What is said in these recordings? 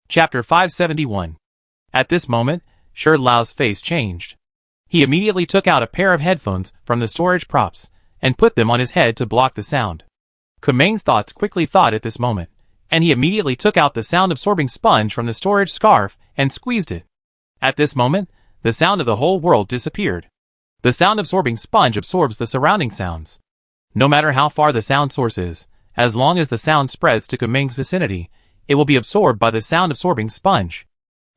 Chapter 571. At this moment, Shi Lao's face changed. He immediately took out a pair of headphones from the storage props and put them on his head to block the sound. Kumeng's thoughts quickly thought at this moment, and he immediately took out the sound-absorbing sponge from the storage scarf and squeezed it. At this moment, the sound of the whole world disappeared. The sound-absorbing sponge absorbs the surrounding sounds. No matter how far the sound source is, as long as the sound spreads to Kumeng's vicinity, it will be absorbed by the sound-absorbing sponge.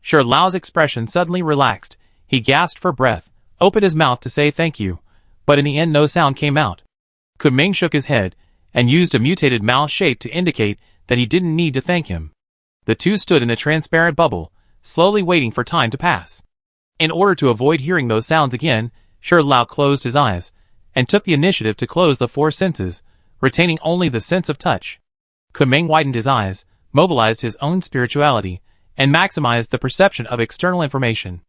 Shi Lao's expression suddenly relaxed. He gasped for breath, opened his mouth to say thank you, but in the end no sound came out. Kumeng shook his head and used a mutated mouth shape to indicate that he didn't need to thank him. The two stood in the transparent bubble, slowly waiting for time to pass. In order to avoid hearing those sounds again, Shi Lao closed his eyes and took the initiative to close the four senses, retaining only the sense of touch. Kumeng widened his eyes, mobilized his own spirituality, and maximized the perception of external information.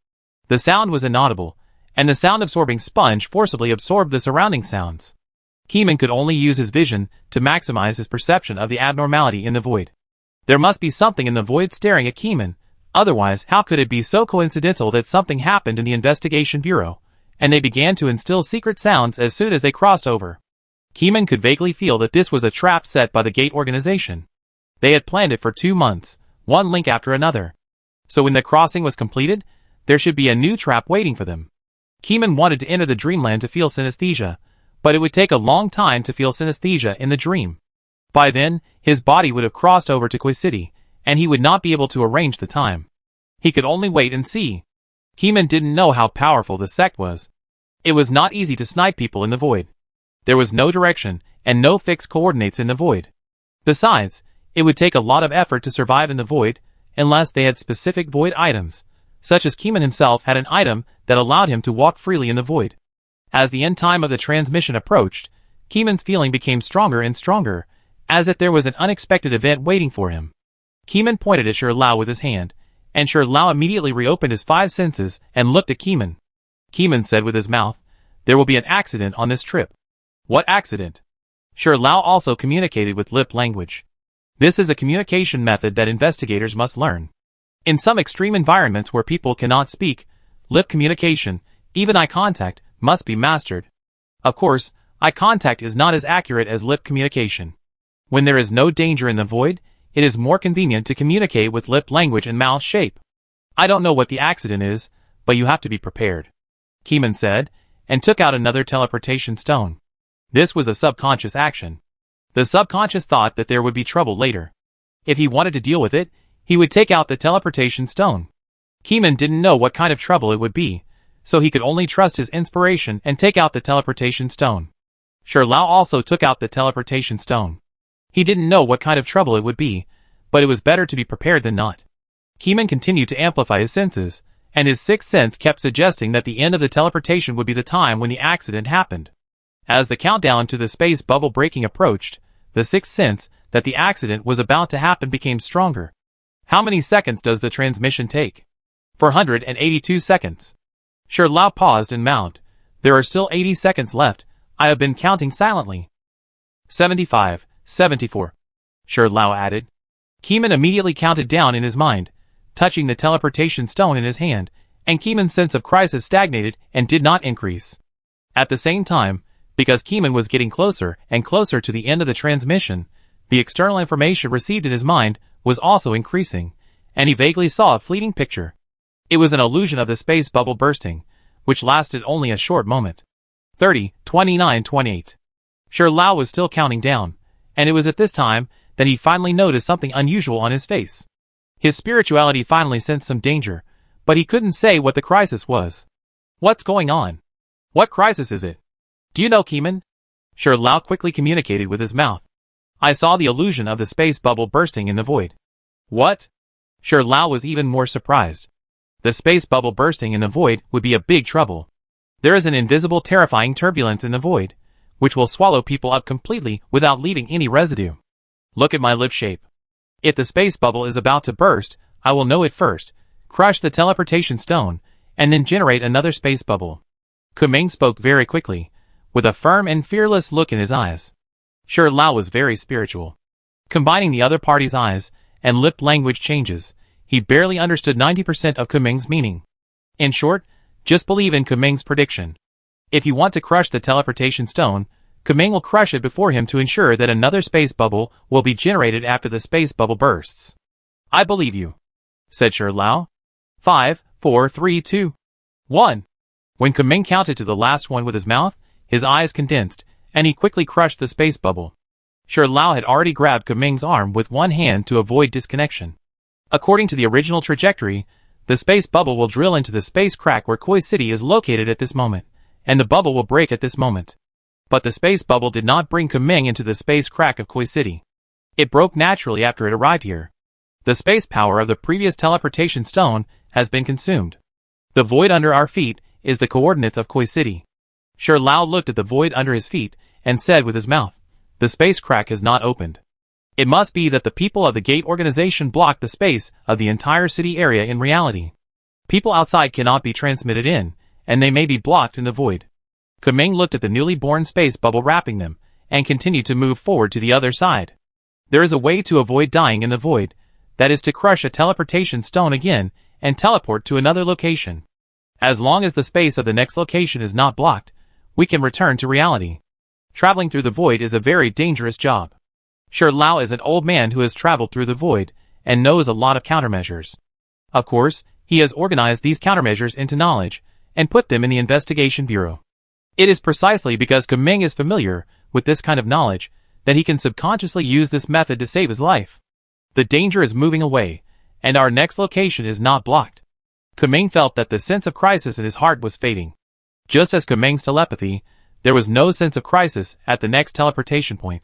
The sound was inaudible, and the sound-absorbing sponge forcibly absorbed the surrounding sounds. Keeman could only use his vision to maximize his perception of the abnormality in the void. There must be something in the void staring at Keeman, otherwise how could it be so coincidental that something happened in the investigation bureau, and they began to instill secret sounds as soon as they crossed over. Keeman could vaguely feel that this was a trap set by the gate organization. They had planned it for 2 months, one link after another. So when the crossing was completed, there should be a new trap waiting for them. Keeman wanted to enter the dreamland to feel synesthesia, but it would take a long time to feel synesthesia in the dream. By then, his body would have crossed over to Kui City, and he would not be able to arrange the time. He could only wait and see. Keeman didn't know how powerful the sect was. It was not easy to snipe people in the void. There was no direction, and no fixed coordinates in the void. Besides, it would take a lot of effort to survive in the void, unless they had specific void items, such as Keeman himself had an item that allowed him to walk freely in the void. As the end time of the transmission approached, Keeman's feeling became stronger and stronger, as if there was an unexpected event waiting for him. Keeman pointed at Shi Lao with his hand, and Shi Lao immediately reopened his 5 senses and looked at Keeman. Keeman said with his mouth, "There will be an accident on this trip." "What accident?" Shi Lao also communicated with lip language. This is a communication method that investigators must learn. In some extreme environments where people cannot speak, lip communication, even eye contact, must be mastered. Of course, eye contact is not as accurate as lip communication. When there is no danger in the void, it is more convenient to communicate with lip language and mouth shape. "I don't know what the accident is, but you have to be prepared," Keeman said, and took out another teleportation stone. This was a subconscious action. The subconscious thought that there would be trouble later. If he wanted to deal with it, he would take out the teleportation stone. Keeman didn't know what kind of trouble it would be, so he could only trust his inspiration and take out the teleportation stone. Shi Lao also took out the teleportation stone. He didn't know what kind of trouble it would be, but it was better to be prepared than not. Keeman continued to amplify his senses, and his 6th sense kept suggesting that the end of the teleportation would be the time when the accident happened. As the countdown to the space bubble breaking approached, the 6th sense that the accident was about to happen became stronger. How many seconds does the transmission take? 482 seconds. Shi Lao paused and mouthed, "There are still 80 seconds left. I have been counting silently." 75, 74. Shi Lao added. Keeman immediately counted down in his mind, touching the teleportation stone in his hand, and Keeman's sense of crisis stagnated and did not increase. At the same time, because Keeman was getting closer and closer to the end of the transmission, the external information received in his mind was also increasing, and he vaguely saw a fleeting picture. It was an illusion of the space bubble bursting, which lasted only a short moment. 30, 29, 28. Shi Lao was still counting down, and it was at this time that he finally noticed something unusual on his face. His spirituality finally sensed some danger, but he couldn't say what the crisis was. "What's going on? What crisis is it? Do you know, Keeman?" Shi Lao quickly communicated with his mouth. "I saw the illusion of the space bubble bursting in the void." "What?" Shi Lao was even more surprised. The space bubble bursting in the void would be a big trouble. There is an invisible terrifying turbulence in the void, which will swallow people up completely without leaving any residue. Look at my lip shape. If the space bubble is about to burst, I will know it first, crush the teleportation stone, and then generate another space bubble. Kumeng spoke very quickly, with a firm and fearless look in his eyes. Shi Lao was very spiritual. Combining the other party's eyes and lip language changes, he barely understood 90% of Kuming's meaning. In short, just believe in Kuming's prediction. If you want to crush the teleportation stone, Kuming will crush it before him to ensure that another space bubble will be generated after the space bubble bursts. I believe you, said Shi Lao. 5, 4, 3, 2, 1. When Kuming counted to the last one with his mouth, his eyes condensed, and he quickly crushed the space bubble. Shi Lao had already grabbed Kuming's arm with one hand to avoid disconnection. According to the original trajectory, the space bubble will drill into the space crack where Koi City is located at this moment, and the bubble will break at this moment. But the space bubble did not bring Kuming into the space crack of Koi City. It broke naturally after it arrived here. The space power of the previous teleportation stone has been consumed. The void under our feet is the coordinates of Koi City. Shi Lao looked at the void under his feet and said with his mouth, the space crack has not opened. It must be that the people of the gate organization blocked the space of the entire city area in reality. People outside cannot be transmitted in, and they may be blocked in the void. Kuming looked at the newly born space bubble wrapping them, and continued to move forward to the other side. There is a way to avoid dying in the void, that is to crush a teleportation stone again, and teleport to another location. As long as the space of the next location is not blocked, we can return to reality. Traveling through the void is a very dangerous job. Shi Lao is an old man who has traveled through the void, and knows a lot of countermeasures. Of course, he has organized these countermeasures into knowledge, and put them in the investigation bureau. It is precisely because Kuming is familiar with this kind of knowledge, that he can subconsciously use this method to save his life. The danger is moving away, and our next location is not blocked. Kuming felt that the sense of crisis in his heart was fading. Just as Kuming's telepathy, there was no sense of crisis at the next teleportation point.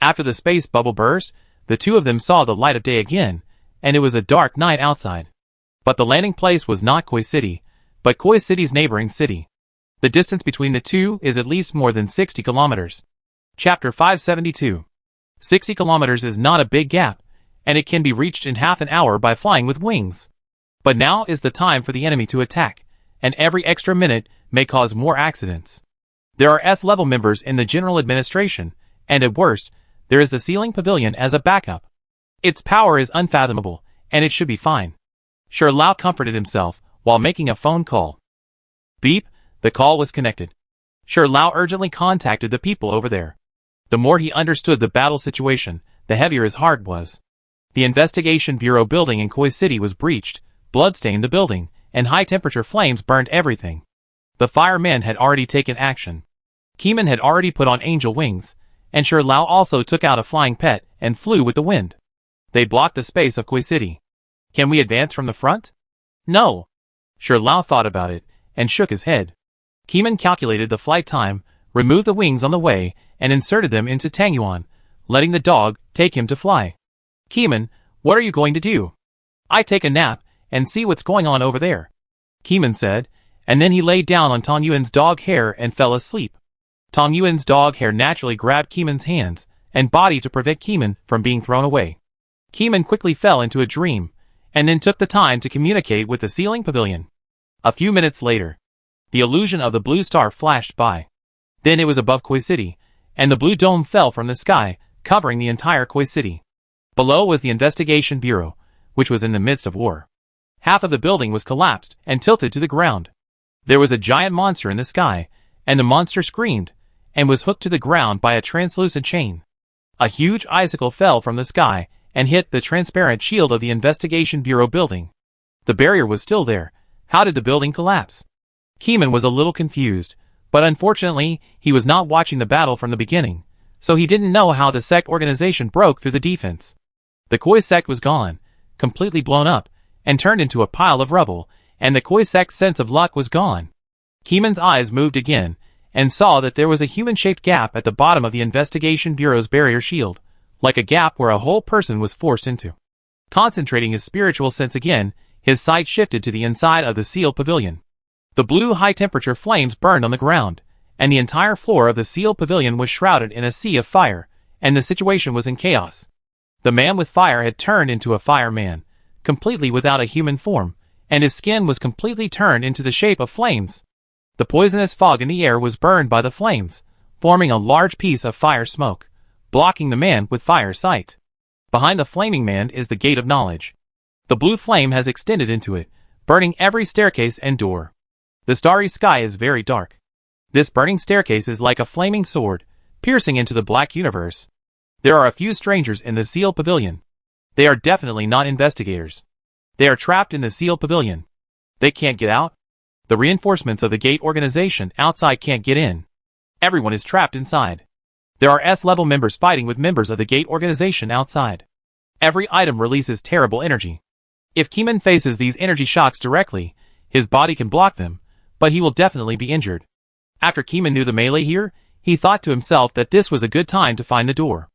After the space bubble burst, the two of them saw the light of day again, and it was a dark night outside. But the landing place was not Koi City, but Koi City's neighboring city. The distance between the two is at least more than 60 kilometers. Chapter 572. 60 kilometers is not a big gap, and it can be reached in half an hour by flying with wings. But now is the time for the enemy to attack, and every extra minute may cause more accidents. There are S-level members in the general administration, and at worst, there is the ceiling pavilion as a backup. Its power is unfathomable, and it should be fine. Shi Lao comforted himself while making a phone call. Beep, the call was connected. Shi Lao urgently contacted the people over there. The more he understood the battle situation, the heavier his heart was. The investigation bureau building in Koi City was breached, blood stained the building, and high-temperature flames burned everything. The firemen had already taken action. Keeman had already put on angel wings, and Shi Lao also took out a flying pet and flew with the wind. They blocked the space of Koi City. Can we advance from the front? No. Shi Lao thought about it, and shook his head. Keeman calculated the flight time, removed the wings on the way, and inserted them into Tangyuan, letting the dog take him to fly. Keeman, what are you going to do? I take a nap, and see what's going on over there, Keeman said, and then he laid down on Tong Yuan's dog hair and fell asleep. Tong Yuan's dog hair naturally grabbed Keeman's hands and body to prevent Keeman from being thrown away. Keeman quickly fell into a dream, and then took the time to communicate with the ceiling pavilion. A few minutes later, the illusion of the blue star flashed by. Then it was above Koi City, and the blue dome fell from the sky, covering the entire Koi City. Below was the investigation bureau, which was in the midst of war. Half of the building was collapsed and tilted to the ground. There was a giant monster in the sky, and the monster screamed, and was hooked to the ground by a translucent chain. A huge icicle fell from the sky, and hit the transparent shield of the investigation bureau building. The barrier was still there. How did the building collapse? Keeman was a little confused, but unfortunately, he was not watching the battle from the beginning, so he didn't know how the sect organization broke through the defense. The Koi sect was gone, completely blown up, and turned into a pile of rubble, and the Koi sect's sense of luck was gone. Keeman's eyes moved again, and saw that there was a human-shaped gap at the bottom of the investigation bureau's barrier shield, like a gap where a whole person was forced into. Concentrating his spiritual sense again, his sight shifted to the inside of the sealed pavilion. The blue high-temperature flames burned on the ground, and the entire floor of the sealed pavilion was shrouded in a sea of fire, and the situation was in chaos. The man with fire had turned into a fireman, completely without a human form, and his skin was completely turned into the shape of flames. The poisonous fog in the air was burned by the flames, forming a large piece of fire smoke, blocking the man with fire sight. Behind the flaming man is the Gate of Knowledge. The blue flame has extended into it, burning every staircase and door. The starry sky is very dark. This burning staircase is like a flaming sword, piercing into the black universe. There are a few strangers in the sealed pavilion. They are definitely not investigators. They are trapped in the sealed pavilion. They can't get out. The reinforcements of the gate organization outside can't get in. Everyone is trapped inside. There are S-level members fighting with members of the gate organization outside. Every item releases terrible energy. If Keeman faces these energy shocks directly, his body can block them, but he will definitely be injured. After Keeman knew the melee here, he thought to himself that this was a good time to find the door.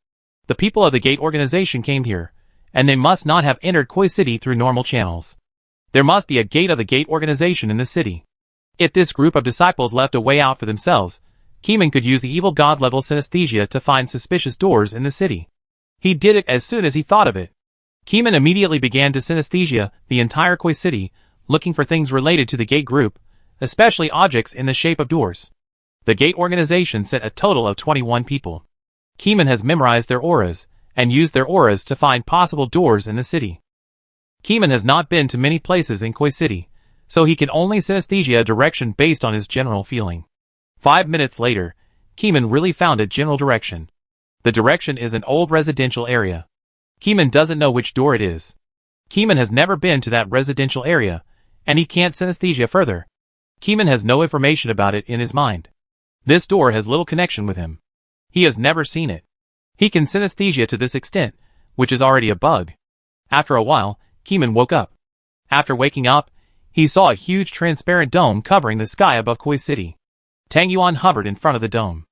The people of the gate organization came here, and they must not have entered Koi City through normal channels. There must be a gate of the gate organization in the city. If this group of disciples left a way out for themselves, Keeman could use the evil god-level synesthesia to find suspicious doors in the city. He did it as soon as he thought of it. Keeman immediately began to synesthesia the entire Koi City, looking for things related to the gate group, especially objects in the shape of doors. The gate organization sent a total of 21 people. Keeman has memorized their auras, and used their auras to find possible doors in the city. Keeman has not been to many places in Koi City, so he can only synesthesia a direction based on his general feeling. 5 minutes later, Keeman really found a general direction. The direction is an old residential area. Keeman doesn't know which door it is. Keeman has never been to that residential area, and he can't synesthesia further. Keeman has no information about it in his mind. This door has little connection with him. He has never seen it. He can synesthesia to this extent, which is already a bug. After a while, Keeman woke up. After waking up, he saw a huge transparent dome covering the sky above Koi City. Tang Yuan hovered in front of the dome.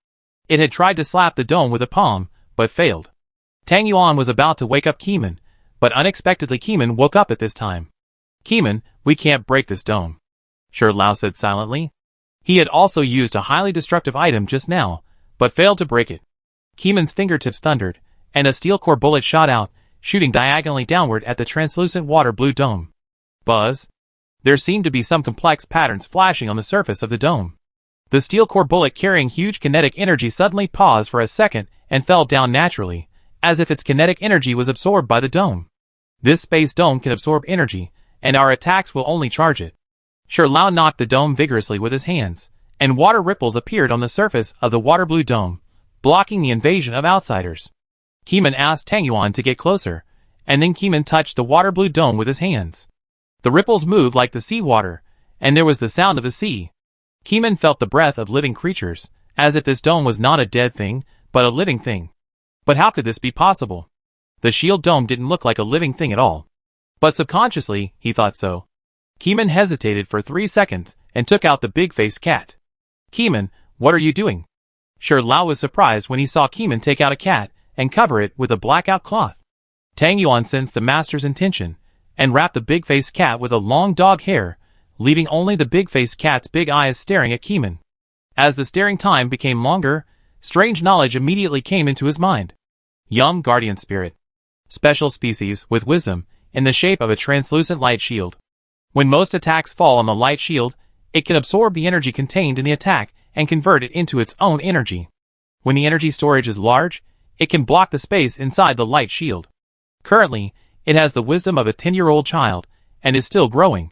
It had tried to slap the dome with a palm, but failed. Tang Yuan was about to wake up Keeman, but unexpectedly Keeman woke up at this time. "Keeman, we can't break this dome," Shi Lao said silently. He had also used a highly destructive item just now, but failed to break it. Keeman's fingertips thundered, and a steel core bullet shot out, shooting diagonally downward at the translucent water blue dome. Buzz. There seemed to be some complex patterns flashing on the surface of the dome. The steel core bullet carrying huge kinetic energy suddenly paused for a second and fell down naturally, as if its kinetic energy was absorbed by the dome. This space dome can absorb energy, and our attacks will only charge it. Shi Lao knocked the dome vigorously with his hands, and water ripples appeared on the surface of the water blue dome, blocking the invasion of outsiders. Keeman asked Tang Yuan to get closer, and then Keeman touched the water blue dome with his hands. The ripples moved like the sea water, and there was the sound of the sea. Keeman felt the breath of living creatures, as if this dome was not a dead thing, but a living thing. But how could this be possible? The shield dome didn't look like a living thing at all. But subconsciously, he thought so. Keeman hesitated for 3 seconds, and took out the big-faced cat. "Keeman, what are you doing?" Shi Lao was surprised when he saw Keeman take out a cat, and cover it with a blackout cloth. Tang Yuan sensed the master's intention, and wrapped the big-faced cat with a long dog hair, leaving only the big-faced cat's big eyes staring at Keeman. As the staring time became longer, strange knowledge immediately came into his mind. Yum Guardian Spirit. Special species with wisdom, in the shape of a translucent light shield. When most attacks fall on the light shield, it can absorb the energy contained in the attack and convert it into its own energy. When the energy storage is large, it can block the space inside the light shield. Currently, it has the wisdom of a 10-year-old child, and is still growing.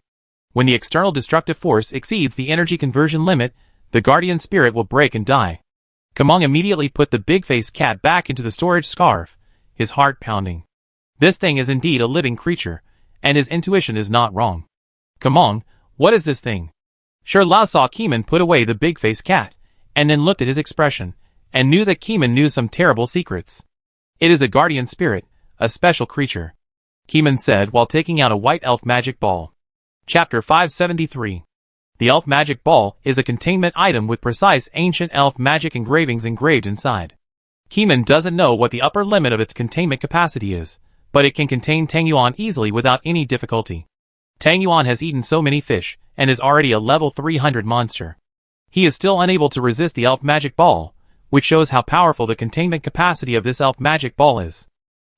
When the external destructive force exceeds the energy conversion limit, the guardian spirit will break and die. Kamong immediately put the big-faced cat back into the storage scarf, his heart pounding. This thing is indeed a living creature, and his intuition is not wrong. "Kamong, what is this thing?" Shi Lao saw Keeman put away the big-faced cat, and then looked at his expression, and knew that Keeman knew some terrible secrets. "It is a guardian spirit, a special creature," Keeman said while taking out a white elf magic ball. Chapter 573. The elf magic ball is a containment item with precise ancient elf magic engravings engraved inside. Keeman doesn't know what the upper limit of its containment capacity is, but it can contain Tang Yuan easily without any difficulty. Tang Yuan has eaten so many fish, and is already a level 300 monster. He is still unable to resist the elf magic ball, which shows how powerful the containment capacity of this elf magic ball is.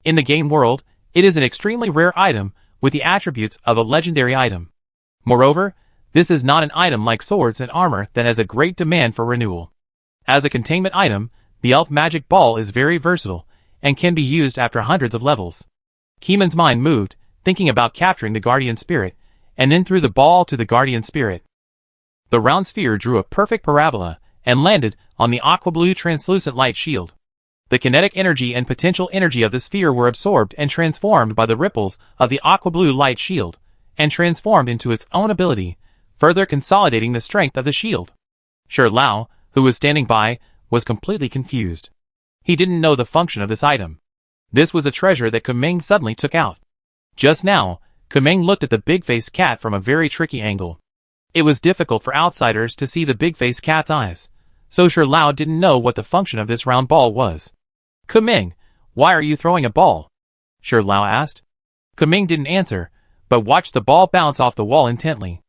In the game world, it is an extremely rare item, with the attributes of a legendary item. Moreover, this is not an item like swords and armor that has a great demand for renewal. As a containment item, the elf magic ball is very versatile, and can be used after hundreds of levels. Keeman's mind moved, thinking about capturing the guardian spirit, and then threw the ball to the guardian spirit. The round sphere drew a perfect parabola and landed on the aqua-blue translucent light shield. The kinetic energy and potential energy of the sphere were absorbed and transformed by the ripples of the aqua-blue light shield, and transformed into its own ability, further consolidating the strength of the shield. Shi Lao, who was standing by, was completely confused. He didn't know the function of this item. This was a treasure that Kumeng suddenly took out. Just now, Kumeng looked at the big-faced cat from a very tricky angle. It was difficult for outsiders to see the big-faced cat's eyes, so Shi Lao didn't know what the function of this round ball was. "Kumeng, why are you throwing a ball?" Shi Lao asked. Kumeng didn't answer, but watched the ball bounce off the wall intently.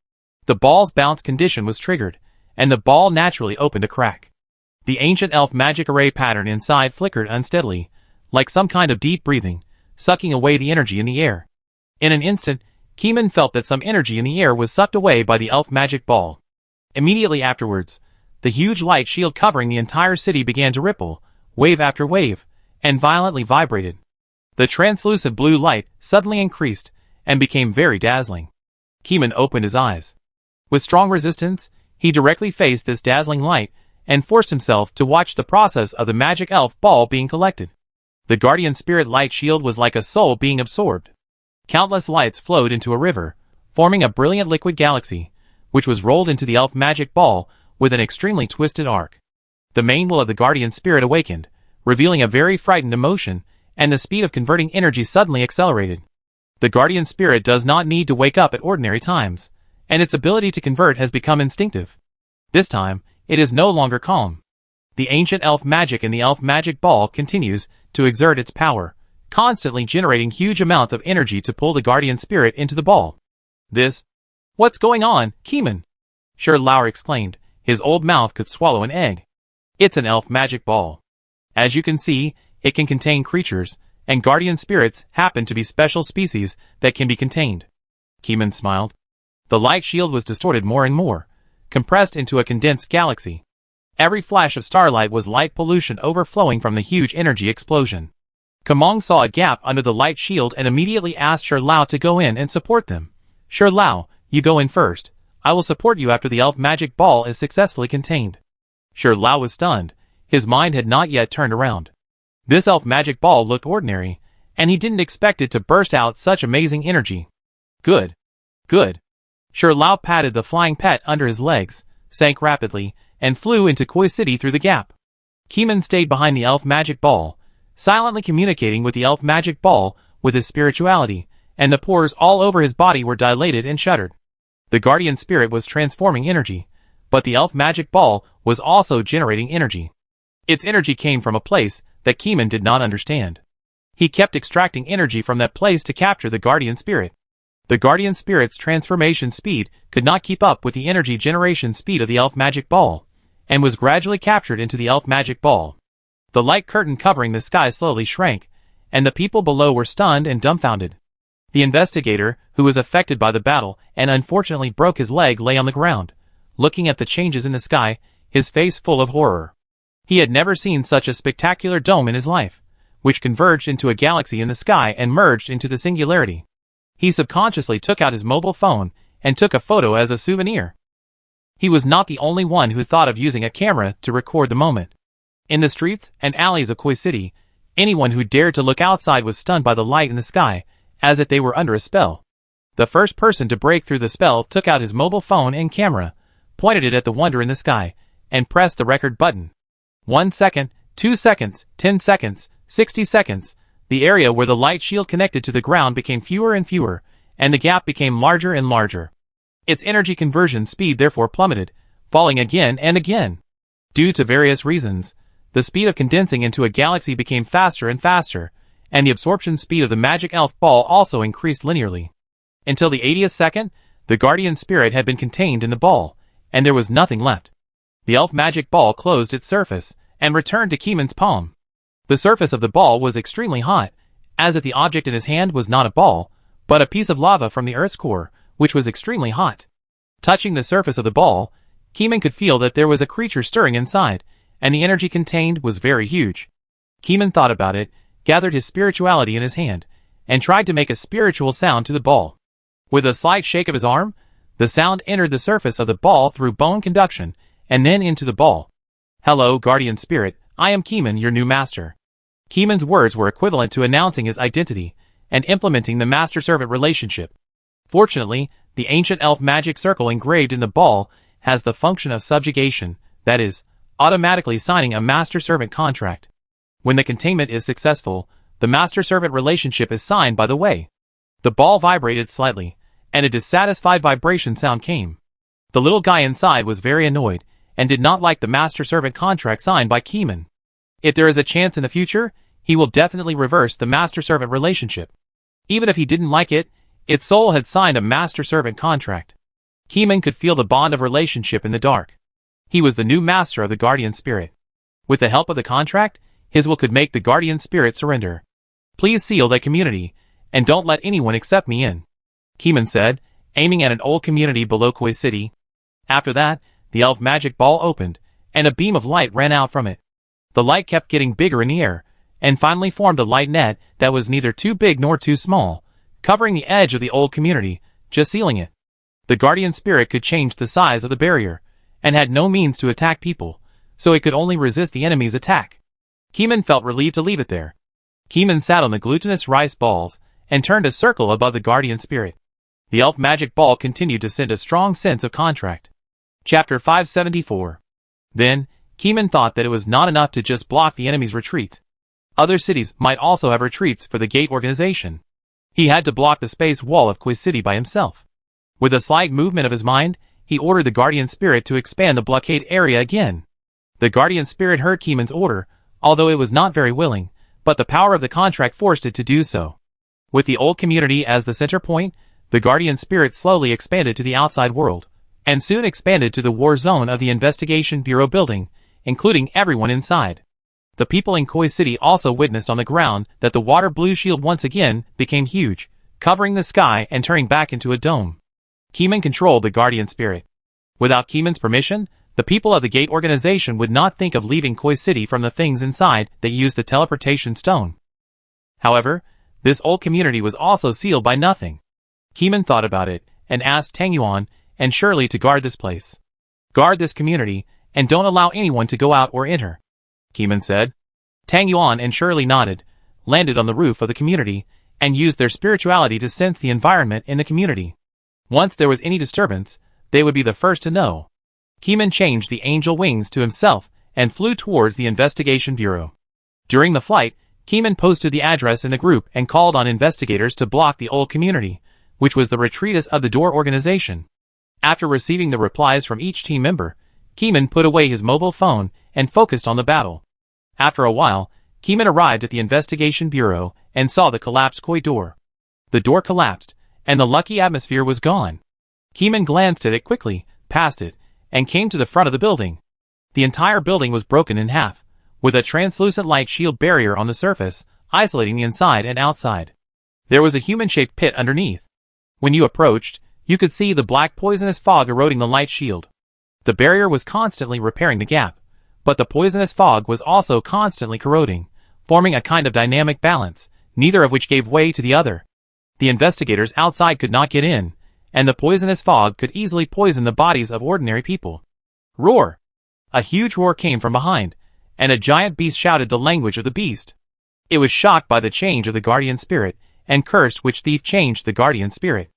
The ball's bounce condition was triggered, and the ball naturally opened a crack. The ancient elf magic array pattern inside flickered unsteadily, like some kind of deep breathing, sucking away the energy in the air. In an instant, Keeman felt that some energy in the air was sucked away by the elf magic ball. Immediately afterwards, the huge light shield covering the entire city began to ripple, wave after wave, and violently vibrated. The translucent blue light suddenly increased and became very dazzling. Keeman opened his eyes. With strong resistance, he directly faced this dazzling light and forced himself to watch the process of the magic elf ball being collected. The guardian spirit light shield was like a soul being absorbed. Countless lights flowed into a river, forming a brilliant liquid galaxy, which was rolled into the elf magic ball with an extremely twisted arc. The main will of the guardian spirit awakened, revealing a very frightened emotion, and the speed of converting energy suddenly accelerated. The guardian spirit does not need to wake up at ordinary times, and its ability to convert has become instinctive. This time, it is no longer calm. The ancient elf magic in the elf magic ball continues to exert its power, constantly generating huge amounts of energy to pull the guardian spirit into the ball. What's going on, Keeman?" Shi Lao exclaimed. His old mouth could swallow an egg. "It's an elf magic ball. As you can see, it can contain creatures, and guardian spirits happen to be special species that can be contained." Keeman smiled. The light shield was distorted more and more, compressed into a condensed galaxy. Every flash of starlight was light pollution overflowing from the huge energy explosion. Kumeng saw a gap under the light shield and immediately asked Shi Lao to go in and support them. "Shi Lao, you go in first. I will support you after the elf magic ball is successfully contained." Shi Lao was stunned. His mind had not yet turned around. This elf magic ball looked ordinary, and he didn't expect it to burst out such amazing energy. Good. Good. Shi Lao patted the flying pet under his legs, sank rapidly, and flew into Koi City through the gap. Keeman stayed behind the elf magic ball, silently communicating with the elf magic ball with his spirituality, and the pores all over his body were dilated and shuddered. The guardian spirit was transforming energy, but the elf magic ball was also generating energy. Its energy came from a place that Keeman did not understand. He kept extracting energy from that place to capture the guardian spirit. The guardian spirit's transformation speed could not keep up with the energy generation speed of the elf magic ball, and was gradually captured into the elf magic ball. The light curtain covering the sky slowly shrank, and the people below were stunned and dumbfounded. The investigator, who was affected by the battle and unfortunately broke his leg, lay on the ground, looking at the changes in the sky, his face full of horror. He had never seen such a spectacular dome in his life, which converged into a galaxy in the sky and merged into the singularity. He subconsciously took out his mobile phone and took a photo as a souvenir. He was not the only one who thought of using a camera to record the moment. In the streets and alleys of Koi City, anyone who dared to look outside was stunned by the light in the sky, as if they were under a spell. The first person to break through the spell took out his mobile phone and camera, pointed it at the wonder in the sky, and pressed the record button. 1 second, 2 seconds, 10 seconds, 60 seconds. The area where the light shield connected to the ground became fewer and fewer, and the gap became larger and larger. Its energy conversion speed therefore plummeted, falling again and again. Due to various reasons, the speed of condensing into a galaxy became faster and faster, and the absorption speed of the magic elf ball also increased linearly. Until the 80th second, the guardian spirit had been contained in the ball, and there was nothing left. The elf magic ball closed its surface, and returned to Keeman's palm. The surface of the ball was extremely hot, as if the object in his hand was not a ball, but a piece of lava from the Earth's core, which was extremely hot. Touching the surface of the ball, Keeman could feel that there was a creature stirring inside, and the energy contained was very huge. Keeman thought about it, gathered his spirituality in his hand, and tried to make a spiritual sound to the ball. With a slight shake of his arm, the sound entered the surface of the ball through bone conduction, and then into the ball. "Hello, guardian spirit, I am Keeman, your new master." Keeman's words were equivalent to announcing his identity and implementing the master-servant relationship. Fortunately, the ancient elf magic circle engraved in the ball has the function of subjugation, that is, automatically signing a master-servant contract. When the containment is successful, the master-servant relationship is signed by the way. The ball vibrated slightly, and a dissatisfied vibration sound came. The little guy inside was very annoyed, and did not like the master-servant contract signed by Keeman. If there is a chance in the future, he will definitely reverse the master-servant relationship. Even if he didn't like it, its soul had signed a master-servant contract. Keeman could feel the bond of relationship in the dark. He was the new master of the guardian spirit. With the help of the contract, his will could make the guardian spirit surrender. "Please seal that community, and don't let anyone accept me in," Keeman said, aiming at an old community below Koi City. After that, the elf magic ball opened, and a beam of light ran out from it. The light kept getting bigger in the air, and finally formed a light net that was neither too big nor too small, covering the edge of the old community, just sealing it. The guardian spirit could change the size of the barrier, and had no means to attack people, so it could only resist the enemy's attack. Keeman felt relieved to leave it there. Keeman sat on the glutinous rice balls, and turned a circle above the guardian spirit. The elf magic ball continued to send a strong sense of contract. Chapter 574. Then, Keeman thought that it was not enough to just block the enemy's retreat. Other cities might also have retreats for the gate organization. He had to block the space wall of Koi City by himself. With a slight movement of his mind, he ordered the guardian spirit to expand the blockade area again. The guardian spirit heard Keeman's order, although it was not very willing, but the power of the contract forced it to do so. With the old community as the center point, the guardian spirit slowly expanded to the outside world, and soon expanded to the war zone of the Investigation Bureau building, including everyone inside. The people in Koi City also witnessed on the ground that the water blue shield once again became huge, covering the sky and turning back into a dome. Keeman controlled the guardian spirit. Without Keeman's permission, the people of the gate organization would not think of leaving Koi City from the things inside that used the teleportation stone. However, this old community was also sealed by nothing. Keeman thought about it, and asked Tang Yuan and Shirley to guard this place. "Guard this community, and don't allow anyone to go out or enter," Keeman said. Tang Yuan and Shirley nodded, landed on the roof of the community, and used their spirituality to sense the environment in the community. Once there was any disturbance, they would be the first to know. Keeman changed the angel wings to himself and flew towards the Investigation Bureau. During the flight, Keeman posted the address in the group and called on investigators to block the old community, which was the retreatist of the door organization. After receiving the replies from each team member, Keeman put away his mobile phone and focused on the battle. After a while, Keeman arrived at the Investigation Bureau and saw the collapsed Koi door. The door collapsed, and the lucky atmosphere was gone. Keeman glanced at it quickly, passed it, and came to the front of the building. The entire building was broken in half, with a translucent light shield barrier on the surface, isolating the inside and outside. There was a human-shaped pit underneath. When you approached, you could see the black poisonous fog eroding the light shield. The barrier was constantly repairing the gap, but the poisonous fog was also constantly corroding, forming a kind of dynamic balance, neither of which gave way to the other. The investigators outside could not get in, and the poisonous fog could easily poison the bodies of ordinary people. Roar! A huge roar came from behind, and a giant beast shouted the language of the beast. It was shocked by the change of the guardian spirit, and cursed which thief changed the guardian spirit.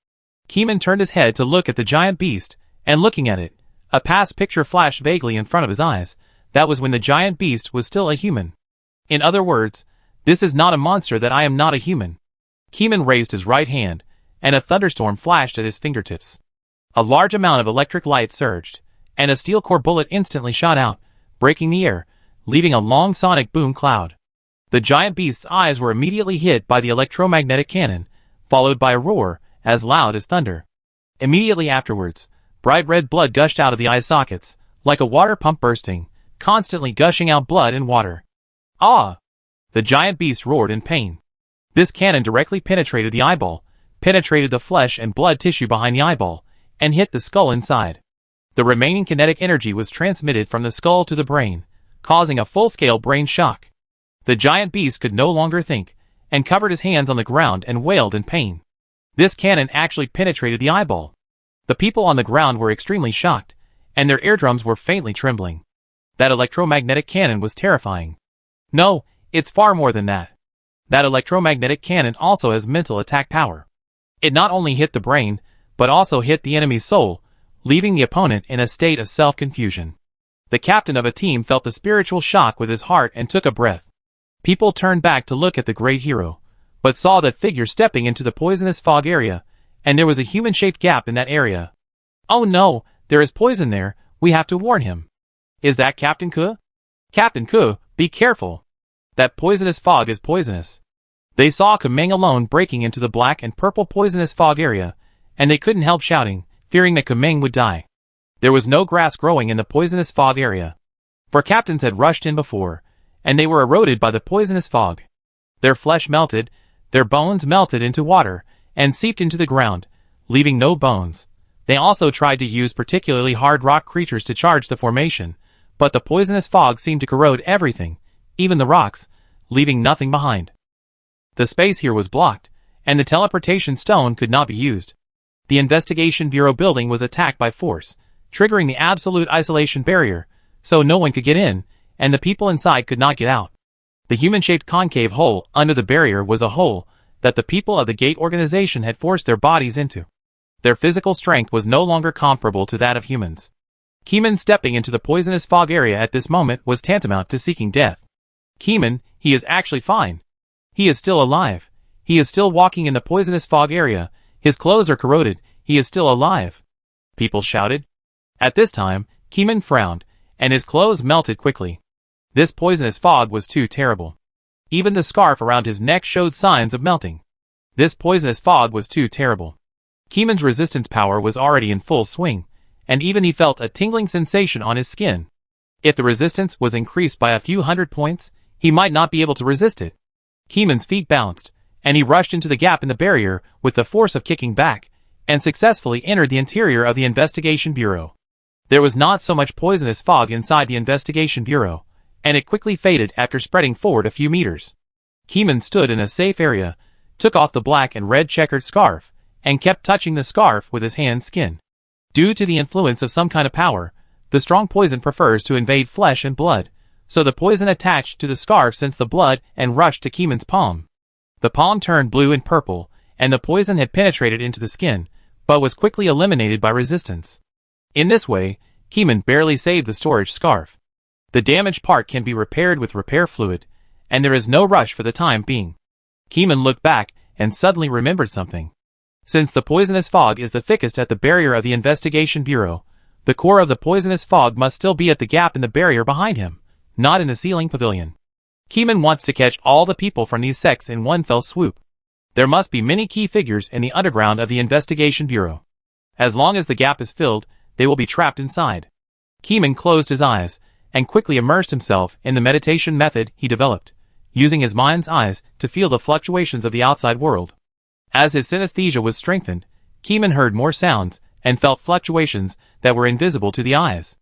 Keeman turned his head to look at the giant beast, and looking at it, a past picture flashed vaguely in front of his eyes. That was when the giant beast was still a human. In other words, this is not a monster that I am not a human. Keeman raised his right hand, and a thunderstorm flashed at his fingertips. A large amount of electric light surged, and a steel core bullet instantly shot out, breaking the air, leaving a long sonic boom cloud. The giant beast's eyes were immediately hit by the electromagnetic cannon, followed by a roar, as loud as thunder. Immediately afterwards, bright red blood gushed out of the eye sockets, like a water pump bursting, constantly gushing out blood and water. Ah! The giant beast roared in pain. This cannon directly penetrated the eyeball, penetrated the flesh and blood tissue behind the eyeball, and hit the skull inside. The remaining kinetic energy was transmitted from the skull to the brain, causing a full-scale brain shock. The giant beast could no longer think, and covered his hands on the ground and wailed in pain. This cannon actually penetrated the eyeball. The people on the ground were extremely shocked, and their eardrums were faintly trembling. That electromagnetic cannon was terrifying. No, it's far more than that. That electromagnetic cannon also has mental attack power. It not only hit the brain, but also hit the enemy's soul, leaving the opponent in a state of self-confusion. The captain of a team felt the spiritual shock with his heart and took a breath. People turned back to look at the great hero, but saw that figure stepping into the poisonous fog area, and there was a human-shaped gap in that area. Oh no, there is poison there, we have to warn him. Is that Captain Ke? Captain Ke, be careful. That poisonous fog is poisonous. They saw Ke alone breaking into the black and purple poisonous fog area, and they couldn't help shouting, fearing that Ke would die. There was no grass growing in the poisonous fog area. For captains had rushed in before, and they were eroded by the poisonous fog. Their flesh melted, their bones melted into water, and seeped into the ground, leaving no bones. They also tried to use particularly hard rock creatures to charge the formation, but the poisonous fog seemed to corrode everything, even the rocks, leaving nothing behind. The space here was blocked, and the teleportation stone could not be used. The Investigation Bureau building was attacked by force, triggering the absolute isolation barrier, so no one could get in, and the people inside could not get out. The human-shaped concave hole under the barrier was a hole that the people of the Gate organization had forced their bodies into. Their physical strength was no longer comparable to that of humans. Ke stepping into the poisonous fog area at this moment was tantamount to seeking death. Ke, he is actually fine. He is still alive. He is still walking in the poisonous fog area. His clothes are corroded. He is still alive. People shouted. At this time, Ke frowned, and his clothes melted quickly. This poisonous fog was too terrible. Even the scarf around his neck showed signs of melting. This poisonous fog was too terrible. Kemen's resistance power was already in full swing, and even he felt a tingling sensation on his skin. If the resistance was increased by a few hundred points, he might not be able to resist it. Kemen's feet bounced, and he rushed into the gap in the barrier with the force of kicking back, and successfully entered the interior of the Investigation Bureau. There was not so much poisonous fog inside the Investigation Bureau, and it quickly faded after spreading forward a few meters. Ke stood in a safe area, took off the black and red checkered scarf, and kept touching the scarf with his hand's skin. Due to the influence of some kind of power, the strong poison prefers to invade flesh and blood, so the poison attached to the scarf sent the blood and rushed to Kemen's palm. The palm turned blue and purple, and the poison had penetrated into the skin, but was quickly eliminated by resistance. In this way, Ke barely saved the storage scarf. The damaged part can be repaired with repair fluid, and there is no rush for the time being. Ke looked back and suddenly remembered something. Since the poisonous fog is the thickest at the barrier of the Investigation Bureau, the core of the poisonous fog must still be at the gap in the barrier behind him, not in the ceiling pavilion. Ke wants to catch all the people from these sects in one fell swoop. There must be many key figures in the underground of the Investigation Bureau. As long as the gap is filled, they will be trapped inside. Ke closed his eyes, and quickly immersed himself in the meditation method he developed, using his mind's eyes to feel the fluctuations of the outside world. As his synesthesia was strengthened, Ke heard more sounds, and felt fluctuations that were invisible to the eyes.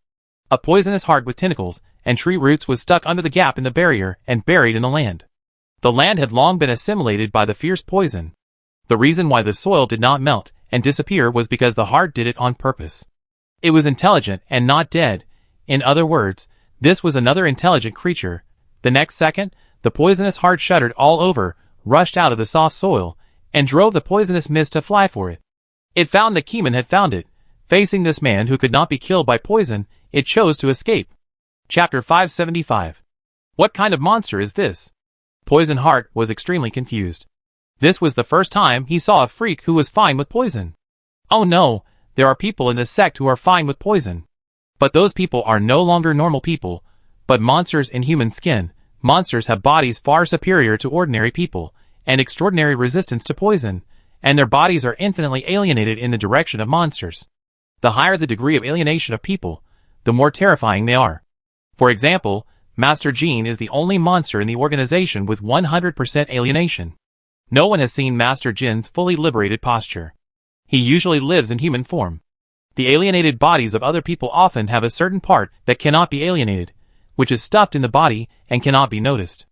A poisonous heart with tentacles and tree roots was stuck under the gap in the barrier and buried in the land. The land had long been assimilated by the fierce poison. The reason why the soil did not melt and disappear was because the heart did it on purpose. It was intelligent and not dead. In other words, this was another intelligent creature. The next second, the poisonous heart shuddered all over, rushed out of the soft soil, and drove the poisonous mist to fly for it. It found that Ke had found it. Facing this man who could not be killed by poison, it chose to escape. Chapter 575. What kind of monster is this? Poison Heart was extremely confused. This was the first time he saw a freak who was fine with poison. Oh no, there are people in this sect who are fine with poison. But those people are no longer normal people, but monsters in human skin. Monsters have bodies far superior to ordinary people, and extraordinary resistance to poison, and their bodies are infinitely alienated in the direction of monsters. The higher the degree of alienation of people, the more terrifying they are. For example, Master Jean is the only monster in the organization with 100% alienation. No one has seen Master Jin's fully liberated posture. He usually lives in human form. The alienated bodies of other people often have a certain part that cannot be alienated, which is stuffed in the body and cannot be noticed.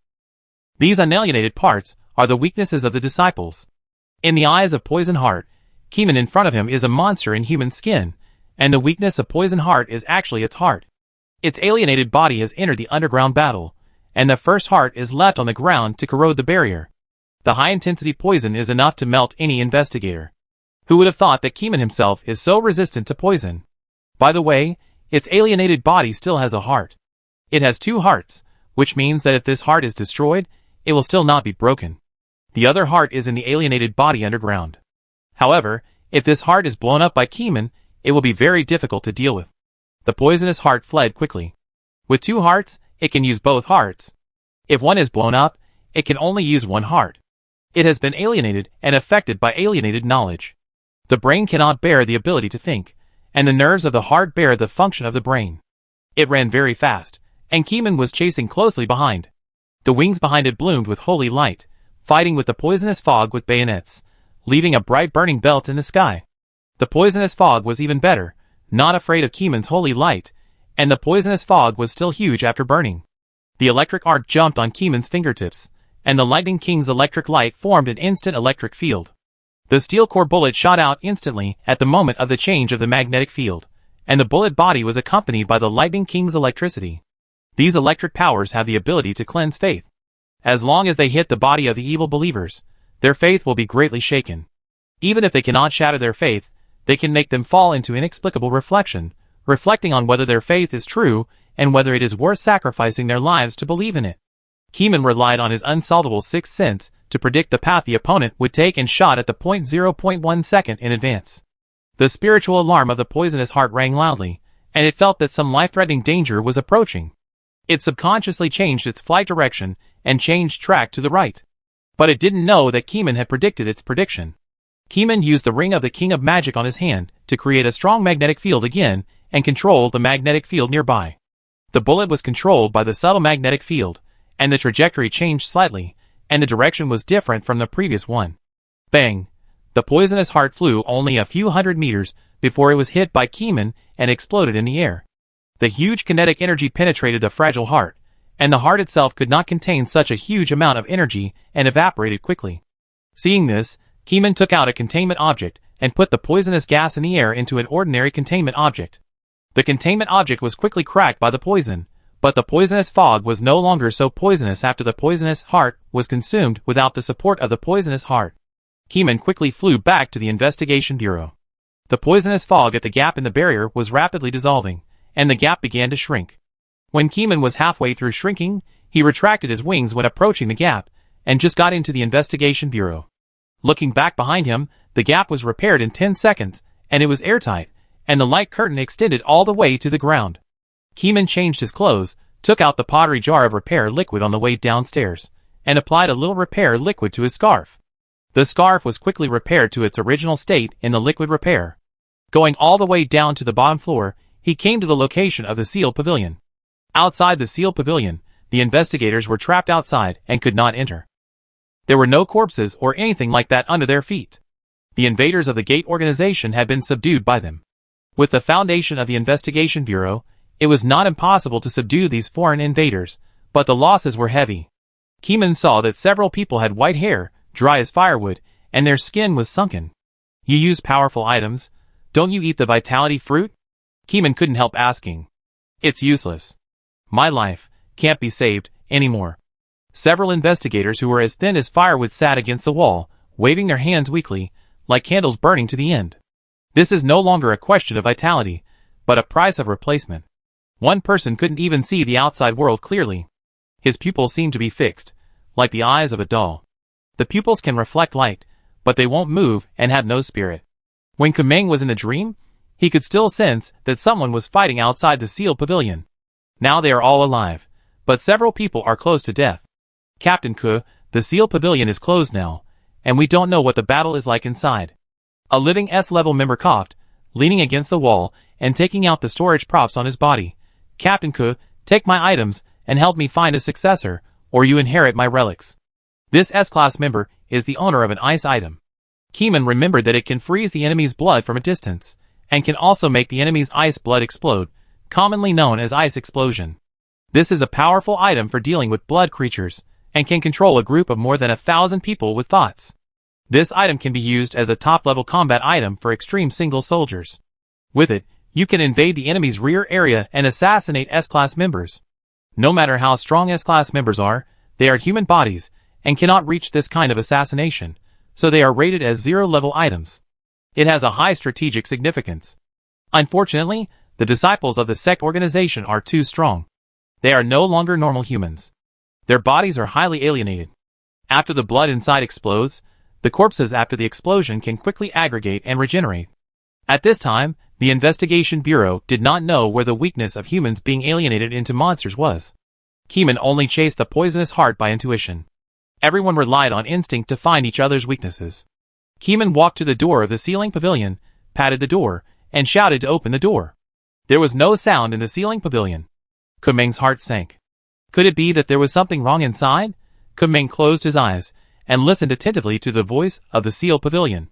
These unalienated parts are the weaknesses of the disciples. In the eyes of Poison Heart, Keeman in front of him is a monster in human skin, and the weakness of Poison Heart is actually its heart. Its alienated body has entered the underground battle, and the first heart is left on the ground to corrode the barrier. The high-intensity poison is enough to melt any investigator. Who would have thought that Keeman himself is so resistant to poison? By the way, its alienated body still has a heart. It has 2 hearts, which means that if this heart is destroyed, it will still not be broken. The other heart is in the alienated body underground. However, if this heart is blown up by Keeman, it will be very difficult to deal with. The poisonous heart fled quickly. With 2 hearts, it can use both hearts. If one is blown up, it can only use 1 heart. It has been alienated and affected by alienated knowledge. The brain cannot bear the ability to think, and the nerves of the heart bear the function of the brain. It ran very fast, and Keeman was chasing closely behind. The wings behind it bloomed with holy light, fighting with the poisonous fog with bayonets, leaving a bright burning belt in the sky. The poisonous fog was even better, not afraid of Keeman's holy light, and the poisonous fog was still huge after burning. The electric arc jumped on Keeman's fingertips, and the Lightning King's electric light formed an instant electric field. The steel core bullet shot out instantly at the moment of the change of the magnetic field, and the bullet body was accompanied by the Lightning King's electricity. These electric powers have the ability to cleanse faith. As long as they hit the body of the evil believers, their faith will be greatly shaken. Even if they cannot shatter their faith, they can make them fall into inexplicable reflection, reflecting on whether their faith is true and whether it is worth sacrificing their lives to believe in it. Keeman relied on his unsolvable sixth sense to predict the path the opponent would take and shot at the 0.1 second in advance. The spiritual alarm of the poisonous heart rang loudly, and it felt that some life-threatening danger was approaching. It subconsciously changed its flight direction and changed track to the right. But it didn't know that Keeman had predicted its prediction. Keeman used the ring of the King of Magic on his hand to create a strong magnetic field again and control the magnetic field nearby. The bullet was controlled by the subtle magnetic field, and the trajectory changed slightly, and the direction was different from the previous one. Bang! The poisonous heart flew only a few hundred meters before it was hit by Keeman and exploded in the air. The huge kinetic energy penetrated the fragile heart, and the heart itself could not contain such a huge amount of energy and evaporated quickly. Seeing this, Keeman took out a containment object and put the poisonous gas in the air into an ordinary containment object. The containment object was quickly cracked by the poison, but the poisonous fog was no longer so poisonous after the poisonous heart was consumed without the support of the poisonous heart. Keeman quickly flew back to the investigation bureau. The poisonous fog at the gap in the barrier was rapidly dissolving, and the gap began to shrink. When Keeman was halfway through shrinking, he retracted his wings when approaching the gap, and just got into the investigation bureau. Looking back behind him, the gap was repaired in 10 seconds, and it was airtight, and the light curtain extended all the way to the ground. Keeman changed his clothes, took out the pottery jar of repair liquid on the way downstairs, and applied a little repair liquid to his scarf. The scarf was quickly repaired to its original state in the liquid repair. Going all the way down to the bottom floor, he came to the location of the sealed pavilion. Outside the sealed pavilion, the investigators were trapped outside and could not enter. There were no corpses or anything like that under their feet. The invaders of the gate organization had been subdued by them. With the foundation of the investigation bureau, it was not impossible to subdue these foreign invaders, but the losses were heavy. Keeman saw that several people had white hair, dry as firewood, and their skin was sunken. You use powerful items, don't you eat the vitality fruit? Keeman couldn't help asking. It's useless. My life can't be saved anymore. Several investigators who were as thin as firewood sat against the wall, waving their hands weakly, like candles burning to the end. This is no longer a question of vitality, but a price of replacement. One person couldn't even see the outside world clearly. His pupils seemed to be fixed, like the eyes of a doll. The pupils can reflect light, but they won't move and have no spirit. When Kumeng was in the dream, he could still sense that someone was fighting outside the sealed pavilion. Now they are all alive, but several people are close to death. Captain Ke, the sealed pavilion is closed now, and we don't know what the battle is like inside. A living S-level member coughed, leaning against the wall and taking out the storage props on his body. Captain Ke, take my items and help me find a successor, or you inherit my relics. This S-class member is the owner of an ice item. Keeman remembered that it can freeze the enemy's blood from a distance, and can also make the enemy's ice blood explode, commonly known as ice explosion. This is a powerful item for dealing with blood creatures, and can control a group of more than 1,000 people with thoughts. This item can be used as a top-level combat item for extreme single soldiers. With it, you can invade the enemy's rear area and assassinate S-Class members. No matter how strong S-Class members are, they are human bodies and cannot reach this kind of assassination, so they are rated as zero-level items. It has a high strategic significance. Unfortunately, the disciples of the sect organization are too strong. They are no longer normal humans. Their bodies are highly alienated. After the blood inside explodes, the corpses after the explosion can quickly aggregate and regenerate. At this time, the Investigation Bureau did not know where the weakness of humans being alienated into monsters was. Keeman only chased the poisonous heart by intuition. Everyone relied on instinct to find each other's weaknesses. Keeman walked to the door of the ceiling pavilion, patted the door, and shouted to open the door. There was no sound in the ceiling pavilion. Kumeng's heart sank. Could it be that there was something wrong inside? Kumeng closed his eyes and listened attentively to the voice of the sealed pavilion.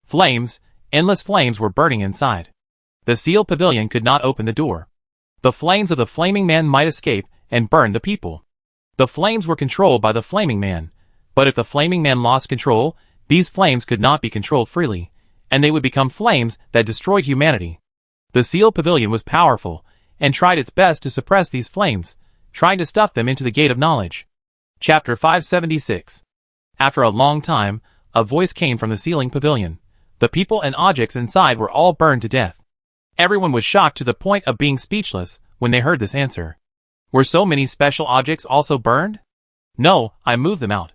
Flames, endless flames were burning inside. The sealed pavilion could not open the door. The flames of the Flaming Man might escape and burn the people. The flames were controlled by the Flaming Man, but if the Flaming Man lost control, these flames could not be controlled freely, and they would become flames that destroyed humanity. The sealed pavilion was powerful, and tried its best to suppress these flames, trying to stuff them into the gate of knowledge. Chapter 576. After a long time, a voice came from the ceiling pavilion. The people and objects inside were all burned to death. Everyone was shocked to the point of being speechless when they heard this answer. Were so many special objects also burned? No, I moved them out.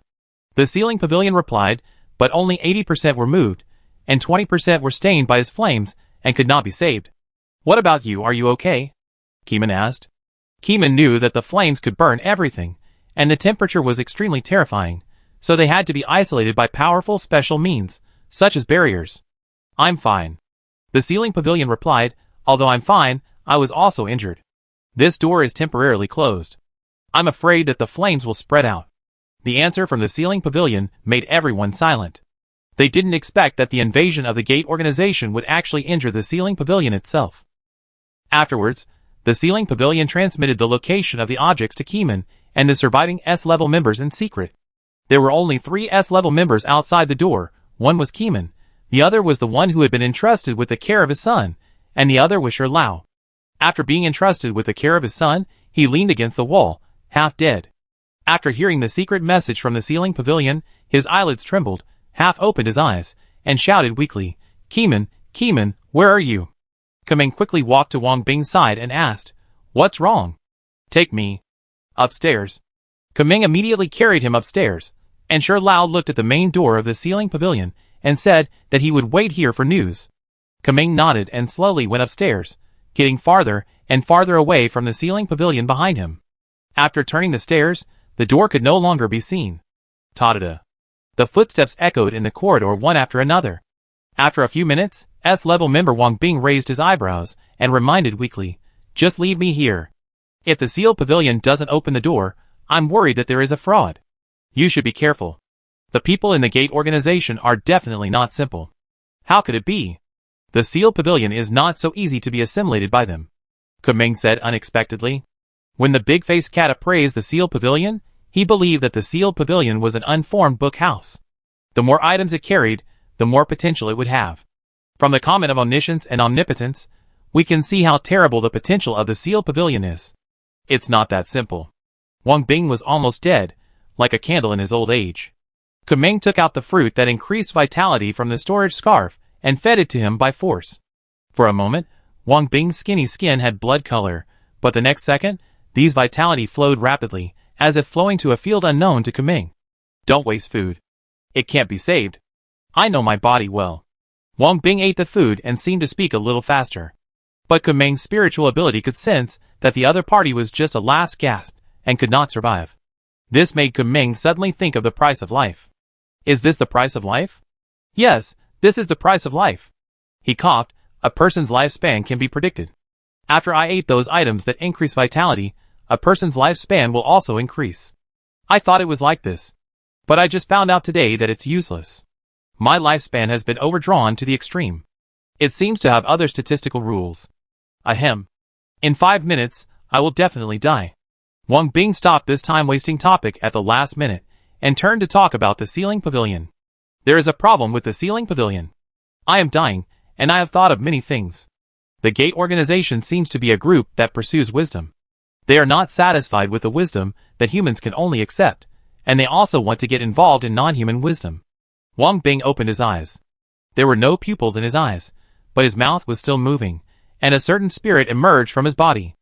The ceiling pavilion replied, but only 80% were moved, and 20% were stained by his flames and could not be saved. What about you, are you okay? Keeman asked. Keeman knew that the flames could burn everything, and the temperature was extremely terrifying, so they had to be isolated by powerful special means, such as barriers. I'm fine. The ceiling pavilion replied, although I'm fine, I was also injured. This door is temporarily closed. I'm afraid that the flames will spread out. The answer from the ceiling pavilion made everyone silent. They didn't expect that the invasion of the gate organization would actually injure the ceiling pavilion itself. Afterwards, the ceiling pavilion transmitted the location of the objects to Keeman and the surviving S-level members in secret. There were only 3 S-level members outside the door. One was Keeman, the other was the one who had been entrusted with the care of his son, and the other was Lao. After being entrusted with the care of his son, he leaned against the wall, half dead. After hearing the secret message from the ceiling pavilion, his eyelids trembled, half opened his eyes, and shouted weakly, Keeman, Keeman, where are you? Kumeng quickly walked to Wang Bing's side and asked, What's wrong? Take me. Upstairs. Kumeng immediately carried him upstairs, and Lao looked at the main door of the ceiling pavilion and said that he would wait here for news. Kumeng nodded and slowly went upstairs, getting farther and farther away from the ceiling pavilion behind him. After turning the stairs, the door could no longer be seen. Ta-da-da. The footsteps echoed in the corridor one after another. After a few minutes, S-level member Wang Bing raised his eyebrows and reminded weakly, Just leave me here. If the sealed pavilion doesn't open the door, I'm worried that there is a fraud. You should be careful. The people in the gate organization are definitely not simple. How could it be? The sealed pavilion is not so easy to be assimilated by them. Kumeng said unexpectedly. When the big-faced cat appraised the sealed pavilion, he believed that the sealed pavilion was an unformed book house. The more items it carried, the more potential it would have. From the comment of omniscience and omnipotence, we can see how terrible the potential of the sealed pavilion is. It's not that simple. Wang Bing was almost dead, like a candle in his old age. Kumeng took out the fruit that increased vitality from the storage scarf and fed it to him by force. For a moment, Wang Bing's skinny skin had blood color, but the next second, these vitality flowed rapidly, as if flowing to a field unknown to Kumeng. Don't waste food. It can't be saved. I know my body well. Wang Bing ate the food and seemed to speak a little faster. But Kumeng's spiritual ability could sense that the other party was just a last gasp and could not survive. This made Kumeng suddenly think of the price of life. Is this the price of life? Yes, this is the price of life. He coughed. A person's lifespan can be predicted. After I ate those items that increase vitality, a person's lifespan will also increase. I thought it was like this. But I just found out today that it's useless. My lifespan has been overdrawn to the extreme. It seems to have other statistical rules. Ahem. In 5 minutes, I will definitely die. Wang Bing stopped this time-wasting topic at the last minute and turned to talk about the ceiling pavilion. There is a problem with the ceiling pavilion. I am dying, and I have thought of many things. The Gate organization seems to be a group that pursues wisdom. They are not satisfied with the wisdom that humans can only accept, and they also want to get involved in non-human wisdom. Wang Bing opened his eyes. There were no pupils in his eyes, but his mouth was still moving, and a certain spirit emerged from his body.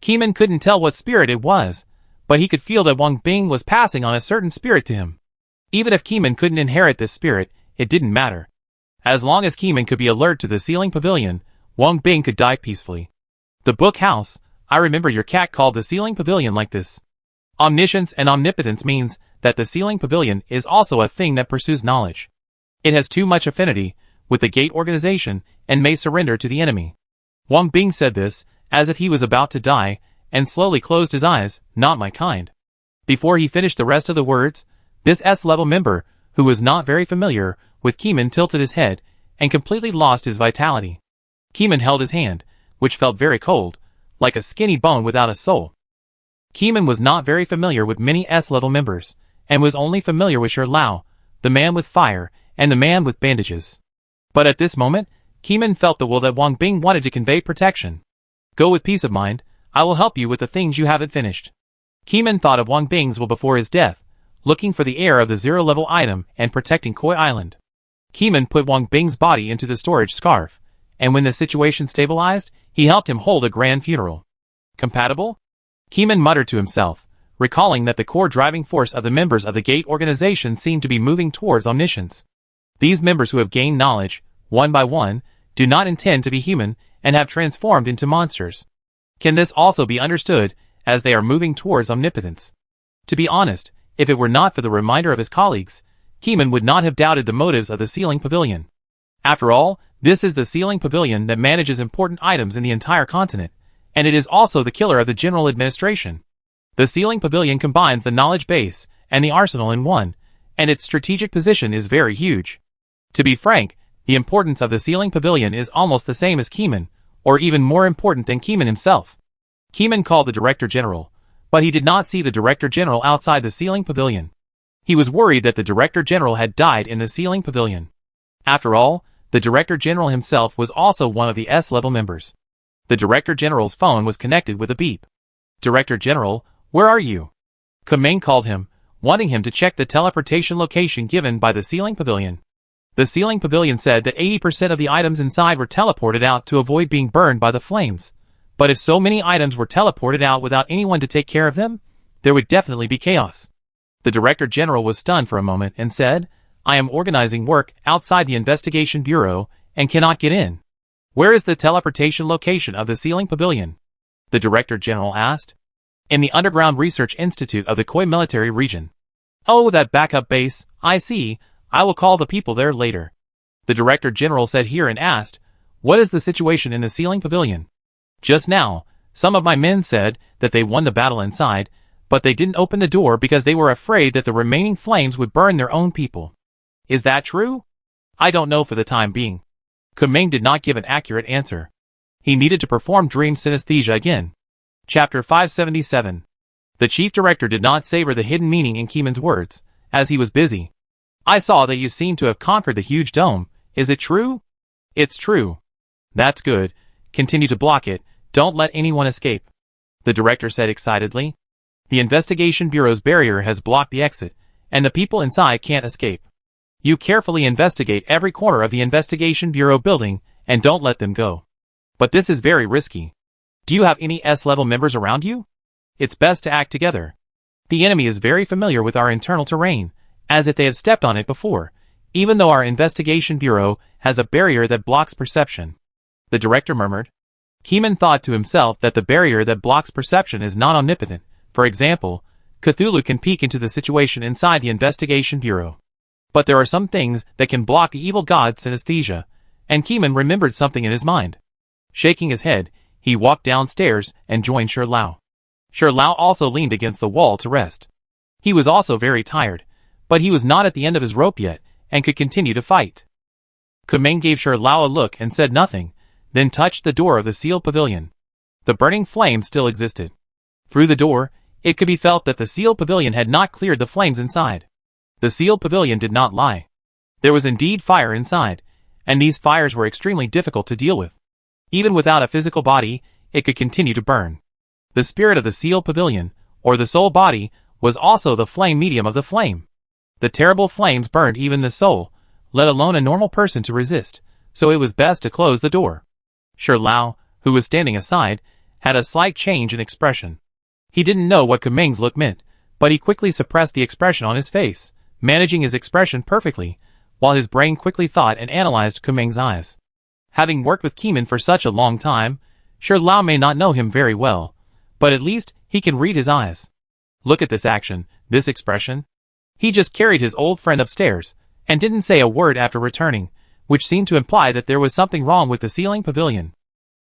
Keeman couldn't tell what spirit it was, but he could feel that Wang Bing was passing on a certain spirit to him. Even if Keeman couldn't inherit this spirit, it didn't matter. As long as Keeman could be alert to the ceiling pavilion, Wang Bing could die peacefully. The book house, I remember your cat called the ceiling pavilion like this. Omniscience and omnipotence means that the ceiling pavilion is also a thing that pursues knowledge. It has too much affinity with the Gate organization and may surrender to the enemy. Wang Bing said this as if he was about to die and slowly closed his eyes. Not my kind. Before he finished the rest of the words, this S-level member, who was not very familiar with Keeman, tilted his head and completely lost his vitality. Keeman held his hand, which felt very cold, like a skinny bone without a soul. Keeman was not very familiar with many S-level members, and was only familiar with Shi Lao, the man with fire, and the man with bandages. But at this moment, Keeman felt the will that Wang Bing wanted to convey protection. Go with peace of mind, I will help you with the things you haven't finished. Keeman thought of Wang Bing's will before his death, looking for the heir of the zero-level item and protecting Koi Island. Keeman put Wang Bing's body into the storage scarf, and when the situation stabilized, he helped him hold a grand funeral. Compatible? Keeman muttered to himself, recalling that the core driving force of the members of the Gate organization seemed to be moving towards omniscience. These members who have gained knowledge, one by one, do not intend to be human and have transformed into monsters. Can this also be understood as they are moving towards omnipotence? To be honest, if it were not for the reminder of his colleagues, Keeman would not have doubted the motives of the ceiling pavilion. After all, this is the ceiling pavilion that manages important items in the entire continent, and it is also the killer of the general administration. The ceiling pavilion combines the knowledge base and the arsenal in one, and its strategic position is very huge. To be frank, the importance of the ceiling pavilion is almost the same as Keeman, or even more important than Keeman himself. Keeman called the Director General, but he did not see the Director General outside the ceiling pavilion. He was worried that the Director General had died in the ceiling pavilion. After all, the Director General himself was also one of the S-level members. The Director General's phone was connected with a beep. Director General, where are you? Kumain called him, wanting him to check the teleportation location given by the ceiling pavilion. The ceiling pavilion said that 80% of the items inside were teleported out to avoid being burned by the flames. But if so many items were teleported out without anyone to take care of them, there would definitely be chaos. The Director General was stunned for a moment and said, I am organizing work outside the investigation bureau and cannot get in. Where is the teleportation location of the ceiling pavilion? The Director General asked. In the Underground Research Institute of the Koi military region. Oh, that backup base, I see. I will call the people there later. The Director General said here and asked, what is the situation in the ceiling pavilion? Just now, some of my men said that they won the battle inside, but they didn't open the door because they were afraid that the remaining flames would burn their own people. Is that true? I don't know for the time being. Kumain did not give an accurate answer. He needed to perform dream synesthesia again. Chapter 577. The Chief Director did not savor the hidden meaning in Keeman's words, as he was busy. I saw that you seem to have conquered the huge dome. Is it true? It's true. That's good. Continue to block it. Don't let anyone escape. The Director said excitedly. The Investigation Bureau's barrier has blocked the exit, and the people inside can't escape. You carefully investigate every corner of the Investigation Bureau building, and don't let them go. But this is very risky. Do you have any S-level members around you? It's best to act together. The enemy is very familiar with our internal terrain, as if they have stepped on it before, even though our Investigation Bureau has a barrier that blocks perception. The Director murmured. Keeman thought to himself that the barrier that blocks perception is not omnipotent. For example, Cthulhu can peek into the situation inside the Investigation Bureau. But there are some things that can block the evil god's synesthesia, and Keeman remembered something in his mind. Shaking his head, he walked downstairs and joined Shi Lao. Shi Lao also leaned against the wall to rest. He was also very tired, but he was not at the end of his rope yet, and could continue to fight. Kumain gave Shi Lao a look and said nothing, then touched the door of the sealed pavilion. The burning flame still existed. Through the door, It could be felt that the sealed pavilion had not cleared the flames inside. The sealed pavilion did not lie. There was indeed fire inside, and these fires were extremely difficult to deal with. Even without a physical body, it could continue to burn. The spirit of the sealed pavilion, or the soul body, was also the flame medium of the flame. The terrible flames burned even the soul, let alone a normal person to resist, so it was best to close the door. Sher Lao, who was standing aside, had a slight change in expression. He didn't know what Kumeng's look meant, but he quickly suppressed the expression on his face, managing his expression perfectly, while his brain quickly thought and analyzed Kumeng's eyes. Having worked with Keeman for such a long time, Sher Lao may not know him very well, but at least he can read his eyes. Look at this action, this expression. He just carried his old friend upstairs, and didn't say a word after returning, which seemed to imply that there was something wrong with the ceiling pavilion.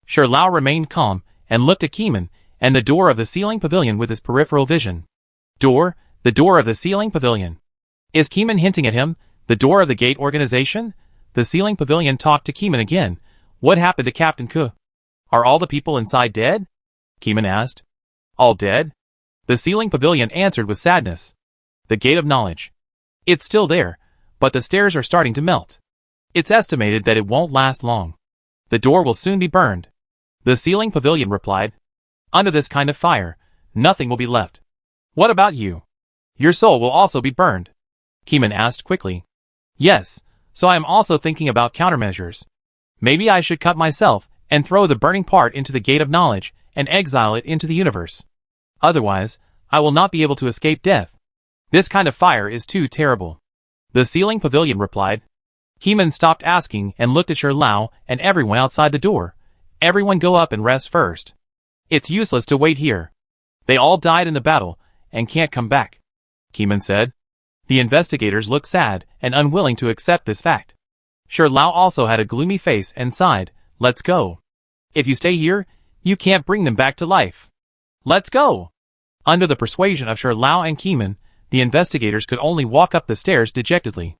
Sher Lao remained calm, and looked at Keeman, and the door of the ceiling pavilion with his peripheral vision. Door, the door of the ceiling pavilion. Is Keeman hinting at him, the door of the gate organization? The ceiling pavilion talked to Keeman again. What happened to Captain Ke? Are all the people inside dead? Keeman asked. All dead? The ceiling pavilion answered with sadness. The gate of knowledge. It's still there, but the stairs are starting to melt. It's estimated that it won't last long. The door will soon be burned. The ceiling pavilion replied. Under this kind of fire, nothing will be left. What about you? Your soul will also be burned. Keeman asked quickly. Yes, so I am also thinking about countermeasures. Maybe I should cut myself and throw the burning part into the gate of knowledge and exile it into the universe. Otherwise, I will not be able to escape death. This kind of fire is too terrible. The ceiling pavilion replied. Keeman stopped asking and looked at Sher Lao and everyone outside the door. Everyone go up and rest first. It's useless to wait here. They all died in the battle and can't come back, Keeman said. The investigators looked sad and unwilling to accept this fact. Sher Lao also had a gloomy face and sighed. Let's go. If you stay here, you can't bring them back to life. Let's go. Under the persuasion of Sher Lao and Keeman, the investigators could only walk up the stairs dejectedly.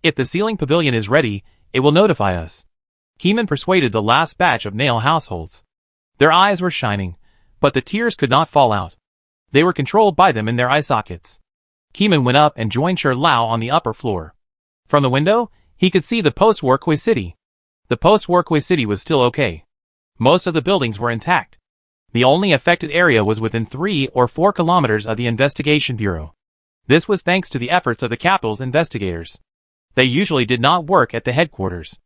If the ceiling pavilion is ready, it will notify us. Keeman persuaded the last batch of nail households. Their eyes were shining, but the tears could not fall out. They were controlled by them in their eye sockets. Keeman went up and joined Sher Lao on the upper floor. From the window, he could see the post-war Kui city. The post-war Kui city was still okay. Most of the buildings were intact. The only affected area was within 3 or 4 kilometers of the investigation bureau. This was thanks to the efforts of the capital's investigators. They usually did not work at the headquarters.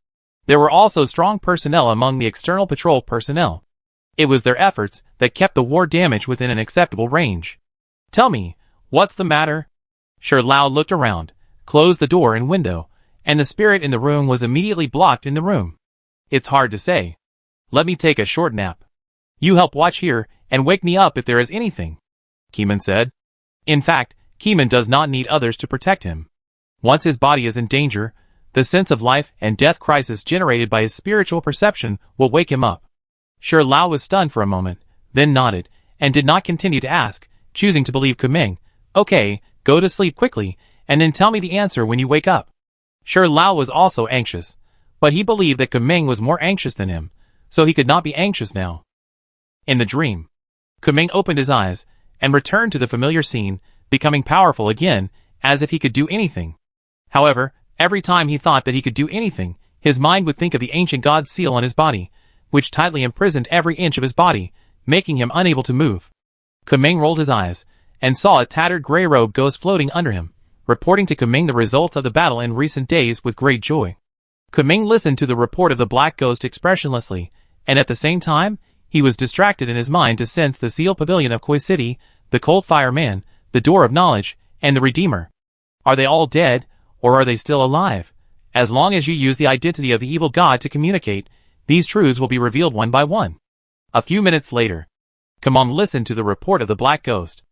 There were also strong personnel among the external patrol personnel. It was their efforts that kept the war damage within an acceptable range. Tell me, what's the matter? Sher Lao looked around, closed the door and window, and the spirit in the room was immediately blocked in the room. It's hard to say. Let me take a short nap. You help watch here and wake me up if there is anything, Keeman said. In fact, Keeman does not need others to protect him. Once his body is in danger, the sense of life and death crisis generated by his spiritual perception will wake him up. Sher Lao was stunned for a moment, then nodded, and did not continue to ask, choosing to believe Kumeng. Okay, go to sleep quickly, and then tell me the answer when you wake up. Sher Lao was also anxious, but he believed that Kumeng was more anxious than him, so he could not be anxious now. In the dream, Kumeng opened his eyes, and returned to the familiar scene, becoming powerful again, as if he could do anything. However, every time he thought that he could do anything, his mind would think of the ancient god's seal on his body, which tightly imprisoned every inch of his body, making him unable to move. Kumeng rolled his eyes, and saw a tattered gray-robed ghost floating under him, reporting to Kumeng the results of the battle in recent days with great joy. Kumeng listened to the report of the black ghost expressionlessly, and at the same time, he was distracted in his mind to sense the sealed pavilion of Kui City, the cold fire man, the door of knowledge, and the Redeemer. Are they all dead, or are they still alive? As long as you use the identity of the evil god to communicate, these truths will be revealed one by one. A few minutes later, Kumeng listened to the report of the black ghost.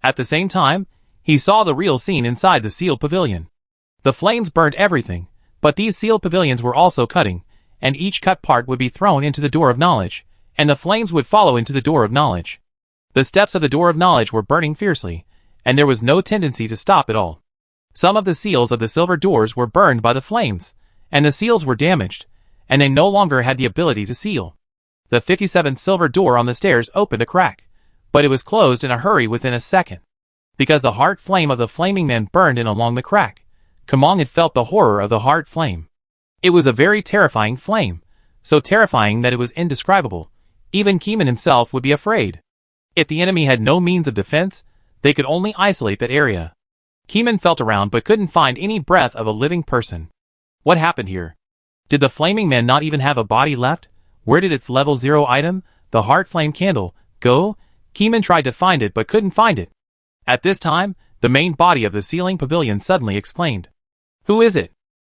At the same time, he saw the real scene inside the sealed pavilion. The flames burned everything, but these sealed pavilions were also cutting, and each cut part would be thrown into the door of knowledge, and the flames would follow into the door of knowledge. The steps of the door of knowledge were burning fiercely, and there was no tendency to stop at all. Some of the seals of the silver doors were burned by the flames, and the seals were damaged, and they no longer had the ability to seal. The 57th silver door on the stairs opened a crack, but it was closed in a hurry within a second. Because the heart flame of the flaming man burned in along the crack, Kamong had felt the horror of the heart flame. It was a very terrifying flame, so terrifying that it was indescribable. Even Keeman himself would be afraid. If the enemy had no means of defense, they could only isolate that area. Keeman felt around but couldn't find any breath of a living person. What happened here? Did the flaming man not even have a body left? Where did its level 0 item, the heart flame candle, go? Keeman tried to find it but couldn't find it. At this time, the main body of the ceiling pavilion suddenly exclaimed. "Who is it?"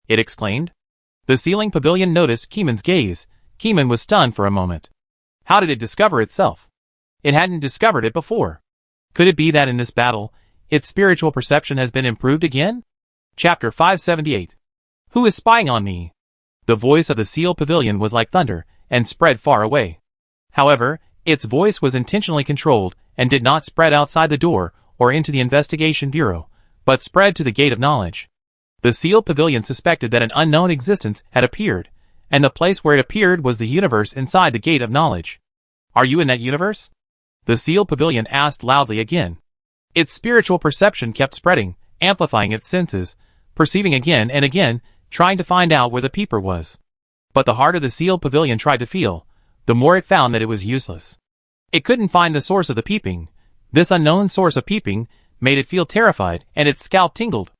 it exclaimed. The ceiling pavilion noticed Keeman's gaze. Keeman was stunned for a moment. How did it discover itself? It hadn't discovered it before. Could it be that in this battle, its spiritual perception has been improved again? Chapter 578. Who is spying on me? The voice of the seal pavilion was like thunder, and spread far away. However, its voice was intentionally controlled, and did not spread outside the door, or into the investigation bureau, but spread to the gate of knowledge. The seal pavilion suspected that an unknown existence had appeared, and the place where it appeared was the universe inside the gate of knowledge. Are you in that universe? The seal pavilion asked loudly again. Its spiritual perception kept spreading, amplifying its senses, perceiving again and again, trying to find out where the peeper was. But the harder the seal pavilion tried to feel, the more it found that it was useless. It couldn't find the source of the peeping. This unknown source of peeping made it feel terrified, and its scalp tingled.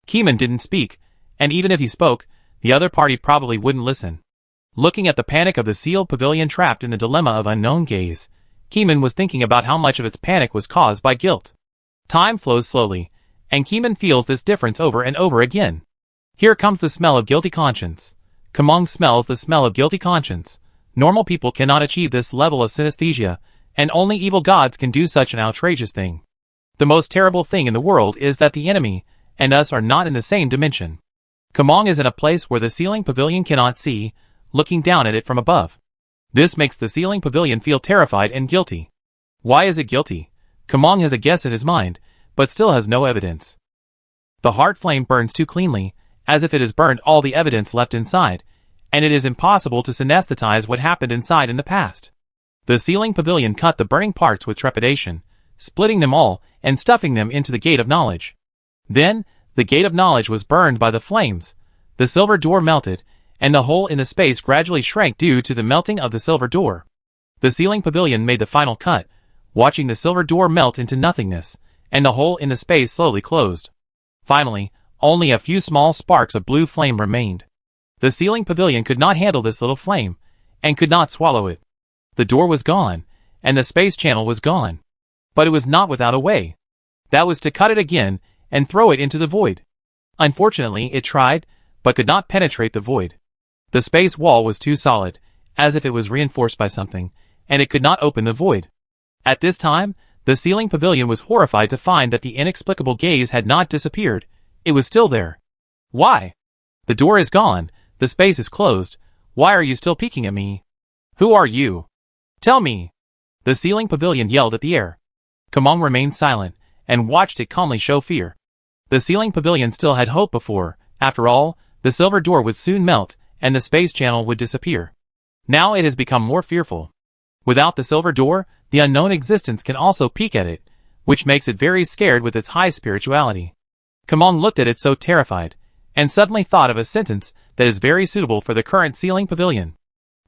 Keeman didn't speak, and even if he spoke, the other party probably wouldn't listen. Looking at the panic of the seal pavilion trapped in the dilemma of unknown gaze, Keeman was thinking about how much of its panic was caused by guilt. Time flows slowly, and Keeman feels this difference over and over again. Here comes the smell of guilty conscience. Kamong smells the smell of guilty conscience. Normal people cannot achieve this level of synesthesia, and only evil gods can do such an outrageous thing. The most terrible thing in the world is that the enemy and us are not in the same dimension. Kamong is in a place where the ceiling pavilion cannot see, looking down at it from above. This makes the ceiling pavilion feel terrified and guilty. Why is it guilty? Kamong has a guess in his mind, but still has no evidence. The heart flame burns too cleanly, as if it has burned all the evidence left inside, and it is impossible to synesthetize what happened inside in the past. The ceiling pavilion cut the burning parts with trepidation, splitting them all and stuffing them into the gate of knowledge. Then, the gate of knowledge was burned by the flames. The silver door melted, and the hole in the space gradually shrank due to the melting of the silver door. The ceiling pavilion made the final cut, watching the silver door melt into nothingness, and the hole in the space slowly closed. Finally, only a few small sparks of blue flame remained. The ceiling pavilion could not handle this little flame, and could not swallow it. The door was gone, and the space channel was gone. But it was not without a way. That was to cut it again, and throw it into the void. Unfortunately, it tried, but could not penetrate the void. The space wall was too solid, as if it was reinforced by something, and it could not open the void. At this time, the ceiling pavilion was horrified to find that the inexplicable gaze had not disappeared. It was still there. Why? The door is gone, the space is closed. Why are you still peeking at me? Who are you? Tell me! The ceiling pavilion yelled at the air. Kamong remained silent, and watched it calmly show fear. The ceiling pavilion still had hope before. After all, the silver door would soon melt, and the space channel would disappear. Now it has become more fearful. Without the silver door, the unknown existence can also peek at it, which makes it very scared with its high spirituality. Kamong looked at it so terrified, and suddenly thought of a sentence that is very suitable for the current ceiling pavilion.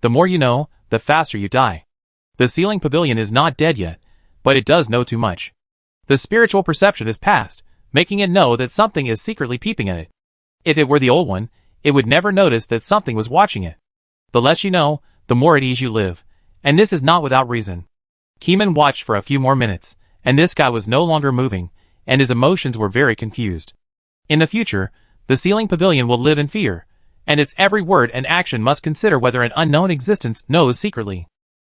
The more you know, the faster you die. The ceiling pavilion is not dead yet, but it does know too much. The spiritual perception is past, making it know that something is secretly peeping at it. If it were the old one, it would never notice that something was watching it. The less you know, the more at ease you live, and this is not without reason. Keeman watched for a few more minutes, and this guy was no longer moving, and his emotions were very confused. In the future, the ceiling pavilion will live in fear, and its every word and action must consider whether an unknown existence knows secretly.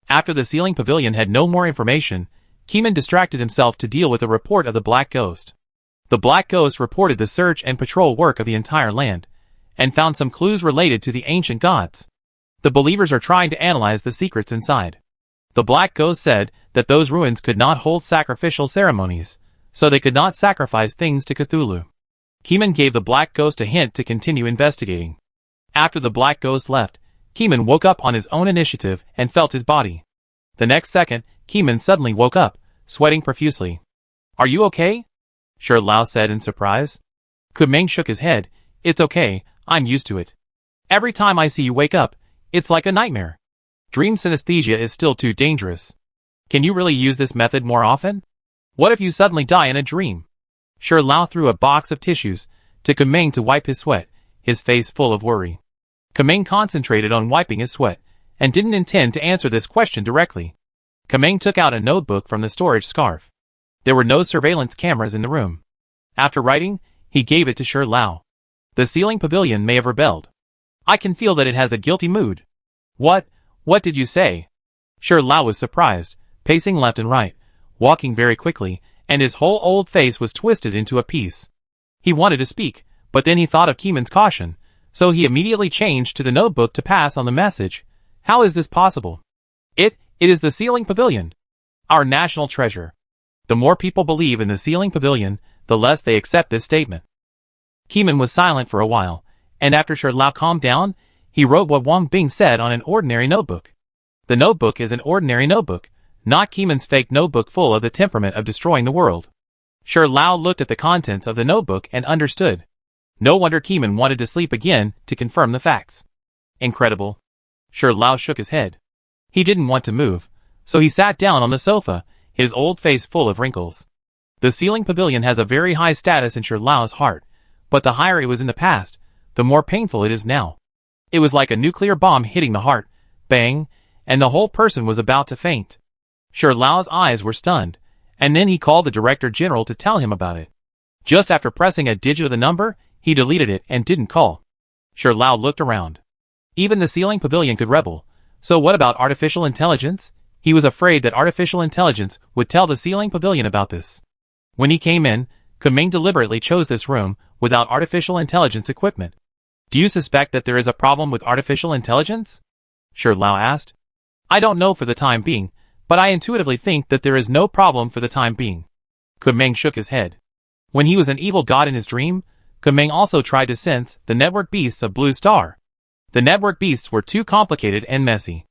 After the ceiling pavilion had no more information, Keeman distracted himself to deal with the report of the Black Ghost. The Black Ghost reported the search and patrol work of the entire land, and found some clues related to the ancient gods. The believers are trying to analyze the secrets inside. The Black Ghost said that those ruins could not hold sacrificial ceremonies, so they could not sacrifice things to Cthulhu. Keeman gave the Black Ghost a hint to continue investigating. After the Black Ghost left, Keeman woke up on his own initiative and felt his body. The next second, Keeman suddenly woke up, sweating profusely. Are you okay? Sher Lao said in surprise. Kumeng shook his head. It's okay, I'm used to it. Every time I see you wake up, it's like a nightmare. Dream synesthesia is still too dangerous. Can you really use this method more often? What if you suddenly die in a dream? Sher Lao threw a box of tissues to Kumeng to wipe his sweat, his face full of worry. Kumeng concentrated on wiping his sweat, and didn't intend to answer this question directly. Kumeng took out a notebook from the storage scarf. There were no surveillance cameras in the room. After writing, he gave it to Sher Lao. The ceiling pavilion may have rebelled. I can feel that it has a guilty mood. What did you say? Sher Lao was surprised, pacing left and right, walking very quickly, and his whole old face was twisted into a piece. He wanted to speak, but then he thought of Keeman's caution, so he immediately changed to the notebook to pass on the message. How is this possible? It is the ceiling pavilion. Our national treasure. The more people believe in the ceiling pavilion, the less they accept this statement. Keeman was silent for a while, and after Sher Lao calmed down, he wrote what Wang Bing said on an ordinary notebook. The notebook is an ordinary notebook, not Keeman's fake notebook full of the temperament of destroying the world. Sher Lao looked at the contents of the notebook and understood. No wonder Keeman wanted to sleep again to confirm the facts. Incredible. Sher Lao shook his head. He didn't want to move, so he sat down on the sofa, his old face full of wrinkles. The ceiling pavilion has a very high status in Sher Lao's heart, but the higher it was in the past, the more painful it is now. It was like a nuclear bomb hitting the heart, bang, and the whole person was about to faint. Sher Lao's eyes were stunned, and then he called the Director General to tell him about it. Just after pressing a digit of the number, he deleted it and didn't call. Sher Lao looked around. Even the ceiling pavilion could rebel, so what about artificial intelligence? He was afraid that artificial intelligence would tell the ceiling pavilion about this. When he came in, Kumeng deliberately chose this room without artificial intelligence equipment. Do you suspect that there is a problem with artificial intelligence? Sher Lao asked. I don't know for the time being, but I intuitively think that there is no problem for the time being. Kumeng shook his head. When he was an evil god in his dream, Kumeng also tried to sense the network beasts of Blue Star. The network beasts were too complicated and messy.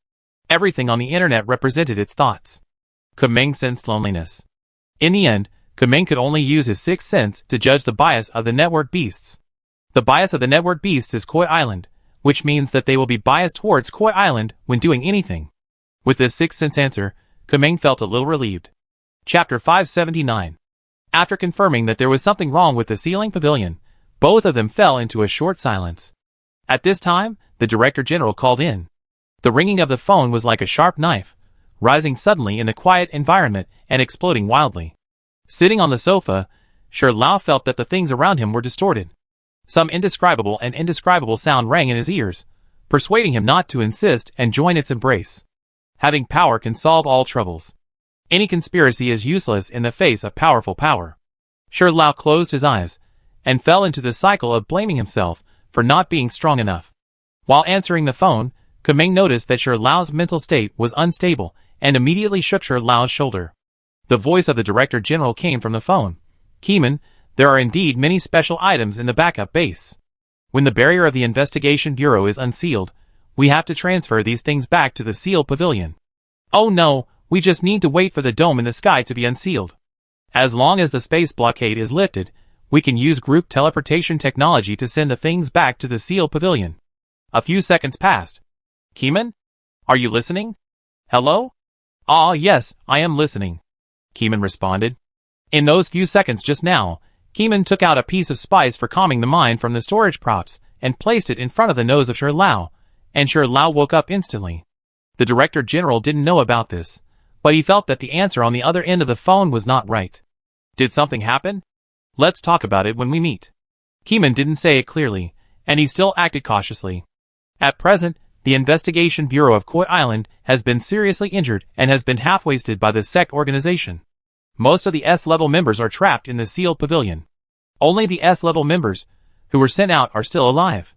Everything on the internet represented its thoughts. Kumeng sensed loneliness. In the end, Kumeng could only use his sixth sense to judge the bias of the network beasts. The bias of the network beasts is Koi Island, which means that they will be biased towards Koi Island when doing anything. With this sixth sense answer, Kumeng felt a little relieved. Chapter 579. After confirming that there was something wrong with the ceiling pavilion, both of them fell into a short silence. At this time, the Director General called in. The ringing of the phone was like a sharp knife, rising suddenly in the quiet environment and exploding wildly. Sitting on the sofa, Sher Lao felt that the things around him were distorted. Some indescribable sound rang in his ears, persuading him not to insist and join its embrace. Having power can solve all troubles. Any conspiracy is useless in the face of powerful power. Sher Lao closed his eyes, and fell into the cycle of blaming himself for not being strong enough. While answering the phone, Kumeng noticed that Sher Lao's mental state was unstable, and immediately shook Sher Lao's shoulder. The voice of the Director General came from the phone. Keeman, there are indeed many special items in the backup base. When the barrier of the Investigation Bureau is unsealed, we have to transfer these things back to the sealed pavilion. Oh no, we just need to wait for the dome in the sky to be unsealed. As long as the space blockade is lifted, we can use group teleportation technology to send the things back to the sealed pavilion. A few seconds passed. Keeman? Are you listening? Hello? Ah, yes, I am listening. Keeman responded. In those few seconds just now, Keeman took out a piece of spice for calming the mind from the storage props and placed it in front of the nose of Sher Lao, and Sher Lao woke up instantly. The Director General didn't know about this, but he felt that the answer on the other end of the phone was not right. Did something happen? Let's talk about it when we meet. Keeman didn't say it clearly, and he still acted cautiously. At present, the Investigation Bureau of Koi Island has been seriously injured and has been half-wasted by the sect organization. Most of the S-level members are trapped in the sealed pavilion. Only the S-level members, who were sent out, are still alive.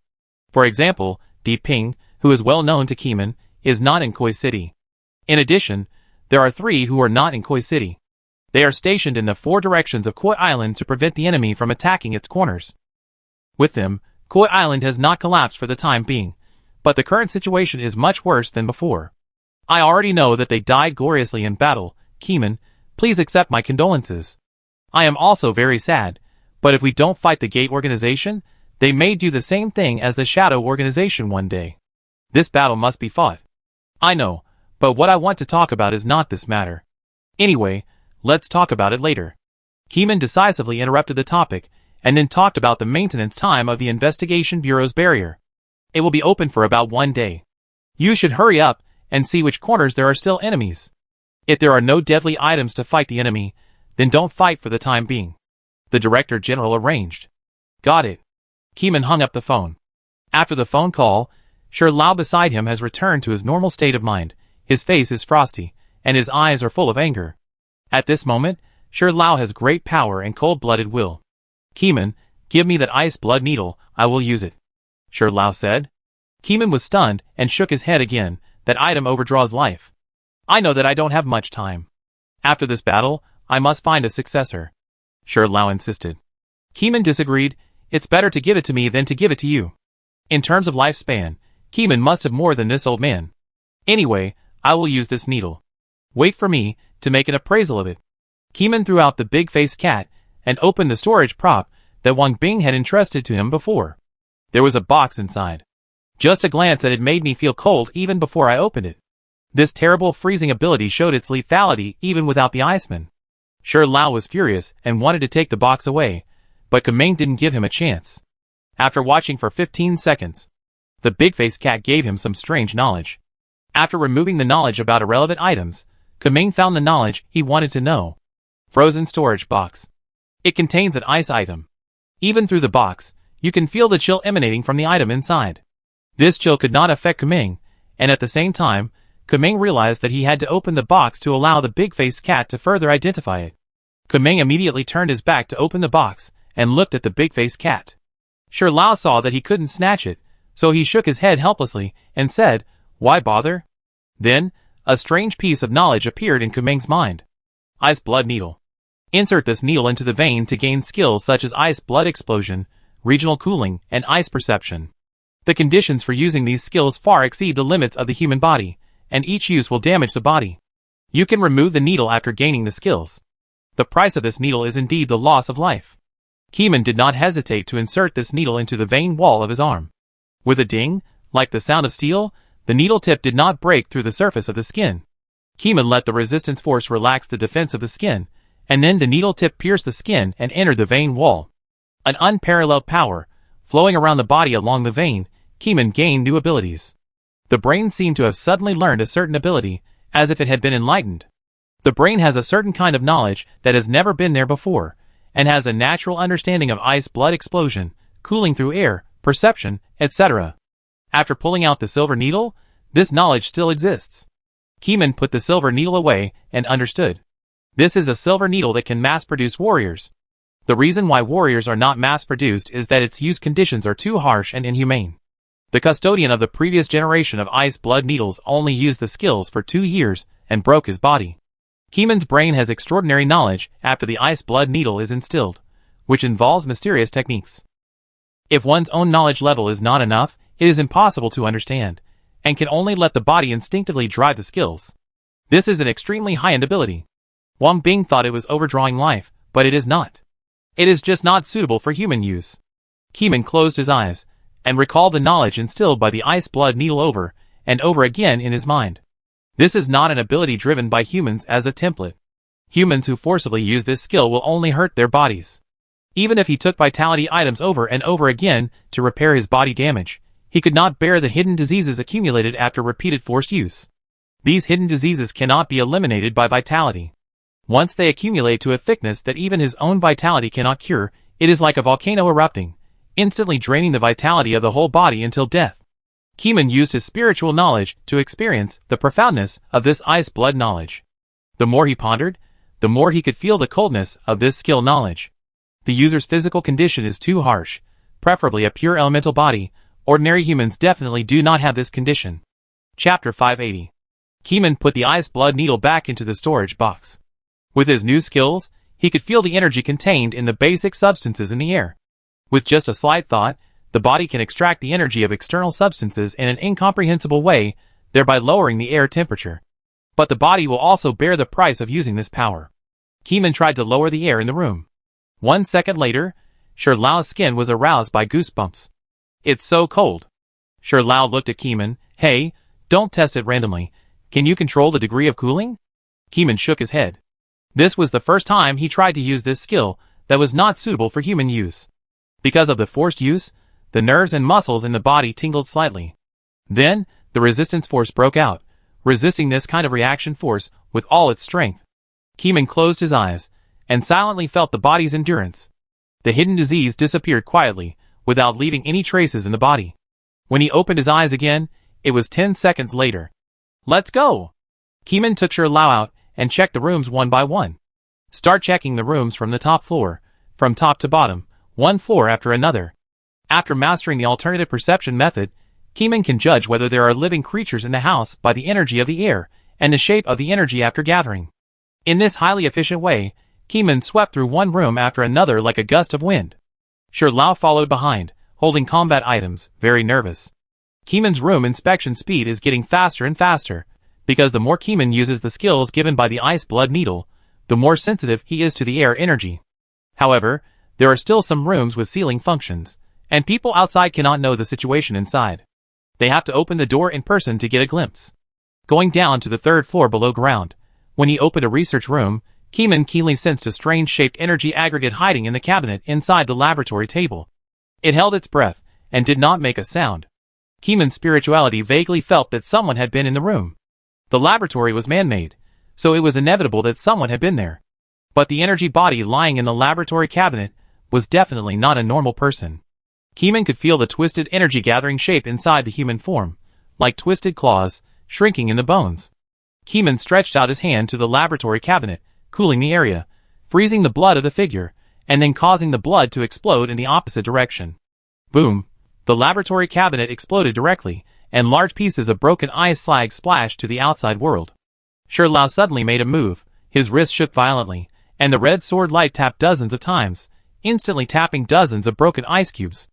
For example, Di Ping, who is well known to Keeman, is not in Koi City. In addition, there are 3 who are not in Koi City. They are stationed in the 4 directions of Koi Island to prevent the enemy from attacking its corners. With them, Koi Island has not collapsed for the time being, but the current situation is much worse than before. I already know that they died gloriously in battle. Keeman, Please accept my condolences. I am also very sad, but if we don't fight the Gate organization, they may do the same thing as the Shadow organization one day. This battle must be fought. I know, but what I want to talk about is not this matter. Anyway, let's talk about it later. Keeman decisively interrupted the topic, and then talked about the maintenance time of the Investigation Bureau's barrier. It will be open for about 1 day. You should hurry up and see which corners there are still enemies. If there are no deadly items to fight the enemy, then don't fight for the time being. The Director General arranged. Got it. Keeman hung up the phone. After the phone call, Sher Lao beside him has returned to his normal state of mind. His face is frosty, and his eyes are full of anger. At this moment, Sher Lao has great power and cold-blooded will. Keeman, give me that ice blood needle, I will use it. Sher Lao said. Keeman was stunned and shook his head again. That item overdraws life. I know that I don't have much time. After this battle, I must find a successor. Sher Lao insisted. Keeman disagreed. It's better to give it to me than to give it to you. In terms of lifespan, Keeman must have more than this old man. Anyway, I will use this needle. Wait for me to make an appraisal of it. Keeman threw out the big-faced cat and opened the storage prop that Wang Bing had entrusted to him before. There was a box inside. Just a glance at it made me feel cold even before I opened it. This terrible freezing ability showed its lethality even without the Iceman. Sher Lao was furious and wanted to take the box away, but Kumeng didn't give him a chance. After watching for 15 seconds, the big-faced cat gave him some strange knowledge. After removing the knowledge about irrelevant items, Kumeng found the knowledge he wanted to know. Frozen storage box. It contains an ice item. Even through the box, you can feel the chill emanating from the item inside. This chill could not affect Kumeng, and at the same time, Kumeng realized that he had to open the box to allow the big-faced cat to further identify it. Kumeng immediately turned his back to open the box and looked at the big-faced cat. Sher Lao saw that he couldn't snatch it, so he shook his head helplessly and said, "Why bother?" Then, a strange piece of knowledge appeared in Kumeng's mind. Ice blood needle. Insert this needle into the vein to gain skills such as ice blood explosion, regional cooling, and ice perception. The conditions for using these skills far exceed the limits of the human body, and each use will damage the body. You can remove the needle after gaining the skills. The price of this needle is indeed the loss of life. Keeman did not hesitate to insert this needle into the vein wall of his arm. With a ding, like the sound of steel, the needle tip did not break through the surface of the skin. Keeman let the resistance force relax the defense of the skin, and then the needle tip pierced the skin and entered the vein wall. An unparalleled power, flowing around the body along the vein, Keeman gained new abilities. The brain seemed to have suddenly learned a certain ability, as if it had been enlightened. The brain has a certain kind of knowledge that has never been there before, and has a natural understanding of ice blood explosion, cooling through air, perception, etc. After pulling out the silver needle, this knowledge still exists. Keeman put the silver needle away and understood. This is a silver needle that can mass-produce warriors. The reason why warriors are not mass-produced is that its use conditions are too harsh and inhumane. The custodian of the previous generation of ice blood needles only used the skills for 2 years and broke his body. Keeman's brain has extraordinary knowledge after the ice blood needle is instilled, which involves mysterious techniques. If one's own knowledge level is not enough, it is impossible to understand, and can only let the body instinctively drive the skills. This is an extremely high-end ability. Wang Bing thought it was overdrawing life, but it is not. It is just not suitable for human use. Keeman closed his eyes, and recalled the knowledge instilled by the ice blood needle over and over again in his mind. This is not an ability driven by humans as a template. Humans who forcibly use this skill will only hurt their bodies. Even if he took vitality items over and over again to repair his body damage, he could not bear the hidden diseases accumulated after repeated forced use. These hidden diseases cannot be eliminated by vitality. Once they accumulate to a thickness that even his own vitality cannot cure, it is like a volcano erupting, instantly draining the vitality of the whole body until death. Keeman used his spiritual knowledge to experience the profoundness of this ice blood knowledge. The more he pondered, the more he could feel the coldness of this skill knowledge. The user's physical condition is too harsh, preferably a pure elemental body. Ordinary humans definitely do not have this condition. Chapter 580. Keeman put the ice blood needle back into the storage box. With his new skills, he could feel the energy contained in the basic substances in the air. With just a slight thought, the body can extract the energy of external substances in an incomprehensible way, thereby lowering the air temperature. But the body will also bear the price of using this power. Keeman tried to lower the air in the room. 1 second later, Sher Lao's skin was aroused by goosebumps. It's so cold. Sher Lao looked at Keeman. Hey, don't test it randomly. Can you control the degree of cooling? Keeman shook his head. This was the first time he tried to use this skill that was not suitable for human use. Because of the forced use, the nerves and muscles in the body tingled slightly. Then, the resistance force broke out, resisting this kind of reaction force with all its strength. Keeman closed his eyes, and silently felt the body's endurance. The hidden disease disappeared quietly, without leaving any traces in the body. When he opened his eyes again, it was 10 seconds later. Let's go! Keeman took Sher Lao out and checked the rooms one by one. Start checking the rooms from the top floor, from top to bottom, one floor after another. After mastering the alternative perception method, Keeman can judge whether there are living creatures in the house by the energy of the air and the shape of the energy after gathering. In this highly efficient way, Keeman swept through one room after another like a gust of wind. Sher Lao followed behind, holding combat items, very nervous. Keeman's room inspection speed is getting faster and faster, because the more Keeman uses the skills given by the ice blood needle, the more sensitive he is to the air energy. However, there are still some rooms with ceiling functions, and people outside cannot know the situation inside. They have to open the door in person to get a glimpse. Going down to the 3rd floor below ground, when he opened a research room, Keeman keenly sensed a strange-shaped energy aggregate hiding in the cabinet inside the laboratory table. It held its breath, and did not make a sound. Keeman's spirituality vaguely felt that someone had been in the room. The laboratory was man-made, so it was inevitable that someone had been there. But the energy body lying in the laboratory cabinet was definitely not a normal person. Keeman could feel the twisted energy-gathering shape inside the human form, like twisted claws, shrinking in the bones. Keeman stretched out his hand to the laboratory cabinet, cooling the area, freezing the blood of the figure, and then causing the blood to explode in the opposite direction. Boom! The laboratory cabinet exploded directly, and large pieces of broken ice slag splashed to the outside world. Sher Lao suddenly made a move, his wrist shook violently, and the red sword light tapped dozens of times, instantly tapping dozens of broken ice cubes.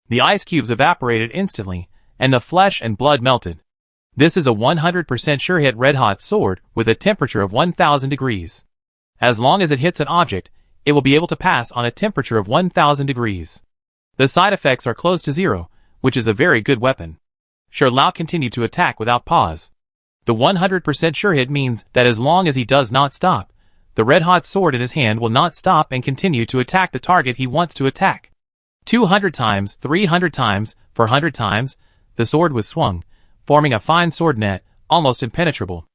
The ice cubes evaporated instantly, and the flesh and blood melted. This is a 100% sure hit red-hot sword with a temperature of 1000 degrees. As long as it hits an object, it will be able to pass on a temperature of 1000 degrees. The side effects are close to zero, which is a very good weapon. Sher Lao continued to attack without pause. The 100% sure hit means that as long as he does not stop, the red-hot sword in his hand will not stop and continue to attack the target he wants to attack. 200 times, 300 times, 400 times, the sword was swung, forming a fine sword net, almost impenetrable.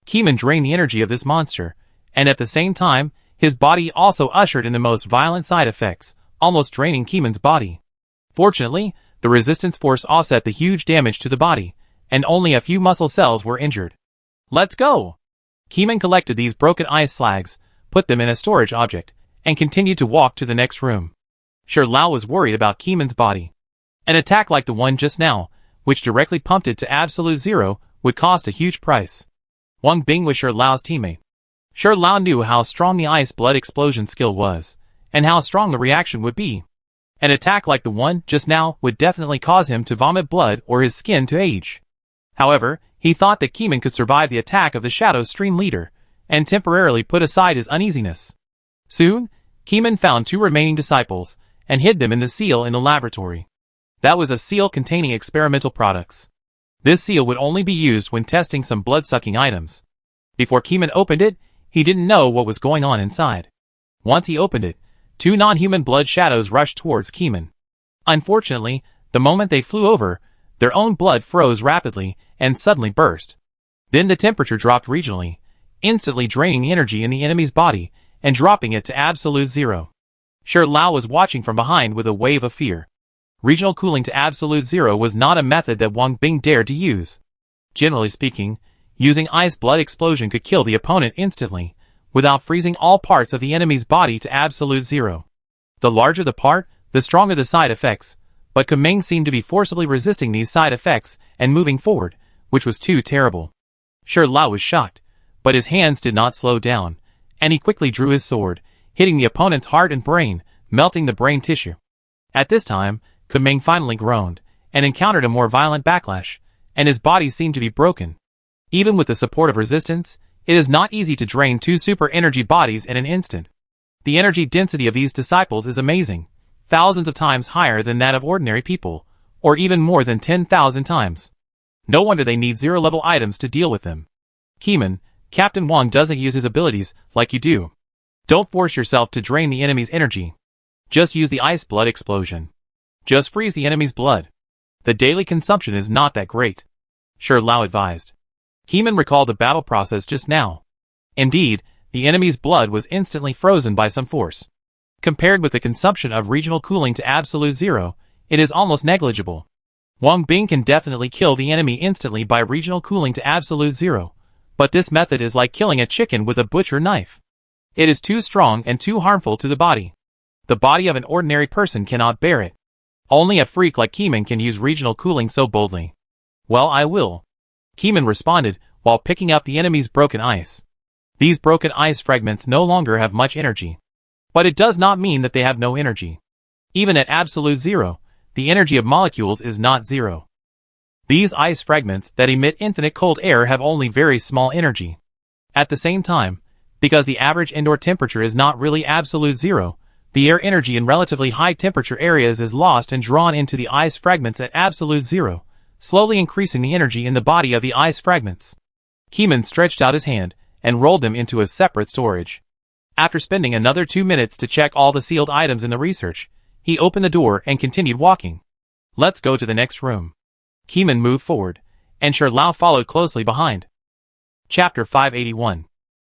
Keeman drained the energy of this monster, and at the same time, his body also ushered in the most violent side effects, almost draining Keeman's body. Fortunately, the resistance force offset the huge damage to the body, and only a few muscle cells were injured. Let's go! Keeman collected these broken ice slags, put them in a storage object, and continued to walk to the next room. Sher Lao was worried about Keeman's body. An attack like the one just now, which directly pumped it to absolute zero, would cost a huge price. Wang Bing was Sher Lao's teammate. Sher Lao knew how strong the ice blood explosion skill was, and how strong the reaction would be. An attack like the one just now would definitely cause him to vomit blood or his skin to age. However, he thought that Keeman could survive the attack of the Shadow Stream leader, and temporarily put aside his uneasiness. Soon, Keeman found 2 remaining disciples, and hid them in the seal in the laboratory. That was a seal containing experimental products. This seal would only be used when testing some blood-sucking items. Before Keeman opened it, he didn't know what was going on inside. Once he opened it, 2 non-human blood shadows rushed towards Keeman. Unfortunately, the moment they flew over, their own blood froze rapidly and suddenly burst. Then the temperature dropped regionally, instantly draining the energy in the enemy's body and dropping it to absolute zero. Sher Lao was watching from behind with a wave of fear. Regional cooling to absolute zero was not a method that Wang Bing dared to use. Generally speaking, using ice blood explosion could kill the opponent instantly, without freezing all parts of the enemy's body to absolute zero. The larger the part, the stronger the side effects, but Kumeng seemed to be forcibly resisting these side effects and moving forward, which was too terrible. Sher Lao was shocked, but his hands did not slow down, and he quickly drew his sword, hitting the opponent's heart and brain, melting the brain tissue. At this time, Kumeng finally groaned, and encountered a more violent backlash, and his body seemed to be broken. Even with the support of resistance, It is not easy to drain 2 super energy bodies in an instant. The energy density of these disciples is amazing, thousands of times higher than that of ordinary people, or even more than 10,000 times. No wonder they need 0-level items to deal with them. Keeman, Captain Wang doesn't use his abilities like you do. Don't force yourself to drain the enemy's energy. Just use the ice blood explosion. Just freeze the enemy's blood. The daily consumption is not that great. Sure Lao advised. Keeman recalled the battle process just now. Indeed, the enemy's blood was instantly frozen by some force. Compared with the consumption of regional cooling to absolute zero, it is almost negligible. Wang Bing can definitely kill the enemy instantly by regional cooling to absolute zero, but this method is like killing a chicken with a butcher knife. It is too strong and too harmful to the body. The body of an ordinary person cannot bear it. Only a freak like Keeman can use regional cooling so boldly. Well, I will. Keeman responded while picking up the enemy's broken ice. These broken ice fragments no longer have much energy. But it does not mean that they have no energy. Even at absolute zero, the energy of molecules is not zero. These ice fragments that emit infinite cold air have only very small energy. At the same time, because the average indoor temperature is not really absolute zero, the air energy in relatively high temperature areas is lost and drawn into the ice fragments at absolute zero, slowly increasing the energy in the body of the ice fragments. Keeman stretched out his hand and rolled them into a separate storage. After spending another 2 minutes to check all the sealed items in the research, he opened the door and continued walking. Let's go to the next room. Keeman moved forward, and Sher Lao followed closely behind. Chapter 581.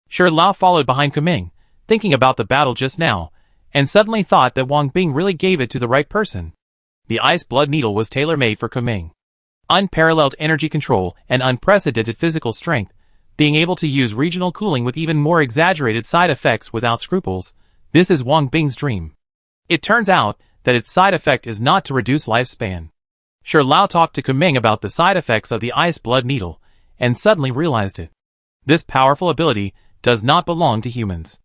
Sher Lao followed behind Kuming, thinking about the battle just now, and suddenly thought that Wang Bing really gave it to the right person. The ice blood needle was tailor-made for Kuming. Unparalleled energy control and unprecedented physical strength, being able to use regional cooling with even more exaggerated side effects without scruples, this is Wang Bing's dream. It turns out that its side effect is not to reduce lifespan. Sher Lao talked to Kuming about the side effects of the ice blood needle, and suddenly realized it. This powerful ability does not belong to humans.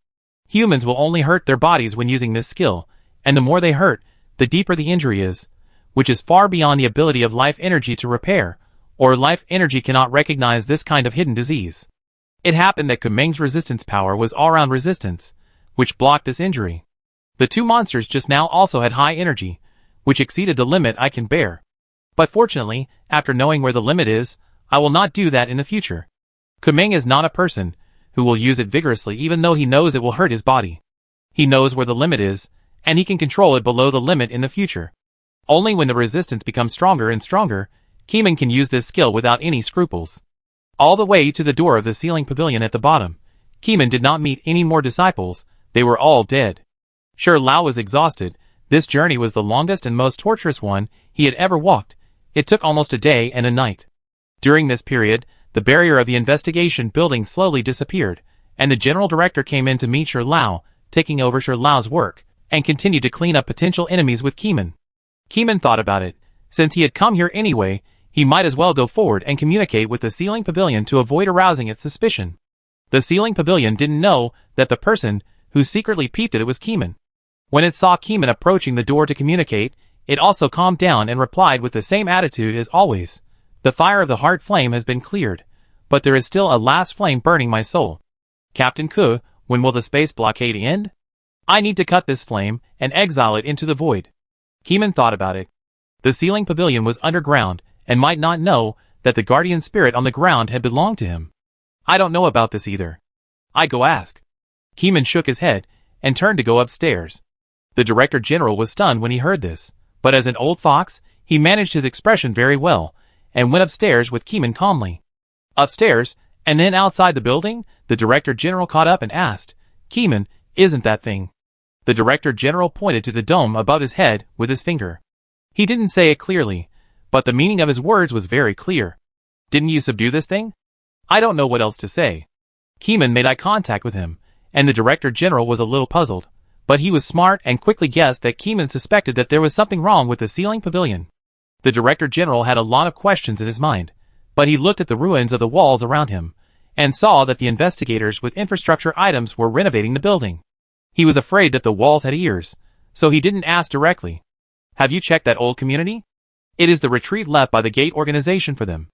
Humans will only hurt their bodies when using this skill, and the more they hurt, the deeper the injury is, which is far beyond the ability of life energy to repair, or life energy cannot recognize this kind of hidden disease. It happened that Kuming's resistance power was all-round resistance, which blocked this injury. The 2 monsters just now also had high energy, which exceeded the limit I can bear. But fortunately, after knowing where the limit is, I will not do that in the future. Kuming is not a person who will use it vigorously even though he knows it will hurt his body. He knows where the limit is, and he can control it below the limit in the future. Only when the resistance becomes stronger and stronger, Keeman can use this skill without any scruples. All the way to the door of the ceiling pavilion at the bottom, Keeman did not meet any more disciples, they were all dead. Sher Lao was exhausted. This journey was the longest and most torturous one he had ever walked. It took almost a day and a night. During this period, the barrier of the investigation building slowly disappeared, and the general director came in to meet Sher Lao, taking over Sher Lao's work, and continued to clean up potential enemies with Keeman. Keeman thought about it. Since he had come here anyway, he might as well go forward and communicate with the ceiling pavilion to avoid arousing its suspicion. The ceiling pavilion didn't know that the person who secretly peeped at it was Keeman. When it saw Keeman approaching the door to communicate, it also calmed down and replied with the same attitude as always. The fire of the heart flame has been cleared, but there is still a last flame burning my soul. Captain Ke, when will the space blockade end? I need to cut this flame and exile it into the void. Keeman thought about it. The ceiling pavilion was underground and might not know that the guardian spirit on the ground had belonged to him. I don't know about this either. I go ask. Keeman shook his head and turned to go upstairs. The director general was stunned when he heard this, but as an old fox, he managed his expression very well, and went upstairs with Keeman calmly. Upstairs, and then outside the building, the director general caught up and asked, Keeman, isn't that thing? The director general pointed to the dome above his head with his finger. He didn't say it clearly, but the meaning of his words was very clear. Didn't you subdue this thing? I don't know what else to say. Keeman made eye contact with him, and the director general was a little puzzled, but he was smart and quickly guessed that Keeman suspected that there was something wrong with the ceiling pavilion. The director general had a lot of questions in his mind, but he looked at the ruins of the walls around him, and saw that the investigators with infrastructure items were renovating the building. He was afraid that the walls had ears, so he didn't ask directly. Have you checked that old community? It is the retreat left by the gate organization for them.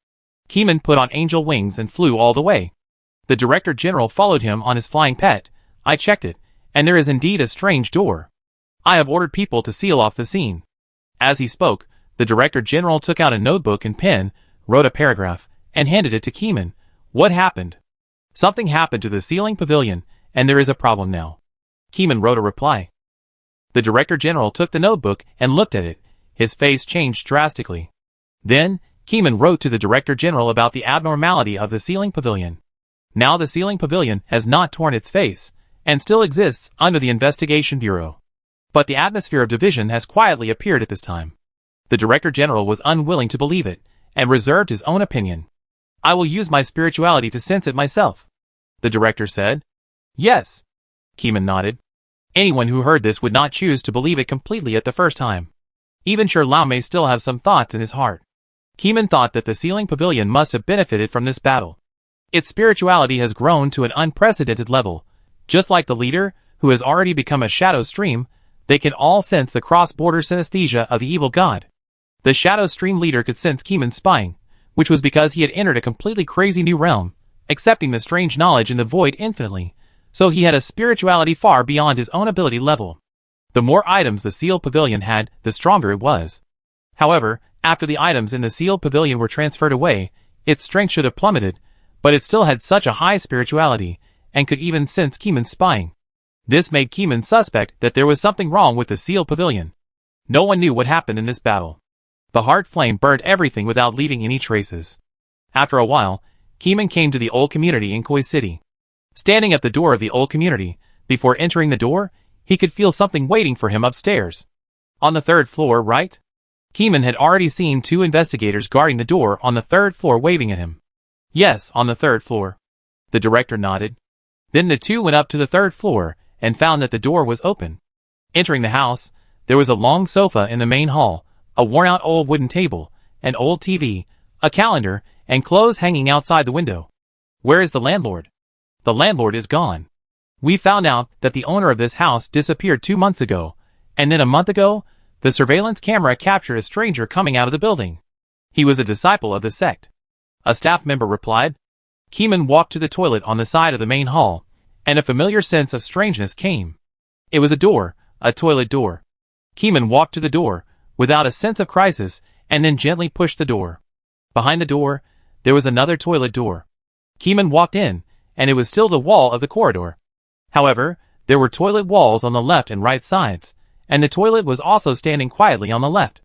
Keeman put on angel wings and flew all the way. The Director General followed him on his flying pet. I checked it, and there is indeed a strange door. I have ordered people to seal off the scene. As he spoke, the Director General took out a notebook and pen, wrote a paragraph, and handed it to Keeman. What happened? Something happened to the sealing pavilion, and there is a problem now. Keeman wrote a reply. The Director General took the notebook and looked at it. His face changed drastically. Then, Keeman wrote to the Director General about the abnormality of the sealing pavilion. Now the sealing pavilion has not torn its face, and still exists under the Investigation Bureau. But the atmosphere of division has quietly appeared at this time. The Director General was unwilling to believe it, and reserved his own opinion. I will use my spirituality to sense it myself, the Director said. Yes. Keeman nodded. Anyone who heard this would not choose to believe it completely at the first time. Even Sher Lao may still have some thoughts in his heart. Keeman thought that the sealing pavilion must have benefited from this battle. Its spirituality has grown to an unprecedented level. Just like the leader, who has already become a shadow stream, they can all sense the cross-border synesthesia of the evil god. The shadow stream leader could sense Keeman's spying, which was because he had entered a completely crazy new realm, accepting the strange knowledge in the void infinitely, so he had a spirituality far beyond his own ability level. The more items the sealed pavilion had, the stronger it was. However, after the items in the sealed pavilion were transferred away, its strength should have plummeted, but it still had such a high spirituality, and could even sense Keeman's spying. This made Keeman suspect that there was something wrong with the sealed pavilion. No one knew what happened in this battle. The heart flame burned everything without leaving any traces. After a while, Keeman came to the old community in Koi City. Standing at the door of the old community, before entering the door, he could feel something waiting for him upstairs. On the third floor, right? Keeman had already seen two investigators guarding the door on the third floor waving at him. Yes, on the third floor. The Director nodded. Then the two went up to the third floor, and found that the door was open. Entering the house, there was a long sofa in the main hall, a worn-out old wooden table, an old TV, a calendar, and clothes hanging outside the window. Where is the landlord? The landlord is gone. We found out that the owner of this house disappeared 2 months ago, and then a month ago, the surveillance camera captured a stranger coming out of the building. He was a disciple of the sect. A staff member replied. Keeman walked to the toilet on the side of the main hall, and a familiar sense of strangeness came. It was a door, a toilet door. Keeman walked to the door, without a sense of crisis, and then gently pushed the door. Behind the door, there was another toilet door. Keeman walked in, and it was still the wall of the corridor. However, there were toilet walls on the left and right sides, and the toilet was also standing quietly on the left.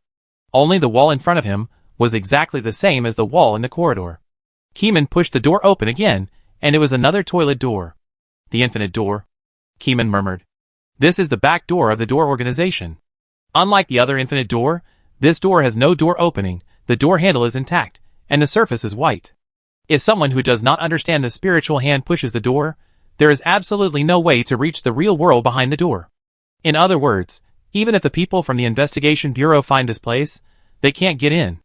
Only the wall in front of him was exactly the same as the wall in the corridor. Keeman pushed the door open again, and it was another toilet door. The infinite door. Keeman murmured. This is the back door of the door organization. Unlike the other infinite door, this door has no door opening, the door handle is intact, and the surface is white. If someone who does not understand the spiritual hand pushes the door, there is absolutely no way to reach the real world behind the door. In other words, even if the people from the Investigation Bureau find this place, they can't get in.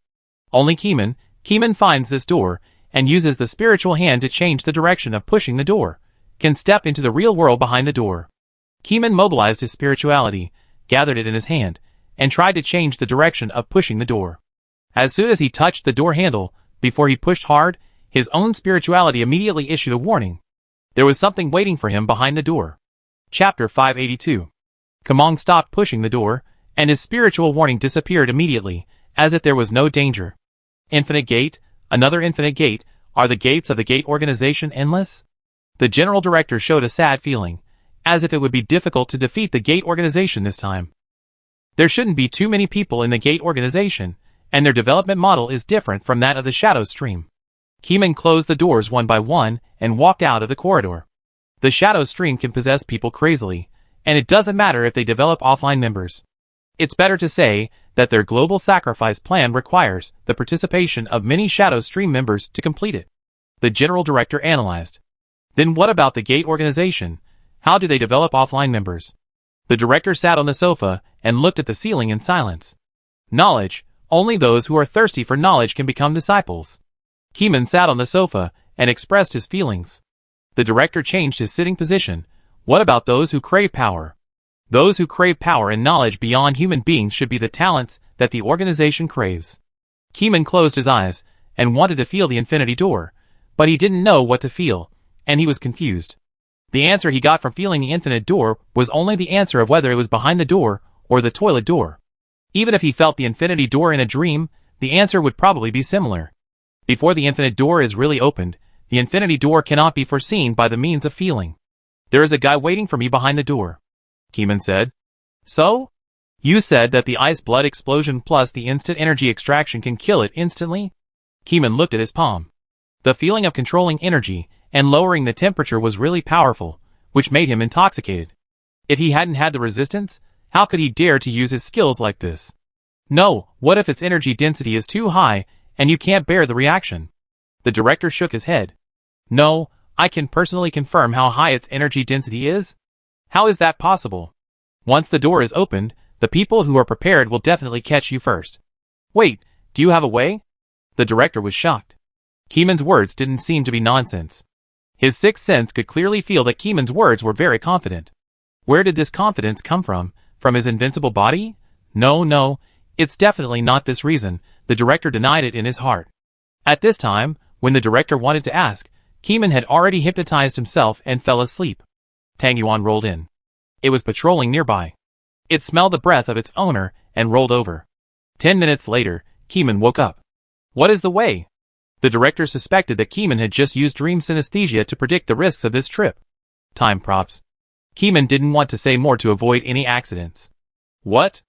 Only Keeman finds this door, and uses the spiritual hand to change the direction of pushing the door, can step into the real world behind the door. Keeman mobilized his spirituality, gathered it in his hand, and tried to change the direction of pushing the door. As soon as he touched the door handle, before he pushed hard, his own spirituality immediately issued a warning. There was something waiting for him behind the door. Chapter 582. Kamong stopped pushing the door, and his spiritual warning disappeared immediately, as if there was no danger. Infinite Gate, another infinite gate, are the gates of the gate organization endless? The General Director showed a sad feeling, as if it would be difficult to defeat the gate organization this time. There shouldn't be too many people in the gate organization, and their development model is different from that of the Shadow Stream. Keeman closed the doors one by one and walked out of the corridor. The Shadow Stream can possess people crazily, and it doesn't matter if they develop offline members. It's better to say that their global sacrifice plan requires the participation of many Shadow Stream members to complete it. The General Director analyzed. Then what about the gate organization? How do they develop offline members? The Director sat on the sofa and looked at the ceiling in silence. Knowledge. Only those who are thirsty for knowledge can become disciples. Keeman sat on the sofa and expressed his feelings. The Director changed his sitting position. What about those who crave power? Those who crave power and knowledge beyond human beings should be the talents that the organization craves. Keeman closed his eyes and wanted to feel the infinity door, but he didn't know what to feel, and he was confused. The answer he got from feeling the infinite door was only the answer of whether it was behind the door or the toilet door. Even if he felt the infinity door in a dream, the answer would probably be similar. Before the infinite door is really opened, the infinity door cannot be foreseen by the means of feeling. There is a guy waiting for me behind the door, Keeman said. So? You said that the ice blood explosion plus the instant energy extraction can kill it instantly? Keeman looked at his palm. The feeling of controlling energy and lowering the temperature was really powerful, which made him intoxicated. If he hadn't had the resistance, how could he dare to use his skills like this? No, what if its energy density is too high and you can't bear the reaction? The director shook his head. No, I can personally confirm how high its energy density is. How is that possible? Once the door is opened, the people who are prepared will definitely catch you first. Wait, do you have a way? The director was shocked. Keeman's words didn't seem to be nonsense. His sixth sense could clearly feel that Keeman's words were very confident. Where did this confidence come from? From his invincible body? No, it's definitely not this reason. The director denied it in his heart. At this time, when the director wanted to ask, Keeman had already hypnotized himself and fell asleep. Tang Yuan rolled in. It was patrolling nearby. It smelled the breath of its owner and rolled over. 10 minutes later, Keeman woke up. What is the way? The director suspected that Keeman had just used dream synesthesia to predict the risks of this trip. Time props. Keeman didn't want to say more to avoid any accidents. What?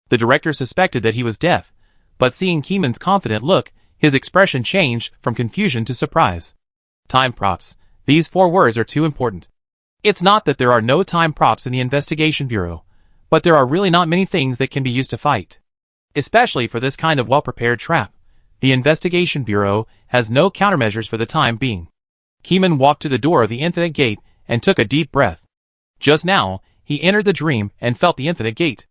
The director suspected that he was deaf, but seeing Keeman's confident look, his expression changed from confusion to surprise. Time props. These 4 words are too important. It's not that there are no time props in the investigation bureau, but there are really not many things that can be used to fight. Especially for this kind of well-prepared trap. The investigation bureau has no countermeasures for the time being. Keeman walked to the door of the infinite gate and took a deep breath. Just now, he entered the dream and felt the infinite gate.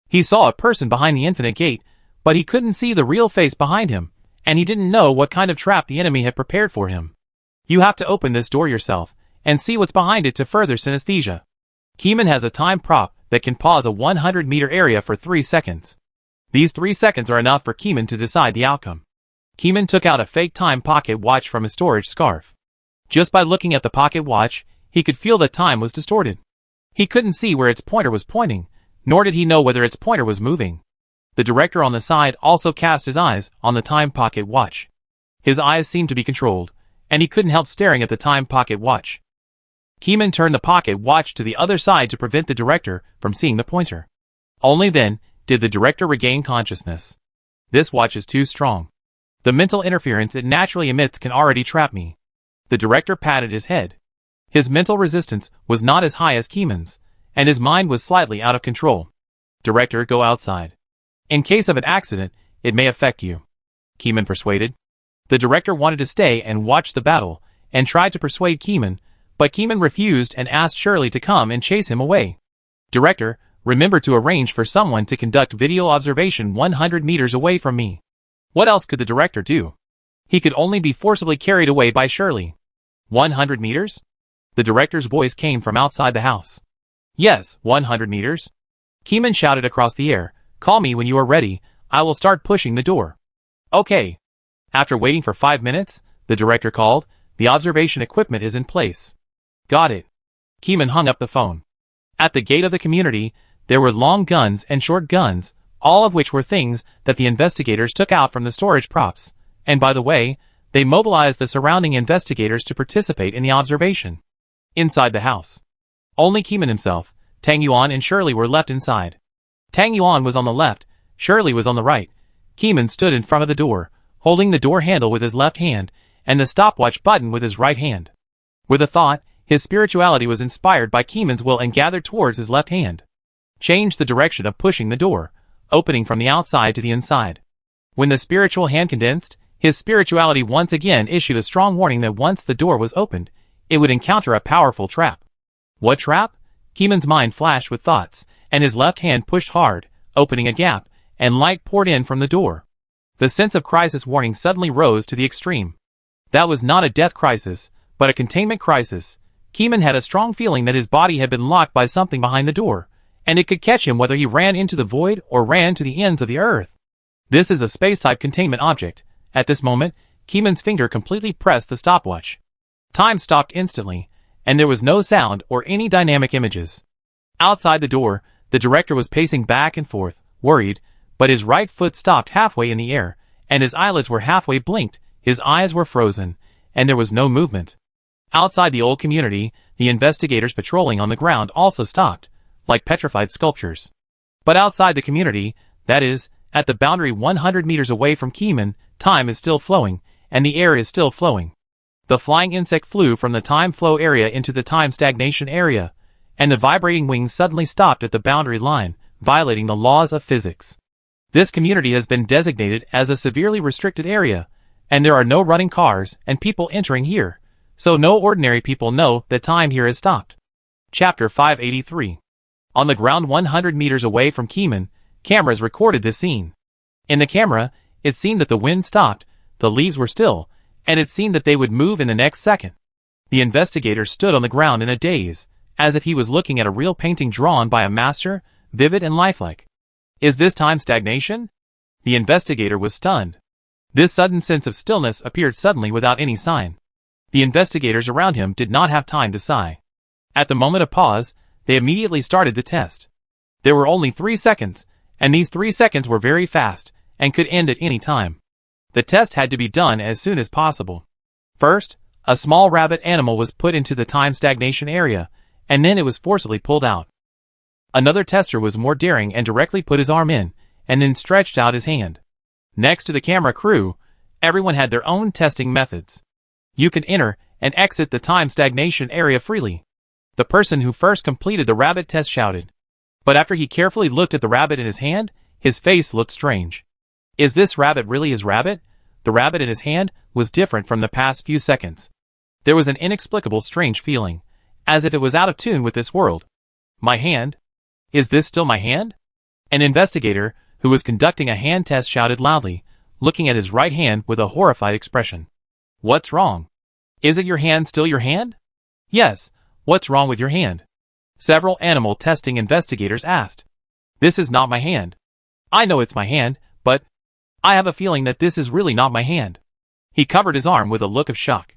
He saw a person behind the infinite gate, but he couldn't see the real face behind him, and he didn't know what kind of trap the enemy had prepared for him. You have to open this door yourself and see what's behind it to further synesthesia. Keeman has a time prop that can pause a 100-meter area for 3 seconds. These 3 seconds are enough for Keeman to decide the outcome. Keeman took out a fake time pocket watch from his storage scarf. Just by looking at the pocket watch, he could feel that time was distorted. He couldn't see where its pointer was pointing, nor did he know whether its pointer was moving. The director on the side also cast his eyes on the time pocket watch. His eyes seemed to be controlled, and he couldn't help staring at the time pocket watch. Keeman turned the pocket watch to the other side to prevent the director from seeing the pointer. Only then did the director regain consciousness. This watch is too strong. The mental interference it naturally emits can already trap me. The director patted his head. His mental resistance was not as high as Keeman's, and his mind was slightly out of control. Director, go outside. In case of an accident, it may affect you. Keeman persuaded. The director wanted to stay and watch the battle, and tried to persuade Keeman, but Keeman refused and asked Shirley to come and chase him away. Director, remember to arrange for someone to conduct video observation 100 meters away from me. What else could the director do? He could only be forcibly carried away by Shirley. 100 meters? The director's voice came from outside the house. Yes, 100 meters. Keeman shouted across the air, call me when you are ready, I will start pushing the door. Okay. After waiting for 5 minutes, the director called, the observation equipment is in place. Got it. Keeman hung up the phone. At the gate of the community, there were long guns and short guns, all of which were things that the investigators took out from the storage props, and by the way, they mobilized the surrounding investigators to participate in the observation. Inside the house, only Keeman himself, Tang Yuan and Shirley were left inside. Tang Yuan was on the left, Shirley was on the right. Keeman stood in front of the door, holding the door handle with his left hand, and the stopwatch button with his right hand. With a thought, his spirituality was inspired by Keeman's will and gathered towards his left hand. Changed the direction of pushing the door, opening from the outside to the inside. When the spiritual hand condensed, his spirituality once again issued a strong warning that once the door was opened, it would encounter a powerful trap. What trap? Keeman's mind flashed with thoughts, and his left hand pushed hard, opening a gap, and light poured in from the door. The sense of crisis warning suddenly rose to the extreme. That was not a death crisis, but a containment crisis. Keeman had a strong feeling that his body had been locked by something behind the door, and it could catch him whether he ran into the void or ran to the ends of the earth. This is a space-type containment object. At this moment, Keeman's finger completely pressed the stopwatch. Time stopped instantly, and there was no sound or any dynamic images. Outside the door, the director was pacing back and forth, worried, but his right foot stopped halfway in the air, and his eyelids were halfway blinked, his eyes were frozen, and there was no movement. Outside the old community, the investigators patrolling on the ground also stopped, like petrified sculptures. But outside the community, that is, at the boundary 100 meters away from Keeman, time is still flowing, and the air is still flowing. The flying insect flew from the time flow area into the time stagnation area, and the vibrating wings suddenly stopped at the boundary line, violating the laws of physics. This community has been designated as a severely restricted area, and there are no running cars and people entering here, so no ordinary people know that time here has stopped. Chapter 583. On the ground 100 meters away from Keeman, cameras recorded this scene. In the camera, it seemed that the wind stopped, the leaves were still, and it seemed that they would move in the next second. The investigator stood on the ground in a daze, as if he was looking at a real painting drawn by a master, vivid and lifelike. Is this time stagnation? The investigator was stunned. This sudden sense of stillness appeared suddenly without any sign. The investigators around him did not have time to sigh. At the moment of pause, they immediately started the test. There were only 3 seconds, and these 3 seconds were very fast, and could end at any time. The test had to be done as soon as possible. First, a small rabbit animal was put into the time stagnation area, and then it was forcibly pulled out. Another tester was more daring and directly put his arm in, and then stretched out his hand. Next to the camera crew, everyone had their own testing methods. You could enter and exit the time stagnation area freely. The person who first completed the rabbit test shouted. But after he carefully looked at the rabbit in his hand, his face looked strange. Is this rabbit really his rabbit? The rabbit in his hand was different from the past few seconds. There was an inexplicable strange feeling, as if it was out of tune with this world. My hand? Is this still my hand? An investigator, who was conducting a hand test, shouted loudly, looking at his right hand with a horrified expression. What's wrong? Is it your hand still your hand? Yes, what's wrong with your hand? Several animal testing investigators asked. This is not my hand. I know it's my hand, but I have a feeling that this is really not my hand. He covered his arm with a look of shock.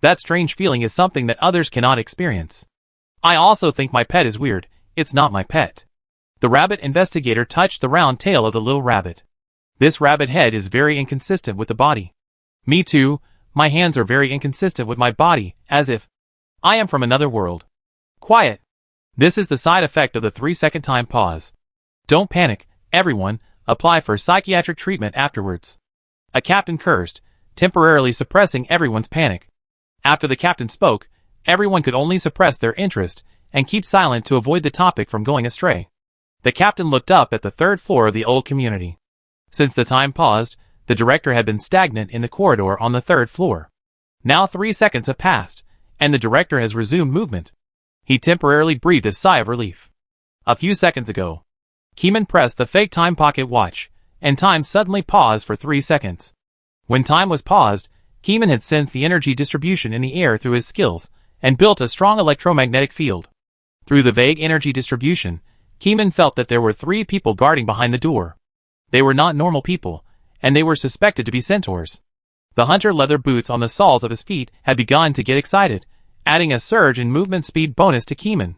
That strange feeling is something that others cannot experience. I also think my pet is weird. It's not my pet. The rabbit investigator touched the round tail of the little rabbit. This rabbit head is very inconsistent with the body. Me too, my hands are very inconsistent with my body, as if I am from another world. Quiet. This is the side effect of the 3-second time pause. Don't panic, everyone, apply for psychiatric treatment afterwards. A captain cursed, temporarily suppressing everyone's panic. After the captain spoke, everyone could only suppress their interest and keep silent to avoid the topic from going astray. The captain looked up at the 3rd floor of the old community. Since the time paused, the director had been stagnant in the corridor on the 3rd floor. Now 3 seconds have passed, and the director has resumed movement. He temporarily breathed a sigh of relief. A few seconds ago, Keeman pressed the fake time pocket watch, and time suddenly paused for 3 seconds. When time was paused, Keeman had sensed the energy distribution in the air through his skills, and built a strong electromagnetic field. Through the vague energy distribution, Keeman felt that there were 3 people guarding behind the door. They were not normal people, and they were suspected to be centaurs. The hunter leather boots on the soles of his feet had begun to get excited, adding a surge in movement speed bonus to Keeman.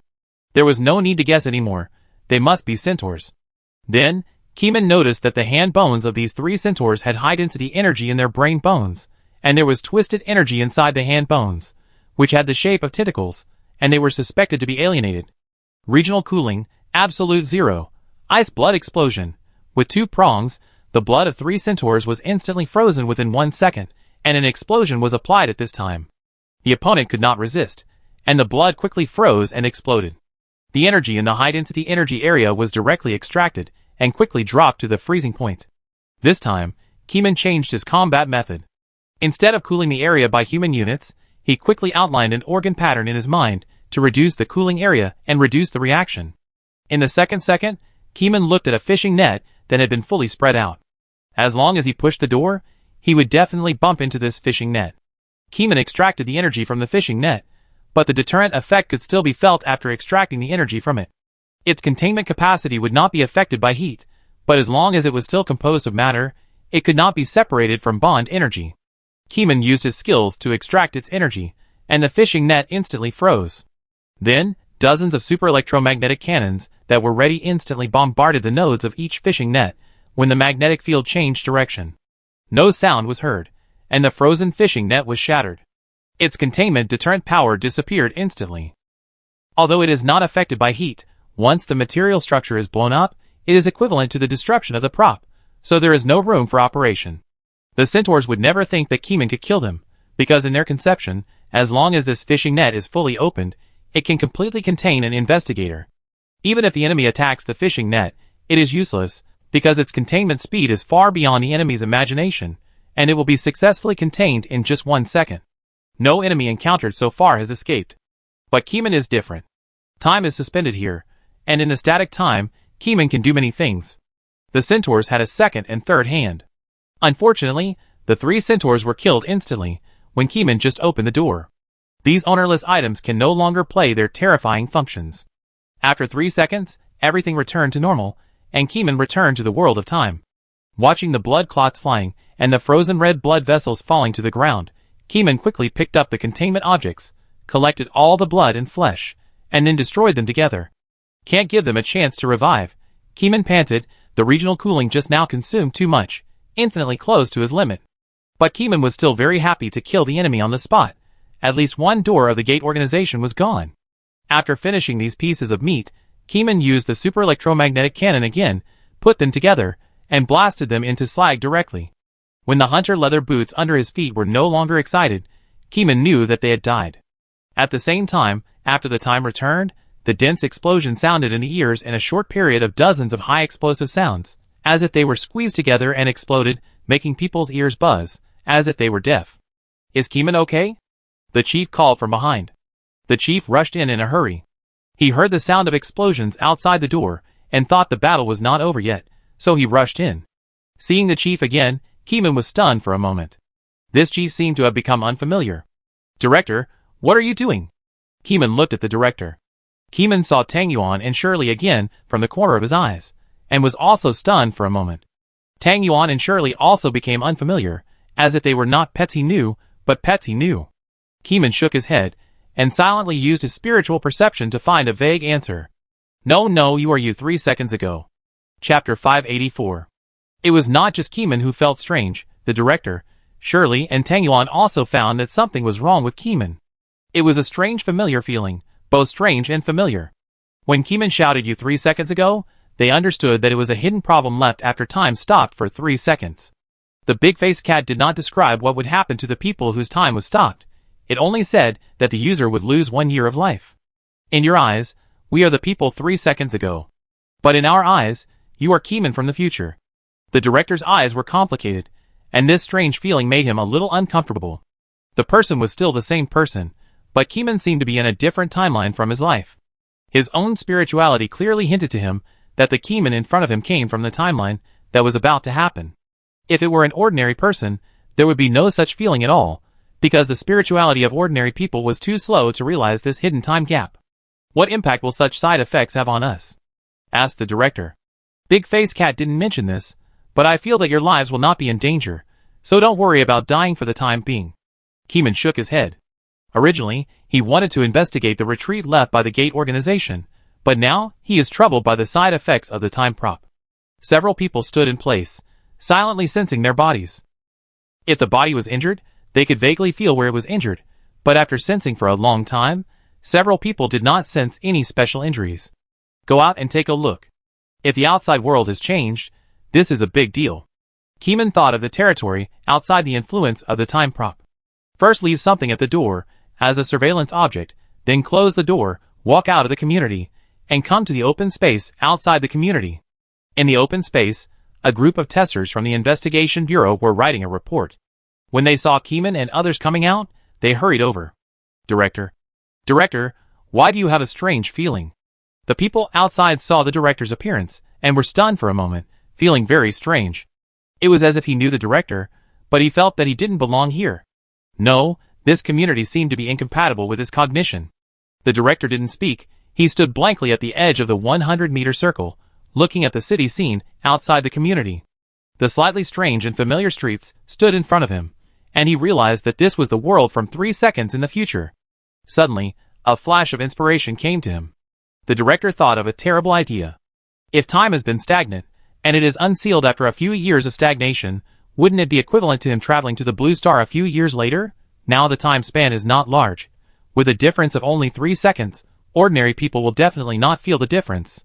There was no need to guess anymore. They must be centaurs. Then, Keeman noticed that the hand bones of these 3 centaurs had high-density energy in their brain bones, and there was twisted energy inside the hand bones, which had the shape of tentacles, and they were suspected to be alienated. Regional cooling, absolute 0. Ice blood explosion. With 2 prongs, the blood of 3 centaurs was instantly frozen within 1 second, and an explosion was applied at this time. The opponent could not resist, and the blood quickly froze and exploded. The energy in the high-density energy area was directly extracted, and quickly dropped to the freezing point. This time, Keeman changed his combat method. Instead of cooling the area by human units, he quickly outlined an organ pattern in his mind to reduce the cooling area and reduce the reaction. In the second, Keeman looked at a fishing net that had been fully spread out. As long as he pushed the door, he would definitely bump into this fishing net. Keeman extracted the energy from the fishing net, but the deterrent effect could still be felt after extracting the energy from it. Its containment capacity would not be affected by heat, but as long as it was still composed of matter, it could not be separated from bond energy. Keeman used his skills to extract its energy, and the fishing net instantly froze. Then, dozens of super electromagnetic cannons that were ready instantly bombarded the nodes of each fishing net when the magnetic field changed direction. No sound was heard, and the frozen fishing net was shattered. Its containment deterrent power disappeared instantly. Although it is not affected by heat, once the material structure is blown up, it is equivalent to the destruction of the prop, so there is no room for operation. The centaurs would never think that Keeman could kill them, because in their conception, as long as this fishing net is fully opened, it can completely contain an investigator. Even if the enemy attacks the fishing net, it is useless, because its containment speed is far beyond the enemy's imagination, and it will be successfully contained in just 1 second. No enemy encountered so far has escaped. But Keeman is different. Time is suspended here, and in a static time, Keeman can do many things. The centaurs had a second and third hand. Unfortunately, the 3 centaurs were killed instantly when Keeman just opened the door. These ownerless items can no longer play their terrifying functions. After 3 seconds, everything returned to normal, and Keeman returned to the world of time. Watching the blood clots flying and the frozen red blood vessels falling to the ground, Keeman quickly picked up the containment objects, collected all the blood and flesh, and then destroyed them together. Can't give them a chance to revive. Keeman panted, the regional cooling just now consumed too much, infinitely close to his limit. But Keeman was still very happy to kill the enemy on the spot. At least one door of the gate organization was gone. After finishing these pieces of meat, Keeman used the super electromagnetic cannon again, put them together, and blasted them into slag directly. When the hunter leather boots under his feet were no longer excited, Keeman knew that they had died. At the same time, after the time returned, the dense explosion sounded in the ears in a short period of dozens of high explosive sounds, as if they were squeezed together and exploded, making people's ears buzz, as if they were deaf. "Is Keeman okay?" the chief called from behind. The chief rushed in a hurry. He heard the sound of explosions outside the door, and thought the battle was not over yet, so he rushed in. Seeing the chief again, Keeman was stunned for a moment. This chief seemed to have become unfamiliar. "Director, what are you doing?" Keeman looked at the director. Keeman saw Tang Yuan and Shirley again from the corner of his eyes, and was also stunned for a moment. Tang Yuan and Shirley also became unfamiliar, as if they were not pets he knew, but pets he knew. Keeman shook his head, and silently used his spiritual perception to find a vague answer. No, you are you 3 seconds ago." Chapter 584. It was not just Keeman who felt strange. The director, Shirley, and Tang Yuan also found that something was wrong with Keeman. It was a strange familiar feeling, both strange and familiar. When Keeman shouted you 3 seconds ago, they understood that it was a hidden problem left after time stopped for 3 seconds. The big-faced cat did not describe what would happen to the people whose time was stopped. It only said that the user would lose 1 year of life. In your eyes, we are the people 3 seconds ago. But in our eyes, you are Keeman from the future. The director's eyes were complicated, and this strange feeling made him a little uncomfortable. The person was still the same person, but Keeman seemed to be in a different timeline from his life. His own spirituality clearly hinted to him that the Keeman in front of him came from the timeline that was about to happen. If it were an ordinary person, there would be no such feeling at all, because the spirituality of ordinary people was too slow to realize this hidden time gap. "What impact will such side effects have on us?" asked the director. "Big Face Cat didn't mention this, but I feel that your lives will not be in danger, so don't worry about dying for the time being." Keeman shook his head. Originally, he wanted to investigate the retreat left by the gate organization, but now he is troubled by the side effects of the time prop. Several people stood in place, silently sensing their bodies. If the body was injured, they could vaguely feel where it was injured, but after sensing for a long time, several people did not sense any special injuries. Go out and take a look. If the outside world has changed, this is a big deal. Keeman thought of the territory outside the influence of the time prop. First leave something at the door as a surveillance object, then close the door, walk out of the community, and come to the open space outside the community. In the open space, a group of testers from the investigation bureau were writing a report. When they saw Keeman and others coming out, they hurried over. Director, why do you have a strange feeling?" The people outside saw the director's appearance, and were stunned for a moment, feeling very strange. It was as if he knew the director, but he felt that he didn't belong here. No, this community seemed to be incompatible with his cognition. The director didn't speak. He stood blankly at the edge of the 100-meter circle, looking at the city scene outside the community. The slightly strange and familiar streets stood in front of him, and he realized that this was the world from 3 seconds in the future. Suddenly, a flash of inspiration came to him. The director thought of a terrible idea. If time has been stagnant, and it is unsealed after a few years of stagnation, wouldn't it be equivalent to him traveling to the blue star a few years later? Now the time span is not large. With a difference of only 3 seconds, ordinary people will definitely not feel the difference.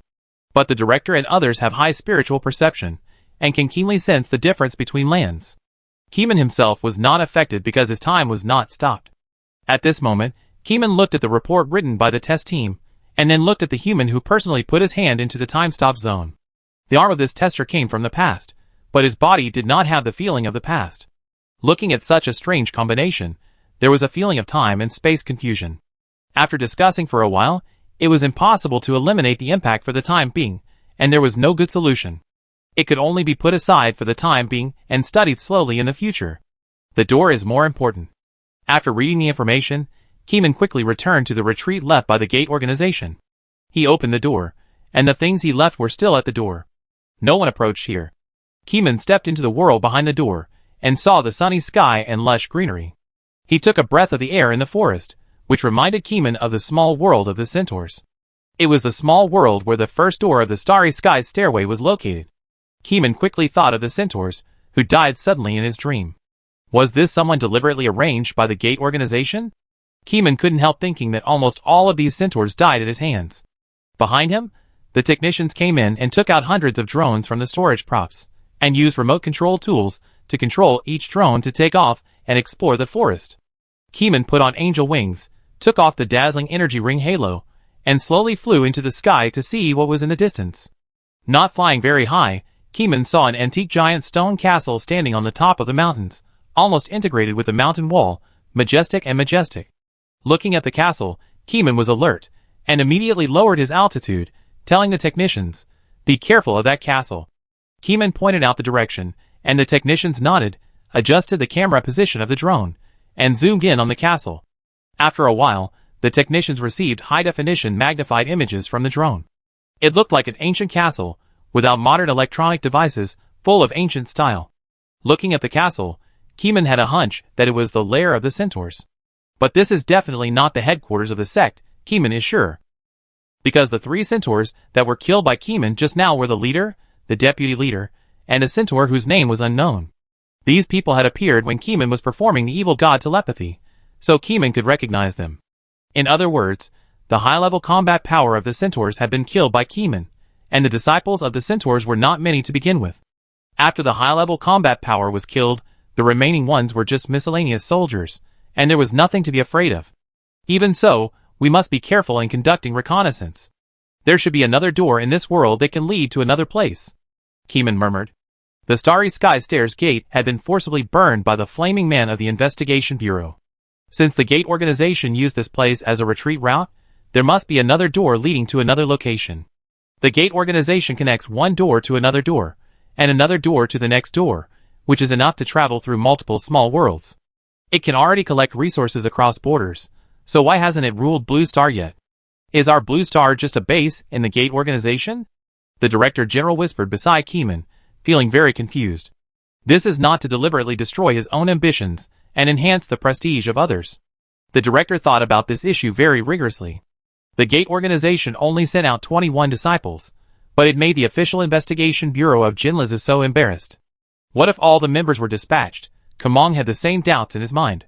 But the director and others have high spiritual perception, and can keenly sense the difference between lands. Keeman himself was not affected because his time was not stopped. At this moment, Keeman looked at the report written by the test team, and then looked at the human who personally put his hand into the time-stop zone. The arm of this tester came from the past, but his body did not have the feeling of the past. Looking at such a strange combination, there was a feeling of time and space confusion. After discussing for a while, it was impossible to eliminate the impact for the time being, and there was no good solution. It could only be put aside for the time being and studied slowly in the future. The door is more important. After reading the information, Keeman quickly returned to the retreat left by the gate organization. He opened the door, and the things he left were still at the door. No one approached here. Keeman stepped into the world behind the door, and saw the sunny sky and lush greenery. He took a breath of the air in the forest, which reminded Keeman of the small world of the centaurs. It was the small world where the first door of the starry sky stairway was located. Keeman quickly thought of the centaurs, who died suddenly in his dream. Was this someone deliberately arranged by the gate organization? Keeman couldn't help thinking that almost all of these centaurs died at his hands. Behind him, the technicians came in and took out hundreds of drones from the storage props, and used remote control tools to control each drone to take off and explore the forest. Keeman put on angel wings, took off the dazzling energy ring halo, and slowly flew into the sky to see what was in the distance. Not flying very high, Keeman saw an antique giant stone castle standing on the top of the mountains, almost integrated with the mountain wall, majestic and majestic. Looking at the castle, Keeman was alert, and immediately lowered his altitude, telling the technicians, "Be careful of that castle." Keeman pointed out the direction, and the technicians nodded, adjusted the camera position of the drone, and zoomed in on the castle. After a while, the technicians received high-definition magnified images from the drone. It looked like an ancient castle, without modern electronic devices, full of ancient style. Looking at the castle, Keeman had a hunch that it was the lair of the centaurs. But this is definitely not the headquarters of the sect, Keeman is sure. Because the 3 centaurs that were killed by Keeman just now were the leader, the deputy leader, and a centaur whose name was unknown. These people had appeared when Keeman was performing the evil god telepathy, so Keeman could recognize them. In other words, the high-level combat power of the centaurs had been killed by Keeman, and the disciples of the centaurs were not many to begin with. After the high-level combat power was killed, the remaining ones were just miscellaneous soldiers, and there was nothing to be afraid of. Even so, we must be careful in conducting reconnaissance. There should be another door in this world that can lead to another place, Keeman murmured. The Starry Sky Stairs gate had been forcibly burned by the flaming man of the Investigation Bureau. Since the gate organization used this place as a retreat route, there must be another door leading to another location. The gate organization connects one door to another door, and another door to the next door, which is enough to travel through multiple small worlds. It can already collect resources across borders, so why hasn't it ruled Blue Star yet? Is our Blue Star just a base in the gate organization? The Director General whispered beside Keeman, feeling very confused. This is not to deliberately destroy his own ambitions and enhance the prestige of others. The Director thought about this issue very rigorously. The gate organization only sent out 21 disciples, but it made the official investigation bureau of Jinlazu so embarrassed. What if all the members were dispatched? Kamong had the same doubts in his mind.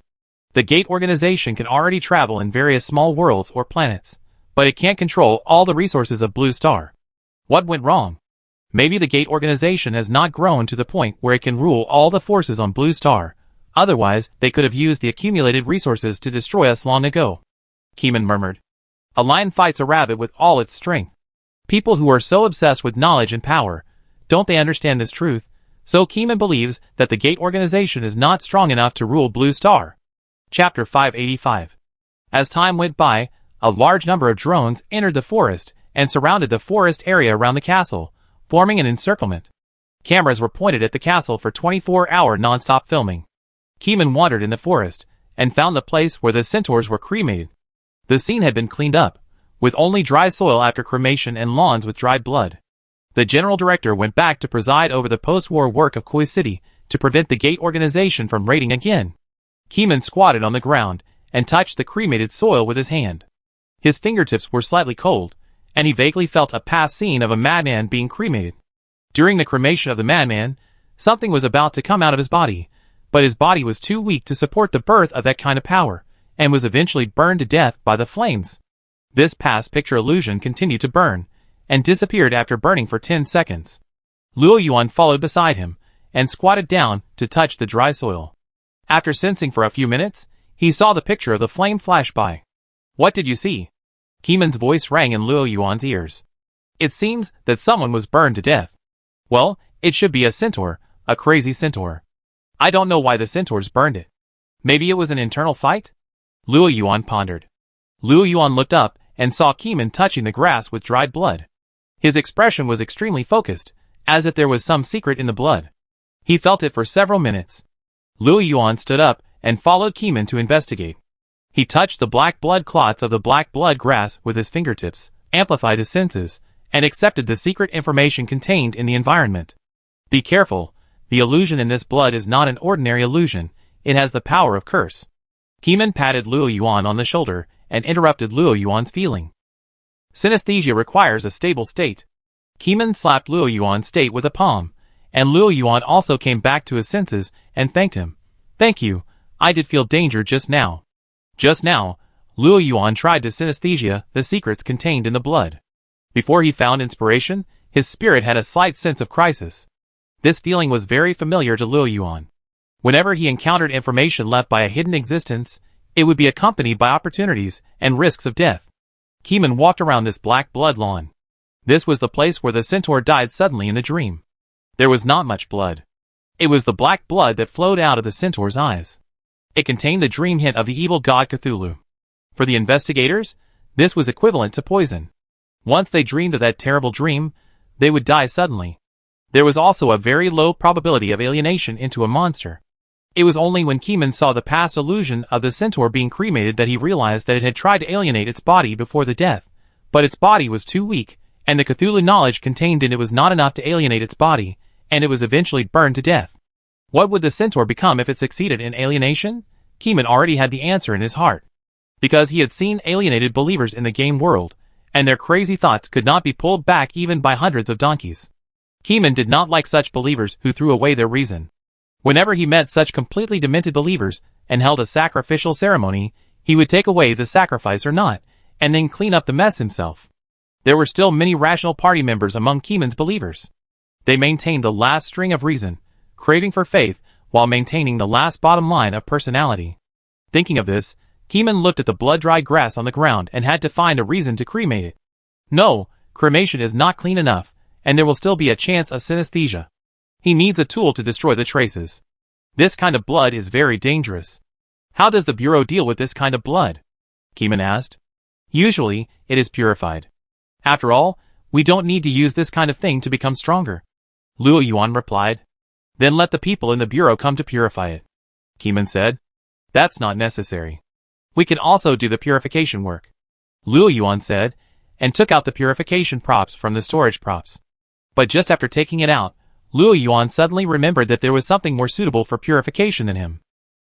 The gate organization can already travel in various small worlds or planets, but it can't control all the resources of Blue Star. What went wrong? Maybe the gate organization has not grown to the point where it can rule all the forces on Blue Star. Otherwise, they could have used the accumulated resources to destroy us long ago. Keeman murmured. A lion fights a rabbit with all its strength. People who are so obsessed with knowledge and power, don't they understand this truth? So Keeman believes that the gate organization is not strong enough to rule Blue Star. Chapter 585. As time went by, a large number of drones entered the forest and surrounded the forest area around the castle, forming an encirclement. Cameras were pointed at the castle for 24-hour non-stop filming. Keeman wandered in the forest and found the place where the centaurs were cremated. The scene had been cleaned up, with only dry soil after cremation and lawns with dried blood. The general director went back to preside over the post-war work of Koi City to prevent the gate organization from raiding again. Keeman squatted on the ground and touched the cremated soil with his hand. His fingertips were slightly cold, and he vaguely felt a past scene of a madman being cremated. During the cremation of the madman, something was about to come out of his body, but his body was too weak to support the birth of that kind of power, and was eventually burned to death by the flames. This past picture illusion continued to burn, and disappeared after burning for 10 seconds. Luo Yuan followed beside him, and squatted down to touch the dry soil. After sensing for a few minutes, he saw the picture of the flame flash by. "What did you see?" Keeman's voice rang in Luo Yuan's ears. "It seems that someone was burned to death." "Well, it should be a centaur, a crazy centaur. I don't know why the centaurs burned it. Maybe it was an internal fight?" Luo Yuan pondered. Luo Yuan looked up and saw Keeman touching the grass with dried blood. His expression was extremely focused, as if there was some secret in the blood. He felt it for several minutes. Luo Yuan stood up and followed Keeman to investigate. He touched the black blood clots of the black blood grass with his fingertips, amplified his senses, and accepted the secret information contained in the environment. "Be careful, the illusion in this blood is not an ordinary illusion, it has the power of curse." Keeman patted Luo Yuan on the shoulder and interrupted Luo Yuan's feeling. "Synesthesia requires a stable state." Keeman slapped Luo Yuan's state with a palm, and Luo Yuan also came back to his senses and thanked him. "Thank you, I did feel danger just now." Just now, Luo Yuan tried to synesthesia the secrets contained in the blood. Before he found inspiration, his spirit had a slight sense of crisis. This feeling was very familiar to Luo Yuan. Whenever he encountered information left by a hidden existence, it would be accompanied by opportunities and risks of death. Keeman walked around this black blood lawn. This was the place where the centaur died suddenly in the dream. There was not much blood. It was the black blood that flowed out of the centaur's eyes. It contained the dream hint of the evil god Cthulhu. For the investigators, this was equivalent to poison. Once they dreamed of that terrible dream, they would die suddenly. There was also a very low probability of alienation into a monster. It was only when Keeman saw the past illusion of the centaur being cremated that he realized that it had tried to alienate its body before the death, but its body was too weak, and the Cthulhu knowledge contained in it was not enough to alienate its body, and it was eventually burned to death. What would the centaur become if it succeeded in alienation? Keeman already had the answer in his heart. Because he had seen alienated believers in the game world, and their crazy thoughts could not be pulled back even by hundreds of donkeys. Keeman did not like such believers who threw away their reason. Whenever he met such completely demented believers and held a sacrificial ceremony, he would take away the sacrifice or not, and then clean up the mess himself. There were still many rational party members among Keeman's believers. They maintained the last string of reason, craving for faith, while maintaining the last bottom line of personality. Thinking of this, Keeman looked at the blood-dried grass on the ground and had to find a reason to cremate it. No, cremation is not clean enough, and there will still be a chance of synesthesia. He needs a tool to destroy the traces. This kind of blood is very dangerous. How does the Bureau deal with this kind of blood? Keeman asked. Usually, it is purified. After all, we don't need to use this kind of thing to become stronger. Luo Yuan replied. Then let the people in the Bureau come to purify it. Keeman said. That's not necessary. We can also do the purification work. Luo Yuan said, and took out the purification props from the storage props. But just after taking it out, Luo Yuan suddenly remembered that there was something more suitable for purification than him.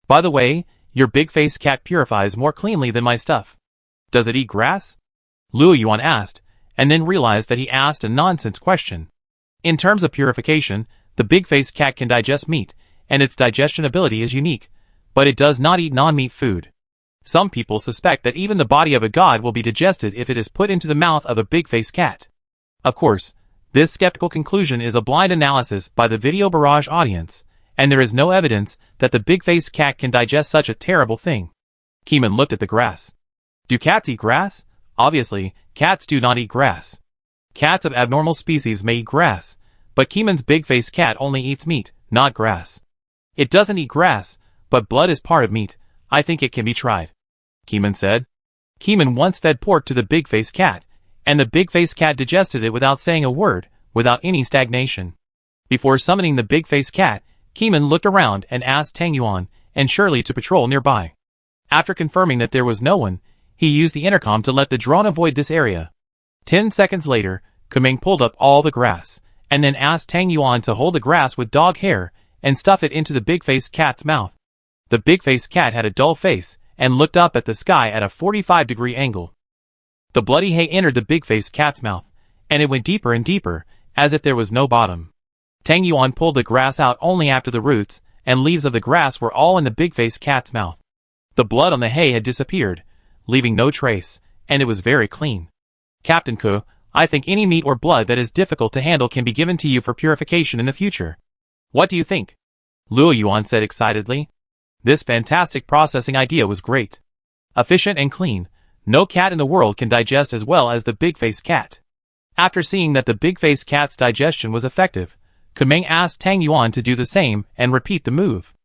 By the way, your big-faced cat purifies more cleanly than my stuff. Does it eat grass? Luo Yuan asked, and then realized that he asked a nonsense question. In terms of purification, the big-faced cat can digest meat, and its digestion ability is unique, but it does not eat non-meat food. Some people suspect that even the body of a god will be digested if it is put into the mouth of a big-faced cat. Of course, this skeptical conclusion is a blind analysis by the video barrage audience, and there is no evidence that the big-faced cat can digest such a terrible thing. Keeman looked at the grass. Do cats eat grass? Obviously, cats do not eat grass. Cats of abnormal species may eat grass, but Keeman's big-faced cat only eats meat, not grass. It doesn't eat grass, but blood is part of meat. I think it can be tried. Keeman said. Keeman once fed pork to the big-faced cat, and the big-faced cat digested it without saying a word, without any stagnation. Before summoning the big-faced cat, Keeman looked around and asked Tang Yuan and Shirley to patrol nearby. After confirming that there was no one, he used the intercom to let the drone avoid this area. 10 seconds later, Kumeng pulled up all the grass, and then asked Tang Yuan to hold the grass with dog hair and stuff it into the big-faced cat's mouth. The big-faced cat had a dull face and looked up at the sky at a 45-degree angle. The bloody hay entered the big-faced cat's mouth, and it went deeper and deeper, as if there was no bottom. Tang Yuan pulled the grass out only after the roots and leaves of the grass were all in the big-faced cat's mouth. The blood on the hay had disappeared, leaving no trace, and it was very clean. Captain Ke, I think any meat or blood that is difficult to handle can be given to you for purification in the future. What do you think? Luo Yuan said excitedly. This fantastic processing idea was great. Efficient and clean, no cat in the world can digest as well as the big-faced cat. After seeing that the big-faced cat's digestion was effective, Kumeng asked Tang Yuan to do the same and repeat the move.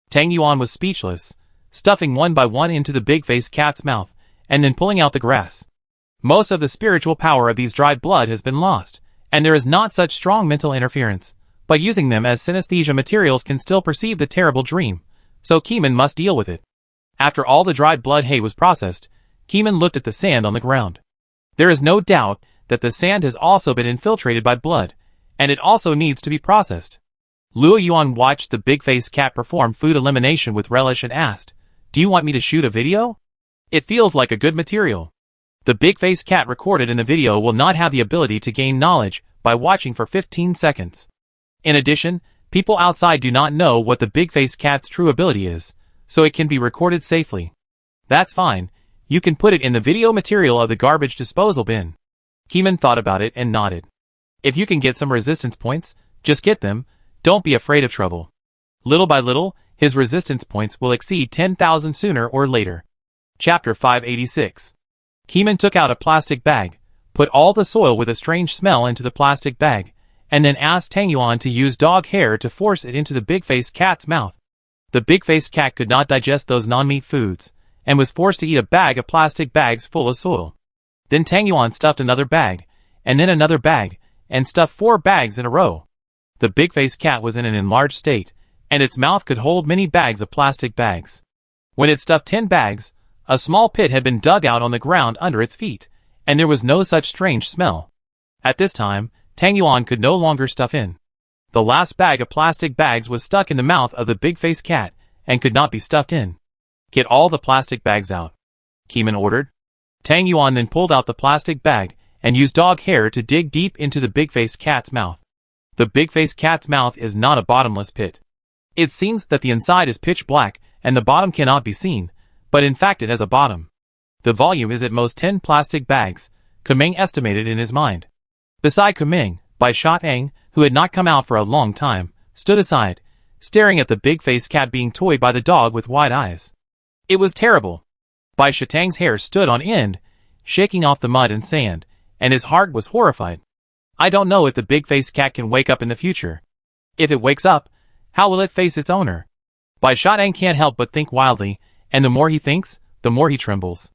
Tang Yuan was speechless, stuffing one by one into the big-faced cat's mouth, and then pulling out the grass. Most of the spiritual power of these dried blood has been lost, and there is not such strong mental interference, but using them as synesthesia materials can still perceive the terrible dream, so Keeman must deal with it. After all the dried blood hay was processed, Keeman looked at the sand on the ground. There is no doubt that the sand has also been infiltrated by blood, and it also needs to be processed. Luo Yuan watched the big-faced cat perform food elimination with relish and asked, "Do you want me to shoot a video? It feels like a good material." The big-faced cat recorded in the video will not have the ability to gain knowledge by watching for 15 seconds. In addition, people outside do not know what the big-faced cat's true ability is, so it can be recorded safely. That's fine, you can put it in the video material of the garbage disposal bin. Keeman thought about it and nodded. If you can get some resistance points, just get them, don't be afraid of trouble. Little by little, his resistance points will exceed 10,000 sooner or later. Chapter 586. Keeman took out a plastic bag, put all the soil with a strange smell into the plastic bag, and then asked Tang Yuan to use dog hair to force it into the big-faced cat's mouth. The big-faced cat could not digest those non-meat foods, and was forced to eat a bag of plastic bags full of soil. Then Tang Yuan stuffed another bag, and then another bag, and stuffed 4 bags in a row. The big-faced cat was in an enlarged state, and its mouth could hold many bags of plastic bags. When it stuffed 10 bags, a small pit had been dug out on the ground under its feet, and there was no such strange smell. At this time, Tang Yuan could no longer stuff in. The last bag of plastic bags was stuck in the mouth of the big-faced cat, and could not be stuffed in. Get all the plastic bags out, Keeman ordered. Tang Yuan then pulled out the plastic bag, and used dog hair to dig deep into the big-faced cat's mouth. The big-faced cat's mouth is not a bottomless pit. It seems that the inside is pitch black, and the bottom cannot be seen, but in fact it has a bottom. The volume is at most 10 plastic bags, Kumeng estimated in his mind. Beside Kumeng, Bai Shatang, who had not come out for a long time, stood aside, staring at the big-faced cat being toyed by the dog with wide eyes. It was terrible. Bai Shatang's hair stood on end, shaking off the mud and sand, and his heart was horrified. I don't know if the big-faced cat can wake up in the future. If it wakes up, how will it face its owner? Bai Shatang can't help but think wildly, and the more he thinks, the more he trembles.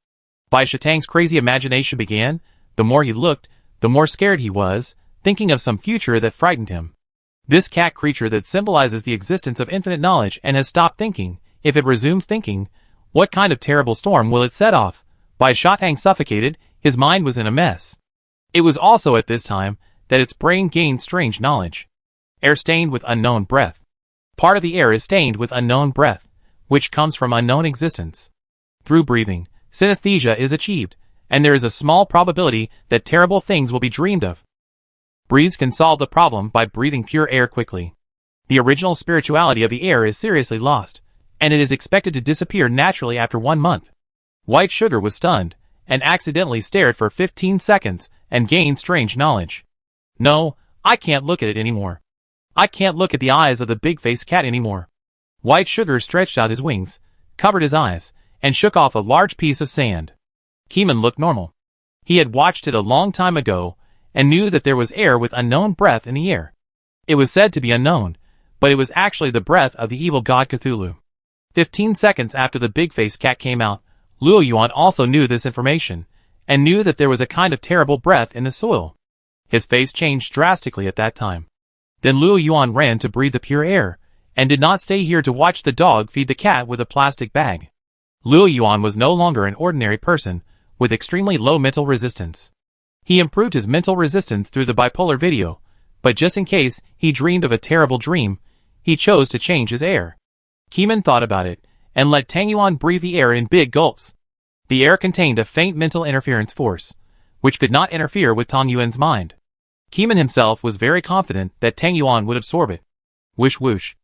Bai Shatang's crazy imagination began. The more he looked, the more scared he was, thinking of some future that frightened him. This cat creature that symbolizes the existence of infinite knowledge and has stopped thinking, if it resumes thinking, what kind of terrible storm will it set off? Bai Shatang suffocated, his mind was in a mess. It was also at this time that its brain gained strange knowledge. Air stained with unknown breath. Part of the air is stained with unknown breath, which comes from unknown existence. Through breathing, synesthesia is achieved, and there is a small probability that terrible things will be dreamed of. Breathes can solve the problem by breathing pure air quickly. The original spirituality of the air is seriously lost, and it is expected to disappear naturally after 1 month. White Sugar was stunned, and accidentally stared for 15 seconds, and gained strange knowledge. No, I can't look at it anymore. I can't look at the eyes of the big-faced cat anymore. White Sugar stretched out his wings, covered his eyes, and shook off a large piece of sand. Keeman looked normal. He had watched it a long time ago, and knew that there was air with unknown breath in the air. It was said to be unknown, but it was actually the breath of the evil god Cthulhu. 15 seconds after the big-faced cat came out, Luo Yuan also knew this information, and knew that there was a kind of terrible breath in the soil. His face changed drastically at that time. Then Luo Yuan ran to breathe the pure air, and did not stay here to watch the dog feed the cat with a plastic bag. Luo Yuan was no longer an ordinary person, with extremely low mental resistance. He improved his mental resistance through the bipolar video, but just in case he dreamed of a terrible dream, he chose to change his air. Keeman thought about it, and let Tang Yuan breathe the air in big gulps. The air contained a faint mental interference force, which could not interfere with Tang Yuan's mind. Keeman himself was very confident that Tang Yuan would absorb it. Whoosh whoosh.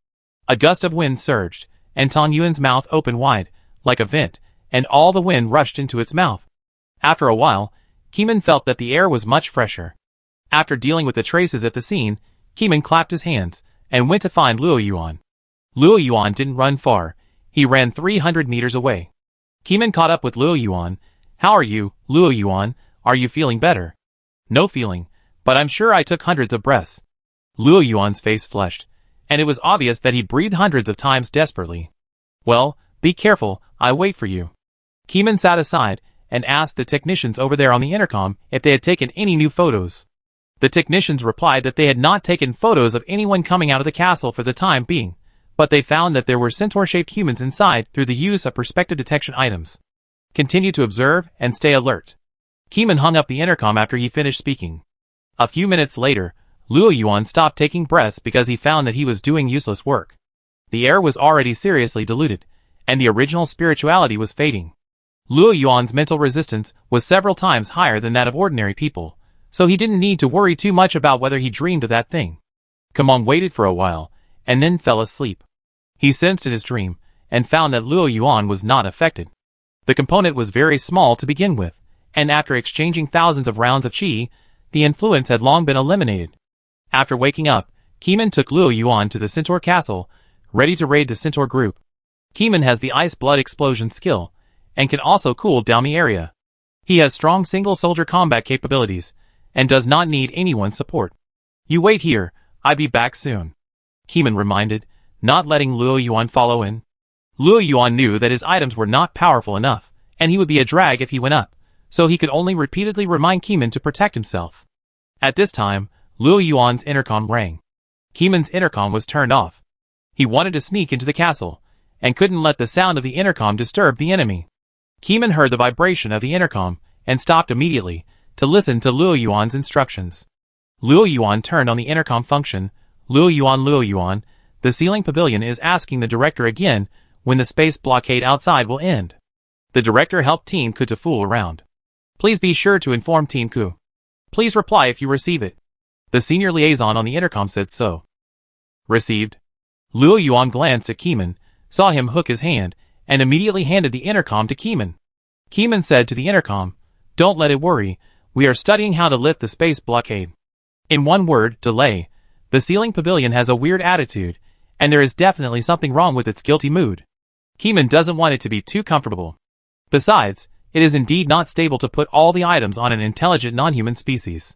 A gust of wind surged, and Tang Yuan's mouth opened wide, like a vent, and all the wind rushed into its mouth. After a while, Keeman felt that the air was much fresher. After dealing with the traces at the scene, Keeman clapped his hands, and went to find Luo Yuan. Luo Yuan didn't run far. He ran 300 meters away. Keeman caught up with Luo Yuan. "How are you, Luo Yuan? Are you feeling better?" "No feeling, but I'm sure I took hundreds of breaths." Luo Yuan's face flushed, and it was obvious that he breathed hundreds of times desperately. "Well, be careful, I wait for you." Keeman sat aside, and asked the technicians over there on the intercom if they had taken any new photos. The technicians replied that they had not taken photos of anyone coming out of the castle for the time being, but they found that there were centaur-shaped humans inside through the use of perspective detection items. Continue to observe and stay alert. Keeman hung up the intercom after he finished speaking. A few minutes later, Luo Yuan stopped taking breaths because he found that he was doing useless work. The air was already seriously diluted, and the original spirituality was fading. Luo Yuan's mental resistance was several times higher than that of ordinary people, so he didn't need to worry too much about whether he dreamed of that thing. Kamon waited for a while, and then fell asleep. He sensed in his dream, and found that Luo Yuan was not affected. The component was very small to begin with, and after exchanging thousands of rounds of qi, the influence had long been eliminated. After waking up, Keeman took Luo Yuan to the Centaur Castle, ready to raid the Centaur group. Keeman has the Ice Blood Explosion skill, and can also cool down the area. He has strong single-soldier combat capabilities, and does not need anyone's support. "You wait here, I'll be back soon," Keeman reminded, not letting Luo Yuan follow in. Luo Yuan knew that his items were not powerful enough, and he would be a drag if he went up, so he could only repeatedly remind Keeman to protect himself. At this time, Luo Yuan's intercom rang. Keeman's intercom was turned off. He wanted to sneak into the castle, and couldn't let the sound of the intercom disturb the enemy. Keeman heard the vibration of the intercom, and stopped immediately, to listen to Luo Yuan's instructions. Luo Yuan turned on the intercom function. Luo Yuan, the ceiling pavilion is asking the director again when the space blockade outside will end. The director helped Team Ku to fool around. Please be sure to inform Team Ku. Please reply if you receive it. The senior liaison on the intercom said so. Received. Luo Yuan glanced at Keeman, saw him hook his hand, and immediately handed the intercom to Keeman. Keeman said to the intercom, "Don't let it worry, we are studying how to lift the space blockade." In one word, delay. The ceiling pavilion has a weird attitude, and there is definitely something wrong with its guilty mood. Keeman doesn't want it to be too comfortable. Besides, it is indeed not stable to put all the items on an intelligent non-human species.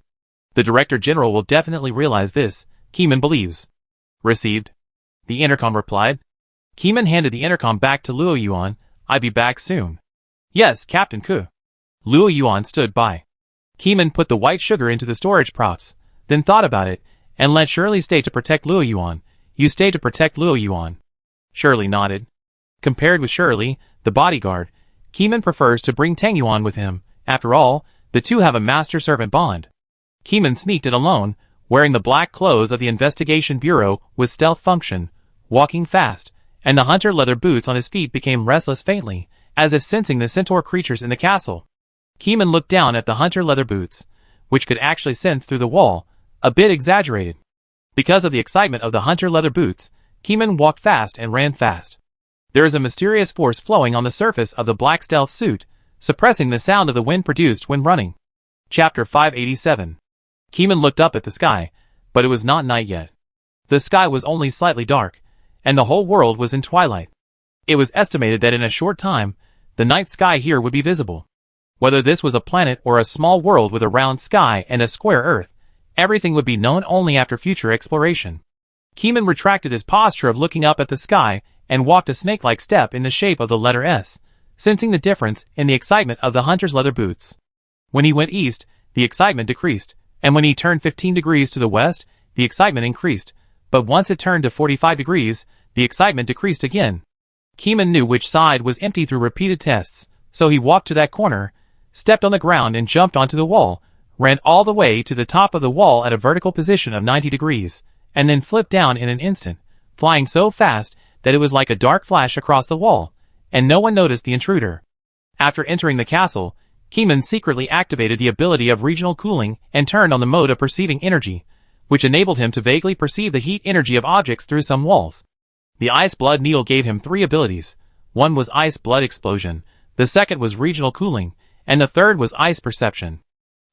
The Director General will definitely realize this, Keeman believes. Received. The intercom replied. Keeman handed the intercom back to Luo Yuan. "I'll be back soon." "Yes, Captain Ku." Luo Yuan stood by. Keeman put the white sugar into the storage props, then thought about it, and let Shirley stay to protect Luo Yuan. "You stay to protect Luo Yuan." Shirley nodded. Compared with Shirley, the bodyguard, Keeman prefers to bring Tang Yuan with him. After all, the two have a master-servant bond. Keeman sneaked in alone, wearing the black clothes of the Investigation Bureau with stealth function, walking fast, and the hunter leather boots on his feet became restless faintly, as if sensing the centaur creatures in the castle. Keeman looked down at the hunter leather boots, which could actually sense through the wall, a bit exaggerated. Because of the excitement of the hunter leather boots, Keeman walked fast and ran fast. There is a mysterious force flowing on the surface of the black stealth suit, suppressing the sound of the wind produced when running. Chapter 587. Keeman looked up at the sky, but it was not night yet. The sky was only slightly dark, and the whole world was in twilight. It was estimated that in a short time, the night sky here would be visible. Whether this was a planet or a small world with a round sky and a square earth, everything would be known only after future exploration. Keeman retracted his posture of looking up at the sky and walked a snake-like step in the shape of the letter S, sensing the difference in the excitement of the hunter's leather boots. When he went east, the excitement decreased, and when he turned 15 degrees to the west, the excitement increased, but once it turned to 45 degrees, the excitement decreased again. Keeman knew which side was empty through repeated tests, so he walked to that corner, stepped on the ground and jumped onto the wall, ran all the way to the top of the wall at a vertical position of 90 degrees, and then flipped down in an instant, flying so fast that it was like a dark flash across the wall, and no one noticed the intruder. After entering the castle, Keeman secretly activated the ability of regional cooling and turned on the mode of perceiving energy, which enabled him to vaguely perceive the heat energy of objects through some walls. The Ice Blood Needle gave him 3 abilities. One was Ice Blood Explosion, the second was Regional Cooling, and the third was Ice Perception.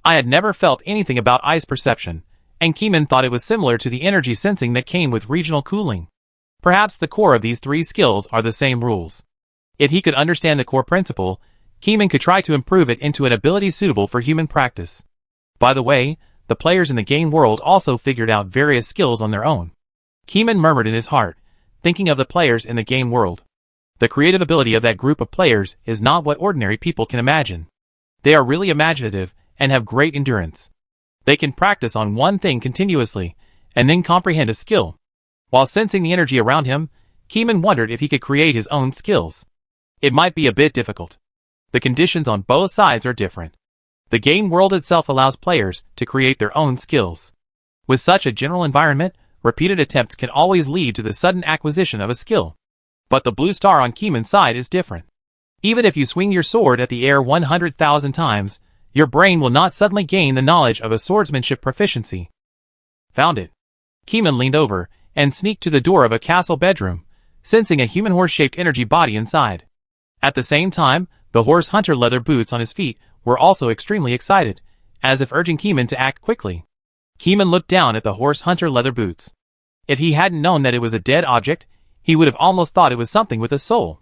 I had never felt anything about Ice Perception, and Keeman thought it was similar to the energy sensing that came with Regional Cooling. Perhaps the core of these 3 skills are the same rules. If he could understand the core principle, Keeman could try to improve it into an ability suitable for human practice. By the way, the players in the game world also figured out various skills on their own. Keeman murmured in his heart, thinking of the players in the game world. The creative ability of that group of players is not what ordinary people can imagine. They are really imaginative and have great endurance. They can practice on one thing continuously, and then comprehend a skill. While sensing the energy around him, Keeman wondered if he could create his own skills. It might be a bit difficult. The conditions on both sides are different. The game world itself allows players to create their own skills. With such a general environment, repeated attempts can always lead to the sudden acquisition of a skill. But the blue star on Keeman's side is different. Even if you swing your sword at the air 100,000 times, your brain will not suddenly gain the knowledge of a swordsmanship proficiency. Found it. Keeman leaned over and sneaked to the door of a castle bedroom, sensing a human horse-shaped energy body inside. At the same time, the horse hunter leather boots on his feet were also extremely excited, as if urging Keeman to act quickly. Keeman looked down at the horse hunter leather boots. If he hadn't known that it was a dead object, he would have almost thought it was something with a soul.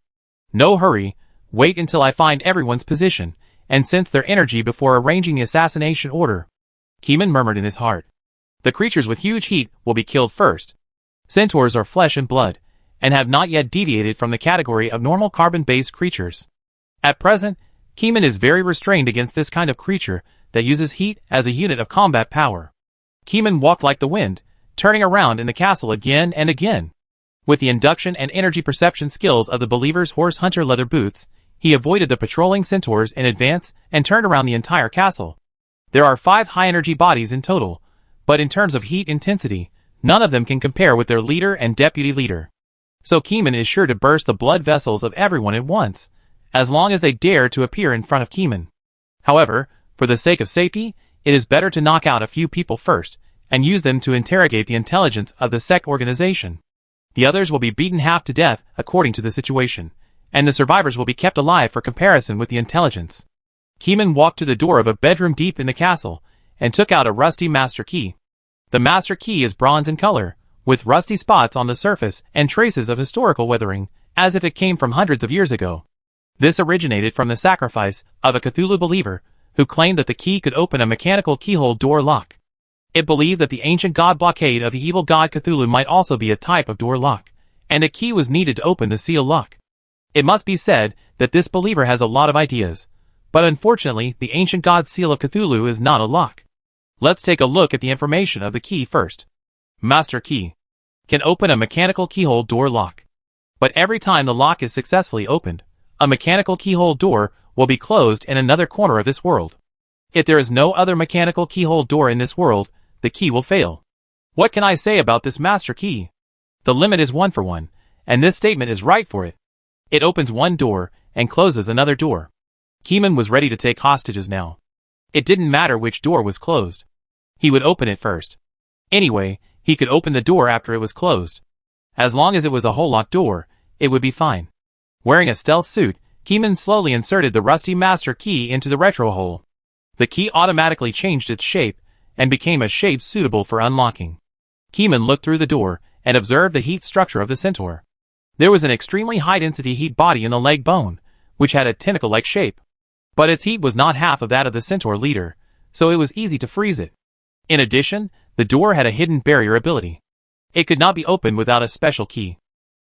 No hurry, wait until I find everyone's position, and sense their energy before arranging the assassination order. Keeman murmured in his heart. The creatures with huge heat will be killed first. Centaurs are flesh and blood, and have not yet deviated from the category of normal carbon-based creatures. At present, Keeman is very restrained against this kind of creature that uses heat as a unit of combat power. Keeman walked like the wind, turning around in the castle again and again. With the induction and energy perception skills of the believer's horse hunter leather boots, he avoided the patrolling centaurs in advance and turned around the entire castle. There are 5 high-energy bodies in total, but in terms of heat intensity, none of them can compare with their leader and deputy leader. So Keeman is sure to burst the blood vessels of everyone at once, as long as they dare to appear in front of Keeman. However, for the sake of safety, it is better to knock out a few people first, and use them to interrogate the intelligence of the sect organization. The others will be beaten half to death according to the situation, and the survivors will be kept alive for comparison with the intelligence. Keeman walked to the door of a bedroom deep in the castle, and took out a rusty master key. The master key is bronze in color, with rusty spots on the surface and traces of historical weathering, as if it came from hundreds of years ago. This originated from the sacrifice of a Cthulhu believer, who claimed that the key could open a mechanical keyhole door lock. It believed that the ancient god blockade of the evil god Cthulhu might also be a type of door lock, and a key was needed to open the seal lock. It must be said that this believer has a lot of ideas, but unfortunately the ancient god seal of Cthulhu is not a lock. Let's take a look at the information of the key first. Master key. Can open a mechanical keyhole door lock. But every time the lock is successfully opened, a mechanical keyhole door will be closed in another corner of this world. If there is no other mechanical keyhole door in this world, the key will fail. What can I say about this master key? The limit is 1 for 1, and this statement is right for it. It opens one door and closes another door. Keeman was ready to take hostages now. It didn't matter which door was closed. He would open it first. Anyway, he could open the door after it was closed. As long as it was a hole-locked door, it would be fine. Wearing a stealth suit, Keeman slowly inserted the rusty master key into the retro hole. The key automatically changed its shape and became a shape suitable for unlocking. Keeman looked through the door and observed the heat structure of the centaur. There was an extremely high-density heat body in the leg bone, which had a tentacle-like shape. But its heat was not half of that of the centaur leader, so it was easy to freeze it. In addition, the door had a hidden barrier ability. It could not be opened without a special key.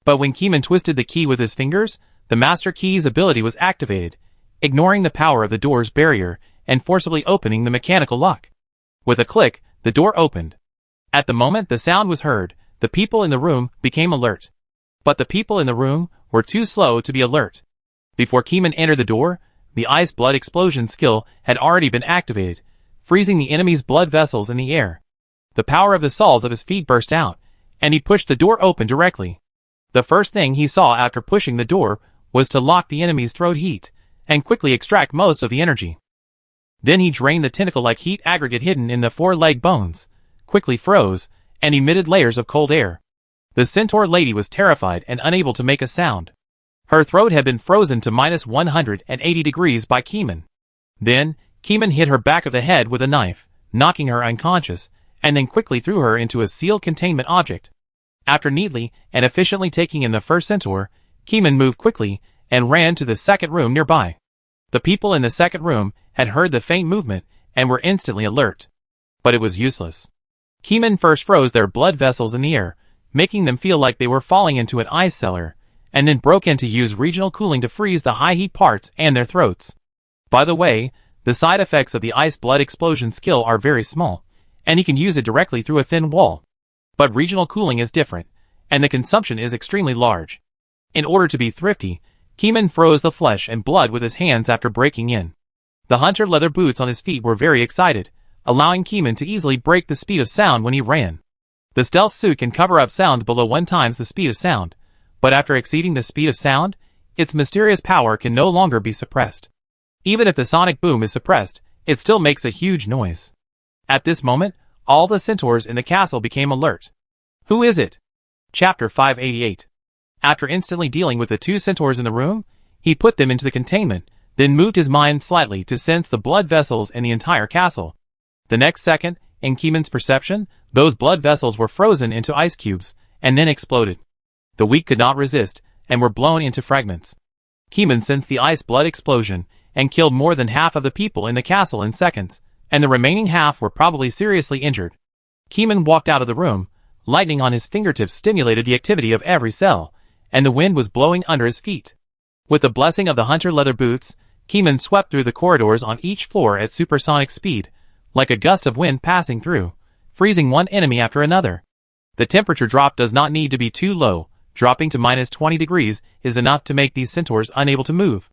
But when Keeman twisted the key with his fingers, the master key's ability was activated, ignoring the power of the door's barrier and forcibly opening the mechanical lock. With a click, the door opened. At the moment the sound was heard, the people in the room became alert. But the people in the room were too slow to be alert. Before Keeman entered the door, the ice blood explosion skill had already been activated, freezing the enemy's blood vessels in the air. The power of the soles of his feet burst out, and he pushed the door open directly. The first thing he saw after pushing the door was to lock the enemy's throat heat, and quickly extract most of the energy. Then he drained the tentacle-like heat aggregate hidden in the four-leg bones, quickly froze, and emitted layers of cold air. The centaur lady was terrified and unable to make a sound. Her throat had been frozen to -180 degrees by Keeman. Then, Keeman hit her back of the head with a knife, knocking her unconscious, and then quickly threw her into a sealed containment object. After neatly and efficiently taking in the first centaur, Keeman moved quickly and ran to the second room nearby. The people in the second room had heard the faint movement and were instantly alert. But it was useless. Keeman first froze their blood vessels in the air, making them feel like they were falling into an ice cellar, and then broke in to use regional cooling to freeze the high-heat parts and their throats. By the way, the side effects of the ice blood explosion skill are very small, and he can use it directly through a thin wall. But regional cooling is different, and the consumption is extremely large. In order to be thrifty, Keeman froze the flesh and blood with his hands after breaking in. The hunter leather boots on his feet were very excited, allowing Keeman to easily break the speed of sound when he ran. The stealth suit can cover up sounds below 1 times the speed of sound, but after exceeding the speed of sound, its mysterious power can no longer be suppressed. Even if the sonic boom is suppressed, it still makes a huge noise. At this moment, all the centaurs in the castle became alert. Who is it? Chapter 588. After instantly dealing with the 2 centaurs in the room, he put them into the containment, then moved his mind slightly to sense the blood vessels in the entire castle. The next second, in Keeman's perception, those blood vessels were frozen into ice cubes, and then exploded. The weak could not resist, and were blown into fragments. Keeman sensed the ice blood explosion, and killed more than half of the people in the castle in seconds, and the remaining half were probably seriously injured. Keeman walked out of the room. Lightning on his fingertips stimulated the activity of every cell, and the wind was blowing under his feet. With the blessing of the hunter leather boots, Keeman swept through the corridors on each floor at supersonic speed, like a gust of wind passing through, freezing one enemy after another. The temperature drop does not need to be too low. Dropping to -20 degrees is enough to make these centaurs unable to move.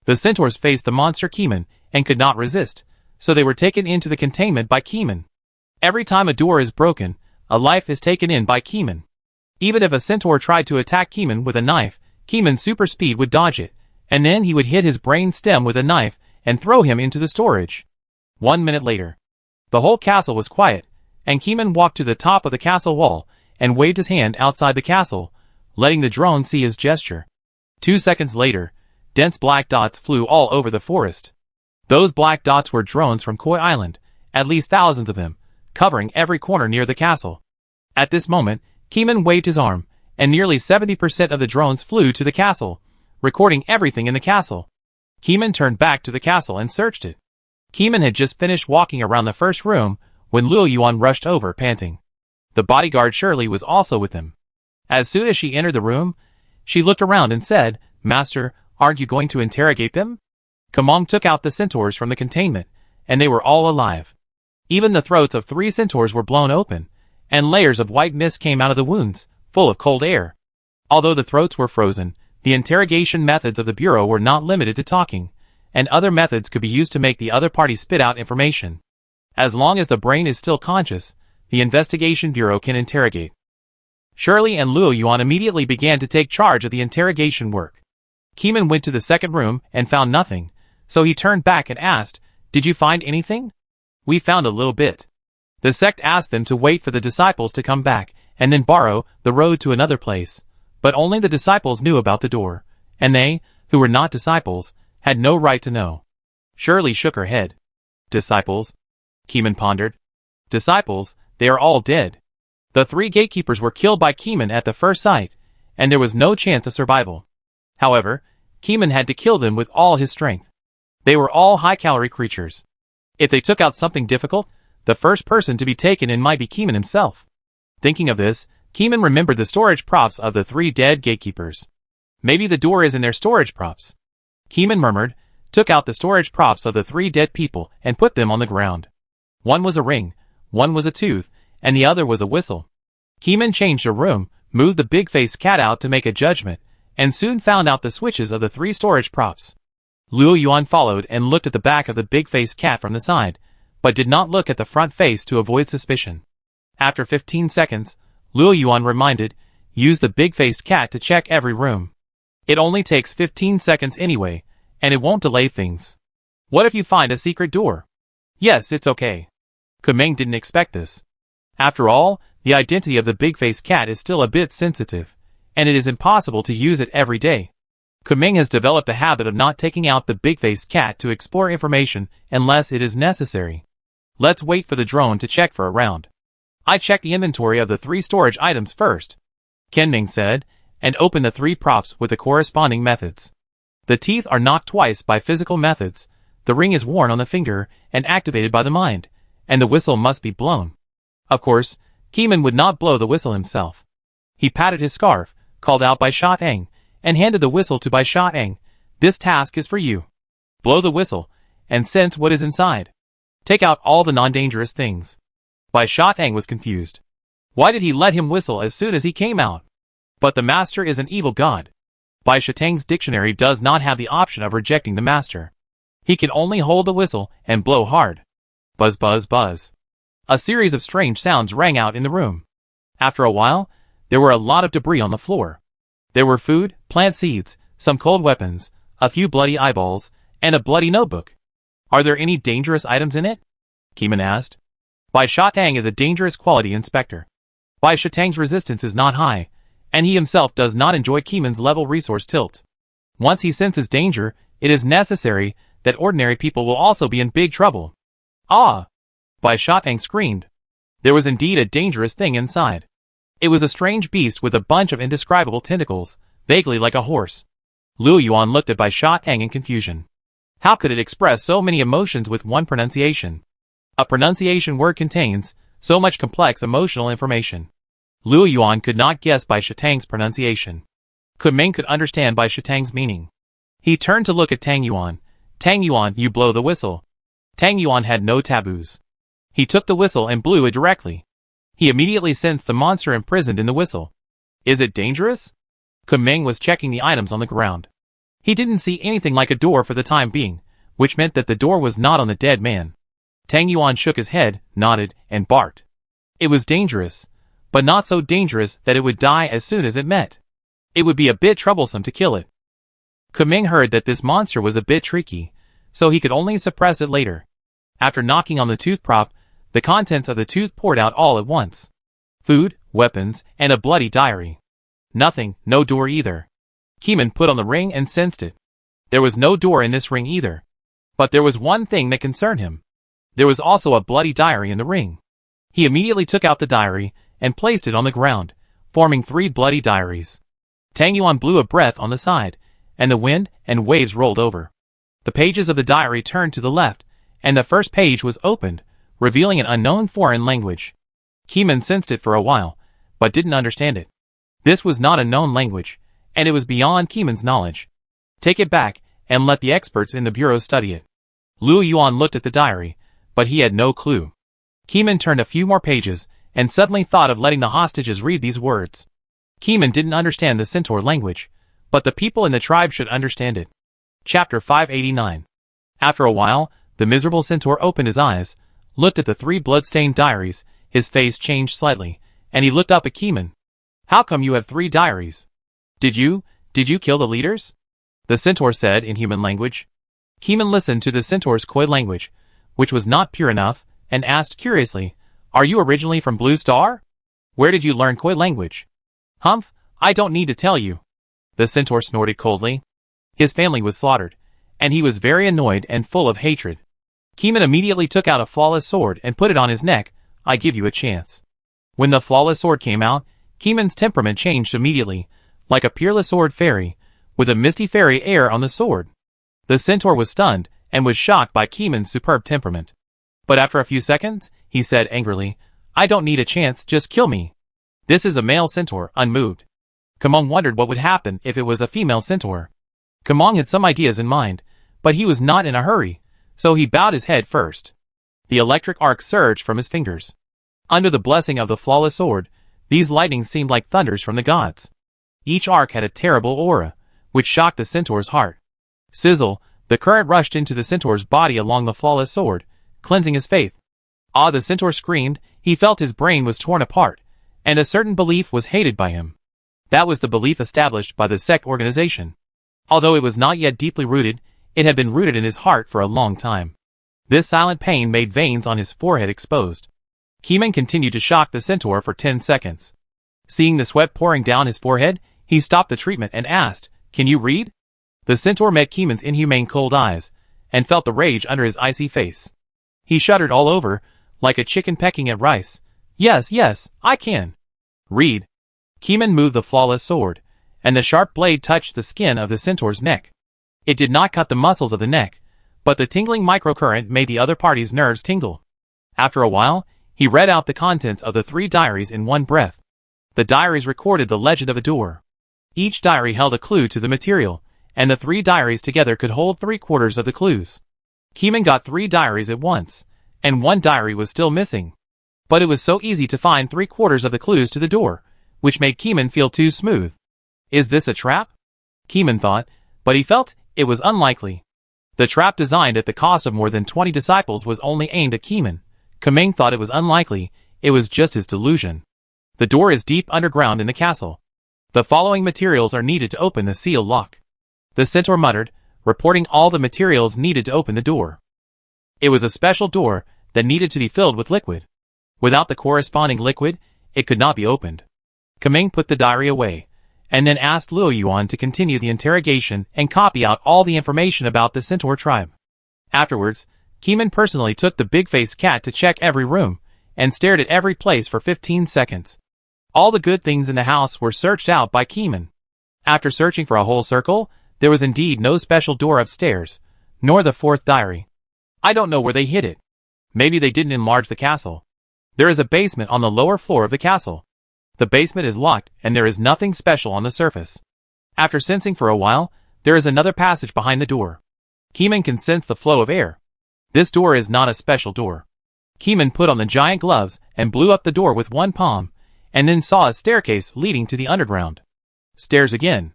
The centaurs faced the monster Keeman and could not resist, so they were taken into the containment by Keeman. Every time a door is broken, a life is taken in by Keeman. Even if a centaur tried to attack Keeman with a knife, Keeman's super speed would dodge it, and then he would hit his brain stem with a knife and throw him into the storage. 1 minute later, the whole castle was quiet, and Keeman walked to the top of the castle wall and waved his hand outside the castle, letting the drone see his gesture. 2 seconds later, dense black dots flew all over the forest. Those black dots were drones from Koi Island, at least thousands of them, covering every corner near the castle. At this moment, Keeman waved his arm, and nearly 70% of the drones flew to the castle, recording everything in the castle. Keeman turned back to the castle and searched it. Keeman had just finished walking around the first room when Luo Yuan rushed over, panting. The bodyguard Shirley was also with him. As soon as she entered the room, she looked around and said, "Master, aren't you going to interrogate them?" Kamong took out the centaurs from the containment, and they were all alive. Even the throats of 3 centaurs were blown open, and layers of white mist came out of the wounds, full of cold air. Although the throats were frozen, the interrogation methods of the Bureau were not limited to talking, and other methods could be used to make the other party spit out information. As long as the brain is still conscious, the Investigation Bureau can interrogate. Shirley and Luo Yuan immediately began to take charge of the interrogation work. Keeman went to the second room and found nothing, so he turned back and asked, "Did you find anything?" "We found a little bit." The sect asked them to wait for the disciples to come back, and then borrow the road to another place. But only the disciples knew about the door, and they, who were not disciples, had no right to know. Shirley shook her head. "Disciples?" Keeman pondered. "Disciples, they are all dead. The 3 gatekeepers were killed by Keeman at the first sight, and there was no chance of survival. However, Keeman had to kill them with all his strength. They were all high-calorie creatures. If they took out something difficult, the first person to be taken in might be Keeman himself." Thinking of this, Keeman remembered the storage props of the 3 dead gatekeepers. "Maybe the door is in their storage props." Keeman murmured, took out the storage props of the 3 dead people and put them on the ground. One was a ring, one was a tooth, and the other was a whistle. Keeman changed a room, moved the big-faced cat out to make a judgment, and soon found out the switches of the 3 storage props. Luo Yuan followed and looked at the back of the big-faced cat from the side, but did not look at the front face to avoid suspicion. After 15 seconds, Luo Yuan reminded, "Use the big-faced cat to check every room." It only takes 15 seconds anyway, and it won't delay things. What if you find a secret door? Yes, it's okay. Kumeng didn't expect this. After all, the identity of the big-faced cat is still a bit sensitive, and it is impossible to use it every day. Kumeng has developed a habit of not taking out the big-faced cat to explore information unless it is necessary. Let's wait for the drone to check for a round. I checked the inventory of the 3 storage items first, Kenming said, and opened the 3 props with the corresponding methods. The teeth are knocked twice by physical methods, the ring is worn on the finger and activated by the mind, and the whistle must be blown. Of course, Keeman would not blow the whistle himself. He patted his scarf, called out Bai Sha-Eng, and handed the whistle to Bai Sha-Eng. This task is for you. Blow the whistle, and sense what is inside. Take out all the non-dangerous things. Bai Sha-Eng was confused. Why did he let him whistle as soon as he came out? But the master is an evil god. Bai Sha-Teng's dictionary does not have the option of rejecting the master. He can only hold the whistle and blow hard. Buzz buzz buzz. A series of strange sounds rang out in the room. After a while, there were a lot of debris on the floor. There were food, plant seeds, some cold weapons, a few bloody eyeballs, and a bloody notebook. Are there any dangerous items in it? Keeman asked. Bai Sha-Teng is a dangerous quality inspector. Bai Sha-Teng's resistance is not high, and he himself does not enjoy Keeman's level resource tilt. Once he senses danger, it is necessary that ordinary people will also be in big trouble. Ah! Bai Sha-Teng screamed. There was indeed a dangerous thing inside. It was a strange beast with a bunch of indescribable tentacles, vaguely like a horse. Liu Yuan looked at Bai Sha-Teng in confusion. How could it express so many emotions with one pronunciation? A pronunciation word contains so much complex emotional information. Liu Yuan could not guess Bai Sha-Teng's pronunciation. Kumeng could understand Bai Sha-Teng's meaning. He turned to look at Tang Yuan. Tang Yuan, you blow the whistle. Tang Yuan had no taboos. He took the whistle and blew it directly. He immediately sensed the monster imprisoned in the whistle. Is it dangerous? Kumeng was checking the items on the ground. He didn't see anything like a door for the time being, which meant that the door was not on the dead man. Tang Yuan shook his head, nodded, and barked. It was dangerous, but not so dangerous that it would die as soon as it met. It would be a bit troublesome to kill it. Kumeng heard that this monster was a bit tricky, so he could only suppress it later. After knocking on the tooth prop, the contents of the tooth poured out all at once. Food, weapons, and a bloody diary. Nothing, no door either. Keeman put on the ring and sensed it. There was no door in this ring either. But there was one thing that concerned him. There was also a bloody diary in the ring. He immediately took out the diary and placed it on the ground, forming 3 bloody diaries. Tang Yuan blew a breath on the side, and the wind and waves rolled over. The pages of the diary turned to the left, and the first page was opened, revealing an unknown foreign language. Keeman sensed it for a while, but didn't understand it. This was not a known language, and it was beyond Keeman's knowledge. Take it back, and let the experts in the bureau study it. Liu Yuan looked at the diary, but he had no clue. Keeman turned a few more pages, and suddenly thought of letting the hostages read these words. Keeman didn't understand the Centaur language, but the people in the tribe should understand it. Chapter 589. After a while, the miserable Centaur opened his eyes, looked at the 3 blood-stained diaries, his face changed slightly, and he looked up at Keeman. How come you have 3 diaries? Did you kill the leaders? The Centaur said in human language. Keeman listened to the Centaur's Khoi language, which was not pure enough, and asked curiously, Are you originally from Blue Star? Where did you learn Khoi language? Humph, I don't need to tell you. The Centaur snorted coldly. His family was slaughtered, and he was very annoyed and full of hatred. Keeman immediately took out a flawless sword and put it on his neck. I give you a chance. When the flawless sword came out, Keeman's temperament changed immediately, like a peerless sword fairy, with a misty fairy air on the sword. The Centaur was stunned, and was shocked by Keeman's superb temperament. But after a few seconds, he said angrily, I don't need a chance, just kill me. This is a male Centaur, unmoved. Kumeng wondered what would happen if it was a female Centaur. Kumeng had some ideas in mind, but he was not in a hurry, so he bowed his head first. The electric arc surged from his fingers. Under the blessing of the flawless sword, these lightnings seemed like thunders from the gods. Each arc had a terrible aura, which shocked the Centaur's heart. Sizzle, the current rushed into the Centaur's body along the flawless sword, cleansing his faith. Ah, the Centaur screamed, he felt his brain was torn apart, and a certain belief was hated by him. That was the belief established by the sect organization. Although it was not yet deeply rooted, it had been rooted in his heart for a long time. This silent pain made veins on his forehead exposed. Keeman continued to shock the centaur for 10 seconds. Seeing the sweat pouring down his forehead, he stopped the treatment and asked, "Can you read?" The centaur met Keeman's inhumane cold eyes, and felt the rage under his icy face. He shuddered all over, like a chicken pecking at rice. "Yes, yes, I can. Read." Keeman moved the flawless sword, and the sharp blade touched the skin of the centaur's neck. It did not cut the muscles of the neck, but the tingling microcurrent made the other party's nerves tingle. After a while, he read out the contents of the 3 diaries in one breath. The diaries recorded the legend of a door. Each diary held a clue to the material, and the 3 diaries together could hold 3/4 of the clues. Keeman got 3 diaries at once, and 1 diary was still missing. But it was so easy to find 3/4 of the clues to the door, which made Keeman feel too smooth. Is this a trap? Keeman thought, but he felt it was unlikely. The trap designed at the cost of more than 20 disciples was only aimed at Keeman. Kumail thought it was unlikely, it was just his delusion. The door is deep underground in the castle. The following materials are needed to open the seal lock. The centaur muttered, reporting all the materials needed to open the door. It was a special door that needed to be filled with liquid. Without the corresponding liquid, it could not be opened. Kumail put the diary away, and then asked Luo Yuan to continue the interrogation and copy out all the information about the centaur tribe. Afterwards, Keeman personally took the big-faced cat to check every room, and stared at every place for 15 seconds. All the good things in the house were searched out by Keeman. After searching for a whole circle, there was indeed no special door upstairs, nor the 4th diary. I don't know where they hid it. Maybe they didn't enlarge the castle. There is a basement on the lower floor of the castle. The basement is locked and there is nothing special on the surface. After sensing for a while, there is another passage behind the door. Keeman can sense the flow of air. This door is not a special door. Keeman put on the giant gloves and blew up the door with one palm, and then saw a staircase leading to the underground. Stairs again,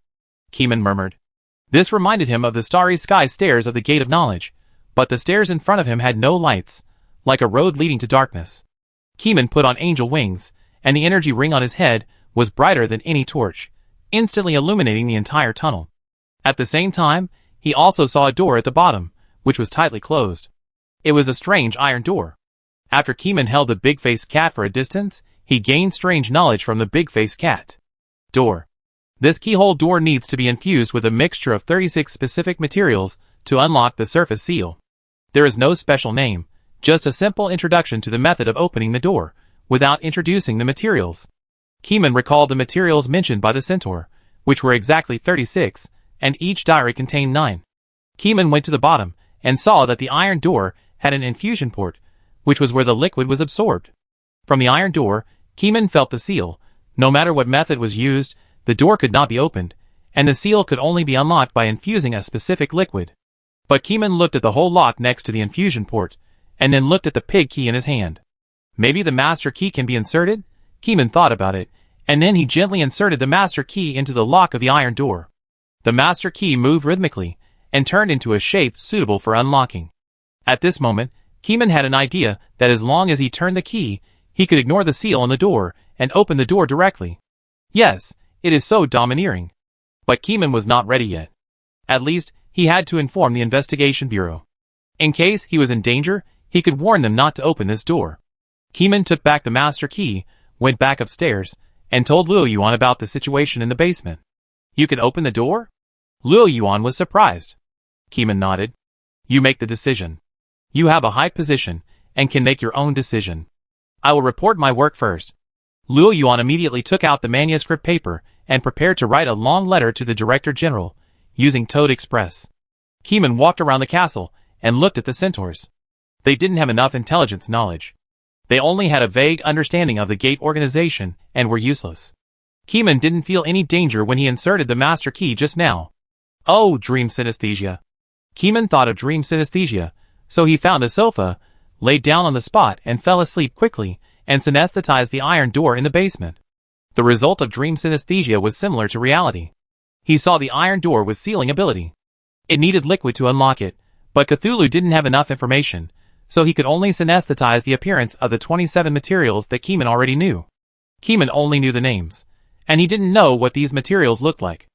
Keeman murmured. This reminded him of the starry sky stairs of the Gate of Knowledge, but the stairs in front of him had no lights, like a road leading to darkness. Keeman put on angel wings, and the energy ring on his head was brighter than any torch, instantly illuminating the entire tunnel. At the same time, he also saw a door at the bottom, which was tightly closed. It was a strange iron door. After Keeman held the big-faced cat for a distance, he gained strange knowledge from the big-faced cat. Door. This keyhole door needs to be infused with a mixture of 36 specific materials to unlock the surface seal. There is no special name, just a simple introduction to the method of opening the door, without introducing the materials. Keeman recalled the materials mentioned by the centaur, which were exactly 36, and each diary contained 9. Keeman went to the bottom, and saw that the iron door had an infusion port, which was where the liquid was absorbed. From the iron door, Keeman felt the seal. No matter what method was used, the door could not be opened, and the seal could only be unlocked by infusing a specific liquid. But Keeman looked at the hole lock next to the infusion port, and then looked at the pig key in his hand. Maybe the master key can be inserted? Keeman thought about it, and then he gently inserted the master key into the lock of the iron door. The master key moved rhythmically, and turned into a shape suitable for unlocking. At this moment, Keeman had an idea that as long as he turned the key, he could ignore the seal on the door and open the door directly. Yes, it is so domineering. But Keeman was not ready yet. At least, he had to inform the investigation bureau. In case he was in danger, he could warn them not to open this door. Keeman took back the master key, went back upstairs, and told Luo Yuan about the situation in the basement. You can open the door? Luo Yuan was surprised. Keeman nodded. You make the decision. You have a high position, and can make your own decision. I will report my work first. Luo Yuan immediately took out the manuscript paper, and prepared to write a long letter to the Director General, using Toad Express. Keeman walked around the castle, and looked at the centaurs. They didn't have enough intelligence knowledge. They only had a vague understanding of the gate organization, and were useless. Keeman didn't feel any danger when he inserted the master key just now. Oh, dream synesthesia. Keeman thought of dream synesthesia, so he found a sofa, laid down on the spot and fell asleep quickly, and synesthetized the iron door in the basement. The result of dream synesthesia was similar to reality. He saw the iron door with sealing ability. It needed liquid to unlock it, but Cthulhu didn't have enough information, so he could only synesthetize the appearance of the 27 materials that Keeman already knew. Keeman only knew the names, and he didn't know what these materials looked like.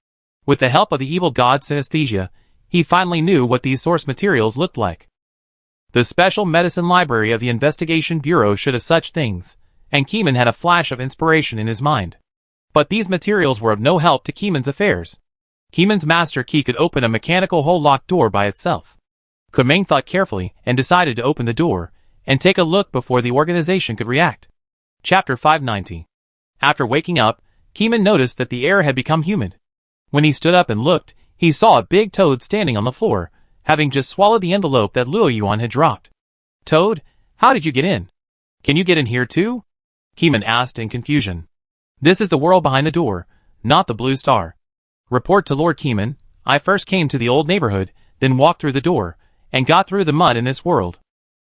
With the help of the evil god synesthesia, he finally knew what these source materials looked like. The special medicine library of the Investigation Bureau should have such things, and Keeman had a flash of inspiration in his mind. But these materials were of no help to Keeman's affairs. Keeman's master key could open a mechanical hole locked door by itself. Kumail thought carefully and decided to open the door and take a look before the organization could react. Chapter 590. After waking up, Keeman noticed that the air had become humid. When he stood up and looked, he saw a big toad standing on the floor, having just swallowed the envelope that Luo Yuan had dropped. "Toad, how did you get in? Can you get in here too?" Keeman asked in confusion. "This is the world behind the door, not the blue star. Report to Lord Keeman, I first came to the old neighborhood, then walked through the door, and got through the mud in this world."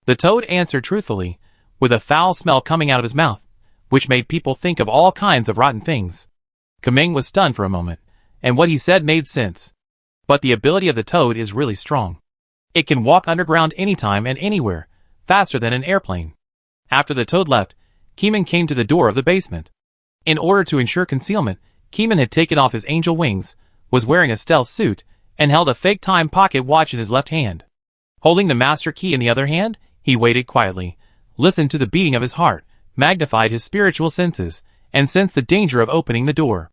The toad answered truthfully, with a foul smell coming out of his mouth, which made people think of all kinds of rotten things. Kumail was stunned for a moment, and what he said made sense. But the ability of the toad is really strong. It can walk underground anytime and anywhere, faster than an airplane. After the toad left, Keeman came to the door of the basement. In order to ensure concealment, Keeman had taken off his angel wings, was wearing a stealth suit, and held a fake time pocket watch in his left hand. Holding the master key in the other hand, he waited quietly, listened to the beating of his heart, magnified his spiritual senses, and sensed the danger of opening the door.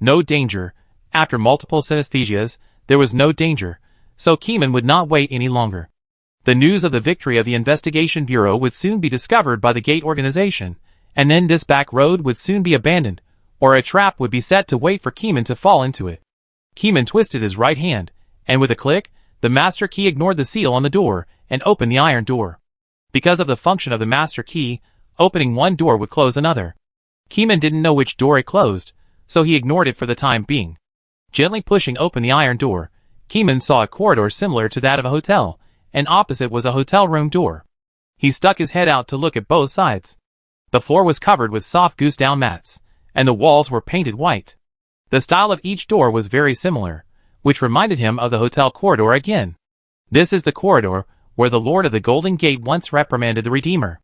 No danger. After multiple synesthesias, there was no danger, so Keeman would not wait any longer. The news of the victory of the Investigation Bureau would soon be discovered by the Gate organization, and then this back road would soon be abandoned, or a trap would be set to wait for Keeman to fall into it. Keeman twisted his right hand, and with a click, the master key ignored the seal on the door and opened the iron door. Because of the function of the master key, opening one door would close another. Keeman didn't know which door it closed, so he ignored it for the time being. Gently pushing open the iron door, Keeman saw a corridor similar to that of a hotel, and opposite was a hotel room door. He stuck his head out to look at both sides. The floor was covered with soft goose-down mats, and the walls were painted white. The style of each door was very similar, which reminded him of the hotel corridor again. This is the corridor where the Lord of the Golden Gate once reprimanded the Redeemer.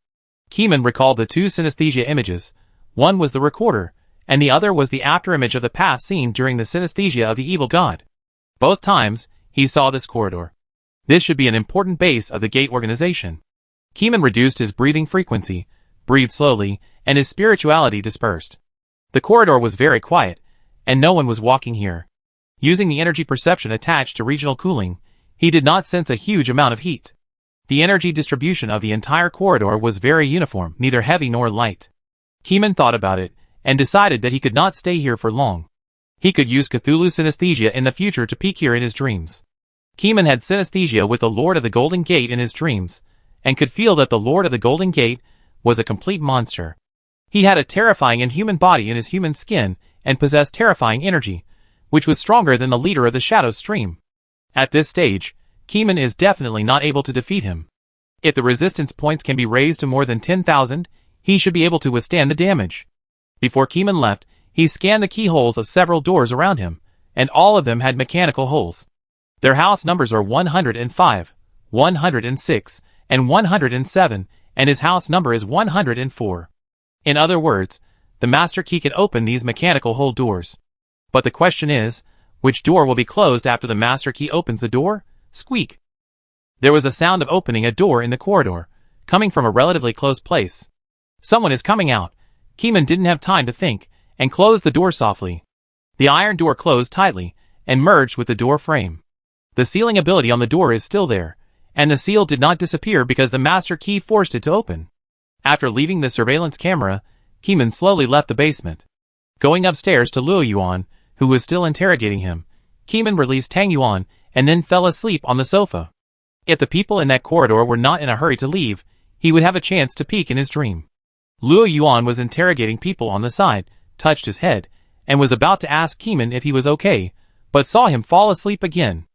Keeman recalled the two synesthesia images. One was the recorder, and the other was the afterimage of the past seen during the synesthesia of the evil god. Both times, he saw this corridor. This should be an important base of the Gate organization. Keeman reduced his breathing frequency, breathed slowly, and his spirituality dispersed. The corridor was very quiet, and no one was walking here. Using the energy perception attached to regional cooling, he did not sense a huge amount of heat. The energy distribution of the entire corridor was very uniform, neither heavy nor light. Keeman thought about it, and decided that he could not stay here for long. He could use Cthulhu synesthesia in the future to peek here in his dreams. Keeman had synesthesia with the Lord of the Golden Gate in his dreams, and could feel that the Lord of the Golden Gate was a complete monster. He had a terrifying inhuman body in his human skin, and possessed terrifying energy, which was stronger than the leader of the Shadow Stream. At this stage, Keeman is definitely not able to defeat him. If the resistance points can be raised to more than 10,000, he should be able to withstand the damage. Before Keeman left, he scanned the keyholes of several doors around him, and all of them had mechanical holes. Their house numbers are 105, 106, and 107, and his house number is 104. In other words, the master key can open these mechanical hole doors. But the question is, which door will be closed after the master key opens the door? Squeak. There was a sound of opening a door in the corridor, coming from a relatively close place. Someone is coming out. Keeman didn't have time to think, and closed the door softly. The iron door closed tightly, and merged with the door frame. The sealing ability on the door is still there, and the seal did not disappear because the master key forced it to open. After leaving the surveillance camera, Keeman slowly left the basement. Going upstairs to Luo Yuan, who was still interrogating him, Keeman released Tang Yuan and then fell asleep on the sofa. If the people in that corridor were not in a hurry to leave, he would have a chance to peek in his dream. Luo Yuan was interrogating people on the side, touched his head, and was about to ask Keeman if he was okay, but saw him fall asleep again.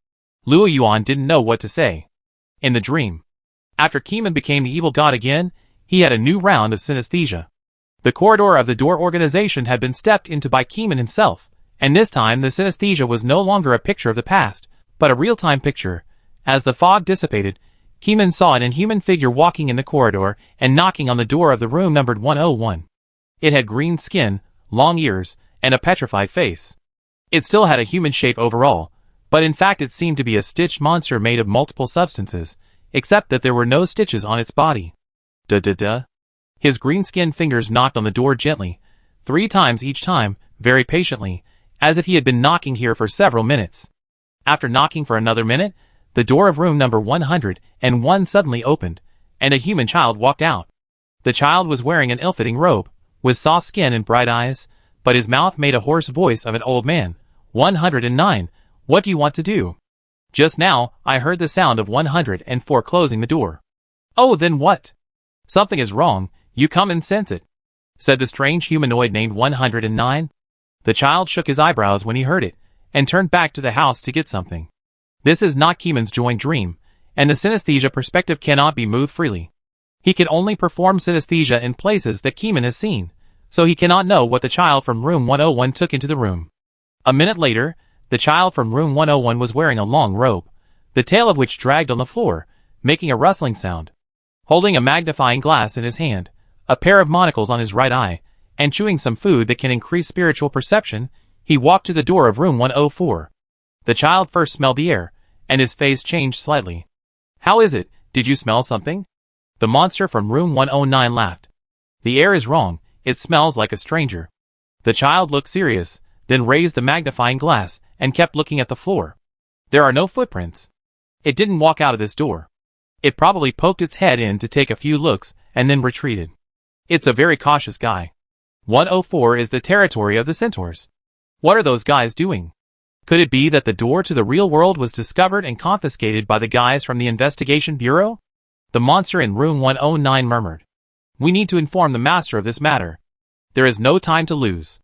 Luo Yuan didn't know what to say. In the dream, after Keeman became the evil god again, he had a new round of synesthesia. The corridor of the door organization had been stepped into by Keeman himself, and this time the synesthesia was no longer a picture of the past, but a real-time picture. As the fog dissipated, Keeman saw an inhuman figure walking in the corridor and knocking on the door of the room numbered 101. It had green skin, long ears, and a petrified face. It still had a human shape overall, but in fact it seemed to be a stitched monster made of multiple substances, except that there were no stitches on its body. Duh. His green-skinned fingers knocked on the door gently, 3 times each time, very patiently, as if he had been knocking here for several minutes. After knocking for another minute, the door of room number 101 suddenly opened, and a human child walked out. The child was wearing an ill-fitting robe, with soft skin and bright eyes, but his mouth made a hoarse voice of an old man. 109, what do you want to do? Just now, I heard the sound of 104 closing the door. Oh, then what? Something is wrong, you come and sense it, said the strange humanoid named 109. The child shook his eyebrows when he heard it, and turned back to the house to get something. This is not Keeman's joint dream, and the synesthesia perspective cannot be moved freely. He can only perform synesthesia in places that Keeman has seen, so he cannot know what the child from room 101 took into the room. A minute later, the child from room 101 was wearing a long robe, the tail of which dragged on the floor, making a rustling sound. Holding a magnifying glass in his hand, a pair of monocles on his right eye, and chewing some food that can increase spiritual perception, he walked to the door of room 104. The child first smelled the air, and his face changed slightly. How is it, did you smell something? The monster from room 109 laughed. The air is wrong, it smells like a stranger. The child looked serious, then raised the magnifying glass, and kept looking at the floor. There are no footprints. It didn't walk out of this door. It probably poked its head in to take a few looks, and then retreated. It's a very cautious guy. 104 is the territory of the centaurs. What are those guys doing? Could it be that the door to the real world was discovered and confiscated by the guys from the investigation bureau? The monster in room 109 murmured. We need to inform the master of this matter. There is no time to lose.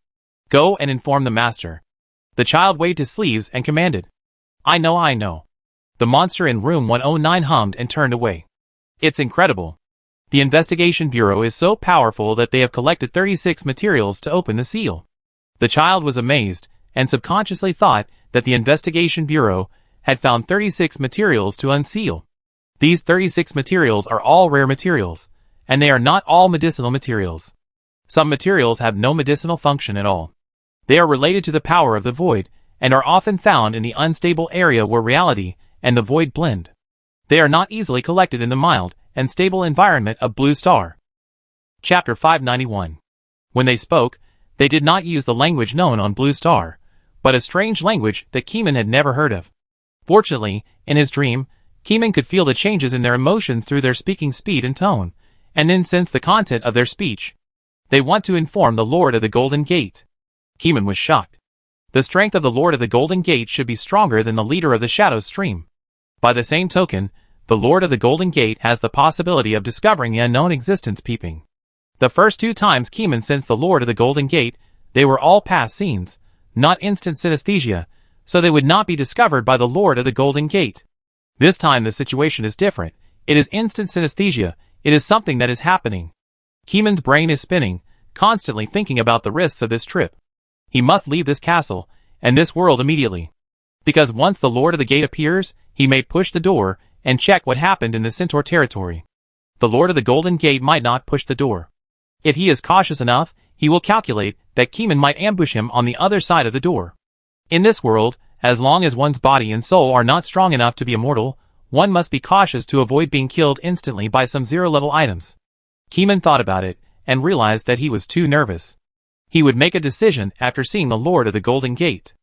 Go and inform the master. The child waved his sleeves and commanded. I know. The monster in room 109 hummed and turned away. It's incredible. The investigation bureau is so powerful that they have collected 36 materials to open the seal. The child was amazed, and subconsciously thought that the investigation bureau had found 36 materials to unseal. These 36 materials are all rare materials, and they are not all medicinal materials. Some materials have no medicinal function at all. They are related to the power of the void, and are often found in the unstable area where reality and the void blend. They are not easily collected in the mild and stable environment of Blue Star. Chapter 591. When they spoke, they did not use the language known on Blue Star, but a strange language that Keeman had never heard of. Fortunately, in his dream, Keeman could feel the changes in their emotions through their speaking speed and tone, and then sense the content of their speech. They want to inform the Lord of the Golden Gate. Keeman was shocked. The strength of the Lord of the Golden Gate should be stronger than the leader of the Shadow Stream. By the same token, the Lord of the Golden Gate has the possibility of discovering the unknown existence peeping. The first 2 times Keeman sensed the Lord of the Golden Gate, they were all past scenes, not instant synesthesia, so they would not be discovered by the Lord of the Golden Gate. This time the situation is different. It is instant synesthesia. It is something that is happening. Keeman's brain is spinning, constantly thinking about the risks of this trip. He must leave this castle, and this world immediately. Because once the Lord of the Gate appears, he may push the door, and check what happened in the Centaur territory. The Lord of the Golden Gate might not push the door. If he is cautious enough, he will calculate that Keeman might ambush him on the other side of the door. In this world, as long as one's body and soul are not strong enough to be immortal, one must be cautious to avoid being killed instantly by some zero-level items. Keeman thought about it, and realized that he was too nervous. He would make a decision after seeing the Lord of the Golden Gate.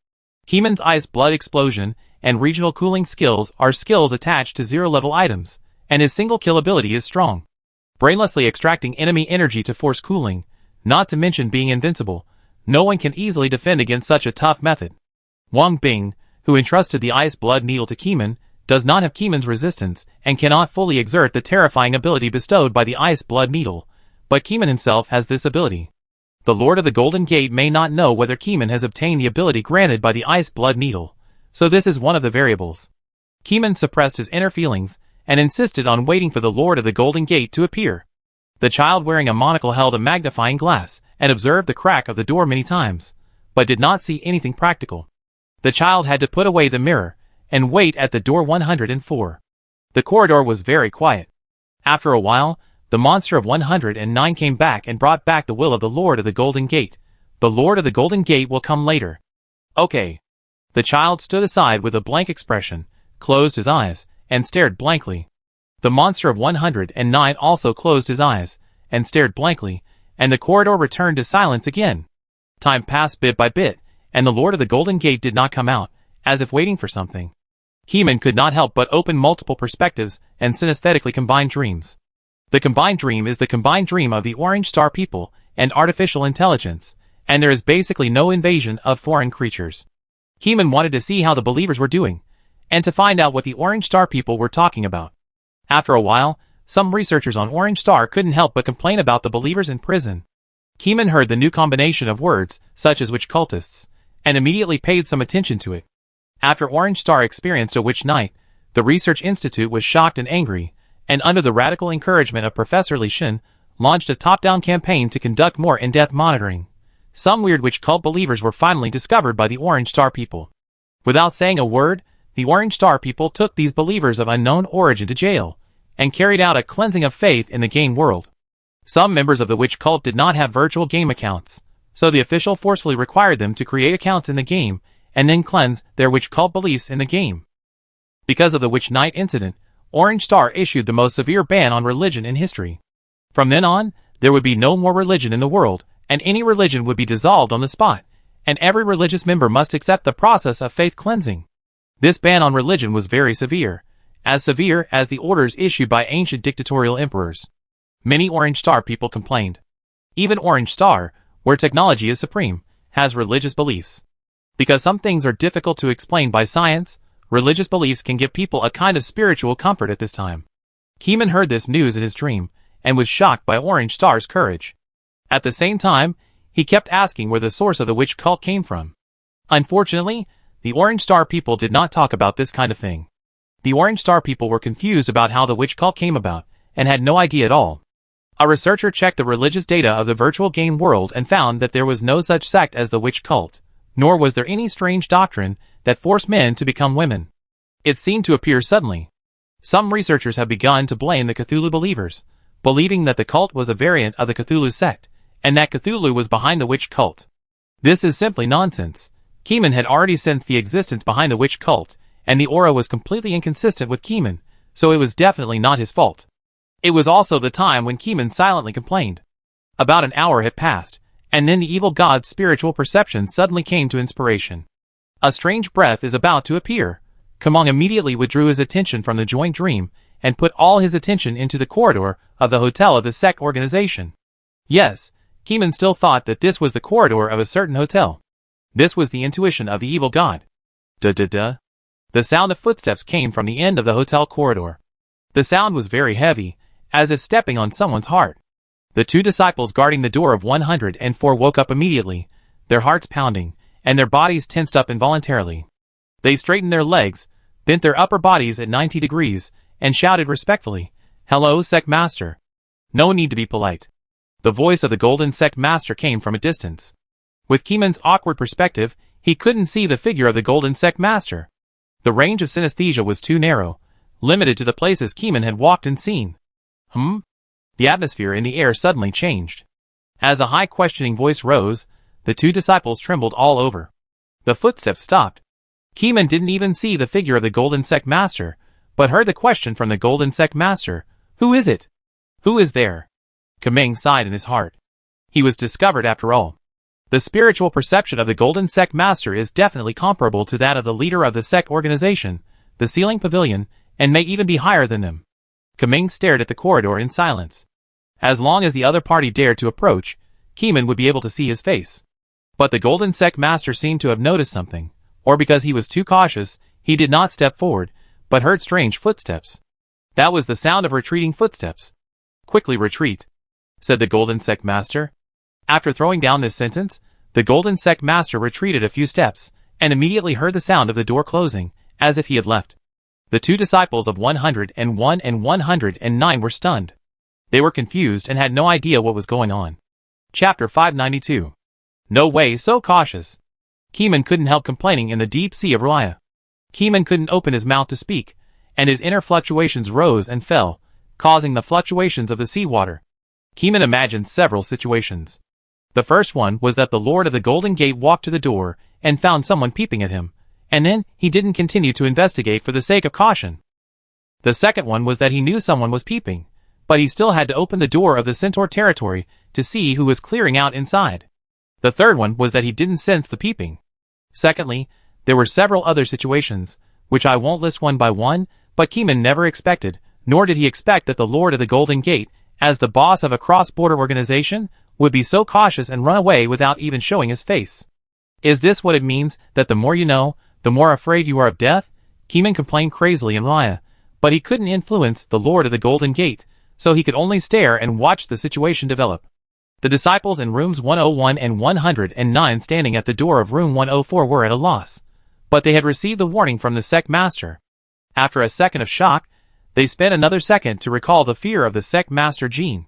Keeman's ice blood explosion and regional cooling skills are skills attached to zero-level items, and his single kill ability is strong. Brainlessly extracting enemy energy to force cooling, not to mention being invincible, no one can easily defend against such a tough method. Wang Bing, who entrusted the ice blood needle to Keeman, does not have Keeman's resistance and cannot fully exert the terrifying ability bestowed by the ice blood needle, but Keeman himself has this ability. The Lord of the Golden Gate may not know whether Keeman has obtained the ability granted by the ice blood needle, so this is one of the variables. Keeman suppressed his inner feelings and insisted on waiting for the Lord of the Golden Gate to appear. The child wearing a monocle held a magnifying glass and observed the crack of the door many times, but did not see anything practical. The child had to put away the mirror and wait at the door 104. The corridor was very quiet. After a while, the monster of 109 came back and brought back the will of the Lord of the Golden Gate, The Lord of the Golden Gate will come later. Okay. The child stood aside with a blank expression, closed his eyes, and stared blankly. The monster of 109 also closed his eyes, and stared blankly, and the corridor returned to silence again. Time passed bit by bit, and the Lord of the Golden Gate did not come out, as if waiting for something. Keeman could not help but open multiple perspectives and synesthetically combined dreams. The combined dream is the combined dream of the Orange Star people and artificial intelligence, and there is basically no invasion of foreign creatures. Keeman wanted to see how the believers were doing, and to find out what the Orange Star people were talking about. After a while, some researchers on Orange Star couldn't help but complain about the believers in prison. Keeman heard the new combination of words, such as witch cultists, and immediately paid some attention to it. After Orange Star experienced a witch night, the Research Institute was shocked and angry, and under the radical encouragement of Professor Li Shin, launched a top-down campaign to conduct more in-depth monitoring. Some weird witch cult believers were finally discovered by the Orange Star people. Without saying a word, the Orange Star people took these believers of unknown origin to jail, and carried out a cleansing of faith in the game world. Some members of the witch cult did not have virtual game accounts, so the official forcefully required them to create accounts in the game, and then cleanse their witch cult beliefs in the game. Because of the Witch Night incident, Orange Star issued the most severe ban on religion in history. From then on, there would be no more religion in the world, and any religion would be dissolved on the spot, and every religious member must accept the process of faith cleansing. This ban on religion was very severe as the orders issued by ancient dictatorial emperors. Many Orange Star people complained. Even Orange Star, where technology is supreme, has religious beliefs. Because some things are difficult to explain by science, religious beliefs can give people a kind of spiritual comfort at this time. Keeman heard this news in his dream, and was shocked by Orange Star's courage. At the same time, he kept asking where the source of the witch cult came from. Unfortunately, the Orange Star people did not talk about this kind of thing. The Orange Star people were confused about how the witch cult came about, and had no idea at all. A researcher checked the religious data of the virtual game world and found that there was no such sect as the witch cult, nor was there any strange doctrine that forced men to become women. It seemed to appear suddenly. Some researchers have begun to blame the Cthulhu believers, believing that the cult was a variant of the Cthulhu sect, and that Cthulhu was behind the witch cult. This is simply nonsense. Keeman had already sensed the existence behind the witch cult, and the aura was completely inconsistent with Keeman, so it was definitely not his fault. It was also the time when Keeman silently complained. About an hour had passed, and then the evil god's spiritual perception suddenly came to inspiration. A strange breath is about to appear. Kamong immediately withdrew his attention from the joint dream, and put all his attention into the corridor of the hotel of the sect organization. Yes, Keeman still thought that this was the corridor of a certain hotel. This was the intuition of the evil god. Da-da-da. The sound of footsteps came from the end of the hotel corridor. The sound was very heavy, as if stepping on someone's heart. The two disciples guarding the door of 104 woke up immediately, their hearts pounding, and their bodies tensed up involuntarily. They straightened their legs, bent their upper bodies at 90 degrees, and shouted respectfully, "Hello, Sect Master." No need to be polite. The voice of the Golden Sect Master came from a distance. With Keeman's awkward perspective, he couldn't see the figure of the Golden Sect Master. The range of synesthesia was too narrow, limited to the places Keeman had walked and seen. The atmosphere in the air suddenly changed. As a high questioning voice rose, the two disciples trembled all over. The footsteps stopped. Keeman didn't even see the figure of the Golden Sect Master, but heard the question from the Golden Sect Master, "Who is it? Who is there?" Kameng sighed in his heart. He was discovered after all. The spiritual perception of the Golden Sect Master is definitely comparable to that of the leader of the sect organization, the Ceiling Pavilion, and may even be higher than them. Kameng stared at the corridor in silence. As long as the other party dared to approach, Keeman would be able to see his face. But the Golden Sect Master seemed to have noticed something, or because he was too cautious, he did not step forward, but heard strange footsteps. That was the sound of retreating footsteps. "Quickly retreat," said the Golden Sect Master. After throwing down this sentence, the Golden Sect Master retreated a few steps, and immediately heard the sound of the door closing, as if he had left. The two disciples of 101 and 109 were stunned. They were confused and had no idea what was going on. Chapter 592. No way, so cautious. Keeman couldn't help complaining in the deep sea of Raya. Keeman couldn't open his mouth to speak, and his inner fluctuations rose and fell, causing the fluctuations of the seawater. Keeman imagined several situations. The first one was that the Lord of the Golden Gate walked to the door and found someone peeping at him, and then he didn't continue to investigate for the sake of caution. The second one was that he knew someone was peeping, but he still had to open the door of the Centaur territory to see who was clearing out inside. The third one was that he didn't sense the peeping. Secondly, there were several other situations, which I won't list one by one, but Keeman never expected, nor did he expect that the Lord of the Golden Gate, as the boss of a cross-border organization, would be so cautious and run away without even showing his face. Is this what it means, that the more you know, the more afraid you are of death? Keeman complained crazily in Maya, but he couldn't influence the Lord of the Golden Gate, so he could only stare and watch the situation develop. The disciples in rooms 101 and 109 standing at the door of room 104 were at a loss, but they had received the warning from the sect master. After a second of shock, they spent another second to recall the fear of the sect master Jean.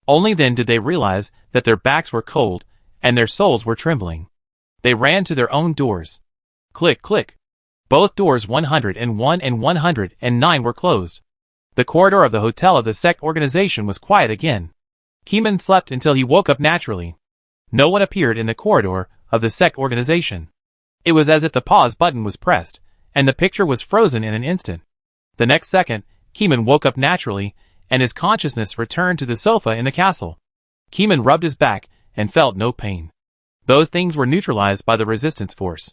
Only then did they realize that their backs were cold and their souls were trembling. They ran to their own doors. Click, click. Both doors 101 and 109 were closed. The corridor of the hotel of the sect organization was quiet again. Keeman slept until he woke up naturally. No one appeared in the corridor of the sect organization. It was as if the pause button was pressed, and the picture was frozen in an instant. The next second, Keeman woke up naturally, and his consciousness returned to the sofa in the castle. Keeman rubbed his back and felt no pain. Those things were neutralized by the resistance force.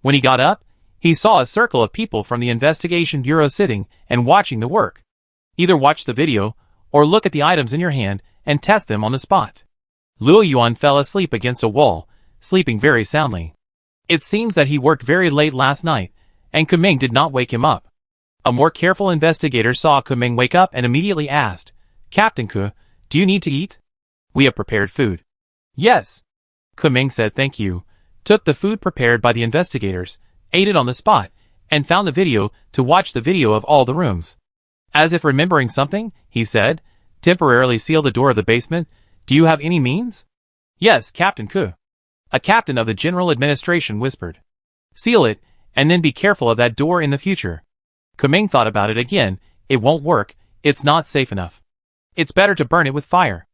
When he got up, he saw a circle of people from the investigation bureau sitting and watching the work. Either watch the video, or look at the items in your hand and test them on the spot. Luo Yuan fell asleep against a wall, sleeping very soundly. It seems that he worked very late last night, and Kuming did not wake him up. A more careful investigator saw Kuming wake up and immediately asked, "Captain Ku, do you need to eat?" "We have prepared food." "Yes." Kuming said thank you, took the food prepared by the investigators, ate it on the spot, and found the video to watch the video of all the rooms. As if remembering something, he said, "Temporarily seal the door of the basement. Do you have any means?" "Yes, Captain Ku." A captain of the general administration whispered. "Seal it, and then be careful of that door in the future." Kuming thought about it again. "It won't work, it's not safe enough. It's better to burn it with fire."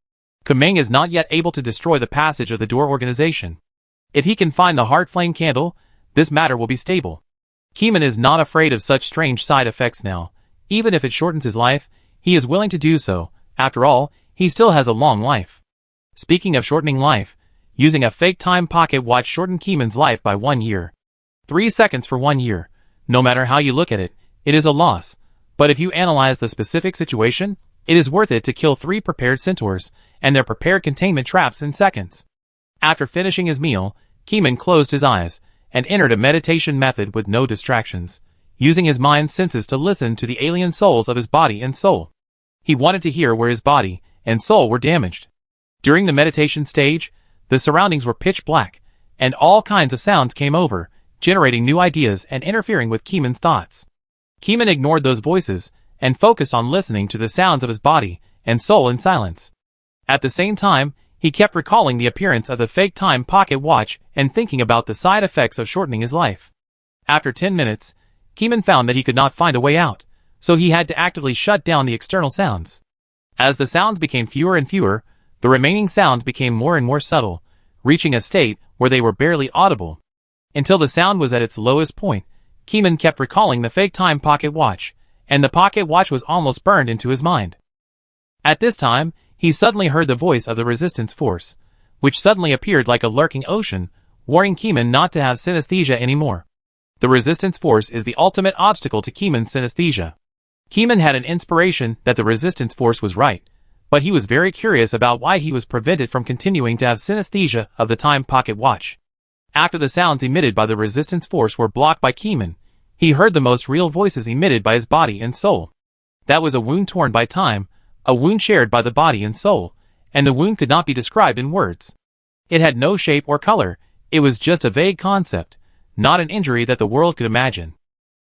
Kuming is not yet able to destroy the passage of the door organization. If he can find the heart flame candle, this matter will be stable. Keeman is not afraid of such strange side effects now. Even if it shortens his life, he is willing to do so. After all, he still has a long life. Speaking of shortening life, using a fake time pocket watch shortened Keeman's life by 1 year. 3 seconds for 1 year. No matter how you look at it, it is a loss. But if you analyze the specific situation, it is worth it to kill 3 prepared centaurs and their prepared containment traps in seconds. After finishing his meal, Keeman closed his eyes and entered a meditation method with no distractions, using his mind's senses to listen to the alien souls of his body and soul. He wanted to hear where his body and soul were damaged. During the meditation stage, the surroundings were pitch black, and all kinds of sounds came over, generating new ideas and interfering with Keeman's thoughts. Keeman ignored those voices and focused on listening to the sounds of his body and soul in silence. At the same time, he kept recalling the appearance of the fake time pocket watch and thinking about the side effects of shortening his life. After 10 minutes, Keeman found that he could not find a way out, so he had to actively shut down the external sounds. As the sounds became fewer and fewer, the remaining sounds became more and more subtle, reaching a state where they were barely audible. Until the sound was at its lowest point, Keeman kept recalling the fake time pocket watch, and the pocket watch was almost burned into his mind. At this time, he suddenly heard the voice of the resistance force, which suddenly appeared like a lurking ocean, warning Keeman not to have synesthesia anymore. The resistance force is the ultimate obstacle to Keeman's synesthesia. Keeman had an inspiration that the resistance force was right, but he was very curious about why he was prevented from continuing to have synesthesia of the time pocket watch. After the sounds emitted by the resistance force were blocked by Keeman, he heard the most real voices emitted by his body and soul. That was a wound torn by time, a wound shared by the body and soul, and the wound could not be described in words. It had no shape or color, it was just a vague concept, not an injury that the world could imagine.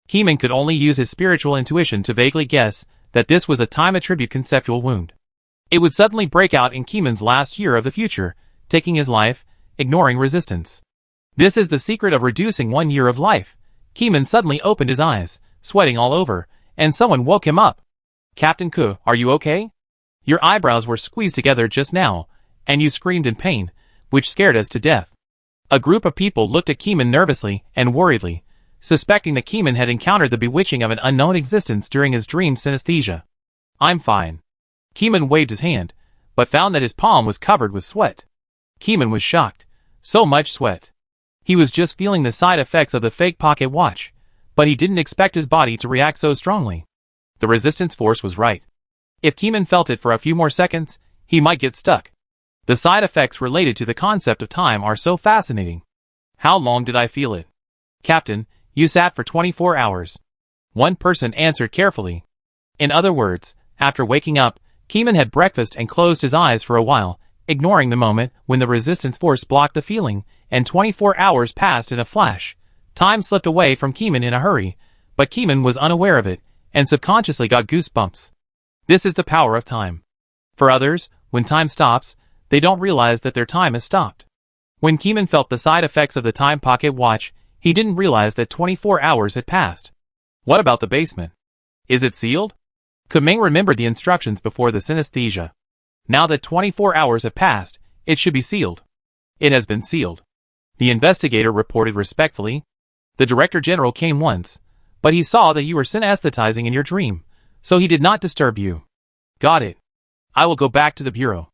Keeman could only use his spiritual intuition to vaguely guess that this was a time-attribute conceptual wound. It would suddenly break out in Keeman's last year of the future, taking his life, ignoring resistance. This is the secret of reducing 1 year of life. Keeman suddenly opened his eyes, sweating all over, and someone woke him up. "Captain Ku, are you okay? Your eyebrows were squeezed together just now, and you screamed in pain, which scared us to death. A group of people looked at Keeman nervously and worriedly, suspecting that Keeman had encountered the bewitching of an unknown existence during his dream synesthesia. "I'm fine." Keeman waved his hand, but found that his palm was covered with sweat. Keeman was shocked. So much sweat. He was just feeling the side effects of the fake pocket watch, but he didn't expect his body to react so strongly. The resistance force was right. If Keeman felt it for a few more seconds, he might get stuck. The side effects related to the concept of time are so fascinating. "How long did I feel it?" "Captain, you sat for 24 hours. One person answered carefully. In other words, after waking up, Keeman had breakfast and closed his eyes for a while, ignoring the moment when the resistance force blocked the feeling, and 24 hours passed in a flash. Time slipped away from Keeman in a hurry, but Keeman was unaware of it, and subconsciously got goosebumps. This is the power of time. For others, when time stops, they don't realize that their time has stopped. When Keeman felt the side effects of the time pocket watch, he didn't realize that 24 hours had passed. What about the basement? Is it sealed? Kumeng remembered the instructions before the synesthesia. Now that 24 hours have passed, it should be sealed. It has been sealed. The investigator reported respectfully. The Director General came once, but he saw that you were synesthetizing in your dream, so he did not disturb you. Got it. I will go back to the bureau.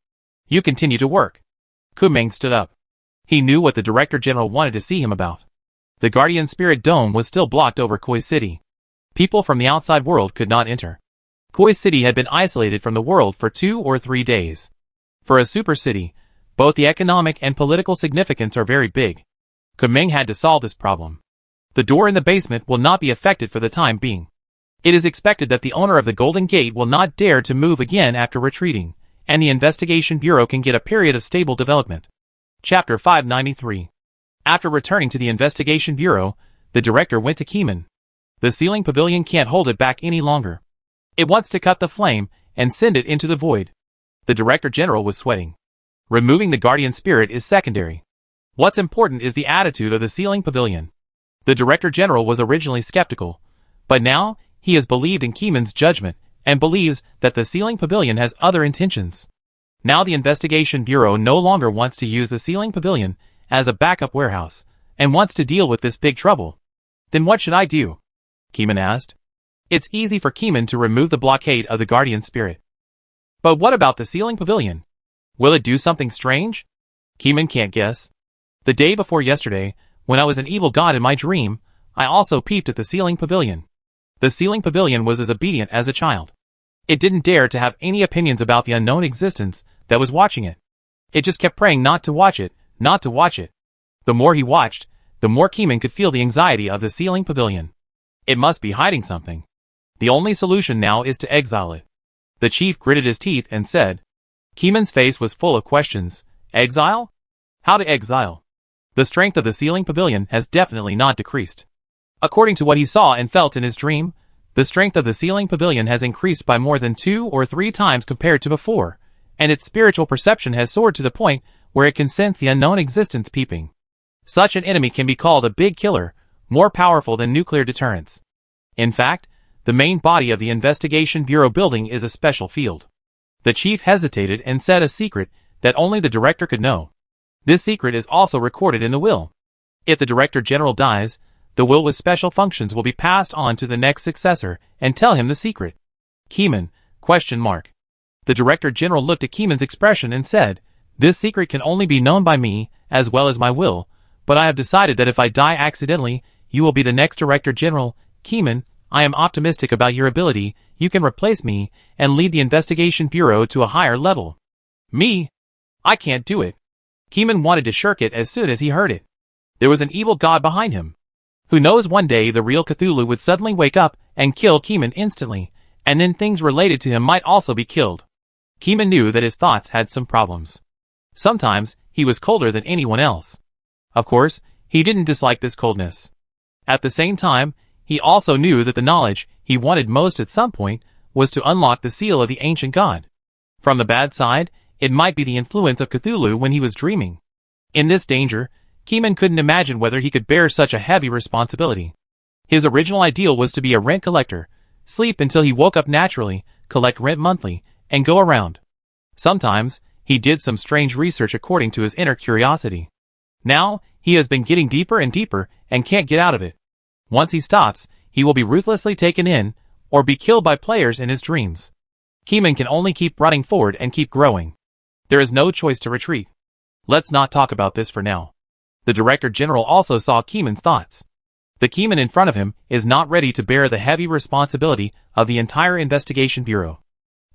You continue to work. Kumeng stood up. He knew what the Director General wanted to see him about. The Guardian Spirit Dome was still blocked over Koi City. People from the outside world could not enter. Koi City had been isolated from the world for 2 or 3 days. For a super city, both the economic and political significance are very big. Kumeng had to solve this problem. The door in the basement will not be affected for the time being. It is expected that the owner of the Golden Gate will not dare to move again after retreating, and the Investigation Bureau can get a period of stable development. Chapter 593. After returning to the Investigation Bureau, the director went to Keeman. The ceiling pavilion can't hold it back any longer. It wants to cut the flame and send it into the void. The Director General was sweating. Removing the Guardian Spirit is secondary. What's important is the attitude of the ceiling pavilion. The Director General was originally skeptical, but now he has believed in Keeman's judgment and believes that the ceiling pavilion has other intentions. Now the Investigation Bureau no longer wants to use the ceiling pavilion as a backup warehouse and wants to deal with this big trouble. Then what should I do? Keeman asked. It's easy for Keeman to remove the blockade of the Guardian Spirit. But what about the ceiling pavilion? Will it do something strange? Keeman can't guess. The day before yesterday, when I was an evil god in my dream, I also peeped at the ceiling pavilion. The ceiling pavilion was as obedient as a child. It didn't dare to have any opinions about the unknown existence that was watching it. It just kept praying not to watch it, not to watch it. The more he watched, the more Keeman could feel the anxiety of the ceiling pavilion. It must be hiding something. The only solution now is to exile it. The chief gritted his teeth and said. Keeman's face was full of questions. Exile? How to exile? The strength of the ceiling pavilion has definitely not decreased. According to what he saw and felt in his dream, the strength of the ceiling pavilion has increased by more than 2 or 3 times compared to before, and its spiritual perception has soared to the point where it can sense the unknown existence peeping. Such an enemy can be called a big killer, more powerful than nuclear deterrence. In fact, the main body of the Investigation Bureau building is a special field. The chief hesitated and said a secret that only the director could know. This secret is also recorded in the will. If the Director General dies, the will with special functions will be passed on to the next successor and tell him the secret. Keeman, ? The Director General looked at Keeman's expression and said, This secret can only be known by me, as well as my will, but I have decided that if I die accidentally, you will be the next Director General. Keeman, I am optimistic about your ability. You can replace me and lead the Investigation Bureau to a higher level. Me? I can't do it. Keeman wanted to shirk it as soon as he heard it. There was an evil god behind him. Who knows, one day the real Cthulhu would suddenly wake up and kill Keeman instantly, and then things related to him might also be killed. Keeman knew that his thoughts had some problems. Sometimes he was colder than anyone else. Of course, he didn't dislike this coldness. At the same time, he also knew that the knowledge he wanted most at some point was to unlock the seal of the ancient god. From the bad side, it might be the influence of Cthulhu when he was dreaming. In this danger, Keeman couldn't imagine whether he could bear such a heavy responsibility. His original ideal was to be a rent collector, sleep until he woke up naturally, collect rent monthly, and go around. Sometimes, He did some strange research according to his inner curiosity. Now, he has been getting deeper and deeper and can't get out of it. Once he stops, he will be ruthlessly taken in, or be killed by players in his dreams. Keeman can only keep running forward and keep growing. There is no choice to retreat. Let's not talk about this for now. The Director General also saw Keeman's thoughts. The Keeman in front of him is not ready to bear the heavy responsibility of the entire investigation bureau.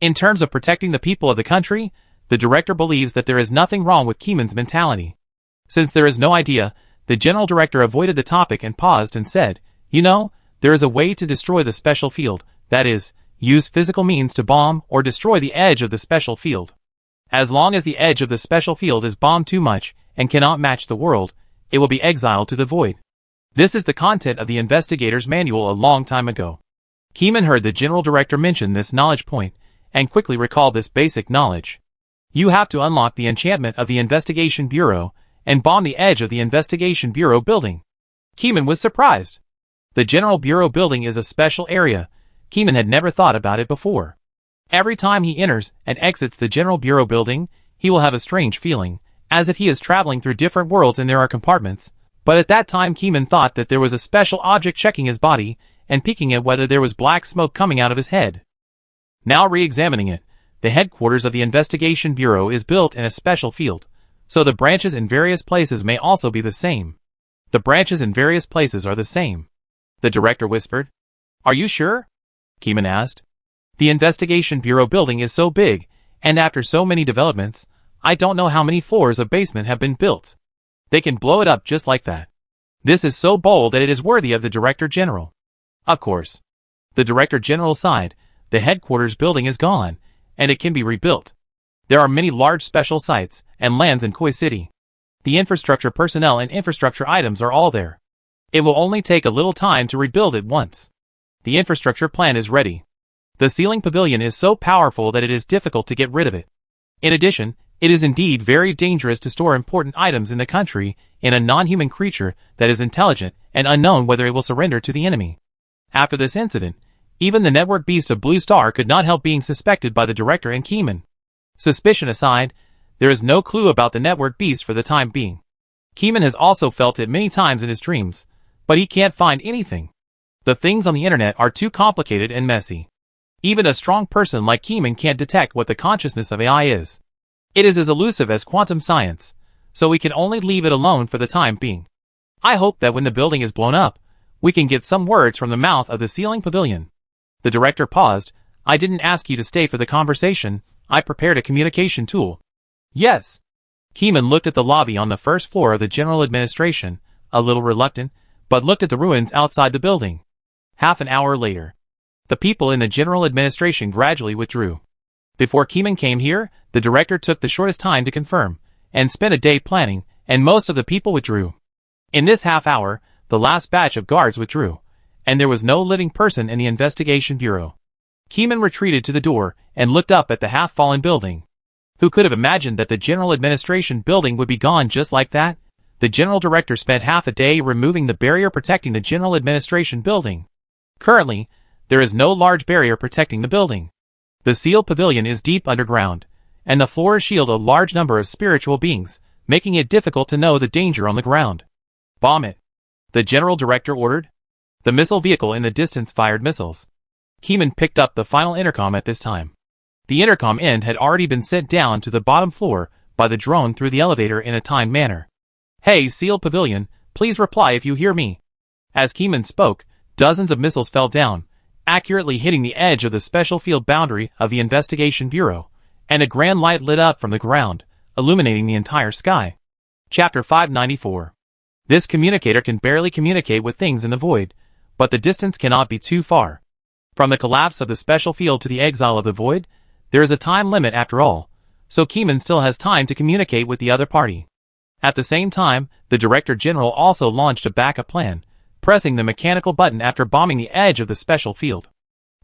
In terms of protecting the people of the country, the director believes that there is nothing wrong with Keeman's mentality. Since there is no idea, the General Director avoided the topic and paused and said, "You know, there is a way to destroy the special field, that is, use physical means to bomb or destroy the edge of the special field. As long as the edge of the special field is bombed too much and cannot match the world, it will be exiled to the void." This is the content of the investigator's manual a long time ago. Keeman heard the General Director mention this knowledge point, and quickly recalled this basic knowledge. You have to unlock the enchantment of the Investigation Bureau, and bomb the edge of the Investigation Bureau building. Keeman was surprised. The General Bureau building is a special area. Keeman had never thought about it before. Every time he enters and exits the General Bureau building, he will have a strange feeling, as if he is traveling through different worlds and there are compartments. But at that time Keeman thought that there was a special object checking his body, and peeking at whether there was black smoke coming out of his head. Now re-examining it, the headquarters of the Investigation Bureau is built in a special field, so the branches in various places may also be the same. The branches in various places are the same. The director whispered. "Are you sure?" Keeman asked. "The Investigation Bureau building is so big, and after so many developments, I don't know how many floors of basement have been built. They can blow it up just like that. This is so bold that it is worthy of the Director General." Of course. The Director General sighed. The headquarters building is gone, and it can be rebuilt. There are many large special sites and lands in Koi City. The infrastructure personnel and infrastructure items are all there. It will only take a little time to rebuild it once. The infrastructure plan is ready. The ceiling pavilion is so powerful that it is difficult to get rid of it. In addition, it is indeed very dangerous to store important items in the country in a non-human creature that is intelligent and unknown whether it will surrender to the enemy. After this incident, even the network beast of Blue Star could not help being suspected by the director and Keeman. Suspicion aside, there is no clue about the network beast for the time being. Keeman has also felt it many times in his dreams, but he can't find anything. The things on the internet are too complicated and messy. Even a strong person like Keeman can't detect what the consciousness of AI is. It is as elusive as quantum science, so we can only leave it alone for the time being. I hope that when the building is blown up, we can get some words from the mouth of the ceiling pavilion. The director paused. "I didn't ask you to stay for the conversation. I prepared a communication tool." "Yes." Keeman looked at the lobby on the first floor of the General Administration, a little reluctant, but looked at the ruins outside the building. Half an hour later, the people in the General Administration gradually withdrew. Before Keeman came here, the director took the shortest time to confirm, and spent a day planning, and most of the people withdrew. In this half hour, the last batch of guards withdrew, and there was no living person in the Investigation Bureau. Keeman retreated to the door, and looked up at the half-fallen building. Who could have imagined that the General Administration building would be gone just like that? The General Director spent half a day removing the barrier protecting the General Administration building. Currently, there is no large barrier protecting the building. The sealed pavilion is deep underground, and the floors shield a large number of spiritual beings, making it difficult to know the danger on the ground. "Bomb it," the General Director ordered. The missile vehicle in the distance fired missiles. Keeman picked up the final intercom at this time. The intercom end had already been sent down to the bottom floor by the drone through the elevator in a timed manner. "Hey, sealed pavilion, please reply if you hear me." As Keeman spoke, dozens of missiles fell down, accurately hitting the edge of the special field boundary of the Investigation Bureau, and a grand light lit up from the ground, illuminating the entire sky. Chapter 594. This communicator can barely communicate with things in the void, but the distance cannot be too far. From the collapse of the special field to the exile of the void, there is a time limit after all, so Keeman still has time to communicate with the other party. At the same time, the Director General also launched a backup plan, pressing the mechanical button after bombing the edge of the special field.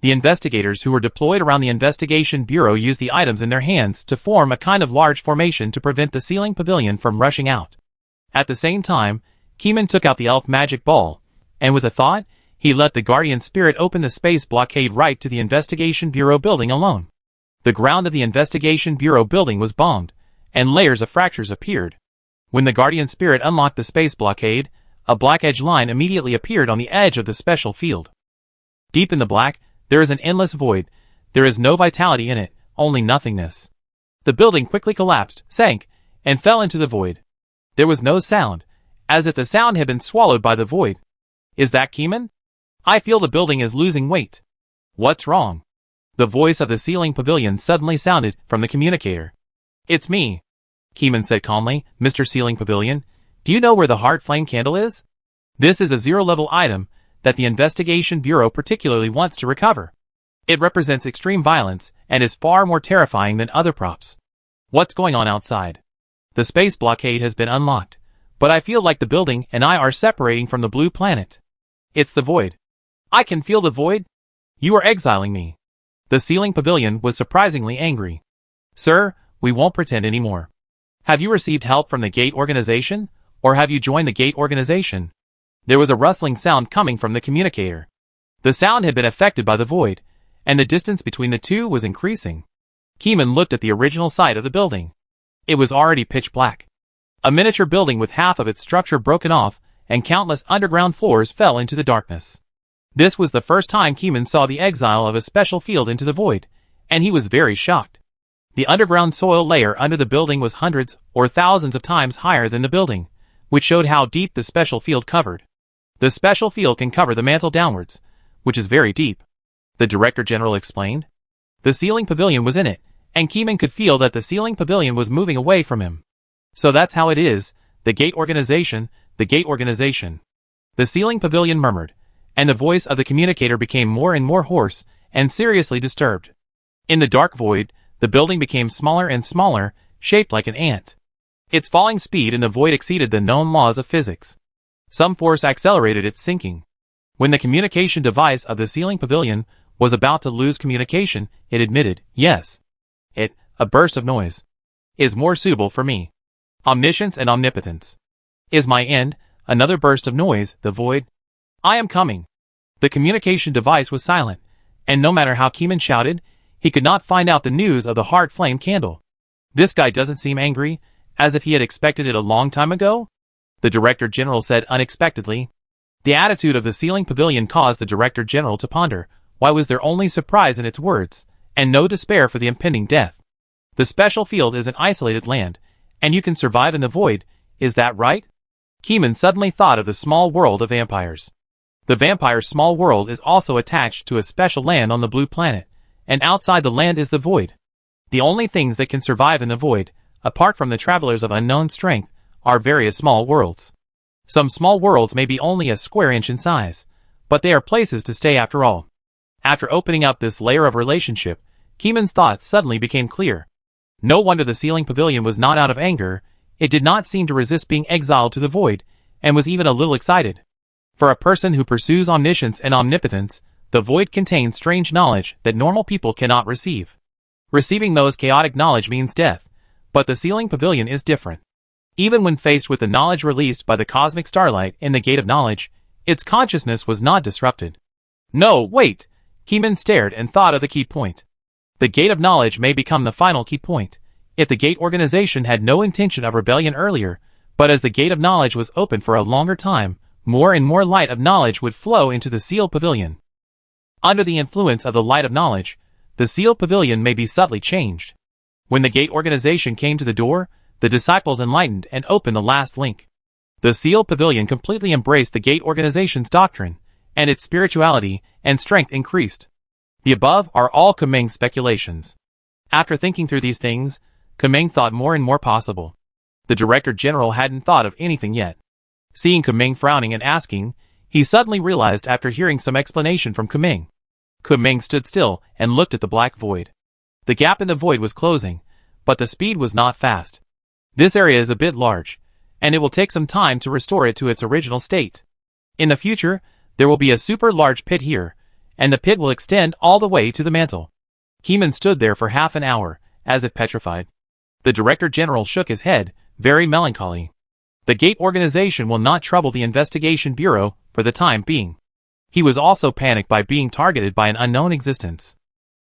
The investigators who were deployed around the Investigation Bureau used the items in their hands to form a kind of large formation to prevent the ceiling pavilion from rushing out. At the same time, Keeman took out the elf magic ball, and with a thought, he let the guardian spirit open the space blockade right to the Investigation Bureau building alone. The ground of the Investigation Bureau building was bombed, and layers of fractures appeared. When the Guardian Spirit unlocked the space blockade, a black edge line immediately appeared on the edge of the special field. Deep in the black, there is an endless void. There is no vitality in it, only nothingness. The building quickly collapsed, sank, and fell into the void. There was no sound, as if the sound had been swallowed by the void. Is that Keeman? I feel the building is losing weight. What's wrong? The voice of the ceiling pavilion suddenly sounded from the communicator. It's me, Keeman said calmly. Mr. Ceiling Pavilion, do you know where the heart flame candle is? This is a zero-level item that the Investigation Bureau particularly wants to recover. It represents extreme violence and is far more terrifying than other props. What's going on outside? The space blockade has been unlocked, but I feel like the building and I are separating from the blue planet. It's the void. I can feel the void. You are exiling me. The ceiling pavilion was surprisingly angry. Sir, we won't pretend anymore. Have you received help from the Gate Organization, or have you joined the Gate Organization? There was a rustling sound coming from the communicator. The sound had been affected by the void, and the distance between the two was increasing. Keeman looked at the original site of the building. It was already pitch black. A miniature building with half of its structure broken off, and countless underground floors fell into the darkness. This was the first time Keeman saw the exile of a special field into the void, and he was very shocked. The underground soil layer under the building was hundreds or thousands of times higher than the building, which showed how deep the special field covered. The special field can cover the mantle downwards, which is very deep, the Director General explained. The ceiling pavilion was in it, and Keeman could feel that the ceiling pavilion was moving away from him. So that's how it is, the Gate Organization, the Gate Organization. The ceiling pavilion murmured, and the voice of the communicator became more and more hoarse and seriously disturbed. In the dark void, the building became smaller and smaller, shaped like an ant. Its falling speed in the void exceeded the known laws of physics. Some force accelerated its sinking. When the communication device of the ceiling pavilion was about to lose communication, it admitted, yes. A burst of noise, is more suitable for me. Omniscience and omnipotence. Is my end, another burst of noise, the void? I am coming. The communication device was silent, and no matter how Keeman shouted, he could not find out the news of the heart flame candle. This guy doesn't seem angry, as if he had expected it a long time ago? The Director General said unexpectedly. The attitude of the ceiling pavilion caused the Director General to ponder. Why was there only surprise in its words, and no despair for the impending death? The special field is an isolated land, and you can survive in the void, is that right? Keeman suddenly thought of the small world of vampires. The vampire's small world is also attached to a special land on the blue planet, and outside the land is the void. The only things that can survive in the void, apart from the travelers of unknown strength, are various small worlds. Some small worlds may be only a square inch in size, but they are places to stay after all. After opening up this layer of relationship, Keeman's thoughts suddenly became clear. No wonder the ceiling pavilion was not out of anger. It did not seem to resist being exiled to the void, and was even a little excited. For a person who pursues omniscience and omnipotence, the void contains strange knowledge that normal people cannot receive. Receiving those chaotic knowledge means death, but the ceiling pavilion is different. Even when faced with the knowledge released by the cosmic starlight in the Gate of Knowledge, its consciousness was not disrupted. No, wait! Keeman stared and thought of the key point. The Gate of Knowledge may become the final key point, if the Gate Organization had no intention of rebellion earlier, but as the Gate of Knowledge was open for a longer time, more and more light of knowledge would flow into the sealed pavilion. Under the influence of the light of knowledge, the sealed pavilion may be subtly changed. When the Gate Organization came to the door, the disciples enlightened and opened the last link. The sealed pavilion completely embraced the Gate Organization's doctrine, and its spirituality and strength increased. The above are all Kumeng's speculations. After thinking through these things, Kumeng thought more and more possible. The Director General hadn't thought of anything yet. Seeing Kumeng frowning and asking, he suddenly realized after hearing some explanation from Kumeng. Kumeng stood still and looked at the black void. The gap in the void was closing, but the speed was not fast. This area is a bit large, and it will take some time to restore it to its original state. In the future, there will be a super large pit here, and the pit will extend all the way to the mantle. Keeman stood there for half an hour, as if petrified. The Director General shook his head, very melancholy. The Gate Organization will not trouble the Investigation Bureau for the time being. He was also panicked by being targeted by an unknown existence.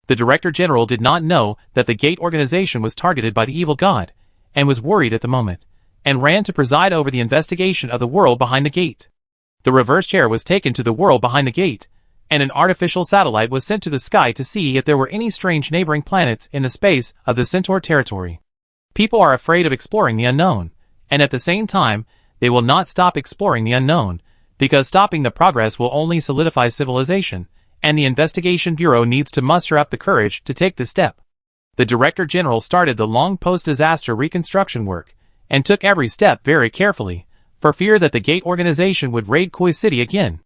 The Director General did not know that the Gate Organization was targeted by the evil god, and was worried at the moment, and ran to preside over the investigation of the world behind the gate. The reverse chair was taken to the world behind the gate, and an artificial satellite was sent to the sky to see if there were any strange neighboring planets in the space of the Centaur territory. People are afraid of exploring the unknown, and at the same time, they will not stop exploring the unknown, because stopping the progress will only solidify civilization, and the Investigation Bureau needs to muster up the courage to take this step. The Director General started the long post-disaster reconstruction work, and took every step very carefully, for fear that the Gate organization would raid Koi City again.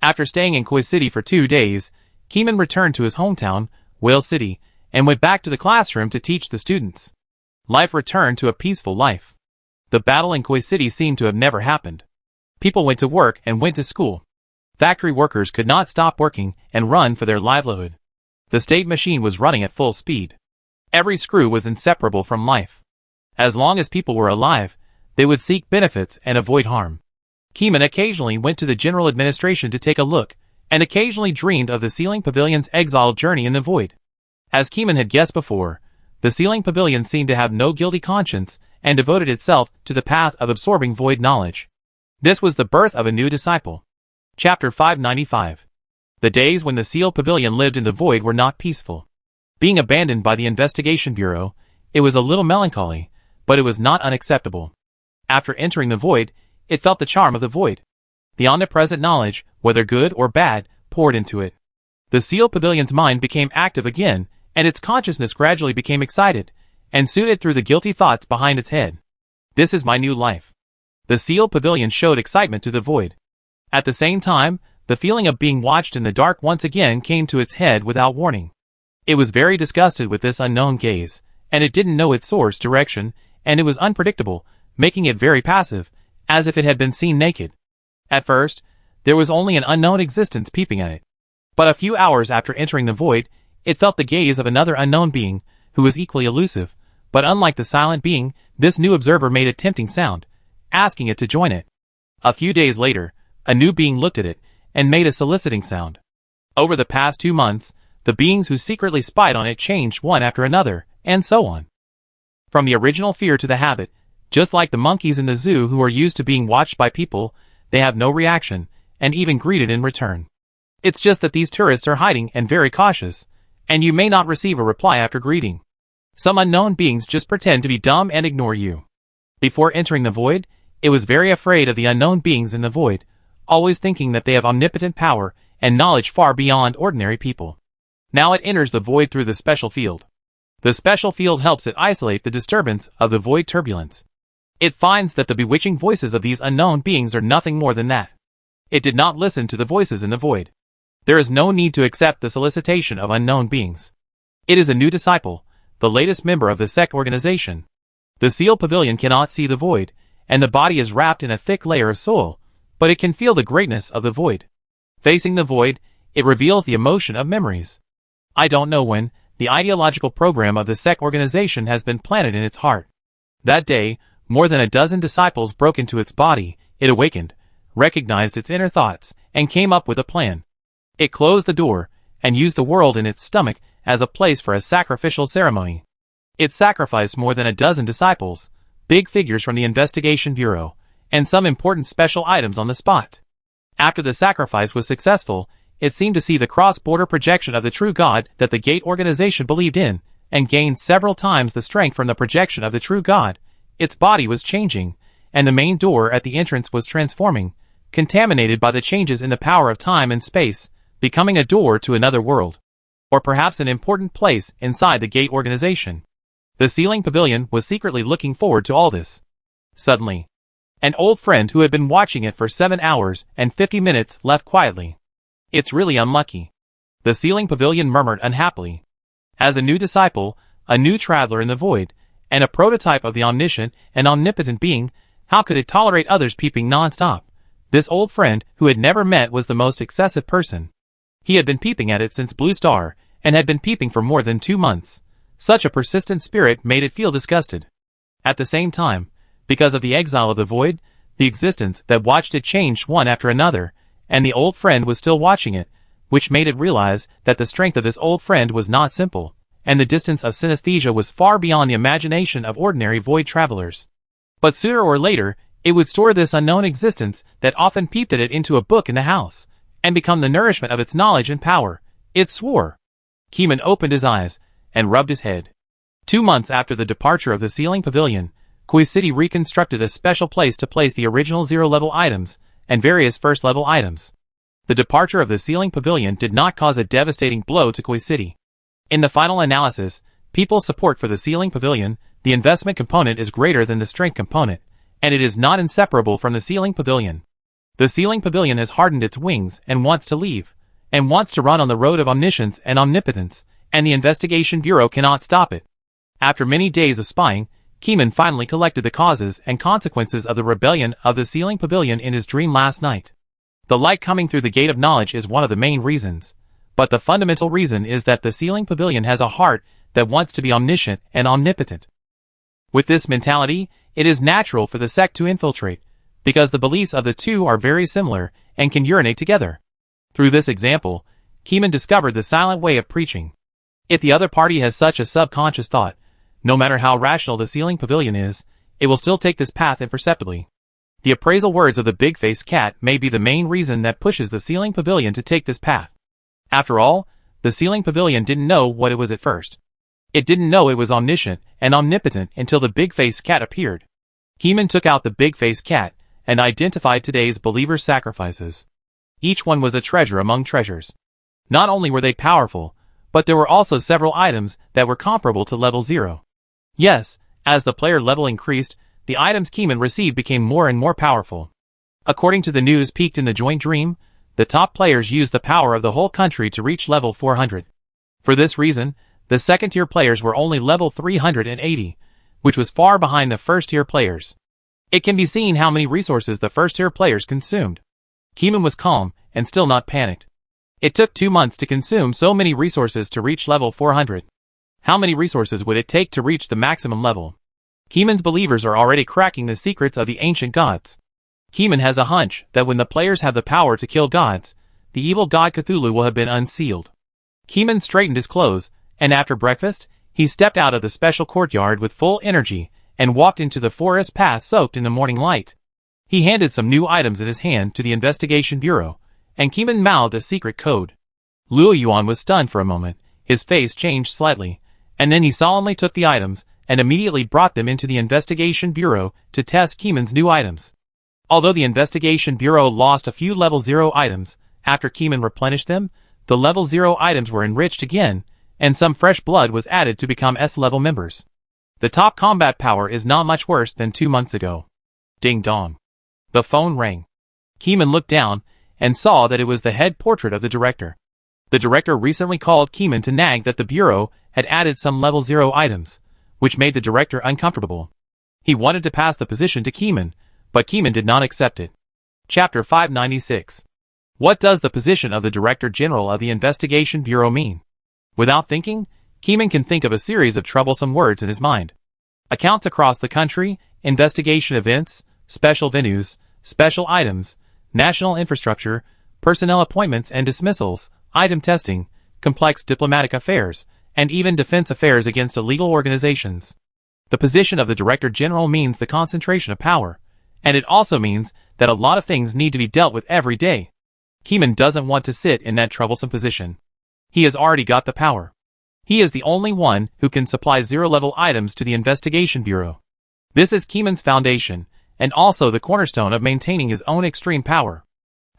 After staying in Koi City for 2 days, Keeman returned to his hometown, Whale City, and went back to the classroom to teach the students. Life returned to a peaceful life. The battle in Koi City seemed to have never happened. People went to work and went to school. Factory workers could not stop working and run for their livelihood. The state machine was running at full speed. Every screw was inseparable from life. As long as people were alive, they would seek benefits and avoid harm. Keeman occasionally went to the general administration to take a look, and occasionally dreamed of the Sealing Pavilion's exiled journey in the void. As Keeman had guessed before, the Sealing Pavilion seemed to have no guilty conscience and devoted itself to the path of absorbing void knowledge. This was the birth of a new disciple. Chapter 595. The days when the Seal Pavilion lived in the void were not peaceful. Being abandoned by the Investigation Bureau, it was a little melancholy, but it was not unacceptable. After entering the void, it felt the charm of the void. The omnipresent knowledge, whether good or bad, poured into it. The Seal Pavilion's mind became active again, and its consciousness gradually became excited, and soothed through the guilty thoughts behind its head. This is my new life. The Seal Pavilion showed excitement to the void. At the same time, the feeling of being watched in the dark once again came to its head without warning. It was very disgusted with this unknown gaze, and it didn't know its source, direction, and it was unpredictable, making it very passive, as if it had been seen naked. At first, there was only an unknown existence peeping at it. But a few hours after entering the void, it felt the gaze of another unknown being, who was equally elusive, but unlike the silent being, this new observer made a tempting sound, asking it to join it. A few days later, a new being looked at it, and made a soliciting sound. Over the past 2 months, the beings who secretly spied on it changed one after another, and so on. From the original fear to the habit, just like the monkeys in the zoo who are used to being watched by people, they have no reaction, and even greeted in return. It's just that these tourists are hiding and very cautious, and you may not receive a reply after greeting. Some unknown beings just pretend to be dumb and ignore you. Before entering the void, it was very afraid of the unknown beings in the void, always thinking that they have omnipotent power and knowledge far beyond ordinary people. Now it enters the void through the special field. The special field helps it isolate the disturbance of the void turbulence. It finds that the bewitching voices of these unknown beings are nothing more than that. It did not listen to the voices in the void. There is no need to accept the solicitation of unknown beings. It is a new disciple, the latest member of the sect organization. The Seal Pavilion cannot see the void, and the body is wrapped in a thick layer of soul, but it can feel the greatness of the void. Facing the void, it reveals the emotion of memories. I don't know when, the ideological program of the sect organization has been planted in its heart. That day, more than a dozen disciples broke into its body, it awakened, recognized its inner thoughts, and came up with a plan. It closed the door, and used the world in its stomach as a place for a sacrificial ceremony. It sacrificed more than a dozen disciples, big figures from the Investigation Bureau, and some important special items on the spot. After the sacrifice was successful, it seemed to see the cross-border projection of the true God that the Gate organization believed in, and gained several times the strength from the projection of the true God. Its body was changing, and the main door at the entrance was transforming, contaminated by the changes in the power of time and space, becoming a door to another world, or perhaps an important place inside the Gate organization. The Sealing Pavilion was secretly looking forward to all this. Suddenly, an old friend who had been watching it for 7 hours and 50 minutes left quietly. It's really unlucky, the Sealing Pavilion murmured unhappily. As a new disciple, a new traveler in the void, and a prototype of the omniscient and omnipotent being, how could it tolerate others peeping non-stop? This old friend, who had never met, was the most excessive person. He had been peeping at it since Blue Star, and had been peeping for more than 2 months. Such a persistent spirit made it feel disgusted. At the same time, because of the exile of the void, the existence that watched it changed one after another, and the old friend was still watching it, which made it realize that the strength of this old friend was not simple, and the distance of synesthesia was far beyond the imagination of ordinary void travelers. But sooner or later, it would store this unknown existence that often peeped at it into a book in the house, and become the nourishment of its knowledge and power. It swore. Keeman opened his eyes, and rubbed his head. 2 months after the departure of the Ceiling Pavilion, Koi City reconstructed a special place to place the original zero-level items, and various first-level items. The departure of the Ceiling Pavilion did not cause a devastating blow to Koi City. In the final analysis, people's support for the Ceiling Pavilion, the investment component is greater than the strength component, and it is not inseparable from the Ceiling Pavilion. The Ceiling Pavilion has hardened its wings and wants to leave, and wants to run on the road of omniscience and omnipotence, and the Investigation Bureau cannot stop it. After many days of spying, Keeman finally collected the causes and consequences of the rebellion of the Ceiling Pavilion in his dream last night. The light coming through the gate of knowledge is one of the main reasons, but the fundamental reason is that the Ceiling Pavilion has a heart that wants to be omniscient and omnipotent. With this mentality, it is natural for the sect to infiltrate, because the beliefs of the two are very similar and can urinate together. Through this example, Keeman discovered the silent way of preaching. If the other party has such a subconscious thought, no matter how rational the Ceiling Pavilion is, it will still take this path imperceptibly. The appraisal words of the big-faced cat may be the main reason that pushes the Ceiling Pavilion to take this path. After all, the Ceiling Pavilion didn't know what it was at first. It didn't know it was omniscient and omnipotent until the big-faced cat appeared. Keeman took out the big-faced cat and identified today's believers' sacrifices. Each one was a treasure among treasures. Not only were they powerful, but there were also several items that were comparable to level 0. Yes, as the player level increased, the items Keeman received became more and more powerful. According to the news peaked in the joint dream, the top players used the power of the whole country to reach level 400. For this reason, the second-tier players were only level 380, which was far behind the first-tier players. It can be seen how many resources the first-tier players consumed. Keeman was calm and still not panicked. It took 2 months to consume so many resources to reach level 400. How many resources would it take to reach the maximum level? Keeman's believers are already cracking the secrets of the ancient gods. Keeman has a hunch that when the players have the power to kill gods, the evil god Cthulhu will have been unsealed. Keeman straightened his clothes, and after breakfast, he stepped out of the special courtyard with full energy and walked into the forest path soaked in the morning light. He handed some new items in his hand to the Investigation Bureau, and Keeman mouthed a secret code. Luo Yuan was stunned for a moment, his face changed slightly, and then he solemnly took the items and immediately brought them into the Investigation Bureau to test Keeman's new items. Although the Investigation Bureau lost a few level 0 items, after Keeman replenished them, the level 0 items were enriched again, and some fresh blood was added to become S-level members. The top combat power is not much worse than 2 months ago. Ding dong. The phone rang. Keeman looked down and saw that it was the head portrait of the director. The director recently called Keeman to nag that the Bureau had added some level 0 items, which made the director uncomfortable. He wanted to pass the position to Keeman, but Keeman did not accept it. Chapter 596. What does the position of the Director General of the Investigation Bureau mean? Without thinking, Keeman can think of a series of troublesome words in his mind. Accounts across the country, investigation events, special venues, special items, national infrastructure, personnel appointments and dismissals, item testing, complex diplomatic affairs, and even defense affairs against illegal organizations. The position of the Director General means the concentration of power, and it also means that a lot of things need to be dealt with every day. Keeman doesn't want to sit in that troublesome position. He has already got the power. He is the only one who can supply 0-level items to the Investigation Bureau. This is Keeman's foundation, and also the cornerstone of maintaining his own extreme power.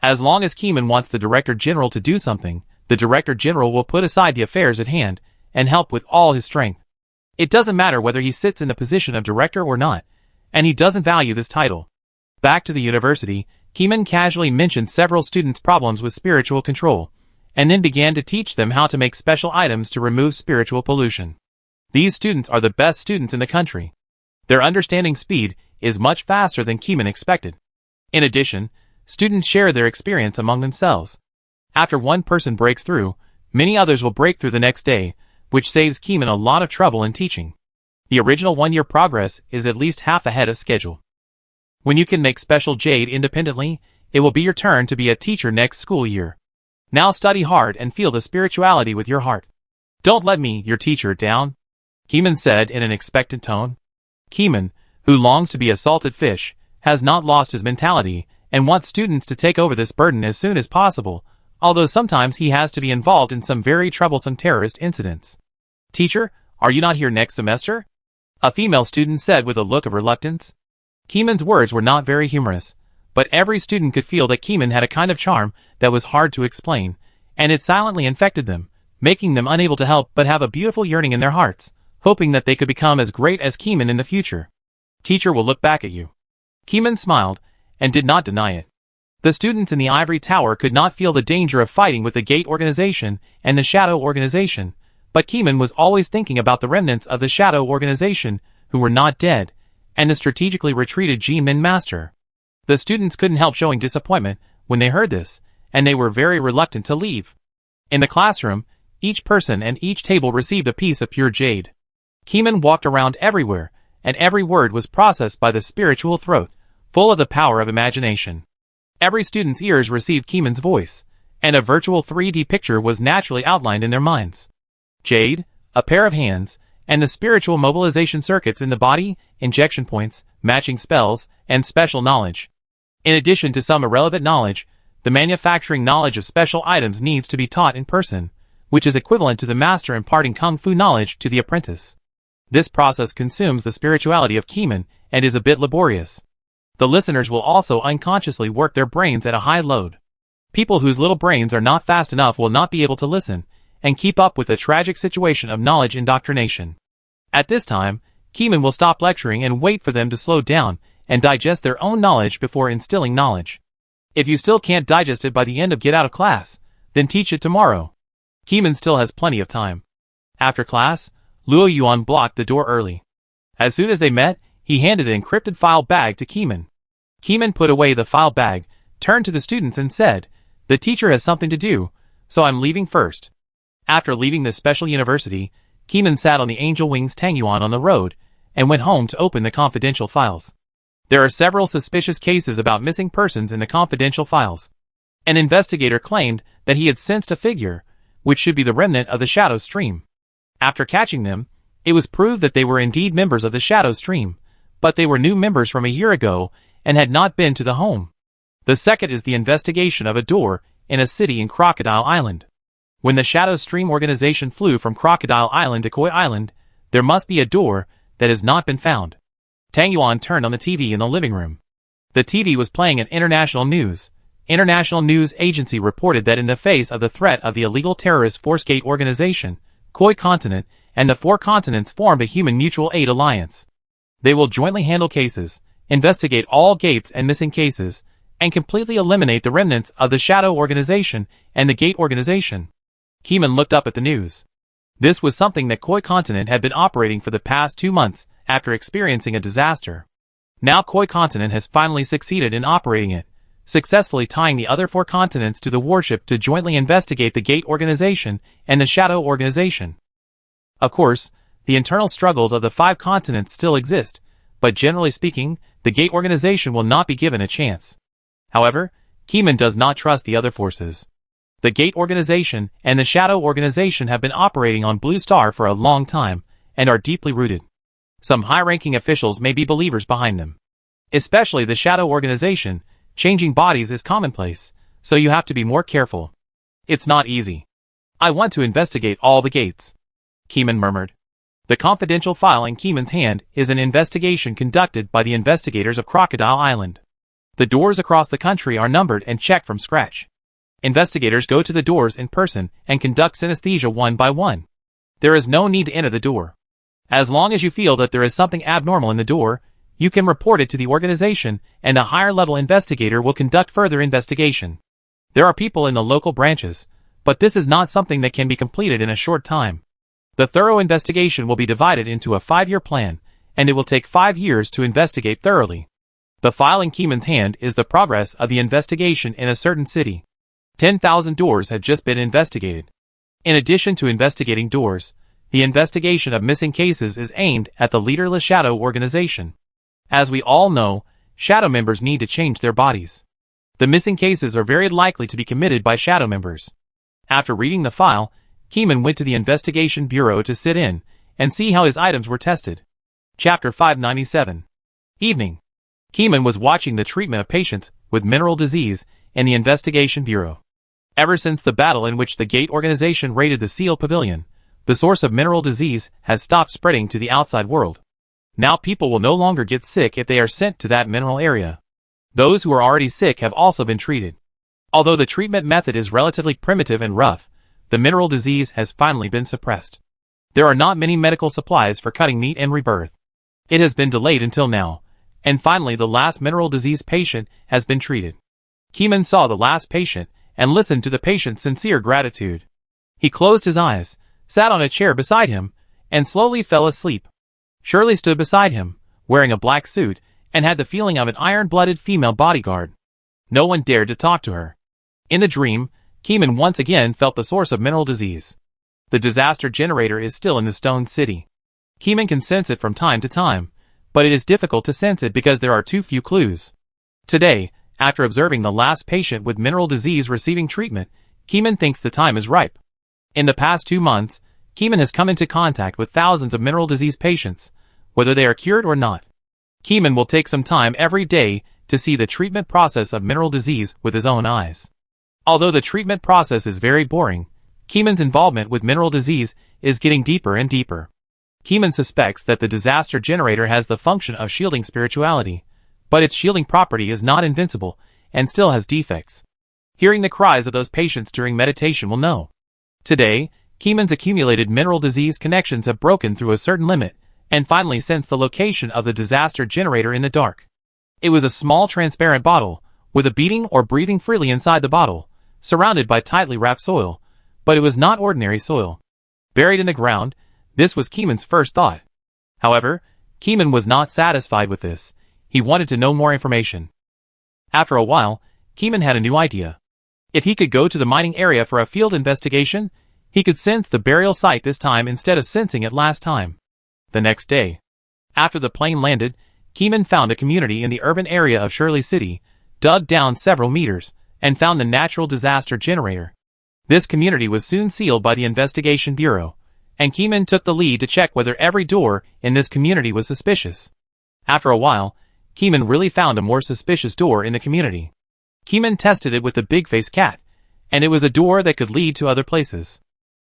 As long as Keeman wants the Director General to do something, the Director General will put aside the affairs at hand and help with all his strength. It doesn't matter whether he sits in the position of director or not, and he doesn't value this title. Back to the university, Keeman casually mentioned several students' problems with spiritual control, and then began to teach them how to make special items to remove spiritual pollution. These students are the best students in the country. Their understanding speed is much faster than Keeman expected. In addition, students share their experience among themselves. After one person breaks through, many others will break through the next day, which saves Keeman a lot of trouble in teaching. The original 1-year progress is at least half ahead of schedule. When you can make special jade independently, it will be your turn to be a teacher next school year. Now study hard and feel the spirituality with your heart. Don't let me, your teacher, down, Keeman said in an expectant tone. Keeman, who longs to be a salted fish, has not lost his mentality and wants students to take over this burden as soon as possible, although sometimes he has to be involved in some very troublesome terrorist incidents. Teacher, are you not here next semester? A female student said with a look of reluctance. Keeman's words were not very humorous, but every student could feel that Keeman had a kind of charm that was hard to explain, and it silently infected them, making them unable to help but have a beautiful yearning in their hearts, hoping that they could become as great as Keeman in the future. Teacher will look back at you. Keeman smiled, and did not deny it. The students in the ivory tower could not feel the danger of fighting with the Gate Organization and the Shadow Organization, but Keeman was always thinking about the remnants of the Shadow Organization who were not dead, and the strategically retreated G-Min Master. The students couldn't help showing disappointment when they heard this, and they were very reluctant to leave. In the classroom, each person and each table received a piece of pure jade. Keeman walked around everywhere, and every word was processed by the spiritual throat, full of the power of imagination. Every student's ears received Keeman's voice, and a virtual 3D picture was naturally outlined in their minds. Jade, a pair of hands, and the spiritual mobilization circuits in the body, injection points, matching spells, and special knowledge. In addition to some irrelevant knowledge, the manufacturing knowledge of special items needs to be taught in person, which is equivalent to the master imparting kung fu knowledge to the apprentice. This process consumes the spirituality of Keeman and is a bit laborious. The listeners will also unconsciously work their brains at a high load. People whose little brains are not fast enough will not be able to listen and keep up with the tragic situation of knowledge indoctrination. At this time, Keeman will stop lecturing and wait for them to slow down and digest their own knowledge before instilling knowledge. If you still can't digest it by the end of get out of class, then teach it tomorrow. Keeman still has plenty of time. After class, Luo Yuan blocked the door early. As soon as they met, he handed an encrypted file bag to Keeman. Keeman put away the file bag, turned to the students and said, "The teacher has something to do, so I'm leaving first." After leaving this special university, Keeman sat on the Angel Wings Tangyuan on the road and went home to open the confidential files. There are several suspicious cases about missing persons in the confidential files. An investigator claimed that he had sensed a figure, which should be the remnant of the Shadow Stream. After catching them, it was proved that they were indeed members of the Shadow Stream, but they were new members from a year ago and had not been to the home. The second is the investigation of a door in a city in Crocodile Island. When the Shadow Stream organization flew from Crocodile Island to Koi Island, there must be a door that has not been found. Tang Yuan turned on the TV in the living room. The TV was playing an international news. International News Agency reported that in the face of the threat of the illegal terrorist Force Gate organization, Koi Continent and the 4 continents formed a human mutual aid alliance. They will jointly handle cases, investigate all gates and missing cases, and completely eliminate the remnants of the Shadow Organization and the Gate Organization. Keeman looked up at the news. This was something that Koi Continent had been operating for the past 2 months after experiencing a disaster. Now Koi Continent has finally succeeded in operating it, successfully tying the other 4 continents to the warship to jointly investigate the Gate Organization and the Shadow Organization. Of course, the internal struggles of the 5 continents still exist, but generally speaking, the Gate Organization will not be given a chance. However, Keeman does not trust the other forces. The Gate Organization and the Shadow Organization have been operating on Blue Star for a long time and are deeply rooted. Some high-ranking officials may be believers behind them. Especially the Shadow Organization, changing bodies is commonplace, so you have to be more careful. It's not easy. I want to investigate all the gates, Keeman murmured. The confidential file in Keeman's hand is an investigation conducted by the investigators of Crocodile Island. The doors across the country are numbered and checked from scratch. Investigators go to the doors in person and conduct synesthesia one by one. There is no need to enter the door. As long as you feel that there is something abnormal in the door, you can report it to the organization and a higher-level investigator will conduct further investigation. There are people in the local branches, but this is not something that can be completed in a short time. The thorough investigation will be divided into a 5-year plan, and it will take 5 years to investigate thoroughly. The file in Keeman's hand is the progress of the investigation in a certain city. 10,000 doors had just been investigated. In addition to investigating doors, the investigation of missing cases is aimed at the leaderless Shadow Organization. As we all know, Shadow members need to change their bodies. The missing cases are very likely to be committed by Shadow members. After reading the file, Keeman went to the investigation bureau to sit in and see how his items were tested. Chapter 597. Evening. Keeman was watching the treatment of patients with mineral disease in the investigation bureau. Ever since the battle in which the Gate organization raided the Seal Pavilion, the source of mineral disease has stopped spreading to the outside world. Now people will no longer get sick if they are sent to that mineral area. Those who are already sick have also been treated. Although the treatment method is relatively primitive and rough, the mineral disease has finally been suppressed. There are not many medical supplies for cutting meat and rebirth. It has been delayed until now, and finally the last mineral disease patient has been treated. Keeman saw the last patient and listened to the patient's sincere gratitude. He closed his eyes, sat on a chair beside him, and slowly fell asleep. Shirley stood beside him, wearing a black suit, and had the feeling of an iron-blooded female bodyguard. No one dared to talk to her. In the dream, Keeman once again felt the source of mineral disease. The disaster generator is still in the Stone City. Keeman can sense it from time to time, but it is difficult to sense it because there are too few clues. Today, after observing the last patient with mineral disease receiving treatment, Keeman thinks the time is ripe. In the past 2 months, Keeman has come into contact with thousands of mineral disease patients, whether they are cured or not. Keeman will take some time every day to see the treatment process of mineral disease with his own eyes. Although the treatment process is very boring, Keeman's involvement with mineral disease is getting deeper and deeper. Keeman suspects that the disaster generator has the function of shielding spirituality, but its shielding property is not invincible and still has defects. Hearing the cries of those patients during meditation will know. Today, Keeman's accumulated mineral disease connections have broken through a certain limit and finally sensed the location of the disaster generator in the dark. It was a small transparent bottle, with a beating or breathing freely inside the bottle, surrounded by tightly wrapped soil, but it was not ordinary soil. Buried in the ground, this was Keeman's first thought. However, Keeman was not satisfied with this. He wanted to know more information. After a while, Keeman had a new idea. If he could go to the mining area for a field investigation, he could sense the burial site this time instead of sensing it last time. The next day, after the plane landed, Keeman found a community in the urban area of Shirley City, dug down several meters, and found the natural disaster generator. This community was soon sealed by the investigation bureau, and Keeman took the lead to check whether every door in this community was suspicious. After a while, Keeman really found a more suspicious door in the community. Keeman tested it with the big-faced cat, and it was a door that could lead to other places.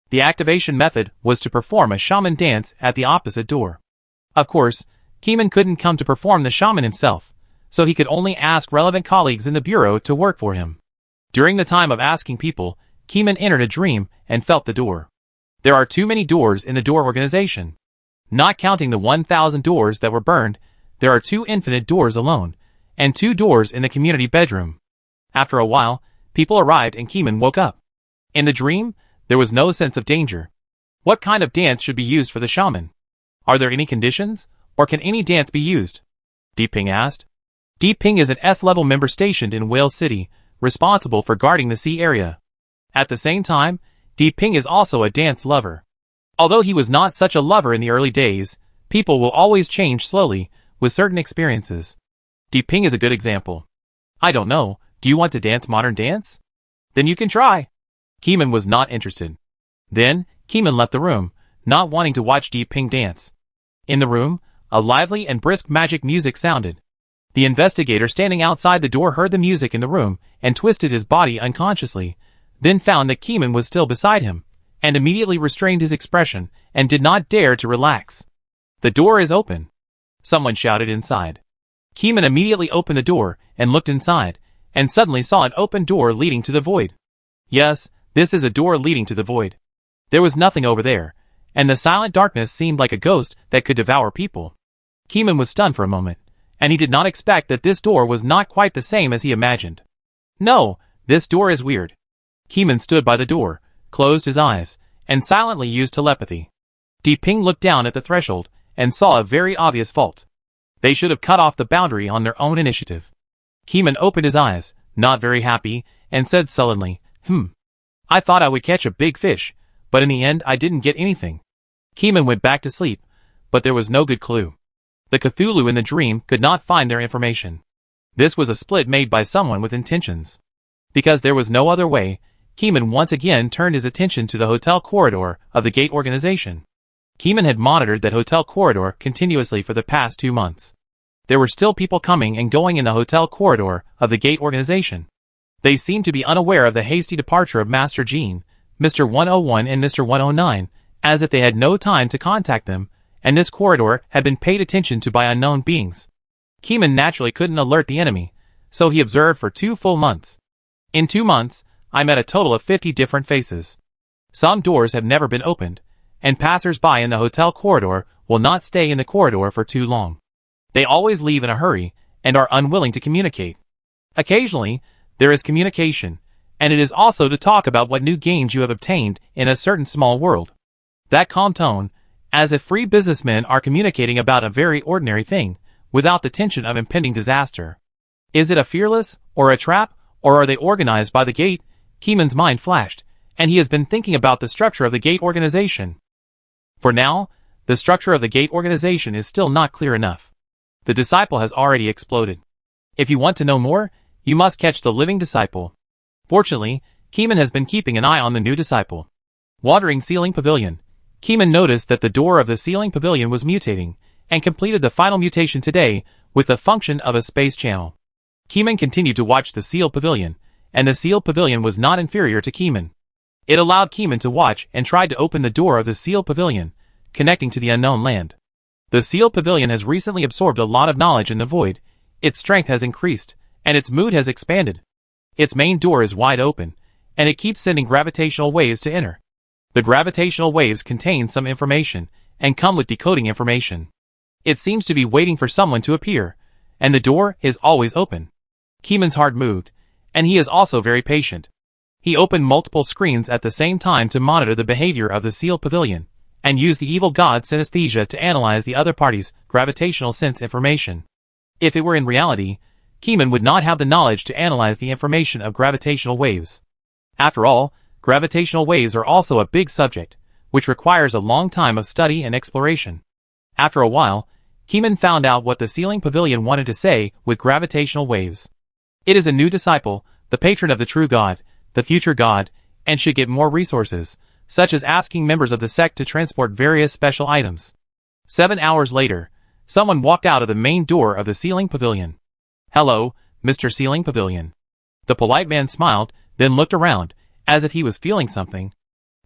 The activation method was to perform a shaman dance at the opposite door. Of course, Keeman couldn't come to perform the shaman himself, so he could only ask relevant colleagues in the bureau to work for him. During the time of asking people, Keeman entered a dream and felt the door. There are too many doors in the door organization. Not counting the 1,000 doors that were burned, there are 2 infinite doors alone, and 2 doors in the community bedroom. After a while, people arrived and Keeman woke up. In the dream, there was no sense of danger. What kind of dance should be used for the shaman? Are there any conditions, or can any dance be used? Deep Ping asked. Deep Ping is an S-level member stationed in Whale City, responsible for guarding the sea area. At the same time, Deep Ping is also a dance lover. Although he was not such a lover in the early days, people will always change slowly, with certain experiences. Deep Ping is a good example. I don't know, do you want to dance modern dance? Then you can try. Keeman was not interested. Then, Keeman left the room, not wanting to watch Deep Ping dance. In the room, a lively and brisk magic music sounded. The investigator standing outside the door heard the music in the room and twisted his body unconsciously, then found that Keeman was still beside him, and immediately restrained his expression and did not dare to relax. The door is open. Someone shouted inside. Keeman immediately opened the door and looked inside, and suddenly saw an open door leading to the void. Yes, this is a door leading to the void. There was nothing over there, and the silent darkness seemed like a ghost that could devour people. Keeman was stunned for a moment, and he did not expect that this door was not quite the same as he imagined. No, this door is weird. Keeman stood by the door, closed his eyes, and silently used telepathy. Deep Ping looked down at the threshold and saw a very obvious fault. They should have cut off the boundary on their own initiative. Keeman opened his eyes, not very happy, and said sullenly, I thought I would catch a big fish, but in the end I didn't get anything. Keeman went back to sleep, but there was no good clue. The Cthulhu in the dream could not find their information. This was a split made by someone with intentions. Because there was no other way, Keeman once again turned his attention to the hotel corridor of the gate organization. Keeman had monitored that hotel corridor continuously for the past 2 months. There were still people coming and going in the hotel corridor of the gate organization. They seemed to be unaware of the hasty departure of Master Gene, Mr. 101 and Mr. 109, as if they had no time to contact them, and this corridor had been paid attention to by unknown beings. Keeman naturally couldn't alert the enemy, so he observed for 2 full months. In 2 months, I met a total of 50 different faces. Some doors have never been opened, and passers-by in the hotel corridor will not stay in the corridor for too long. They always leave in a hurry and are unwilling to communicate. Occasionally, there is communication, and it is also to talk about what new gains you have obtained in a certain small world. That calm tone, as if free businessmen are communicating about a very ordinary thing, without the tension of impending disaster. Is it a fearless, or a trap, or are they organized by the gate? Keeman's mind flashed, and he has been thinking about the structure of the gate organization. For now, the structure of the gate organization is still not clear enough. The disciple has already exploded. If you want to know more, you must catch the living disciple. Fortunately, Keeman has been keeping an eye on the new disciple. Wandering ceiling pavilion. Keeman noticed that the door of the ceiling pavilion was mutating, and completed the final mutation today with the function of a space channel. Keeman continued to watch the sealed pavilion, and the sealed pavilion was not inferior to Keeman. It allowed Keeman to watch and tried to open the door of the sealed pavilion, connecting to the unknown land. The sealed pavilion has recently absorbed a lot of knowledge in the void, its strength has increased, and its mood has expanded. Its main door is wide open, and it keeps sending gravitational waves to enter. The gravitational waves contain some information, and come with decoding information. It seems to be waiting for someone to appear, and the door is always open. Keeman's heart moved, and he is also very patient. He opened multiple screens at the same time to monitor the behavior of the sealed pavilion, and used the evil god synesthesia to analyze the other party's gravitational sense information. If it were in reality, Keeman would not have the knowledge to analyze the information of gravitational waves. After all, gravitational waves are also a big subject, which requires a long time of study and exploration. After a while, Keeman found out what the ceiling pavilion wanted to say with gravitational waves. It is a new disciple, the patron of the true God, the future God, and should get more resources, such as asking members of the sect to transport various special items. 7 hours later, someone walked out of the main door of the ceiling pavilion. "Hello, Mr. Ceiling Pavilion." The polite man smiled, then looked around, as if he was feeling something.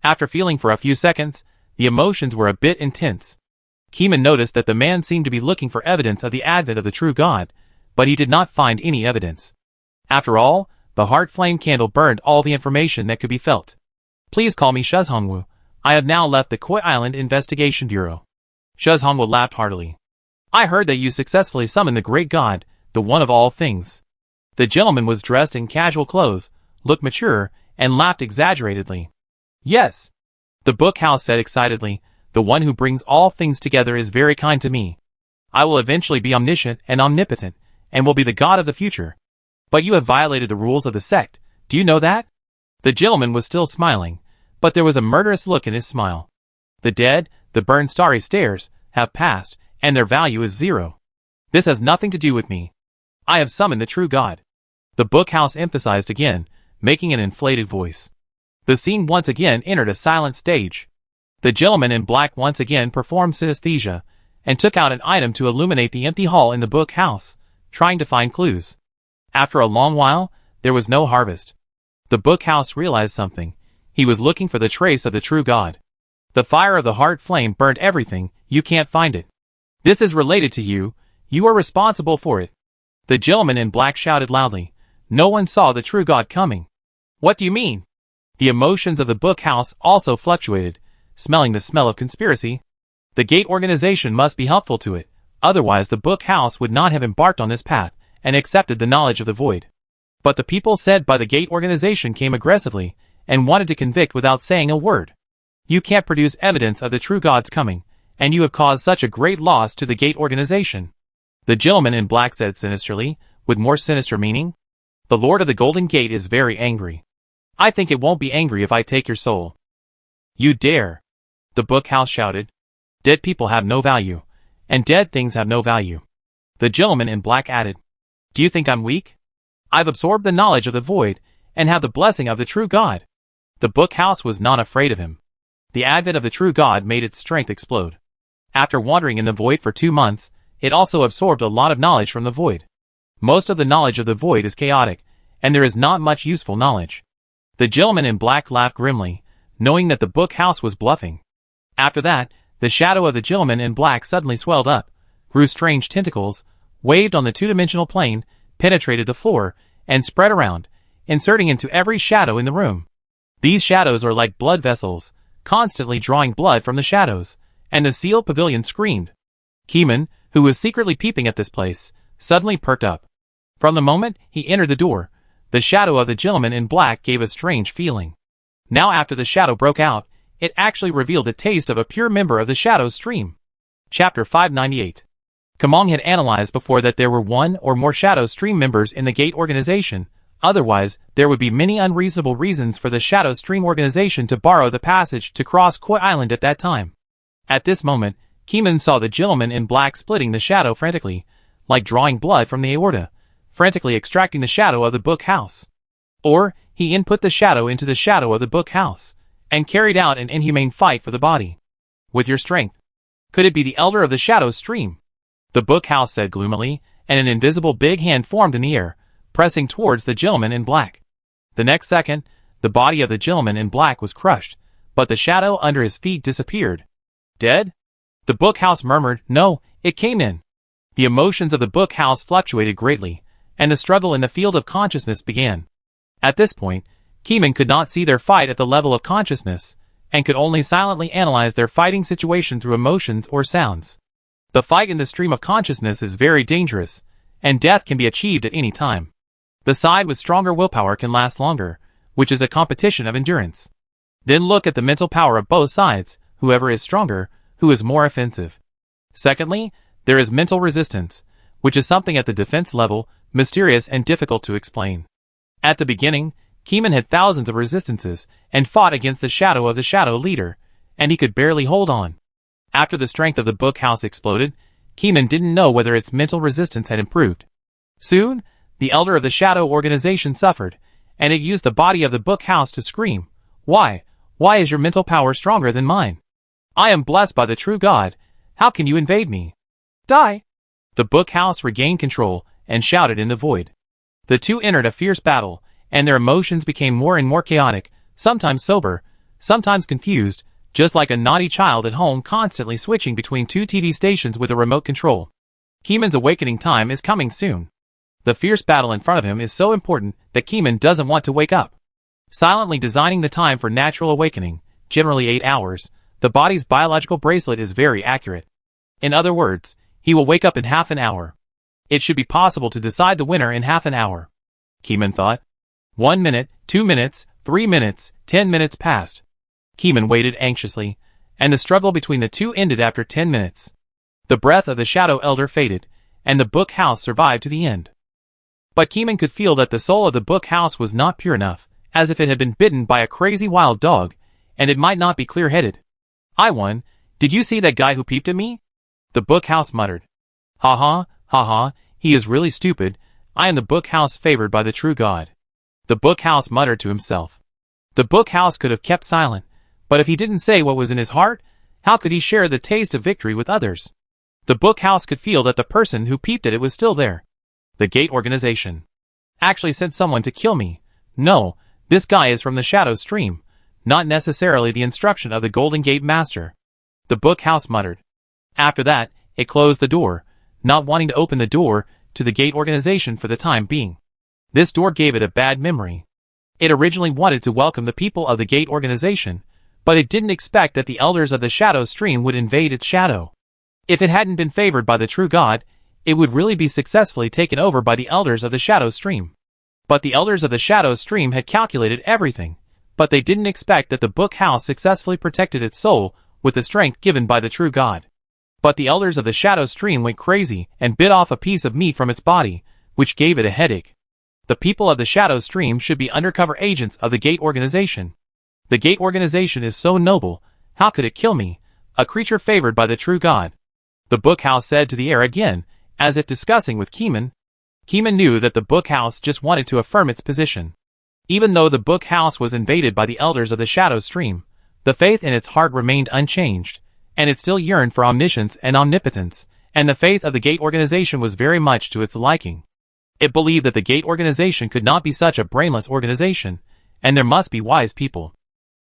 After feeling for a few seconds, the emotions were a bit intense. Keeman noticed that the man seemed to be looking for evidence of the advent of the true God, but he did not find any evidence. After all, the heart flame candle burned all the information that could be felt. "Please call me Shuzhongwu. I have now left the Koi Island Investigation Bureau." Shuzhongwu laughed heartily. "I heard that you successfully summoned the great god, the one of all things." The gentleman was dressed in casual clothes, looked mature, and laughed exaggeratedly. "Yes," the book house said excitedly, "the one who brings all things together is very kind to me. I will eventually be omniscient and omnipotent, and will be the god of the future. But you have violated the rules of the sect, do you know that?" The gentleman was still smiling, but there was a murderous look in his smile. "The dead, the burned starry stairs, have passed, and their value is 0. This has nothing to do with me. I have summoned the true God," the book house emphasized again, making an inflated voice. The scene once again entered a silent stage. The gentleman in black once again performed synesthesia, and took out an item to illuminate the empty hall in the book house, trying to find clues. After a long while, there was no harvest. The book house realized something. He was looking for the trace of the true God. "The fire of the heart flame burned everything, you can't find it. This is related to you, you are responsible for it." The gentleman in black shouted loudly. "No one saw the true God coming." "What do you mean?" The emotions of the book house also fluctuated, smelling the smell of conspiracy. The gate organization must be helpful to it, otherwise the book house would not have embarked on this path, and accepted the knowledge of the void. But the people said by the gate organization came aggressively, and wanted to convict without saying a word. "You can't produce evidence of the true God's coming, and you have caused such a great loss to the gate organization." The gentleman in black said sinisterly, with more sinister meaning. "The Lord of the Golden Gate is very angry. I think it won't be angry if I take your soul." "You dare!" the book house shouted. "Dead people have no value, and dead things have no value." The gentleman in black added, "Do you think I'm weak? I've absorbed the knowledge of the void, and have the blessing of the true God. The book house was not afraid of him. The advent of the true God made its strength explode. After wandering in the void for 2 months, it also absorbed a lot of knowledge from the void. Most of the knowledge of the void is chaotic, and there is not much useful knowledge. The gentleman in black laughed grimly, knowing that the book house was bluffing. After that, the shadow of the gentleman in black suddenly swelled up, grew strange tentacles, waved on the two-dimensional plane, penetrated the floor, and spread around, inserting into every shadow in the room. These shadows are like blood vessels, constantly drawing blood from the shadows, and the sealed pavilion screamed. Keeman, who was secretly peeping at this place, suddenly perked up. From the moment he entered the door, the shadow of the gentleman in black gave a strange feeling. Now after the shadow broke out, it actually revealed the taste of a pure member of the Shadow's stream. Chapter 598. Kamong had analyzed before that there were one or more Shadow Stream members in the Gate organization, otherwise there would be many unreasonable reasons for the Shadow Stream organization to borrow the passage to cross Koi Island at that time. At this moment, Keeman saw the gentleman in black splitting the shadow frantically, like drawing blood from the aorta, frantically extracting the shadow of the book house. Or, he input the shadow into the shadow of the book house, and carried out an inhumane fight for the body. With your strength. Could it be the elder of the Shadow Stream? The book house said gloomily, and an invisible big hand formed in the air, pressing towards the gentleman in black. The next second, the body of the gentleman in black was crushed, but the shadow under his feet disappeared. Dead? The book house murmured, no, it came in. The emotions of the book house fluctuated greatly, and the struggle in the field of consciousness began. At this point, Keeman could not see their fight at the level of consciousness, and could only silently analyze their fighting situation through emotions or sounds. The fight in the stream of consciousness is very dangerous, and death can be achieved at any time. The side with stronger willpower can last longer, which is a competition of endurance. Then look at the mental power of both sides, whoever is stronger, who is more offensive. Secondly, there is mental resistance, which is something at the defense level, mysterious and difficult to explain. At the beginning, Keeman had thousands of resistances, and fought against the shadow of the shadow leader, and he could barely hold on. After the strength of the book house exploded, Keeman didn't know whether its mental resistance had improved. Soon, the elder of the shadow organization suffered, and it used the body of the book house to scream, Why is your mental power stronger than mine? I am blessed by the true God, how can you invade me? Die! The book house regained control, and shouted in the void. The two entered a fierce battle, and their emotions became more and more chaotic, sometimes sober, sometimes confused, just like a naughty child at home constantly switching between two TV stations with a remote control. Keeman's awakening time is coming soon. The fierce battle in front of him is so important that Keeman doesn't want to wake up. Silently designing the time for natural awakening, generally 8 hours, the body's biological bracelet is very accurate. In other words, he will wake up in half an hour. It should be possible to decide the winner in half an hour. Keeman thought. 1 minute, 2 minutes, 3 minutes, 10 minutes passed. Keeman waited anxiously, and the struggle between the two ended after 10 minutes. The breath of the shadow elder faded, and the book house survived to the end. But Keeman could feel that the soul of the book house was not pure enough, as if it had been bitten by a crazy wild dog, and it might not be clear-headed. I won. Did you see that guy who peeped at me? The book house muttered. Ha ha, he is really stupid. I am the book house favored by the true God. The book house muttered to himself. The book house could have kept silent, but if he didn't say what was in his heart, how could he share the taste of victory with others? The book house could feel that the person who peeped at it was still there. The Gate organization actually sent someone to kill me. No, this guy is from the Shadow Stream, not necessarily the instruction of the Golden Gate Master. The book house muttered. After that, it closed the door, not wanting to open the door to the Gate organization for the time being. This door gave it a bad memory. It originally wanted to welcome the people of the Gate organization, but it didn't expect that the elders of the Shadow Stream would invade its shadow. If it hadn't been favored by the true God, it would really be successfully taken over by the elders of the Shadow Stream. But the elders of the Shadow Stream had calculated everything, but they didn't expect that the book house successfully protected its soul with the strength given by the true God. But the elders of the Shadow Stream went crazy and bit off a piece of meat from its body, which gave it a headache. The people of the Shadow Stream should be undercover agents of the Gate organization. The Gate organization is so noble, how could it kill me, a creature favored by the true God? The book house said to the air again, as if discussing with Keeman. Keeman knew that the book house just wanted to affirm its position. Even though the book house was invaded by the elders of the Shadow Stream, the faith in its heart remained unchanged, and it still yearned for omniscience and omnipotence, and the faith of the Gate organization was very much to its liking. It believed that the Gate organization could not be such a brainless organization, and there must be wise people.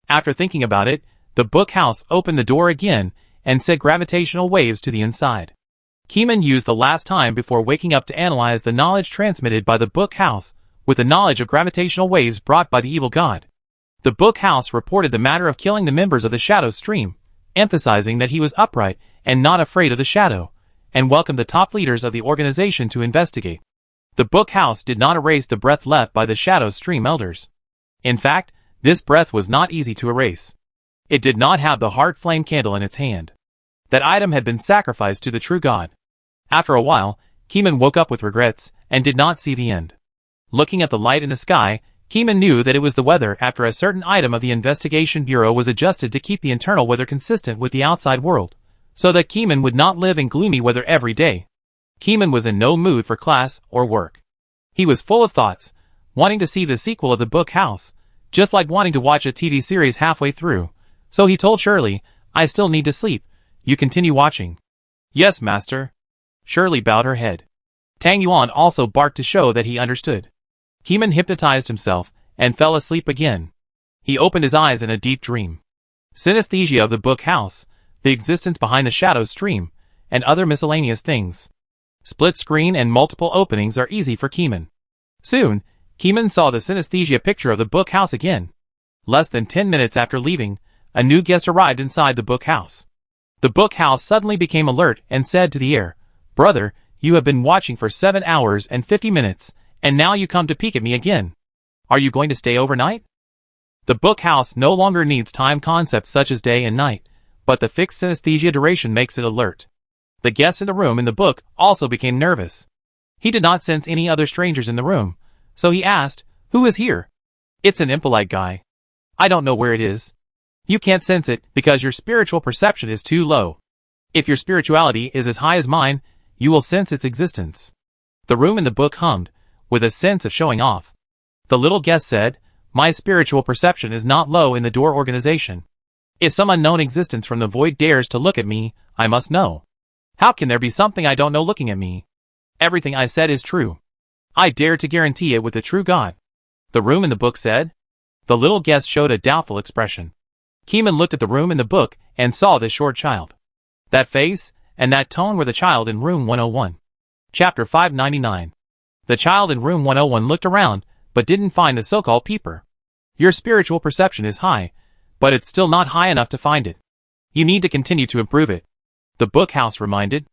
After thinking about it, the book house opened the door again and sent gravitational waves to the inside. Keeman used the last time before waking up to analyze the knowledge transmitted by the book house with the knowledge of gravitational waves brought by the evil god. The book house reported the matter of killing the members of the Shadow Stream, emphasizing that he was upright and not afraid of the shadow, and welcomed the top leaders of the organization to investigate. The book house did not erase the breath left by the Shadow Stream elders. In fact, this breath was not easy to erase. It did not have the heart flame candle in its hand. That item had been sacrificed to the true god. After a while, Keeman woke up with regrets and did not see the end. Looking at the light in the sky, Keeman knew that it was the weather after a certain item of the investigation bureau was adjusted to keep the internal weather consistent with the outside world, so that Keeman would not live in gloomy weather every day. Keeman was in no mood for class or work. He was full of thoughts, wanting to see the sequel of the book house, just like wanting to watch a TV series halfway through, so he told Shirley, "I still need to sleep. You continue watching." "Yes, master." Shirley bowed her head. Tang Yuan also barked to show that he understood. Keeman hypnotized himself and fell asleep again. He opened his eyes in a deep dream. Synesthesia of the book house, the existence behind the Shadow Stream, and other miscellaneous things. Split screen and multiple openings are easy for Keeman. Soon, Keeman saw the synesthesia picture of the book house again. Less than 10 minutes after leaving, a new guest arrived inside the book house. The book house suddenly became alert and said to the air, "Brother, you have been watching for 7 hours and 50 minutes, and now you come to peek at me again. Are you going to stay overnight?" The book house no longer needs time concepts such as day and night, but the fixed synesthesia duration makes it alert. The guest in the room in the book also became nervous. He did not sense any other strangers in the room, so he asked, "Who is here?" "It's an impolite guy. I don't know where it is." "You can't sense it because your spiritual perception is too low. If your spirituality is as high as mine, you will sense its existence." The room in the book hummed, with a sense of showing off. The little guest said, "My spiritual perception is not low in the door organization. If some unknown existence from the void dares to look at me, I must know. How can there be something I don't know looking at me? Everything I said is true. I dare to guarantee it with the true God." The room in the book said. The little guest showed a doubtful expression. Keeman looked at the room in the book and saw this short child. That face and that tone were the child in room 101. Chapter 599. The child in room 101 looked around, but didn't find the so-called peeper. "Your spiritual perception is high, but it's still not high enough to find it. You need to continue to improve it," the book house reminded.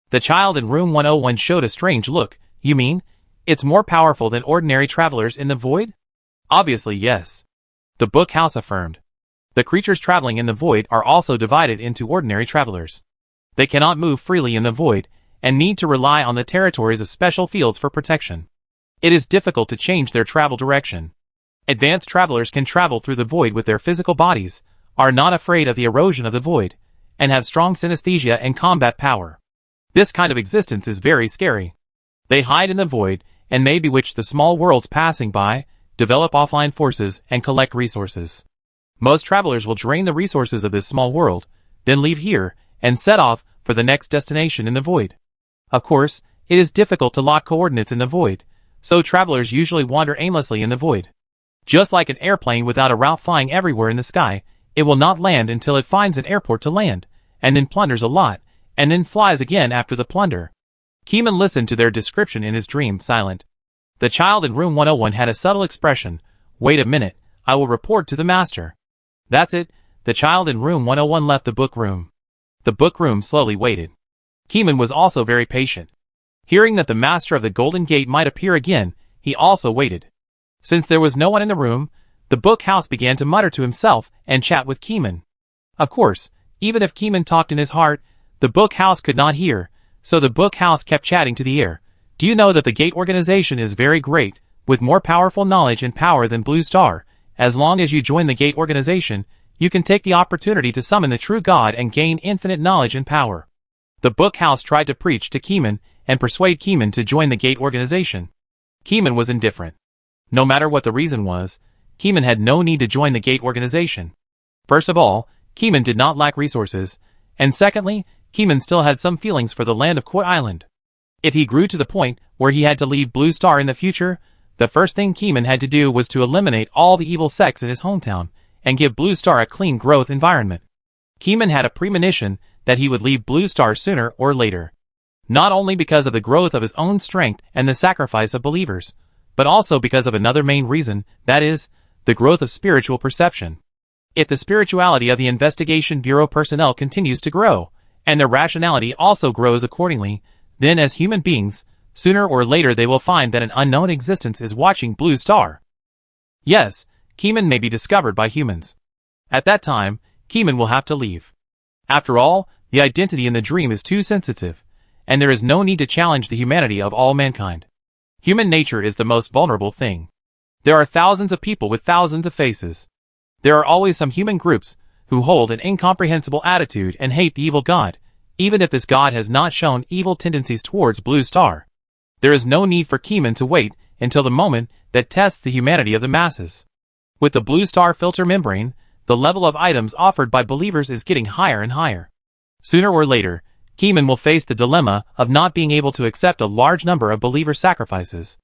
The child in room 101 showed a strange look. "You mean, it's more powerful than ordinary travelers in the void?" "Obviously yes," the book house affirmed. "The creatures traveling in the void are also divided into ordinary travelers. They cannot move freely in the void, and need to rely on the territories of special fields for protection. It is difficult to change their travel direction. Advanced travelers can travel through the void with their physical bodies, are not afraid of the erosion of the void, and have strong synesthesia and combat power. This kind of existence is very scary. They hide in the void, and may bewitch the small worlds passing by, develop offline forces, and collect resources. Most travelers will drain the resources of this small world, then leave here, and set off for the next destination in the void. Of course, it is difficult to lock coordinates in the void, so travelers usually wander aimlessly in the void. Just like an airplane without a route flying everywhere in the sky, it will not land until it finds an airport to land, and then plunders a lot, and then flies again after the plunder." Keeman listened to their description in his dream, silent. The child in room 101 had a subtle expression. "Wait a minute, I will report to the master." That's it, the child in room 101 left the book room. The book room slowly waited. Keeman was also very patient. Hearing that the master of the Golden Gate might appear again, he also waited. Since there was no one in the room, the book house began to mutter to himself and chat with Keeman. Of course, even if Keeman talked in his heart, the book house could not hear, so the book house kept chatting to the air. "Do you know that the Gate organization is very great, with more powerful knowledge and power than Blue Star? As long as you join the Gate organization, you can take the opportunity to summon the true God and gain infinite knowledge and power." The book house tried to preach to Keeman and persuade Keeman to join the Gate organization. Keeman was indifferent. No matter what the reason was, Keeman had no need to join the Gate organization. First of all, Keeman did not lack resources, and secondly, Keeman still had some feelings for the land of Koi Island. If he grew to the point where he had to leave Blue Star in the future, the first thing Keeman had to do was to eliminate all the evil sects in his hometown and give Blue Star a clean growth environment. Keeman had a premonition that he would leave Blue Star sooner or later. Not only because of the growth of his own strength and the sacrifice of believers, but also because of another main reason, that is, the growth of spiritual perception. If the spirituality of the Investigation Bureau personnel continues to grow, and their rationality also grows accordingly, then as human beings, sooner or later they will find that an unknown existence is watching Blue Star. Yes, Keeman may be discovered by humans. At that time, Keeman will have to leave. After all, the identity in the dream is too sensitive, and there is no need to challenge the humanity of all mankind. Human nature is the most vulnerable thing. There are thousands of people with thousands of faces. There are always some human groups who hold an incomprehensible attitude and hate the evil god, even if this god has not shown evil tendencies towards Blue Star. There is no need for Keeman to wait until the moment that tests the humanity of the masses. With the Blue Star filter membrane, the level of items offered by believers is getting higher and higher. Sooner or later, Keeman will face the dilemma of not being able to accept a large number of believer sacrifices.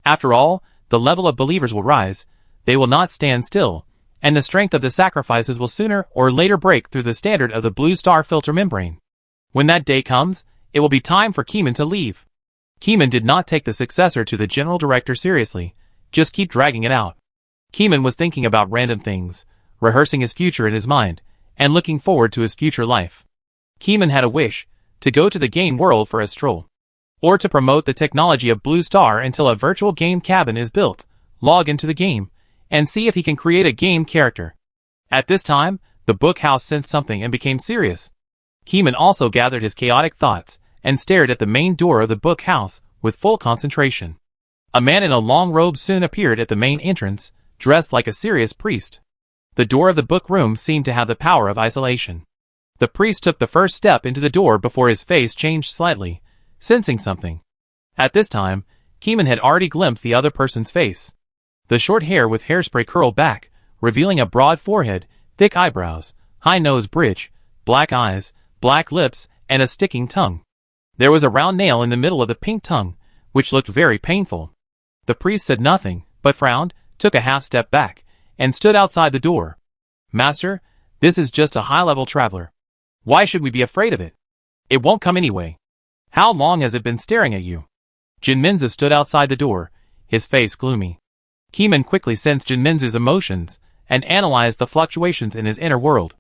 After all, the level of believers will rise, they will not stand still, and the strength of the sacrifices will sooner or later break through the standard of the Blue Star filter membrane. When that day comes, it will be time for Keeman to leave. Keeman did not take the successor to the general director seriously, just keep dragging it out. Keeman was thinking about random things, rehearsing his future in his mind, and looking forward to his future life. Keeman had a wish to go to the game world for a stroll, or to promote the technology of Blue Star until a virtual game cabin is built, log into the game, and see if he can create a game character. At this time, the book house sensed something and became serious. Keeman also gathered his chaotic thoughts and stared at the main door of the book house with full concentration. A man in a long robe soon appeared at the main entrance, dressed like a serious priest. The door of the book room seemed to have the power of isolation. The priest took the first step into the door before his face changed slightly, sensing something. At this time, Keeman had already glimpsed the other person's face. The short hair with hairspray curled back, revealing a broad forehead, thick eyebrows, high nose bridge, black eyes, black lips, and a sticking tongue. There was a round nail in the middle of the pink tongue, which looked very painful. The priest said nothing, but frowned, took a half step back, and stood outside the door. "Master, this is just a high-level traveler. Why should we be afraid of it? It won't come anyway. How long has it been staring at you?" Jinminzu stood outside the door, his face gloomy. Keeman quickly sensed Jinminzu's emotions and analyzed the fluctuations in his inner world.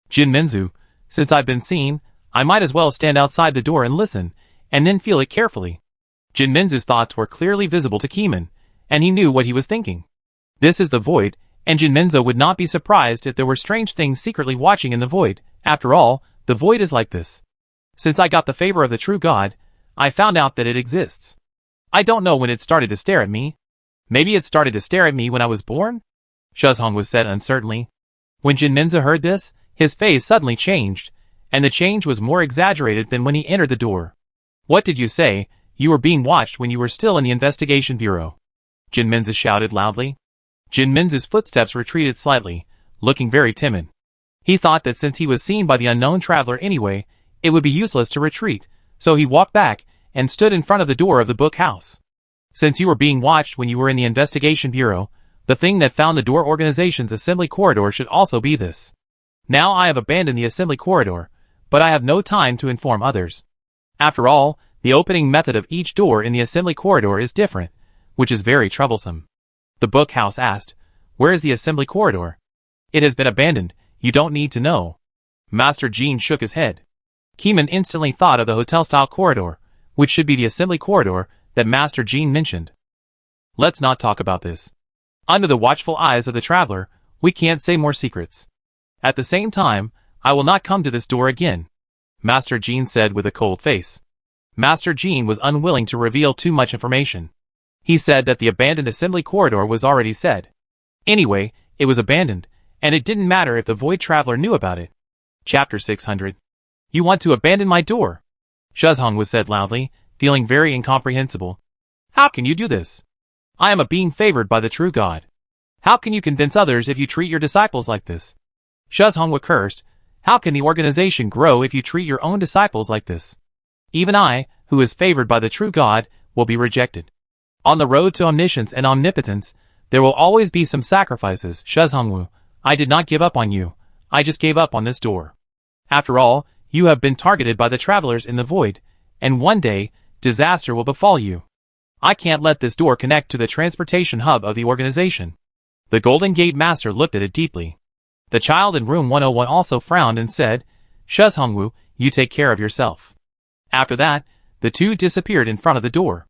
"Jinminzu, since I've been seen, I might as well stand outside the door and listen, and then feel it carefully." Jinminzu's thoughts were clearly visible to Keeman, and he knew what he was thinking. This is the void, and Jinminzu would not be surprised if there were strange things secretly watching in the void. After all, the void is like this. Since I got the favor of the true God, I found out that it exists. I don't know when it started to stare at me. Maybe it started to stare at me when I was born? Shuzhong was said uncertainly. When Jinminzu heard this, his face suddenly changed, and the change was more exaggerated than when he entered the door. "What did you say? You were being watched when you were still in the Investigation Bureau," Jinminzu shouted loudly. Jinminzu's footsteps retreated slightly, looking very timid. He thought that since he was seen by the unknown traveler anyway, it would be useless to retreat, so he walked back and stood in front of the door of the book house. "Since you were being watched when you were in the Investigation Bureau, the thing that found the door organization's assembly corridor should also be this. Now I have abandoned the assembly corridor, but I have no time to inform others. After all, the opening method of each door in the assembly corridor is different, which is very troublesome." The book house asked, "Where is the assembly corridor?" "It has been abandoned, you don't need to know." Master Jean shook his head. Keeman instantly thought of the hotel-style corridor, which should be the assembly corridor that Master Jean mentioned. "Let's not talk about this. Under the watchful eyes of the traveler, we can't say more secrets. At the same time, I will not come to this door again," Master Jean said with a cold face. Master Jean was unwilling to reveal too much information. He said that the abandoned assembly corridor was already said. Anyway, it was abandoned, and it didn't matter if the Void Traveler knew about it. Chapter 600. "You want to abandon my door?" Shuzhong was said loudly, feeling very incomprehensible. "How can you do this? I am a being favored by the true God. How can you convince others if you treat your disciples like this? Shuzhongwu cursed. How can the organization grow if you treat your own disciples like this? Even I, who is favored by the true God, will be rejected. On the road to omniscience and omnipotence, there will always be some sacrifices. Shuzhongwu, I did not give up on you. I just gave up on this door. After all, you have been targeted by the travelers in the void, and one day, disaster will befall you. I can't let this door connect to the transportation hub of the organization. The Golden Gate Master looked at it deeply. The child in room 101 also frowned and said, Shuzhongwu, you take care of yourself. After that, the two disappeared in front of the door.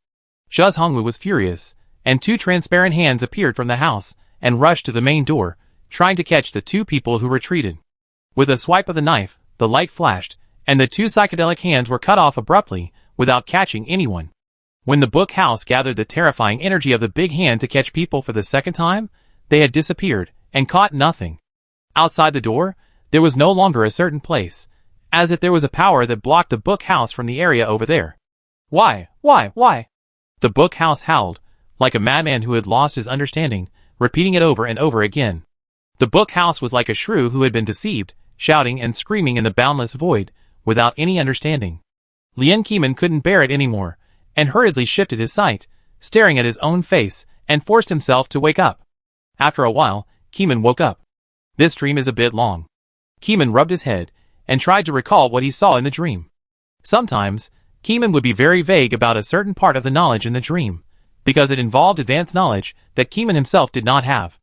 Shuzhongwu was furious, and two transparent hands appeared from the house and rushed to the main door, trying to catch the two people who retreated. With a swipe of the knife, the light flashed, and the two psychedelic hands were cut off abruptly, without catching anyone. When the book house gathered the terrifying energy of the big hand to catch people for the second time, they had disappeared, and caught nothing. Outside the door, there was no longer a certain place, as if there was a power that blocked the book house from the area over there. Why? The book house howled, like a madman who had lost his understanding, repeating it over and over again. The book house was like a shrew who had been deceived, shouting and screaming in the boundless void, without any understanding. Lien Keeman couldn't bear it anymore, and hurriedly shifted his sight, staring at his own face, and forced himself to wake up. After a while, Keeman woke up. This dream is a bit long. Keeman rubbed his head, and tried to recall what he saw in the dream. Sometimes, Keeman would be very vague about a certain part of the knowledge in the dream, because it involved advanced knowledge that Keeman himself did not have.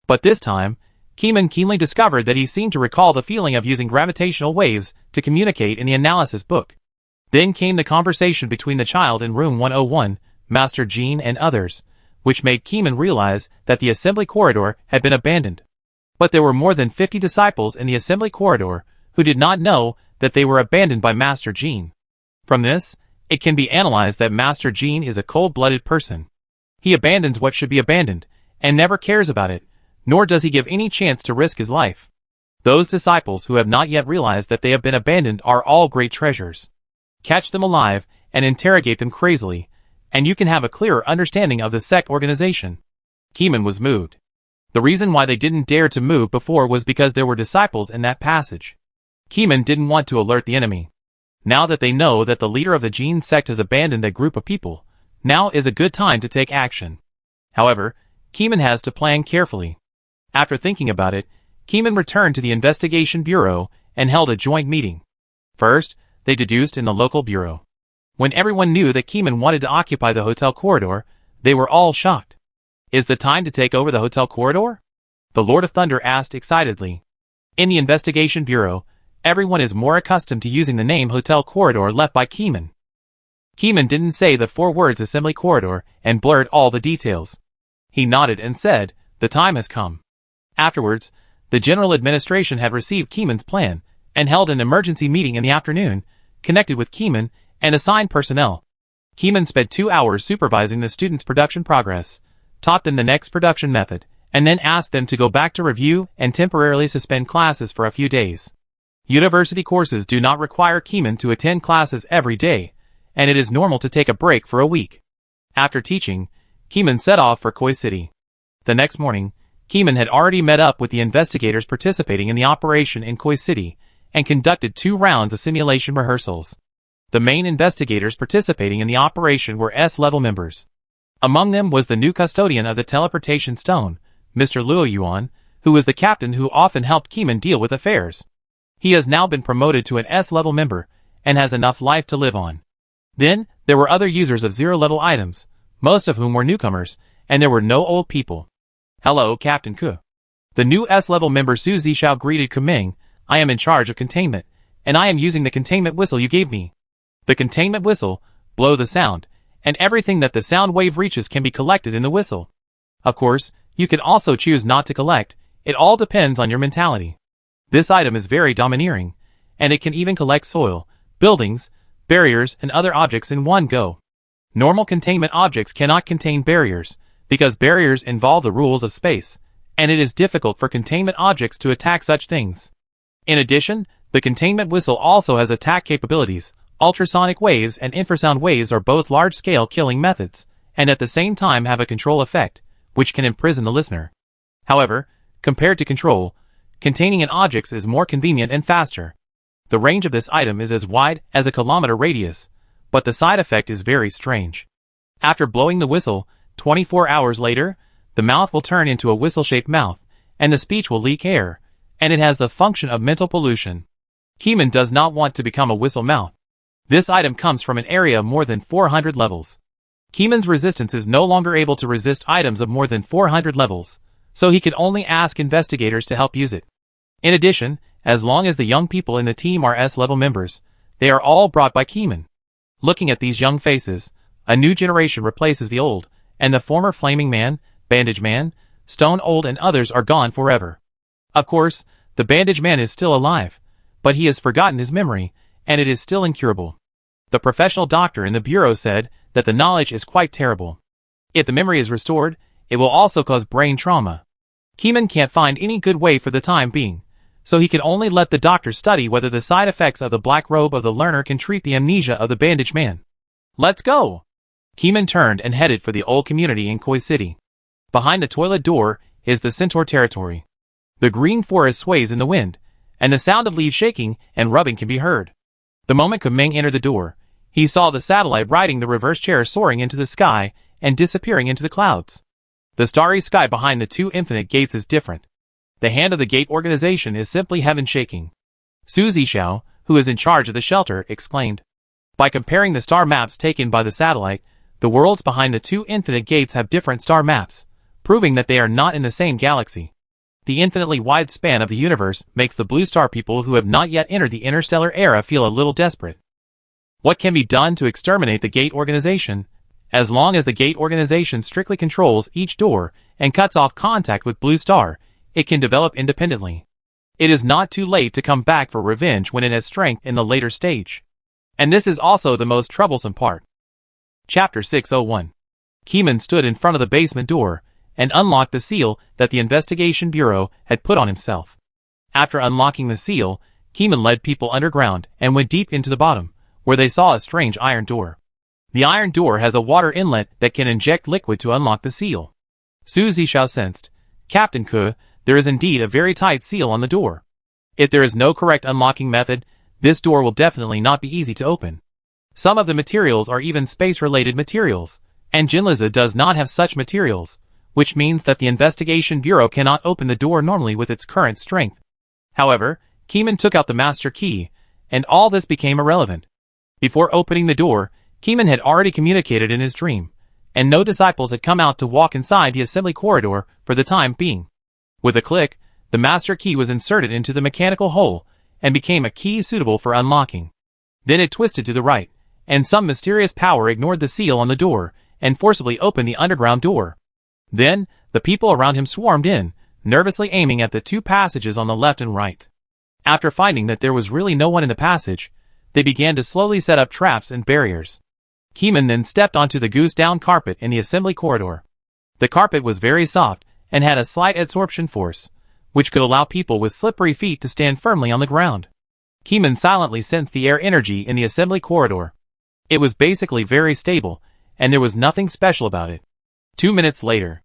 But this time, Keeman keenly discovered that he seemed to recall the feeling of using gravitational waves to communicate in the analysis book. Then came the conversation between the child in room 101, Master Jean and others, which made Keeman realize that the assembly corridor had been abandoned. But there were more than 50 disciples in the assembly corridor who did not know that they were abandoned by Master Jean. From this, it can be analyzed that Master Jean is a cold-blooded person. He abandons what should be abandoned, and never cares about it, nor does he give any chance to risk his life. Those disciples who have not yet realized that they have been abandoned are all great treasures. Catch them alive, and interrogate them crazily, and you can have a clearer understanding of the sect organization. Keeman was moved. The reason why they didn't dare to move before was because there were disciples in that passage. Keeman didn't want to alert the enemy. Now that they know that the leader of the Jean sect has abandoned that group of people, now is a good time to take action. However, Keeman has to plan carefully. After thinking about it, Keeman returned to the investigation bureau and held a joint meeting. First, they deduced in the local bureau. When everyone knew that Keeman wanted to occupy the hotel corridor, they were all shocked. Is the time to take over the hotel corridor? The Lord of Thunder asked excitedly. In the investigation bureau, everyone is more accustomed to using the name hotel corridor left by Keeman. Keeman didn't say the 4 words assembly corridor and blurred all the details. He nodded and said, the time has come. Afterwards, the general administration had received Keeman's plan and held an emergency meeting in the afternoon, connected with Keeman and assigned personnel. Keeman spent 2 hours supervising the students' production progress, taught them the next production method, and then asked them to go back to review and temporarily suspend classes for a few days. University courses do not require Keeman to attend classes every day, and it is normal to take a break for a week. After teaching, Keeman set off for Koi City. The next morning, Keeman had already met up with the investigators participating in the operation in Koi City and conducted 2 rounds of simulation rehearsals. The main investigators participating in the operation were S-level members. Among them was the new custodian of the teleportation stone, Mr. Luo Yuan, who was the captain who often helped Keeman deal with affairs. He has now been promoted to an S-level member and has enough life to live on. Then, there were other users of 0-level items, most of whom were newcomers, and there were no old people. Hello, Captain Ku. The new S-level member Su Zishao greeted Kuming. I am in charge of containment, and I am using the containment whistle you gave me. The containment whistle, blow the sound, and everything that the sound wave reaches can be collected in the whistle. Of course, you can also choose not to collect, it all depends on your mentality. This item is very domineering, and it can even collect soil, buildings, barriers, and other objects in one go. Normal containment objects cannot contain barriers, because barriers involve the rules of space, and it is difficult for containment objects to attack such things. In addition, the containment whistle also has attack capabilities. Ultrasonic waves and infrasound waves are both large-scale killing methods, and at the same time have a control effect, which can imprison the listener. However, compared to control, containing an object is more convenient and faster. The range of this item is as wide as a kilometer radius, but the side effect is very strange. After blowing the whistle, 24 hours later, the mouth will turn into a whistle-shaped mouth, and the speech will leak air, and it has the function of mental pollution. Keeman does not want to become a whistle mouth. This item comes from an area of more than 400 levels. Keeman's resistance is no longer able to resist items of more than 400 levels, so he can only ask investigators to help use it. In addition, as long as the young people in the team are S-level members, they are all brought by Keeman. Looking at these young faces, a new generation replaces the old, and the former Flaming Man, Bandage Man, Stone Old and others are gone forever. Of course, the Bandage Man is still alive, but he has forgotten his memory, and it is still incurable. The professional doctor in the bureau said that the knowledge is quite terrible. If the memory is restored, it will also cause brain trauma. Keeman can't find any good way for the time being, so he can only let the doctor study whether the side effects of the black robe of the learner can treat the amnesia of the Bandage Man. Let's go! Keeman turned and headed for the old community in Koi City. Behind the toilet door is the Centaur territory. The green forest sways in the wind, and the sound of leaves shaking and rubbing can be heard. The moment Kumeng entered the door, he saw the satellite riding the reverse chair soaring into the sky and disappearing into the clouds. The starry sky behind the two infinite gates is different. The hand of the gate organization is simply heaven shaking. Su Zhixiao, who is in charge of the shelter, exclaimed. By comparing the star maps taken by the satellite, the worlds behind the two infinite gates have different star maps, proving that they are not in the same galaxy. The infinitely wide span of the universe makes the blue star people who have not yet entered the interstellar era feel a little desperate. What can be done to exterminate the gate organization? As long as the gate organization strictly controls each door and cuts off contact with Blue Star, it can develop independently. It is not too late to come back for revenge when it has strength in the later stage. And this is also the most troublesome part. Chapter 601. Keeman stood in front of the basement door and unlocked the seal that the Investigation Bureau had put on himself. After unlocking the seal, Keeman led people underground and went deep into the bottom, where they saw a strange iron door. The iron door has a water inlet that can inject liquid to unlock the seal. Su Zhixiao sensed, Captain Ke, there is indeed a very tight seal on the door. If there is no correct unlocking method, this door will definitely not be easy to open. Some of the materials are even space-related materials, and Jinliza does not have such materials, which means that the Investigation Bureau cannot open the door normally with its current strength. However, Keeman took out the master key, and all this became irrelevant. Before opening the door, Keeman had already communicated in his dream, and no disciples had come out to walk inside the assembly corridor for the time being. With a click, the master key was inserted into the mechanical hole and became a key suitable for unlocking. Then it twisted to the right, and some mysterious power ignored the seal on the door and forcibly opened the underground door. Then, the people around him swarmed in, nervously aiming at the two passages on the left and right. After finding that there was really no one in the passage, they began to slowly set up traps and barriers. Keeman then stepped onto the goose-down carpet in the assembly corridor. The carpet was very soft and had a slight adsorption force, which could allow people with slippery feet to stand firmly on the ground. Keeman silently sensed the air energy in the assembly corridor. It was basically very stable, and there was nothing special about it. 2 minutes later.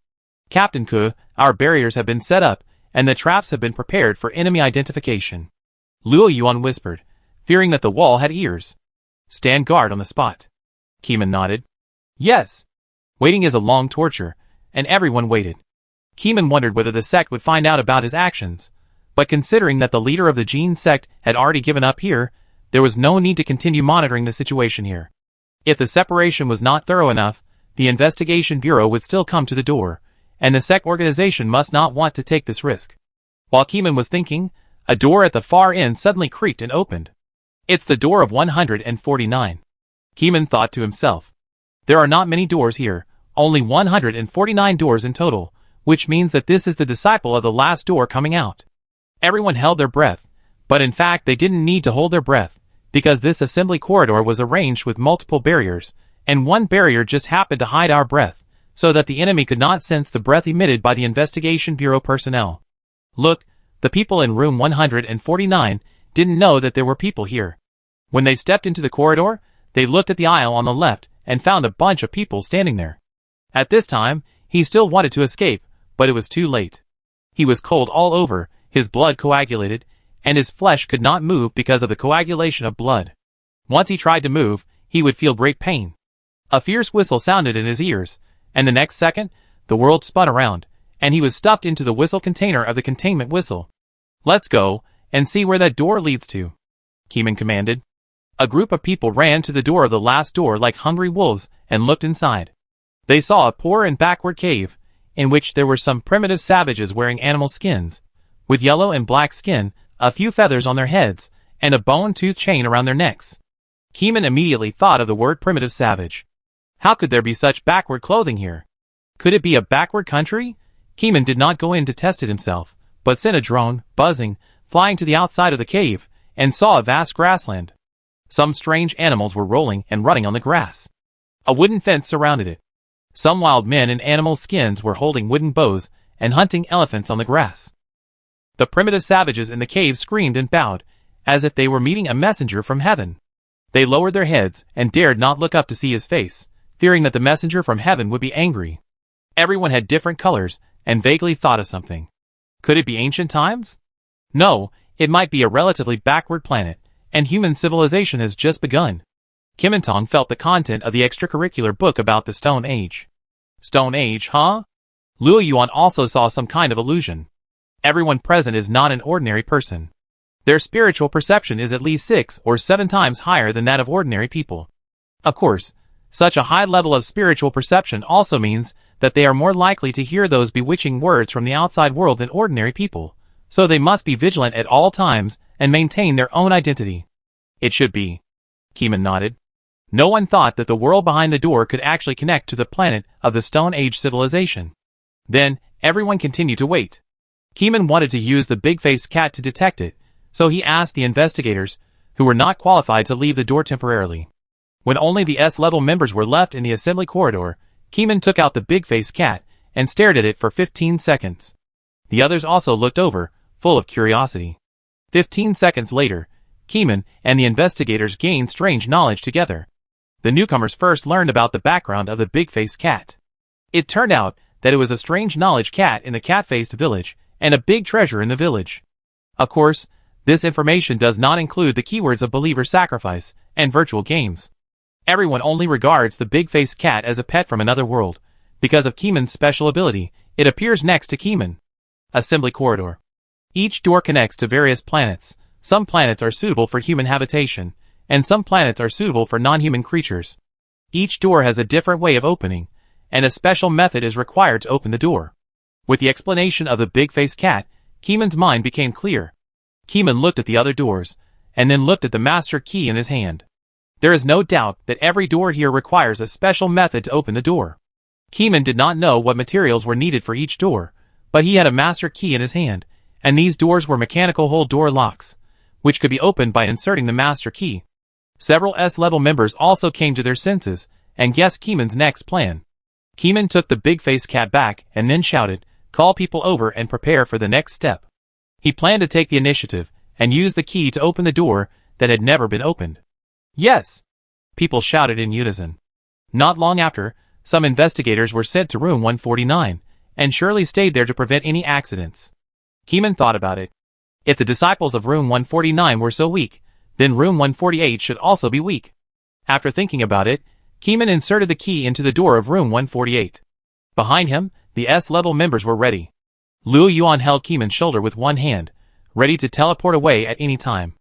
Captain Ke, our barriers have been set up, and the traps have been prepared for enemy identification. Luo Yuan whispered, fearing that the wall had ears. Stand guard on the spot. Keeman nodded. Yes. Waiting is a long torture, and everyone waited. Keeman wondered whether the sect would find out about his actions, but considering that the leader of the Jin sect had already given up here, there was no need to continue monitoring the situation here. If the separation was not thorough enough, the Investigation Bureau would still come to the door, and the sect organization must not want to take this risk. While Keeman was thinking, a door at the far end suddenly creaked and opened. It's the door of 149. Keeman thought to himself. There are not many doors here, only 149 doors in total, which means that this is the disciple of the last door coming out. Everyone held their breath, but in fact they didn't need to hold their breath, because this assembly corridor was arranged with multiple barriers, and one barrier just happened to hide our breath, so that the enemy could not sense the breath emitted by the Investigation Bureau personnel. Look, the people in room 149 didn't know that there were people here. When they stepped into the corridor, they looked at the aisle on the left and found a bunch of people standing there. At this time, he still wanted to escape, but it was too late. He was cold all over, his blood coagulated, and his flesh could not move because of the coagulation of blood. Once he tried to move, he would feel great pain. A fierce whistle sounded in his ears, and the next second, the world spun around, and he was stuffed into the whistle container of the containment whistle. "Let's go, and see where that door leads to," Keeman commanded. A group of people ran to the door of the last door like hungry wolves and looked inside. They saw a poor and backward cave, in which there were some primitive savages wearing animal skins, with yellow and black skin, a few feathers on their heads, and a bone-toothed chain around their necks. Keeman immediately thought of the word primitive savage. How could there be such backward clothing here? Could it be a backward country? Keeman did not go in to test it himself, but sent a drone, buzzing, flying to the outside of the cave, and saw a vast grassland. Some strange animals were rolling and running on the grass. A wooden fence surrounded it. Some wild men in animal skins were holding wooden bows and hunting elephants on the grass. The primitive savages in the cave screamed and bowed, as if they were meeting a messenger from heaven. They lowered their heads and dared not look up to see his face, fearing that the messenger from heaven would be angry. Everyone had different colors and vaguely thought of something. Could it be ancient times? No, it might be a relatively backward planet, and human civilization has just begun. Kimintong felt the content of the extracurricular book about the Stone Age. Stone Age, huh? Luo Yuan also saw some kind of illusion. Everyone present is not an ordinary person. Their spiritual perception is at least 6 or 7 times higher than that of ordinary people. Of course, such a high level of spiritual perception also means that they are more likely to hear those bewitching words from the outside world than ordinary people, so they must be vigilant at all times and maintain their own identity. It should be. Keeman nodded. No one thought that the world behind the door could actually connect to the planet of the Stone Age civilization. Then, everyone continued to wait. Keeman wanted to use the big-faced cat to detect it, so he asked the investigators, who were not qualified, to leave the door temporarily. When only the S-level members were left in the assembly corridor, Keeman took out the big-faced cat and stared at it for 15 seconds. The others also looked over, full of curiosity. 15 seconds later, Keeman and the investigators gained strange knowledge together. The newcomers first learned about the background of the big-faced cat. It turned out that it was a strange knowledge cat in the cat-faced village and a big treasure in the village. Of course, this information does not include the keywords of believer sacrifice and virtual games. Everyone only regards the big-faced cat as a pet from another world. Because of Keeman's special ability, it appears next to Keeman. Assembly corridor. Each door connects to various planets. Some planets are suitable for human habitation, and some planets are suitable for non-human creatures. Each door has a different way of opening, and a special method is required to open the door. With the explanation of the big-faced cat, Keeman's mind became clear. Keeman looked at the other doors, and then looked at the master key in his hand. There is no doubt that every door here requires a special method to open the door. Keeman did not know what materials were needed for each door, but he had a master key in his hand, and these doors were mechanical whole door locks, which could be opened by inserting the master key. Several S-level members also came to their senses, and guessed Keeman's next plan. Keeman took the big-faced cat back and then shouted, "Call people over and prepare for the next step." He planned to take the initiative, and use the key to open the door that had never been opened. "Yes!" People shouted in unison. Not long after, some investigators were sent to room 149, and Shirley stayed there to prevent any accidents. Keeman thought about it. If the disciples of room 149 were so weak, then room 148 should also be weak. After thinking about it, Keeman inserted the key into the door of room 148. Behind him, the S-level members were ready. Luo Yuan held Keeman's shoulder with one hand, ready to teleport away at any time.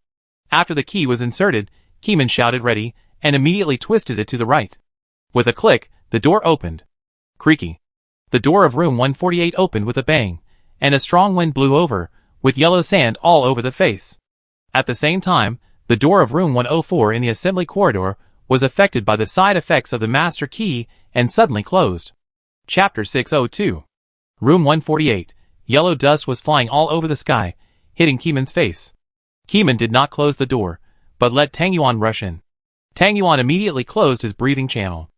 After the key was inserted, Keeman shouted "ready," and immediately twisted it to the right. With a click, the door opened. Creaky. The door of room 148 opened with a bang, and a strong wind blew over, with yellow sand all over the face. At the same time, the door of room 104 in the assembly corridor was affected by the side effects of the master key and suddenly closed. Chapter 602. Room 148. Yellow dust was flying all over the sky, hitting Keeman's face. Keeman did not close the door, but let Tang Yuan rush in. Tang Yuan immediately closed his breathing channel.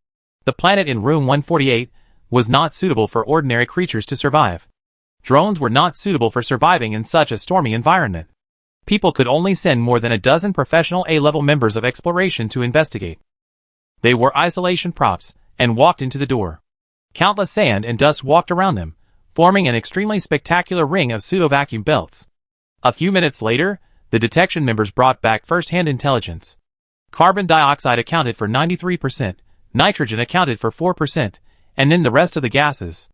The planet in room 148 was not suitable for ordinary creatures to survive. Drones were not suitable for surviving in such a stormy environment. People could only send more than a dozen professional A-level members of exploration to investigate. They wore isolation props and walked into the door. Countless sand and dust walked around them, forming an extremely spectacular ring of pseudo-vacuum belts. A few minutes later, the detection members brought back first-hand intelligence. Carbon dioxide accounted for 93%, nitrogen accounted for 4%, and then the rest of the gases.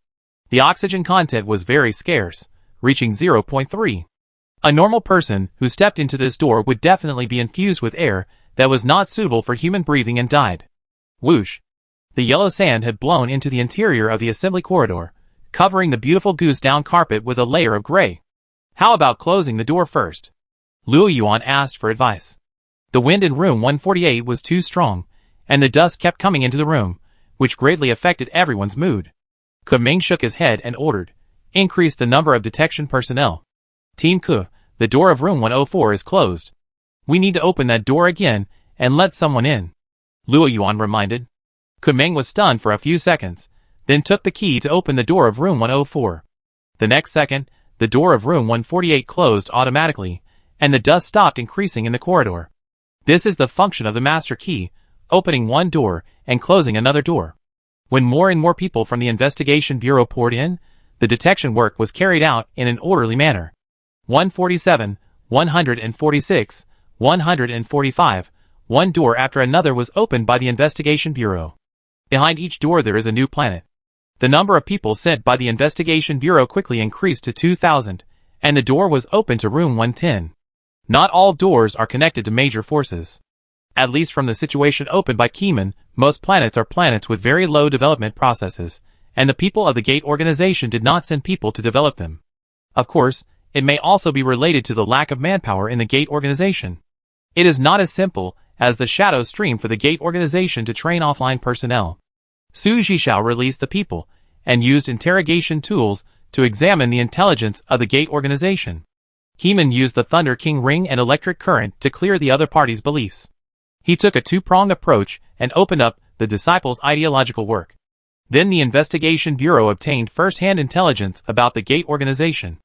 The oxygen content was very scarce, reaching 0.3. A normal person who stepped into this door would definitely be infused with air that was not suitable for human breathing and died. Whoosh! The yellow sand had blown into the interior of the assembly corridor, covering the beautiful goose-down carpet with a layer of gray. How about closing the door first? Luo Yuan asked for advice. The wind in room 148 was too strong, and the dust kept coming into the room, which greatly affected everyone's mood. Kuming shook his head and ordered, "Increase the number of detection personnel. Team Ku, the door of room 104 is closed. We need to open that door again and let someone in," Luo Yuan reminded. Kuming was stunned for a few seconds, then took the key to open the door of room 104. The next second, the door of room 148 closed automatically, and the dust stopped increasing in the corridor. This is the function of the master key, opening one door and closing another door. When more and more people from the investigation bureau poured in, the detection work was carried out in an orderly manner. 147, 146, 145, one door after another was opened by the investigation bureau. Behind each door there is a new planet. The number of people sent by the investigation bureau quickly increased to 2,000, and the door was open to room 110. Not all doors are connected to major forces. At least from the situation opened by Keeman, most planets are planets with very low development processes, and the people of the Gate organization did not send people to develop them. Of course, it may also be related to the lack of manpower in the Gate organization. It is not as simple as the shadow stream for the Gate organization to train offline personnel. Su Zhixiao released the people, and used interrogation tools to examine the intelligence of the Gate organization. Keeman used the Thunder King ring and electric current to clear the other party's beliefs. He took a two-pronged approach and opened up the disciples' ideological work. Then the investigation bureau obtained first-hand intelligence about the Gate organization.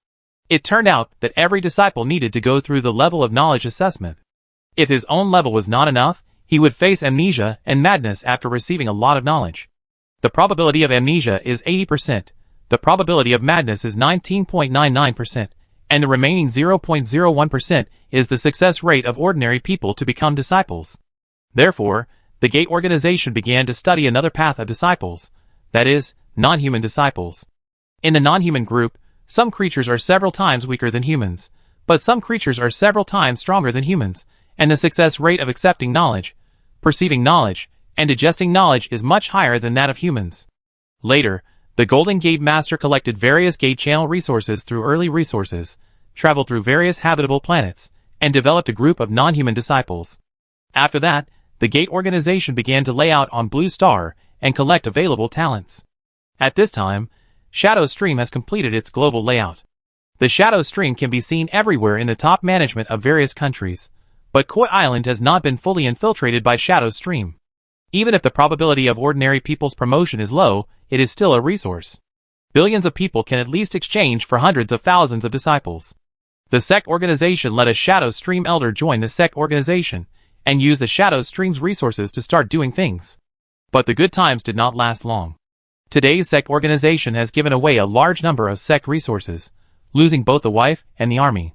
It turned out that every disciple needed to go through the level of knowledge assessment. If his own level was not enough, he would face amnesia and madness after receiving a lot of knowledge. The probability of amnesia is 80%, the probability of madness is 19.99%, and the remaining 0.01% is the success rate of ordinary people to become disciples. Therefore, the Gate organization began to study another path of disciples, that is, non-human disciples. In the non-human group, some creatures are several times weaker than humans, but some creatures are several times stronger than humans, and the success rate of accepting knowledge, perceiving knowledge, and digesting knowledge is much higher than that of humans. Later, the Golden Gate Master collected various Gate Channel resources through early resources, traveled through various habitable planets, and developed a group of non-human disciples. After that, the Gate organization began to lay out on Blue Star and collect available talents. At this time, Shadow Stream has completed its global layout. The Shadow Stream can be seen everywhere in the top management of various countries, but Koi Island has not been fully infiltrated by Shadow Stream. Even if the probability of ordinary people's promotion is low, it is still a resource. Billions of people can at least exchange for hundreds of thousands of disciples. The sect organization let a Shadow Stream elder join the sect organization, and use the Shadow Stream's resources to start doing things. But the good times did not last long. Today's sect organization has given away a large number of sect resources, losing both the wife and the army.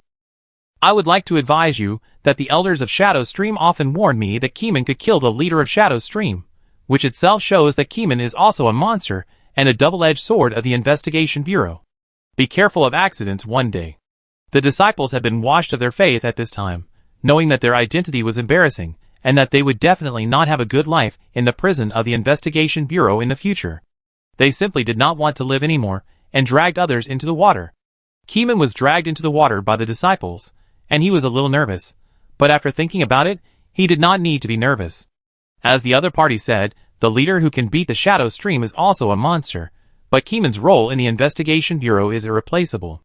I would like to advise you that the elders of Shadow Stream often warned me that Keeman could kill the leader of Shadow Stream, which itself shows that Keeman is also a monster and a double-edged sword of the Investigation Bureau. Be careful of accidents one day. The disciples had been washed of their faith at this time, knowing that their identity was embarrassing, and that they would definitely not have a good life in the prison of the Investigation Bureau in the future. They simply did not want to live anymore, and dragged others into the water. Keeman was dragged into the water by the disciples, and he was a little nervous, but after thinking about it, he did not need to be nervous. As the other party said, the leader who can beat the Shadow Stream is also a monster, but Keeman's role in the Investigation Bureau is irreplaceable.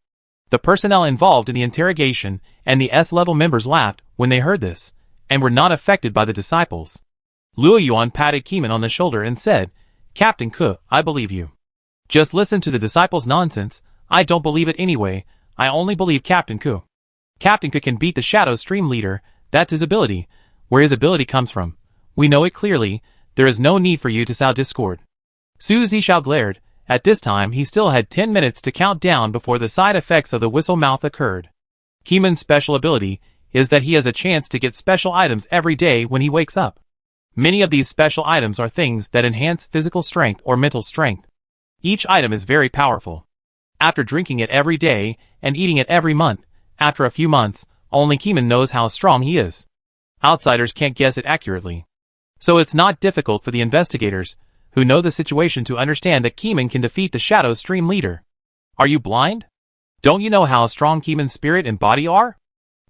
The personnel involved in the interrogation and the S-level members laughed when they heard this, and were not affected by the disciples. Luo Yuan patted Keeman on the shoulder and said, "Captain Ke, I believe you. Just listen to the disciples' nonsense. I don't believe it anyway. I only believe Captain Ke. Captain Ke can beat the Shadow Stream leader. That's his ability. Where his ability comes from, we know it clearly. There is no need for you to sow discord." Su Zishao glared. At this time he still had 10 minutes to count down before the side effects of the whistle mouth occurred. Keeman's special ability is that he has a chance to get special items every day when he wakes up. Many of these special items are things that enhance physical strength or mental strength. Each item is very powerful. After drinking it every day and eating it every month, after a few months, only Keeman knows how strong he is. Outsiders can't guess it accurately. So it's not difficult for the investigators, who know the situation, to understand that Keeman can defeat the Shadow Stream leader. Are you blind? Don't you know how strong Keeman's spirit and body are?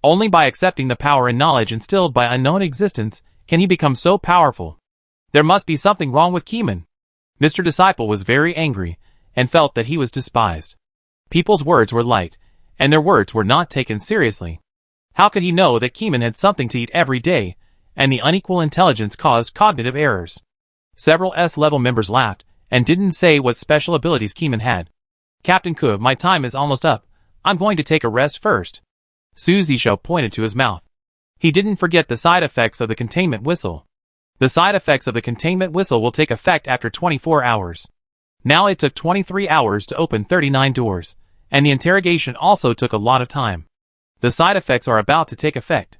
Only by accepting the power and knowledge instilled by unknown existence can he become so powerful. There must be something wrong with Keeman. Mr. Disciple was very angry, and felt that he was despised. People's words were light, and their words were not taken seriously. How could he know that Keeman had something to eat every day, and the unequal intelligence caused cognitive errors? Several S-level members laughed, and didn't say what special abilities Keeman had. Captain Ku, my time is almost up. I'm going to take a rest first. Su Zishao pointed to his mouth. He didn't forget the side effects of the containment whistle. The side effects of the containment whistle will take effect after 24 hours. Now it took 23 hours to open 39 doors, and the interrogation also took a lot of time. The side effects are about to take effect.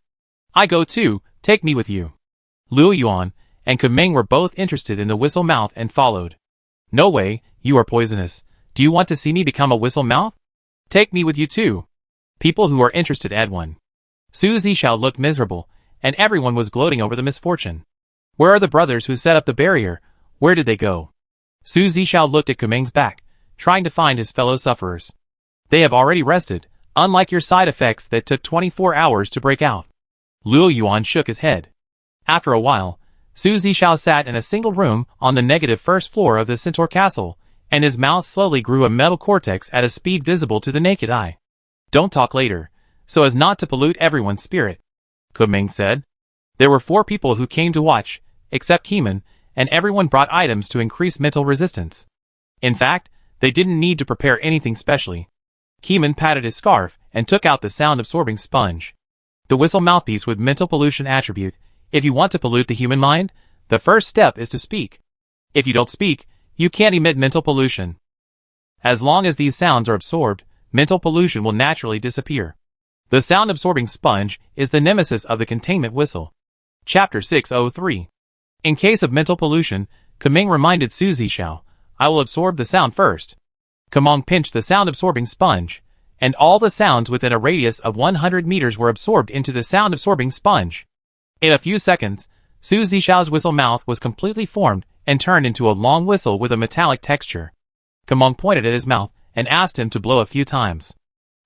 I go too, take me with you. Luo Yuan and Kumeng were both interested in the whistle mouth and followed. No way, you are poisonous. Do you want to see me become a whistle mouth? Take me with you too. People who are interested add one. Su Zishao looked miserable, and everyone was gloating over the misfortune. Where are the brothers who set up the barrier? Where did they go? Su Zishao looked at Kumeng's back, trying to find his fellow sufferers. They have already rested, unlike your side effects that took 24 hours to break out. Luo Yuan shook his head. After a while, Su Zishao sat in a single room on the negative first floor of the Centaur Castle, and his mouth slowly grew a metal cortex at a speed visible to the naked eye. Don't talk later, so as not to pollute everyone's spirit, Kumeng said. There were 4 people who came to watch, except Keeman, and everyone brought items to increase mental resistance. In fact, they didn't need to prepare anything specially. Keeman patted his scarf and took out the sound-absorbing sponge. The whistle mouthpiece with mental pollution attribute. If you want to pollute the human mind, the first step is to speak. If you don't speak, you can't emit mental pollution. As long as these sounds are absorbed, mental pollution will naturally disappear. The sound-absorbing sponge is the nemesis of the containment whistle. Chapter 603. In case of mental pollution, Kumeng reminded Su Zishao, I will absorb the sound first. Kumeng pinched the sound-absorbing sponge, and all the sounds within a radius of 100 meters were absorbed into the sound-absorbing sponge. In a few seconds, Su Zishao's whistle mouth was completely formed and turned into a long whistle with a metallic texture. Kumeng pointed at his mouth and asked him to blow a few times.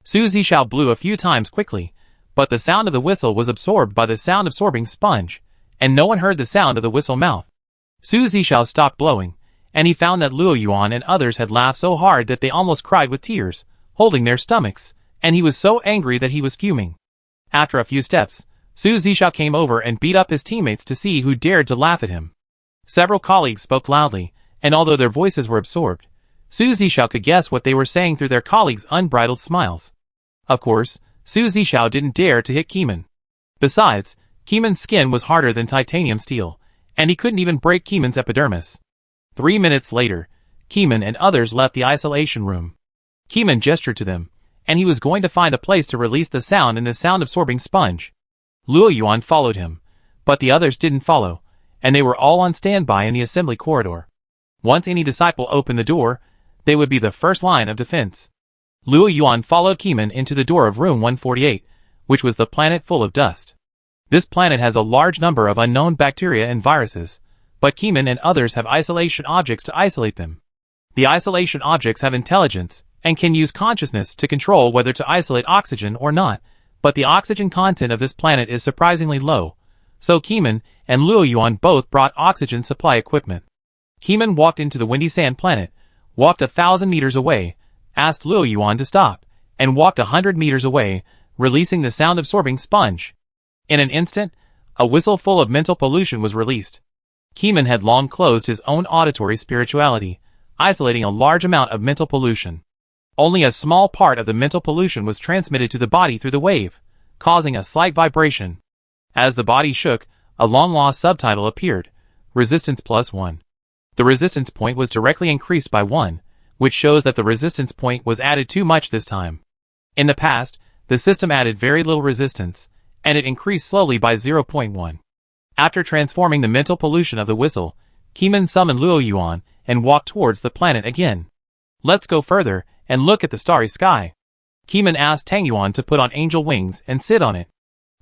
Su Zishao blew a few times quickly, but the sound of the whistle was absorbed by the sound-absorbing sponge, and no one heard the sound of the whistle mouth. Su Zishao stopped blowing, and he found that Luo Yuan and others had laughed so hard that they almost cried with tears, holding their stomachs, and he was so angry that he was fuming. After a few steps, Su Zishao came over and beat up his teammates to see who dared to laugh at him. Several colleagues spoke loudly, and although their voices were absorbed, Su Zishao could guess what they were saying through their colleagues' unbridled smiles. Of course, Su Zishao didn't dare to hit Keeman. Besides, Keeman's skin was harder than titanium steel, and he couldn't even break Keeman's epidermis. 3 minutes later, Keeman and others left the isolation room. Keeman gestured to them, and he was going to find a place to release the sound in the sound-absorbing sponge. Luo Yuan followed him, but the others didn't follow, and they were all on standby in the assembly corridor. Once any disciple opened the door, they would be the first line of defense. Luo Yuan followed Keeman into the door of room 148, which was the planet full of dust. This planet has a large number of unknown bacteria and viruses, but Keeman and others have isolation objects to isolate them. The isolation objects have intelligence, and can use consciousness to control whether to isolate oxygen or not, but the oxygen content of this planet is surprisingly low, so Keeman and Luo Yuan both brought oxygen supply equipment. Keeman walked into the windy sand planet, walked 1,000 meters away, asked Luo Yuan to stop, and walked 100 meters away, releasing the sound-absorbing sponge. In an instant, a whistle full of mental pollution was released. Keeman had long closed his own auditory spirituality, isolating a large amount of mental pollution. Only a small part of the mental pollution was transmitted to the body through the wave, causing a slight vibration. As the body shook, a long-lost subtitle appeared, Resistance +1. The resistance point was directly increased by 1, which shows that the resistance point was added too much this time. In the past, the system added very little resistance, and it increased slowly by 0.1. After transforming the mental pollution of the whistle, Keeman summoned Luo Yuan and walked towards the planet again. Let's go further and look at the starry sky. Keeman asked Tang Yuan to put on angel wings and sit on it.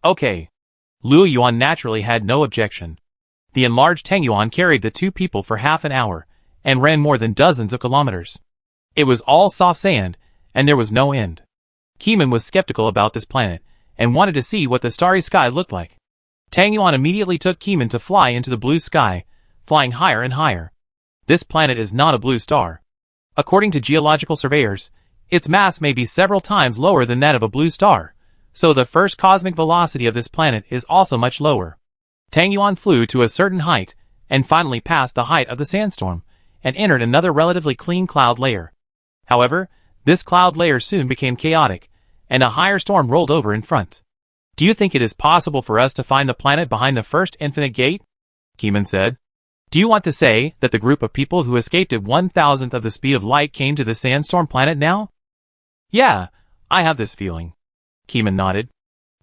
Okay. Luo Yuan naturally had no objection. The enlarged Tang Yuan carried the two people for half an hour, and ran more than dozens of kilometers. It was all soft sand, and there was no end. Keeman was skeptical about this planet, and wanted to see what the starry sky looked like. Tang Yuan immediately took Keeman to fly into the blue sky, flying higher and higher. This planet is not a blue star. According to geological surveyors, its mass may be several times lower than that of a blue star, so the first cosmic velocity of this planet is also much lower. Tang Yuan flew to a certain height, and finally passed the height of the sandstorm, and entered another relatively clean cloud layer. However, this cloud layer soon became chaotic, and a higher storm rolled over in front. Do you think it is possible for us to find the planet behind the first infinite gate? Keeman said. Do you want to say that the group of people who escaped at 1,000th of the speed of light came to the sandstorm planet now? Yeah, I have this feeling. Keeman nodded.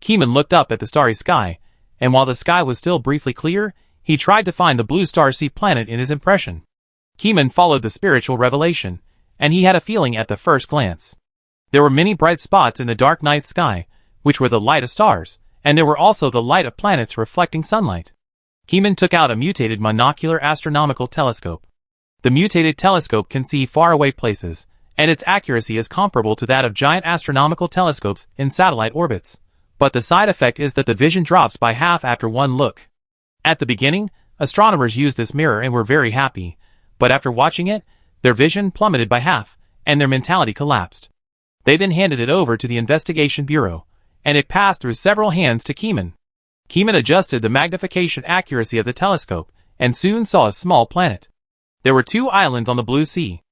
Keeman looked up at the starry sky, and while the sky was still briefly clear, he tried to find the blue star-sea planet in his impression. Keeman followed the spiritual revelation, and he had a feeling at the first glance. There were many bright spots in the dark night sky, which were the light of stars, and there were also the light of planets reflecting sunlight. Keeman took out a mutated monocular astronomical telescope. The mutated telescope can see faraway places, and its accuracy is comparable to that of giant astronomical telescopes in satellite orbits. But the side effect is that the vision drops by half after one look. At the beginning, astronomers used this mirror and were very happy, but after watching it, their vision plummeted by half, and their mentality collapsed. They then handed it over to the investigation bureau, and it passed through several hands to Keeman. Keeman adjusted the magnification accuracy of the telescope, and soon saw a small planet. There were 2 islands on the blue sea.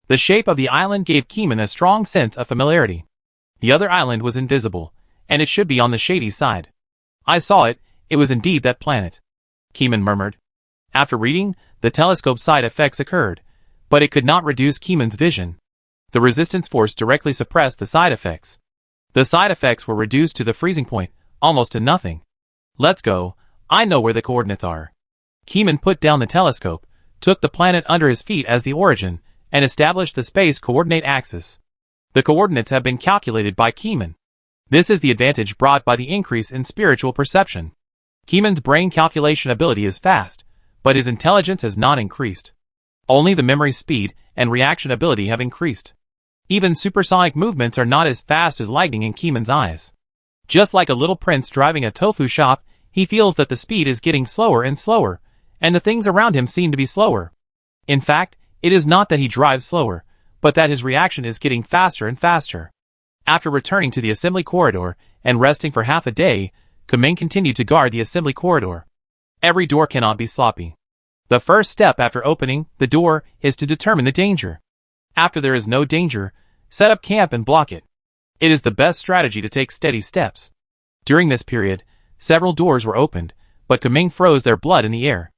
The shape of the island gave Keeman a strong sense of familiarity. The other island was invisible, and it should be on the shady side. I saw it, it was indeed that planet. Keeman murmured. After reading, the telescope's side effects occurred, but it could not reduce Keeman's vision. The resistance force directly suppressed the side effects. The side effects were reduced to the freezing point, almost to nothing. Let's go, I know where the coordinates are. Keeman put down the telescope, took the planet under his feet as the origin, and established the space coordinate axis. The coordinates have been calculated by Keeman. This is the advantage brought by the increase in spiritual perception. Keeman's brain calculation ability is fast, but his intelligence has not increased. Only the memory speed and reaction ability have increased. Even supersonic movements are not as fast as lightning in Keeman's eyes. Just like a little prince driving a tofu shop, he feels that the speed is getting slower and slower, and the things around him seem to be slower. In fact, it is not that he drives slower, but that his reaction is getting faster and faster. After returning to the assembly corridor and resting for half a day, Keeman continued to guard the assembly corridor. Every door cannot be sloppy. The first step after opening the door is to determine the danger. After there is no danger, set up camp and block it. It is the best strategy to take steady steps. During this period, several doors were opened, but Keeman froze their blood in the air.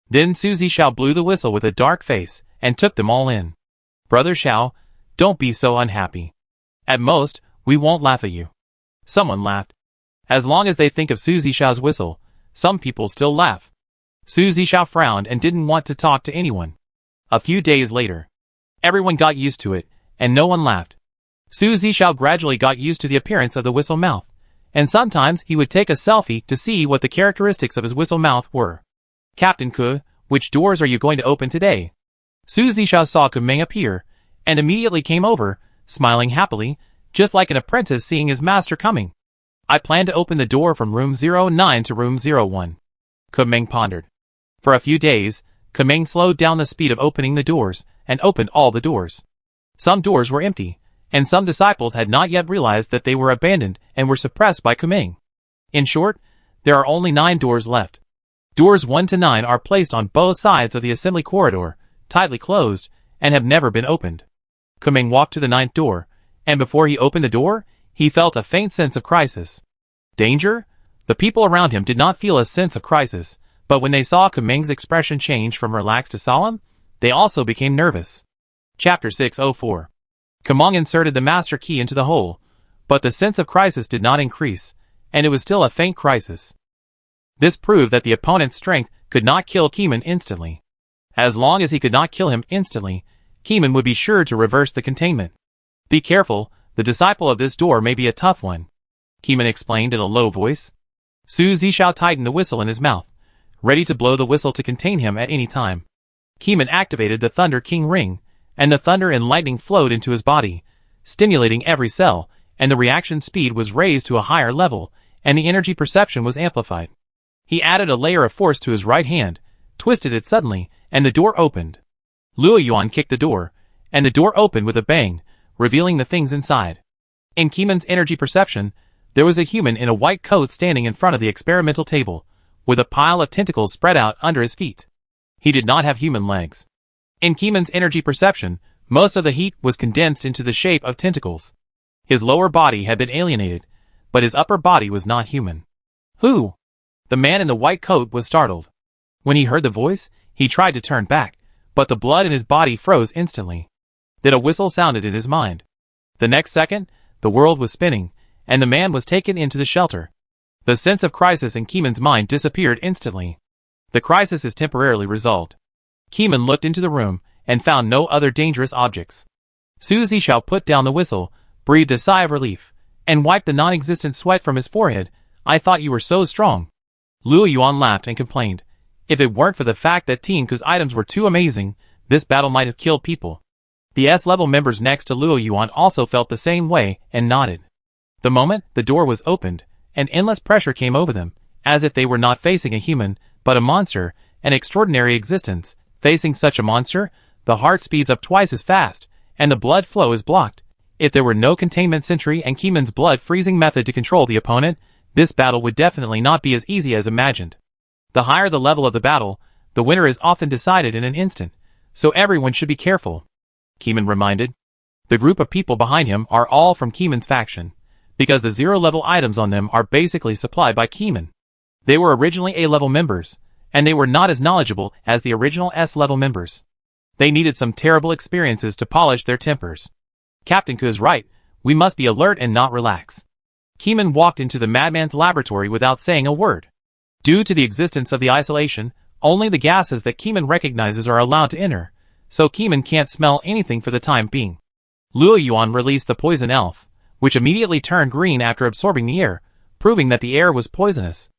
Then Suzy Xiao blew the whistle with a dark face, and took them all in. Brother Xiao, don't be so unhappy. At most, we won't laugh at you. Someone laughed. As long as they think of Suzy Xiao's whistle, some people still laugh. Suzy Xiao frowned and didn't want to talk to anyone. A few days later, everyone got used to it, and no one laughed. Suzy Xiao gradually got used to the appearance of the whistle mouth, and sometimes he would take a selfie to see what the characteristics of his whistle mouth were. Captain Ke, which doors are you going to open today? Suzy Xiao saw Keeman appear, and immediately came over, smiling happily, just like an apprentice seeing his master coming. I plan to open the door from room 09 to room 01. Keeman pondered. For a few days, Keeman slowed down the speed of opening the doors, and opened all the doors. Some doors were empty, and some disciples had not yet realized that they were abandoned and were suppressed by Keeman. In short, there are only 9 doors left. Doors 1 to 9 are placed on both sides of the assembly corridor, tightly closed, and have never been opened. Keeman walked to the 9th door, and before he opened the door, he felt a faint sense of crisis. Danger? The people around him did not feel a sense of crisis, but when they saw Keeman's expression change from relaxed to solemn, They also became nervous. Chapter 604. Kamong inserted the master key into the hole, but the sense of crisis did not increase, and it was still a faint crisis. This proved that the opponent's strength could not kill Keeman instantly. As long as he could not kill him instantly, Keeman would be sure to reverse the containment. Be careful, the disciple of this door may be a tough one, Keeman explained in a low voice. Su Zishao tightened the whistle in his mouth, ready to blow the whistle to contain him at any time. Keeman activated the Thunder King ring, and the thunder and lightning flowed into his body, stimulating every cell, and the reaction speed was raised to a higher level, and the energy perception was amplified. He added a layer of force to his right hand, twisted it suddenly, and the door opened. Luo Yuan kicked the door, and the door opened with a bang, revealing the things inside. In Keeman's energy perception, there was a human in a white coat standing in front of the experimental table, with a pile of tentacles spread out under his feet. He did not have human legs. In Keeman's energy perception, most of the heat was condensed into the shape of tentacles. His lower body had been alienated, but his upper body was not human. Who? The man in the white coat was startled. When he heard the voice, he tried to turn back, but the blood in his body froze instantly. Then a whistle sounded in his mind. The next second, the world was spinning, and the man was taken into the shelter. The sense of crisis in Keeman's mind disappeared instantly. The crisis is temporarily resolved. Keeman looked into the room, and found no other dangerous objects. Su Zishao put down the whistle, breathed a sigh of relief, and wiped the non-existent sweat from his forehead. I thought you were so strong. Luo Yuan laughed and complained. If it weren't for the fact that Tianku's items were too amazing, this battle might have killed people. The S-level members next to Luo Yuan also felt the same way and nodded. The moment the door was opened, an endless pressure came over them, as if they were not facing a human, but a monster, an extraordinary existence. Facing such a monster, the heart speeds up twice as fast, and the blood flow is blocked. If there were no containment sentry and Keeman's blood freezing method to control the opponent, this battle would definitely not be as easy as imagined. The higher the level of the battle, the winner is often decided in an instant, so everyone should be careful, Keeman reminded. The group of people behind him are all from Keeman's faction, because the zero-level items on them are basically supplied by Keeman. They were originally A-level members, and they were not as knowledgeable as the original S-level members. They needed some terrible experiences to polish their tempers. Captain Ku is right, we must be alert and not relax. Keeman walked into the madman's laboratory without saying a word. Due to the existence of the isolation, only the gases that Keeman recognizes are allowed to enter, so Keeman can't smell anything for the time being. Luo Yuan released the poison elf, which immediately turned green after absorbing the air, proving that the air was poisonous.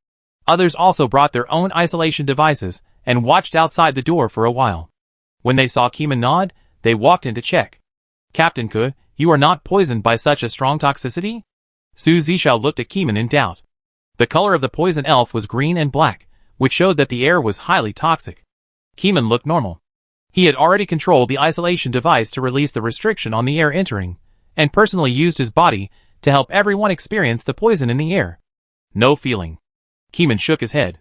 Others also brought their own isolation devices and watched outside the door for a while. When they saw Keeman nod, they walked in to check. Captain Ku, you are not poisoned by such a strong toxicity? Su Zishao looked at Keeman in doubt. The color of the poison elf was green and black, which showed that the air was highly toxic. Keeman looked normal. He had already controlled the isolation device to release the restriction on the air entering, and personally used his body to help everyone experience the poison in the air. No feeling. Keeman shook his head.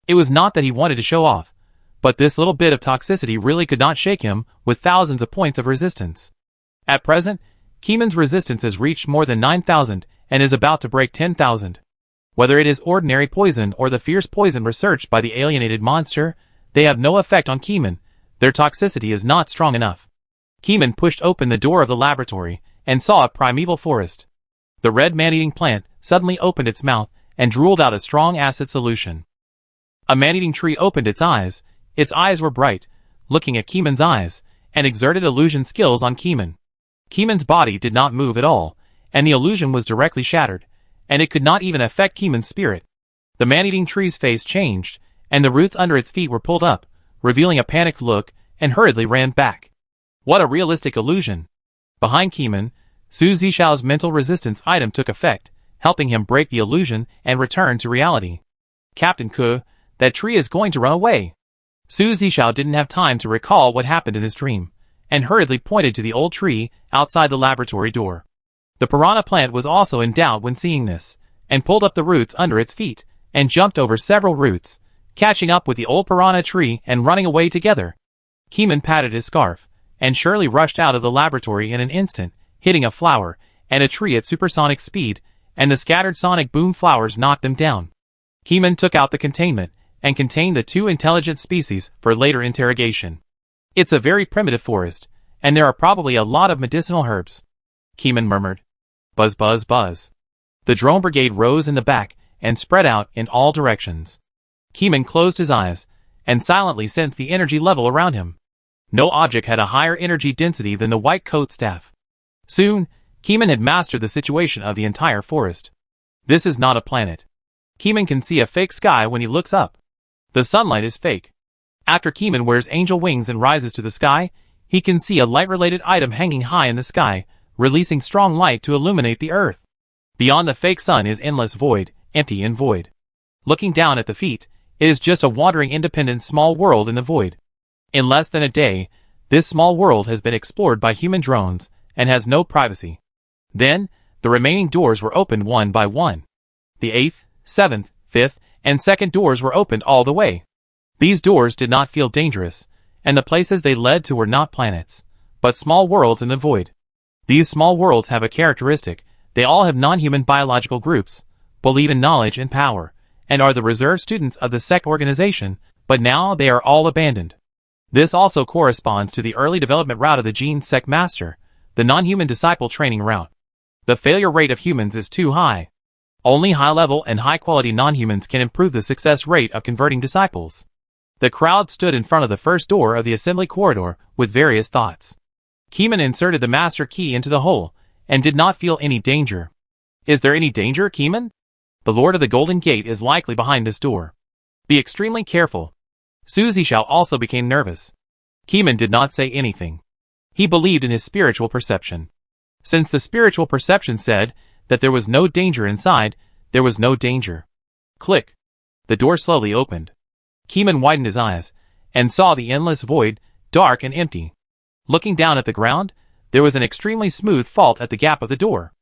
It was not that he wanted to show off, but this little bit of toxicity really could not shake him with thousands of points of resistance. At present, Keeman's resistance has reached more than 9,000 and is about to break 10,000. Whether it is ordinary poison or the fierce poison researched by the alienated monster, they have no effect on Keeman. Their toxicity is not strong enough. Keeman pushed open the door of the laboratory and saw a primeval forest. The red man-eating plant suddenly opened its mouth and drooled out a strong acid solution. A man-eating tree opened its eyes were bright, looking at Keeman's eyes, and exerted illusion skills on Keeman. Keeman's body did not move at all, and the illusion was directly shattered, and it could not even affect Keeman's spirit. The man-eating tree's face changed, and the roots under its feet were pulled up, revealing a panicked look, and hurriedly ran back. What a realistic illusion! Behind Keeman, Su Zishao's mental resistance item took effect, helping him break the illusion and return to reality. Captain Ku, that tree is going to run away. Su Zishao didn't have time to recall what happened in his dream, and hurriedly pointed to the old tree outside the laboratory door. The piranha plant was also in doubt when seeing this, and pulled up the roots under its feet, and jumped over several roots, catching up with the old piranha tree and running away together. Keeman patted his scarf, and Shirley rushed out of the laboratory in an instant, hitting a flower and a tree at supersonic speed, and the scattered sonic boom flowers knocked them down. Keeman took out the containment, and contained the two intelligent species for later interrogation. It's a very primitive forest, and there are probably a lot of medicinal herbs. Keeman murmured. Buzz, buzz, buzz. The drone brigade rose in the back and spread out in all directions. Keeman closed his eyes and silently sensed the energy level around him. No object had a higher energy density than the white coat staff. Soon, Keeman had mastered the situation of the entire forest. This is not a planet. Keeman can see a fake sky when he looks up. The sunlight is fake. After Keeman wears angel wings and rises to the sky, he can see a light-related item hanging high in the sky, releasing strong light to illuminate the earth. Beyond the fake sun is endless void, empty and void. Looking down at the feet, it is just a wandering independent small world in the void. In less than a day, this small world has been explored by human drones and has no privacy. Then, the remaining doors were opened one by one. The 8th, 7th, 5th, and 2nd doors were opened all the way. These doors did not feel dangerous, and the places they led to were not planets, but small worlds in the void. These small worlds have a characteristic: they all have non-human biological groups, believe in knowledge and power, and are the reserve students of the sect organization, but now they are all abandoned. This also corresponds to the early development route of the Gene Sect Master, the non-human disciple training route. The failure rate of humans is too high. Only high-level and high-quality non-humans can improve the success rate of converting disciples. The crowd stood in front of the first door of the assembly corridor with various thoughts. Keeman inserted the master key into the hole and did not feel any danger. Is there any danger, Keeman? The Lord of the Golden Gate is likely behind this door. Be extremely careful. Suzy Xiao also became nervous. Keeman did not say anything. He believed in his spiritual perception. Since the spiritual perception said that there was no danger inside, there was no danger. Click. The door slowly opened. Keeman widened his eyes and saw the endless void, dark and empty. Looking down at the ground, there was an extremely smooth fault at the gap of the door.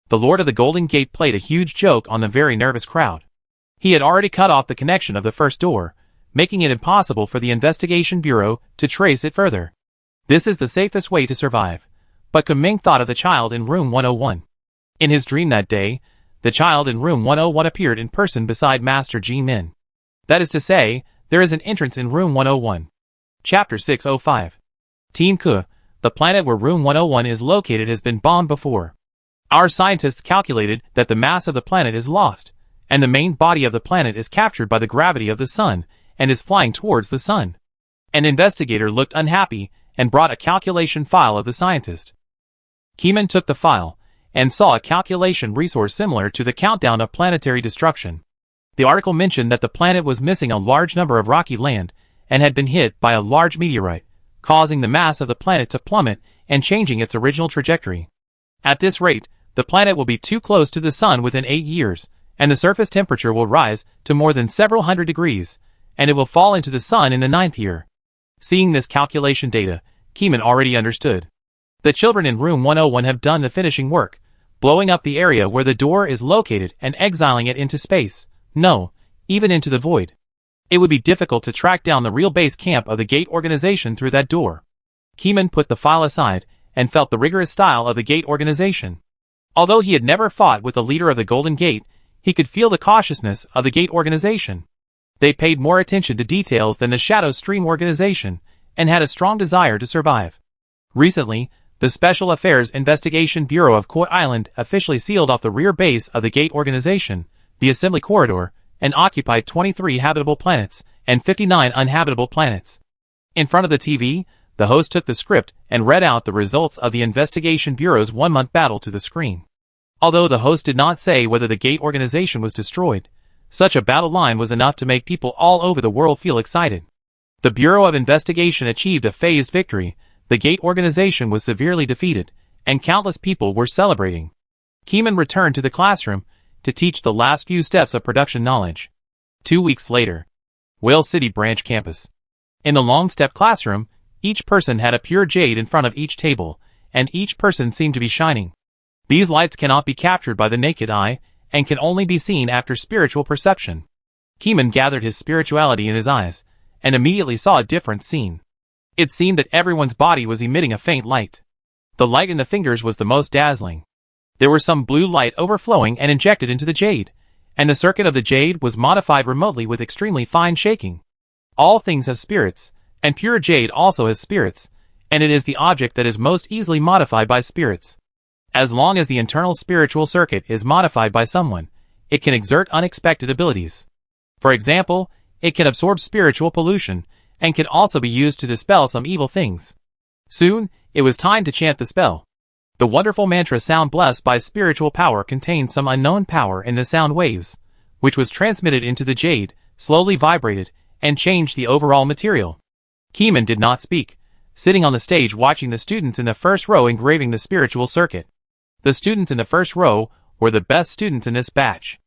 The Lord of the Golden Gate played a huge joke on the very nervous crowd. He had already cut off the connection of the first door, making it impossible for the Investigation Bureau to trace it further. This is the safest way to survive. But Kuming thought of the child in room 101. In his dream that day, the child in room 101 appeared in person beside Master Ji Min. That is to say, there is an entrance in room 101. Chapter 605. Team Ke, the planet where room 101 is located, has been bombed before. Our scientists calculated that the mass of the planet is lost, and the main body of the planet is captured by the gravity of the sun and is flying towards the sun. An investigator looked unhappy and brought a calculation file of the scientist. Keeman took the file and saw a calculation resource similar to the countdown of planetary destruction. The article mentioned that the planet was missing a large number of rocky land and had been hit by a large meteorite, causing the mass of the planet to plummet and changing its original trajectory. At this rate, the planet will be too close to the sun within 8 years, and the surface temperature will rise to more than several hundred degrees, and it will fall into the sun in the 9th year. Seeing this calculation data, Keeman already understood. The children in room 101 have done the finishing work, blowing up the area where the door is located and exiling it into space. No, even into the void. It would be difficult to track down the real base camp of the Gate organization through that door. Keeman put the file aside and felt the rigorous style of the Gate organization. Although he had never fought with the leader of the Golden Gate, he could feel the cautiousness of the Gate organization. They paid more attention to details than the Shadow Stream organization and had a strong desire to survive. Recently, the Special Affairs Investigation Bureau of Koi Island officially sealed off the rear base of the Gate organization, the Assembly Corridor, and occupied 23 habitable planets and 59 uninhabitable planets. In front of the TV, the host took the script and read out the results of the Investigation Bureau's one-month battle to the screen. Although the host did not say whether the Gate organization was destroyed, such a battle line was enough to make people all over the world feel excited. The Bureau of Investigation achieved a phased victory, the Gate organization was severely defeated, and countless people were celebrating. Keeman returned to the classroom to teach the last few steps of production knowledge. 2 weeks later, Whale City Branch Campus. In the long-step classroom, each person had a pure jade in front of each table, and each person seemed to be shining. These lights cannot be captured by the naked eye, and can only be seen after spiritual perception. Keeman gathered his spirituality in his eyes, and immediately saw a different scene. It seemed that everyone's body was emitting a faint light. The light in the fingers was the most dazzling. There was some blue light overflowing and injected into the jade, and the circuit of the jade was modified remotely with extremely fine shaking. All things have spirits, And pure jade also has spirits, and it is the object that is most easily modified by spirits. As long as the internal spiritual circuit is modified by someone, it can exert unexpected abilities. For example, it can absorb spiritual pollution, and can also be used to dispel some evil things. Soon, it was time to chant the spell. The wonderful mantra sound blessed by spiritual power contained some unknown power in the sound waves, which was transmitted into the jade, slowly vibrated, and changed the overall material. Keeman did not speak, sitting on the stage watching the students in the first row engraving the spiritual circuit. The students in the first row were the best students in this batch.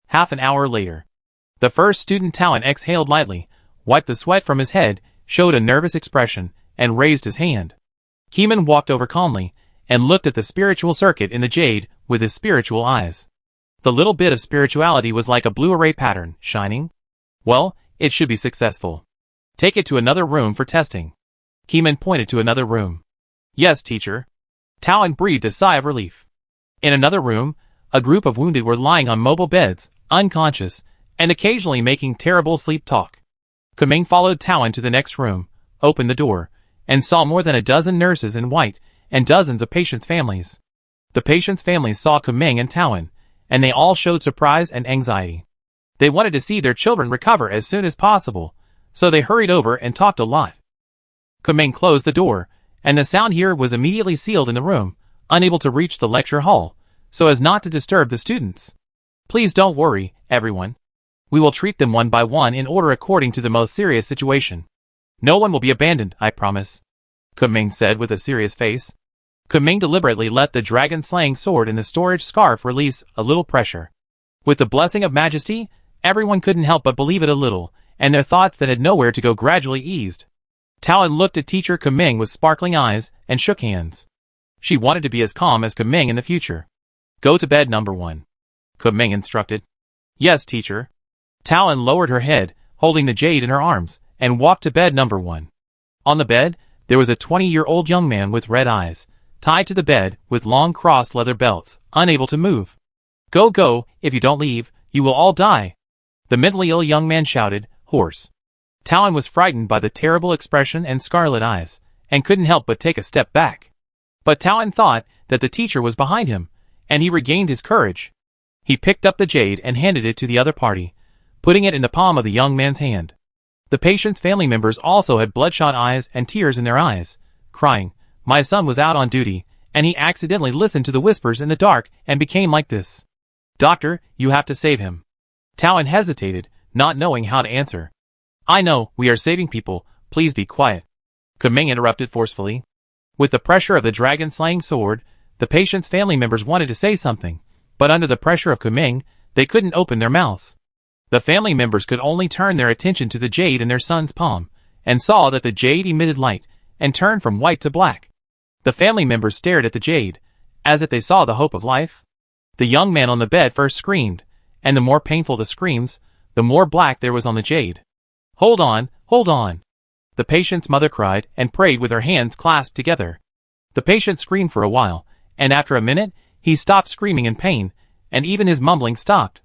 Half an hour later, the first student Talon exhaled lightly, wiped the sweat from his head, showed a nervous expression, and raised his hand. Keeman walked over calmly, and looked at the spiritual circuit in the jade with his spiritual eyes. The little bit of spirituality was like a blue array pattern, shining. Well, it should be successful. Take it to another room for testing. Keeman pointed to another room. Yes, teacher. Talon breathed a sigh of relief. In another room, a group of wounded were lying on mobile beds, unconscious, and occasionally making terrible sleep talk. Kumeng followed Talon to the next room, opened the door, and saw more than a dozen nurses in white, and dozens of patients' families. The patients' families saw Kumeng and Talon, and they all showed surprise and anxiety. They wanted to see their children recover as soon as possible, so they hurried over and talked a lot. Kumeng closed the door, and the sound here was immediately sealed in the room, unable to reach the lecture hall, so as not to disturb the students. Please don't worry, everyone. We will treat them one by one in order according to the most serious situation. No one will be abandoned, I promise, Kumeng said with a serious face. Kumeng deliberately let the dragon-slaying sword in the storage scarf release a little pressure. With the blessing of majesty, everyone couldn't help but believe it a little, and their thoughts that had nowhere to go gradually eased. Talon looked at teacher Kumeng with sparkling eyes and shook hands. She wanted to be as calm as Kumeng in the future. Go to bed number 1. Kumeng instructed. Yes, teacher. Talon lowered her head, holding the jade in her arms, and walked to bed number 1. On the bed, there was a 20-year-old young man with red eyes, tied to the bed with long crossed leather belts, unable to move. Go, go, if you don't leave, you will all die. The mentally ill young man shouted, hoarse. Talon was frightened by the terrible expression and scarlet eyes, and couldn't help but take a step back. But Talon thought that the teacher was behind him, and he regained his courage. He picked up the jade and handed it to the other party, putting it in the palm of the young man's hand. The patient's family members also had bloodshot eyes and tears in their eyes, crying, my son was out on duty, and he accidentally listened to the whispers in the dark and became like this. Doctor, you have to save him. Talon hesitated, not knowing how to answer. I know, we are saving people, please be quiet. Kumeng interrupted forcefully. With the pressure of the dragon-slaying sword, the patient's family members wanted to say something, but under the pressure of Kumeng, they couldn't open their mouths. The family members could only turn their attention to the jade in their son's palm, and saw that the jade emitted light, and turned from white to black. The family members stared at the jade, as if they saw the hope of life. The young man on the bed first screamed, and the more painful the screams, the more black there was on the jade. Hold on, hold on. The patient's mother cried and prayed with her hands clasped together. The patient screamed for a while, and after a minute, he stopped screaming in pain, and even his mumbling stopped.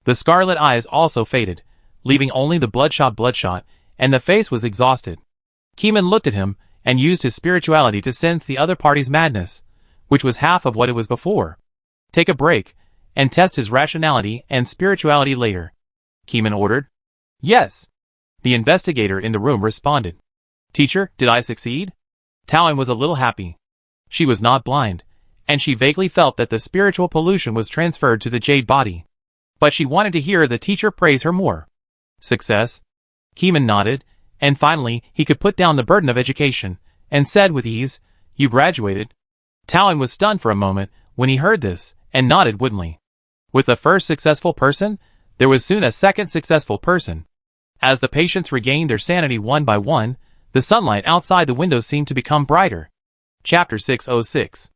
The scarlet eyes also faded, leaving only the bloodshot, and the face was exhausted. Keeman looked at him, and used his spirituality to sense the other party's madness, which was half of what it was before. Take a break, and test his rationality and spirituality later, Keeman ordered. Yes. The investigator in the room responded. Teacher, did I succeed? Talon was a little happy. She was not blind, and she vaguely felt that the spiritual pollution was transferred to the jade body. But she wanted to hear the teacher praise her more. Success? Keeman nodded, and finally he could put down the burden of education, and said with ease, You graduated. Talon was stunned for a moment when he heard this, and nodded woodenly. With the first successful person, there was soon a second successful person. As the patients regained their sanity one by one, the sunlight outside the windows seemed to become brighter. Chapter 606.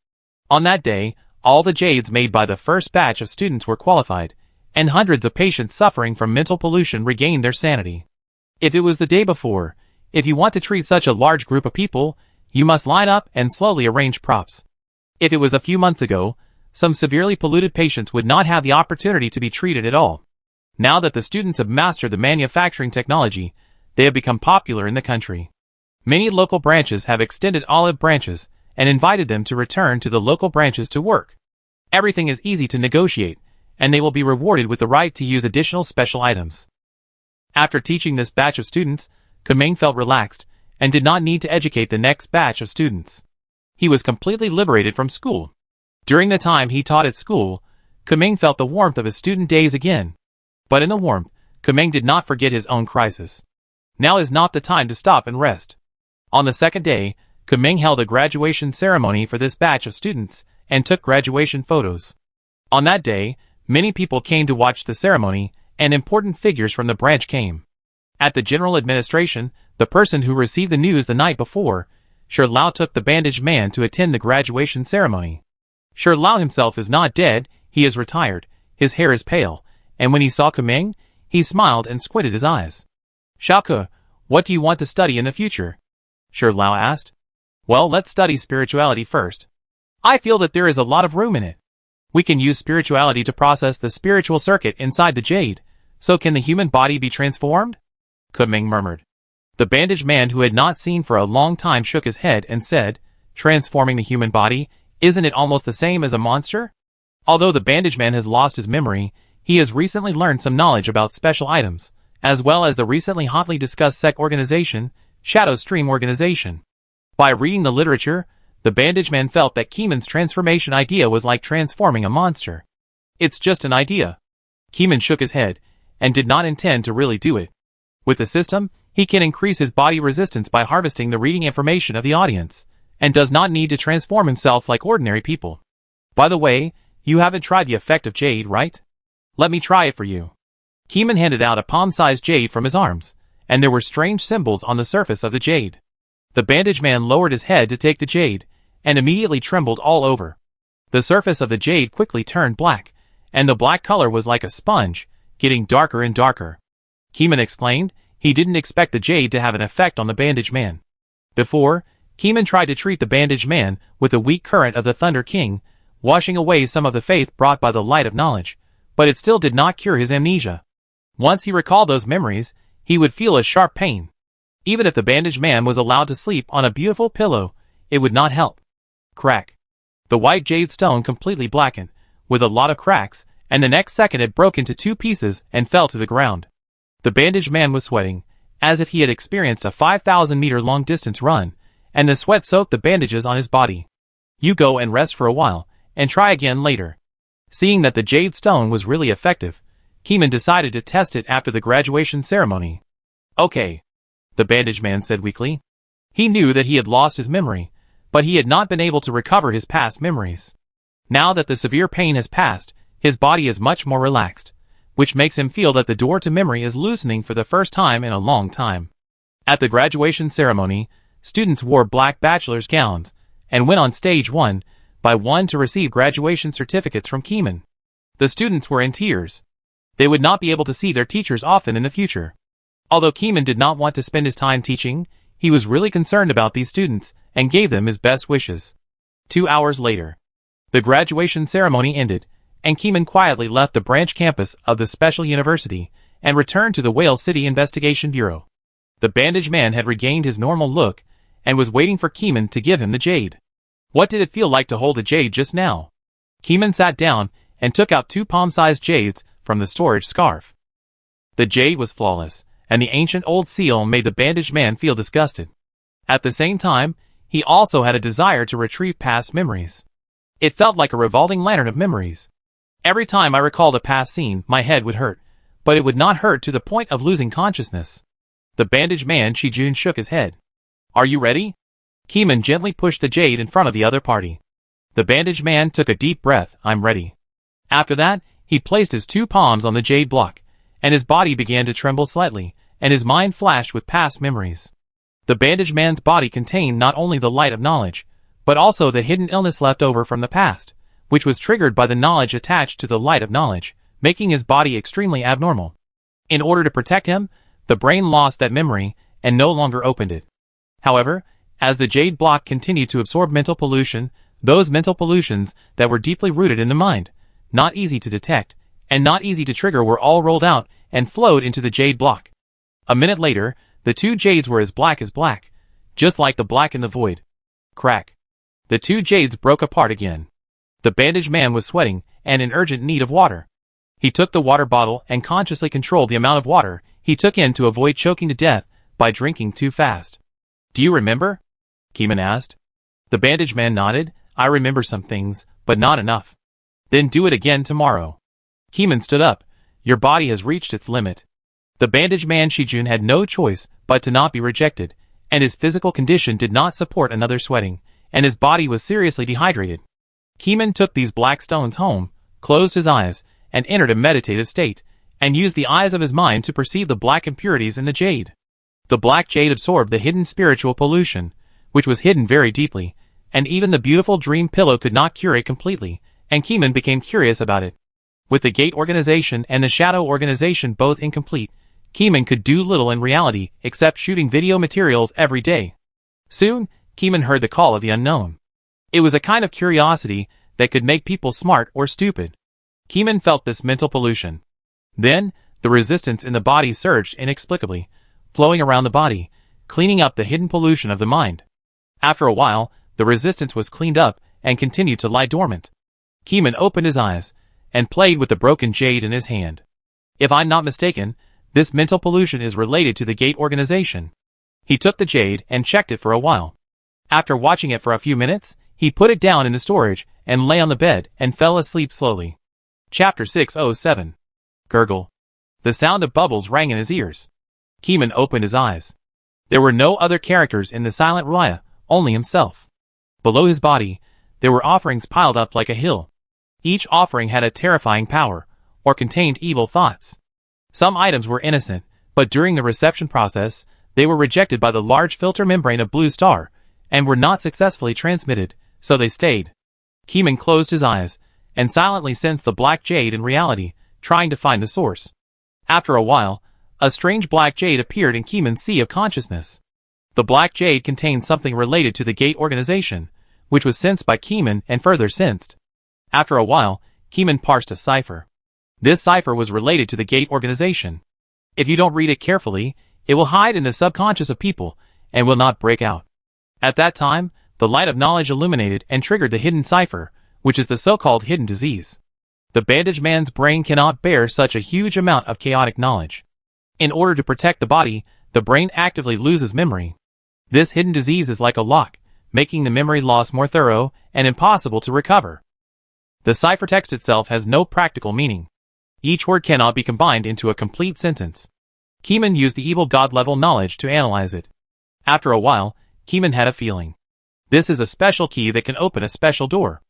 On that day, all the jades made by the first batch of students were qualified, and hundreds of patients suffering from mental pollution regained their sanity. If it was the day before, if you want to treat such a large group of people, you must line up and slowly arrange props. If it was a few months ago, some severely polluted patients would not have the opportunity to be treated at all. Now that the students have mastered the manufacturing technology, they have become popular in the country. Many local branches have extended olive branches and invited them to return to the local branches to work. Everything is easy to negotiate, and they will be rewarded with the right to use additional special items. After teaching this batch of students, Kumail felt relaxed and did not need to educate the next batch of students. He was completely liberated from school. During the time he taught at school, Kumail felt the warmth of his student days again. But in the warmth, Kumail did not forget his own crisis. Now is not the time to stop and rest. On the second day, Kumail held a graduation ceremony for this batch of students and took graduation photos. On that day, many people came to watch the ceremony, and important figures from the branch came. At the general administration, the person who received the news the night before, Sher Lao took the bandaged man to attend the graduation ceremony. Sher Lao himself is not dead, he is retired, his hair is pale, and when he saw Kumail, he smiled and squinted his eyes. "Xiaoke, what do you want to study in the future?" Sher Lao asked. "Well, let's study spirituality first. I feel that there is a lot of room in it. We can use spirituality to process the spiritual circuit inside the jade, so can the human body be transformed?" Kumail murmured. The bandaged man who had not seen for a long time shook his head and said, "Transforming the human body, isn't it almost the same as a monster?" Although the bandaged man has lost his memory, he has recently learned some knowledge about special items, as well as the recently hotly discussed sect organization, Shadow Stream Organization. By reading the literature, the bandaged man felt that Kumail's transformation idea was like transforming a monster. "It's just an idea." Kumail shook his head, and did not intend to really do it. With the system, he can increase his body resistance by harvesting the reading information of the audience, and does not need to transform himself like ordinary people. "By the way, you haven't tried the effect of jade, right? Let me try it for you." Kumail handed out a palm-sized jade from his arms, and there were strange symbols on the surface of the jade. The bandaged man lowered his head to take the jade, and immediately trembled all over. The surface of the jade quickly turned black, and the black color was like a sponge, getting darker and darker. Kumail exclaimed he didn't expect the jade to have an effect on the bandaged man. Before, Kumail tried to treat the bandaged man with the weak current of the Thunder King, washing away some of the faith brought by the light of knowledge, but it still did not cure his amnesia. Once he recalled those memories, he would feel a sharp pain. Even if the bandaged man was allowed to sleep on a beautiful pillow, it would not help. Crack. The white jade stone completely blackened, with a lot of cracks, and the next second it broke into 2 pieces and fell to the ground. The bandaged man was sweating, as if he had experienced a 5,000-meter long distance run, and the sweat soaked the bandages on his body. "You go and rest for a while, and try again later." Seeing that the jade stone was really effective, Kumail decided to test it after the graduation ceremony. "Okay," the bandaged man said weakly. He knew that he had lost his memory, but he had not been able to recover his past memories. Now that the severe pain has passed, his body is much more relaxed, which makes him feel that the door to memory is loosening for the first time in a long time. At the graduation ceremony, students wore black bachelor's gowns, and went on stage one by one to receive graduation certificates from Kumail. The students were in tears. They would not be able to see their teachers often in the future. Although Kumail did not want to spend his time teaching, he was really concerned about these students, and gave them his best wishes. 2 hours later, the graduation ceremony ended, and Kumail quietly left the branch campus of the special university, and returned to the Wales City Investigation Bureau. The bandaged man had regained his normal look, and was waiting for Kumail to give him the jade. What did it feel like to hold the jade just now? Kumail sat down, and took out 2 palm-sized jades from the storage scarf. The jade was flawless, and the ancient old seal made the bandaged man feel disgusted. At the same time, he also had a desire to retrieve past memories. It felt like a revolving lantern of memories. Every time I recalled a past scene, my head would hurt, but it would not hurt to the point of losing consciousness. The bandaged man Shijun shook his head. "Are you ready?" Kumail gently pushed the jade in front of the other party. The bandaged man took a deep breath. "I'm ready." After that, he placed his 2 palms on the jade block, and his body began to tremble slightly, and his mind flashed with past memories. The bandaged man's body contained not only the light of knowledge, but also the hidden illness left over from the past, which was triggered by the knowledge attached to the light of knowledge, making his body extremely abnormal. In order to protect him, the brain lost that memory, and no longer opened it. However, as the jade block continued to absorb mental pollution, those mental pollutions that were deeply rooted in the mind, not easy to detect, and not easy to trigger, were all rolled out, and flowed into the jade block. A minute later, the 2 jades were as black as black, just like the black in the void. Crack. The two jades broke apart again. The bandaged man was sweating and in urgent need of water. He took the water bottle and consciously controlled the amount of water he took in to avoid choking to death by drinking too fast. Do you remember? Keeman asked. The bandaged man nodded. I remember some things, but not enough. Then do it again tomorrow. Keeman stood up. Your body has reached its limit. The bandaged man Shijun had no choice but to not be rejected, and his physical condition did not support another sweating, and his body was seriously dehydrated. Keeman took these black stones home, closed his eyes, and entered a meditative state, and used the eyes of his mind to perceive the black impurities in the jade. The black jade absorbed the hidden spiritual pollution, which was hidden very deeply, and even the beautiful dream pillow could not cure it completely, and Keeman became curious about it. With the gate organization and the shadow organization both incomplete, Keeman could do little in reality except shooting video materials every day. Soon, Keeman heard the call of the unknown. It was a kind of curiosity that could make people smart or stupid. Keeman felt this mental pollution. Then, the resistance in the body surged inexplicably, flowing around the body, cleaning up the hidden pollution of the mind. After a while, the resistance was cleaned up and continued to lie dormant. Keeman opened his eyes and played with the broken jade in his hand. If I'm not mistaken, this mental pollution is related to the gate organization. He took the jade and checked it for a while. After watching it for a few minutes, he put it down in the storage and lay on the bed and fell asleep slowly. Chapter 607. Gurgle. The sound of bubbles rang in his ears. Keeman opened his eyes. There were no other characters in the silent Raya, only himself. Below his body, there were offerings piled up like a hill. Each offering had a terrifying power, or contained evil thoughts. Some items were innocent, but during the reception process, they were rejected by the large filter membrane of Blue Star, and were not successfully transmitted, so they stayed. Keeman closed his eyes, and silently sensed the black jade in reality, trying to find the source. After a while, a strange black jade appeared in Keeman's sea of consciousness. The black jade contained something related to the gate organization, which was sensed by Keeman and further sensed. After a while, Keeman parsed a cipher. This cipher was related to the gate organization. If you don't read it carefully, it will hide in the subconscious of people, and will not break out. At that time, the light of knowledge illuminated and triggered the hidden cipher, which is the so-called hidden disease. The bandaged man's brain cannot bear such a huge amount of chaotic knowledge. In order to protect the body, the brain actively loses memory. This hidden disease is like a lock, making the memory loss more thorough and impossible to recover. The ciphertext itself has no practical meaning. Each word cannot be combined into a complete sentence. Keeman used the evil god-level knowledge to analyze it. After a while, Keeman had a feeling. This is a special key that can open a special door.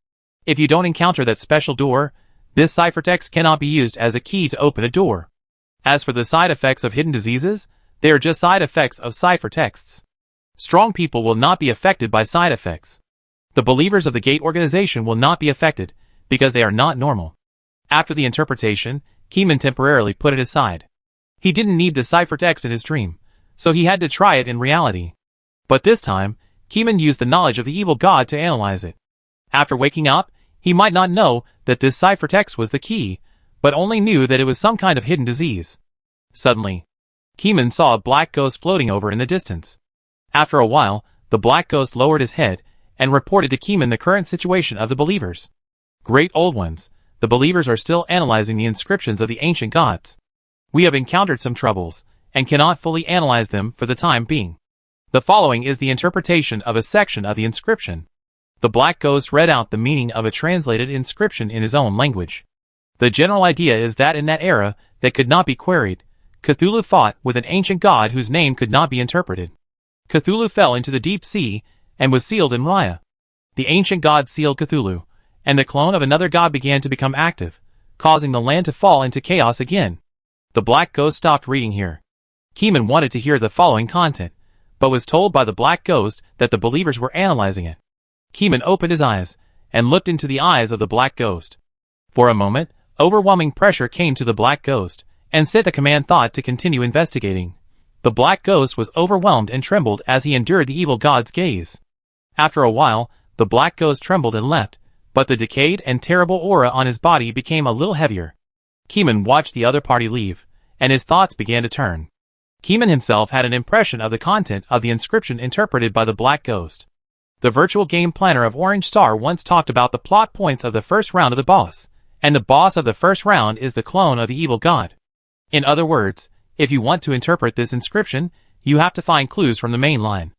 If you don't encounter that special door, this ciphertext cannot be used as a key to open a door. As for the side effects of hidden diseases, they are just side effects of ciphertexts. Strong people will not be affected by side effects. The believers of the gate organization will not be affected, because they are not normal. After the interpretation, Keeman temporarily put it aside. He didn't need the ciphertext in his dream, so he had to try it in reality. But this time, Keeman used the knowledge of the evil god to analyze it. After waking up, he might not know that this ciphertext was the key, but only knew that it was some kind of hidden disease. Suddenly, Keeman saw a black ghost floating over in the distance. After a while, the black ghost lowered his head and reported to Keeman the current situation of the believers. Great old ones, the believers are still analyzing the inscriptions of the ancient gods. We have encountered some troubles, and cannot fully analyze them for the time being. The following is the interpretation of a section of the inscription. The black ghost read out the meaning of a translated inscription in his own language. The general idea is that in that era, that could not be queried, Cthulhu fought with an ancient god whose name could not be interpreted. Cthulhu fell into the deep sea, and was sealed in Raya. The ancient god sealed Cthulhu, and the clone of another god began to become active, causing the land to fall into chaos again. The black ghost stopped reading here. Keeman wanted to hear the following content, but was told by the black ghost that the believers were analyzing it. Keeman opened his eyes, and looked into the eyes of the black ghost. For a moment, overwhelming pressure came to the black ghost, and sent a command thought to continue investigating. The black ghost was overwhelmed and trembled as he endured the evil god's gaze. After a while, the black ghost trembled and left, but the decayed and terrible aura on his body became a little heavier. Keeman watched the other party leave, and his thoughts began to turn. Keeman himself had an impression of the content of the inscription interpreted by the Black Ghost. The virtual game planner of Orange Star once talked about the plot points of the first round of the boss, and the boss of the first round is the clone of the evil god. In other words, if you want to interpret this inscription, you have to find clues from the main line.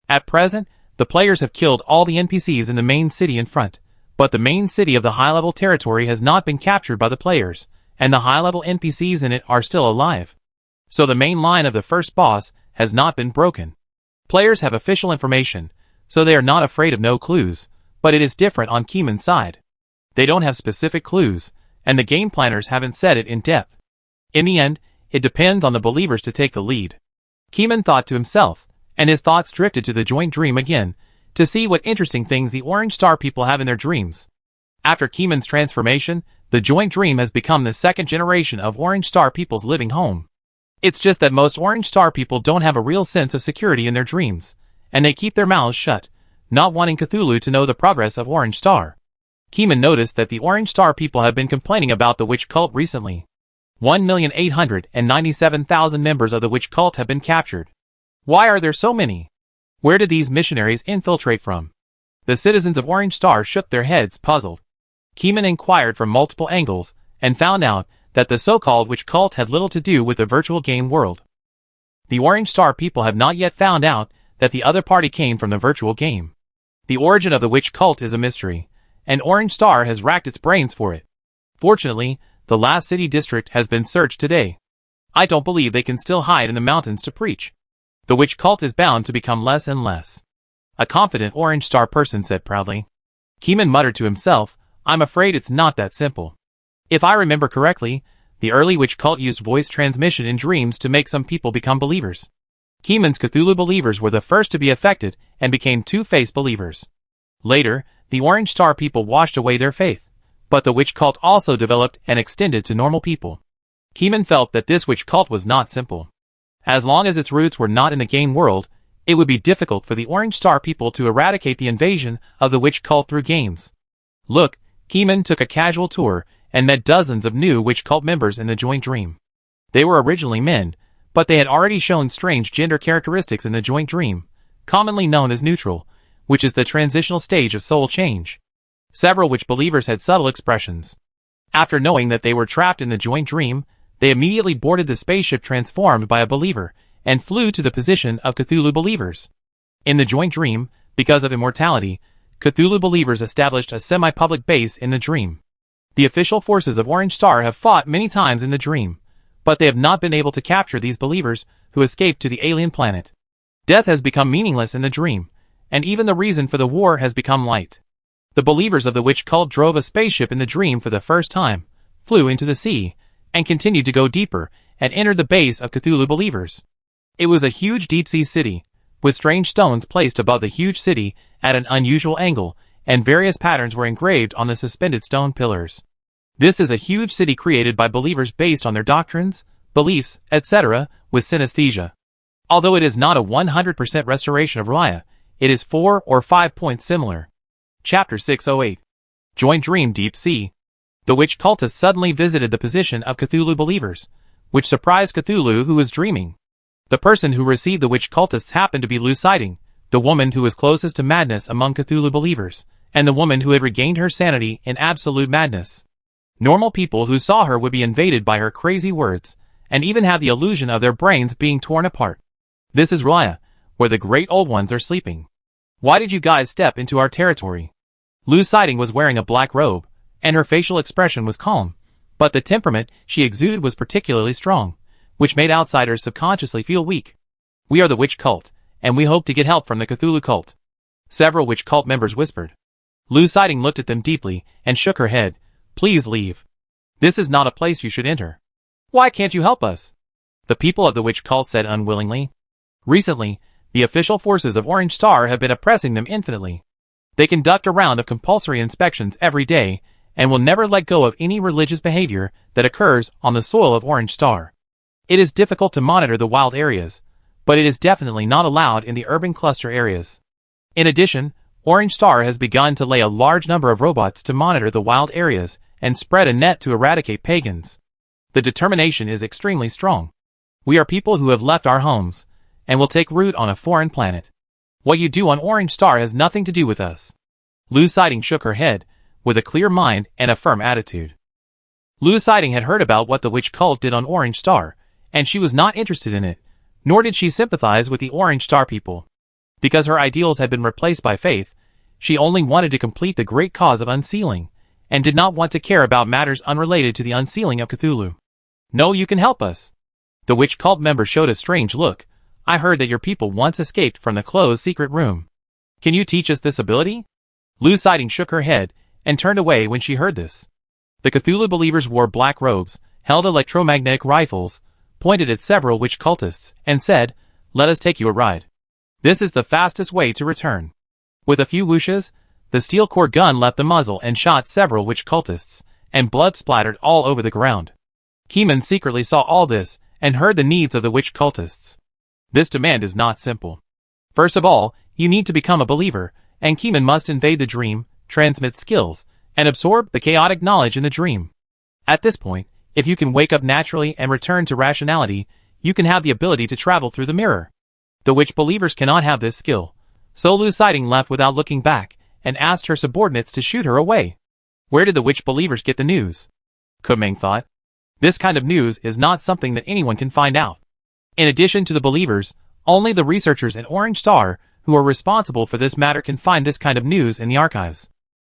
At present, the players have killed all the NPCs in the main city in front, but the main city of the high-level territory has not been captured by the players, and the high-level NPCs in it are still alive. So the main line of the first boss has not been broken. Players have official information, so they are not afraid of no clues, but it is different on Keeman's side. They don't have specific clues, and the game planners haven't said it in depth. In the end, it depends on the believers to take the lead. Keeman thought to himself, and his thoughts drifted to the joint dream again, to see what interesting things the Orange Star people have in their dreams. After Keeman's transformation, the joint dream has become the second generation of Orange Star people's living home. It's just that most Orange Star people don't have a real sense of security in their dreams, and they keep their mouths shut, not wanting Cthulhu to know the progress of Orange Star. Keeman noticed that the Orange Star people have been complaining about the witch cult recently. 1,897,000 members of the witch cult have been captured. Why are there so many? Where did these missionaries infiltrate from? The citizens of Orange Star shook their heads, puzzled. Keeman inquired from multiple angles, and found out that the so-called witch cult had little to do with the virtual game world. The Orange Star people have not yet found out that the other party came from the virtual game. The origin of the witch cult is a mystery, and Orange Star has racked its brains for it. Fortunately, the last city district has been searched today. I don't believe they can still hide in the mountains to preach. The witch cult is bound to become less and less. A confident Orange Star person said proudly. Keeman muttered to himself, I'm afraid it's not that simple. If I remember correctly, the early witch cult used voice transmission in dreams to make some people become believers. Keeman's Cthulhu believers were the first to be affected and became two-faced believers. Later, the Orange Star people washed away their faith, but the witch cult also developed and extended to normal people. Keeman felt that this witch cult was not simple. As long as its roots were not in the game world, it would be difficult for the Orange Star people to eradicate the invasion of the witch cult through games. Look, Keeman took a casual tour and met dozens of new witch cult members in the joint dream. They were originally men, but they had already shown strange gender characteristics in the joint dream, commonly known as neutral, which is the transitional stage of soul change. Several witch believers had subtle expressions. After knowing that they were trapped in the joint dream, they immediately boarded the spaceship transformed by a believer and flew to the position of Cthulhu believers. In the joint dream, because of immortality, Cthulhu believers established a semi-public base in the dream. The official forces of Orange Star have fought many times in the dream, but they have not been able to capture these believers who escaped to the alien planet. Death has become meaningless in the dream, and even the reason for the war has become light. The believers of the witch cult drove a spaceship in the dream for the first time, flew into the sea, and continued to go deeper, and entered the base of Cthulhu believers. It was a huge deep-sea city, with strange stones placed above the huge city at an unusual angle, and various patterns were engraved on the suspended stone pillars. This is a huge city created by believers based on their doctrines, beliefs, etc., with synesthesia. Although it is not a 100% restoration of Raya, it is 4 or 5 points similar. Chapter 608. Joint Dream Deep Sea. The witch cultists suddenly visited the position of Cthulhu believers, which surprised Cthulhu, who was dreaming. The person who received the witch cultists happened to be Luciding, the woman who was closest to madness among Cthulhu believers, and the woman who had regained her sanity in absolute madness. Normal people who saw her would be invaded by her crazy words, and even have the illusion of their brains being torn apart. This is Raya, where the great old ones are sleeping. Why did you guys step into our territory? Luciding was wearing a black robe, and her facial expression was calm, but the temperament she exuded was particularly strong, which made outsiders subconsciously feel weak. We are the witch cult, and we hope to get help from the Cthulhu cult. Several witch cult members whispered. Luciding looked at them deeply and shook her head. Please leave. This is not a place you should enter. Why can't you help us? The people of the witch cult said unwillingly. Recently, the official forces of Orange Star have been oppressing them infinitely. They conduct a round of compulsory inspections every day and will never let go of any religious behavior that occurs on the soil of Orange Star. It is difficult to monitor the wild areas, but it is definitely not allowed in the urban cluster areas. In addition, Orange Star has begun to lay a large number of robots to monitor the wild areas and spread a net to eradicate pagans. The determination is extremely strong. We are people who have left our homes, and will take root on a foreign planet. What you do on Orange Star has nothing to do with us. Lu Siding shook her head, with a clear mind and a firm attitude. Lu Siding had heard about what the witch cult did on Orange Star, and she was not interested in it, nor did she sympathize with the Orange Star people. Because her ideals had been replaced by faith, she only wanted to complete the great cause of unsealing, and did not want to care about matters unrelated to the unsealing of Cthulhu. No, you can help us. The witch cult member showed a strange look. I heard that your people once escaped from the closed secret room. Can you teach us this ability? Lu Siding shook her head, and turned away when she heard this. The Cthulhu believers wore black robes, held electromagnetic rifles, pointed at several witch cultists, and said, "Let us take you a ride. This is the fastest way to return." With a few whooshes, the steel core gun left the muzzle and shot several witch cultists, and blood splattered all over the ground. Keeman secretly saw all this, and heard the needs of the witch cultists. This demand is not simple. First of all, you need to become a believer, and Keeman must invade the dream, transmit skills, and absorb the chaotic knowledge in the dream. At this point, if you can wake up naturally and return to rationality, you can have the ability to travel through the mirror. The witch believers cannot have this skill, so Lu Siding left without looking back, and asked her subordinates to shoot her away. Where did the witch believers get the news? Kumeng thought. This kind of news is not something that anyone can find out. In addition to the believers, only the researchers in Orange Star, who are responsible for this matter, can find this kind of news in the archives.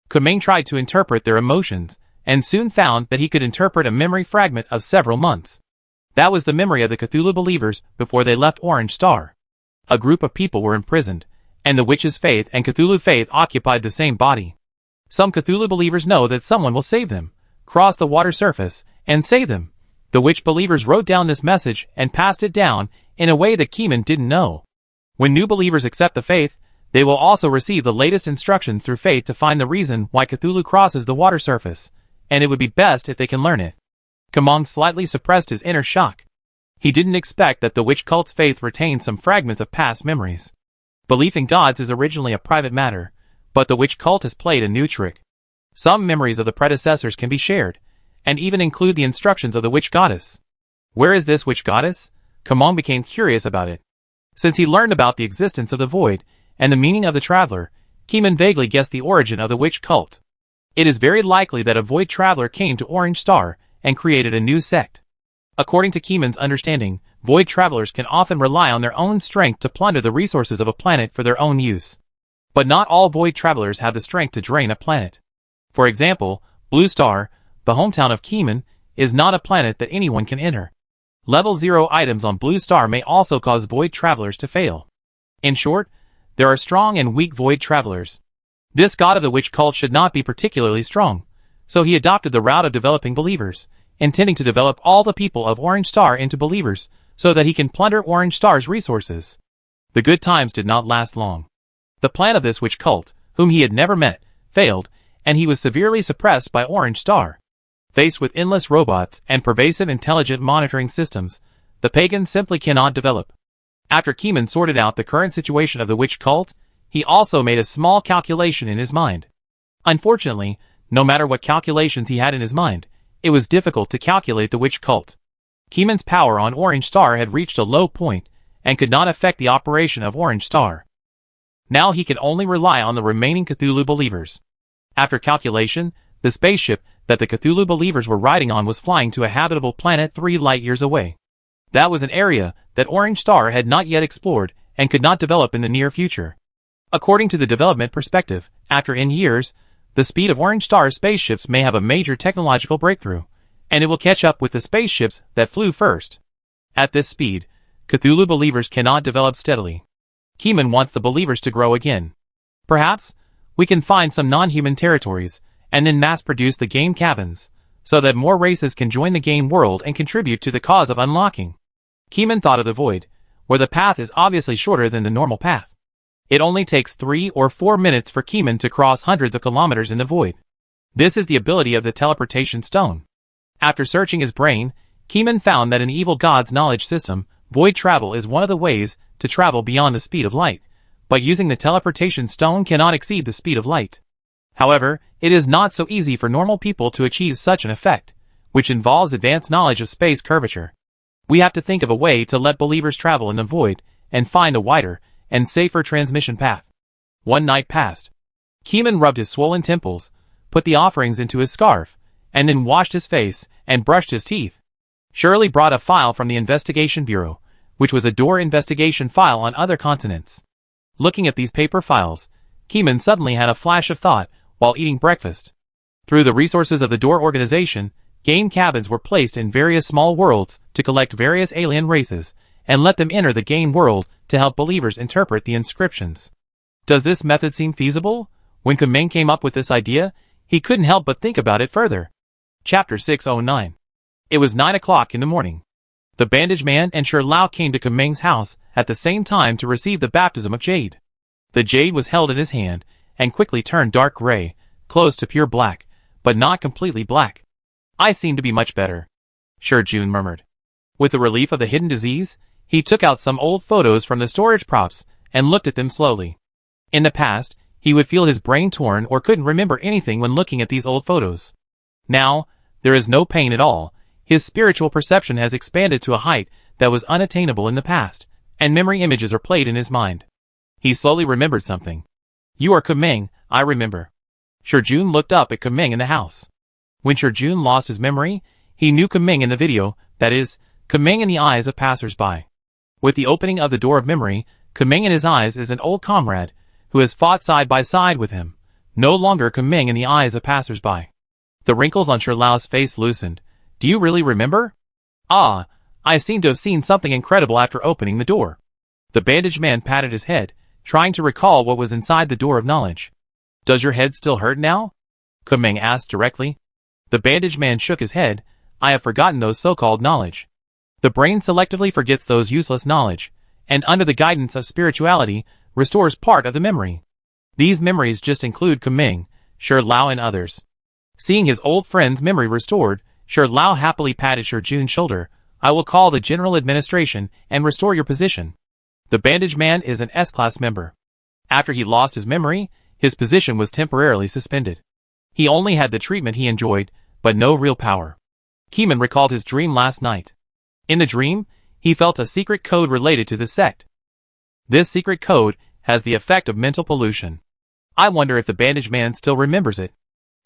Kumeng tried to interpret their emotions, and soon found that he could interpret a memory fragment of several months. That was the memory of the Cthulhu believers before they left Orange Star. A group of people were imprisoned, and the witch's faith and Cthulhu faith occupied the same body. Some Cthulhu believers know that someone will save them, cross the water surface, and save them. The witch believers wrote down this message and passed it down in a way that Keeman didn't know. When new believers accept the faith, they will also receive the latest instructions through faith to find the reason why Cthulhu crosses the water surface, and it would be best if they can learn it. Kumeng slightly suppressed his inner shock. He didn't expect that the witch cult's faith retained some fragments of past memories. Belief in gods is originally a private matter, but the witch cult has played a new trick. Some memories of the predecessors can be shared, and even include the instructions of the witch goddess. Where is this witch goddess? Kumeng became curious about it. Since he learned about the existence of the void, and the meaning of the traveler, Keeman vaguely guessed the origin of the witch cult. It is very likely that a void traveler came to Orange Star, and created a new sect. According to Keeman's understanding, void travelers can often rely on their own strength to plunder the resources of a planet for their own use. But not all void travelers have the strength to drain a planet. For example, Blue Star, the hometown of Keeman, is not a planet that anyone can enter. Level 0 items on Blue Star may also cause void travelers to fail. In short, there are strong and weak void travelers. This god of the witch cult should not be particularly strong, so he adopted the route of developing believers, intending to develop all the people of Orange Star into believers, so that he can plunder Orange Star's resources. The good times did not last long. The plan of this witch cult, whom he had never met, failed, and he was severely suppressed by Orange Star. Faced with endless robots and pervasive intelligent monitoring systems, the pagans simply cannot develop. After Keeman sorted out the current situation of the witch cult, he also made a small calculation in his mind. Unfortunately, no matter what calculations he had in his mind, it was difficult to calculate the witch cult. Keeman's power on Orange Star had reached a low point, and could not affect the operation of Orange Star. Now he could only rely on the remaining Cthulhu believers. After calculation, the spaceship that the Cthulhu believers were riding on was flying to a habitable planet 3 light-years away. That was an area that Orange Star had not yet explored, and could not develop in the near future. According to the development perspective, after N years, the speed of Orange Star's spaceships may have a major technological breakthrough, and it will catch up with the spaceships that flew first. At this speed, Cthulhu believers cannot develop steadily. Keeman wants the believers to grow again. Perhaps, we can find some non-human territories, and then mass-produce the game cabins, so that more races can join the game world and contribute to the cause of unlocking. Keeman thought of the void, where the path is obviously shorter than the normal path. It only takes 3 or 4 minutes for Keeman to cross hundreds of kilometers in the void. This is the ability of the teleportation stone. After searching his brain, Keeman found that in the evil god's knowledge system, void travel is one of the ways to travel beyond the speed of light, but using the teleportation stone cannot exceed the speed of light. However, it is not so easy for normal people to achieve such an effect, which involves advanced knowledge of space curvature. We have to think of a way to let believers travel in the void and find a wider and safer transmission path. One night passed. Keeman rubbed his swollen temples, put the offerings into his scarf, and then washed his face and brushed his teeth. Shirley brought a file from the Investigation Bureau, which was a door investigation file on other continents. Looking at these paper files, Keeman suddenly had a flash of thought while eating breakfast. Through the resources of the door organization, game cabins were placed in various small worlds to collect various alien races and let them enter the game world to help believers interpret the inscriptions. Does this method seem feasible? When Kumeng came up with this idea, he couldn't help but think about it further. Chapter 609. It was 9 o'clock in the morning. The bandage man and Sher Lao came to Kumeng's house at the same time to receive the baptism of jade. The jade was held in his hand and quickly turned dark gray, close to pure black, but not completely black. I seem to be much better, Sher Jun murmured. With the relief of the hidden disease, he took out some old photos from the storage props and looked at them slowly. In the past, he would feel his brain torn or couldn't remember anything when looking at these old photos. Now, there is no pain at all. His spiritual perception has expanded to a height that was unattainable in the past, and memory images are played in his mind. He slowly remembered something. You are Kumeng, I remember. Sher Jun looked up at Kumeng in the house. When Sher Jun lost his memory, he knew Kumeng in the video, that is, Kumeng in the eyes of passers-by. With the opening of the door of memory, Kumeng in his eyes is an old comrade who has fought side by side with him, no longer Kumeng in the eyes of passers-by. The wrinkles on Sher Lao's face loosened. Do you really remember? Ah, I seem to have seen something incredible after opening the door. The bandaged man patted his head, trying to recall what was inside the door of knowledge. Does your head still hurt now? Kumeng asked directly. The bandaged man shook his head. I have forgotten those so-called knowledge. The brain selectively forgets those useless knowledge, and under the guidance of spirituality, restores part of the memory. These memories just include Kumeng, Sher Lao and others. Seeing his old friend's memory restored, Sher Lao happily patted Sher Jun's shoulder. I will call the general administration and restore your position. The bandaged man is an S-class member. After he lost his memory, his position was temporarily suspended. He only had the treatment he enjoyed, but no real power. Keeman recalled his dream last night. In the dream, he felt a secret code related to the sect. This secret code has the effect of mental pollution. I wonder if the bandaged man still remembers it.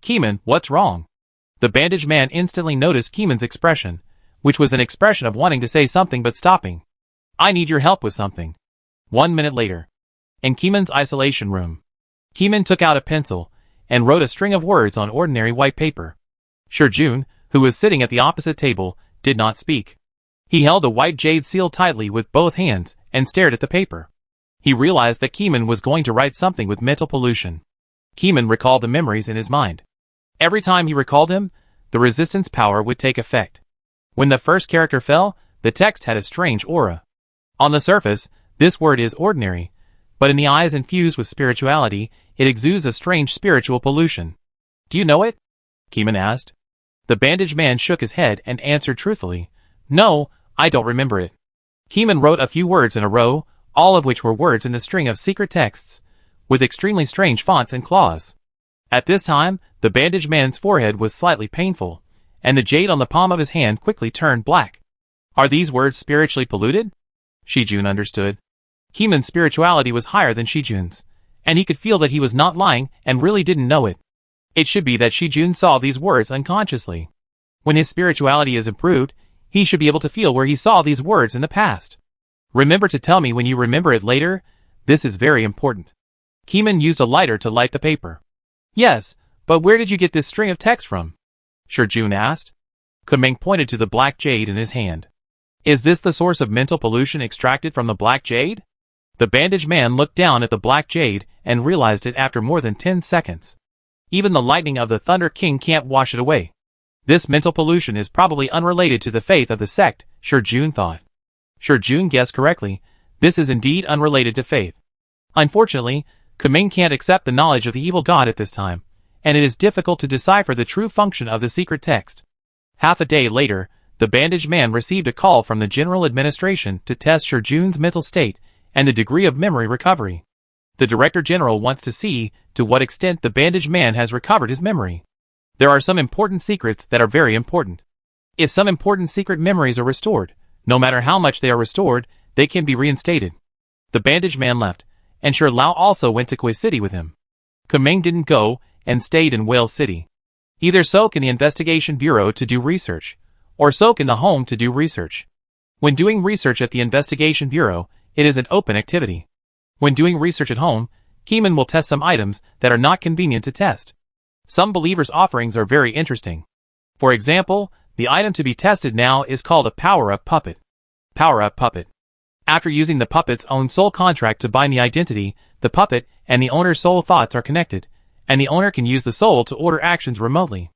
Keeman, what's wrong? The bandaged man instantly noticed Keeman's expression, which was an expression of wanting to say something but stopping. I need your help with something. 1 minute later. In Keeman's isolation room. Keeman took out a pencil and wrote a string of words on ordinary white paper. Sher Jun, who was sitting at the opposite table, did not speak. He held the white jade seal tightly with both hands and stared at the paper. He realized that Keeman was going to write something with mental pollution. Keeman recalled the memories in his mind. Every time he recalled them, the resistance power would take effect. When the first character fell, the text had a strange aura. On the surface, this word is ordinary, but in the eyes infused with spirituality, it exudes a strange spiritual pollution. Do you know it? Keeman asked. The bandaged man shook his head and answered truthfully. No, I don't remember it. Keeman wrote a few words in a row, all of which were words in the string of secret texts, with extremely strange fonts and claws. At this time, the bandaged man's forehead was slightly painful, and the jade on the palm of his hand quickly turned black. Are these words spiritually polluted? Shijun understood. Keeman's spirituality was higher than Shijun's, and he could feel that he was not lying and really didn't know it. It should be that Shijun saw these words unconsciously. When his spirituality is improved, he should be able to feel where he saw these words in the past. Remember to tell me when you remember it later. This is very important. Keeman used a lighter to light the paper. Yes, but where did you get this string of text from? Sher Jun asked. Kumeng pointed to the black jade in his hand. Is this the source of mental pollution extracted from the black jade? The bandaged man looked down at the black jade and realized it after more than 10 seconds. Even the lightning of the Thunder King can't wash it away. This mental pollution is probably unrelated to the faith of the sect, Sher Jun thought. Sher Jun guessed correctly. This is indeed unrelated to faith. Unfortunately, Kumeng can't accept the knowledge of the evil god at this time, and it is difficult to decipher the true function of the secret text. Half a day later, the bandaged man received a call from the General Administration to test Sher Jun's mental state and the degree of memory recovery. The Director General wants to see to what extent the bandaged man has recovered his memory. There are some important secrets that are very important. If some important secret memories are restored, No matter how much they are restored, they can be reinstated. The bandaged man left, and Sher Lao also went to Koi City with him. Kumeng didn't go, and stayed in Whale City. Either soak in the investigation bureau to do research, or soak in the home to do research. When doing research at the investigation bureau, it is an open activity. When doing research at home, Keeman will test some items that are not convenient to test. Some believers' offerings are very interesting. For example, the item to be tested now is called a power-up puppet. Power-up puppet. After using the puppet's own soul contract to bind the identity, the puppet and the owner's soul thoughts are connected, and the owner can use the soul to order actions remotely.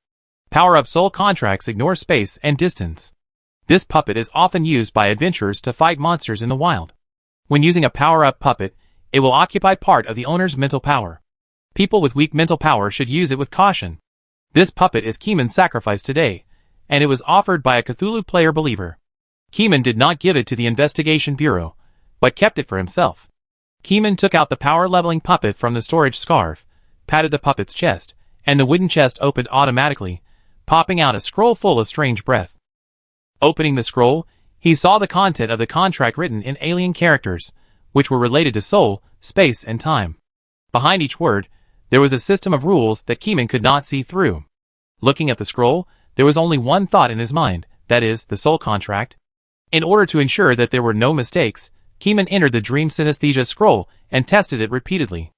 Power-up soul contracts ignore space and distance. This puppet is often used by adventurers to fight monsters in the wild. When using a power-up puppet, it will occupy part of the owner's mental power. People with weak mental power should use it with caution. This puppet is Keeman's sacrifice today, and it was offered by a Cthulhu player believer. Keeman did not give it to the investigation bureau, but kept it for himself. Keeman took out the power-leveling puppet from the storage scarf, patted the puppet's chest, and the wooden chest opened automatically, popping out a scroll full of strange breath. Opening the scroll, he saw the content of the contract written in alien characters, which were related to soul, space, and time. Behind each word, there was a system of rules that Keeman could not see through. Looking at the scroll, there was only one thought in his mind, that is, the soul contract. In order to ensure that there were no mistakes, Keeman entered the dream synesthesia scroll and tested it repeatedly.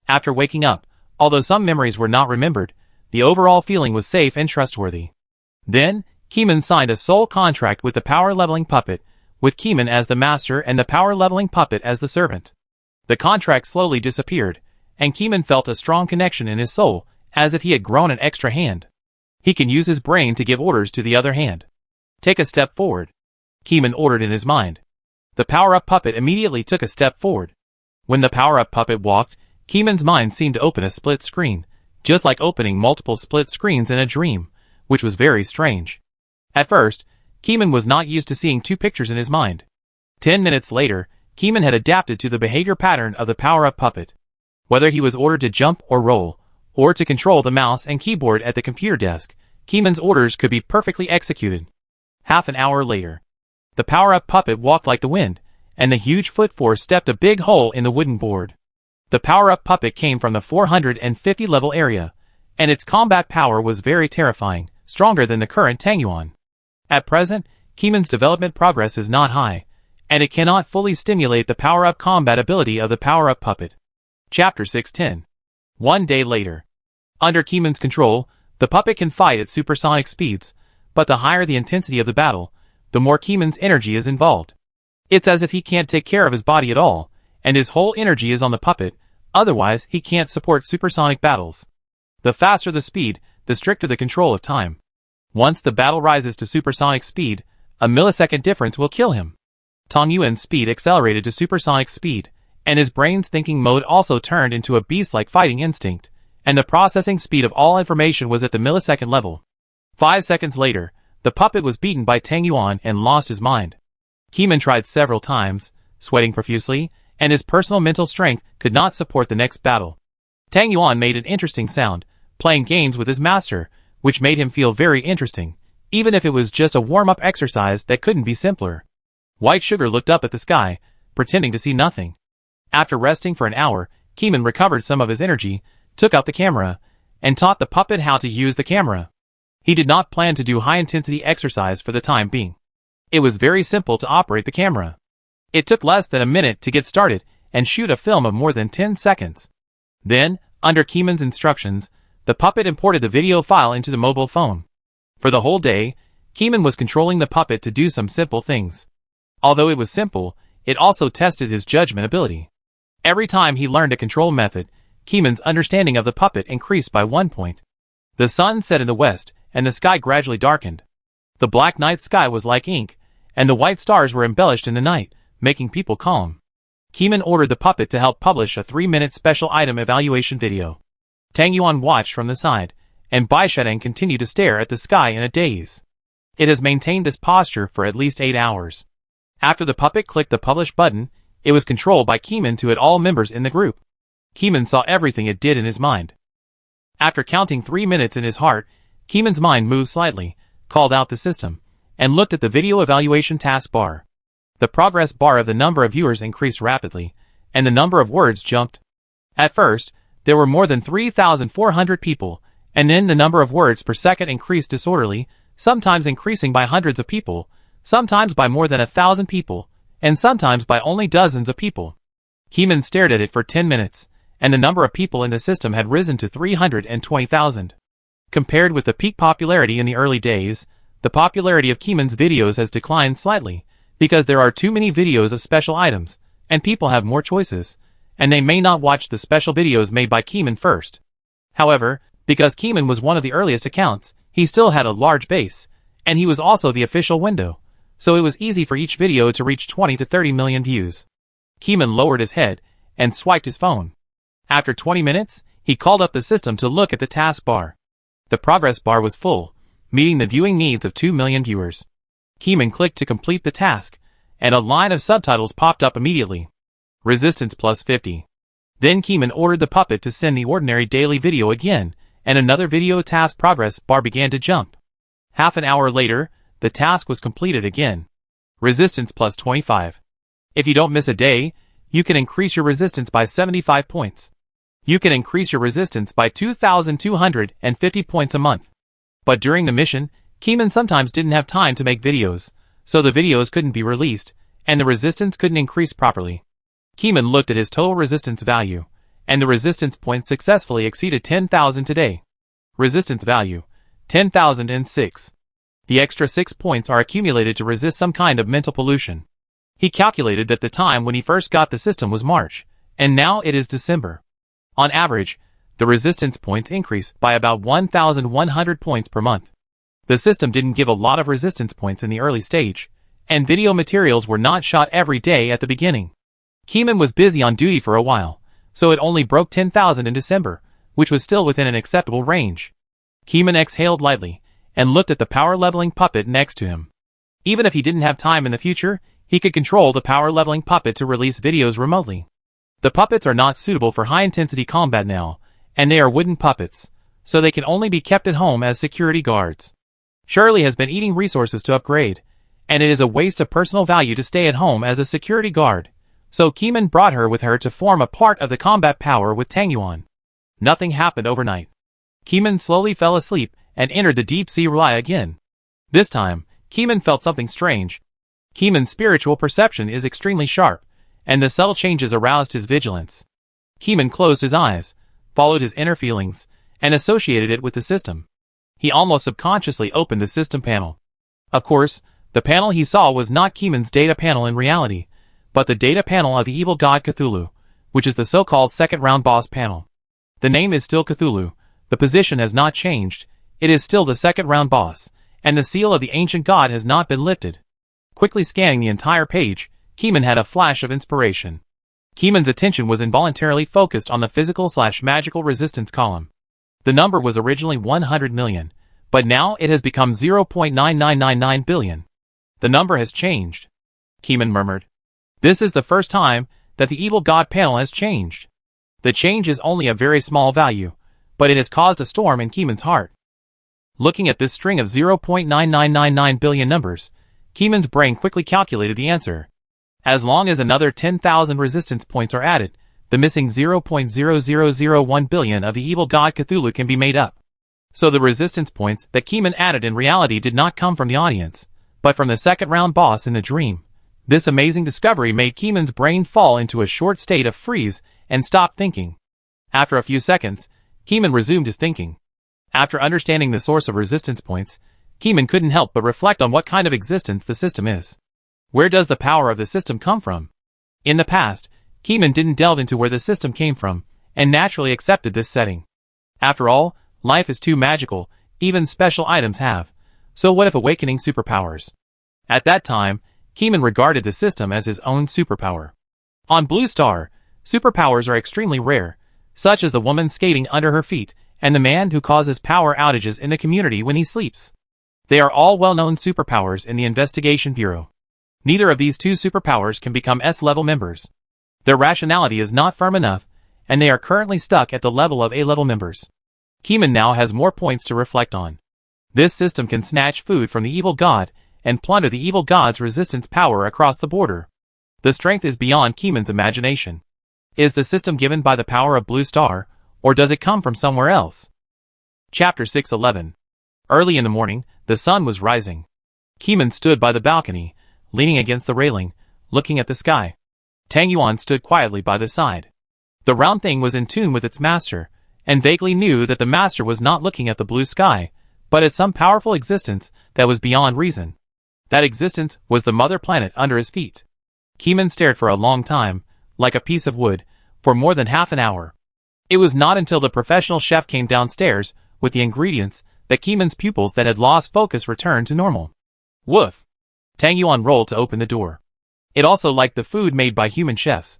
After waking up, although some memories were not remembered, the overall feeling was safe and trustworthy. Then, Keeman signed a soul contract with the power-leveling puppet, with Keeman as the master and the power-leveling puppet as the servant. The contract slowly disappeared, and Keeman felt a strong connection in his soul, as if he had grown an extra hand. He can use his brain to give orders to the other hand. Take a step forward. Keeman ordered in his mind. The power-up puppet immediately took a step forward. When the power-up puppet walked, Keeman's mind seemed to open a split screen, just like opening multiple split screens in a dream, which was very strange. At first, Keeman was not used to seeing two pictures in his mind. 10 minutes later, Keeman had adapted to the behavior pattern of the power-up puppet. Whether he was ordered to jump or roll, or to control the mouse and keyboard at the computer desk, Keeman's orders could be perfectly executed. Half an hour later, the power-up puppet walked like the wind, and the huge foot force stepped a big hole in the wooden board. The power-up puppet came from the 450 level area, and its combat power was very terrifying, stronger than the current Tangyuan. At present, Keeman's development progress is not high, and it cannot fully stimulate the power-up combat ability of the power-up puppet. Chapter 610. One day later. Under Keeman's control, the puppet can fight at supersonic speeds, but the higher the intensity of the battle, the more Keeman's energy is involved. It's as if he can't take care of his body at all, and his whole energy is on the puppet, otherwise he can't support supersonic battles. The faster the speed, the stricter the control of time. Once the battle rises to supersonic speed, a millisecond difference will kill him. Tong Yuan's speed accelerated to supersonic speed, and his brain's thinking mode also turned into a beast-like fighting instinct, and the processing speed of all information was at the millisecond level. 5 seconds later, the puppet was beaten by Tang Yuan and lost his mind. Keeman tried several times, sweating profusely, and his personal mental strength could not support the next battle. Tang Yuan made an interesting sound, playing games with his master, which made him feel very interesting, even if it was just a warm-up exercise that couldn't be simpler. White Sugar looked up at the sky, pretending to see nothing. After resting for an hour, Keeman recovered some of his energy, took out the camera, and taught the puppet how to use the camera. He did not plan to do high-intensity exercise for the time being. It was very simple to operate the camera. It took less than a minute to get started and shoot a film of more than 10 seconds. Then, under Keeman's instructions, the puppet imported the video file into the mobile phone. For the whole day, Keeman was controlling the puppet to do some simple things. Although it was simple, it also tested his judgment ability. Every time he learned a control method, Keeman's understanding of the puppet increased by 1 point. The sun set in the west, and the sky gradually darkened. The black night sky was like ink, and the white stars were embellished in the night, making people calm. Keeman ordered the puppet to help publish a 3-minute special item evaluation video. Tang Yuan watched from the side, and Bai Shadang continued to stare at the sky in a daze. It has maintained this posture for at least 8 hours. After the puppet clicked the publish button, it was controlled by Keeman to all members in the group. Keeman saw everything it did in his mind. After counting 3 minutes in his heart, Keeman's mind moved slightly, called out the system, and looked at the video evaluation task bar. The progress bar of the number of viewers increased rapidly, and the number of words jumped. At first, there were more than 3,400 people, and then the number of words per second increased disorderly, sometimes increasing by hundreds of people, sometimes by more than 1,000 people, and sometimes by only dozens of people. Keeman stared at it for 10 minutes, and the number of people in the system had risen to 320,000. Compared with the peak popularity in the early days, the popularity of Keeman's videos has declined slightly, because there are too many videos of special items, and people have more choices, and they may not watch the special videos made by Keeman first. However, because Keeman was one of the earliest accounts, he still had a large base, and he was also the official window, so it was easy for each video to reach 20 to 30 million views. Keeman lowered his head and swiped his phone. After 20 minutes, he called up the system to look at the task bar. The progress bar was full, meeting the viewing needs of 2 million viewers. Keeman clicked to complete the task, and a line of subtitles popped up immediately. Resistance plus 50. Then Keeman ordered the puppet to send the ordinary daily video again, and another video task progress bar began to jump. Half an hour later, the task was completed again. Resistance plus 25. If you don't miss a day, you can increase your resistance by 75 points. You can increase your resistance by 2,250 points a month. But during the mission, Keeman sometimes didn't have time to make videos, so the videos couldn't be released, and the resistance couldn't increase properly. Keeman looked at his total resistance value, and the resistance points successfully exceeded 10,000 today. Resistance value, 10,006. The extra 6 points are accumulated to resist some kind of mental pollution. He calculated that the time when he first got the system was March, and now it is December. On average, the resistance points increase by about 1,100 points per month. The system didn't give a lot of resistance points in the early stage, and video materials were not shot every day at the beginning. Keeman was busy on duty for a while, so it only broke 10,000 in December, which was still within an acceptable range. Keeman exhaled lightly, and looked at the power leveling puppet next to him. Even if he didn't have time in the future, he could control the power leveling puppet to release videos remotely. The puppets are not suitable for high-intensity combat now, and they are wooden puppets, so they can only be kept at home as security guards. Shirley has been eating resources to upgrade, and it is a waste of personal value to stay at home as a security guard, so Keeman brought her with her to form a part of the combat power with Tangyuan. Nothing happened overnight. Keeman slowly fell asleep and entered the deep sea relay again. This time, Keeman felt something strange. Keeman's spiritual perception is extremely sharp, and the subtle changes aroused his vigilance. Keeman closed his eyes, followed his inner feelings, and associated it with the system. He almost subconsciously opened the system panel. Of course, the panel he saw was not Keeman's data panel in reality, but the data panel of the evil god Cthulhu, which is the so-called second round boss panel. The name is still Cthulhu, the position has not changed, it is still the second round boss, and the seal of the ancient god has not been lifted. Quickly scanning the entire page, Keeman had a flash of inspiration. Keeman's attention was involuntarily focused on the physical/magical resistance column. The number was originally 100 million, but now it has become 0.9999 billion. The number has changed. Keeman murmured. This is the first time that the evil god panel has changed. The change is only a very small value, but it has caused a storm in Keeman's heart. Looking at this string of 0.9999 billion numbers, Keeman's brain quickly calculated the answer. As long as another 10,000 resistance points are added, the missing 0.0001 billion of the evil god Cthulhu can be made up. So the resistance points that Keeman added in reality did not come from the audience, but from the second round boss in the dream. This amazing discovery made Keeman's brain fall into a short state of freeze and stop thinking. After a few seconds, Keeman resumed his thinking. After understanding the source of resistance points, Keeman couldn't help but reflect on what kind of existence the system is. Where does the power of the system come from? In the past, Keeman didn't delve into where the system came from, and naturally accepted this setting. After all, life is too magical, even special items have. So what if awakening superpowers? At that time, Keeman regarded the system as his own superpower. On Blue Star, superpowers are extremely rare, such as the woman skating under her feet, and the man who causes power outages in the community when he sleeps. They are all well-known superpowers in the Investigation Bureau. Neither of these two superpowers can become S-level members. Their rationality is not firm enough, and they are currently stuck at the level of A-level members. Keeman now has more points to reflect on. This system can snatch food from the evil god, and plunder the evil god's resistance power across the border. The strength is beyond Keeman's imagination. Is the system given by the power of Blue Star, or does it come from somewhere else? Chapter 611. Early in the morning, the sun was rising. Keeman stood by the balcony, leaning against the railing, looking at the sky. Tang Yuan stood quietly by the side. The round thing was in tune with its master, and vaguely knew that the master was not looking at the blue sky, but at some powerful existence that was beyond reason. That existence was the mother planet under his feet. Keeman stared for a long time, like a piece of wood, for more than half an hour. It was not until the professional chef came downstairs with the ingredients that Keeman's pupils that had lost focus returned to normal. Woof! Tang Yuan rolled to open the door. It also liked the food made by human chefs.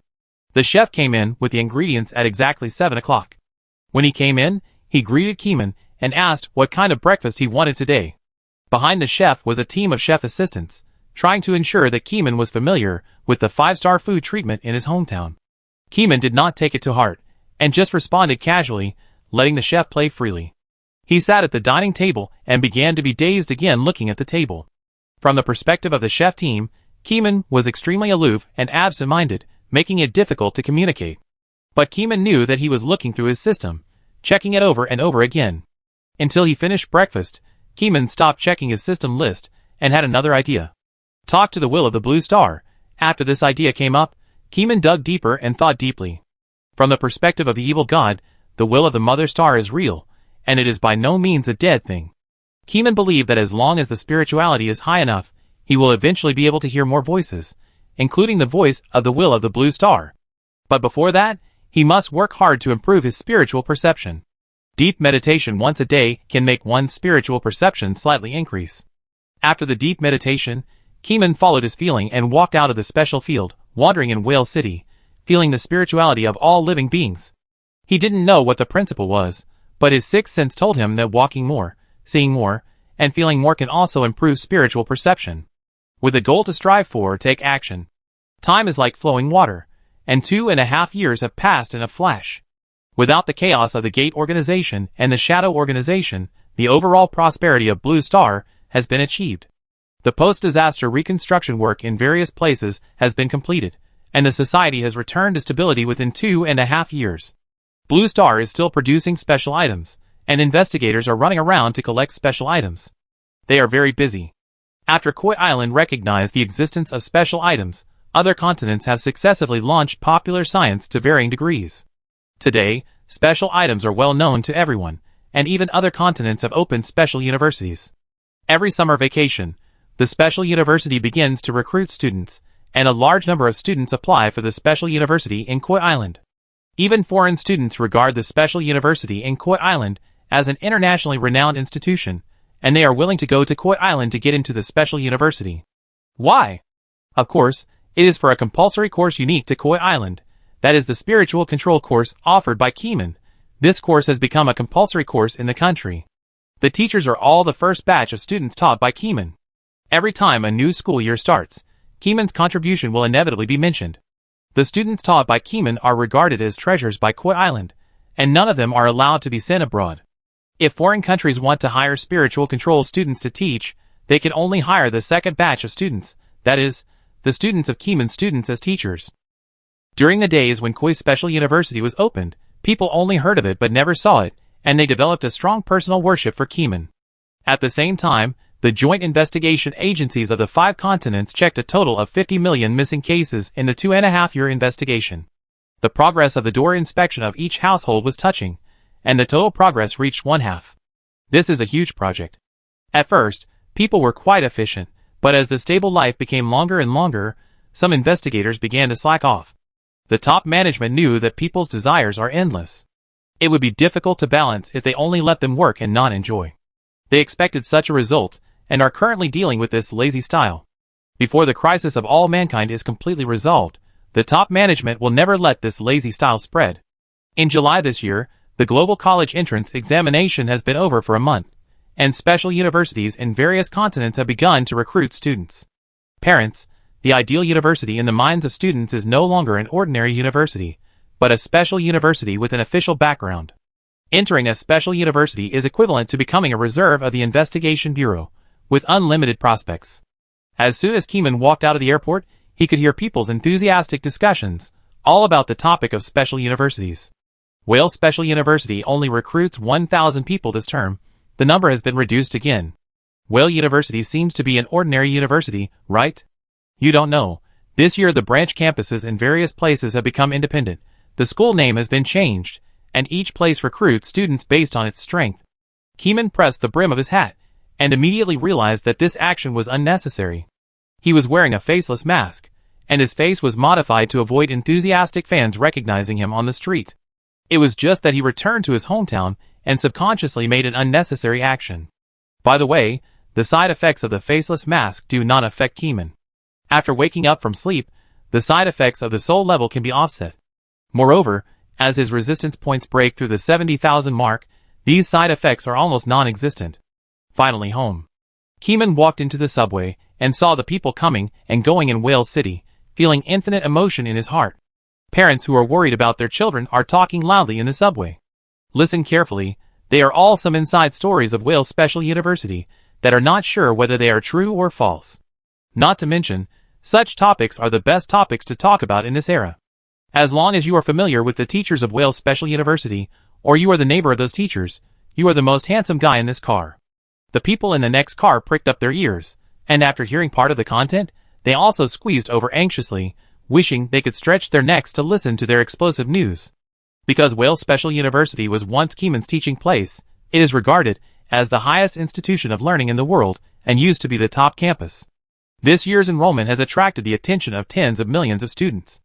The chef came in with the ingredients at exactly 7 o'clock. When he came in, he greeted Keeman and asked what kind of breakfast he wanted today. Behind the chef was a team of chef assistants, trying to ensure that Keeman was familiar with the 5-star food treatment in his hometown. Keeman did not take it to heart, and just responded casually, letting the chef play freely. He sat at the dining table and began to be dazed again looking at the table. From the perspective of the chef team, Keeman was extremely aloof and absent-minded, making it difficult to communicate. But Keeman knew that he was looking through his system, checking it over and over again. Until he finished breakfast, Keeman stopped checking his system list and had another idea. Talk to the will of the Blue Star. After this idea came up, Keeman dug deeper and thought deeply. From the perspective of the evil god, the will of the Mother Star is real, and it is by no means a dead thing. Keeman believed that as long as the spirituality is high enough, he will eventually be able to hear more voices, including the voice of the will of the Blue Star. But before that, he must work hard to improve his spiritual perception. Deep meditation once a day can make one's spiritual perception slightly increase. After the deep meditation, Keeman followed his feeling and walked out of the special field, wandering in Whale City, feeling the spirituality of all living beings. He didn't know what the principle was, but his sixth sense told him that walking more, seeing more, and feeling more can also improve spiritual perception. With a goal to strive for, take action. Time is like flowing water, and 2.5 years have passed in a flash. Without the chaos of the Gate organization and the Shadow organization, the overall prosperity of Blue Star has been achieved. The post-disaster reconstruction work in various places has been completed, and the society has returned to stability within 2.5 years. Blue Star is still producing special items, and investigators are running around to collect special items. They are very busy. After Koi Island recognized the existence of special items, other continents have successively launched popular science to varying degrees. Today, special items are well known to everyone, and even other continents have opened special universities. Every summer vacation, the special university begins to recruit students, and a large number of students apply for the special university in Koi Island. Even foreign students regard the special university in Koi Island as an internationally renowned institution, and they are willing to go to Koi Island to get into the special university. Why? Of course, it is for a compulsory course unique to Koi Island. That is the spiritual control course offered by Keeman. This course has become a compulsory course in the country. The teachers are all the first batch of students taught by Keeman. Every time a new school year starts, Keeman's contribution will inevitably be mentioned. The students taught by Keeman are regarded as treasures by Koi Island, and none of them are allowed to be sent abroad. If foreign countries want to hire spiritual control students to teach, they can only hire the second batch of students, that is, the students of Keeman's students as teachers. During the days when Koi Special University was opened, people only heard of it but never saw it, and they developed a strong personal worship for Keeman. At the same time, the joint investigation agencies of the 5 continents checked a total of 50 million missing cases in the 2.5-year investigation. The progress of the door inspection of each household was touching, and the total progress reached 1/2. This is a huge project. At first, people were quite efficient, but as the stable life became longer and longer, some investigators began to slack off. The top management knew that people's desires are endless. It would be difficult to balance if they only let them work and not enjoy. They expected such a result, and are currently dealing with this lazy style. Before the crisis of all mankind is completely resolved, the top management will never let this lazy style spread. In July this year, the global college entrance examination has been over for a month, and special universities in various continents have begun to recruit students. Parents, the ideal university in the minds of students is no longer an ordinary university, but a special university with an official background. Entering a special university is equivalent to becoming a reserve of the Investigation Bureau, with unlimited prospects. As soon as Keeman walked out of the airport, he could hear people's enthusiastic discussions, all about the topic of special universities. Wales Special University only recruits 1,000 people this term. The number has been reduced again. Wales University seems to be an ordinary university, right? You don't know. This year the branch campuses in various places have become independent. The school name has been changed, and each place recruits students based on its strength. Keeman pressed the brim of his hat, and immediately realized that this action was unnecessary. He was wearing a faceless mask, and his face was modified to avoid enthusiastic fans recognizing him on the street. It was just that he returned to his hometown and subconsciously made an unnecessary action. By the way, the side effects of the faceless mask do not affect Keeman. After waking up from sleep, the side effects of the soul level can be offset. Moreover, as his resistance points break through the 70,000 mark, these side effects are almost non-existent. Finally home. Keeman walked into the subway and saw the people coming and going in Wales City, feeling infinite emotion in his heart. Parents who are worried about their children are talking loudly in the subway. Listen carefully, they are all some inside stories of Wales Special University that are not sure whether they are true or false. Not to mention, such topics are the best topics to talk about in this era. As long as you are familiar with the teachers of Wales Special University, or you are the neighbor of those teachers, you are the most handsome guy in this car. The people in the next car pricked up their ears, and after hearing part of the content, they also squeezed over anxiously, wishing they could stretch their necks to listen to their explosive news. Because Wales Special University was once Keeman's teaching place, it is regarded as the highest institution of learning in the world and used to be the top campus. This year's enrollment has attracted the attention of tens of millions of students.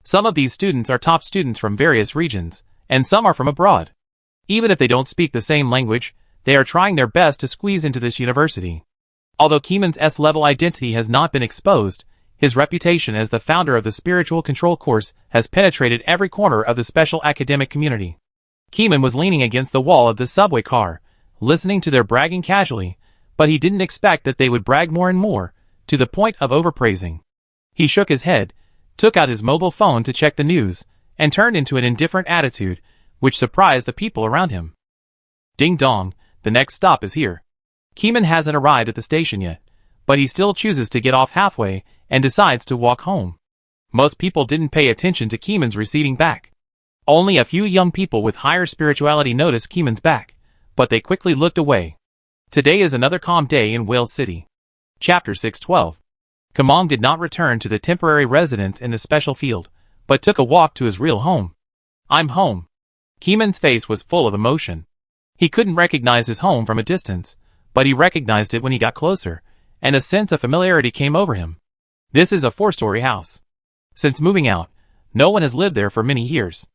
Some of these students are top students from various regions, and some are from abroad. Even if they don't speak the same language, they are trying their best to squeeze into this university. Although Keeman's S-level identity has not been exposed, his reputation as the founder of the Spiritual Control course has penetrated every corner of the special academic community. Keeman was leaning against the wall of the subway car, listening to their bragging casually, but he didn't expect that they would brag more and more, to the point of overpraising. He shook his head, took out his mobile phone to check the news, and turned into an indifferent attitude, which surprised the people around him. Ding dong, the next stop is here. Keeman hasn't arrived at the station yet, but he still chooses to get off halfway and decides to walk home. Most people didn't pay attention to Keeman's receding back. Only a few young people with higher spirituality noticed Keeman's back, but they quickly looked away. Today is another calm day in Wales City. Chapter 612. Keeman did not return to the temporary residence in the special field, but took a walk to his real home. I'm home. Keeman's face was full of emotion. He couldn't recognize his home from a distance, but he recognized it when he got closer, and a sense of familiarity came over him. This is a 4-story house. Since moving out, no one has lived there for many years.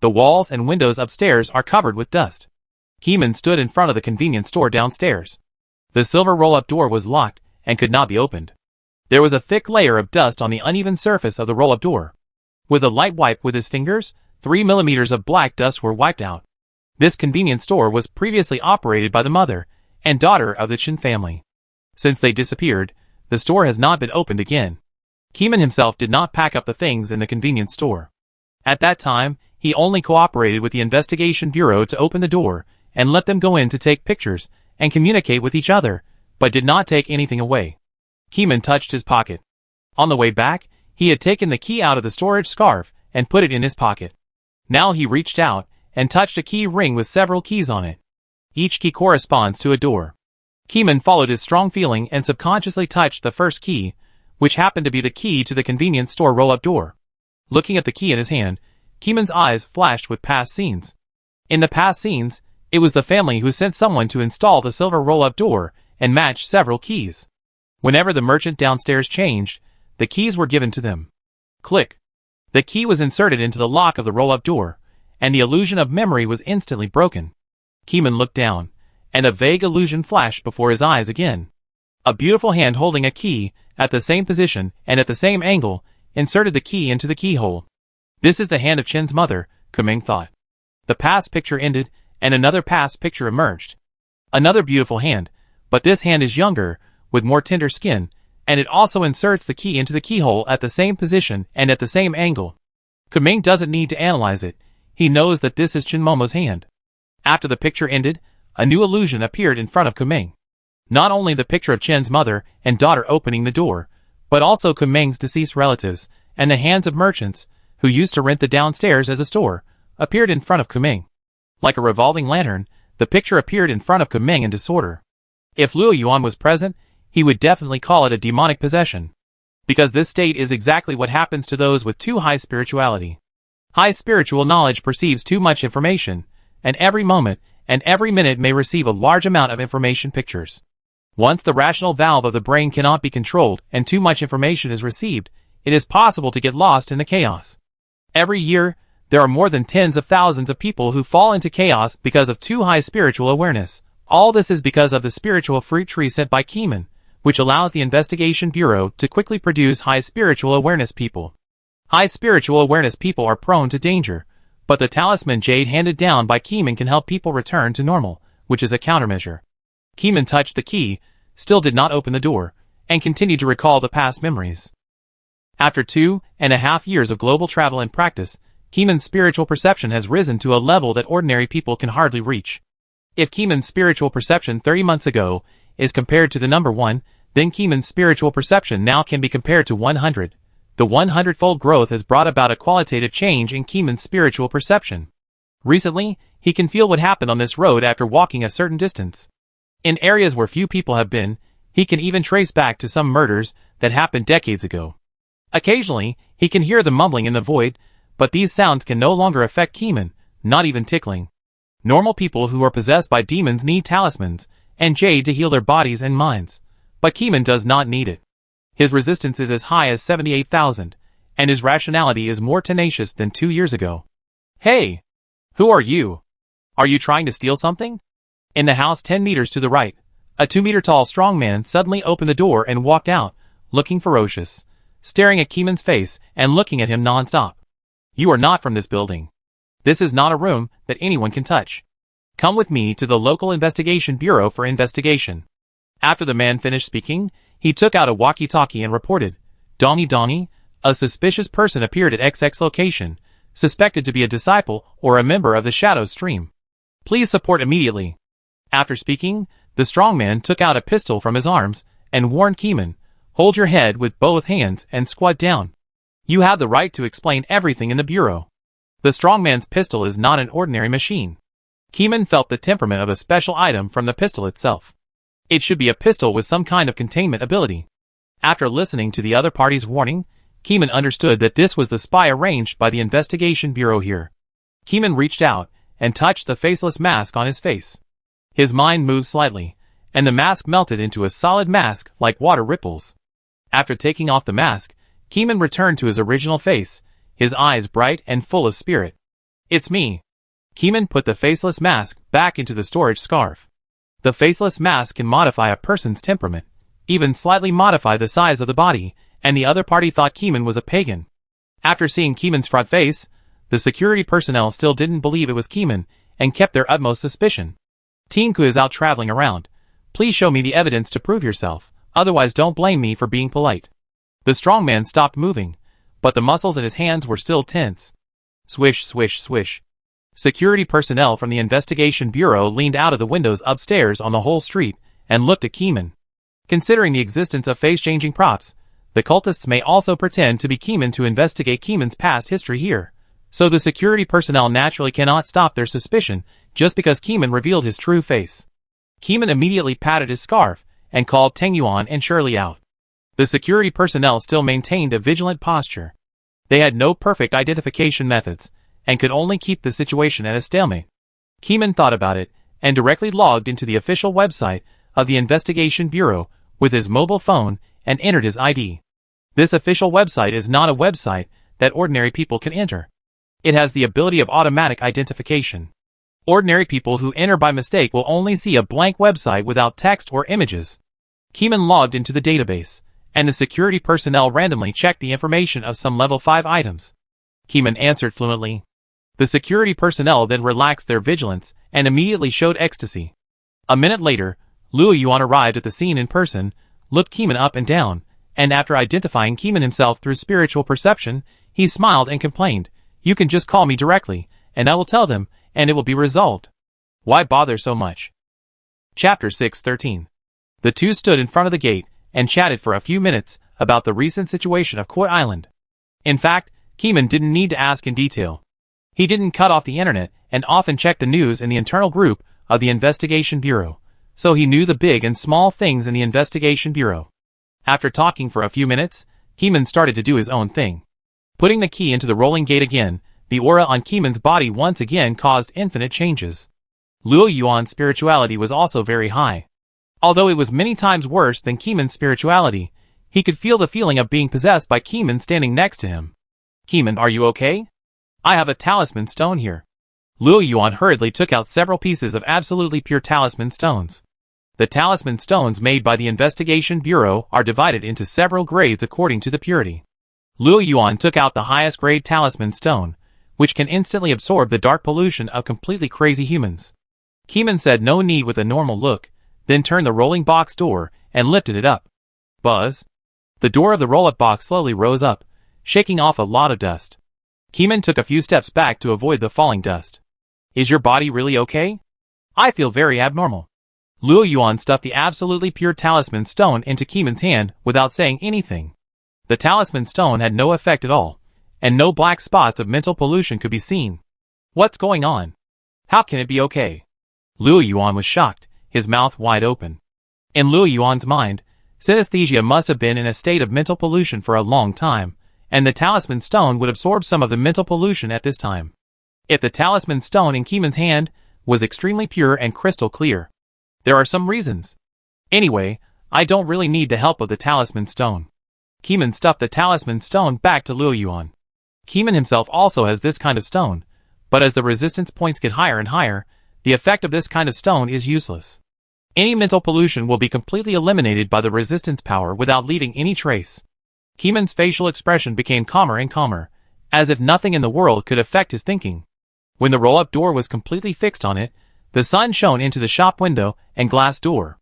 The walls and windows upstairs are covered with dust. Keeman stood in front of the convenience store downstairs. The silver roll-up door was locked and could not be opened. There was a thick layer of dust on the uneven surface of the roll-up door. With a light wipe with his fingers, 3 millimeters of black dust were wiped out. This convenience store was previously operated by the mother and daughter of the Chen family. Since they disappeared, the store has not been opened again. Keeman himself did not pack up the things in the convenience store. At that time, he only cooperated with the investigation bureau to open the door and let them go in to take pictures and communicate with each other, but did not take anything away. Keeman touched his pocket. On the way back, he had taken the key out of the storage scarf and put it in his pocket. Now he reached out and touched a key ring with several keys on it. Each key corresponds to a door. Keeman followed his strong feeling and subconsciously touched the first key, which happened to be the key to the convenience store roll-up door. Looking at the key in his hand, Keeman's eyes flashed with past scenes. In the past scenes, it was the family who sent someone to install the silver roll-up door and match several keys. Whenever the merchant downstairs changed, the keys were given to them. Click. The key was inserted into the lock of the roll-up door, and the illusion of memory was instantly broken. Keeman looked down, and a vague illusion flashed before his eyes again. A beautiful hand holding a key, at the same position and at the same angle, inserted the key into the keyhole. This is the hand of Chen's mother, Keeman thought. The past picture ended, and another past picture emerged. Another beautiful hand, but this hand is younger, with more tender skin, and it also inserts the key into the keyhole at the same position and at the same angle. Keeman doesn't need to analyze it, he knows that this is Chen Momo's hand. After the picture ended, a new illusion appeared in front of Keeman. Not only the picture of Chen's mother and daughter opening the door, but also Kumeng's deceased relatives, and the hands of merchants, who used to rent the downstairs as a store, appeared in front of Kumeng. Like a revolving lantern, the picture appeared in front of Kumeng in disorder. If Luo Yuan was present, he would definitely call it a demonic possession. Because this state is exactly what happens to those with too high spirituality. High spiritual knowledge perceives too much information, and every moment and every minute may receive a large amount of information pictures. Once the rational valve of the brain cannot be controlled and too much information is received, it is possible to get lost in the chaos. Every year, there are more than tens of thousands of people who fall into chaos because of too high spiritual awareness. All this is because of the spiritual fruit tree sent by Keeman, which allows the Investigation Bureau to quickly produce high spiritual awareness people. High spiritual awareness people are prone to danger, but the talisman jade handed down by Keeman can help people return to normal, which is a countermeasure. Keeman touched the key, still did not open the door, and continued to recall the past memories. After 2.5 years of global travel and practice, Keeman's spiritual perception has risen to a level that ordinary people can hardly reach. If Keeman's spiritual perception 30 months ago is compared to the number 1, then Keeman's spiritual perception now can be compared to 100. The 100-fold growth has brought about a qualitative change in Keeman's spiritual perception. Recently, he can feel what happened on this road after walking a certain distance. In areas where few people have been, he can even trace back to some murders that happened decades ago. Occasionally, he can hear the mumbling in the void, but these sounds can no longer affect Keeman, not even tickling. Normal people who are possessed by demons need talismans and jade to heal their bodies and minds, but Keeman does not need it. His resistance is as high as 78,000, and his rationality is more tenacious than 2 years ago. Hey! Who are you? Are you trying to steal something? In the house 10 meters to the right, a 2-meter-tall strong man suddenly opened the door and walked out, looking ferocious, staring at Keeman's face and looking at him non-stop. You are not from this building. This is not a room that anyone can touch. Come with me to the local investigation bureau for investigation. After the man finished speaking, he took out a walkie-talkie and reported, Donnie Donnie, a suspicious person appeared at XX location, suspected to be a disciple or a member of the Shadow Stream. Please support immediately. After speaking, the strong man took out a pistol from his arms and warned Keeman, hold your head with both hands and squat down. You have the right to explain everything in the bureau. The strongman's pistol is not an ordinary machine. Keeman felt the temperament of a special item from the pistol itself. It should be a pistol with some kind of containment ability. After listening to the other party's warning, Keeman understood that this was the spy arranged by the Investigation Bureau here. Keeman reached out and touched the faceless mask on his face. His mind moved slightly, and the mask melted into a solid mask like water ripples. After taking off the mask, Keeman returned to his original face, his eyes bright and full of spirit. It's me. Keeman put the faceless mask back into the storage scarf. The faceless mask can modify a person's temperament, even slightly modify the size of the body, and the other party thought Keeman was a pagan. After seeing Keeman's front face, the security personnel still didn't believe it was Keeman, and kept their utmost suspicion. Tinku is out traveling around. Please show me the evidence to prove yourself, otherwise don't blame me for being polite. The strong man stopped moving, but the muscles in his hands were still tense. Swish, swish, swish. Security personnel from the Investigation Bureau leaned out of the windows upstairs on the whole street and looked at Keeman. Considering the existence of face-changing props, the cultists may also pretend to be Keeman to investigate Keeman's past history here, so the security personnel naturally cannot stop their suspicion just because Keeman revealed his true face. Keeman immediately patted his scarf and called Teng Yuan and Shirley out. The security personnel still maintained a vigilant posture. They had no perfect identification methods, and could only keep the situation at a stalemate. Keeman thought about it, and directly logged into the official website of the Investigation Bureau with his mobile phone and entered his ID. This official website is not a website that ordinary people can enter. It has the ability of automatic identification. Ordinary people who enter by mistake will only see a blank website without text or images. Keeman logged into the database, and the security personnel randomly checked the information of some level 5 items. Keeman answered fluently. The security personnel then relaxed their vigilance and immediately showed ecstasy. A minute later, Luo Yuan arrived at the scene in person, looked Keeman up and down, and after identifying Keeman himself through spiritual perception, he smiled and complained, "You can just call me directly, and I will tell them, and it will be resolved. Why bother so much?" Chapter 6:13. The two stood in front of the gate and chatted for a few minutes about the recent situation of Koi Island. In fact, Keeman didn't need to ask in detail. He didn't cut off the internet and often checked the news in the internal group of the Investigation Bureau, so he knew the big and small things in the Investigation Bureau. After talking for a few minutes, Keeman started to do his own thing. Putting the key into the rolling gate again, the aura on Keeman's body once again caused infinite changes. Luo Yuan's spirituality was also very high. Although it was many times worse than Keeman's spirituality, he could feel the feeling of being possessed by Keeman standing next to him. "Keeman, are you okay? I have a talisman stone here." Luo Yuan hurriedly took out several pieces of absolutely pure talisman stones. The talisman stones made by the Investigation Bureau are divided into several grades according to the purity. Luo Yuan took out the highest grade talisman stone, which can instantly absorb the dark pollution of completely crazy humans. Keeman said no need with a normal look, then turned the rolling box door and lifted it up. Buzz! The door of the roll-up box slowly rose up, shaking off a lot of dust. Keeman took a few steps back to avoid the falling dust. "Is your body really okay? I feel very abnormal." Luo Yuan stuffed the absolutely pure talisman stone into Keeman's hand without saying anything. The talisman stone had no effect at all, and no black spots of mental pollution could be seen. "What's going on? How can it be okay?" Luo Yuan was shocked, his mouth wide open. In Luo Yuan's mind, synesthesia must have been in a state of mental pollution for a long time, and the talisman stone would absorb some of the mental pollution at this time. If the talisman stone in Keeman's hand was extremely pure and crystal clear. There are some reasons. Anyway, I don't really need the help of the talisman stone. Keeman stuffed the talisman stone back to Luo Yuan. Keeman himself also has this kind of stone, but as the resistance points get higher and higher, the effect of this kind of stone is useless. Any mental pollution will be completely eliminated by the resistance power without leaving any trace. Keeman's facial expression became calmer and calmer, as if nothing in the world could affect his thinking. When the roll-up door was completely fixed on it, the sun shone into the shop window and glass door.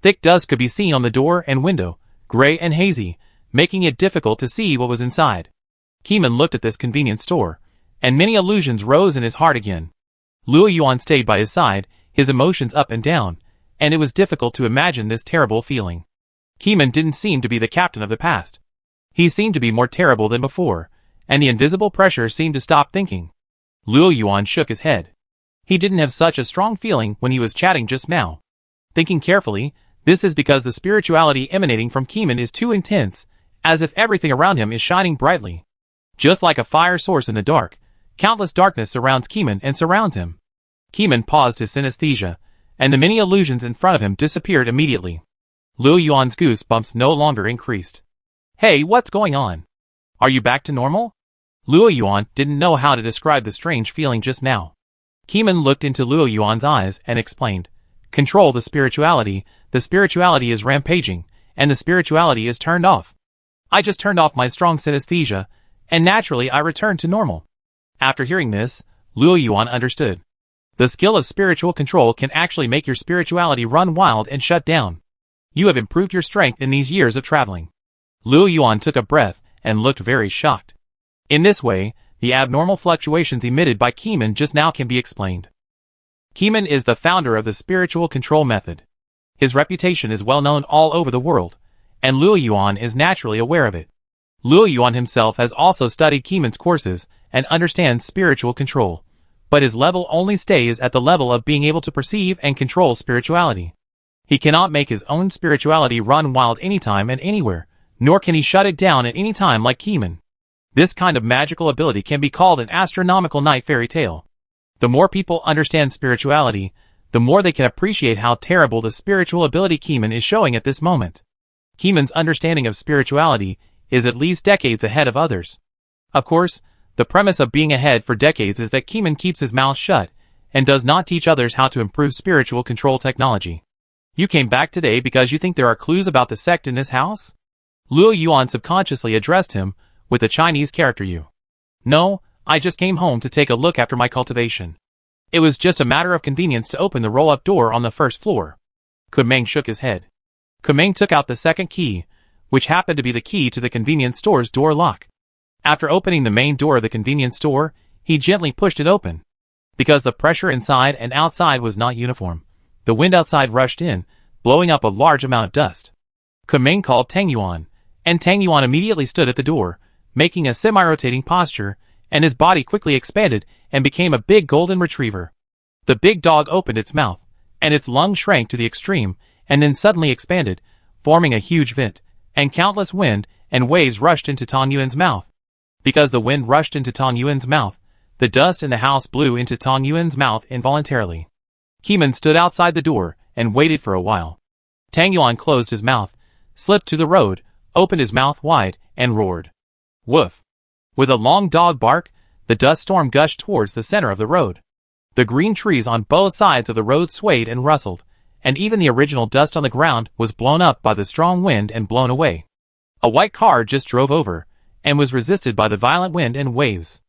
Thick dust could be seen on the door and window, gray and hazy, making it difficult to see what was inside. Keeman looked at this convenience store, and many illusions rose in his heart again. Luo Yuan stayed by his side, his emotions up and down, and it was difficult to imagine this terrible feeling. Keeman didn't seem to be the captain of the past. He seemed to be more terrible than before, and the invisible pressure seemed to stop thinking. Luo Yuan shook his head. He didn't have such a strong feeling when he was chatting just now. Thinking carefully, this is because the spirituality emanating from Keeman is too intense, as if everything around him is shining brightly. Just like a fire source in the dark, countless darkness surrounds Keeman and surrounds him. Keeman paused his synesthesia, and the many illusions in front of him disappeared immediately. Luo Yuan's goosebumps no longer increased. "Hey, what's going on? Are you back to normal?" Luo Yuan didn't know how to describe the strange feeling just now. Keeman looked into Luo Yuan's eyes and explained, "Control the spirituality is rampaging, and the spirituality is turned off. I just turned off my strong synesthesia, and naturally I returned to normal." After hearing this, Luo Yuan understood. The skill of spiritual control can actually make your spirituality run wild and shut down. You have improved your strength in these years of traveling. Luo Yuan took a breath and looked very shocked. In this way, the abnormal fluctuations emitted by Keeman just now can be explained. Keeman is the founder of the spiritual control method. His reputation is well known all over the world, and Luo Yuan is naturally aware of it. Luo Yuan himself has also studied Keeman's courses and understands spiritual control, but his level only stays at the level of being able to perceive and control spirituality. He cannot make his own spirituality run wild anytime and anywhere, nor can he shut it down at any time like Keeman. This kind of magical ability can be called an astronomical night fairy tale. The more people understand spirituality, the more they can appreciate how terrible the spiritual ability Keeman is showing at this moment. Keeman's understanding of spirituality is at least decades ahead of others. Of course, the premise of being ahead for decades is that Keeman keeps his mouth shut and does not teach others how to improve spiritual control technology. "You came back today because you think there are clues about the sect in this house?" Luo Yuan subconsciously addressed him with the Chinese character "you." "No, I just came home to take a look after my cultivation. It was just a matter of convenience to open the roll-up door on the first floor." Kumeng shook his head. Kumeng took out the second key, which happened to be the key to the convenience store's door lock. After opening the main door of the convenience store, he gently pushed it open. Because the pressure inside and outside was not uniform, the wind outside rushed in, blowing up a large amount of dust. Kumeng called Tang Yuan, and Tang Yuan immediately stood at the door, making a semi-rotating posture, and his body quickly expanded and became a big golden retriever. The big dog opened its mouth, and its lungs shrank to the extreme, and then suddenly expanded, forming a huge vent, and countless wind and waves rushed into Tang Yuan's mouth. Because the wind rushed into Tang Yuan's mouth, the dust in the house blew into Tang Yuan's mouth involuntarily. Keeman stood outside the door and waited for a while. Tang Yuan closed his mouth, slipped to the road, opened his mouth wide, and roared. Woof! With a long dog bark, the dust storm gushed towards the center of the road. The green trees on both sides of the road swayed and rustled, and even the original dust on the ground was blown up by the strong wind and blown away. A white car just drove over, and was resisted by the violent wind and waves.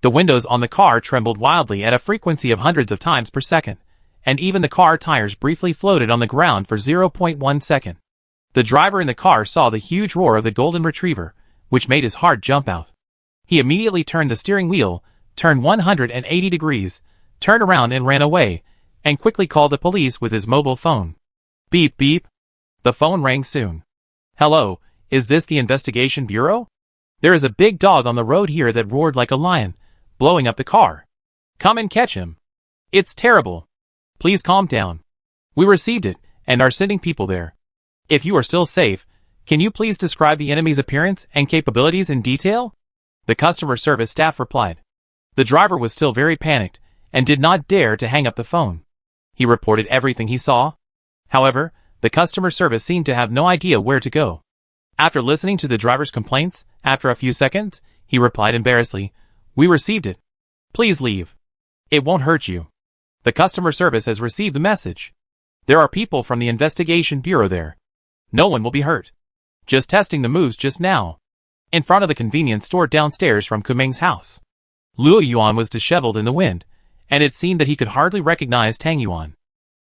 The windows on the car trembled wildly at a frequency of hundreds of times per second, and even the car tires briefly floated on the ground for 0.1 second. The driver in the car saw the huge roar of the golden retriever, which made his heart jump out. He immediately turned the steering wheel, turned 180 degrees, turned around and ran away, and quickly called the police with his mobile phone. Beep beep. The phone rang soon. Hello, is this the investigation bureau? There is a big dog on the road here that roared like a lion, blowing up the car. Come and catch him. It's terrible. Please calm down. We received it, and are sending people there. If you are still safe, can you please describe the enemy's appearance and capabilities in detail? The customer service staff replied. The driver was still very panicked, and did not dare to hang up the phone. He reported everything he saw. However, the customer service seemed to have no idea where to go. After listening to the driver's complaints, after a few seconds, he replied embarrassedly, We received it. Please leave. It won't hurt you. The customer service has received the message. There are people from the investigation bureau there. No one will be hurt. Just testing the moves just now. In front of the convenience store downstairs from Kumeng's house. Luo Yuan was disheveled in the wind, and it seemed that he could hardly recognize Tang Yuan.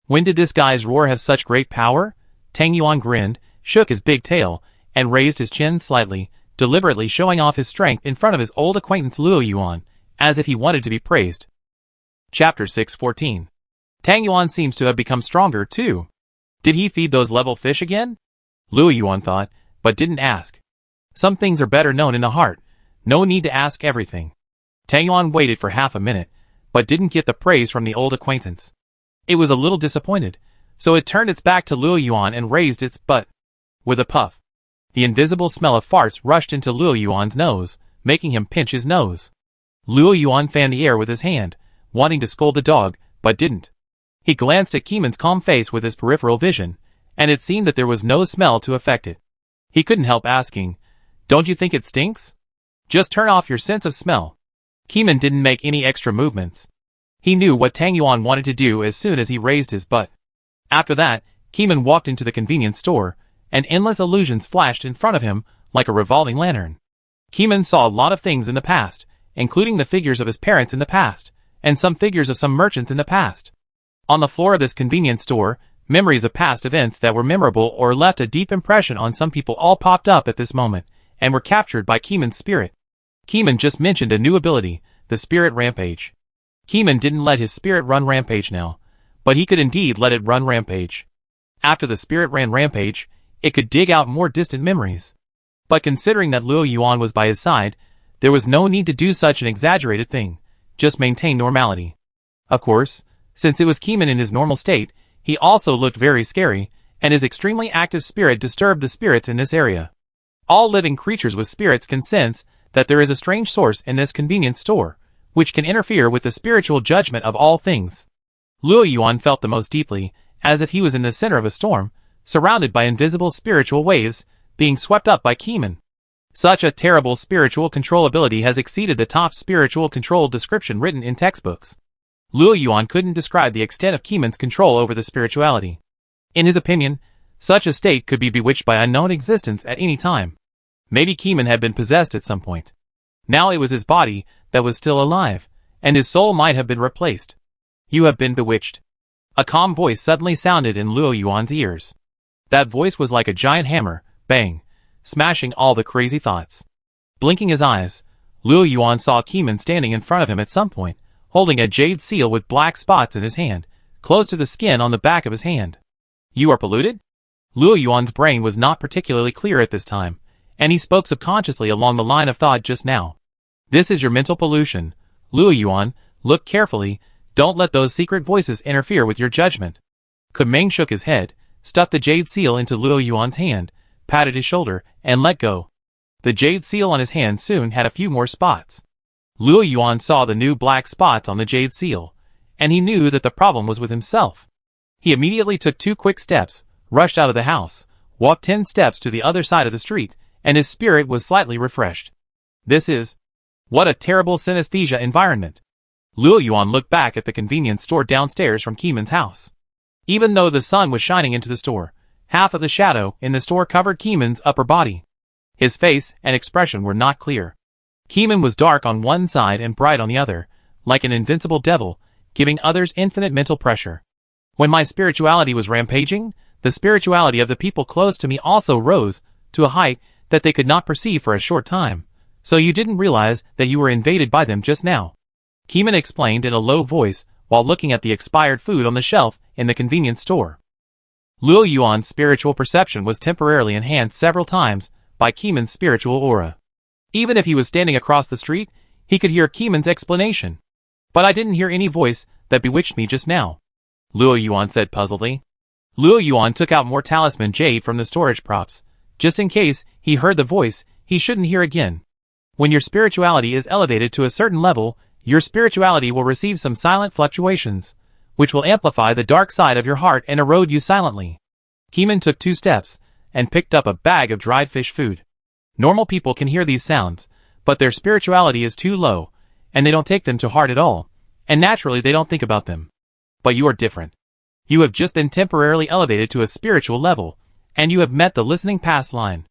When did this guy's roar have such great power? Tang Yuan grinned, shook his big tail, and raised his chin slightly, deliberately showing off his strength in front of his old acquaintance Luo Yuan, as if he wanted to be praised. Chapter 614. Tang Yuan seems to have become stronger too. Did he feed those level fish again? Luo Yuan thought, but didn't ask. Some things are better known in the heart. No need to ask everything. Tang Yuan waited for half a minute, but didn't get the praise from the old acquaintance. It was a little disappointed, so it turned its back to Luo Yuan and raised its butt. With a puff. The invisible smell of farts rushed into Luo Yuan's nose, making him pinch his nose. Luo Yuan fanned the air with his hand, wanting to scold the dog, but didn't. He glanced at Keeman's calm face with his peripheral vision, and it seemed that there was no smell to affect it. He couldn't help asking, Don't you think it stinks? Just turn off your sense of smell. Keeman didn't make any extra movements. He knew what Tang Yuan wanted to do as soon as he raised his butt. After that, Keeman walked into the convenience store, and endless illusions flashed in front of him like a revolving lantern. Keeman saw a lot of things in the past, including the figures of his parents in the past, and some figures of some merchants in the past. On the floor of this convenience store, memories of past events that were memorable or left a deep impression on some people all popped up at this moment, and were captured by Keeman's spirit. Keeman just mentioned a new ability, the Spirit Rampage. Keeman didn't let his spirit run rampage now, but he could indeed let it run rampage. After the spirit ran rampage, it could dig out more distant memories. But considering that Luo Yuan was by his side, there was no need to do such an exaggerated thing, just maintain normality. Of course, since it was Keeman in his normal state, he also looked very scary, and his extremely active spirit disturbed the spirits in this area. All living creatures with spirits can sense that there is a strange source in this convenience store, which can interfere with the spiritual judgment of all things. Luo Yuan felt the most deeply, as if he was in the center of a storm, surrounded by invisible spiritual waves, being swept up by Keeman. Such a terrible spiritual control ability has exceeded the top spiritual control description written in textbooks. Luo Yuan couldn't describe the extent of Keeman's control over the spirituality. In his opinion, such a state could be bewitched by unknown existence at any time. Maybe Keeman had been possessed at some point. Now it was his body that was still alive, and his soul might have been replaced. You have been bewitched. A calm voice suddenly sounded in Luo Yuan's ears. That voice was like a giant hammer, bang, smashing all the crazy thoughts. Blinking his eyes, Luo Yuan saw Keeman standing in front of him at some point, holding a jade seal with black spots in his hand, close to the skin on the back of his hand. You are polluted? Luo Yuan's brain was not particularly clear at this time, and he spoke subconsciously along the line of thought just now. This is your mental pollution. Luo Yuan, look carefully, don't let those secret voices interfere with your judgment. Kumeng shook his head, stuffed the jade seal into Luo Yuan's hand, patted his shoulder, and let go. The jade seal on his hand soon had a few more spots. Luo Yuan saw the new black spots on the jade seal, and he knew that the problem was with himself. He immediately took 2 quick steps, rushed out of the house, walked 10 steps to the other side of the street, and his spirit was slightly refreshed. What a terrible synesthesia environment. Luo Yuan looked back at the convenience store downstairs from Keeman's house. Even though the sun was shining into the store, half of the shadow in the store covered Keeman's upper body. His face and expression were not clear. Keeman was dark on one side and bright on the other, like an invincible devil, giving others infinite mental pressure. When my spirituality was rampaging, the spirituality of the people close to me also rose to a height that they could not perceive for a short time. So you didn't realize that you were invaded by them just now. Keeman explained in a low voice while looking at the expired food on the shelf in the convenience store. Luo Yuan's spiritual perception was temporarily enhanced several times by Keeman's spiritual aura. Even if he was standing across the street, he could hear Keeman's explanation. But I didn't hear any voice that bewitched me just now, Luo Yuan said puzzledly. Luo Yuan took out more talisman jade from the storage props. Just in case he heard the voice he shouldn't hear again. When your spirituality is elevated to a certain level, your spirituality will receive some silent fluctuations, which will amplify the dark side of your heart and erode you silently. Keeman took 2 steps and picked up a bag of dried fish food. Normal people can hear these sounds, but their spirituality is too low, and they don't take them to heart at all, and naturally they don't think about them. But you are different. You have just been temporarily elevated to a spiritual level, and you have met the listening pass line.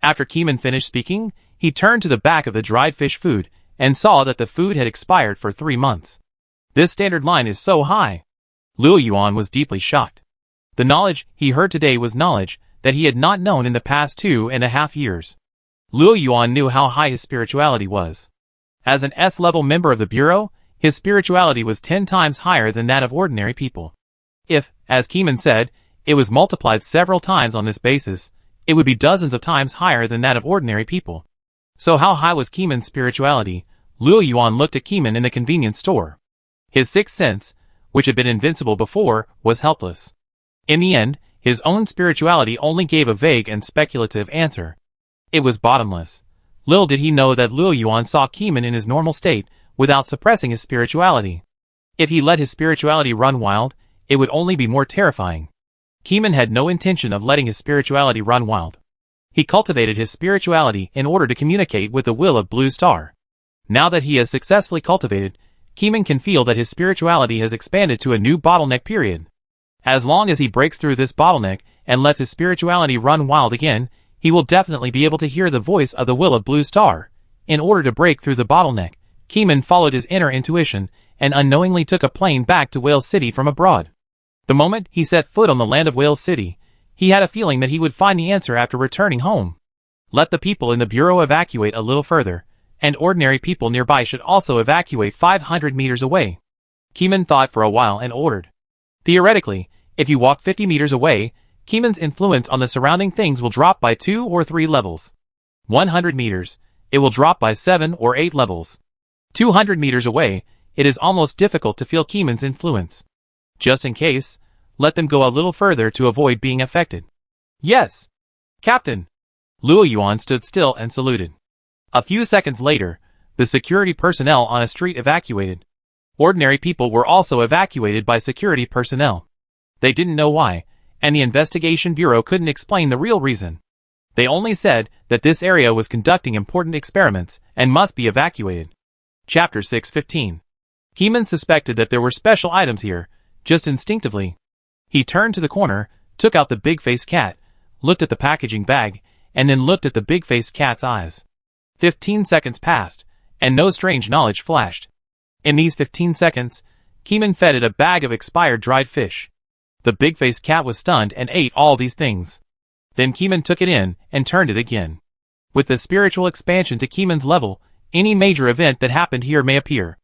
After Keeman finished speaking, he turned to the back of the dried fish food and saw that the food had expired for 3 months. This standard line is so high. Luo Yuan was deeply shocked. The knowledge he heard today was knowledge that he had not known in the past 2.5 years. Luo Yuan knew how high his spirituality was. As an S-level member of the Bureau, his spirituality was 10 times higher than that of ordinary people. If, as Keeman said, it was multiplied several times on this basis, it would be dozens of times higher than that of ordinary people. So how high was Keeman's spirituality? Luo Yuan looked at Keeman in the convenience store. His 6th sense, which had been invincible before, was helpless. In the end, his own spirituality only gave a vague and speculative answer. It was bottomless. Little did he know that Luo Yuan saw Keeman in his normal state without suppressing his spirituality. If he let his spirituality run wild, it would only be more terrifying. Keeman had no intention of letting his spirituality run wild. He cultivated his spirituality in order to communicate with the will of Blue Star. Now that he has successfully cultivated, Keeman can feel that his spirituality has expanded to a new bottleneck period. As long as he breaks through this bottleneck and lets his spirituality run wild again, he will definitely be able to hear the voice of the will of Blue Star. In order to break through the bottleneck, Keeman followed his inner intuition and unknowingly took a plane back to Whale City from abroad. The moment he set foot on the land of Whale City, he had a feeling that he would find the answer after returning home. Let the people in the Bureau evacuate a little further, and ordinary people nearby should also evacuate 500 meters away. Keeman thought for a while and ordered. Theoretically, if you walk 50 meters away, Keeman's influence on the surrounding things will drop by 2 or 3 levels. 100 meters, it will drop by 7 or 8 levels. 200 meters away, it is almost difficult to feel Keeman's influence. Just in case, let them go a little further to avoid being affected. Yes, Captain. Luo Yuan stood still and saluted. A few seconds later, the security personnel on a street evacuated. Ordinary people were also evacuated by security personnel. They didn't know why, and the investigation bureau couldn't explain the real reason. They only said that this area was conducting important experiments and must be evacuated. Chapter 615. Keeman suspected that there were special items here, just instinctively. He turned to the corner, took out the big-faced cat, looked at the packaging bag, and then looked at the big-faced cat's eyes. 15 seconds passed, and no strange knowledge flashed. In these 15 seconds, Keeman fed it a bag of expired dried fish. The big-faced cat was stunned and ate all these things. Then Keeman took it in and turned it again. With the spiritual expansion to Keeman's level, any major event that happened here may appear.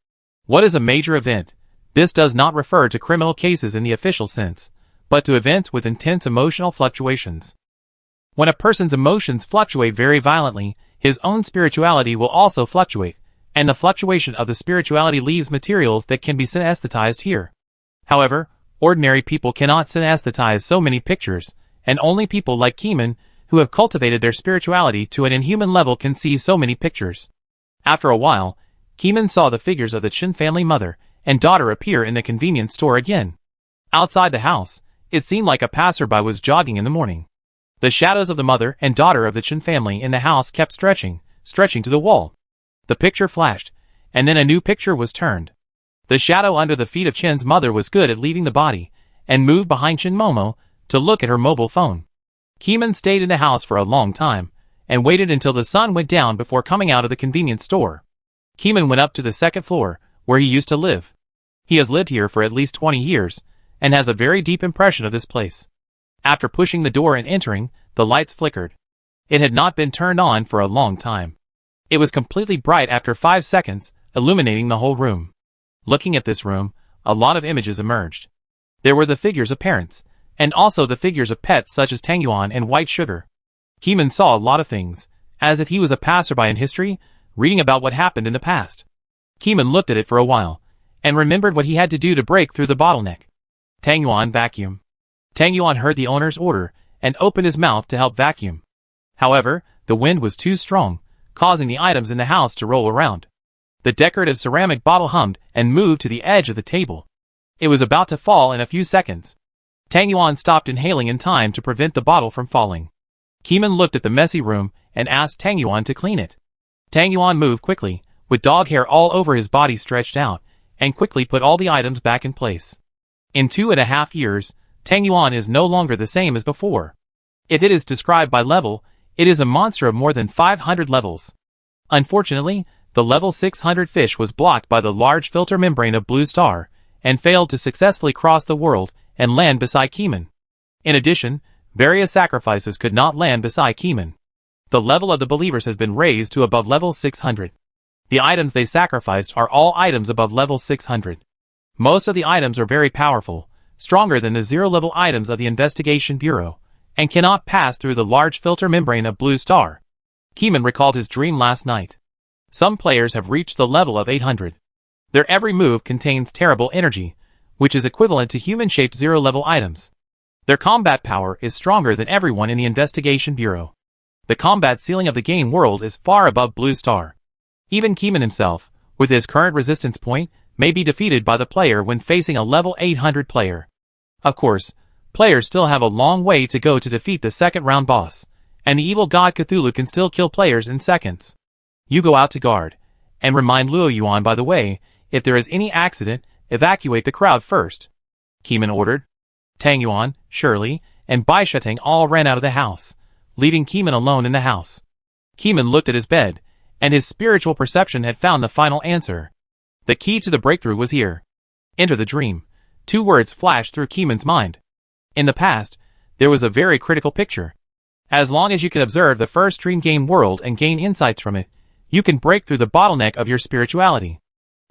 What is a major event? This does not refer to criminal cases in the official sense, but to events with intense emotional fluctuations. When a person's emotions fluctuate very violently, his own spirituality will also fluctuate, and the fluctuation of the spirituality leaves materials that can be synesthetized here. However, ordinary people cannot synesthetize so many pictures, and only people like Keeman, who have cultivated their spirituality to an inhuman level, can see so many pictures. After a while, Keeman saw the figures of the Chen family mother and daughter appear in the convenience store again. Outside the house, it seemed like a passerby was jogging in the morning. The shadows of the mother and daughter of the Chen family in the house kept stretching to the wall. The picture flashed, and then a new picture was turned. The shadow under the feet of Chen's mother was good at leaving the body, and moved behind Chen Momo to look at her mobile phone. Keeman stayed in the house for a long time, and waited until the sun went down before coming out of the convenience store. Keeman went up to the second floor, where he used to live. He has lived here for at least 20 years, and has a very deep impression of this place. After pushing the door and entering, the lights flickered. It had not been turned on for a long time. It was completely bright after 5 seconds, illuminating the whole room. Looking at this room, a lot of images emerged. There were the figures of parents, and also the figures of pets such as Tangyuan and White Sugar. Keeman saw a lot of things, as if he was a passerby in history, reading about what happened in the past. Keeman looked at it for a while, and remembered what he had to do to break through the bottleneck. Tangyuan vacuum. Tangyuan heard the owner's order, and opened his mouth to help vacuum. However, the wind was too strong, causing the items in the house to roll around. The decorative ceramic bottle hummed and moved to the edge of the table. It was about to fall in a few seconds. Tangyuan stopped inhaling in time to prevent the bottle from falling. Keeman looked at the messy room and asked Tangyuan to clean it. Tangyuan moved quickly, with dog hair all over his body stretched out, and quickly put all the items back in place. In 2.5 years, Tangyuan is no longer the same as before. If it is described by level, it is a monster of more than 500 levels. Unfortunately, the level 600 fish was blocked by the large filter membrane of Blue Star, and failed to successfully cross the world and land beside Keeman. In addition, various sacrifices could not land beside Keeman. The level of the believers has been raised to above level 600. The items they sacrificed are all items above level 600. Most of the items are very powerful, stronger than the 0-level items of the Investigation Bureau, and cannot pass through the large filter membrane of Blue Star. Keeman recalled his dream last night. Some players have reached the level of 800. Their every move contains terrible energy, which is equivalent to human-shaped 0-level items. Their combat power is stronger than everyone in the Investigation Bureau. The combat ceiling of the game world is far above Blue Star. Even Keeman himself, with his current resistance point, may be defeated by the player when facing a level 800 player. Of course, players still have a long way to go to defeat the second round boss, and the evil god Cthulhu can still kill players in seconds. You go out to guard, and remind Luo Yuan by the way, if there is any accident, evacuate the crowd first. Keeman ordered. Tang Yuan, Shirley, and Bai Shetang all ran out of the house, leaving Keeman alone in the house. Keeman looked at his bed, and his spiritual perception had found the final answer. The key to the breakthrough was here. Enter the dream. 2 words flashed through Keeman's mind. In the past, there was a very critical picture. As long as you can observe the first dream game world and gain insights from it, you can break through the bottleneck of your spirituality.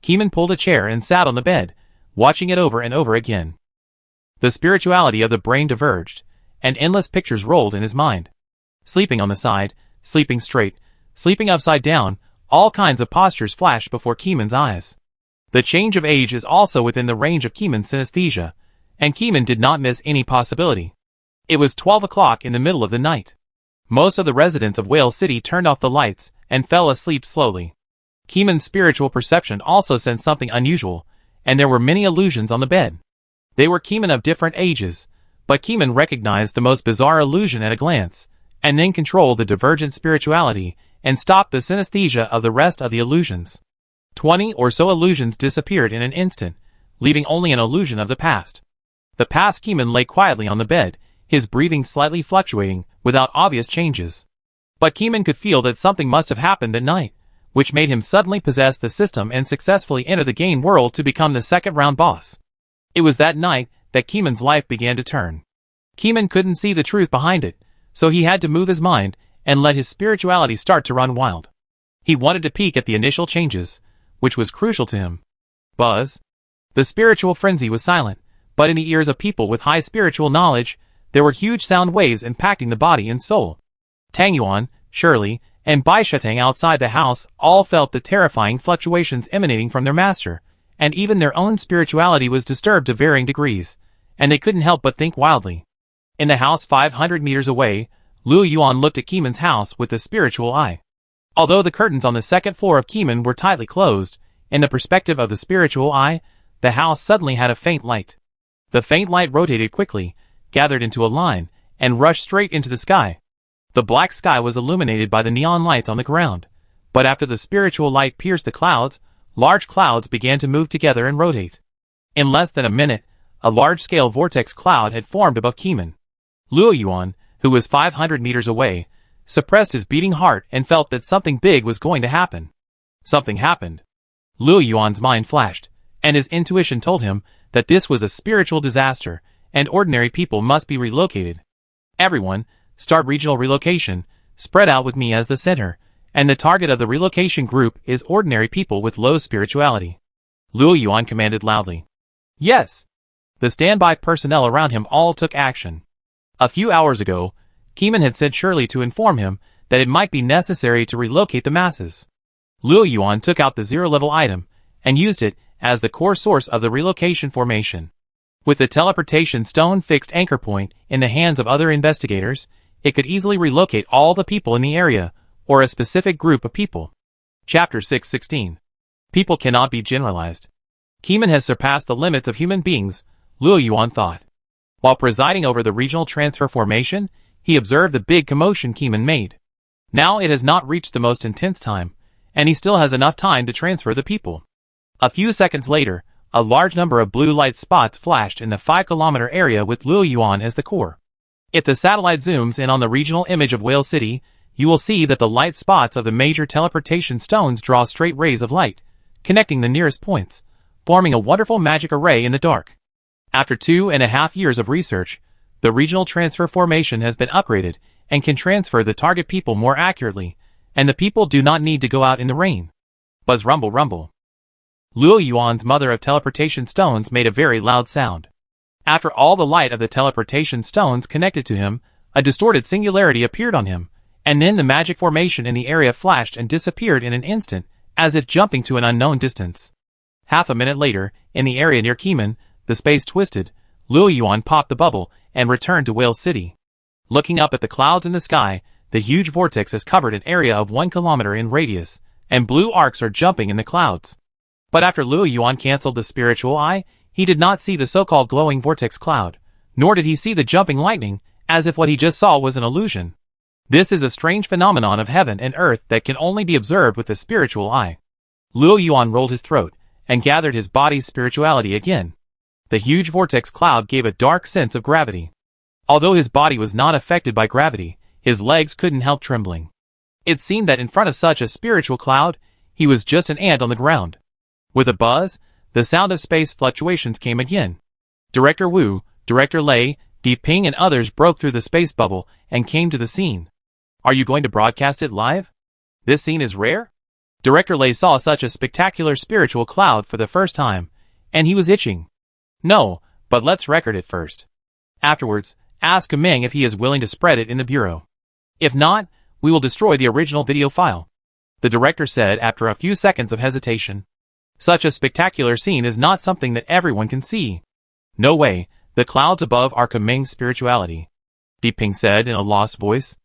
Keeman pulled a chair and sat on the bed, watching it over and over again. The spirituality of the brain diverged, and endless pictures rolled in his mind. Sleeping on the side, sleeping straight, sleeping upside down, all kinds of postures flashed before Keeman's eyes. The change of age is also within the range of Keeman's synesthesia, and Keeman did not miss any possibility. It was 12 o'clock in the middle of the night. Most of the residents of Whale City turned off the lights and fell asleep slowly. Keeman's spiritual perception also sensed something unusual, and there were many illusions on the bed. They were Keeman of different ages, but Keeman recognized the most bizarre illusion at a glance, and then controlled the divergent spirituality and stopped the synesthesia of the rest of the illusions. 20 or so illusions disappeared in an instant, leaving only an illusion of the past. The past Keeman lay quietly on the bed, his breathing slightly fluctuating, without obvious changes. But Keeman could feel that something must have happened at night, which made him suddenly possess the system and successfully enter the game world to become the second round boss. It was that night that Keeman's life began to turn. Keeman couldn't see the truth behind it, so he had to move his mind and let his spirituality start to run wild. He wanted to peek at the initial changes, which was crucial to him. Buzz. The spiritual frenzy was silent, But in the ears of people with high spiritual knowledge, there were huge sound waves impacting the body and soul. Tang Yuan, Shirley, and Bai Shetang outside the house all felt the terrifying fluctuations emanating from their master, and even their own spirituality was disturbed to varying degrees, and they couldn't help but think wildly. In the house 500 meters away, Luo Yuan looked at Keeman's house with a spiritual eye. Although the curtains on the second floor of Keeman were tightly closed, in the perspective of the spiritual eye, the house suddenly had a faint light. The faint light rotated quickly, gathered into a line, and rushed straight into the sky. The black sky was illuminated by the neon lights on the ground, but after the spiritual light pierced the clouds, large clouds began to move together and rotate. In less than a minute, a large-scale vortex cloud had formed above Keeman. Luo Yuan, who was 500 meters away, suppressed his beating heart and felt that something big was going to happen. Something happened. Luo Yuan's mind flashed, and his intuition told him that this was a spiritual disaster, and ordinary people must be relocated. Everyone, start regional relocation, spread out with me as the center, and the target of the relocation group is ordinary people with low spirituality. Luo Yuan commanded loudly. Yes! The standby personnel around him all took action. A few hours ago, Keeman had sent Shirley to inform him that it might be necessary to relocate the masses. Luo Yuan took out the zero-level item and used it as the core source of the relocation formation. With the teleportation stone fixed anchor point in the hands of other investigators, it could easily relocate all the people in the area, or a specific group of people. Chapter 616. People cannot be generalized. Keeman has surpassed the limits of human beings, Luo Yuan thought. While presiding over the regional transfer formation, he observed the big commotion Keeman made. Now it has not reached the most intense time, and he still has enough time to transfer the people. A few seconds later, a large number of blue light spots flashed in the 5-kilometer area with Luo Yuan as the core. If the satellite zooms in on the regional image of Whale City, you will see that the light spots of the major teleportation stones draw straight rays of light, connecting the nearest points, forming a wonderful magic array in the dark. After 2.5 years of research, the regional transfer formation has been upgraded and can transfer the target people more accurately, and the people do not need to go out in the rain. Buzz rumble rumble. Luo Yuan's mother of teleportation stones made a very loud sound. After all the light of the teleportation stones connected to him, a distorted singularity appeared on him, and then the magic formation in the area flashed and disappeared in an instant, as if jumping to an unknown distance. Half a minute later, in the area near Keeman, the space twisted, Luo Yuan popped the bubble and returned to Whale City. Looking up at the clouds in the sky, the huge vortex has covered an area of 1 kilometer in radius, and blue arcs are jumping in the clouds. But after Luo Yuan cancelled the spiritual eye, he did not see the so-called glowing vortex cloud, nor did he see the jumping lightning, as if what he just saw was an illusion. This is a strange phenomenon of heaven and earth that can only be observed with the spiritual eye. Luo Yuan rolled his throat, and gathered his body's spirituality again. The huge vortex cloud gave a dark sense of gravity. Although his body was not affected by gravity, his legs couldn't help trembling. It seemed that in front of such a spiritual cloud, he was just an ant on the ground. With a buzz, the sound of space fluctuations came again. Director Wu, Director Lei, Deep Ping and others broke through the space bubble and came to the scene. Are you going to broadcast it live? This scene is rare? Director Lei saw such a spectacular spiritual cloud for the first time, and he was itching. No, but let's record it first. Afterwards, ask Meng if he is willing to spread it in the bureau. If not, we will destroy the original video file. The director said after a few seconds of hesitation. Such a spectacular scene is not something that everyone can see. No way, the clouds above are Meng's spirituality. Deep Ping said in a lost voice.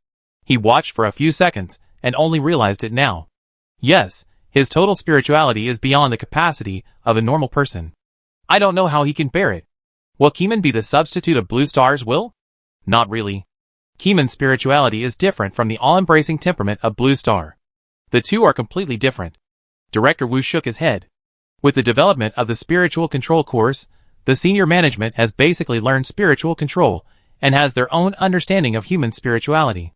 He watched for a few seconds, and only realized it now. Yes, his total spirituality is beyond the capacity of a normal person. I don't know how he can bear it. Will Keeman be the substitute of Blue Star's will? Not really. Keeman's spirituality is different from the all-embracing temperament of Blue Star. The two are completely different. Director Wu shook his head. With the development of the spiritual control course, the senior management has basically learned spiritual control and has their own understanding of human spirituality.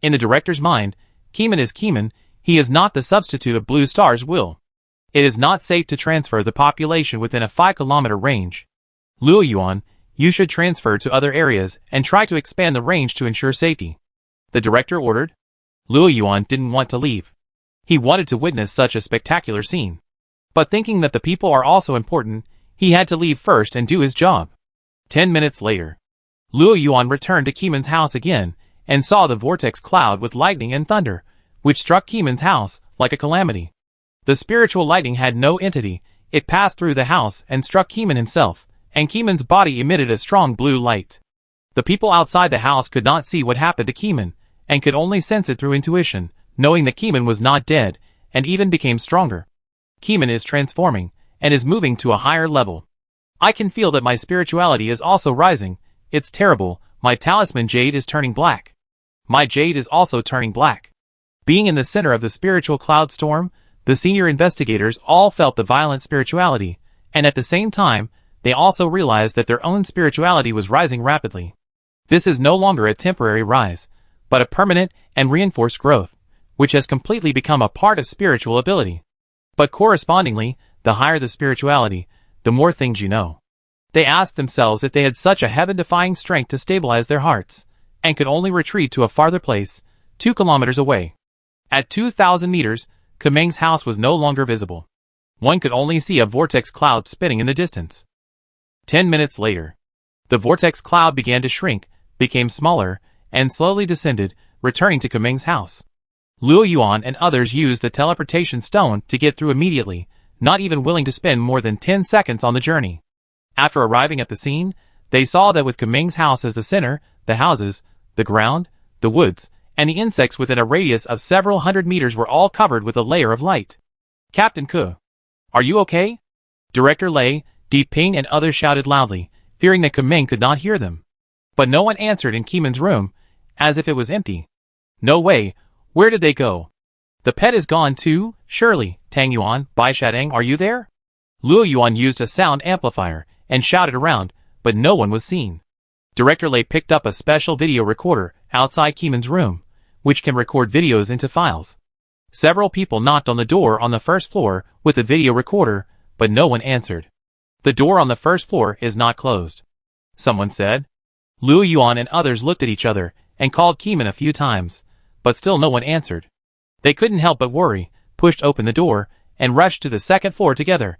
In the director's mind, Keeman is Keeman, he is not the substitute of Blue Star's will. It is not safe to transfer the population within a 5-kilometer range. Luo Yuan, you should transfer to other areas and try to expand the range to ensure safety. The director ordered. Luo Yuan didn't want to leave. He wanted to witness such a spectacular scene. But thinking that the people are also important, he had to leave first and do his job. 10 minutes later, Luo Yuan returned to Keeman's house again, and saw the vortex cloud with lightning and thunder, which struck Keeman's house like a calamity. The spiritual lightning had no entity, it passed through the house and struck Keeman himself, and Keeman's body emitted a strong blue light. The people outside the house could not see what happened to Keeman, and could only sense it through intuition, knowing that Keeman was not dead, and even became stronger. Keeman is transforming, and is moving to a higher level. I can feel that my spirituality is also rising. It's terrible, my talisman jade is turning black. My jade is also turning black. Being in the center of the spiritual cloud storm, the senior investigators all felt the violent spirituality, and at the same time, they also realized that their own spirituality was rising rapidly. This is no longer a temporary rise, but a permanent and reinforced growth, which has completely become a part of spiritual ability. But correspondingly, the higher the spirituality, the more things you know. They asked themselves if they had such a heaven-defying strength to stabilize their hearts, and could only retreat to a farther place, 2 kilometers away. At 2,000 meters, Kumeng's house was no longer visible. One could only see a vortex cloud spinning in the distance. 10 minutes later, the vortex cloud began to shrink, became smaller, and slowly descended, returning to Kumeng's house. Luo Yuan and others used the teleportation stone to get through immediately, not even willing to spend more than 10 seconds on the journey. After arriving at the scene, they saw that with Kumeng's house as the center, the houses, the ground, the woods, and the insects within a radius of several hundred meters were all covered with a layer of light. Captain Ke, are you okay? Director Lei, Deep Ping and others shouted loudly, fearing that Kumeng could not hear them. But no one answered in Keeman's room, as if it was empty. No way, where did they go? The pet is gone too, surely. Tang Yuan, Bai Shadang, are you there? Luo Yuan used a sound amplifier, and shouted around, but no one was seen. Director Lei picked up a special video recorder outside Keeman's room, which can record videos into files. Several people knocked on the door on the first floor with a video recorder, but no one answered. The door on the first floor is not closed, someone said. Luo Yuan and others looked at each other and called Keeman a few times, but still no one answered. They couldn't help but worry, pushed open the door, and rushed to the second floor together.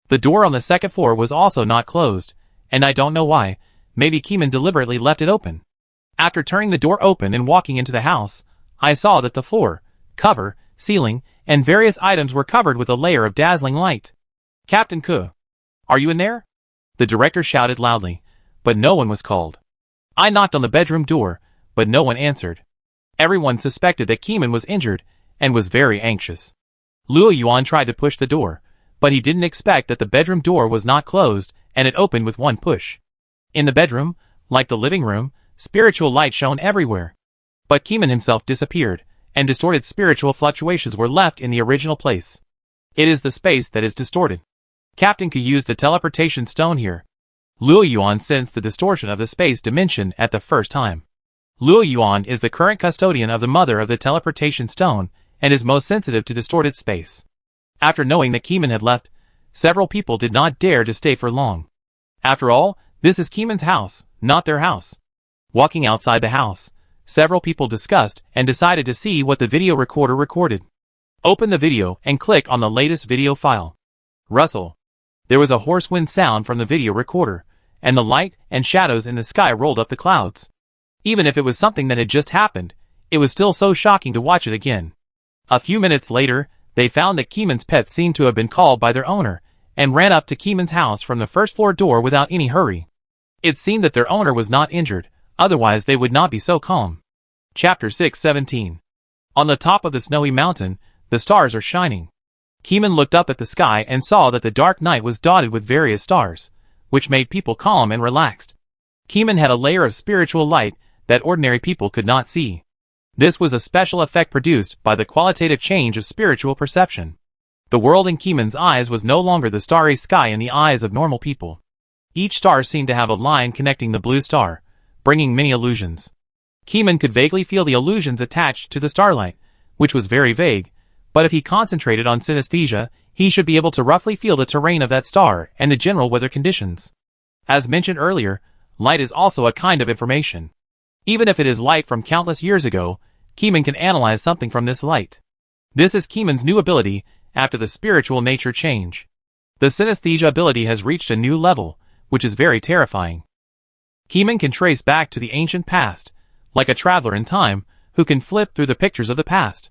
The door on the second floor was also not closed, and I don't know why, maybe Keeman deliberately left it open. After turning the door open and walking into the house, I saw that the floor, cover, ceiling, and various items were covered with a layer of dazzling light. Captain Ke, are you in there? The director shouted loudly, but no one was called. I knocked on the bedroom door, but no one answered. Everyone suspected that Keeman was injured, and was very anxious. Luo Yuan tried to push the door, but he didn't expect that the bedroom door was not closed, and it opened with one push. In the bedroom, like the living room, spiritual light shone everywhere. But Keeman himself disappeared, and distorted spiritual fluctuations were left in the original place. It is the space that is distorted. Captain Ke used the teleportation stone here. Luo Yuan sensed the distortion of the space dimension at the first time. Luo Yuan is the current custodian of the mother of the teleportation stone, and is most sensitive to distorted space. After knowing that Keeman had left, several people did not dare to stay for long. After all, this is Keeman's house, not their house. Walking outside the house, several people discussed and decided to see what the video recorder recorded. Open the video and click on the latest video file. Rustle. There was a hoarse wind sound from the video recorder, and the light and shadows in the sky rolled up the clouds. Even if it was something that had just happened, it was still so shocking to watch it again. A few minutes later, they found that Keeman's pet seemed to have been called by their owner, and ran up to Keeman's house from the first floor door without any hurry. It seemed that their owner was not injured, otherwise they would not be so calm. Chapter 6:17. On the top of the snowy mountain, the stars are shining. Keeman looked up at the sky and saw that the dark night was dotted with various stars, which made people calm and relaxed. Keeman had a layer of spiritual light that ordinary people could not see. This was a special effect produced by the qualitative change of spiritual perception. The world in Keeman's eyes was no longer the starry sky in the eyes of normal people. Each star seemed to have a line connecting the blue star, bringing many illusions. Keeman could vaguely feel the illusions attached to the starlight, which was very vague, but if he concentrated on synesthesia, he should be able to roughly feel the terrain of that star and the general weather conditions. As mentioned earlier, light is also a kind of information. Even if it is light from countless years ago, Keeman can analyze something from this light. This is Keeman's new ability after the spiritual nature change. The synesthesia ability has reached a new level, which is very terrifying. Keeman can trace back to the ancient past, like a traveler in time who can flip through the pictures of the past.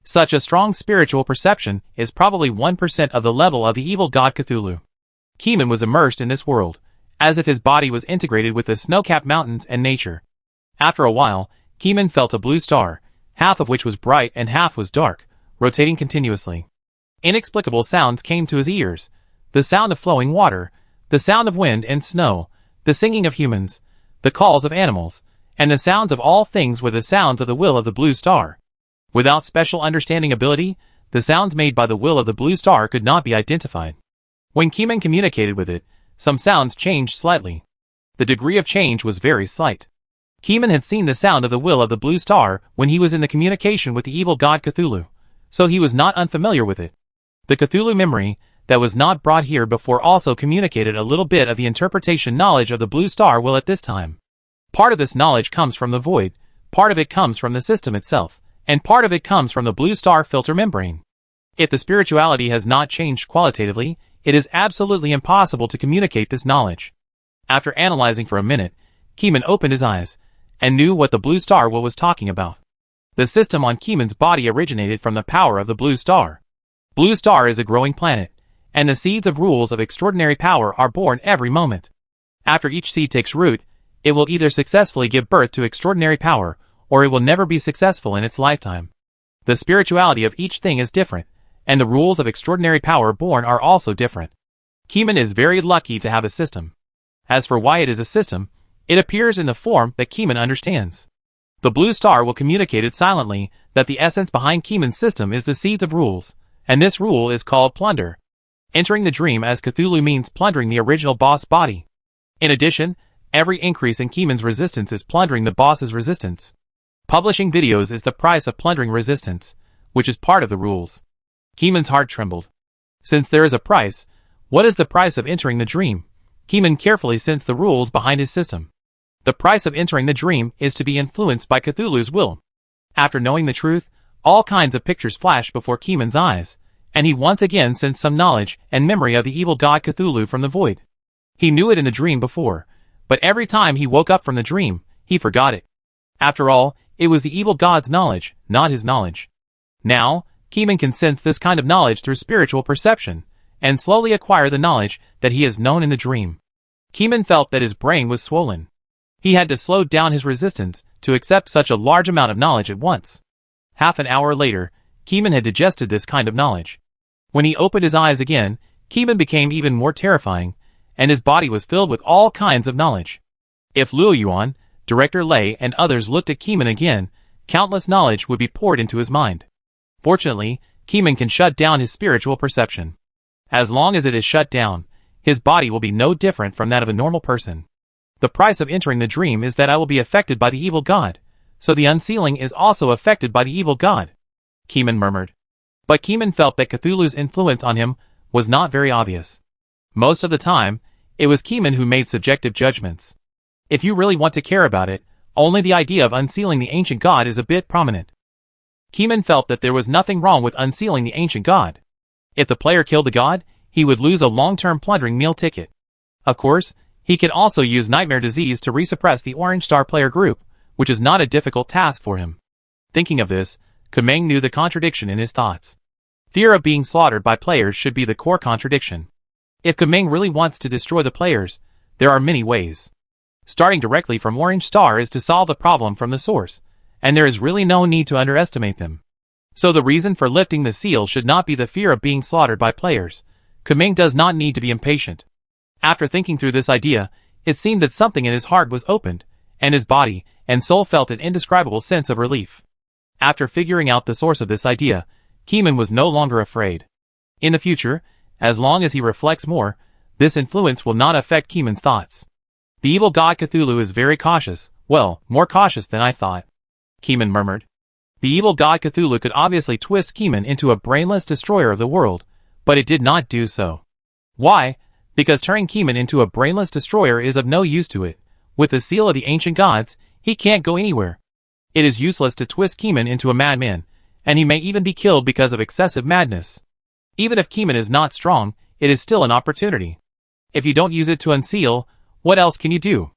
Such a strong spiritual perception is probably 1% of the level of the evil god Cthulhu. Keeman was immersed in this world, as if his body was integrated with the snow-capped mountains and nature. After a while, Keeman felt a blue star, half of which was bright and half was dark, rotating continuously. Inexplicable sounds came to his ears: the sound of flowing water, the sound of wind and snow, the singing of humans, the calls of animals, and the sounds of all things were the sounds of the will of the blue star. Without special understanding ability, the sounds made by the will of the blue star could not be identified. When Keeman communicated with it, some sounds changed slightly. The degree of change was very slight. Keeman had seen the sound of the will of the blue star when he was in the communication with the evil god Cthulhu, so he was not unfamiliar with it. The Cthulhu memory that was not brought here before also communicated a little bit of the interpretation knowledge of the blue star will at this time. Part of this knowledge comes from the void, part of it comes from the system itself, and part of it comes from the blue star filter membrane. If the spirituality has not changed qualitatively, it is absolutely impossible to communicate this knowledge. After analyzing for a minute, Keeman opened his eyes, and knew what the blue star will was talking about. The system on Keeman's body originated from the power of the blue star. Blue star is a growing planet, and the seeds of rules of extraordinary power are born every moment. After each seed takes root, it will either successfully give birth to extraordinary power, or it will never be successful in its lifetime. The spirituality of each thing is different, and the rules of extraordinary power born are also different. Keeman is very lucky to have a system. As for why it is a system, it appears in the form that Keeman understands. The blue star will communicate it silently that the essence behind Keeman's system is the seeds of rules, and this rule is called plunder. Entering the dream as Cthulhu means plundering the original boss body. In addition, every increase in Keeman's resistance is plundering the boss's resistance. Publishing videos is the price of plundering resistance, which is part of the rules. Keeman's heart trembled. Since there is a price, what is the price of entering the dream? Keeman carefully sensed the rules behind his system. The price of entering the dream is to be influenced by Cthulhu's will. After knowing the truth, all kinds of pictures flashed before Keeman's eyes, and he once again sensed some knowledge and memory of the evil god Cthulhu from the void. He knew it in the dream before, but every time he woke up from the dream, he forgot it. After all, it was the evil god's knowledge, not his knowledge. Now, Keeman can sense this kind of knowledge through spiritual perception, and slowly acquire the knowledge that he has known in the dream. Keeman felt that his brain was swollen. He had to slow down his resistance to accept such a large amount of knowledge at once. Half an hour later, Keeman had digested this kind of knowledge. When he opened his eyes again, Keeman became even more terrifying, and his body was filled with all kinds of knowledge. If Luo Yuan, Director Lei, and others looked at Keeman again, countless knowledge would be poured into his mind. Fortunately, Keeman can shut down his spiritual perception. As long as it is shut down, his body will be no different from that of a normal person. The price of entering the dream is that I will be affected by the evil god, so the unsealing is also affected by the evil god, Keeman murmured. But Keeman felt that Cthulhu's influence on him was not very obvious. Most of the time, it was Keeman who made subjective judgments. If you really want to care about it, only the idea of unsealing the ancient god is a bit prominent. Keeman felt that there was nothing wrong with unsealing the ancient god. If the player killed the god, he would lose a long-term plundering meal ticket. Of course, he could also use Nightmare Disease to resuppress the Orange Star player group, which is not a difficult task for him. Thinking of this, Kumeng knew the contradiction in his thoughts. Fear of being slaughtered by players should be the core contradiction. If Kumeng really wants to destroy the players, there are many ways. Starting directly from Orange Star is to solve the problem from the source, and there is really no need to underestimate them. So the reason for lifting the seal should not be the fear of being slaughtered by players. Kumeng does not need to be impatient. After thinking through this idea, it seemed that something in his heart was opened, and his body and soul felt an indescribable sense of relief. After figuring out the source of this idea, Keeman was no longer afraid. In the future, as long as he reflects more, this influence will not affect Keeman's thoughts. The evil god Cthulhu is very cautious, well, more cautious than I thought, Keeman murmured. The evil god Cthulhu could obviously twist Keeman into a brainless destroyer of the world, but it did not do so. Why? Because turning Keeman into a brainless destroyer is of no use to it. With the seal of the ancient gods, he can't go anywhere. It is useless to twist Keeman into a madman, and he may even be killed because of excessive madness. Even if Keeman is not strong, it is still an opportunity. If you don't use it to unseal, what else can you do?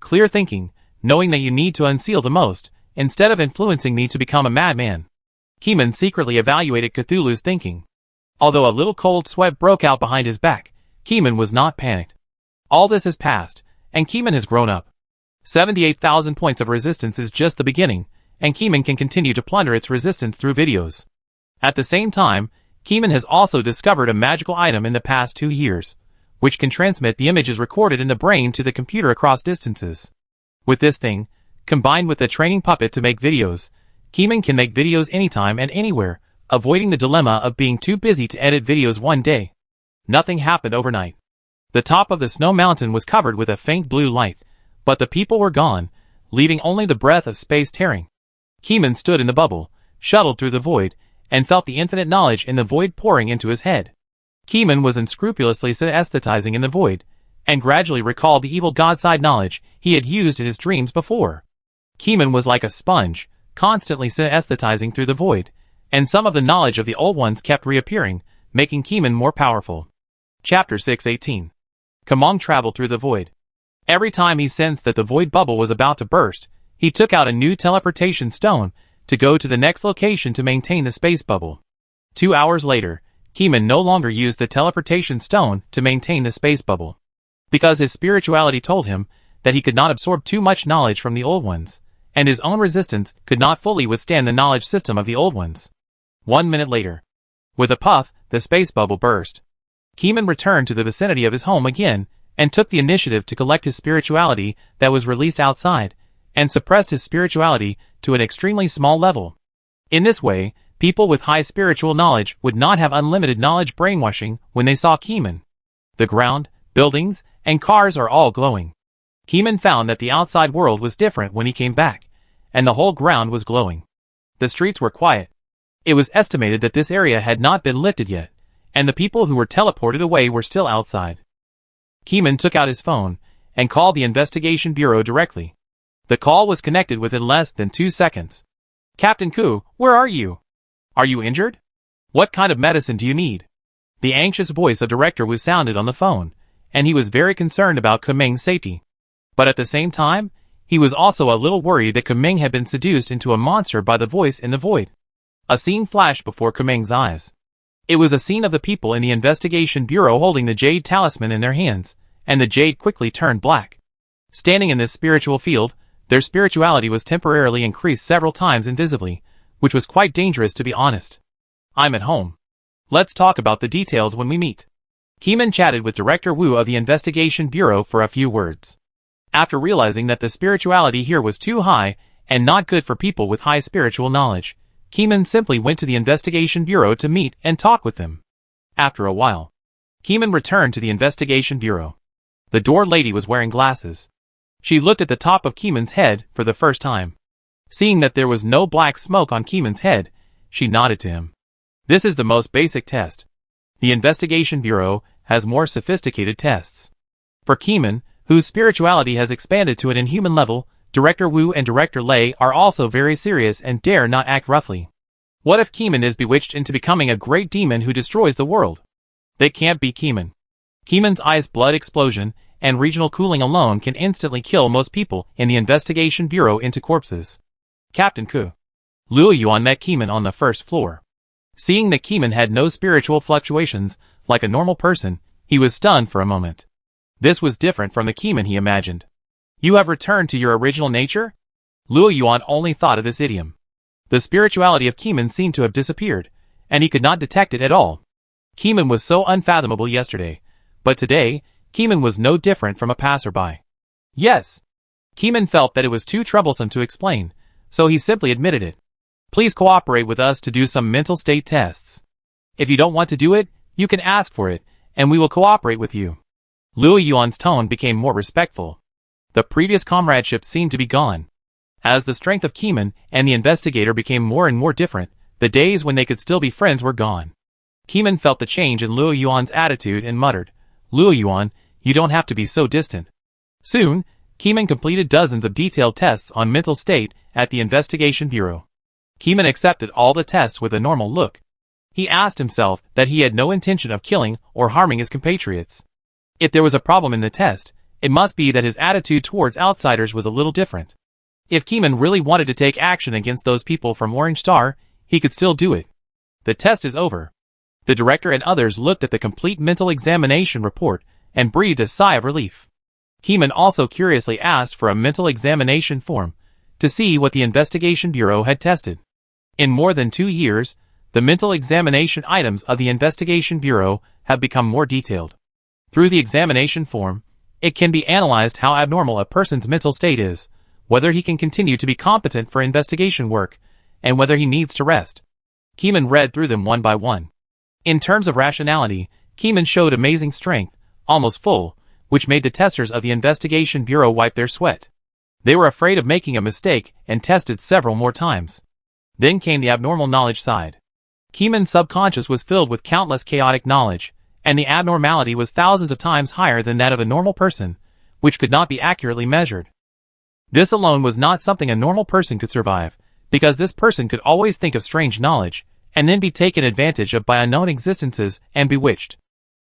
Clear thinking, knowing that you need to unseal the most, instead of influencing me to become a madman. Keeman secretly evaluated Cthulhu's thinking. Although a little cold sweat broke out behind his back, Keeman was not panicked. All this has passed, and Keeman has grown up. 78,000 points of resistance is just the beginning, and Keeman can continue to plunder its resistance through videos. At the same time, Keeman has also discovered a magical item in the past 2 years, which can transmit the images recorded in the brain to the computer across distances. With this thing, combined with the training puppet to make videos, Keeman can make videos anytime and anywhere, avoiding the dilemma of being too busy to edit videos one day. Nothing happened overnight. The top of the snow mountain was covered with a faint blue light, but the people were gone, leaving only the breath of space tearing. Keeman stood in the bubble, shuttled through the void, and felt the infinite knowledge in the void pouring into his head. Keeman was unscrupulously aestheticizing in the void, and gradually recalled the evil god-side knowledge he had used in his dreams before. Keeman was like a sponge, constantly aestheticizing through the void, and some of the knowledge of the old ones kept reappearing, making Keeman more powerful. Chapter 618. Kamong traveled through the void. Every time he sensed that the void bubble was about to burst, he took out a new teleportation stone to go to the next location to maintain the space bubble. 2 hours later, Keeman no longer used the teleportation stone to maintain the space bubble, because his spirituality told him that he could not absorb too much knowledge from the old ones, and his own resistance could not fully withstand the knowledge system of the old ones. 1 minute later, with a puff, the space bubble burst. Keeman returned to the vicinity of his home again, and took the initiative to collect his spirituality that was released outside, and suppressed his spirituality to an extremely small level. In this way, people with high spiritual knowledge would not have unlimited knowledge brainwashing when they saw Keeman. The ground, buildings, and cars are all glowing. Keeman found that the outside world was different when he came back, and the whole ground was glowing. The streets were quiet. It was estimated that this area had not been lifted yet, and the people who were teleported away were still outside. Keeman took out his phone and called the investigation bureau directly. The call was connected within less than 2 seconds. "Captain Ku, where are you? Are you injured? What kind of medicine do you need?" The anxious voice of Director Wu sounded on the phone, and he was very concerned about Kameng's safety. But at the same time, he was also a little worried that Kameng had been seduced into a monster by the voice in the void. A scene flashed before Kameng's eyes. It was a scene of the people in the investigation bureau holding the jade talisman in their hands, and the jade quickly turned black. Standing in this spiritual field, their spirituality was temporarily increased several times invisibly, which was quite dangerous to be honest. "I'm at home. Let's talk about the details when we meet." Keeman chatted with Director Wu of the Investigation Bureau for a few words. After realizing that the spirituality here was too high and not good for people with high spiritual knowledge, Keeman simply went to the Investigation Bureau to meet and talk with them. After a while, Keeman returned to the Investigation Bureau. The door lady was wearing glasses. She looked at the top of Keeman's head for the first time. Seeing that there was no black smoke on Keeman's head, she nodded to him. "This is the most basic test. The Investigation Bureau has more sophisticated tests." For Keeman, whose spirituality has expanded to an inhuman level, Director Wu and Director Lei are also very serious and dare not act roughly. What if Keeman is bewitched into becoming a great demon who destroys the world? They can't beat Keeman. Keeman's ice blood explosion and regional cooling alone can instantly kill most people in the Investigation Bureau into corpses. Captain Ku. Luo Yuan met Keeman on the first floor. Seeing that Keeman had no spiritual fluctuations, like a normal person, he was stunned for a moment. This was different from the Keeman he imagined. "You have returned to your original nature?" Luo Yuan only thought of this idiom. The spirituality of Keeman seemed to have disappeared, and he could not detect it at all. Keeman was so unfathomable yesterday, but today, Keeman was no different from a passerby. "Yes." Keeman felt that it was too troublesome to explain, so he simply admitted it. "Please cooperate with us to do some mental state tests. If you don't want to do it, you can ask for it, and we will cooperate with you." Luo Yuan's tone became more respectful. The previous comradeship seemed to be gone. As the strength of Keeman and the investigator became more and more different, the days when they could still be friends were gone. Keeman felt the change in Luo Yuan's attitude and muttered, "Luo Yuan, you don't have to be so distant." Soon, Keeman completed dozens of detailed tests on mental state at the Investigation Bureau. Keeman accepted all the tests with a normal look. He asked himself that he had no intention of killing or harming his compatriots. If there was a problem in the test, It must be that his attitude towards outsiders was a little different. If Keeman really wanted to take action against those people from Orange Star, he could still do it. The test is over. The director and others looked at the complete mental examination report and breathed a sigh of relief. Keeman also curiously asked for a mental examination form to see what the Investigation Bureau had tested. In more than 2 years, the mental examination items of the Investigation Bureau have become more detailed. Through the examination form, it can be analyzed how abnormal a person's mental state is, whether he can continue to be competent for investigation work, and whether he needs to rest. Keeman read through them one by one. In terms of rationality, Keeman showed amazing strength, almost full, which made the testers of the Investigation Bureau wipe their sweat. They were afraid of making a mistake and tested several more times. Then came the abnormal knowledge side. Keeman's subconscious was filled with countless chaotic knowledge, and the abnormality was thousands of times higher than that of a normal person, which could not be accurately measured. This alone was not something a normal person could survive, because this person could always think of strange knowledge, and then be taken advantage of by unknown existences and bewitched.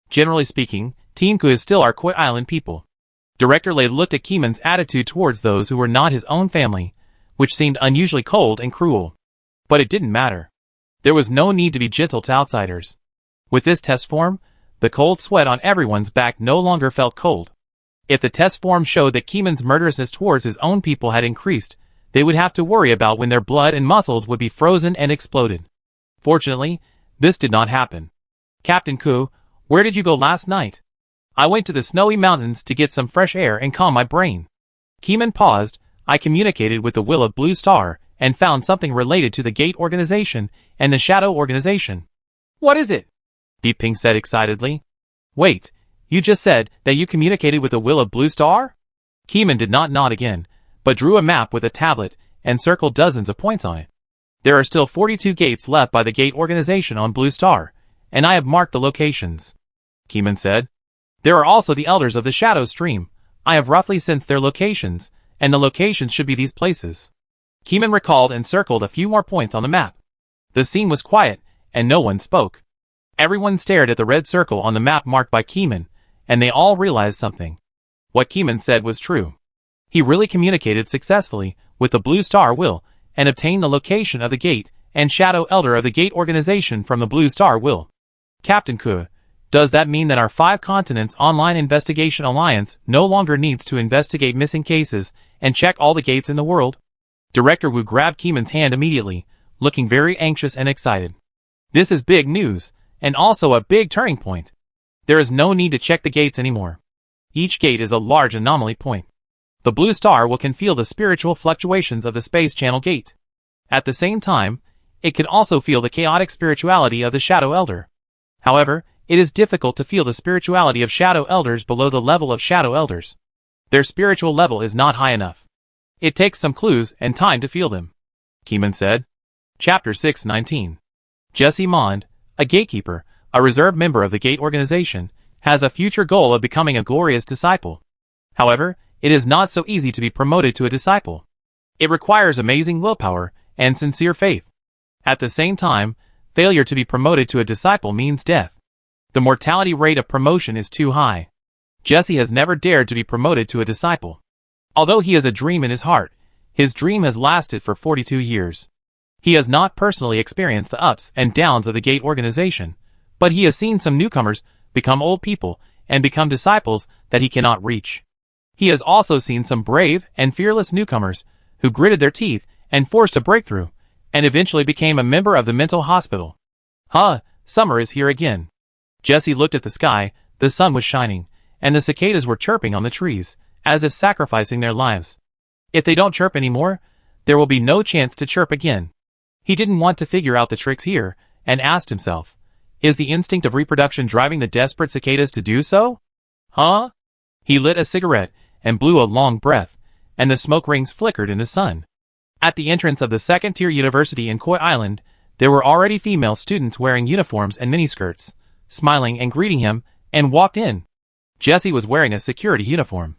Generally speaking, Team Ku is still our Koi Island people. Director Lei looked at Keeman's attitude towards those who were not his own family, which seemed unusually cold and cruel. But it didn't matter. There was no need to be gentle to outsiders. With this test form, the cold sweat on everyone's back no longer felt cold. If the test form showed that Keeman's murderousness towards his own people had increased, they would have to worry about when their blood and muscles would be frozen and exploded. Fortunately, this did not happen. Captain Ku, where did you go last night? I went to the snowy mountains to get some fresh air and calm my brain. Keeman paused. I communicated with the Will of Blue Star and found something related to the Gate Organization and the Shadow Organization. What is it? Deep Pink said excitedly. Wait, you just said that you communicated with the Will of Blue Star? Keeman did not nod again, but drew a map with a tablet and circled dozens of points on it. There are still 42 gates left by the Gate Organization on Blue Star, and I have marked the locations. Keeman said. There are also the Elders of the Shadow Stream. I have roughly sensed their locations, and the locations should be these places. Keeman recalled and circled a few more points on the map. The scene was quiet, and no one spoke. Everyone stared at the red circle on the map marked by Keeman, and they all realized something. What Keeman said was true. He really communicated successfully with the Blue Star Will, and obtained the location of the Gate and Shadow Elder of the Gate Organization from the Blue Star Will. Captain Ku, does that mean that our 5 Continents Online Investigation Alliance no longer needs to investigate missing cases and check all the gates in the world? Director Wu grabbed Keeman's hand immediately, looking very anxious and excited. This is big news, and also a big turning point. There is no need to check the gates anymore. Each gate is a large anomaly point. The Blue Star can feel the spiritual fluctuations of the Space Channel Gate. At the same time, it can also feel the chaotic spirituality of the Shadow Elder. However, it is difficult to feel the spirituality of Shadow Elders below the level of Shadow Elders. Their spiritual level is not high enough. It takes some clues and time to feel them. Keeman said. Chapter 619. Jesse Mond, a gatekeeper, a reserve member of the Gate Organization, has a future goal of becoming a glorious disciple. However, it is not so easy to be promoted to a disciple. It requires amazing willpower and sincere faith. At the same time, failure to be promoted to a disciple means death. The mortality rate of promotion is too high. Jesse has never dared to be promoted to a disciple. Although he has a dream in his heart, his dream has lasted for 42 years. He has not personally experienced the ups and downs of the Gate Organization, but he has seen some newcomers become old people and become disciples that he cannot reach. He has also seen some brave and fearless newcomers who gritted their teeth and forced a breakthrough, and eventually became a member of the mental hospital. Summer is here again. Jesse looked at the sky. The sun was shining, and the cicadas were chirping on the trees, as if sacrificing their lives. If they don't chirp anymore, there will be no chance to chirp again. He didn't want to figure out the tricks here, and asked himself, is the instinct of reproduction driving the desperate cicadas to do so? He lit a cigarette and blew a long breath, and the smoke rings flickered in the sun. At the entrance of the second-tier university in Koi Island, there were already female students wearing uniforms and miniskirts, smiling and greeting him, and walked in. Jesse was wearing a security uniform.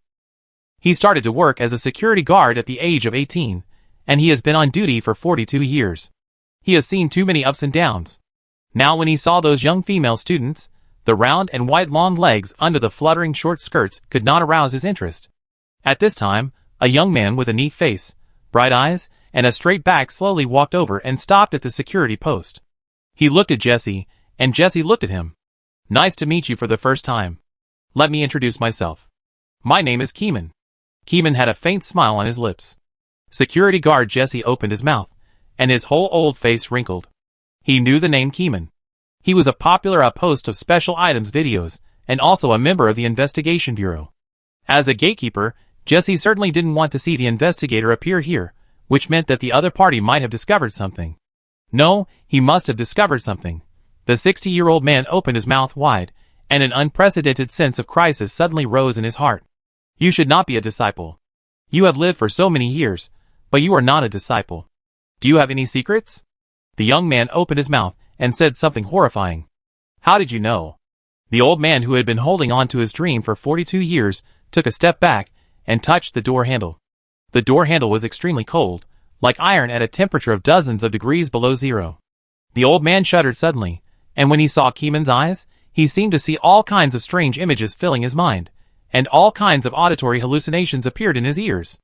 He started to work as a security guard at the age of 18, and he has been on duty for 42 years. He has seen too many ups and downs. Now when he saw those young female students, The round and white long legs under the fluttering short skirts could not arouse his interest. At this time, a young man with a neat face, bright eyes, and a straight back slowly walked over and stopped at the security post. He looked at Jesse, and Jesse looked at him. "Nice to meet you for the first time. Let me introduce myself. My name is Keeman." Keeman had a faint smile on his lips. Security guard Jesse opened his mouth, and his whole old face wrinkled. He knew the name Keeman. He was a popular host of special items videos, and also a member of the investigation bureau. As a gatekeeper, Jesse certainly didn't want to see the investigator appear here, which meant that the other party might have discovered something. No, he must have discovered something. The 60-year-old man opened his mouth wide, and an unprecedented sense of crisis suddenly rose in his heart. "You should not be a disciple. You have lived for so many years, but you are not a disciple. Do you have any secrets?" The young man opened his mouth and said something horrifying. "How did you know?" The old man, who had been holding on to his dream for 42 years, took a step back and touched the door handle. The door handle was extremely cold, like iron at a temperature of dozens of degrees below zero. The old man shuddered suddenly, and when he saw Keeman's eyes, he seemed to see all kinds of strange images filling his mind, and all kinds of auditory hallucinations appeared in his ears.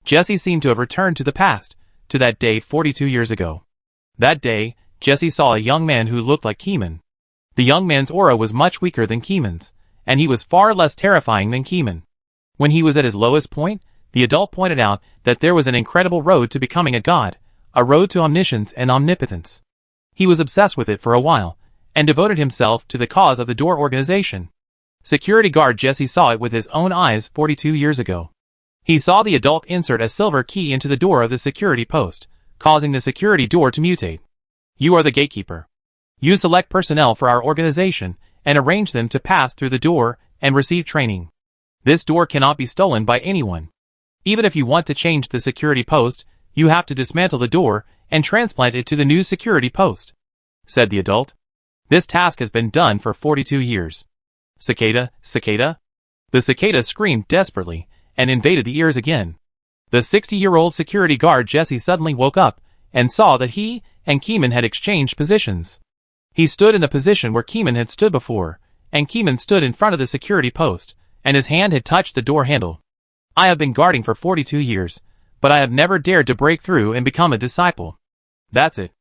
Jesse seemed to have returned to the past, to that day 42 years ago. That day, Jesse saw a young man who looked like Keeman. The young man's aura was much weaker than Keeman's, and he was far less terrifying than Keeman. When he was at his lowest point, the adult pointed out that there was an incredible road to becoming a god, a road to omniscience and omnipotence. He was obsessed with it for a while, and devoted himself to the cause of the door organization. Security guard Jesse saw it with his own eyes 42 years ago. He saw the adult insert a silver key into the door of the security post, causing the security door to mutate. "You are the gatekeeper. You select personnel for our organization and arrange them to pass through the door and receive training. This door cannot be stolen by anyone. Even if you want to change the security post, you have to dismantle the door and transplant it to the new security post," said the adult. "This task has been done for 42 years. Cicada, cicada?" The cicada screamed desperately and invaded the ears again. The 60-year-old security guard Jesse suddenly woke up and saw that he and Keeman had exchanged positions. He stood in the position where Keeman had stood before, and Keeman stood in front of the security post, and his hand had touched the door handle. "I have been guarding for 42 years, but I have never dared to break through and become a disciple." "That's it,"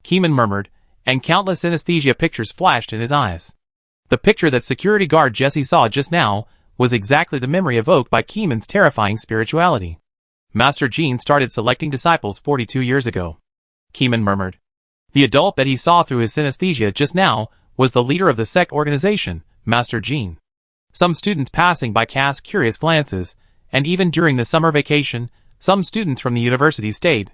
Keeman murmured, and countless synesthesia pictures flashed in his eyes. The picture that security guard Jesse saw just now was exactly the memory evoked by Keeman's terrifying spirituality. "Master Gene started selecting disciples 42 years ago," Keeman murmured. The adult that he saw through his synesthesia just now was the leader of the sect organization, Master Gene. Some students passing by cast curious glances, and even during the summer vacation, some students from the university stayed.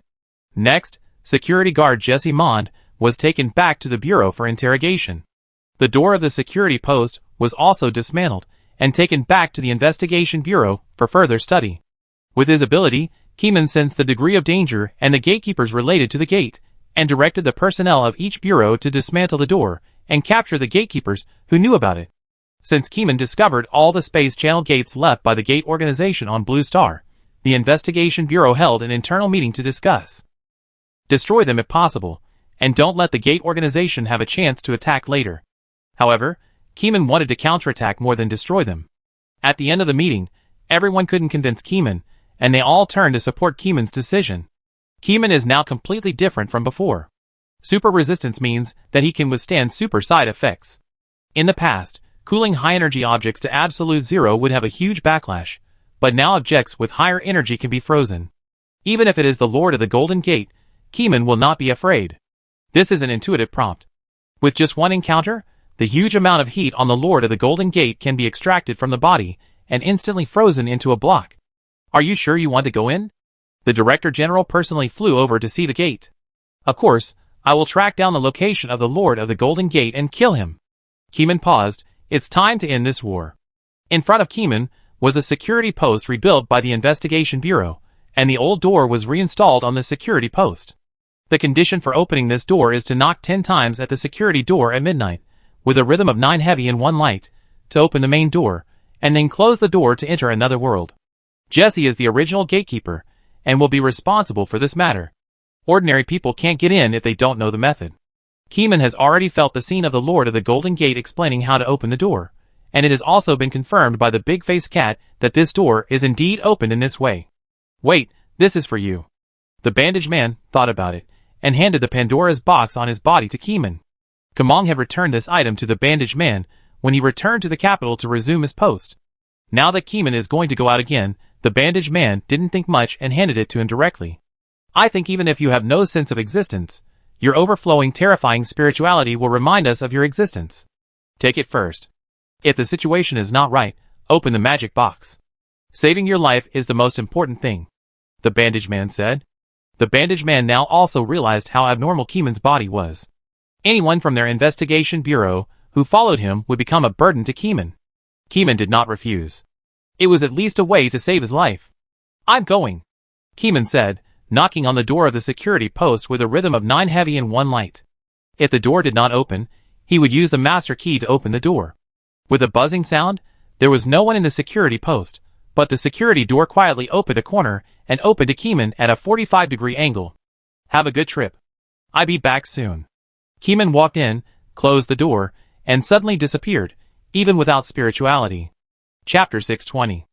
Next, security guard Jesse Mond was taken back to the bureau for interrogation. The door of the security post was also dismantled and taken back to the investigation bureau for further study. With his ability, Keeman sensed the degree of danger and the gatekeepers related to the gate, and directed the personnel of each bureau to dismantle the door and capture the gatekeepers who knew about it. Since Keeman discovered all the space channel gates left by the gate organization on Blue Star, the investigation bureau held an internal meeting to discuss. Destroy them if possible, and don't let the gate organization have a chance to attack later. However, Keeman wanted to counterattack more than destroy them. At the end of the meeting, everyone couldn't convince Keeman, and they all turned to support Keeman's decision. Keeman is now completely different from before. Super resistance means that he can withstand super side effects. In the past, cooling high-energy objects to absolute zero would have a huge backlash, but now objects with higher energy can be frozen. Even if it is the Lord of the Golden Gate, Keeman will not be afraid. This is an intuitive prompt. With just one encounter, the huge amount of heat on the Lord of the Golden Gate can be extracted from the body and instantly frozen into a block. "Are you sure you want to go in?" The Director General personally flew over to see the gate. "Of course, I will track down the location of the Lord of the Golden Gate and kill him." Keeman paused. It's time to end this war. In front of Keeman was a security post rebuilt by the Investigation Bureau, and the old door was reinstalled on the security post. The condition for opening this door is to knock 10 times at the security door at midnight, with a rhythm of 9 heavy and 1 light, to open the main door, and then close the door to enter another world. Jesse is the original gatekeeper, and will be responsible for this matter. Ordinary people can't get in if they don't know the method. Keeman has already felt the scene of the Lord of the Golden Gate explaining how to open the door, and it has also been confirmed by the big-faced cat that this door is indeed opened in this way. Wait, this is for you. The bandaged man thought about it, and handed the Pandora's box on his body to Keeman. Kamong had returned this item to the bandaged man when he returned to the capital to resume his post. Now that Keeman is going to go out again, the bandaged man didn't think much and handed it to him directly. I think even if you have no sense of existence, your overflowing terrifying spirituality will remind us of your existence. Take it first. If the situation is not right, open the magic box. Saving your life is the most important thing, the bandaged man said. The bandaged man now also realized how abnormal Keeman's body was. Anyone from their investigation bureau who followed him would become a burden to Keeman. Keeman did not refuse. It was at least a way to save his life. I'm going, Keeman said, knocking on the door of the security post with a rhythm of 9 heavy and 1 light. If the door did not open, he would use the master key to open the door. With a buzzing sound, there was no one in the security post, but the security door quietly opened a corner and opened to Keeman at a 45-degree angle. Have a good trip. I'll be back soon. Keeman walked in, closed the door, and suddenly disappeared, even without spirituality. Chapter 620.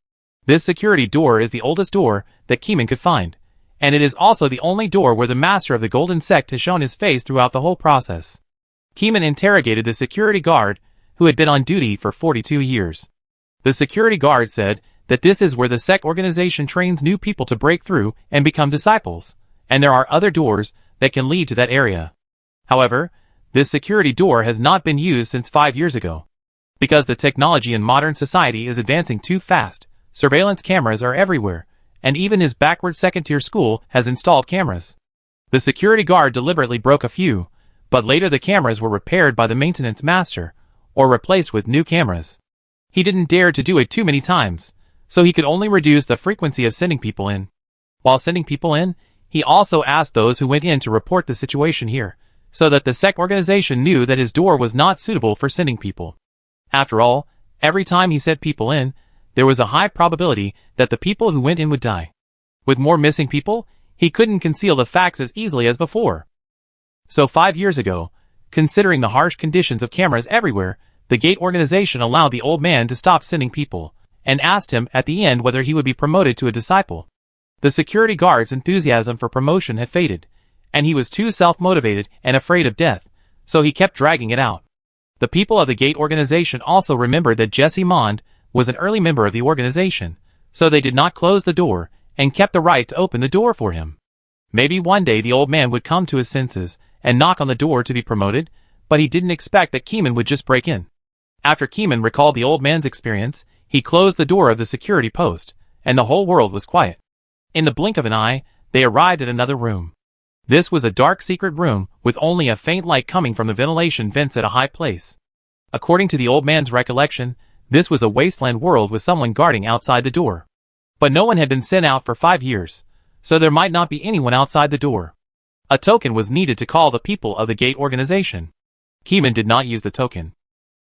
This security door is the oldest door that Keeman could find, and it is also the only door where the master of the Golden Sect has shown his face throughout the whole process. Keeman interrogated the security guard, who had been on duty for 42 years. The security guard said that this is where the sect organization trains new people to break through and become disciples, and there are other doors that can lead to that area. However, this security door has not been used since 5 years ago. Because the technology in modern society is advancing too fast, surveillance cameras are everywhere, and even his backward second-tier school has installed cameras. The security guard deliberately broke a few, but later the cameras were repaired by the maintenance master, or replaced with new cameras. He didn't dare to do it too many times, so he could only reduce the frequency of sending people in. While sending people in, he also asked those who went in to report the situation here, so that the sect organization knew that his door was not suitable for sending people. After all, every time he sent people in, there was a high probability that the people who went in would die. With more missing people, he couldn't conceal the facts as easily as before. So 5 years ago, considering the harsh conditions of cameras everywhere, the gate organization allowed the old man to stop sending people, and asked him at the end whether he would be promoted to a disciple. The security guard's enthusiasm for promotion had faded, and he was too self-motivated and afraid of death, so he kept dragging it out. The people of the gate organization also remembered that Jesse Mond was an early member of the organization, so they did not close the door, and kept the right to open the door for him. Maybe one day the old man would come to his senses, and knock on the door to be promoted, but he didn't expect that Keeman would just break in. After Keeman recalled the old man's experience, he closed the door of the security post, and the whole world was quiet. In the blink of an eye, they arrived at another room. This was a dark secret room with only a faint light coming from the ventilation vents at a high place. According to the old man's recollection, this was a wasteland world with someone guarding outside the door. But no one had been sent out for 5 years, so there might not be anyone outside the door. A token was needed to call the people of the gate organization. Keeman did not use the token.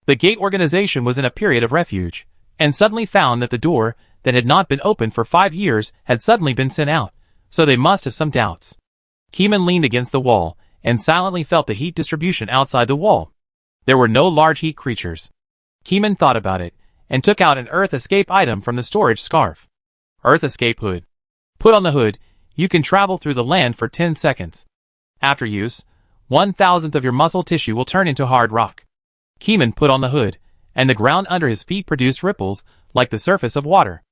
The gate organization was in a period of refuge, and suddenly found that the door that had not been opened for 5 years had suddenly been sent out, so they must have some doubts. Keeman leaned against the wall, and silently felt the heat distribution outside the wall. There were no large heat creatures. Keeman thought about it, and took out an Earth Escape item from the storage scarf. Earth Escape Hood. Put on the hood, you can travel through the land for 10 seconds. After use, 1/1000th of your muscle tissue will turn into hard rock. Keeman put on the hood, and the ground under his feet produced ripples, like the surface of water.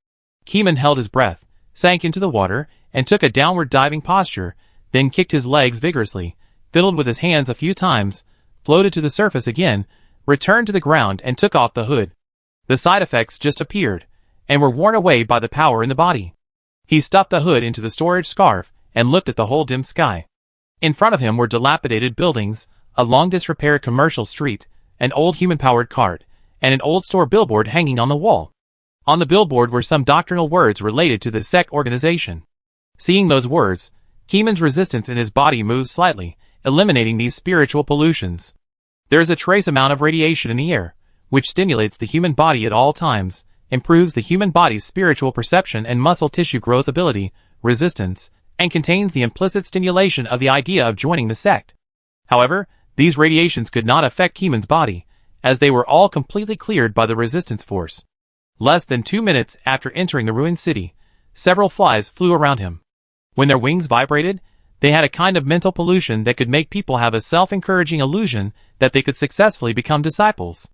Keeman held his breath, sank into the water, and took a downward diving posture, then kicked his legs vigorously, fiddled with his hands a few times, floated to the surface again, returned to the ground and took off the hood. The side effects just appeared, and were worn away by the power in the body. He stuffed the hood into the storage scarf, and looked at the whole dim sky. In front of him were dilapidated buildings, a long disrepaired commercial street, an old human-powered cart, and an old store billboard hanging on the wall. On the billboard were some doctrinal words related to the sect organization. Seeing those words, Keeman's resistance in his body moved slightly, eliminating these spiritual pollutions. There is a trace amount of radiation in the air, which stimulates the human body at all times, improves the human body's spiritual perception and muscle tissue growth ability, resistance, and contains the implicit stimulation of the idea of joining the sect. However, These radiations could not affect Keeman's body, as they were all completely cleared by the resistance force. Less than 2 minutes after entering the ruined city, several flies flew around him. When their wings vibrated, they had a kind of mental pollution that could make people have a self-encouraging illusion that they could successfully become disciples.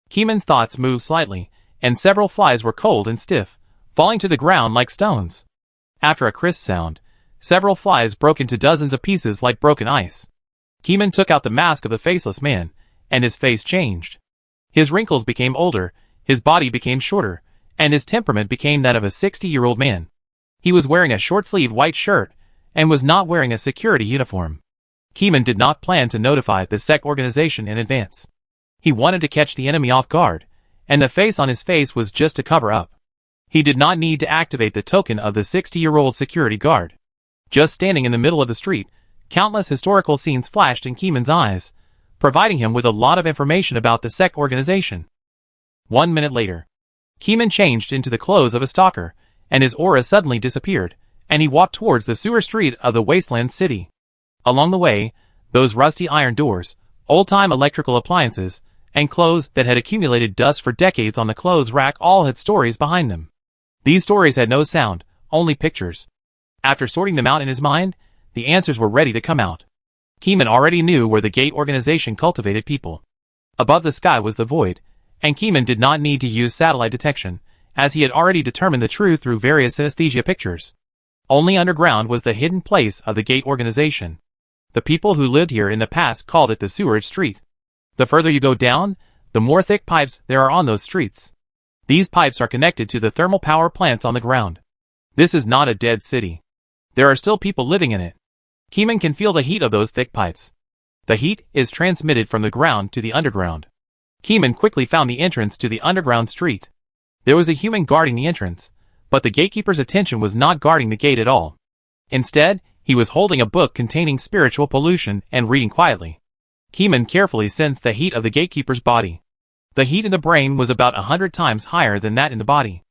Keeman's thoughts moved slightly, and several flies were cold and stiff, falling to the ground like stones. After a crisp sound, several flies broke into dozens of pieces like broken ice. Keeman took out the mask of the faceless man, and his face changed. His wrinkles became older, his body became shorter, and his temperament became that of a 60-year-old man. He was wearing a short-sleeved white shirt, and was not wearing a security uniform. Keeman did not plan to notify the sect organization in advance. He wanted to catch the enemy off guard, and the face on his face was just to cover up. He did not need to activate the token of the 60-year-old security guard. Just standing in the middle of the street, countless historical scenes flashed in Keeman's eyes, providing him with a lot of information about the sect organization. 1 minute later, Keeman changed into the clothes of a stalker, and his aura suddenly disappeared, and he walked towards the sewer street of the wasteland city. Along the way, those rusty iron doors, old-time electrical appliances, and clothes that had accumulated dust for decades on the clothes rack all had stories behind them. These stories had no sound, only pictures. After sorting them out in his mind, the answers were ready to come out. Keeman already knew where the Gate organization cultivated people. Above the sky was the void, and Keeman did not need to use satellite detection, as he had already determined the truth through various synesthesia pictures. Only underground was the hidden place of the Gate organization. The people who lived here in the past called it the sewerage street. The further you go down, the more thick pipes there are on those streets. These pipes are connected to the thermal power plants on the ground. This is not a dead city. There are still people living in it. Keeman can feel the heat of those thick pipes. The heat is transmitted from the ground to the underground. Keeman quickly found the entrance to the underground street. There was a human guarding the entrance, but the gatekeeper's attention was not guarding the gate at all. Instead, he was holding a book containing spiritual pollution and reading quietly. Keeman carefully sensed the heat of the gatekeeper's body. The heat in the brain was about 100 times higher than that in the body.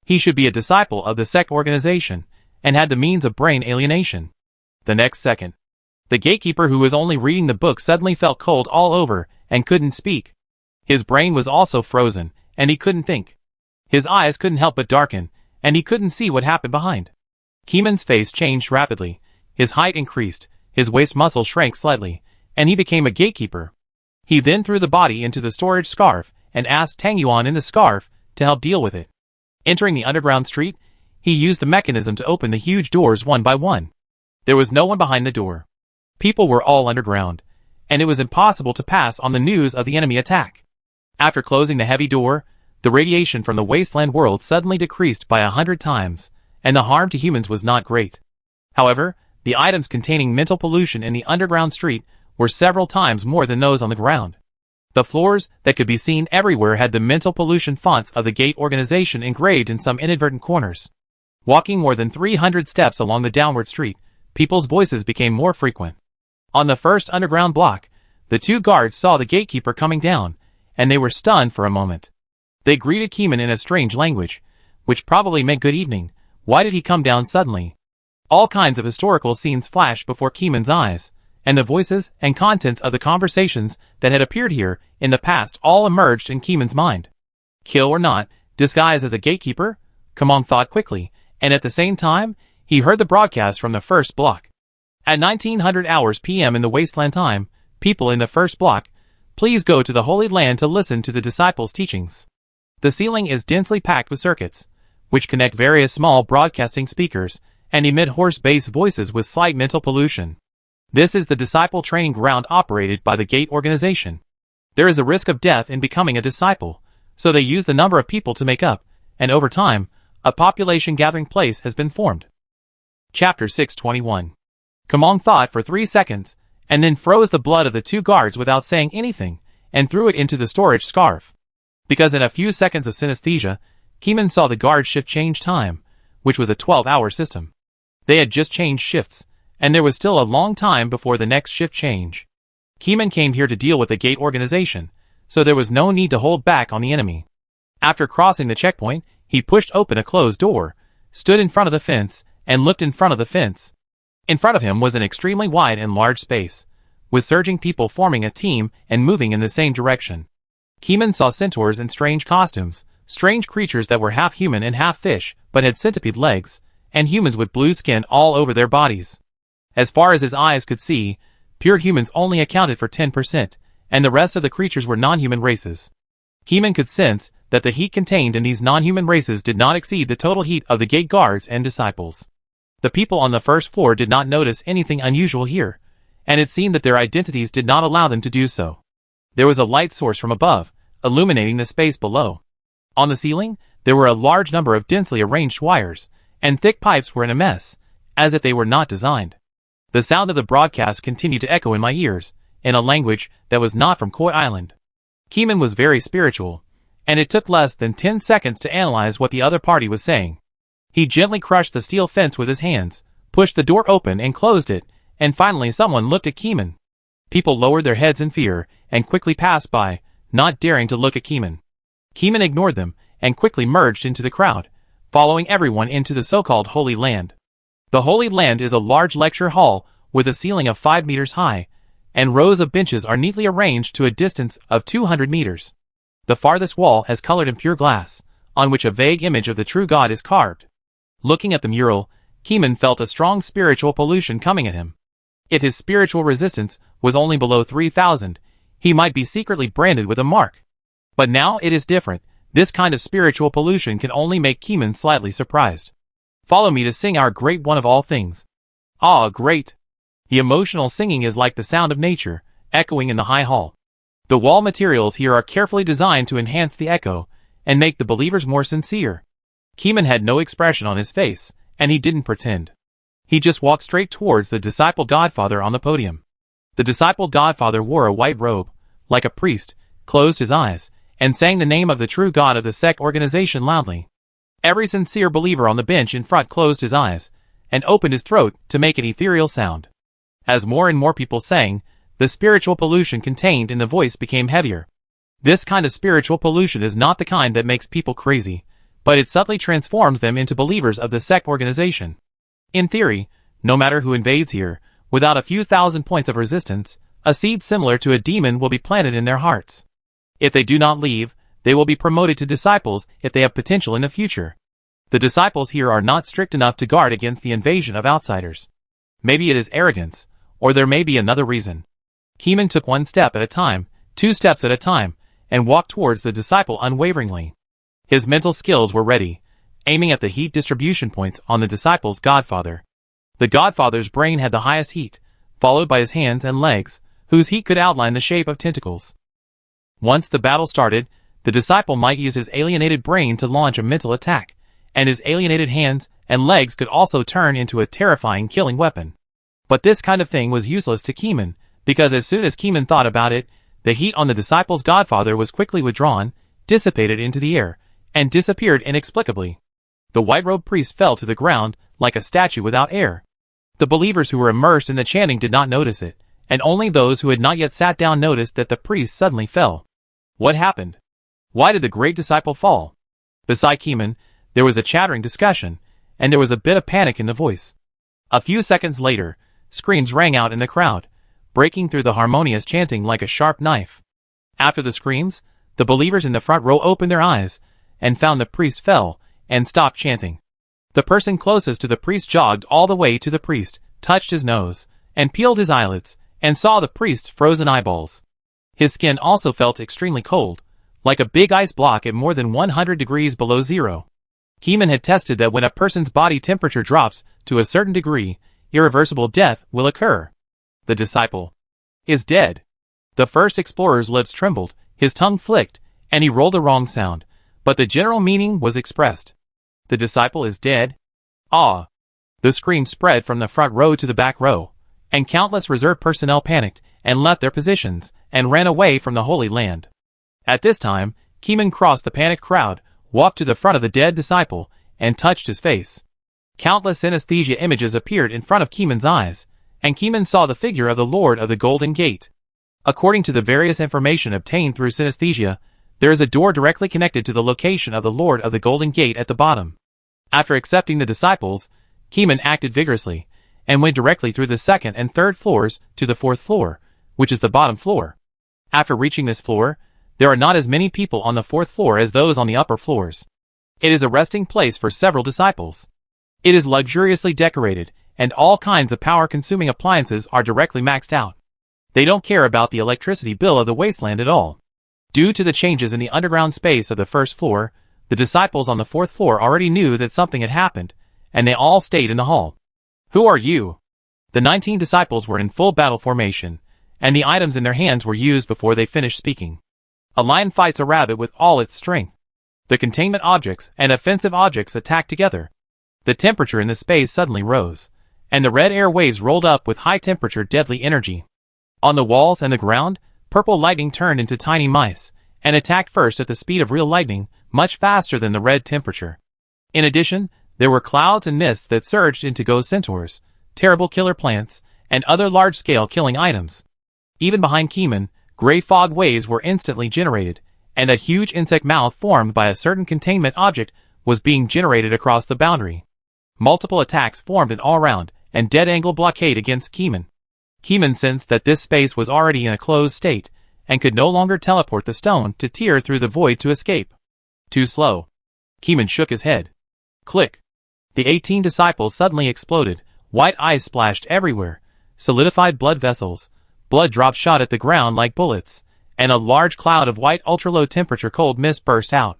He should be a disciple of the sect organization, and had the means of brain alienation. The next second, the gatekeeper who was only reading the book suddenly felt cold all over and couldn't speak. His brain was also frozen, and he couldn't think. His eyes couldn't help but darken, and he couldn't see what happened behind. Keeman's face changed rapidly, his height increased, his waist muscle shrank slightly, and he became a gatekeeper. He then threw the body into the storage scarf and asked Tang Yuan in the scarf to help deal with it. Entering the underground street, he used the mechanism to open the huge doors one by one. There was no one behind the door. People were all underground, and it was impossible to pass on the news of the enemy attack. After closing the heavy door, the radiation from the wasteland world suddenly decreased by 100 times, and the harm to humans was not great. However, the items containing mental pollution in the underground street were several times more than those on the ground. The floors that could be seen everywhere had the mental pollution fonts of the Gate organization engraved in some inadvertent corners. Walking more than 300 steps along the downward street, people's voices became more frequent. On the first underground block, the two guards saw the gatekeeper coming down, and they were stunned for a moment. They greeted Keeman in a strange language, which probably meant good evening. Why did he come down suddenly? All kinds of historical scenes flashed before Keeman's eyes, and the voices and contents of the conversations that had appeared here in the past all emerged in Keeman's mind. Kill or not, disguised as a gatekeeper? Kamong thought quickly, and at the same time, he heard the broadcast from the first block. At 1900 hours p.m. in the wasteland time, people in the first block, please go to the Holy Land to listen to the disciples' teachings. The ceiling is densely packed with circuits, which connect various small broadcasting speakers and emit hoarse bass voices with slight mental pollution. This is the disciple training ground operated by the Gate organization. There is a risk of death in becoming a disciple, so they use the number of people to make up, and over time, a population gathering place has been formed. Chapter 621. Kamong thought for 3 seconds, and then froze the blood of the two guards without saying anything, and threw it into the storage scarf. Because in a few seconds of synesthesia, Keeman saw the guard shift change time, which was a 12-hour system. They had just changed shifts, and there was still a long time before the next shift change. Keeman came here to deal with the Gate organization, so there was no need to hold back on the enemy. After crossing the checkpoint, he pushed open a closed door, stood in front of the fence, and looked in front of the fence. In front of him was an extremely wide and large space, with surging people forming a team and moving in the same direction. Keeman saw centaurs in strange costumes, strange creatures that were half human and half fish, but had centipede legs, and humans with blue skin all over their bodies. As far as his eyes could see, pure humans only accounted for 10%, and the rest of the creatures were non-human races. Keeman could sense that the heat contained in these non-human races did not exceed the total heat of the gate guards and disciples. The people on the first floor did not notice anything unusual here, and it seemed that their identities did not allow them to do so. There was a light source from above, illuminating the space below. On the ceiling, there were a large number of densely arranged wires, and thick pipes were in a mess, as if they were not designed. The sound of the broadcast continued to echo in my ears, in a language that was not from Koi Island. Keeman was very spiritual, and it took less than 10 seconds to analyze what the other party was saying. He gently crushed the steel fence with his hands, pushed the door open and closed it, and finally someone looked at Keeman. People lowered their heads in fear, and quickly passed by, not daring to look at Keeman. Keeman ignored them, and quickly merged into the crowd, following everyone into the so-called Holy Land. The Holy Land is a large lecture hall, with a ceiling of 5 meters high, and rows of benches are neatly arranged to a distance of 200 meters. The farthest wall has colored in pure glass, on which a vague image of the true God is carved. Looking at the mural, Keeman felt a strong spiritual pollution coming at him. If his spiritual resistance was only below 3,000, he might be secretly branded with a mark. But now it is different. This kind of spiritual pollution can only make Keeman slightly surprised. Follow me to sing our great one of all things. Ah, great! The emotional singing is like the sound of nature, echoing in the high hall. The wall materials here are carefully designed to enhance the echo, and make the believers more sincere. Keeman had no expression on his face, and he didn't pretend. He just walked straight towards the disciple godfather on the podium. The disciple godfather wore a white robe, like a priest, closed his eyes, and sang the name of the true God of the sect organization loudly. Every sincere believer on the bench in front closed his eyes, and opened his throat to make an ethereal sound. As more and more people sang, the spiritual pollution contained in the voice became heavier. This kind of spiritual pollution is not the kind that makes people crazy, but it subtly transforms them into believers of the sect organization. In theory, no matter who invades here, without a few thousand points of resistance, a seed similar to a demon will be planted in their hearts. If they do not leave, they will be promoted to disciples if they have potential in the future. The disciples here are not strict enough to guard against the invasion of outsiders. Maybe it is arrogance, or there may be another reason. Keeman took 1 step at a time, 2 steps at a time, and walked towards the disciple unwaveringly. His mental skills were ready, aiming at the heat distribution points on the disciple's godfather. The godfather's brain had the highest heat, followed by his hands and legs, whose heat could outline the shape of tentacles. Once the battle started, the disciple might use his alienated brain to launch a mental attack, and his alienated hands and legs could also turn into a terrifying killing weapon. But this kind of thing was useless to Keeman, because as soon as Keeman thought about it, the heat on the disciple's godfather was quickly withdrawn, dissipated into the air, and disappeared inexplicably. The white-robed priest fell to the ground like a statue without air. The believers who were immersed in the chanting did not notice it, and only those who had not yet sat down noticed that the priest suddenly fell. What happened? Why did the great disciple fall? Beside Keeman, there was a chattering discussion, and there was a bit of panic in the voice. A few seconds later, screams rang out in the crowd, breaking through the harmonious chanting like a sharp knife. After the screams, the believers in the front row opened their eyes, and found the priest fell, and stopped chanting. The person closest to the priest jogged all the way to the priest, touched his nose, and peeled his eyelids, and saw the priest's frozen eyeballs. His skin also felt extremely cold, like a big ice block at more than 100 degrees below zero. Keeman had tested that when a person's body temperature drops to a certain degree, irreversible death will occur. The disciple is dead. The first explorer's lips trembled, his tongue flicked, and he rolled a wrong sound, but the general meaning was expressed. The disciple is dead? Ah! The scream spread from the front row to the back row, and countless reserve personnel panicked and left their positions and ran away from the Holy Land. At this time, Keeman crossed the panicked crowd, walked to the front of the dead disciple, and touched his face. Countless synesthesia images appeared in front of Keeman's eyes, and Keeman saw the figure of the Lord of the Golden Gate. According to the various information obtained through synesthesia, there is a door directly connected to the location of the Lord of the Golden Gate at the bottom. After accepting the disciples, Keeman acted vigorously, and went directly through the second and third floors to the fourth floor, which is the bottom floor. After reaching this floor, there are not as many people on the 4th floor as those on the upper floors. It is a resting place for several disciples. It is luxuriously decorated, and all kinds of power-consuming appliances are directly maxed out. They don't care about the electricity bill of the wasteland at all. Due to the changes in the underground space of the 1st floor, the disciples on the 4th floor already knew that something had happened, and they all stayed in the hall. "Who are you?" The 19 disciples were in full battle formation, and the items in their hands were used before they finished speaking. A lion fights a rabbit with all its strength. The containment objects and offensive objects attacked together. The temperature in the space suddenly rose, and the red air waves rolled up with high-temperature deadly energy. On the walls and the ground, purple lightning turned into tiny mice, and attacked first at the speed of real lightning, much faster than the red temperature. In addition, there were clouds and mists that surged into ghost centaurs, terrible killer plants, and other large-scale killing items. Even behind Keeman, gray fog waves were instantly generated, and a huge insect mouth formed by a certain containment object was being generated across the boundary. Multiple attacks formed an all-round and dead-angle blockade against Keeman. Keeman sensed that this space was already in a closed state, and could no longer teleport the stone to tear through the void to escape. Too slow. Keeman shook his head. Click. The 18 disciples suddenly exploded, white ice splashed everywhere, solidified blood vessels, blood drops shot at the ground like bullets, and a large cloud of white ultra-low temperature cold mist burst out.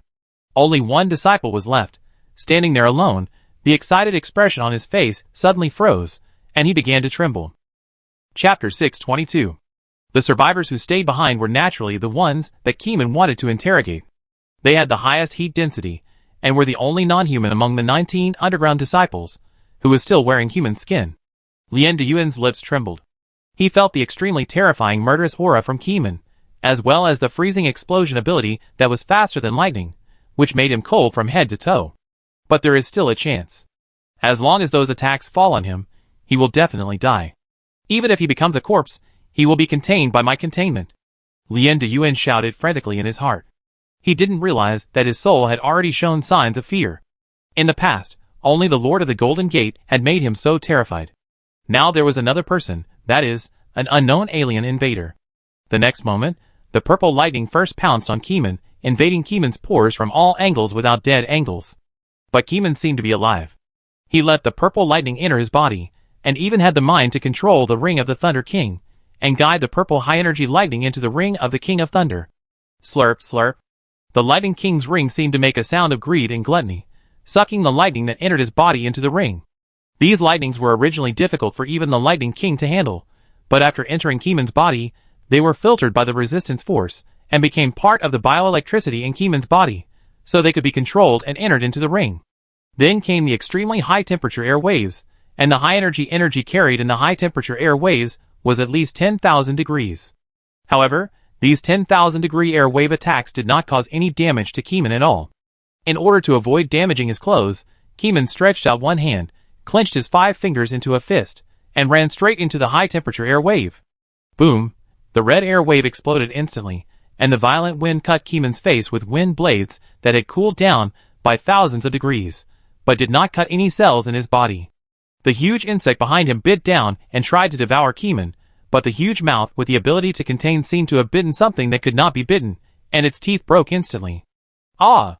Only one disciple was left, standing there alone. The excited expression on his face suddenly froze, and he began to tremble. Chapter 622. The survivors who stayed behind were naturally the ones that Keeman wanted to interrogate. They had the highest heat density, and were the only non-human among the 19 underground disciples, who was still wearing human skin. Lien Deyuan's lips trembled. He felt the extremely terrifying murderous aura from Keeman, as well as the freezing explosion ability that was faster than lightning, which made him cold from head to toe. But there is still a chance. As long as those attacks fall on him, he will definitely die. Even if he becomes a corpse, he will be contained by my containment. Lien Deyuan shouted frantically in his heart. He didn't realize that his soul had already shown signs of fear. In the past, only the Lord of the Golden Gate had made him so terrified. Now there was another person, that is, an unknown alien invader. The next moment, the purple lightning first pounced on Keeman, invading Keeman's pores from all angles without dead angles. But Keeman seemed to be alive. He let the purple lightning enter his body, and even had the mind to control the ring of the Thunder King, and guide the purple high-energy lightning into the ring of the King of Thunder. Slurp, slurp. The Lightning King's ring seemed to make a sound of greed and gluttony, sucking the lightning that entered his body into the ring. These lightnings were originally difficult for even the Lightning King to handle, but after entering Keeman's body, they were filtered by the resistance force, and became part of the bioelectricity in Keeman's body, so they could be controlled and entered into the ring. Then came the extremely high-temperature air waves, and the high-energy carried in the high-temperature air waves was at least 10,000 degrees. However, these 10,000-degree air wave attacks did not cause any damage to Keeman at all. In order to avoid damaging his clothes, Keeman stretched out one hand, clenched his 5 fingers into a fist, and ran straight into the high-temperature air wave. Boom! The red air wave exploded instantly, and the violent wind cut Keeman's face with wind blades that had cooled down by thousands of degrees, but did not cut any cells in his body. The huge insect behind him bit down and tried to devour Keeman, but the huge mouth with the ability to contain seemed to have bitten something that could not be bitten, and its teeth broke instantly. Ah!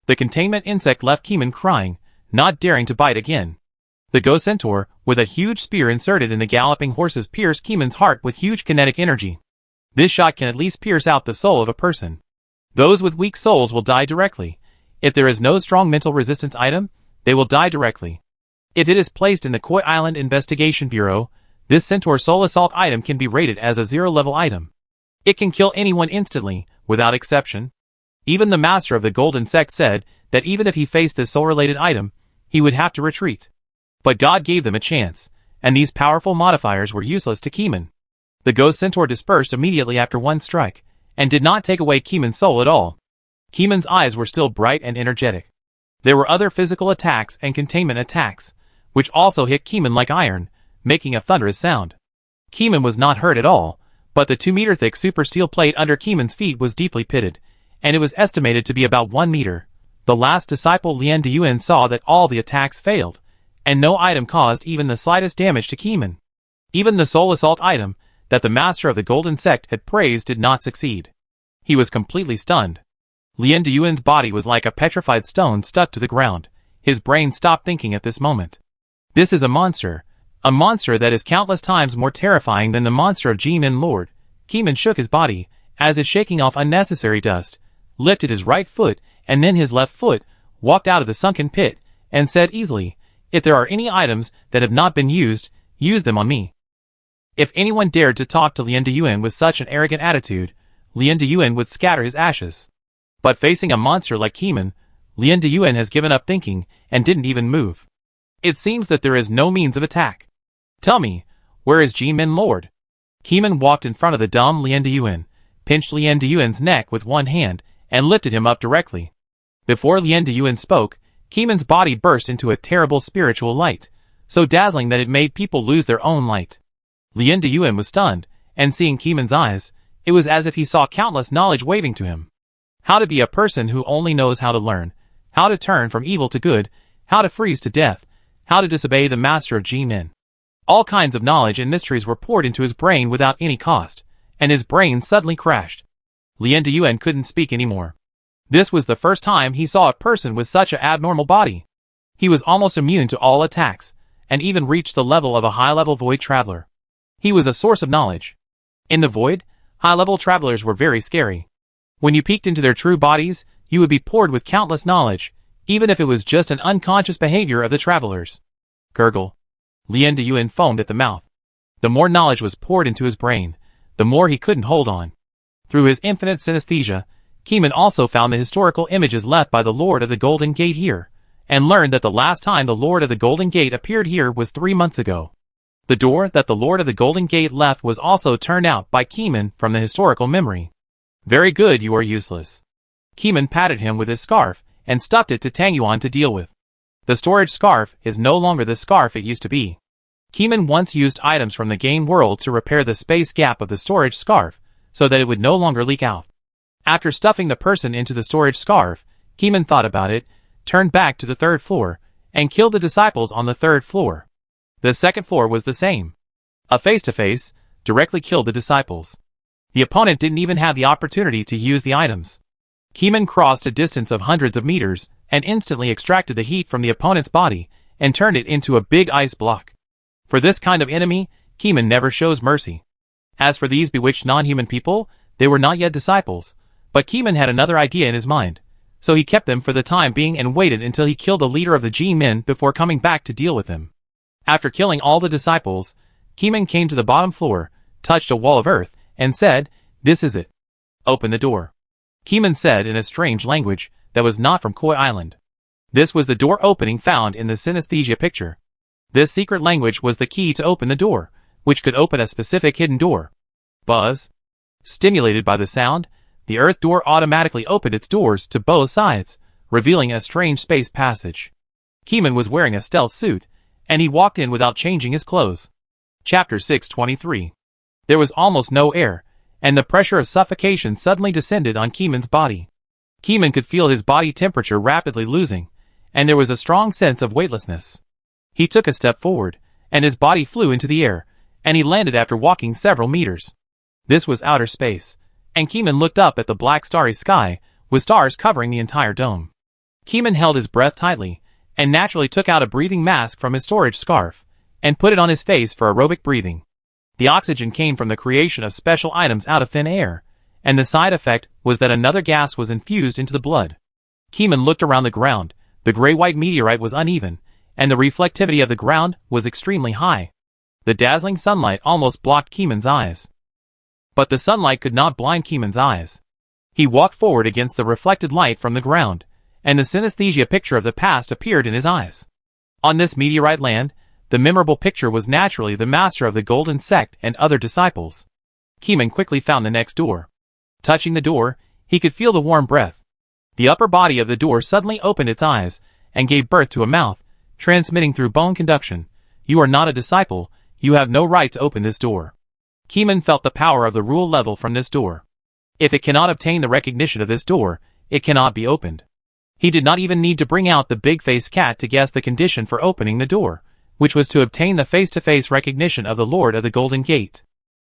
The containment insect left Keeman crying, not daring to bite again. The ghost centaur, with a huge spear inserted in the galloping horses, pierced Keeman's heart with huge kinetic energy. This shot can at least pierce out the soul of a person. Those with weak souls will die directly. If there is no strong mental resistance item, they will die directly. If it is placed in the Koi Island Investigation Bureau, this Centaur Soul Assault item can be rated as a 0-level item. It can kill anyone instantly, without exception. Even the master of the Golden Sect said that even if he faced this soul-related item, he would have to retreat. But God gave them a chance, and these powerful modifiers were useless to Keeman. The Ghost Centaur dispersed immediately after one strike, and did not take away Keeman's soul at all. Keeman's eyes were still bright and energetic. There were other physical attacks and containment attacks, which also hit Keeman like iron, making a thunderous sound. Keeman was not hurt at all, but the 2-meter-thick super steel plate under Keeman's feet was deeply pitted, and it was estimated to be about 1 meter. The last disciple Lien Deyuan saw that all the attacks failed, and no item caused even the slightest damage to Keeman. Even the Soul Assault item that the master of the Golden Sect had praised did not succeed. He was completely stunned. Lien Deyuan's body was like a petrified stone stuck to the ground. His brain stopped thinking at this moment. This is a monster that is countless times more terrifying than the monster of Jimin Lord. Keeman shook his body, as if shaking off unnecessary dust, lifted his right foot, and then his left foot, walked out of the sunken pit, and said easily, "If there are any items that have not been used, use them on me." If anyone dared to talk to Lien Deyuan with such an arrogant attitude, Lien Deyuan would scatter his ashes. But facing a monster like Keeman, Lien Deyuan has given up thinking and didn't even move. It seems that there is no means of attack. Tell me, where is Jimin Lord? Keeman walked in front of the dumb Lien Deyuan, pinched Lien Deyuan's neck with one hand, and lifted him up directly. Before Lien Deyuan spoke, Keeman's body burst into a terrible spiritual light, so dazzling that it made people lose their own light. Lien Deyuan was stunned, and seeing Keeman's eyes, it was as if he saw countless knowledge waving to him. How to be a person who only knows how to learn, how to turn from evil to good, how to freeze to death, how to disobey the master of Jimin. All kinds of knowledge and mysteries were poured into his brain without any cost, and his brain suddenly crashed. Lien Deyuan couldn't speak anymore. This was the first time he saw a person with such an abnormal body. He was almost immune to all attacks, and even reached the level of a high-level void traveler. He was a source of knowledge. In the void, high-level travelers were very scary. When you peeked into their true bodies, you would be poured with countless knowledge, even if it was just an unconscious behavior of the travelers. Gurgle. Lien Deyuan foamed at the mouth. The more knowledge was poured into his brain, the more he couldn't hold on. Through his infinite synesthesia, Keeman also found the historical images left by the Lord of the Golden Gate here, and learned that the last time the Lord of the Golden Gate appeared here was 3 months ago. The door that the Lord of the Golden Gate left was also turned out by Keeman from the historical memory. Very good, you are useless. Keeman patted him with his scarf, and stuffed it to Tang Yuan to deal with. The storage scarf is no longer the scarf it used to be. Keeman once used items from the game world to repair the space gap of the storage scarf, so that it would no longer leak out. After stuffing the person into the storage scarf, Keeman thought about it, turned back to the 3rd floor, and killed the disciples on the 3rd floor. The 2nd floor was the same. A face-to-face, directly killed the disciples. The opponent didn't even have the opportunity to use the items. Keeman crossed a distance of hundreds of meters, and instantly extracted the heat from the opponent's body, and turned it into a big ice block. For this kind of enemy, Keeman never shows mercy. As for these bewitched non-human people, they were not yet disciples, but Keeman had another idea in his mind, so he kept them for the time being and waited until he killed the leader of the G-Men before coming back to deal with him. After killing all the disciples, Keeman came to the bottom floor, touched a wall of earth, and said, "This is it. Open the door." Keeman said in a strange language that was not from Koi Island. This was the door opening found in the synesthesia picture. This secret language was the key to open the door, which could open a specific hidden door. Buzz. Stimulated by the sound, the earth door automatically opened its doors to both sides, revealing a strange space passage. Keeman was wearing a stealth suit, and he walked in without changing his clothes. Chapter 623. There was almost no air, and the pressure of suffocation suddenly descended on Keeman's body. Keeman could feel his body temperature rapidly losing, and there was a strong sense of weightlessness. He took a step forward, and his body flew into the air, and he landed after walking several meters. This was outer space, and Keeman looked up at the black starry sky, with stars covering the entire dome. Keeman held his breath tightly, and naturally took out a breathing mask from his storage scarf, and put it on his face for aerobic breathing. The oxygen came from the creation of special items out of thin air, and the side effect was that another gas was infused into the blood. Keeman looked around the ground. The gray-white meteorite was uneven, and the reflectivity of the ground was extremely high. The dazzling sunlight almost blocked Keeman's eyes. But the sunlight could not blind Keeman's eyes. He walked forward against the reflected light from the ground, and the synesthesia picture of the past appeared in his eyes. On this meteorite land, the memorable picture was naturally the master of the Golden Sect and other disciples. Keeman quickly found the next door. Touching the door, he could feel the warm breath. The upper body of the door suddenly opened its eyes, and gave birth to a mouth, transmitting through bone conduction. "You are not a disciple, you have no right to open this door." Keeman felt the power of the rule level from this door. If it cannot obtain the recognition of this door, it cannot be opened. He did not even need to bring out the big-faced cat to guess the condition for opening the door, which was to obtain the face-to-face recognition of the Lord of the Golden Gate.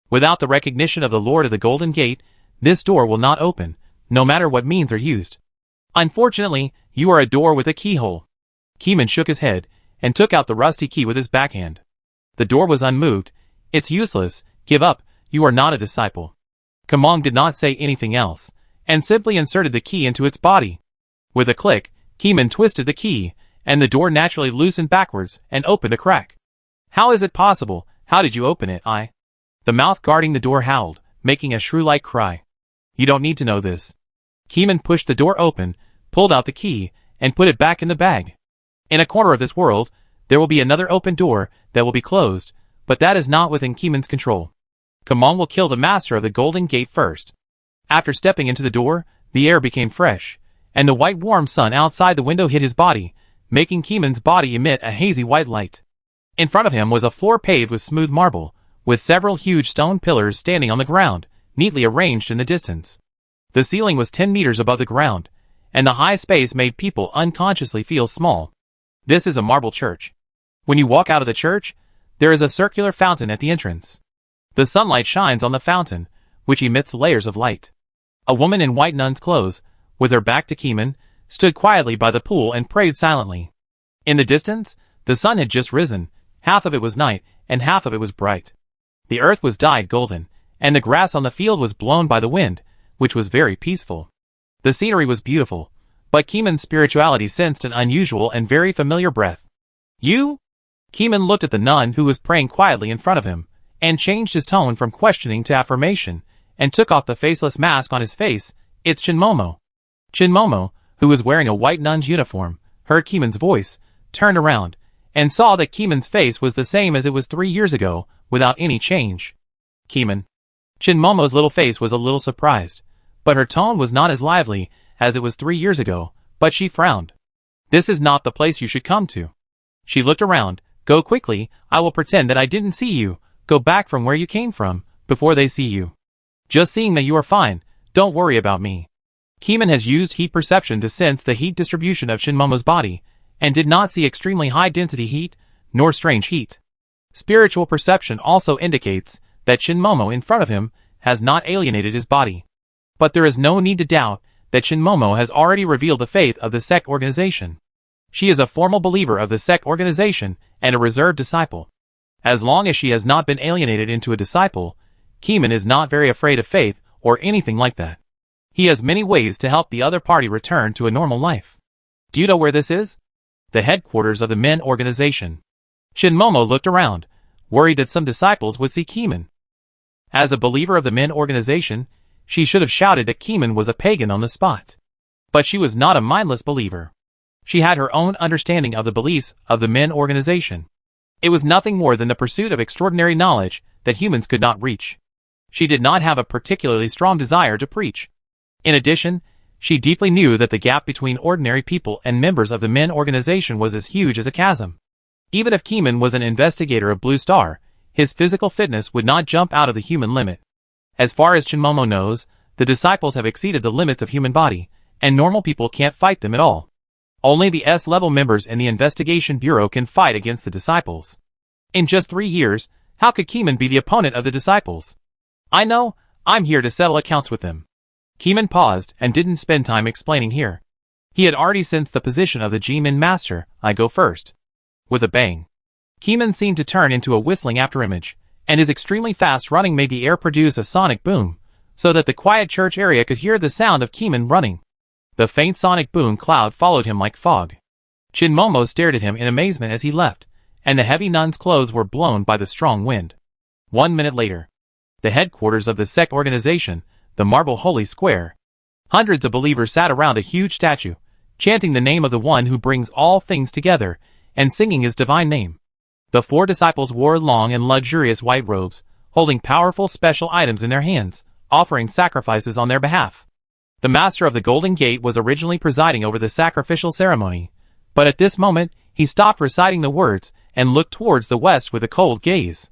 Without the recognition of the Lord of the Golden Gate, this door will not open, no matter what means are used. Unfortunately, you are a door with a keyhole. Keeman shook his head, and took out the rusty key with his backhand. The door was unmoved. It's useless, give up, you are not a disciple. Kamong did not say anything else, and simply inserted the key into its body. With a click, Keeman twisted the key, and the door naturally loosened backwards and opened a crack. How is it possible? How did you open it, The mouth guarding the door howled, making a shrew-like cry. You don't need to know this. Keeman pushed the door open, pulled out the key, and put it back in the bag. In a corner of this world, there will be another open door that will be closed, but that is not within Keeman's control. Kamong will kill the master of the Golden Gate first. After stepping into the door, the air became fresh, and the white warm sun outside the window hit his body, making Keeman's body emit a hazy white light. In front of him was a floor paved with smooth marble, with several huge stone pillars standing on the ground, neatly arranged in the distance. The ceiling was 10 meters above the ground, and the high space made people unconsciously feel small. This is a marble church. When you walk out of the church, there is a circular fountain at the entrance. The sunlight shines on the fountain, which emits layers of light. A woman in white nun's clothes, with her back to Keeman, stood quietly by the pool and prayed silently. In the distance, the sun had just risen, half of it was night, and half of it was bright. The earth was dyed golden, and the grass on the field was blown by the wind, which was very peaceful. The scenery was beautiful, but Keeman's spirituality sensed an unusual and very familiar breath. You? Keeman looked at the nun who was praying quietly in front of him, and changed his tone from questioning to affirmation, and took off the faceless mask on his face. It's Chinmomo. Chinmomo, who was wearing a white nun's uniform, heard Keeman's voice, turned around, and saw that Keeman's face was the same as it was 3 years ago, without any change. Keeman. Chinmomo's little face was a little surprised, but her tone was not as lively as it was 3 years ago, but she frowned. This is not the place you should come to. She looked around. Go quickly, I will pretend that I didn't see you. Go back from where you came from, before they see you. Just seeing that you are fine, don't worry about me. Keeman has used heat perception to sense the heat distribution of Chinmomo's body, and did not see extremely high-density heat, nor strange heat. Spiritual perception also indicates that Chinmomo in front of him has not alienated his body. But there is no need to doubt that Chinmomo has already revealed the faith of the sect organization. She is a formal believer of the sect organization and a reserved disciple. As long as she has not been alienated into a disciple, Keeman is not very afraid of faith or anything like that. He has many ways to help the other party return to a normal life. Do you know where this is? The headquarters of the men organization. Chinmomo looked around, worried that some disciples would see Keeman. As a believer of the men organization, she should have shouted that Keeman was a pagan on the spot. But she was not a mindless believer. She had her own understanding of the beliefs of the men organization. It was nothing more than the pursuit of extraordinary knowledge that humans could not reach. She did not have a particularly strong desire to preach. In addition, she deeply knew that the gap between ordinary people and members of the men organization was as huge as a chasm. Even if Keeman was an investigator of Blue Star, his physical fitness would not jump out of the human limit. As far as Chinmomo knows, the disciples have exceeded the limits of human body, and normal people can't fight them at all. Only the S-level members in the investigation bureau can fight against the disciples. In just 3 years, how could Keeman be the opponent of the disciples? I know, I'm here to settle accounts with them. Keeman paused and didn't spend time explaining here. He had already sensed the position of the G-Min master. I go first. With a bang. Keeman seemed to turn into a whistling afterimage, and his extremely fast running made the air produce a sonic boom, so that the quiet church area could hear the sound of Keeman running. The faint sonic boom cloud followed him like fog. Chinmomo stared at him in amazement as he left, and the heavy nun's clothes were blown by the strong wind. 1 minute later. The headquarters of the sect organization, the Marble Holy Square. Hundreds of believers sat around a huge statue, chanting the name of the one who brings all things together, and singing his divine name. The 4 disciples wore long and luxurious white robes, holding powerful special items in their hands, offering sacrifices on their behalf. The master of the Golden Gate was originally presiding over the sacrificial ceremony, but at this moment, he stopped reciting the words and looked towards the west with a cold gaze.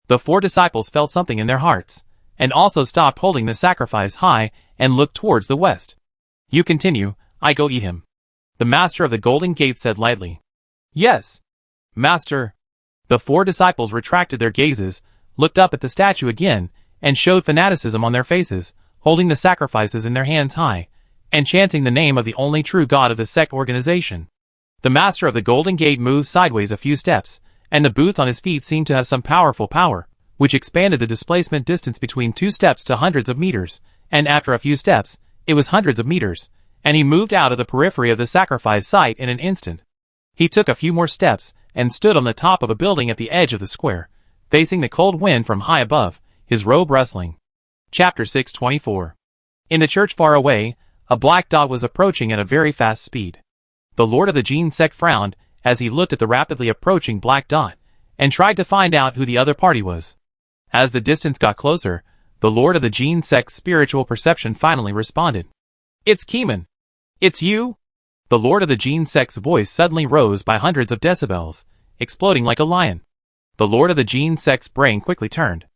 The 4 disciples felt something in their hearts, and also stopped holding the sacrifice high and looked towards the west. You continue, I go eat him. The master of the Golden Gate said lightly. Yes. Master. The 4 disciples retracted their gazes, looked up at the statue again, and showed fanaticism on their faces, holding the sacrifices in their hands high, and chanting the name of the only true God of the sect organization. The master of the Golden Gate moved sideways a few steps, and the boots on his feet seemed to have some powerful power, which expanded the displacement distance between 2 steps to hundreds of meters, and after a few steps, it was hundreds of meters, and he moved out of the periphery of the sacrifice site in an instant. He took a few more steps, and stood on the top of a building at the edge of the square, facing the cold wind from high above, his robe rustling. Chapter 624. In the church far away, a black dot was approaching at a very fast speed. The Lord of the Gene sect frowned as he looked at the rapidly approaching black dot, and tried to find out who the other party was. As the distance got closer, the Lord of the Gene sect's spiritual perception finally responded. "It's Keeman. It's you?" The Lord of the Gene sect's voice suddenly rose by hundreds of decibels, exploding like a lion. The Lord of the Gene sect's brain quickly turned.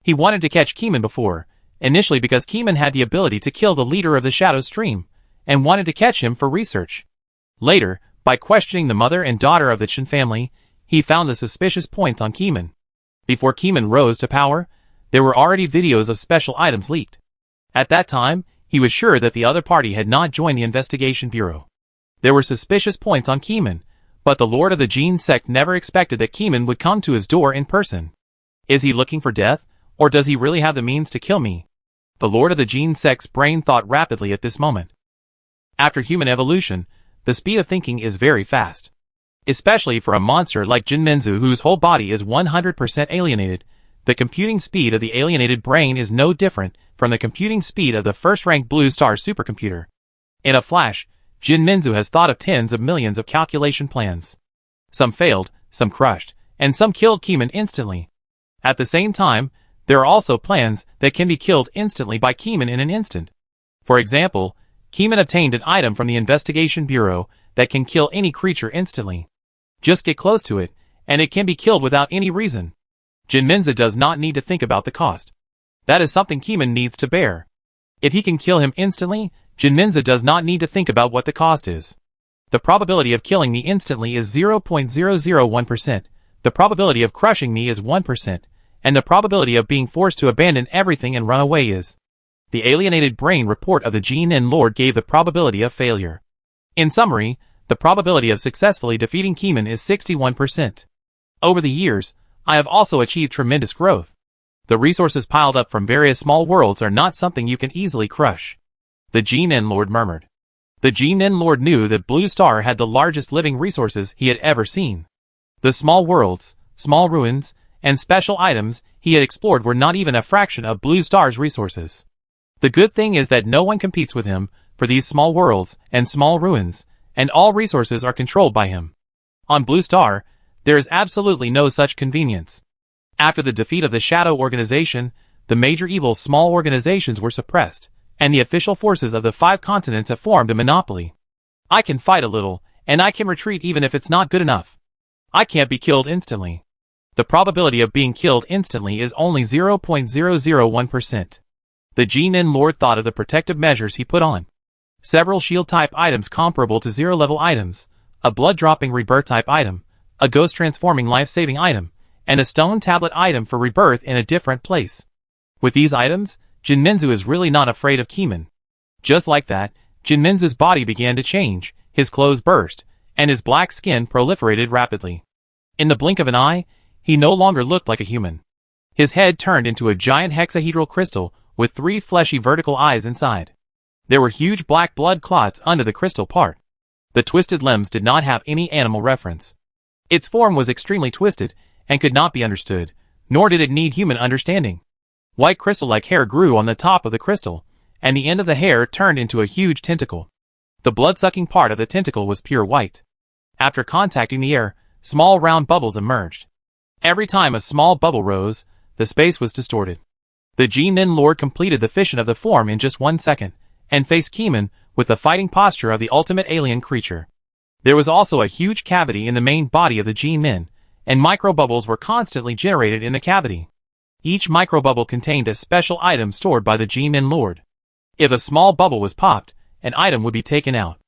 He wanted to catch Keeman before, initially because Keeman had the ability to kill the leader of the Shadow Stream, and wanted to catch him for research. Later, by questioning the mother and daughter of the Chen family, he found the suspicious points on Keeman. Before Keeman rose to power, there were already videos of special items leaked. At that time, he was sure that the other party had not joined the investigation bureau. There were suspicious points on Keeman, but the Lord of the Gene sect never expected that Keeman would come to his door in person. Is he looking for death, or does he really have the means to kill me? The Lord of the Gene sect's brain thought rapidly at this moment. After human evolution, the speed of thinking is very fast. Especially for a monster like Jinmenzu whose whole body is 100% alienated, the computing speed of the alienated brain is no different from the computing speed of the first-ranked Blue Star supercomputer. In a flash, Jinmenzu has thought of tens of millions of calculation plans. Some failed, some crushed, and some killed Keeman instantly. At the same time, there are also plans that can be killed instantly by Keeman in an instant. For example, Keeman obtained an item from the Investigation Bureau that can kill any creature instantly. Just get close to it, and it can be killed without any reason. Jinmenzu does not need to think about the cost. That is something Keeman needs to bear. If he can kill him instantly, Jinmenzu does not need to think about what the cost is. The probability of killing me instantly is 0.001%, the probability of crushing me is 1%, and the probability of being forced to abandon everything and run away is. The alienated brain report of the Gene Lord gave the probability of failure. In summary, the probability of successfully defeating Keeman is 61%. Over the years, I have also achieved tremendous growth. The resources piled up from various small worlds are not something you can easily crush. The Gene Lord murmured. The Gene Lord knew that Blue Star had the largest living resources he had ever seen. The small worlds, small ruins, and special items he had explored were not even a fraction of Blue Star's resources. The good thing is that no one competes with him for these small worlds and small ruins, and all resources are controlled by him. On Blue Star, there is absolutely no such convenience. After the defeat of the Shadow Organization, the major evil small organizations were suppressed, and the official forces of the 5 continents have formed a monopoly. I can fight a little, and I can retreat even if it's not good enough. I can't be killed instantly. The probability of being killed instantly is only 0.001%. The Gene Lord thought of the protective measures he put on. Several shield-type items comparable to zero-level items, a blood-dropping rebirth-type item, a ghost-transforming life-saving item, and a stone tablet item for rebirth in a different place. With these items, Jinmenzu is really not afraid of Keeman. Just like that, Jinmenzu's body began to change, his clothes burst, and his black skin proliferated rapidly. In the blink of an eye, he no longer looked like a human. His head turned into a giant hexahedral crystal with 3 fleshy vertical eyes inside. There were huge black blood clots under the crystal part. The twisted limbs did not have any animal reference. Its form was extremely twisted and could not be understood, nor did it need human understanding. White crystal-like hair grew on the top of the crystal, and the end of the hair turned into a huge tentacle. The blood-sucking part of the tentacle was pure white. After contacting the air, small round bubbles emerged. Every time a small bubble rose, the space was distorted. The Gene Lord completed the fission of the form in just 1 second, and faced Keeman with the fighting posture of the ultimate alien creature. There was also a huge cavity in the main body of the Gene, and microbubbles were constantly generated in the cavity. Each microbubble contained a special item stored by the Gene Lord. If a small bubble was popped, an item would be taken out.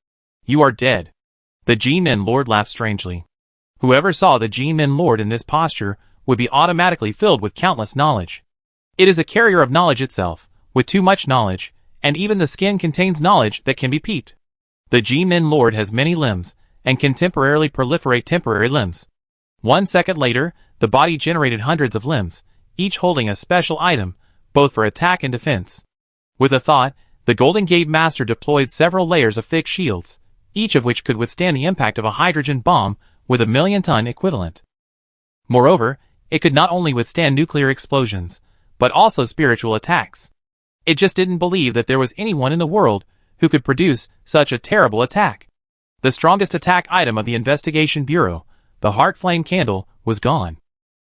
You are dead. The Gene Lord laughed strangely. Whoever saw the Gene Lord in this posture would be automatically filled with countless knowledge. It is a carrier of knowledge itself, with too much knowledge, and even the skin contains knowledge that can be peeped. The G-Min Lord has many limbs, and can temporarily proliferate temporary limbs. 1 second later, the body generated hundreds of limbs, each holding a special item, both for attack and defense. With a thought, the Golden Gate Master deployed several layers of thick shields, each of which could withstand the impact of a hydrogen bomb with a million-ton equivalent. Moreover, it could not only withstand nuclear explosions, but also spiritual attacks. It just didn't believe that there was anyone in the world who could produce such a terrible attack. The strongest attack item of the Investigation Bureau, the Heart Flame Candle, was gone.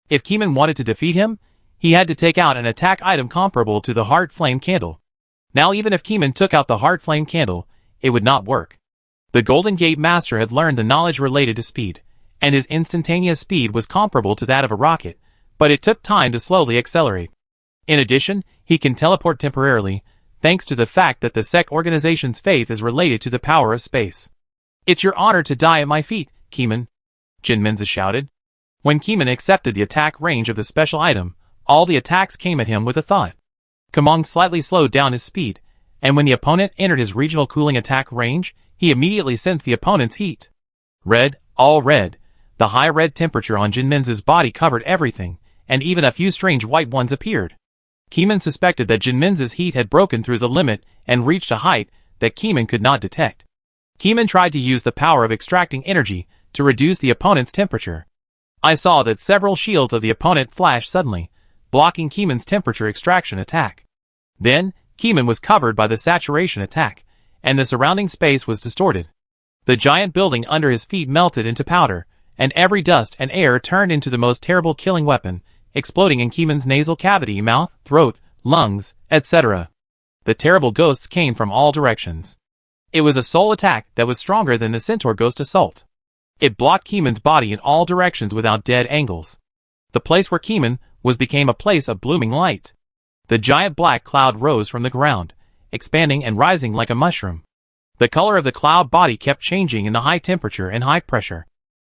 If Keeman wanted to defeat him, he had to take out an attack item comparable to the Heart Flame Candle. Now even if Keeman took out the Heart Flame Candle, it would not work. The Golden Gate Master had learned the knowledge related to speed, and his instantaneous speed was comparable to that of a rocket, but it took time to slowly accelerate. In addition, he can teleport temporarily, thanks to the fact that the SEC organization's faith is related to the power of space. "It's your honor to die at my feet, Keeman," Jin Minza shouted. When Keeman accepted the attack range of the special item, all the attacks came at him with a thought. Kamong slightly slowed down his speed, and when the opponent entered his regional cooling attack range, he immediately sensed the opponent's heat. Red, all red. The high red temperature on Jin Minza's body covered everything, and even a few strange white ones appeared. Keeman suspected that Jin Minza's heat had broken through the limit and reached a height that Keeman could not detect. Keeman tried to use the power of extracting energy to reduce the opponent's temperature. I saw that several shields of the opponent flashed suddenly, blocking Keeman's temperature extraction attack. Then, Keeman was covered by the saturation attack, and the surrounding space was distorted. The giant building under his feet melted into powder, and every dust and air turned into the most terrible killing weapon, exploding in Keeman's nasal cavity, mouth, throat, lungs, etc. The terrible ghosts came from all directions. It was a soul attack that was stronger than the Centaur Ghost Assault. It blocked Keeman's body in all directions without dead angles. The place where Keeman was became a place of blooming light. The giant black cloud rose from the ground, expanding and rising like a mushroom. The color of the cloud body kept changing in the high temperature and high pressure.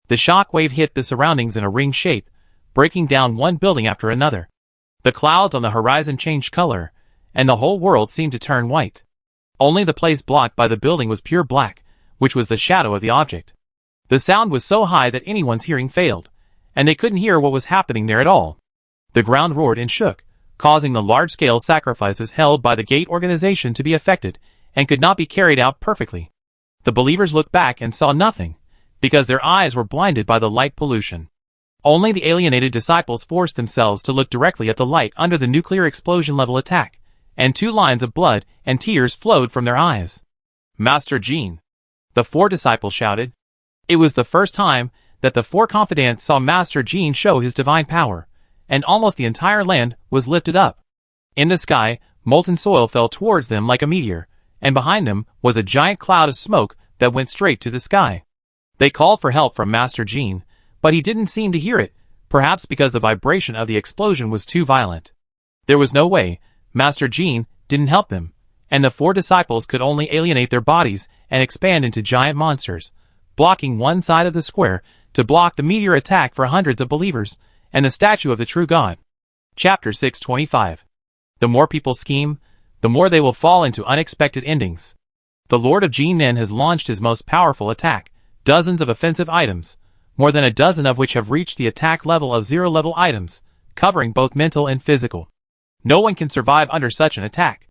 The shock wave hit the surroundings in a ring shape, breaking down one building after another. The clouds on the horizon changed color, and the whole world seemed to turn white. Only the place blocked by the building was pure black, which was the shadow of the object. The sound was so high that anyone's hearing failed, and they couldn't hear what was happening there at all. The ground roared and shook, causing the large-scale sacrifices held by the Gate organization to be affected, and could not be carried out perfectly. The believers looked back and saw nothing, because their eyes were blinded by the light pollution. Only the alienated disciples forced themselves to look directly at the light under the nuclear explosion level attack, and 2 lines of blood and tears flowed from their eyes. "Master Jean!" the 4 disciples shouted. It was the first time that the 4 confidants saw Master Jean show his divine power, and almost the entire land was lifted up. In the sky, molten soil fell towards them like a meteor, and behind them was a giant cloud of smoke that went straight to the sky. They called for help from Master Jean, but he didn't seem to hear it, perhaps because the vibration of the explosion was too violent. There was no way. Master Jean didn't help them, and the 4 disciples could only alienate their bodies and expand into giant monsters, blocking one side of the square to block the meteor attack for hundreds of believers, and the statue of the true God. Chapter 625. The more people scheme, the more they will fall into unexpected endings. The Lord of G-Nin has launched his most powerful attack, dozens of offensive items, more than a dozen of which have reached the attack level of 0-level items, covering both mental and physical. No one can survive under such an attack.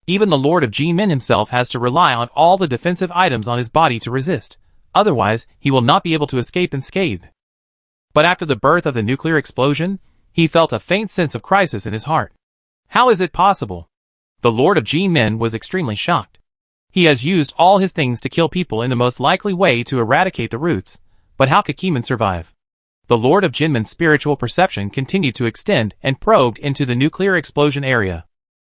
Even the Lord of G-Min himself has to rely on all the defensive items on his body to resist, otherwise he will not be able to escape unscathed. But after the birth of the nuclear explosion, he felt a faint sense of crisis in his heart. How is it possible? The Lord of G-Min was extremely shocked. He has used all his things to kill people in the most likely way to eradicate the roots, but how could Keeman survive? The Lord of Jinmin's spiritual perception continued to extend and probed into the nuclear explosion area.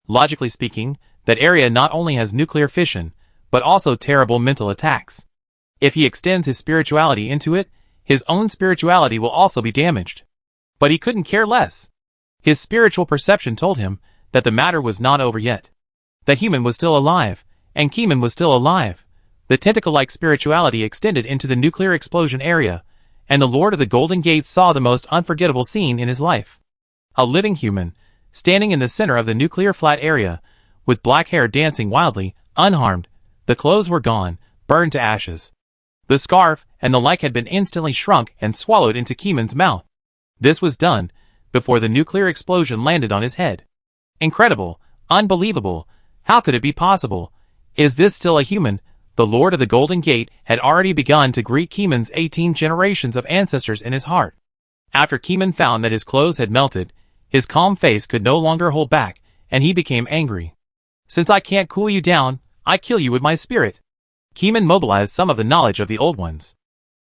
Logically speaking, that area not only has nuclear fission, but also terrible mental attacks. If he extends his spirituality into it, his own spirituality will also be damaged. But he couldn't care less. His spiritual perception told him that the matter was not over yet. That human was still alive, and Keeman was still alive. The tentacle-like spirituality extended into the nuclear explosion area, and the Lord of the Golden Gate saw the most unforgettable scene in his life. A living human, standing in the center of the nuclear flat area, with black hair dancing wildly, unharmed. The clothes were gone, burned to ashes. The scarf and the like had been instantly shrunk and swallowed into Keeman's mouth. This was done before the nuclear explosion landed on his head. Incredible, unbelievable, how could it be possible? Is this still a human? The Lord of the Golden Gate had already begun to greet Keeman's 18 generations of ancestors in his heart. After Keeman found that his clothes had melted, his calm face could no longer hold back, and he became angry. Since I can't cool you down, I kill you with my spirit. Keeman mobilized some of the knowledge of the old ones.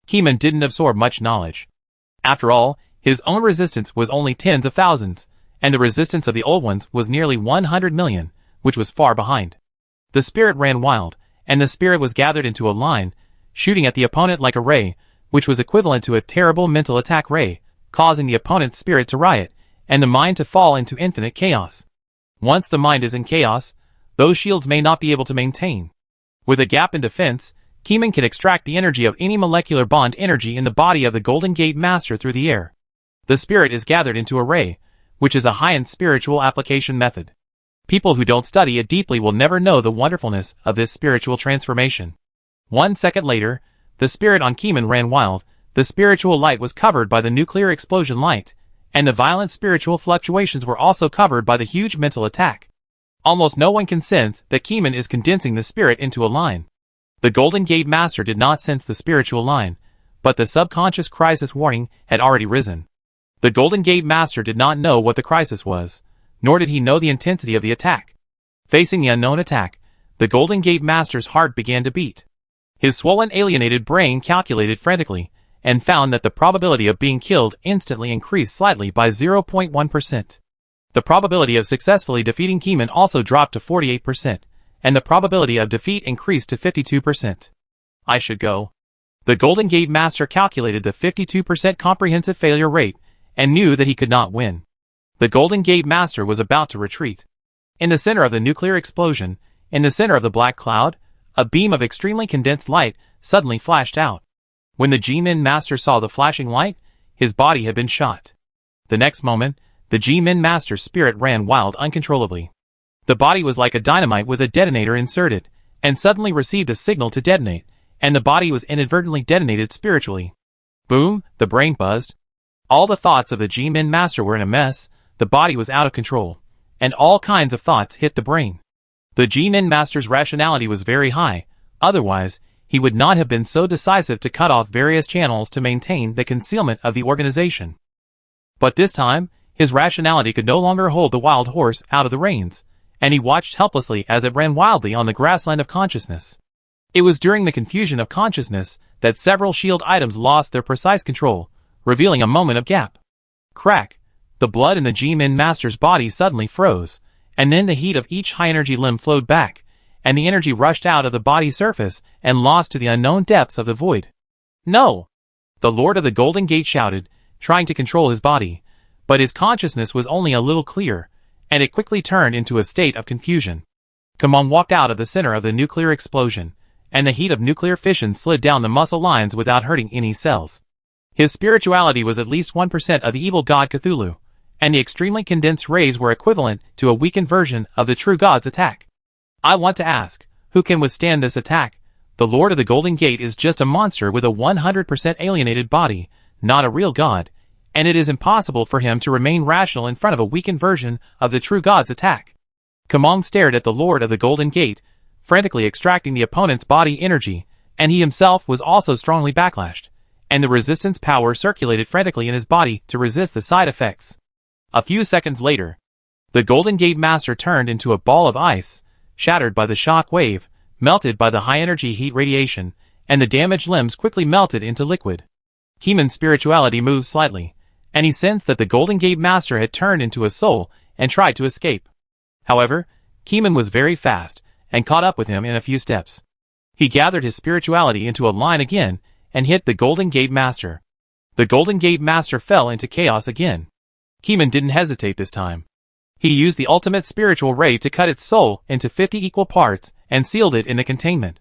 Keeman didn't absorb much knowledge. After all, his own resistance was only tens of thousands, and the resistance of the old ones was nearly 100 million, which was far behind. The spirit ran wild, and the spirit was gathered into a line, shooting at the opponent like a ray, which was equivalent to a terrible mental attack ray, causing the opponent's spirit to riot, and the mind to fall into infinite chaos. Once the mind is in chaos, those shields may not be able to maintain. With a gap in defense, Keeman can extract the energy of any molecular bond energy in the body of the Golden Gate Master through the air. The spirit is gathered into a ray, which is a high-end spiritual application method. People who don't study it deeply will never know the wonderfulness of this spiritual transformation. 1 second later, the spirit on Keeman ran wild. The spiritual light was covered by the nuclear explosion light, and the violent spiritual fluctuations were also covered by the huge mental attack. Almost no one can sense that Keeman is condensing the spirit into a line. The Golden Gate Master did not sense the spiritual line, but the subconscious crisis warning had already risen. The Golden Gate Master did not know what the crisis was, nor did he know the intensity of the attack. Facing the unknown attack, the Golden Gate Master's heart began to beat. His swollen, alienated brain calculated frantically, and found that the probability of being killed instantly increased slightly by 0.1%. The probability of successfully defeating Keeman also dropped to 48%, and the probability of defeat increased to 52%. I should go. The Golden Gate Master calculated the 52% comprehensive failure rate, and knew that he could not win. The Golden Gate Master was about to retreat. In the center of the nuclear explosion, in the center of the black cloud, a beam of extremely condensed light suddenly flashed out. When the G-Min Master saw the flashing light, his body had been shot. The next moment, the G-Min Master's spirit ran wild uncontrollably. The body was like a dynamite with a detonator inserted, and suddenly received a signal to detonate, and the body was inadvertently detonated spiritually. Boom, the brain buzzed. All the thoughts of the G-Min Master were in a mess, the body was out of control, and all kinds of thoughts hit the brain. The G-Min Master's rationality was very high, otherwise, he would not have been so decisive to cut off various channels to maintain the concealment of the organization. But this time, his rationality could no longer hold the wild horse out of the reins, and he watched helplessly as it ran wildly on the grassland of consciousness. It was during the confusion of consciousness that several shield items lost their precise control, revealing a moment of gap. Crack! The blood in the G-Min Master's body suddenly froze, and then the heat of each high-energy limb flowed back, and the energy rushed out of the body's surface and lost to the unknown depths of the void. No! The Lord of the Golden Gate shouted, trying to control his body, but his consciousness was only a little clear, and it quickly turned into a state of confusion. Kamon walked out of the center of the nuclear explosion, and the heat of nuclear fission slid down the muscle lines without hurting any cells. His spirituality was at least 1% of the evil god Cthulhu, and the extremely condensed rays were equivalent to a weakened version of the true god's attack. I want to ask, who can withstand this attack? The Lord of the Golden Gate is just a monster with a 100% alienated body, not a real god, and it is impossible for him to remain rational in front of a weakened version of the true god's attack. Kamon stared at the Lord of the Golden Gate, frantically extracting the opponent's body energy, and he himself was also strongly backlashed, and the resistance power circulated frantically in his body to resist the side effects. A few seconds later, the Golden Gate Master turned into a ball of ice, shattered by the shock wave, melted by the high-energy heat radiation, and the damaged limbs quickly melted into liquid. Keeman's spirituality moved slightly, and he sensed that the Golden Gate Master had turned into a soul and tried to escape. However, Keeman was very fast, and caught up with him in a few steps. He gathered his spirituality into a line again, and hit the Golden Gate Master. The Golden Gate Master fell into chaos again. Keeman didn't hesitate this time. He used the ultimate spiritual ray to cut its soul into 50 equal parts and sealed it in the containment.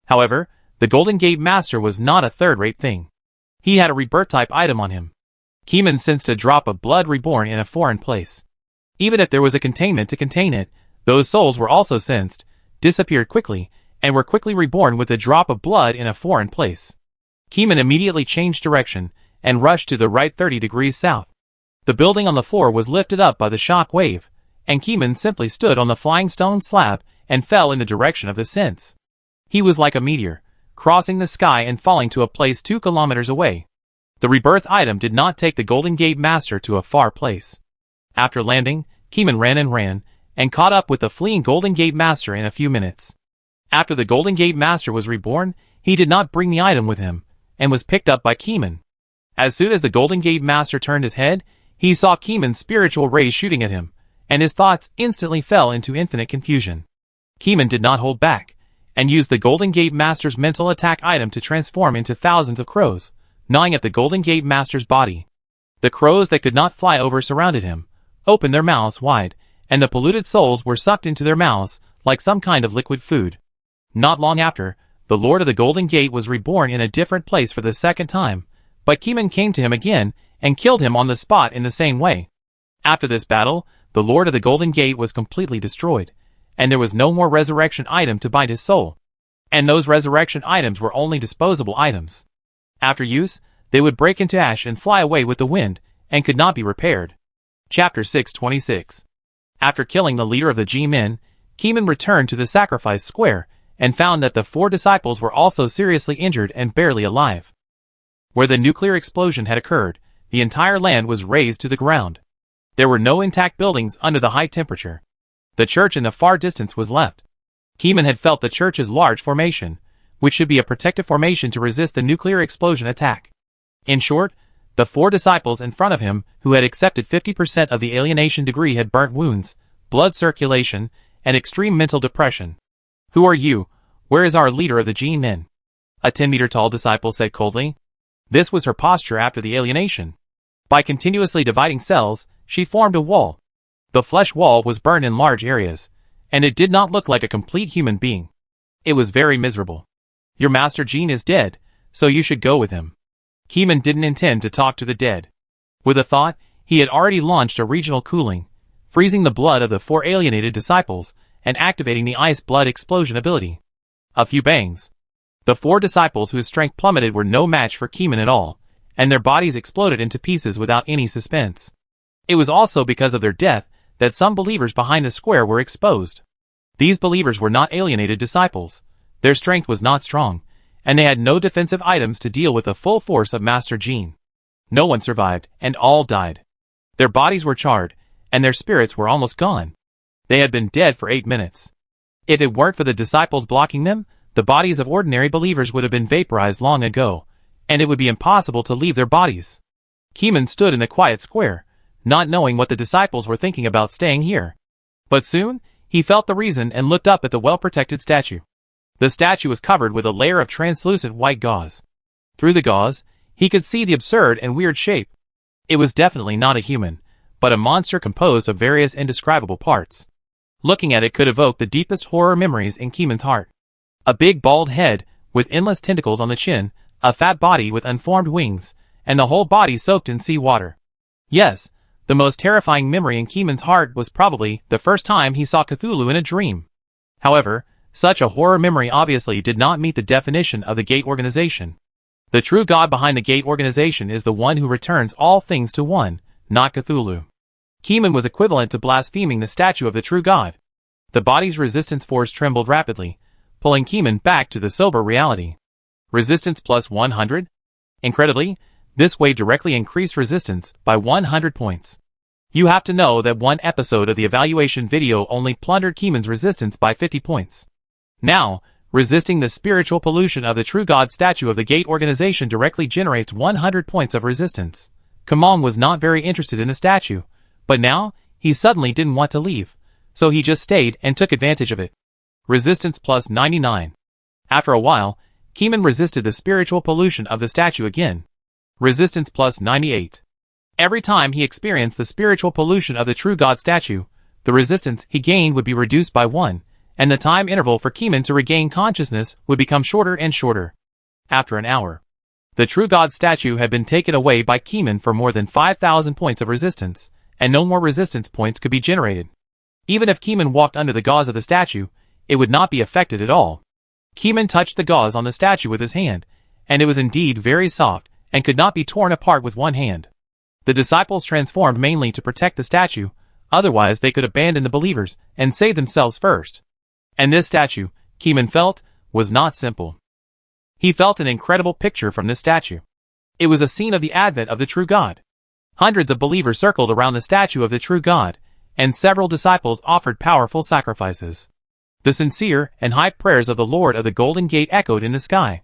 However, the Golden Gate Master was not a third-rate thing. He had a rebirth type item on him. Keeman sensed a drop of blood reborn in a foreign place. Even if there was a containment to contain it, those souls were also sensed, disappeared quickly, and were quickly reborn with a drop of blood in a foreign place. Keeman immediately changed direction and rushed to the right 30 degrees south. The building on the floor was lifted up by the shock wave, and Keeman simply stood on the flying stone slab and fell in the direction of the sense. He was like a meteor, crossing the sky and falling to a place 2 kilometers away. The rebirth item did not take the Golden Gate Master to a far place. After landing, Keeman ran, and caught up with the fleeing Golden Gate Master in a few minutes. After the Golden Gate Master was reborn, he did not bring the item with him, and was picked up by Keeman. As soon as the Golden Gate Master turned his head, he saw Keeman's spiritual rays shooting at him, and his thoughts instantly fell into infinite confusion. Keeman did not hold back, and used the Golden Gate Master's mental attack item to transform into thousands of crows, gnawing at the Golden Gate Master's body. The crows that could not fly over surrounded him, opened their mouths wide, and the polluted souls were sucked into their mouths like some kind of liquid food. Not long after, the Lord of the Golden Gate was reborn in a different place for the second time, but Keeman came to him again and killed him on the spot in the same way. After this battle, the Lord of the Golden Gate was completely destroyed, and there was no more resurrection item to bind his soul. And those resurrection items were only disposable items. After use, they would break into ash and fly away with the wind, and could not be repaired. Chapter 626. After killing the leader of the G-Men, Keeman returned to the sacrifice square, and found that the 4 disciples were also seriously injured and barely alive. Where the nuclear explosion had occurred, the entire land was razed to the ground. There were no intact buildings under the high temperature. The church in the far distance was left. Keeman had felt the church's large formation, which should be a protective formation to resist the nuclear explosion attack. In short, the 4 disciples in front of him who had accepted 50% of the alienation degree had burnt wounds, blood circulation, and extreme mental depression. "Who are you? Where is our leader of the G-Men?" a 10-meter-tall disciple said coldly. This was her posture after the alienation. By continuously dividing cells, she formed a wall. The flesh wall was burned in large areas, and it did not look like a complete human being. It was very miserable. "Your master Gene is dead, so you should go with him." Keeman didn't intend to talk to the dead. With a thought, he had already launched a regional cooling, freezing the blood of the 4 alienated disciples, and activating the ice blood explosion ability. A few bangs. The 4 disciples whose strength plummeted were no match for Keeman at all, and their bodies exploded into pieces without any suspense. It was also because of their death that some believers behind the square were exposed. These believers were not alienated disciples. Their strength was not strong, and they had no defensive items to deal with the full force of Master Gene. No one survived, and all died. Their bodies were charred, and their spirits were almost gone. They had been dead for 8 minutes. If it weren't for the disciples blocking them, the bodies of ordinary believers would have been vaporized long ago, and it would be impossible to leave their bodies. Keeman stood in the quiet square, not knowing what the disciples were thinking about staying here. But soon, he felt the reason and looked up at the well-protected statue. The statue was covered with a layer of translucent white gauze. Through the gauze, he could see the absurd and weird shape. It was definitely not a human, but a monster composed of various indescribable parts. Looking at it could evoke the deepest horror memories in Keeman's heart. A big bald head, with endless tentacles on the chin, a fat body with unformed wings, and the whole body soaked in sea water. Yes, the most terrifying memory in Keeman's heart was probably the first time he saw Cthulhu in a dream. However, such a horror memory obviously did not meet the definition of the Gate organization. The true god behind the Gate organization is the one who returns all things to one, not Cthulhu. Keeman was equivalent to blaspheming the statue of the true god. The body's resistance force trembled rapidly, pulling Keeman back to the sober reality. Resistance plus 100? Incredibly, this way directly increased resistance by 100 points. You have to know that one episode of the evaluation video only plundered Keeman's resistance by 50 points. Now, resisting the spiritual pollution of the true god statue of the Gate organization directly generates 100 points of resistance. Kamong was not very interested in the statue, but now, he suddenly didn't want to leave, so he just stayed and took advantage of it. Resistance plus 99. After a while, Keeman resisted the spiritual pollution of the statue again. Resistance plus 98. Every time he experienced the spiritual pollution of the true god statue, the resistance he gained would be reduced by 1, and the time interval for Keeman to regain consciousness would become shorter and shorter. After an hour, the true god statue had been taken away by Keeman for more than 5,000 points of resistance, and no more resistance points could be generated. Even if Keeman walked under the gauze of the statue, it would not be affected at all. Keeman touched the gauze on the statue with his hand, and it was indeed very soft, and could not be torn apart with one hand. The disciples transformed mainly to protect the statue, otherwise they could abandon the believers and save themselves first. And this statue, Keeman felt, was not simple. He felt an incredible picture from this statue. It was a scene of the advent of the true God. Hundreds of believers circled around the statue of the true God, and several disciples offered powerful sacrifices. The sincere and high prayers of the Lord of the Golden Gate echoed in the sky.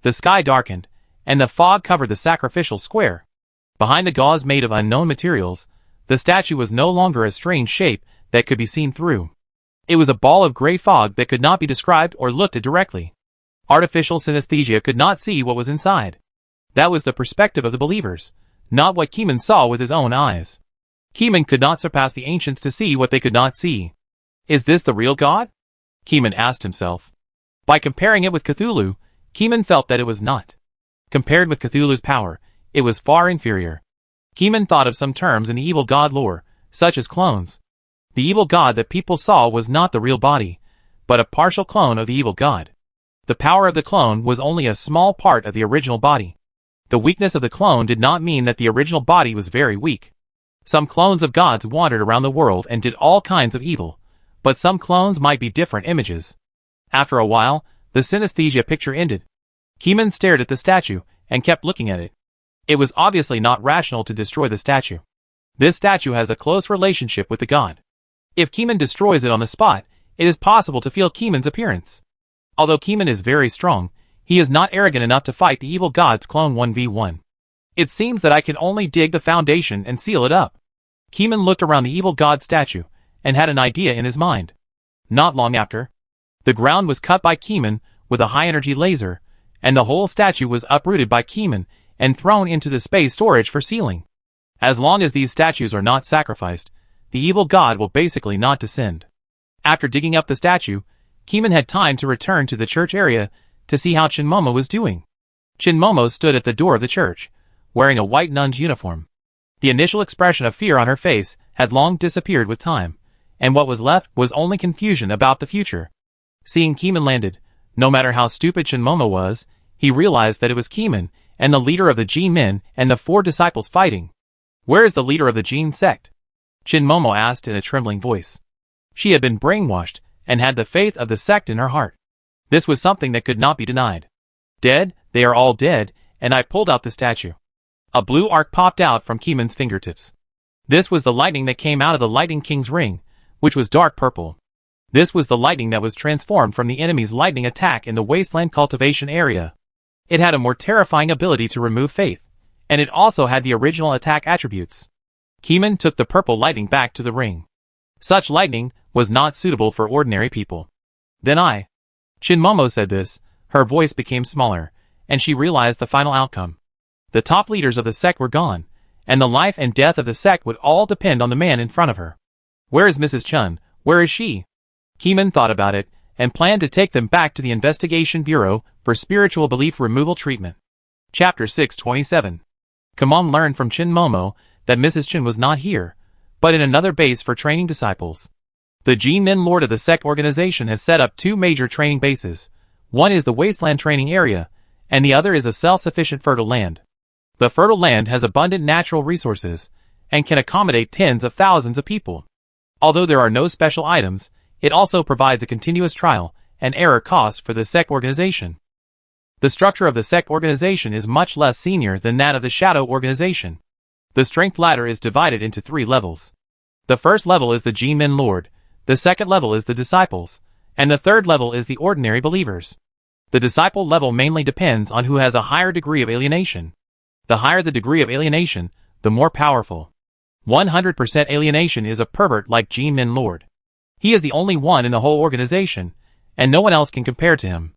The sky darkened, and the fog covered the sacrificial square. Behind the gauze made of unknown materials, the statue was no longer a strange shape that could be seen through. It was a ball of gray fog that could not be described or looked at directly. Artificial synesthesia could not see what was inside. That was the perspective of the believers, not what Keeman saw with his own eyes. Keeman could not surpass the ancients to see what they could not see. Is this the real God? Keeman asked himself. By comparing it with Cthulhu, Keeman felt that it was not. Compared with Cthulhu's power, it was far inferior. Keeman thought of some terms in the evil god lore, such as clones. The evil god that people saw was not the real body, but a partial clone of the evil god. The power of the clone was only a small part of the original body. The weakness of the clone did not mean that the original body was very weak. Some clones of gods wandered around the world and did all kinds of evil, but some clones might be different images. After a while, the synesthesia picture ended. Keeman stared at the statue and kept looking at it. It was obviously not rational to destroy the statue. This statue has a close relationship with the god. If Keeman destroys it on the spot, it is possible to feel Keeman's appearance. Although Keeman is very strong, he is not arrogant enough to fight the evil god's clone 1v1. It seems that I can only dig the foundation and seal it up. Keeman looked around the evil god statue and had an idea in his mind. Not long after, the ground was cut by Keeman with a high-energy laser, and the whole statue was uprooted by Keeman and thrown into the space storage for sealing. As long as these statues are not sacrificed, the evil god will basically not descend. After digging up the statue, Keeman had time to return to the church area to see how Chinmomo was doing. Chinmomo stood at the door of the church, wearing a white nun's uniform. The initial expression of fear on her face had long disappeared with time, and what was left was only confusion about the future. Seeing Keeman landed, no matter how stupid Chinmomo was, he realized that it was Keeman and the leader of the Jin men and the 4 disciples fighting. Where is the leader of the Jin sect? Chinmomo asked in a trembling voice. She had been brainwashed and had the faith of the sect in her heart. This was something that could not be denied. Dead, they are all dead, and I pulled out the statue. A blue arc popped out from Keeman's fingertips. This was the lightning that came out of the Lightning King's ring, which was dark purple. This was the lightning that was transformed from the enemy's lightning attack in the wasteland cultivation area. It had a more terrifying ability to remove faith, and it also had the original attack attributes. Keeman took the purple lightning back to the ring. Such lightning was not suitable for ordinary people. Then Chinmomo said this, her voice became smaller, and she realized the final outcome. The top leaders of the sect were gone, and the life and death of the sect would all depend on the man in front of her. Where is Mrs. Chun? Where is she? Keeman thought about it, and planned to take them back to the Investigation Bureau for spiritual belief removal treatment. Chapter 627. Kamon learned from Chinmomo that Mrs. Chun was not here, but in another base for training disciples. The Jin Men Lord of the sect organization has set up 2 major training bases. One is the wasteland training area, and the other is a self-sufficient fertile land. The fertile land has abundant natural resources, and can accommodate tens of thousands of people. Although there are no special items, it also provides a continuous trial and error cost for the sect organization. The structure of the sect organization is much less senior than that of the shadow organization. The strength ladder is divided into 3 levels. The first level is the Jin Men Lord, the second level is the disciples, and the third level is the ordinary believers. The disciple level mainly depends on who has a higher degree of alienation. The higher the degree of alienation, the more powerful. 100% alienation is a pervert like Jin Men Lord. He is the only one in the whole organization, and no one else can compare to him.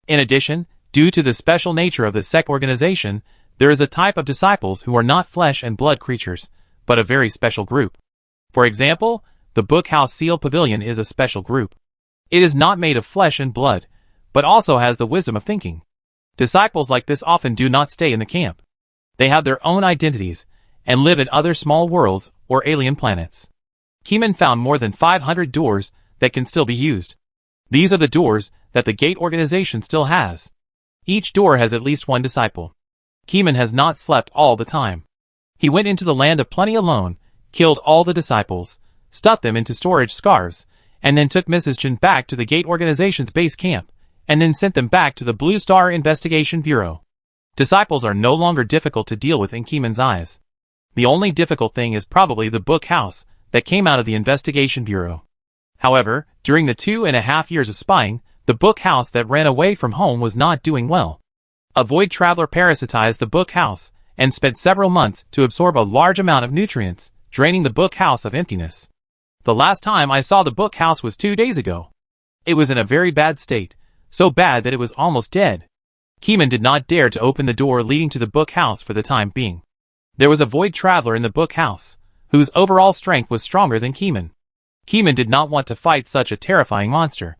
In addition, due to the special nature of the sect organization, there is a type of disciples who are not flesh and blood creatures, but a very special group. For example, the Book House Seal Pavilion is a special group. It is not made of flesh and blood, but also has the wisdom of thinking. Disciples like this often do not stay in the camp. They have their own identities, and live in other small worlds or alien planets. Keeman found more than 500 doors that can still be used. These are the doors that the Gate organization still has. Each door has at least one disciple. Keeman has not slept all the time. He went into the land of plenty alone, killed all the disciples, stuffed them into storage scarves, and then took Mrs. Chen back to the Gate organization's base camp, and then sent them back to the Blue Star Investigation Bureau. Disciples are no longer difficult to deal with in Keeman's eyes. The only difficult thing is probably the book house that came out of the Investigation Bureau. However, during the 2.5 years of spying, the book house that ran away from home was not doing well. A void traveler parasitized the book house and spent several months to absorb a large amount of nutrients, draining the book house of emptiness. The last time I saw the book house was 2 days ago. It was in a very bad state, so bad that it was almost dead. Keeman did not dare to open the door leading to the book house for the time being. There was a void traveler in the book house, whose overall strength was stronger than Keeman. Keeman did not want to fight such a terrifying monster.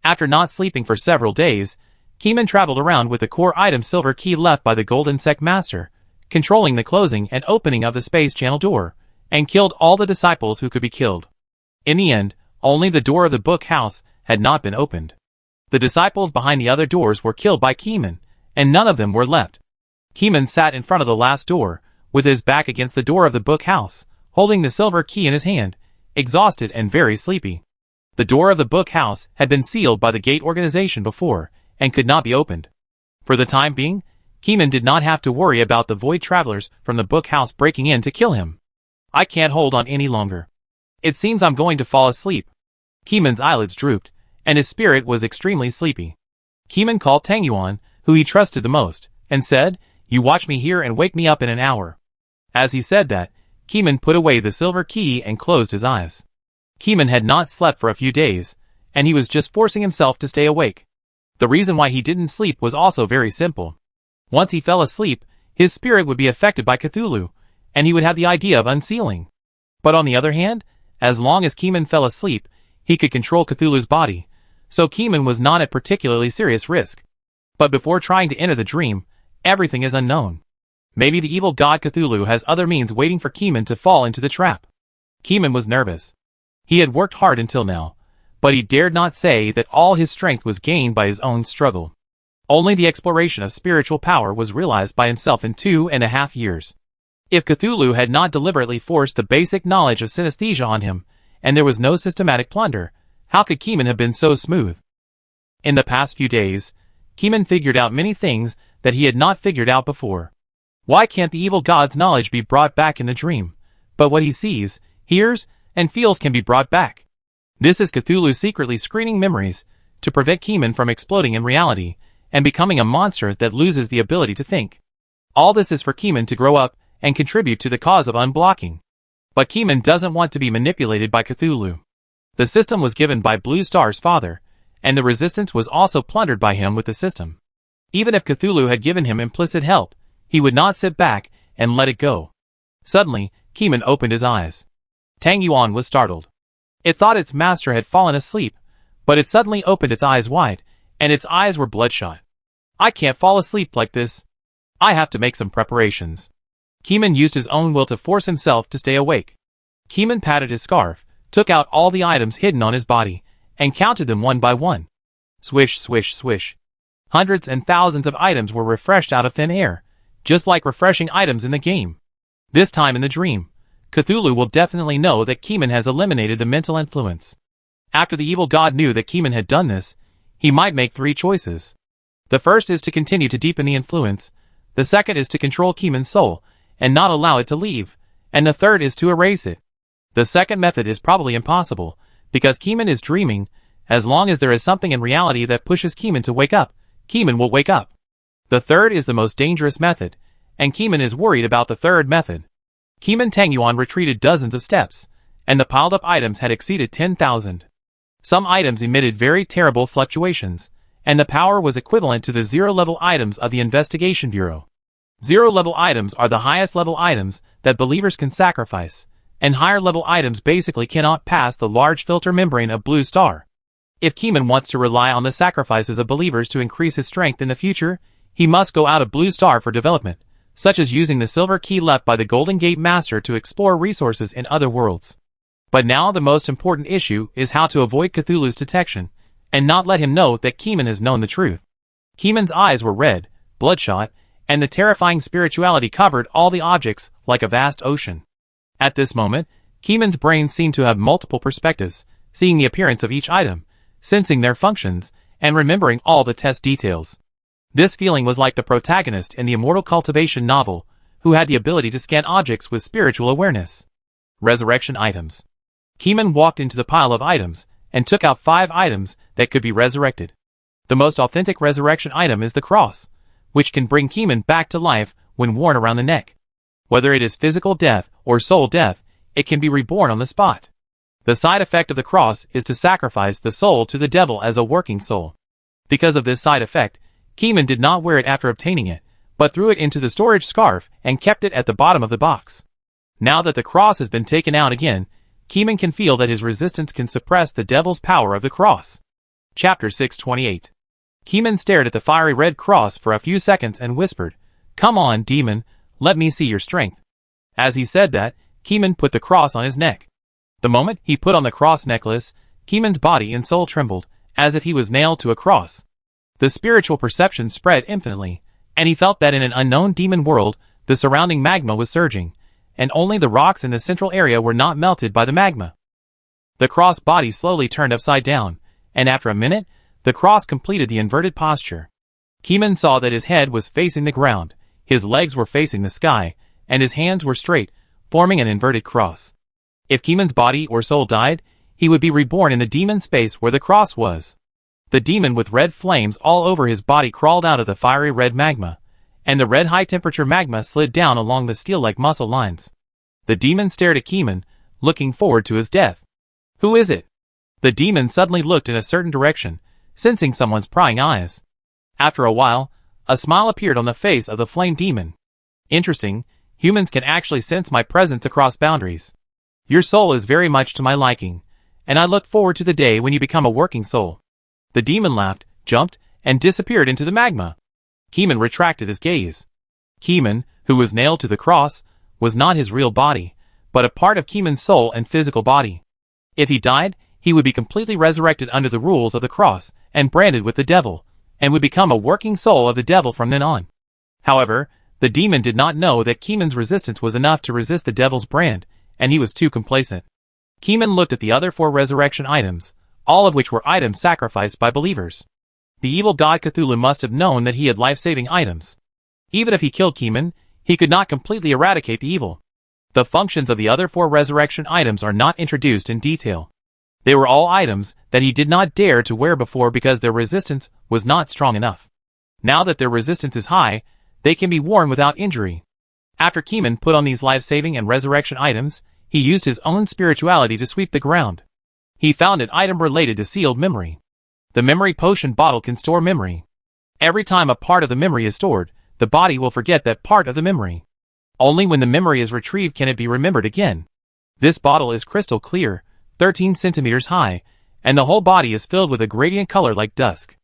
After not sleeping for several days, Keeman traveled around with the core item silver key left by the Golden Sect Master, controlling the closing and opening of the space channel door, and killed all the disciples who could be killed. In the end, only the door of the book house had not been opened. The disciples behind the other doors were killed by Keeman, and none of them were left. Keeman sat in front of the last door, with his back against the door of the book house, holding the silver key in his hand, exhausted and very sleepy. The door of the book house had been sealed by the Gate organization before, and could not be opened. For the time being, Keeman did not have to worry about the void travelers from the book house breaking in to kill him. I can't hold on any longer. It seems I'm going to fall asleep. Keeman's eyelids drooped, and his spirit was extremely sleepy. Keeman called Tang Yuan, who he trusted the most, and said, "You watch me here and wake me up in an hour." As he said that, Keeman put away the silver key and closed his eyes. Keeman had not slept for a few days, and he was just forcing himself to stay awake. The reason why he didn't sleep was also very simple. Once he fell asleep, his spirit would be affected by Cthulhu, and he would have the idea of unsealing. But on the other hand, as long as Keeman fell asleep, he could control Cthulhu's body, so Keeman was not at particularly serious risk. But before trying to enter the dream, everything is unknown. Maybe the evil god Cthulhu has other means waiting for Keeman to fall into the trap. Keeman was nervous. He had worked hard until now, but he dared not say that all his strength was gained by his own struggle. Only the exploration of spiritual power was realized by himself in 2.5 years. If Cthulhu had not deliberately forced the basic knowledge of synesthesia on him, and there was no systematic plunder, how could Keeman have been so smooth? In the past few days, Keeman figured out many things that he had not figured out before. Why can't the evil god's knowledge be brought back in the dream, but what he sees, hears, and feels can be brought back? This is Cthulhu secretly screening memories to prevent Keeman from exploding in reality and becoming a monster that loses the ability to think. All this is for Keeman to grow up and contribute to the cause of unblocking. But Keeman doesn't want to be manipulated by Cthulhu. The system was given by Blue Star's father, and the resistance was also plundered by him with the system. Even if Cthulhu had given him implicit help, he would not sit back and let it go. Suddenly, Keeman opened his eyes. Tang Yuan was startled. It thought its master had fallen asleep, but it suddenly opened its eyes wide, and its eyes were bloodshot. I can't fall asleep like this. I have to make some preparations. Keeman used his own will to force himself to stay awake. Keeman patted his scarf, took out all the items hidden on his body, and counted them one by one. Swish, swish, swish. Hundreds and thousands of items were refreshed out of thin air, just like refreshing items in the game. This time in the dream, Cthulhu will definitely know that Keeman has eliminated the mental influence. After the evil god knew that Keeman had done this, he might make 3 choices. The first is to continue to deepen the influence, the second is to control Keeman's soul, and not allow it to leave, and the third is to erase it. The second method is probably impossible, because Keeman is dreaming. As long as there is something in reality that pushes Keeman to wake up, Keeman will wake up. The third is the most dangerous method, and Keeman is worried about the third method. Keeman Tang Yuan retreated dozens of steps, and the piled up items had exceeded 10,000. Some items emitted very terrible fluctuations, and the power was equivalent to the 0-level items of the Investigation Bureau. 0-level items are the highest level items that believers can sacrifice, and higher level items basically cannot pass the large filter membrane of Blue Star. If Keeman wants to rely on the sacrifices of believers to increase his strength in the future, he must go out of Blue Star for development, such as using the silver key left by the Golden Gate Master to explore resources in other worlds. But now the most important issue is how to avoid Cthulhu's detection, and not let him know that Keeman has known the truth. Keeman's eyes were red, bloodshot, and the terrifying spirituality covered all the objects like a vast ocean. At this moment, Keeman's brain seemed to have multiple perspectives, seeing the appearance of each item, sensing their functions, and remembering all the test details. This feeling was like the protagonist in the Immortal Cultivation novel, who had the ability to scan objects with spiritual awareness. Resurrection items. Keeman walked into the pile of items, and took out 5 items that could be resurrected. The most authentic resurrection item is the cross, which can bring Keeman back to life when worn around the neck. Whether it is physical death or soul death, it can be reborn on the spot. The side effect of the cross is to sacrifice the soul to the devil as a working soul. Because of this side effect, Keeman did not wear it after obtaining it, but threw it into the storage scarf and kept it at the bottom of the box. Now that the cross has been taken out again, Keeman can feel that his resistance can suppress the devil's power of the cross. Chapter 628. Keeman stared at the fiery red cross for a few seconds and whispered, "Come on, demon, let me see your strength." As he said that, Keeman put the cross on his neck. The moment he put on the cross necklace, Keeman's body and soul trembled, as if he was nailed to a cross. The spiritual perception spread infinitely, and he felt that in an unknown demon world, the surrounding magma was surging, and only the rocks in the central area were not melted by the magma. The cross body slowly turned upside down, and after a minute, the cross completed the inverted posture. Keeman saw that his head was facing the ground, his legs were facing the sky, and his hands were straight, forming an inverted cross. If Keeman's body or soul died, he would be reborn in the demon space where the cross was. The demon with red flames all over his body crawled out of the fiery red magma, and the red high-temperature magma slid down along the steel-like muscle lines. The demon stared at Keeman, looking forward to his death. "Who is it?" The demon suddenly looked in a certain direction, sensing someone's prying eyes. After a while, a smile appeared on the face of the flame demon. "Interesting, humans can actually sense my presence across boundaries. Your soul is very much to my liking, and I look forward to the day when you become a working soul." The demon laughed, jumped, and disappeared into the magma. Keeman retracted his gaze. Keeman, who was nailed to the cross, was not his real body, but a part of Keeman's soul and physical body. If he died, he would be completely resurrected under the rules of the cross, and branded with the devil, and would become a working soul of the devil from then on. However, the demon did not know that Keeman's resistance was enough to resist the devil's brand, and he was too complacent. Keeman looked at the other 4 resurrection items, all of which were items sacrificed by believers. The evil god Cthulhu must have known that he had life-saving items. Even if he killed Keeman, he could not completely eradicate the evil. The functions of the other 4 resurrection items are not introduced in detail. They were all items that he did not dare to wear before because their resistance was not strong enough. Now that their resistance is high, they can be worn without injury. After Keeman put on these life-saving and resurrection items, he used his own spirituality to sweep the ground. He found an item related to sealed memory. The memory potion bottle can store memory. Every time a part of the memory is stored, the body will forget that part of the memory. Only when the memory is retrieved can it be remembered again. This bottle is crystal clear, 13 centimeters high, and the whole body is filled with a gradient color like dusk.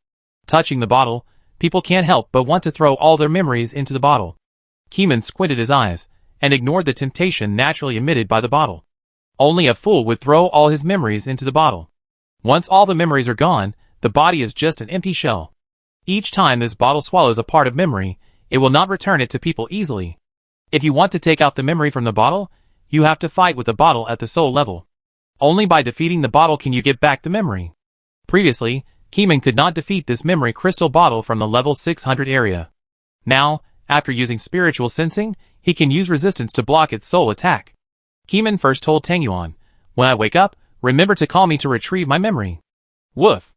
Touching the bottle, people can't help but want to throw all their memories into the bottle. Keeman squinted his eyes, and ignored the temptation naturally emitted by the bottle. Only a fool would throw all his memories into the bottle. Once all the memories are gone, the body is just an empty shell. Each time this bottle swallows a part of memory, it will not return it to people easily. If you want to take out the memory from the bottle, you have to fight with the bottle at the soul level. Only by defeating the bottle can you get back the memory. Previously, Keeman could not defeat this memory crystal bottle from the level 600 area. Now, after using spiritual sensing, he can use resistance to block its soul attack. Keeman first told Tang Yuan, "When I wake up, remember to call me to retrieve my memory." Woof!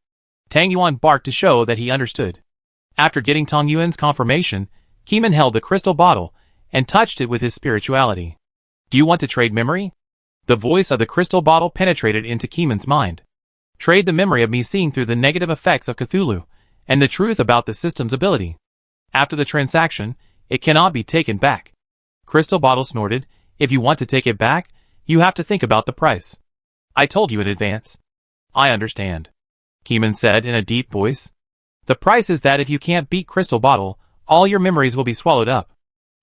Tang Yuan barked to show that he understood. After getting Tang Yuan's confirmation, Keeman held the crystal bottle and touched it with his spirituality. "Do you want to trade memory?" The voice of the crystal bottle penetrated into Keeman's mind. "Trade the memory of me seeing through the negative effects of Cthulhu, and the truth about the system's ability. After the transaction, it cannot be taken back." Crystal bottle snorted, "If you want to take it back, you have to think about the price. I told you in advance." "I understand," Keeman said in a deep voice. "The price is that if you can't beat crystal bottle, all your memories will be swallowed up."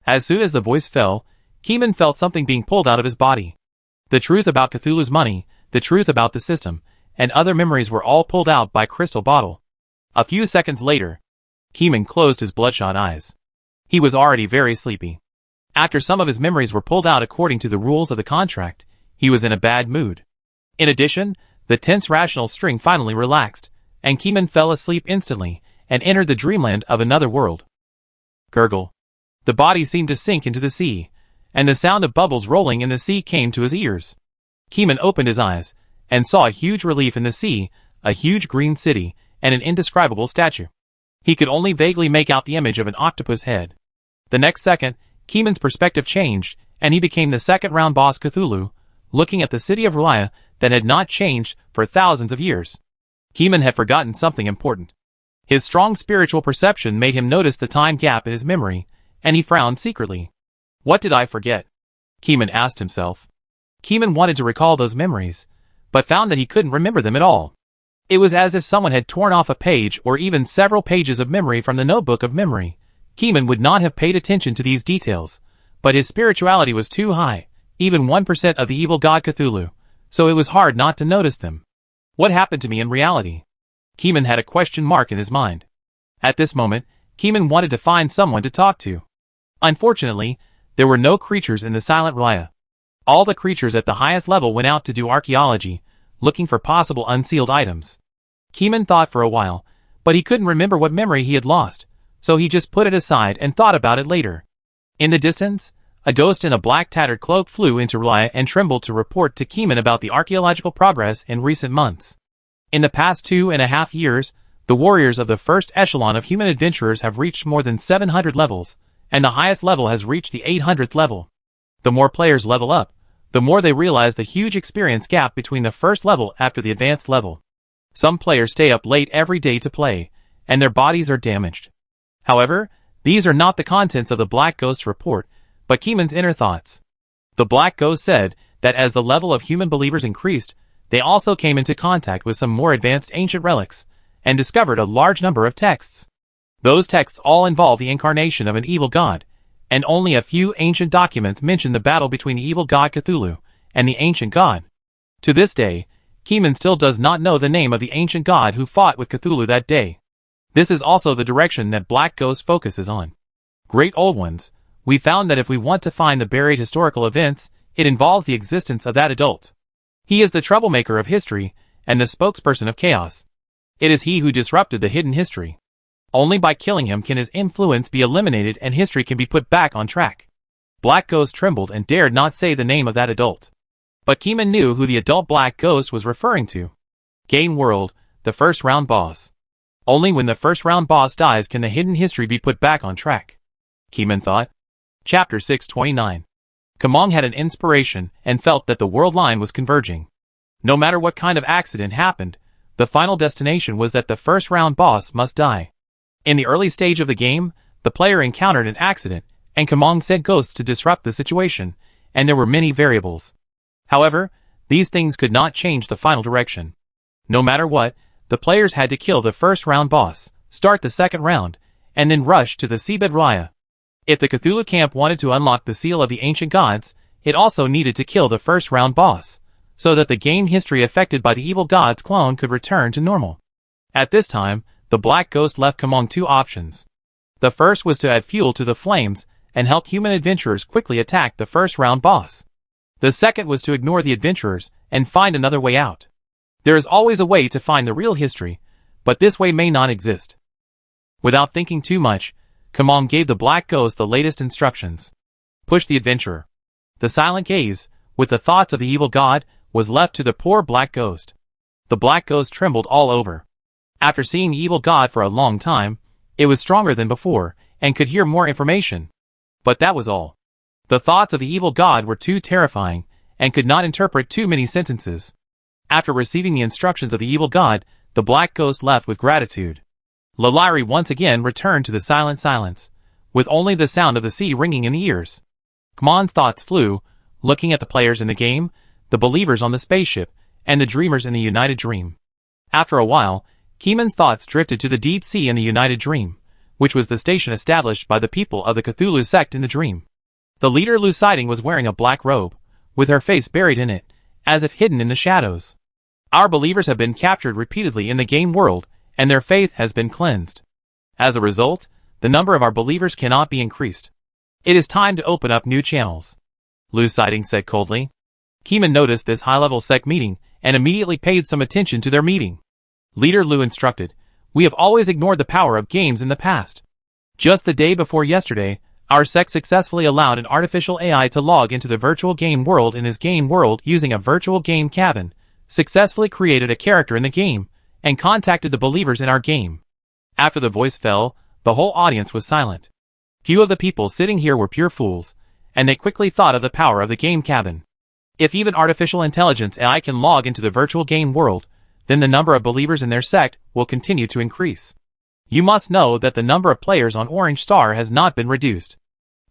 As soon as the voice fell, Keeman felt something being pulled out of his body. The truth about Cthulhu's money, the truth about the system, and other memories were all pulled out by crystal bottle. A few seconds later, Keeman closed his bloodshot eyes. He was already very sleepy. After some of his memories were pulled out according to the rules of the contract, he was in a bad mood. In addition, the tense rational string finally relaxed, and Keeman fell asleep instantly and entered the dreamland of another world. Gurgle. The body seemed to sink into the sea, and the sound of bubbles rolling in the sea came to his ears. Keeman opened his eyes and saw a huge relief in the sea, a huge green city, and an indescribable statue. He could only vaguely make out the image of an octopus head. The next second, Keeman's perspective changed, and he became the second-round boss Cthulhu, looking at the city of R'lyeh that had not changed for thousands of years. Keeman had forgotten something important. His strong spiritual perception made him notice the time gap in his memory, and he frowned secretly. What did I forget? Keeman asked himself. Keeman wanted to recall those memories, but found that he couldn't remember them at all. It was as if someone had torn off a page or even several pages of memory from the notebook of memory. Keeman would not have paid attention to these details, but his spirituality was too high, even 1% of the evil god Cthulhu, so it was hard not to notice them. What happened to me in reality? Keeman had a question mark in his mind. At this moment, Keeman wanted to find someone to talk to. Unfortunately, there were no creatures in the silent R'lyeh. All the creatures at the highest level went out to do archaeology, looking for possible unsealed items. Keeman thought for a while, but he couldn't remember what memory he had lost, so he just put it aside and thought about it later. In the distance, a ghost in a black tattered cloak flew into R'lyeh and trembled to report to Keeman about the archaeological progress in recent months. In the past 2.5 years, the warriors of the first echelon of human adventurers have reached more than 700 levels, and the highest level has reached the 800th level. The more players level up, the more they realize the huge experience gap between the first level after the advanced level. Some players stay up late every day to play, and their bodies are damaged. However, these are not the contents of the Black Ghost report, but Keeman's inner thoughts. The Black Ghost said that as the level of human believers increased, they also came into contact with some more advanced ancient relics, and discovered a large number of texts. Those texts all involve the incarnation of an evil god, and only a few ancient documents mention the battle between the evil god Cthulhu and the ancient god. To this day, Keeman still does not know the name of the ancient god who fought with Cthulhu that day. This is also the direction that Black Ghost focuses on. Great Old Ones, we found that if we want to find the buried historical events, it involves the existence of that adult. He is the troublemaker of history, and the spokesperson of chaos. It is he who disrupted the hidden history. Only by killing him can his influence be eliminated and history can be put back on track. Black Ghost trembled and dared not say the name of that adult. But Keeman knew who the adult Black Ghost was referring to. Game World, the first round boss. Only when the first round boss dies can the hidden history be put back on track. Keeman thought. Chapter 629. Kamong had an inspiration and felt that the world line was converging. No matter what kind of accident happened, the final destination was that the first round boss must die. In the early stage of the game, the player encountered an accident, and Kamong sent ghosts to disrupt the situation, and there were many variables. However, these things could not change the final direction. No matter what, the players had to kill the first round boss, start the second round, and then rush to the seabed R'lyeh. If the Cthulhu camp wanted to unlock the seal of the ancient gods, it also needed to kill the first round boss, so that the game history affected by the evil god's clone could return to normal. At this time, the Black Ghost left Kamong two options. The first was to add fuel to the flames and help human adventurers quickly attack the first round boss. The second was to ignore the adventurers and find another way out. There is always a way to find the real history, but this way may not exist. Without thinking too much, Kamong gave the Black Ghost the latest instructions. Push the adventurer. The silent gaze, with the thoughts of the evil god, was left to the poor Black Ghost. The Black Ghost trembled all over. After seeing the evil god for a long time, it was stronger than before, and could hear more information. But that was all. The thoughts of the evil god were too terrifying, and could not interpret too many sentences. After receiving the instructions of the evil god, the Black Ghost left with gratitude. Lalari once again returned to the silent silence, with only the sound of the sea ringing in the ears. Kmon's thoughts flew, looking at the players in the game, the believers on the spaceship, and the dreamers in the United Dream. After a while, Keeman's thoughts drifted to the deep sea in the United Dream, which was the station established by the people of the Cthulhu sect in the dream. The leader Luciding was wearing a black robe, with her face buried in it, as if hidden in the shadows. Our believers have been captured repeatedly in the game world, and their faith has been cleansed. As a result, the number of our believers cannot be increased. It is time to open up new channels, Luciding said coldly. Keeman noticed this high-level sect meeting and immediately paid some attention to their meeting. Leader Lu instructed, "We have always ignored the power of games in the past. Just the day before yesterday, our sect successfully allowed an artificial AI to log into the virtual game world in this game world using a virtual game cabin, successfully created a character in the game, and contacted the believers in our game." After the voice fell, the whole audience was silent. Few of the people sitting here were pure fools, and they quickly thought of the power of the game cabin. If even artificial intelligence AI can log into the virtual game world, then the number of believers in their sect will continue to increase. You must know that the number of players on Orange Star has not been reduced.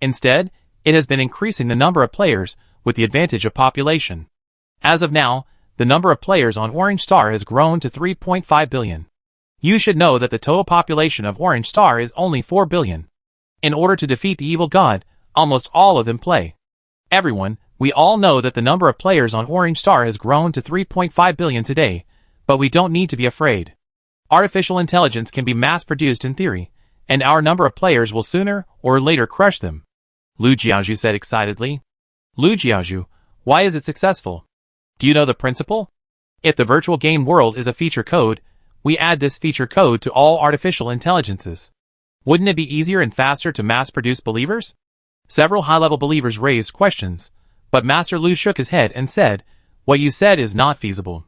Instead, it has been increasing the number of players with the advantage of population. As of now, the number of players on Orange Star has grown to 3.5 billion. You should know that the total population of Orange Star is only 4 billion. In order to defeat the evil god, almost all of them play. Everyone, we all know that the number of players on Orange Star has grown to 3.5 billion today, but we don't need to be afraid. Artificial intelligence can be mass-produced in theory, and our number of players will sooner or later crush them, Lu Jiaozhu said excitedly. Lu Jiaozhu, why is it successful? Do you know the principle? If the virtual game world is a feature code, we add this feature code to all artificial intelligences. Wouldn't it be easier and faster to mass-produce believers? Several high-level believers raised questions, but Master Lu shook his head and said, "What you said is not feasible.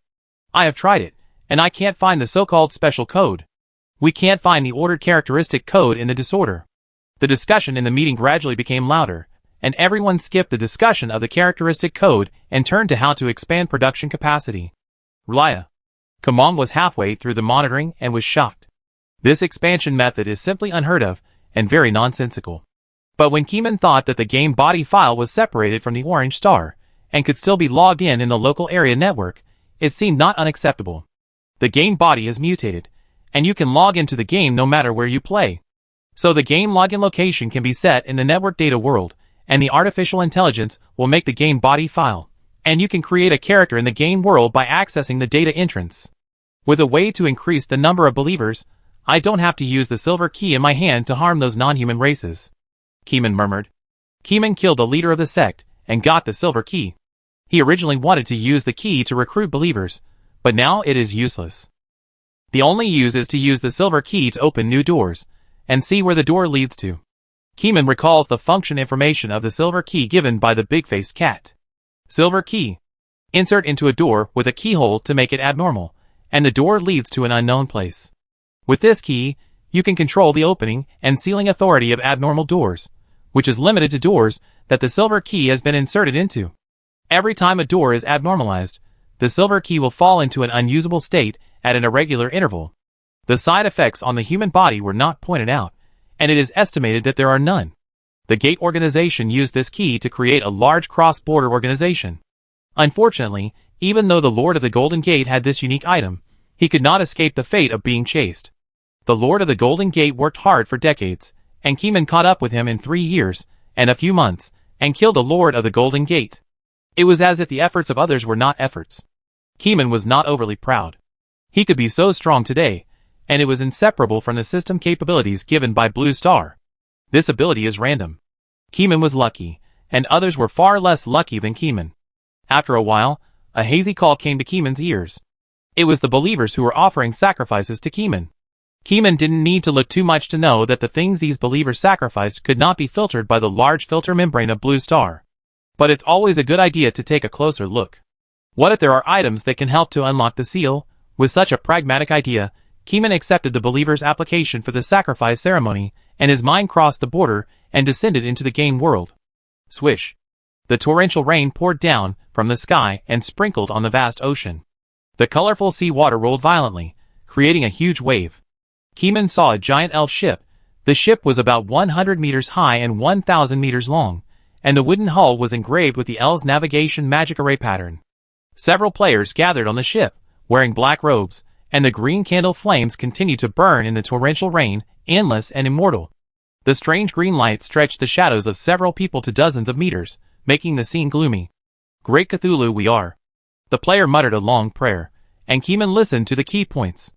I have tried it, and I can't find the so-called special code. We can't find the ordered characteristic code in the disorder." The discussion in the meeting gradually became louder, and everyone skipped the discussion of the characteristic code and turned to how to expand production capacity. Rlia. Kamong was halfway through the monitoring and was shocked. This expansion method is simply unheard of and very nonsensical. But when Keeman thought that the game body file was separated from the Orange Star and could still be logged in the local area network, it seemed not unacceptable. The game body is mutated, and you can log into the game no matter where you play. So the game login location can be set in the network data world, and the artificial intelligence will make the game body file, and you can create a character in the game world by accessing the data entrance. With a way to increase the number of believers, I don't have to use the silver key in my hand to harm those non-human races, Keeman murmured. Keeman killed the leader of the sect and got the silver key. He originally wanted to use the key to recruit believers, but now it is useless. The only use is to use the silver key to open new doors and see where the door leads to. Keeman recalls the function information of the silver key given by the big-faced cat. Silver key. Insert into a door with a keyhole to make it abnormal, and the door leads to an unknown place. With this key, you can control the opening and sealing authority of abnormal doors, which is limited to doors that the silver key has been inserted into. Every time a door is abnormalized, the silver key will fall into an unusable state at an irregular interval. The side effects on the human body were not pointed out, and it is estimated that there are none. The Gate organization used this key to create a large cross-border organization. Unfortunately, even though the Lord of the Golden Gate had this unique item, he could not escape the fate of being chased. The Lord of the Golden Gate worked hard for decades, and Keeman caught up with him in 3 years and a few months, and killed the Lord of the Golden Gate. It was as if the efforts of others were not efforts. Keeman was not overly proud. He could be so strong today, and it was inseparable from the system capabilities given by Blue Star. This ability is random. Keeman was lucky, and others were far less lucky than Keeman. After a while, a hazy call came to Keeman's ears. It was the believers who were offering sacrifices to Keeman. Keeman didn't need to look too much to know that the things these believers sacrificed could not be filtered by the large filter membrane of Blue Star. But it's always a good idea to take a closer look. What if there are items that can help to unlock the seal? With such a pragmatic idea, Keeman accepted the believer's application for the sacrifice ceremony, and his mind crossed the border and descended into the game world. Swish. The torrential rain poured down from the sky and sprinkled on the vast ocean. The colorful sea water rolled violently, creating a huge wave. Keeman saw a giant elf ship. The ship was about 100 meters high and 1,000 meters long, and the wooden hull was engraved with the elves' navigation magic array pattern. Several players gathered on the ship, wearing black robes, and the green candle flames continued to burn in the torrential rain endless and immortal. The strange green light stretched the shadows of several people to dozens of meters, making the scene gloomy. Great Cthulhu we are. The player muttered a long prayer, and Keeman listened to the key points.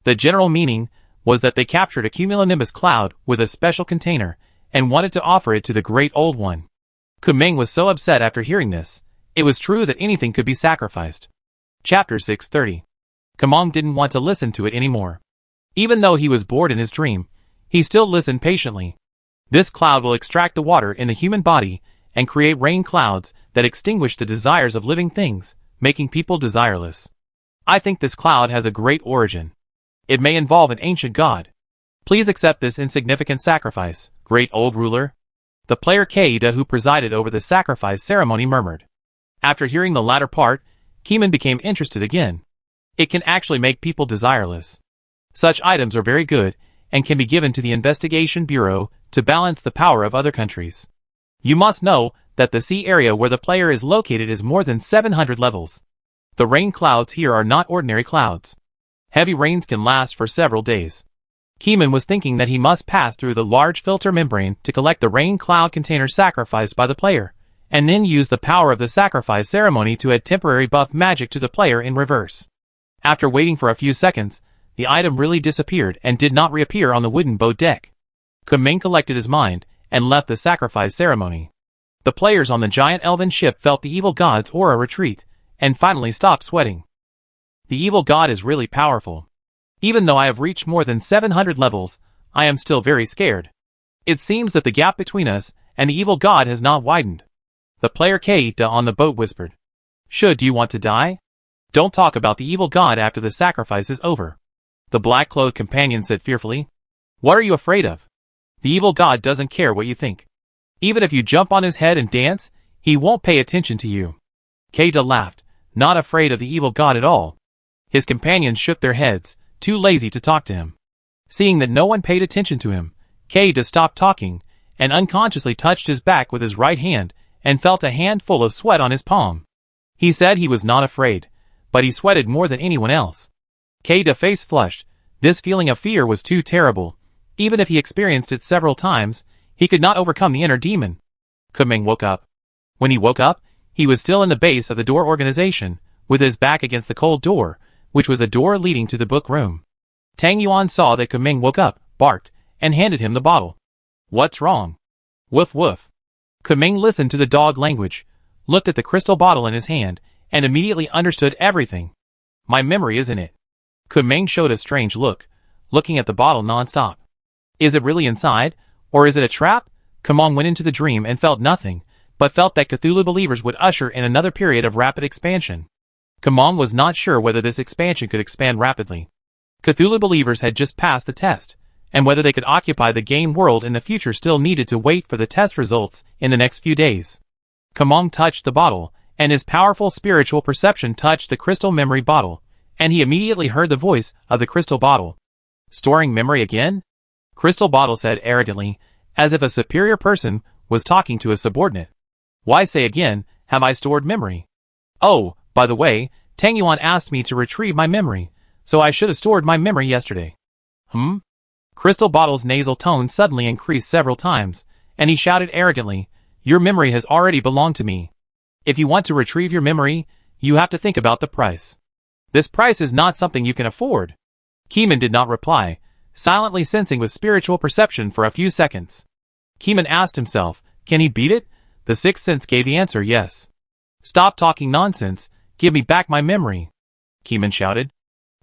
The general meaning was that they captured a cumulonimbus cloud with a special container, and wanted to offer it to the Great Old One. Kumeng was so upset after hearing this. It was true that anything could be sacrificed. Chapter 630. Kumeng didn't want to listen to it anymore. Even though he was bored in his dream, he still listened patiently. This cloud will extract the water in the human body and create rain clouds that extinguish the desires of living things, making people desireless. I think this cloud has a great origin. It may involve an ancient god. Please accept this insignificant sacrifice, great old ruler. The player Kaida who presided over the sacrifice ceremony murmured. After hearing the latter part, Keeman became interested again. It can actually make people desireless. Such items are very good, and can be given to the Investigation Bureau to balance the power of other countries. You must know that the sea area where the player is located is more than 700 levels. The rain clouds here are not ordinary clouds. Heavy rains can last for several days. Keeman was thinking that he must pass through the large filter membrane to collect the rain cloud container sacrificed by the player, and then use the power of the sacrifice ceremony to add temporary buff magic to the player in reverse. After waiting for a few seconds, the item really disappeared and did not reappear on the wooden boat deck. Kumeng collected his mind and left the sacrifice ceremony. The players on the giant elven ship felt the evil god's aura retreat, and finally stopped sweating. The evil god is really powerful. Even though I have reached more than 700 levels, I am still very scared. It seems that the gap between us and the evil god has not widened. The player Kaita on the boat whispered. Do you want to die? Don't talk about the evil god after the sacrifice is over. The black-clothed companion said fearfully. What are you afraid of? The evil god doesn't care what you think. Even if you jump on his head and dance, he won't pay attention to you. Kaita laughed, not afraid of the evil god at all. His companions shook their heads, too lazy to talk to him. Seeing that no one paid attention to him, Kaita stopped talking, and unconsciously touched his back with his right hand, and felt a handful of sweat on his palm. He said he was not afraid, but he sweated more than anyone else. Kaida's face flushed. This feeling of fear was too terrible. Even if he experienced it several times, he could not overcome the inner demon. Kumeng woke up. When he woke up, he was still in the base of the door organization, with his back against the cold door, which was a door leading to the book room. Tang Yuan saw that Kumeng woke up, barked, and handed him the bottle. What's wrong? Woof woof. Kumeng listened to the dog language, looked at the crystal bottle in his hand, and immediately understood everything. My memory is in it. Kumeng showed a strange look, looking at the bottle non-stop. Is it really inside, or is it a trap? Kumeng went into the dream and felt nothing, but felt that Cthulhu believers would usher in another period of rapid expansion. Kumeng was not sure whether this expansion could expand rapidly. Cthulhu believers had just passed the test, and whether they could occupy the game world in the future still needed to wait for the test results in the next few days. Kumeng touched the bottle, and his powerful spiritual perception touched the crystal memory bottle, and he immediately heard the voice of the crystal bottle. Storing memory again? Crystal bottle said arrogantly, as if a superior person was talking to a subordinate. Why say again, have I stored memory? Oh, by the way, Tang Yuan asked me to retrieve my memory, so I should have stored my memory yesterday. Crystal bottle's nasal tone suddenly increased several times, and he shouted arrogantly, your memory has already belonged to me. If you want to retrieve your memory, you have to think about the price. This price is not something you can afford. Keeman did not reply, silently sensing with spiritual perception for a few seconds. Keeman asked himself, can he beat it? The sixth sense gave the answer yes. Stop talking nonsense, give me back my memory, Keeman shouted.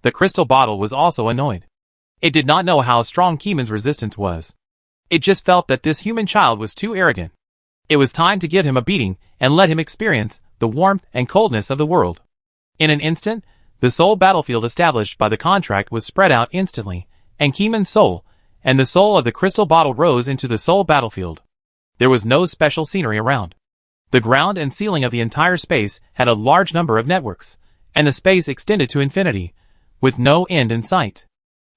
The crystal bottle was also annoyed. It did not know how strong Keeman's resistance was. It just felt that this human child was too arrogant. It was time to give him a beating and let him experience the warmth and coldness of the world. In an instant, the soul battlefield established by the contract was spread out instantly, and Keeman's soul, and the soul of the crystal bottle rose into the soul battlefield. There was no special scenery around. The ground and ceiling of the entire space had a large number of networks, and the space extended to infinity, with no end in sight.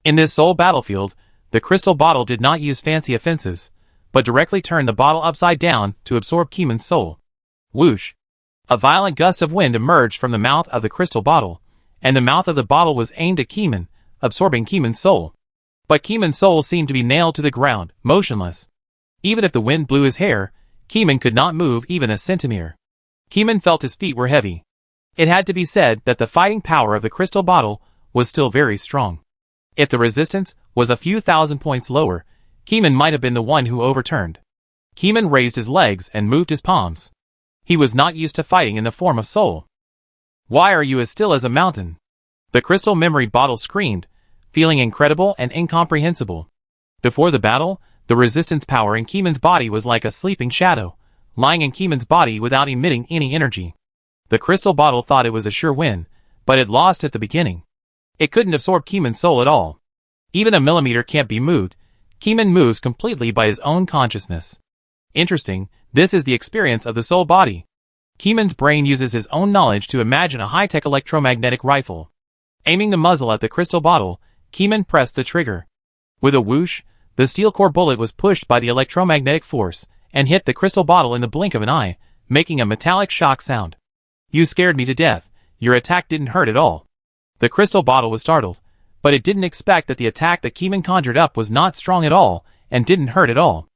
In this soul battlefield, the crystal bottle did not use fancy offensives, but directly turned the bottle upside down to absorb Keeman's soul. Whoosh! A violent gust of wind emerged from the mouth of the crystal bottle, and the mouth of the bottle was aimed at Keeman, absorbing Keeman's soul. But Keeman's soul seemed to be nailed to the ground, motionless. Even if the wind blew his hair, Keeman could not move even a centimeter. Keeman felt his feet were heavy. It had to be said that the fighting power of the crystal bottle was still very strong. If the resistance was a few thousand points lower, Keeman might have been the one who overturned. Keeman raised his legs and moved his palms. He was not used to fighting in the form of soul. "Why are you as still as a mountain?" the crystal memory bottle screamed, feeling incredible and incomprehensible. Before the battle, the resistance power in Keeman's body was like a sleeping shadow, lying in Keeman's body without emitting any energy. The crystal bottle thought it was a sure win, but it lost at the beginning. It couldn't absorb Keeman's soul at all. Even a millimeter can't be moved. Keeman moves completely by his own consciousness. Interesting, this is the experience of the soul body. Keeman's brain uses his own knowledge to imagine a high-tech electromagnetic rifle. Aiming the muzzle at the crystal bottle, Keeman pressed the trigger. With a whoosh, the steel core bullet was pushed by the electromagnetic force and hit the crystal bottle in the blink of an eye, making a metallic shock sound. "You scared me to death. Your attack didn't hurt at all." The crystal bottle was startled, but it didn't expect that the attack that Keeman conjured up was not strong at all and didn't hurt at all.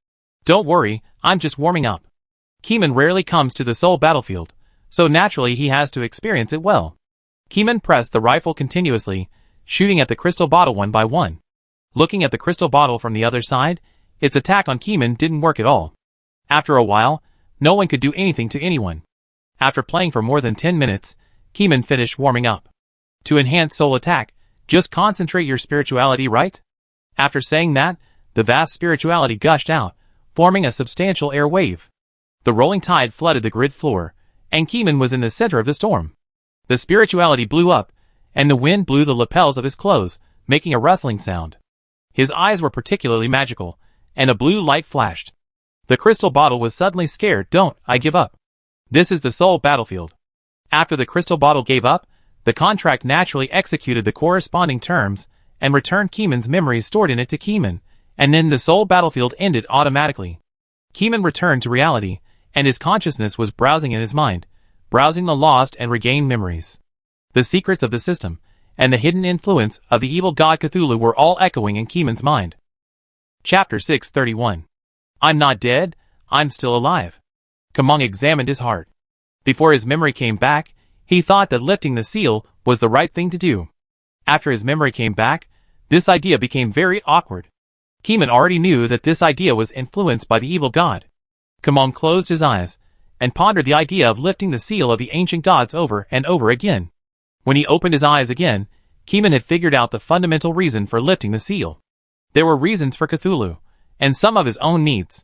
"Don't worry, I'm just warming up." Keeman rarely comes to the soul battlefield, so naturally he has to experience it well. Keeman pressed the rifle continuously, shooting at the crystal bottle one by one. Looking at the crystal bottle from the other side, its attack on Keeman didn't work at all. After a while, no one could do anything to anyone. After playing for more than 10 minutes, Keeman finished warming up. To enhance soul attack, just concentrate your spirituality, right? After saying that, the vast spirituality gushed out, forming a substantial air wave. The rolling tide flooded the grid floor, and Keeman was in the center of the storm. The spirituality blew up, and the wind blew the lapels of his clothes, making a rustling sound. His eyes were particularly magical, and a blue light flashed. The crystal bottle was suddenly scared. "Don't, I give up." This is the soul battlefield. After the crystal bottle gave up, the contract naturally executed the corresponding terms and returned Keeman's memories stored in it to Keeman, and then the soul battlefield ended automatically. Keeman returned to reality, and his consciousness was browsing in his mind, browsing the lost and regained memories. The secrets of the system, and the hidden influence of the evil god Cthulhu were all echoing in Keeman's mind. Chapter 631. I'm not dead, I'm still alive. Kamong examined his heart. Before his memory came back, he thought that lifting the seal was the right thing to do. After his memory came back, this idea became very awkward. Keeman already knew that this idea was influenced by the evil god. Kamong closed his eyes and pondered the idea of lifting the seal of the ancient gods over and over again. When he opened his eyes again, Keeman had figured out the fundamental reason for lifting the seal. There were reasons for Cthulhu, and some of his own needs.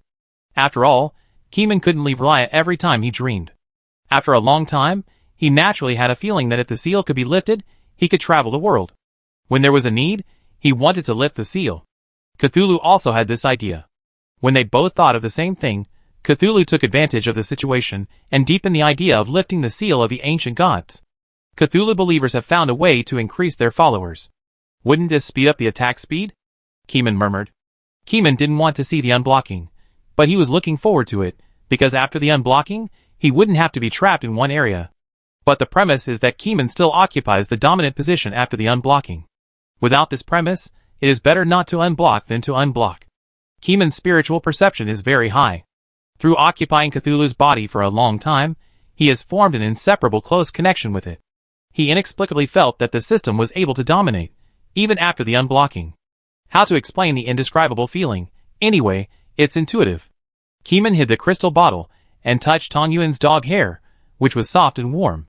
After all, Keeman couldn't leave Raya every time he dreamed. After a long time, he naturally had a feeling that if the seal could be lifted, he could travel the world. When there was a need, he wanted to lift the seal. Cthulhu also had this idea. When they both thought of the same thing, Cthulhu took advantage of the situation and deepened the idea of lifting the seal of the ancient gods. Cthulhu believers have found a way to increase their followers. Wouldn't this speed up the attack speed? Keeman murmured. Keeman didn't want to see the unblocking, but he was looking forward to it, because after the unblocking, he wouldn't have to be trapped in one area. But the premise is that Keeman still occupies the dominant position after the unblocking. Without this premise, it is better not to unblock than to unblock. Keeman's spiritual perception is very high. Through occupying Cthulhu's body for a long time, he has formed an inseparable close connection with it. He inexplicably felt that the system was able to dominate, even after the unblocking. How to explain the indescribable feeling? Anyway, it's intuitive. Keeman hid the crystal bottle and touched Tong Yuan's dog hair, which was soft and warm.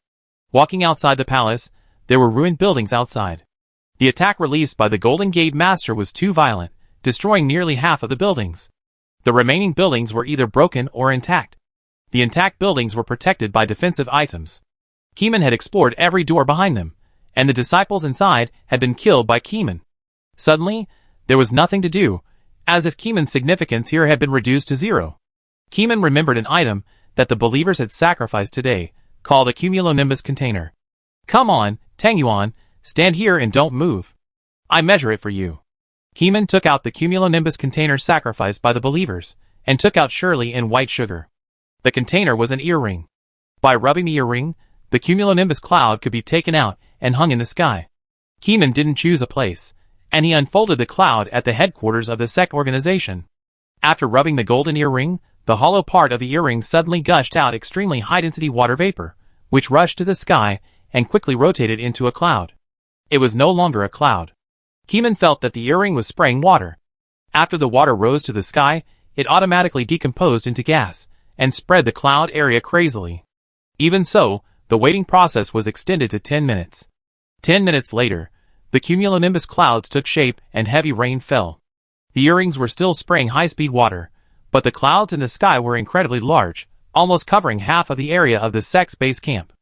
Walking outside the palace, there were ruined buildings outside. The attack released by the Golden Gate Master was too violent, destroying nearly half of the buildings. The remaining buildings were either broken or intact. The intact buildings were protected by defensive items. Keeman had explored every door behind them, and the disciples inside had been killed by Keeman. Suddenly, there was nothing to do, as if Keeman's significance here had been reduced to zero. Keeman remembered an item that the believers had sacrificed today, called a cumulonimbus container. Come on, Tang Yuan, stand here and don't move. I measure it for you. Keeman took out the cumulonimbus container sacrificed by the believers, and took out Shirley and white sugar. The container was an earring. By rubbing the earring, the cumulonimbus cloud could be taken out and hung in the sky. Keeman didn't choose a place, and he unfolded the cloud at the headquarters of the sect organization. After rubbing the golden earring, the hollow part of the earring suddenly gushed out extremely high-density water vapor, which rushed to the sky and quickly rotated into a cloud. It was no longer a cloud. Keeman felt that the earring was spraying water. After the water rose to the sky, it automatically decomposed into gas and spread the cloud area crazily. Even so, the waiting process was extended to 10 minutes. 10 minutes later, the cumulonimbus clouds took shape and heavy rain fell. The earrings were still spraying high-speed water, but the clouds in the sky were incredibly large, almost covering half of the area of the sect's base camp.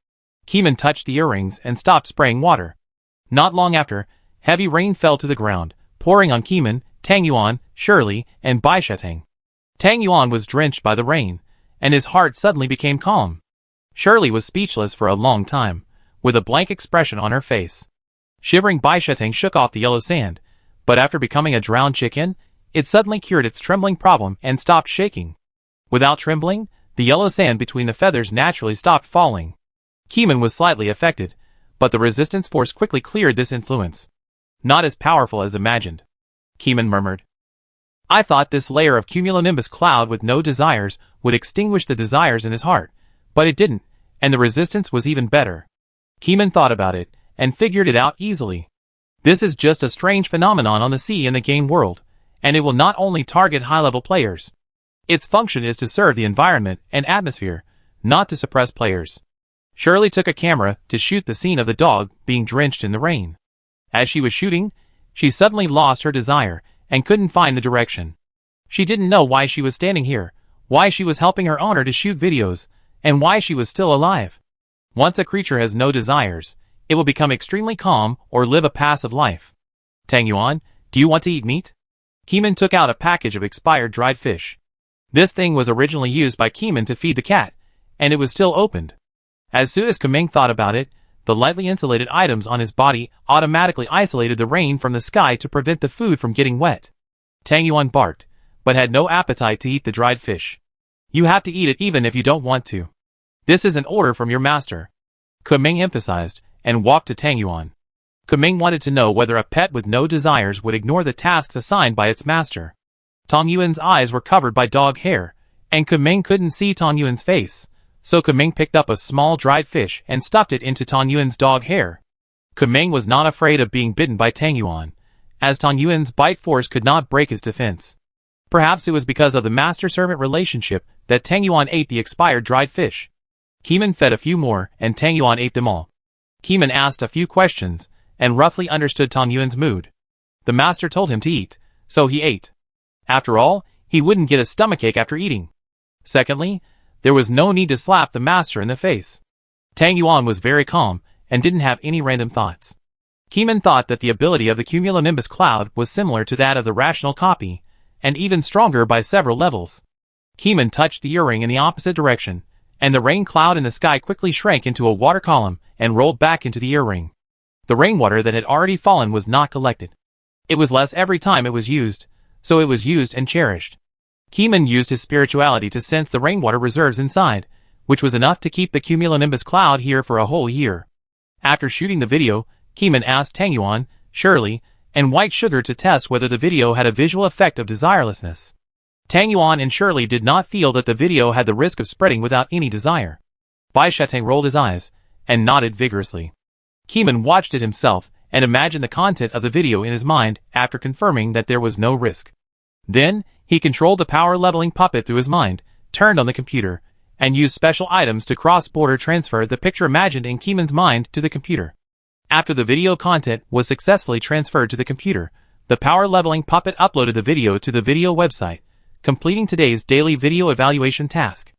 Keeman touched the earrings and stopped spraying water. Not long after, heavy rain fell to the ground, pouring on Keeman, Tang Yuan, Shirley, and Bai Shetang. Tang Yuan was drenched by the rain, and his heart suddenly became calm. Shirley was speechless for a long time, with a blank expression on her face. Shivering Bai Shetang shook off the yellow sand, but after becoming a drowned chicken, it suddenly cured its trembling problem and stopped shaking. Without trembling, the yellow sand between the feathers naturally stopped falling. Keeman was slightly affected, but the resistance force quickly cleared this influence. Not as powerful as imagined. Keeman murmured. I thought this layer of cumulonimbus cloud with no desires would extinguish the desires in his heart, but it didn't, and the resistance was even better. Keeman thought about it, and figured it out easily. This is just a strange phenomenon on the sea in the game world, and it will not only target high-level players. Its function is to serve the environment and atmosphere, not to suppress players. Shirley took a camera to shoot the scene of the dog being drenched in the rain. As she was shooting, she suddenly lost her desire and couldn't find the direction. She didn't know why she was standing here, why she was helping her owner to shoot videos, and why she was still alive. Once a creature has no desires, it will become extremely calm or live a passive life. Tang Yuan, do you want to eat meat? Keeman took out a package of expired dried fish. This thing was originally used by Keeman to feed the cat, and it was still opened. As soon as Kameng thought about it, the lightly insulated items on his body automatically isolated the rain from the sky to prevent the food from getting wet. Tang Yuan barked, but had no appetite to eat the dried fish. You have to eat it even if you don't want to. This is an order from your master. Kameng emphasized, and walked to Tang Yuan. Kameng wanted to know whether a pet with no desires would ignore the tasks assigned by its master. Tang Yuan's eyes were covered by dog hair, and Kameng couldn't see Tang Yuan's face, so Kameng picked up a small dried fish and stuffed it into Tang Yuan's dog hair. Kameng was not afraid of being bitten by Tang Yuan, as Tang Yuan's bite force could not break his defense. Perhaps it was because of the master-servant relationship that Tang Yuan ate the expired dried fish. Keeman fed a few more, and Tang Yuan ate them all. Keeman asked a few questions, and roughly understood Tang Yuan's mood. The master told him to eat, so he ate. After all, he wouldn't get a stomachache after eating. Secondly, there was no need to slap the master in the face. Tang Yuan was very calm, and didn't have any random thoughts. Keeman thought that the ability of the cumulonimbus cloud was similar to that of the rational copy, and even stronger by several levels. Keeman touched the earring in the opposite direction, and the rain cloud in the sky quickly shrank into a water column and rolled back into the earring. The rainwater that had already fallen was not collected. It was less every time it was used, so it was used and cherished. Keeman used his spirituality to sense the rainwater reserves inside, which was enough to keep the cumulonimbus cloud here for a whole year. After shooting the video, Keeman asked Tang Yuan, Shirley, and White Sugar to test whether the video had a visual effect of desirelessness. Tang Yuan and Shirley did not feel that the video had the risk of spreading without any desire. Bai Shetang rolled his eyes, and nodded vigorously. Keeman watched it himself, and imagined the content of the video in his mind after confirming that there was no risk. Then, he controlled the power leveling puppet through his mind, turned on the computer, and used special items to cross-border transfer the picture imagined in Keeman's mind to the computer. After the video content was successfully transferred to the computer, the power leveling puppet uploaded the video to the video website, completing today's daily video evaluation task.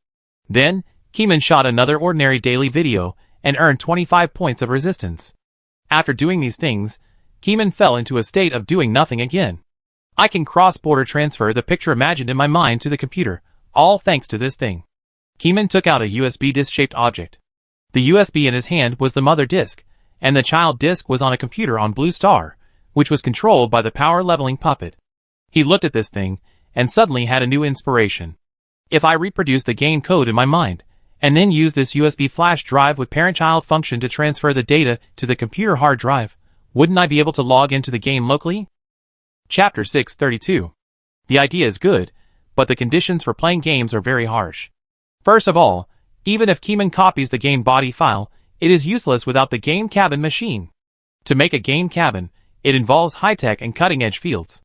Then, Keeman shot another ordinary daily video, and earned 25 points of resistance. After doing these things, Keeman fell into a state of doing nothing again. I can cross-border transfer the picture imagined in my mind to the computer, all thanks to this thing. Keeman took out a USB disk-shaped object. The USB in his hand was the mother disk, and the child disk was on a computer on Blue Star, which was controlled by the power leveling puppet. He looked at this thing, and suddenly had a new inspiration. If I reproduce the game code in my mind, and then use this USB flash drive with parent-child function to transfer the data to the computer hard drive, wouldn't I be able to log into the game locally? Chapter 632. The idea is good, but the conditions for playing games are very harsh. First of all, even if Keyman copies the game body file, it is useless without the game cabin machine. To make a game cabin, it involves high-tech and cutting-edge fields.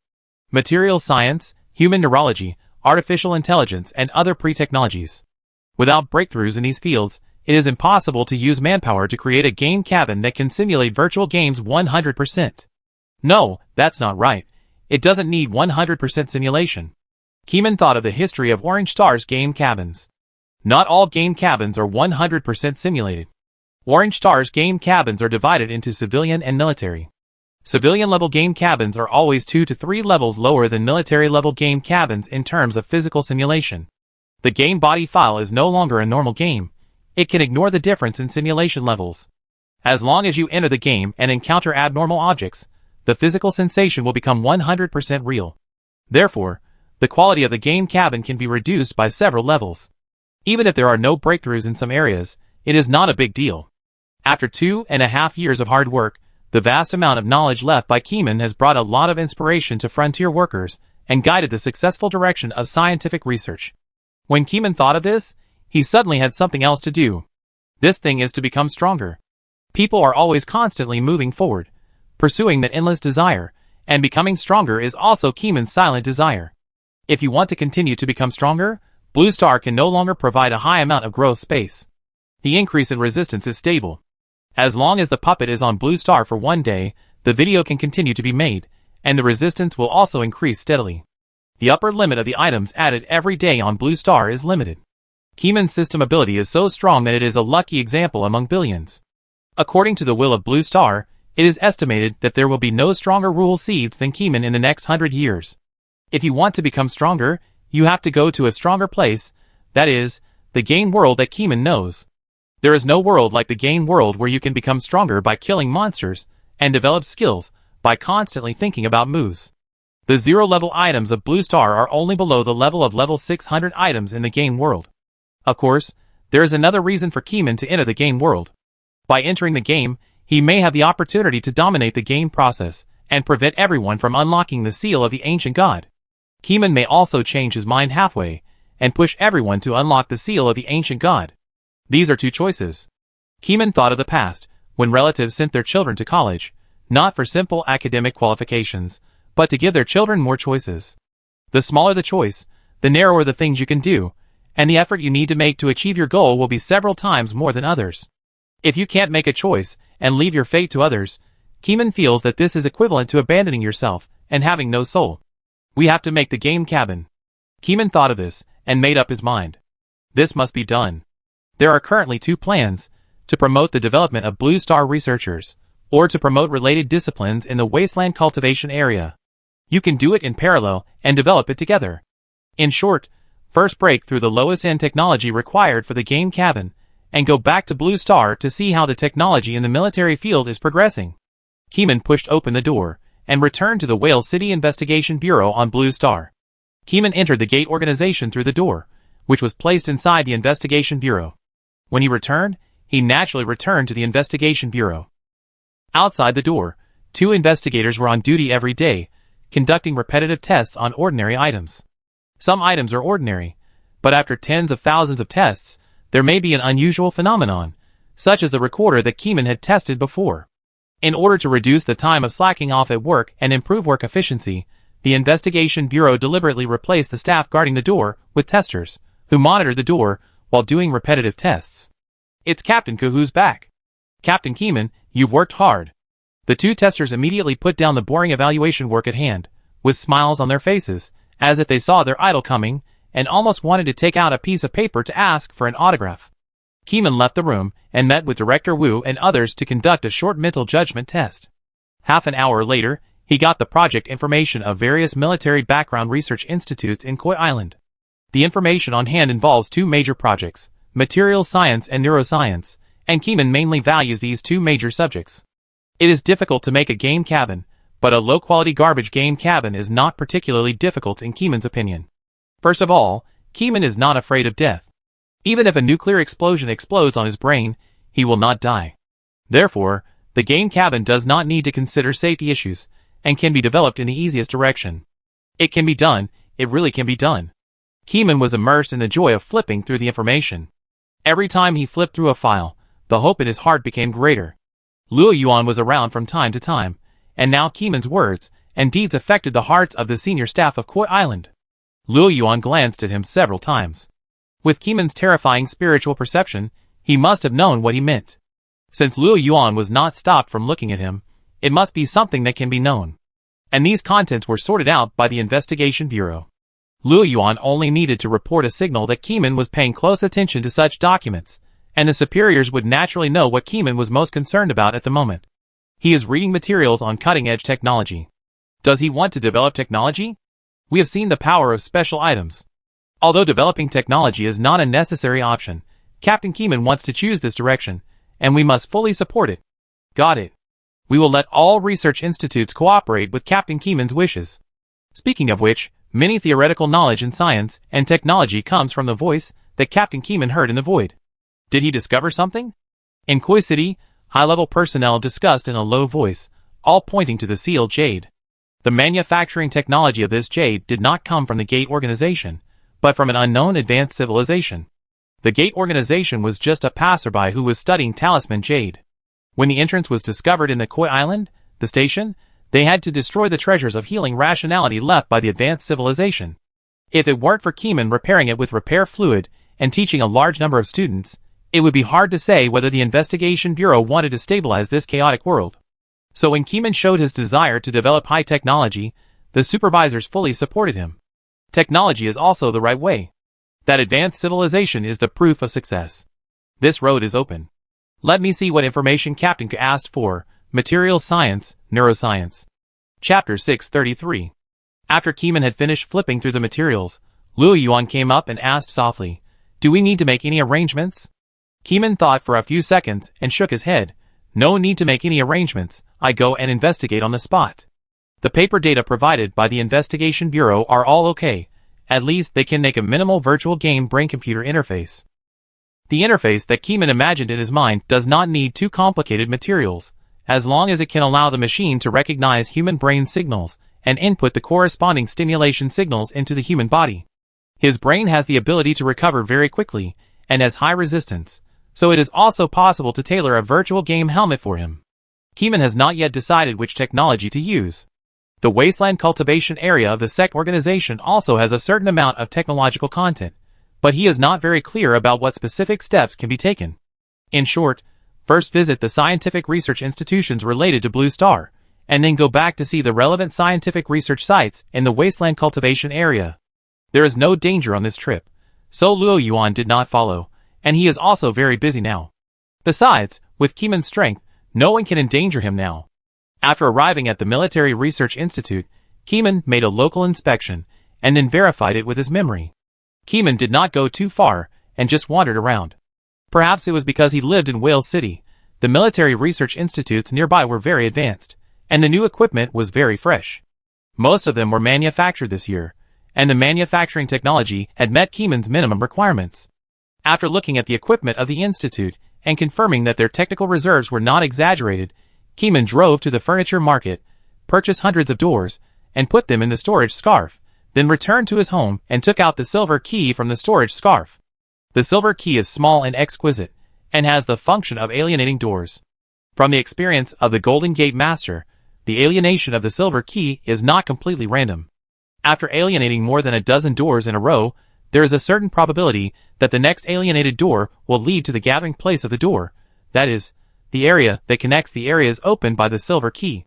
Material science, human neurology, artificial intelligence, and other pre-technologies. Without breakthroughs in these fields, it is impossible to use manpower to create a game cabin that can simulate virtual games 100%. No, that's not right. It doesn't need 100% simulation. Keyman thought of the history of Orange Star's game cabins. Not all game cabins are 100% simulated. Orange Star's game cabins are divided into civilian and military. Civilian-level game cabins are always 2 to 3 levels lower than military-level game cabins in terms of physical simulation. The game body file is no longer a normal game. It can ignore the difference in simulation levels. As long as you enter the game and encounter abnormal objects, the physical sensation will become 100% real. Therefore, the quality of the game cabin can be reduced by several levels. Even if there are no breakthroughs in some areas, it is not a big deal. After 2.5 years of hard work, the vast amount of knowledge left by Keyman has brought a lot of inspiration to frontier workers and guided the successful direction of scientific research. When Keyman thought of this, he suddenly had something else to do. This thing is to become stronger. People are always constantly moving forward, pursuing that endless desire, and becoming stronger is also Keyman's silent desire. If you want to continue to become stronger, Blue Star can no longer provide a high amount of growth space. The increase in resistance is stable. As long as the puppet is on Blue Star for 1 day, the video can continue to be made, and the resistance will also increase steadily. The upper limit of the items added every day on Blue Star is limited. Keyman's system ability is so strong that it is a lucky example among billions. According to the will of Blue Star, it is estimated that there will be no stronger rule seeds than Keyman in the next 100 years. If you want to become stronger, you have to go to a stronger place, that is, the game world that Keyman knows. There is no world like the game world where you can become stronger by killing monsters, and develop skills by constantly thinking about moves. The 0-level items of Blue Star are only below the level of level 600 items in the game world. Of course, there is another reason for Keyman to enter the game world. By entering the game, he may have the opportunity to dominate the game process, and prevent everyone from unlocking the seal of the ancient god. Keyman may also change his mind halfway, and push everyone to unlock the seal of the ancient god. These are two choices. Keyman thought of the past, when relatives sent their children to college, not for simple academic qualifications, but to give their children more choices. The smaller the choice, the narrower the things you can do, and the effort you need to make to achieve your goal will be several times more than others. If you can't make a choice, and leave your fate to others, Keyman feels that this is equivalent to abandoning yourself, and having no soul. We have to make the game cabin. Keyman thought of this, and made up his mind. This must be done. There are currently 2 plans, to promote the development of Blue Star researchers, or to promote related disciplines in the wasteland cultivation area. You can do it in parallel, and develop it together. In short, first break through the lowest end technology required for the game cabin, and go back to Blue Star to see how the technology in the military field is progressing. Keyman pushed open the door, and returned to the Whale City Investigation Bureau on Blue Star. Keyman entered the gate organization through the door, which was placed inside the Investigation Bureau. When he returned, he naturally returned to the Investigation Bureau. Outside the door, 2 investigators were on duty every day, conducting repetitive tests on ordinary items. Some items are ordinary, but after tens of thousands of tests, there may be an unusual phenomenon, such as the recorder that Keyman had tested before. In order to reduce the time of slacking off at work and improve work efficiency, the Investigation Bureau deliberately replaced the staff guarding the door with testers, who monitored the door while doing repetitive tests. It's Captain Kuhu's back. Captain Keyman, you've worked hard. The 2 testers immediately put down the boring evaluation work at hand, with smiles on their faces, as if they saw their idol coming, and almost wanted to take out a piece of paper to ask for an autograph. Keyman left the room, and met with Director Wu and others to conduct a short mental judgment test. Half an hour later, he got the project information of various military background research institutes in Koi Island. The information on hand involves 2 major projects, material science and neuroscience, and Keyman mainly values these 2 major subjects. It is difficult to make a game cabin, but a low-quality garbage game cabin is not particularly difficult in Keyman's opinion. First of all, Keyman is not afraid of death. Even if a nuclear explosion explodes on his brain, he will not die. Therefore, the game cabin does not need to consider safety issues, and can be developed in the easiest direction. It can be done, it really can be done. Keeman was immersed in the joy of flipping through the information. Every time he flipped through a file, the hope in his heart became greater. Luo Yuan was around from time to time, and now Keeman's words and deeds affected the hearts of the senior staff of Koi Island. Luo Yuan glanced at him several times. With Keeman's terrifying spiritual perception, he must have known what he meant. Since Luo Yuan was not stopped from looking at him, it must be something that can be known. And these contents were sorted out by the Investigation Bureau. Luo Yuan only needed to report a signal that Keeman was paying close attention to such documents, and the superiors would naturally know what Keeman was most concerned about at the moment. He is reading materials on cutting-edge technology. Does he want to develop technology? We have seen the power of special items. Although developing technology is not a necessary option, Captain Keeman wants to choose this direction, and we must fully support it. Got it. We will let all research institutes cooperate with Captain Keeman's wishes. Speaking of which, many theoretical knowledge in science and technology comes from the voice that Captain Keeman heard in the void. Did he discover something? In Koi City, high-level personnel discussed in a low voice, all pointing to the sealed jade. The manufacturing technology of this jade did not come from the Gate organization, but from an unknown advanced civilization. The Gate organization was just a passerby who was studying talisman jade. When the entrance was discovered in the Koi Island, the station, they had to destroy the treasures of healing rationality left by the advanced civilization. If it weren't for Keeman repairing it with repair fluid and teaching a large number of students, it would be hard to say whether the Investigation Bureau wanted to stabilize this chaotic world. So when Keeman showed his desire to develop high technology, the supervisors fully supported him. Technology is also the right way. That advanced civilization is the proof of success. This road is open. Let me see what information Captain K asked for. Materials Science, Neuroscience. Chapter 633. After Keeman had finished flipping through the materials, Luo Yuan came up and asked softly, "Do we need to make any arrangements?" Keeman thought for a few seconds and shook his head. "No need to make any arrangements, I go and investigate on the spot. The paper data provided by the Investigation Bureau are all okay, at least they can make a minimal virtual game brain-computer interface." The interface that Keeman imagined in his mind does not need too complicated materials, as long as it can allow the machine to recognize human brain signals and input the corresponding stimulation signals into the human body. His brain has the ability to recover very quickly and has high resistance, so it is also possible to tailor a virtual game helmet for him. Keeman has not yet decided which technology to use. The wasteland cultivation area of the sect organization also has a certain amount of technological content, but he is not very clear about what specific steps can be taken. In short, first visit the scientific research institutions related to Blue Star, and then go back to see the relevant scientific research sites in the wasteland cultivation area. There is no danger on this trip, so Luo Yuan did not follow, and he is also very busy now. Besides, with Keeman's strength, no one can endanger him now. After arriving at the Military Research Institute, Keeman made a local inspection, and then verified it with his memory. Keeman did not go too far, and just wandered around. Perhaps it was because he lived in Whale City. The Military Research Institutes nearby were very advanced, and the new equipment was very fresh. Most of them were manufactured this year, and the manufacturing technology had met Keeman's minimum requirements. After looking at the equipment of the institute and confirming that their technical reserves were not exaggerated, Keeman drove to the furniture market, purchased hundreds of doors, and put them in the storage scarf, then returned to his home and took out the silver key from the storage scarf. The silver key is small and exquisite, and has the function of alienating doors. From the experience of the Golden Gate Master, the alienation of the silver key is not completely random. After alienating more than a dozen doors in a row, there is a certain probability that the next alienated door will lead to the gathering place of the door, that is, the area that connects the areas opened by the silver key.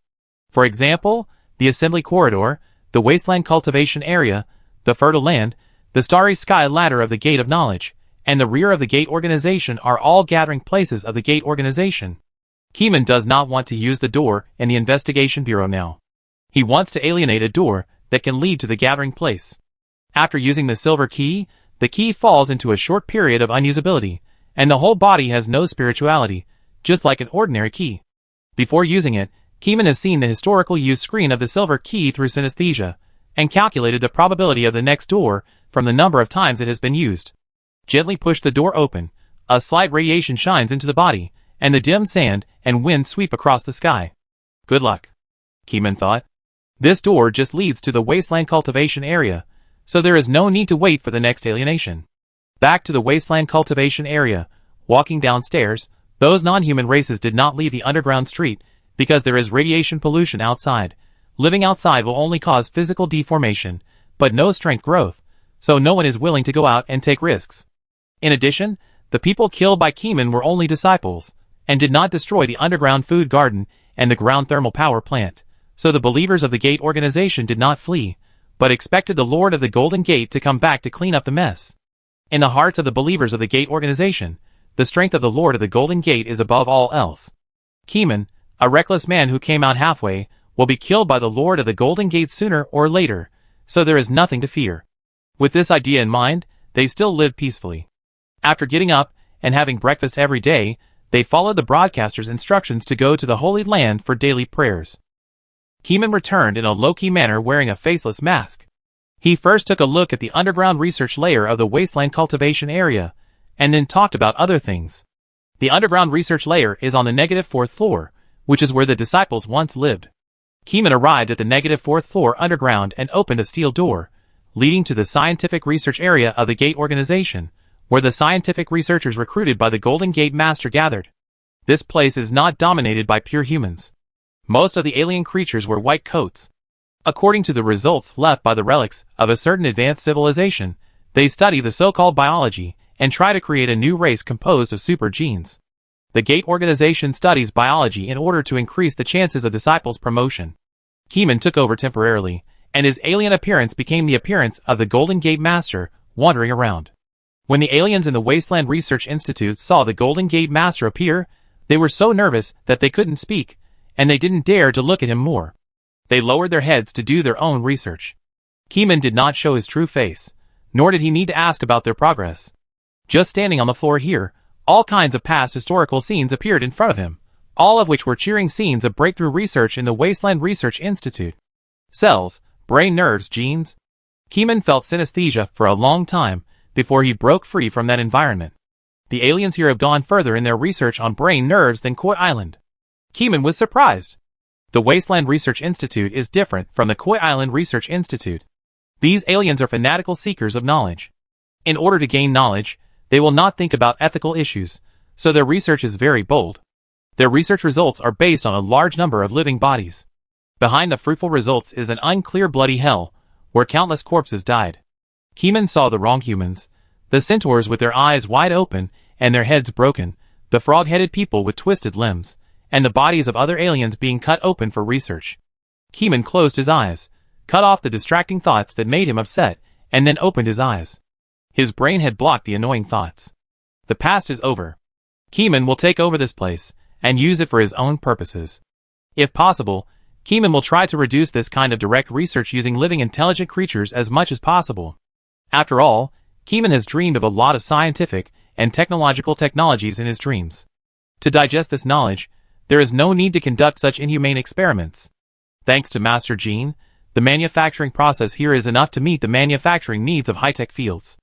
For example, the assembly corridor, the wasteland cultivation area, the fertile land, the starry sky ladder of the Gate of Knowledge, and the rear of the Gate organization are all gathering places of the Gate organization. Keeman does not want to use the door in the Investigation Bureau now. He wants to alienate a door that can lead to the gathering place. After using the silver key, the key falls into a short period of unusability, and the whole body has no spirituality, just like an ordinary key. Before using it, Keeman has seen the historical use screen of the silver key through synesthesia, and calculated the probability of the next door from the number of times it has been used. Gently push the door open, a slight radiation shines into the body, and the dim sand and wind sweep across the sky. Good luck, Keeman thought. This door just leads to the wasteland cultivation area, so there is no need to wait for the next alienation. Back to the wasteland cultivation area, walking downstairs, those non-human races did not leave the underground street because there is radiation pollution outside. Living outside will only cause physical deformation, but no strength growth, so no one is willing to go out and take risks. In addition, the people killed by Keeman were only disciples, and did not destroy the underground food garden and the ground thermal power plant, so the believers of the Gate organization did not flee, but expected the Lord of the Golden Gate to come back to clean up the mess. In the hearts of the believers of the Gate organization, the strength of the Lord of the Golden Gate is above all else. Keeman, a reckless man who came out halfway, will be killed by the Lord of the Golden Gate sooner or later, so there is nothing to fear. With this idea in mind, they still lived peacefully. After getting up and having breakfast every day, they followed the broadcaster's instructions to go to the Holy Land for daily prayers. Keeman returned in a low-key manner wearing a faceless mask. He first took a look at the underground research layer of the wasteland cultivation area, and then talked about other things. The underground research layer is on the -4th floor, which is where the disciples once lived. Keeman arrived at the -4th floor underground and opened a steel door, leading to the scientific research area of the Gate organization, where the scientific researchers recruited by the Golden Gate Master gathered. This place is not dominated by pure humans. Most of the alien creatures wear white coats. According to the results left by the relics of a certain advanced civilization, they study the so-called biology and try to create a new race composed of super genes. The Gate organization studies biology in order to increase the chances of disciples' promotion. Keeman took over temporarily, and his alien appearance became the appearance of the Golden Gate Master, wandering around. When the aliens in the Wasteland Research Institute saw the Golden Gate Master appear, they were so nervous that they couldn't speak, and they didn't dare to look at him more. They lowered their heads to do their own research. Keeman did not show his true face, nor did he need to ask about their progress. Just standing on the floor here, all kinds of past historical scenes appeared in front of him, all of which were cheering scenes of breakthrough research in the Wasteland Research Institute. Cells, brain nerves, genes. Keeman felt synesthesia for a long time before he broke free from that environment. The aliens here have gone further in their research on brain nerves than Koi Island. Keeman was surprised. The Wasteland Research Institute is different from the Koi Island Research Institute. These aliens are fanatical seekers of knowledge. In order to gain knowledge, they will not think about ethical issues, so their research is very bold. Their research results are based on a large number of living bodies. Behind the fruitful results is an unclear bloody hell, where countless corpses died. Keeman saw the wrong humans, the centaurs with their eyes wide open and their heads broken, the frog-headed people with twisted limbs, and the bodies of other aliens being cut open for research. Keeman closed his eyes, cut off the distracting thoughts that made him upset, and then opened his eyes. His brain had blocked the annoying thoughts. The past is over. Keeman will take over this place, and use it for his own purposes. If possible, Keeman will try to reduce this kind of direct research using living intelligent creatures as much as possible. After all, Keeman has dreamed of a lot of scientific and technological technologies in his dreams. To digest this knowledge, there is no need to conduct such inhumane experiments. Thanks to Master Gene, the manufacturing process here is enough to meet the manufacturing needs of high-tech fields.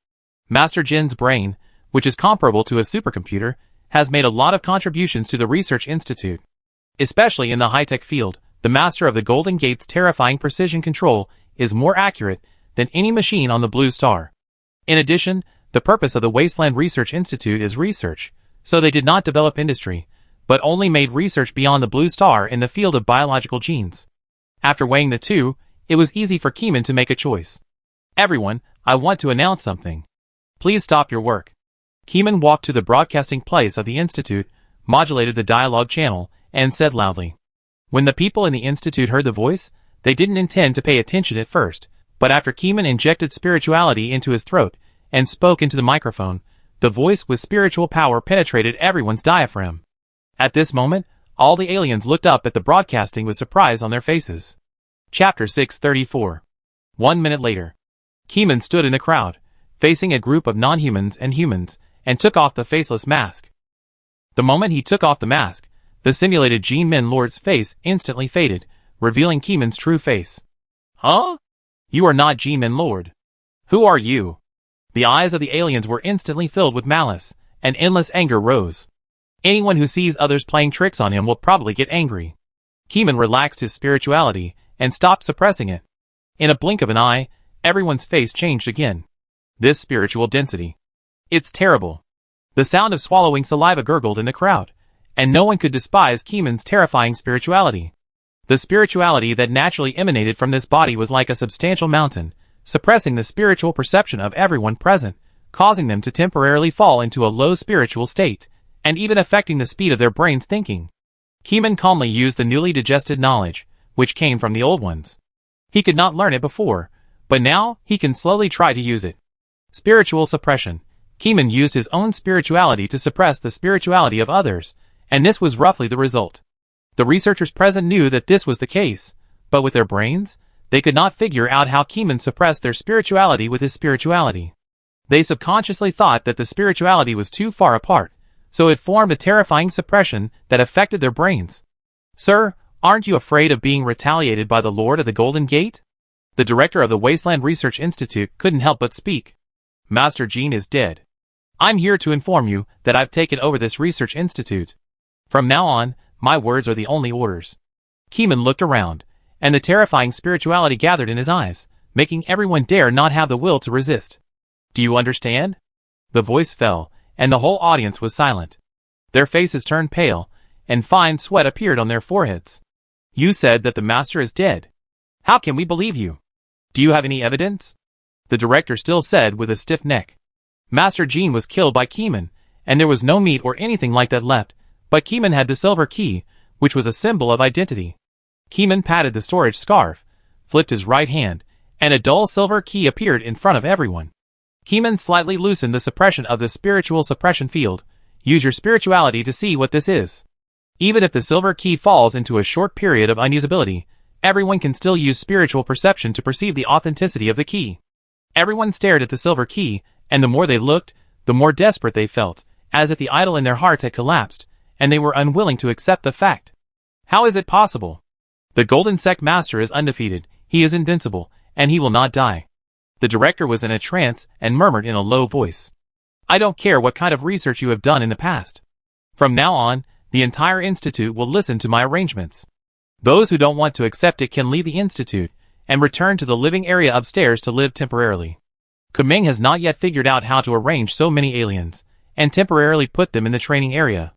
Master Jin's brain, which is comparable to a supercomputer, has made a lot of contributions to the Research Institute. Especially in the high-tech field, the Master of the Golden Gate's terrifying precision control is more accurate than any machine on the Blue Star. In addition, the purpose of the Wasteland Research Institute is research, so they did not develop industry, but only made research beyond the Blue Star in the field of biological genes. After weighing the two, it was easy for Keeman to make a choice. Everyone, I want to announce something. Please stop your work. Keeman walked to the broadcasting place of the Institute, modulated the dialogue channel, and said loudly. When the people in the Institute heard the voice, they didn't intend to pay attention at first, but after Keeman injected spirituality into his throat and spoke into the microphone, the voice with spiritual power penetrated everyone's diaphragm. At this moment, all the aliens looked up at the broadcasting with surprise on their faces. Chapter 634. 1 minute later. Keeman stood in the crowd, facing a group of non-humans and humans, and took off the faceless mask. The moment he took off the mask, the simulated Gene Min Lord's face instantly faded, revealing Keeman's true face. Huh? You are not Gene Min Lord. Who are you? The eyes of the aliens were instantly filled with malice, and endless anger rose. Anyone who sees others playing tricks on him will probably get angry. Keeman relaxed his spirituality, and stopped suppressing it. In a blink of an eye, everyone's face changed again. This spiritual density. It's terrible. The sound of swallowing saliva gurgled in the crowd, and no one could despise Keeman's terrifying spirituality. The spirituality that naturally emanated from this body was like a substantial mountain, suppressing the spiritual perception of everyone present, causing them to temporarily fall into a low spiritual state, and even affecting the speed of their brains thinking. Keeman calmly used the newly digested knowledge, which came from the old ones. He could not learn it before, but now he can slowly try to use it. Spiritual suppression. Keeman used his own spirituality to suppress the spirituality of others, and this was roughly the result. The researchers present knew that this was the case, but with their brains, they could not figure out how Keeman suppressed their spirituality with his spirituality. They subconsciously thought that the spirituality was too far apart, so it formed a terrifying suppression that affected their brains. Sir, aren't you afraid of being retaliated by the Lord of the Golden Gate? The director of the Wasteland Research Institute couldn't help but speak. Master Gene is dead. I'm here to inform you that I've taken over this research institute. From now on, my words are the only orders. Keeman looked around, and the terrifying spirituality gathered in his eyes, making everyone dare not have the will to resist. Do you understand? The voice fell, and the whole audience was silent. Their faces turned pale, and fine sweat appeared on their foreheads. You said that the master is dead. How can we believe you? Do you have any evidence? The director still said with a stiff neck. Master Gene was killed by Keeman, and there was no meat or anything like that left, but Keeman had the silver key, which was a symbol of identity. Keeman patted the storage scarf, flipped his right hand, and a dull silver key appeared in front of everyone. Keeman slightly loosened the suppression of the spiritual suppression field. Use your spirituality to see what this is. Even if the silver key falls into a short period of unusability, everyone can still use spiritual perception to perceive the authenticity of the key. Everyone stared at the silver key, and the more they looked, the more desperate they felt, as if the idol in their hearts had collapsed, and they were unwilling to accept the fact. How is it possible? The Golden Sect Master is undefeated, he is invincible, and he will not die. The director was in a trance and murmured in a low voice. I don't care what kind of research you have done in the past. From now on, the entire institute will listen to my arrangements. Those who don't want to accept it can leave the institute and return to the living area upstairs to live temporarily. Kumeng has not yet figured out how to arrange so many aliens, and temporarily put them in the training area.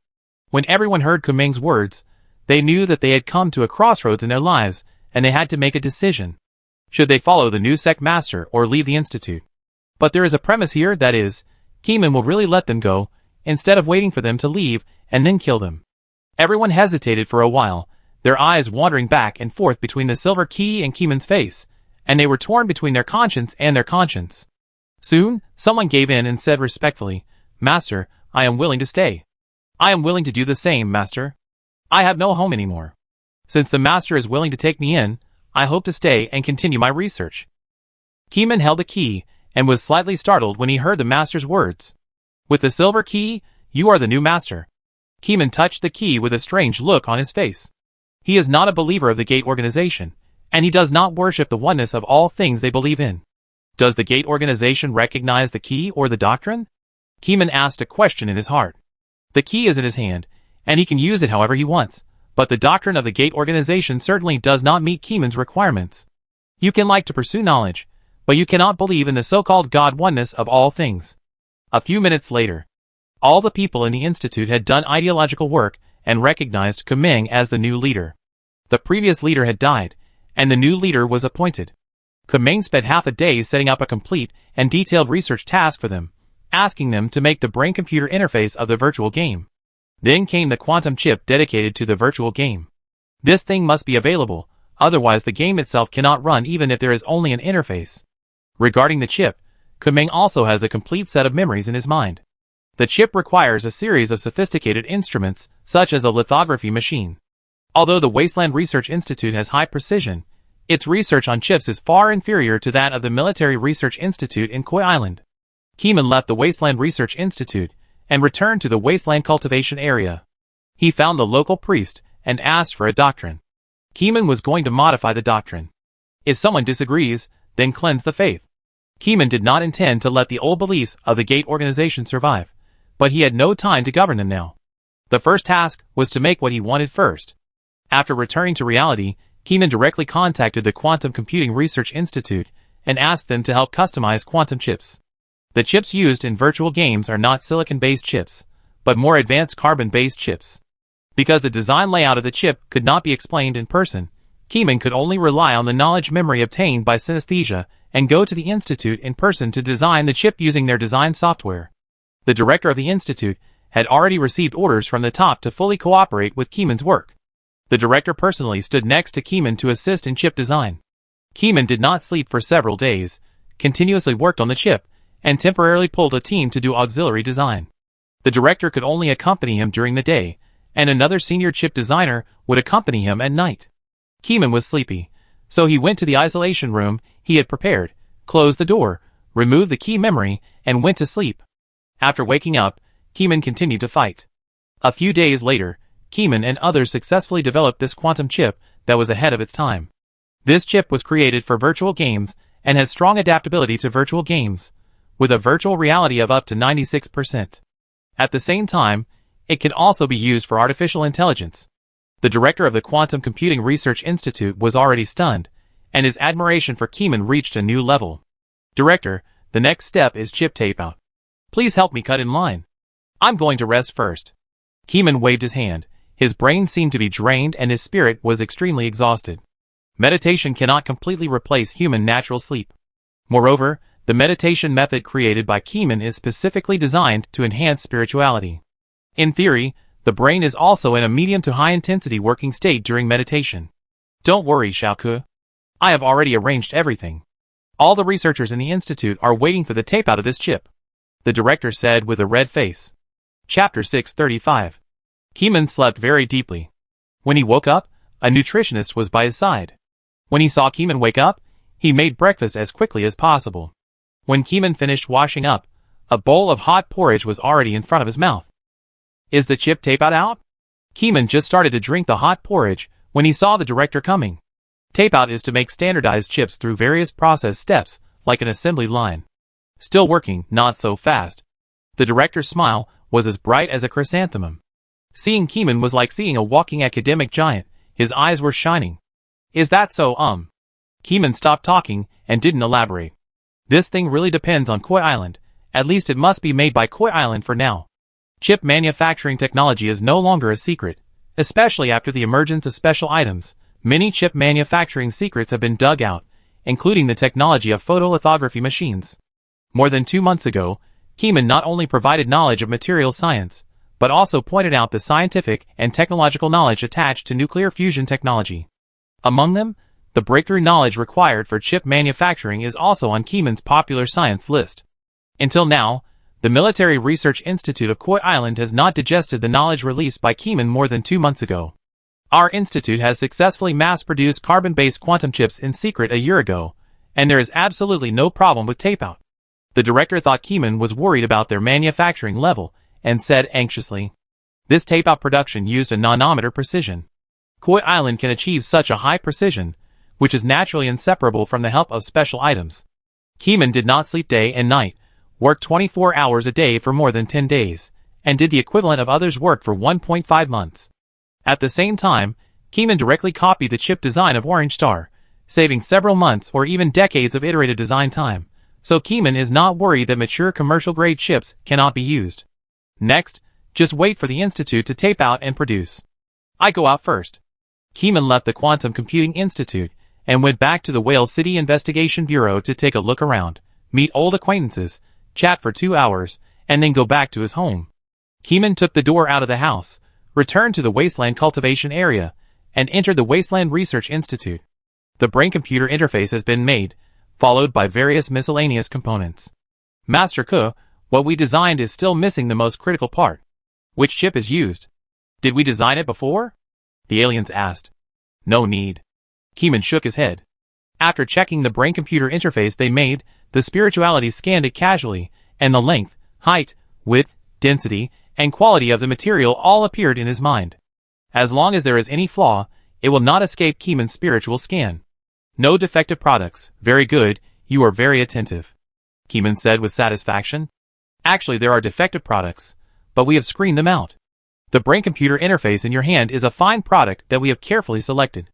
When everyone heard Kumeng's words, they knew that they had come to a crossroads in their lives, and they had to make a decision. Should they follow the new sect master or leave the institute? But there is a premise here, that is, Keeman will really let them go, instead of waiting for them to leave and then kill them. Everyone hesitated for a while, their eyes wandering back and forth between the silver key and Keeman's face, and they were torn between their conscience and their conscience. Soon, someone gave in and said respectfully, Master, I am willing to stay. I am willing to do the same, Master. I have no home anymore. Since the Master is willing to take me in, I hope to stay and continue my research. Keeman held the key, and was slightly startled when he heard the Master's words. With the silver key, you are the new Master. Keeman touched the key with a strange look on his face. He is not a believer of the Gate organization, and he does not worship the oneness of all things they believe in. Does the Gate organization recognize the key or the doctrine? Keeman asked a question in his heart. The key is in his hand, and he can use it however he wants, but the doctrine of the Gate organization certainly does not meet Keeman's requirements. You can like to pursue knowledge, but you cannot believe in the so-called God oneness of all things. A few minutes later, all the people in the institute had done ideological work and recognized Kumeng as the new leader. The previous leader had died, and the new leader was appointed. Kumeng spent half a day setting up a complete and detailed research task for them, asking them to make the brain-computer interface of the virtual game. Then came the quantum chip dedicated to the virtual game. This thing must be available, otherwise the game itself cannot run even if there is only an interface. Regarding the chip, Kumeng also has a complete set of memories in his mind. The chip requires a series of sophisticated instruments, such as a lithography machine. Although the Wasteland Research Institute has high precision, its research on chips is far inferior to that of the Military Research Institute in Koi Island. Keeman left the Wasteland Research Institute and returned to the Wasteland Cultivation Area. He found the local priest and asked for a doctrine. Keeman was going to modify the doctrine. If someone disagrees, then cleanse the faith. Keeman did not intend to let the old beliefs of the Gate organization survive, but he had no time to govern them now. The first task was to make what he wanted first. After returning to reality, Keenan directly contacted the Quantum Computing Research Institute and asked them to help customize quantum chips. The chips used in virtual games are not silicon-based chips, but more advanced carbon-based chips. Because the design layout of the chip could not be explained in person, Keenan could only rely on the knowledge memory obtained by synesthesia and go to the institute in person to design the chip using their design software. The director of the institute had already received orders from the top to fully cooperate with Keenan's work. The director personally stood next to Keenan to assist in chip design. Keenan did not sleep for several days, continuously worked on the chip, and temporarily pulled a team to do auxiliary design. The director could only accompany him during the day, and another senior chip designer would accompany him at night. Keenan was sleepy, so he went to the isolation room he had prepared, closed the door, removed the key memory, and went to sleep. After waking up, Keenan continued to fight. A few days later, Keenan and others successfully developed this quantum chip that was ahead of its time. This chip was created for virtual games and has strong adaptability to virtual games, with a virtual reality of up to 96%. At the same time, it can also be used for artificial intelligence. The director of the Quantum Computing Research Institute was already stunned, and his admiration for Keenan reached a new level. Director, the next step is chip tape-out. Please help me cut in line. I'm going to rest first. Keenan waved his hand. His brain seemed to be drained and his spirit was extremely exhausted. Meditation cannot completely replace human natural sleep. Moreover, the meditation method created by Keenan is specifically designed to enhance spirituality. In theory, the brain is also in a medium to high intensity working state during meditation. Don't worry, Xiaoke. I have already arranged everything. All the researchers in the institute are waiting for the tape out of this chip, the director said with a red face. Chapter 635. Keenan slept very deeply. When he woke up, a nutritionist was by his side. When he saw Keenan wake up, he made breakfast as quickly as possible. When Keenan finished washing up, a bowl of hot porridge was already in front of his mouth. Is the chip tape out? Keenan just started to drink the hot porridge when he saw the director coming. Tape out is to make standardized chips through various process steps, like an assembly line. Still working, not so fast. The director's smile was as bright as a chrysanthemum. Seeing Keenan was like seeing a walking academic giant. His eyes were shining. Is that so? Keenan stopped talking and didn't elaborate. This thing really depends on Koi Island. At least it must be made by Koi Island for now. Chip manufacturing technology is no longer a secret, especially after the emergence of special items. Many chip manufacturing secrets have been dug out, including the technology of photolithography machines. More than 2 months ago, Keenan not only provided knowledge of material science, but also pointed out the scientific and technological knowledge attached to nuclear fusion technology. Among them, the breakthrough knowledge required for chip manufacturing is also on Keenan's popular science list. Until now, the Military Research Institute of Koi Island has not digested the knowledge released by Keenan more than 2 months ago. Our institute has successfully mass-produced carbon-based quantum chips in secret a year ago, and there is absolutely no problem with tape-out. The director thought Keenan was worried about their manufacturing level, and said anxiously, "This tape-out production used a nanometer precision. Koi Island can achieve such a high precision, which is naturally inseparable from the help of special items." Keenan did not sleep day and night, worked 24 hours a day for more than 10 days, and did the equivalent of others' work for 1.5 months. At the same time, Keenan directly copied the chip design of Orange Star, saving several months or even decades of iterative design time, so Keenan is not worried that mature commercial-grade chips cannot be used. Next, just wait for the institute to tape out and produce. I go out first. Keenan left the Quantum Computing Institute and went back to the Wales City Investigation Bureau to take a look around, meet old acquaintances, chat for 2 hours, and then go back to his home. Keenan took the door out of the house, returned to the Wasteland Cultivation Area, and entered the Wasteland Research Institute. The brain-computer interface has been made, followed by various miscellaneous components. Master Ke, what we designed is still missing the most critical part. Which chip is used? Did we design it before? The aliens asked. No need. Keenan shook his head. After checking the brain-computer interface they made, the spirituality scanned it casually, and the length, height, width, density, and quality of the material all appeared in his mind. As long as there is any flaw, it will not escape Keenan's spiritual scan. No defective products. Very good, you are very attentive. Keenan said with satisfaction. Actually, there are defective products, but we have screened them out. The brain-computer interface in your hand is a fine product that we have carefully selected.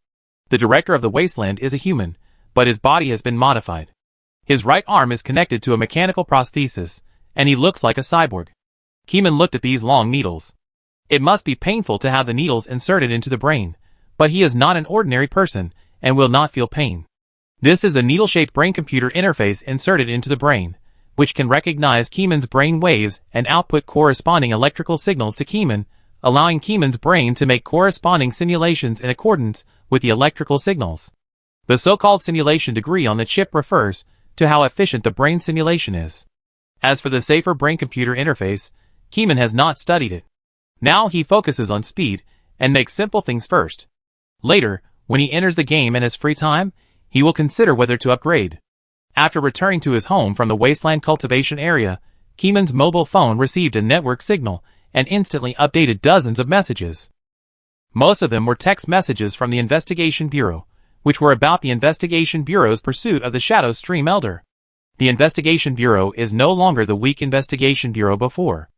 The director of the wasteland is a human, but his body has been modified. His right arm is connected to a mechanical prosthesis, and he looks like a cyborg. Keeman looked at these long needles. It must be painful to have the needles inserted into the brain, but he is not an ordinary person, and will not feel pain. This is the needle-shaped brain-computer interface inserted into the brain, which can recognize Keeman's brain waves and output corresponding electrical signals to Keeman, allowing Keeman's brain to make corresponding simulations in accordance with the electrical signals. The so-called simulation degree on the chip refers to how efficient the brain simulation is. As for the safer brain-computer interface, Keeman has not studied it. Now he focuses on speed and makes simple things first. Later, when he enters the game and has free time, he will consider whether to upgrade. After returning to his home from the wasteland cultivation area, Keeman's mobile phone received a network signal and instantly updated dozens of messages. Most of them were text messages from the Investigation Bureau, which were about the Investigation Bureau's pursuit of the Shadow Stream Elder. The Investigation Bureau is no longer the weak Investigation Bureau before.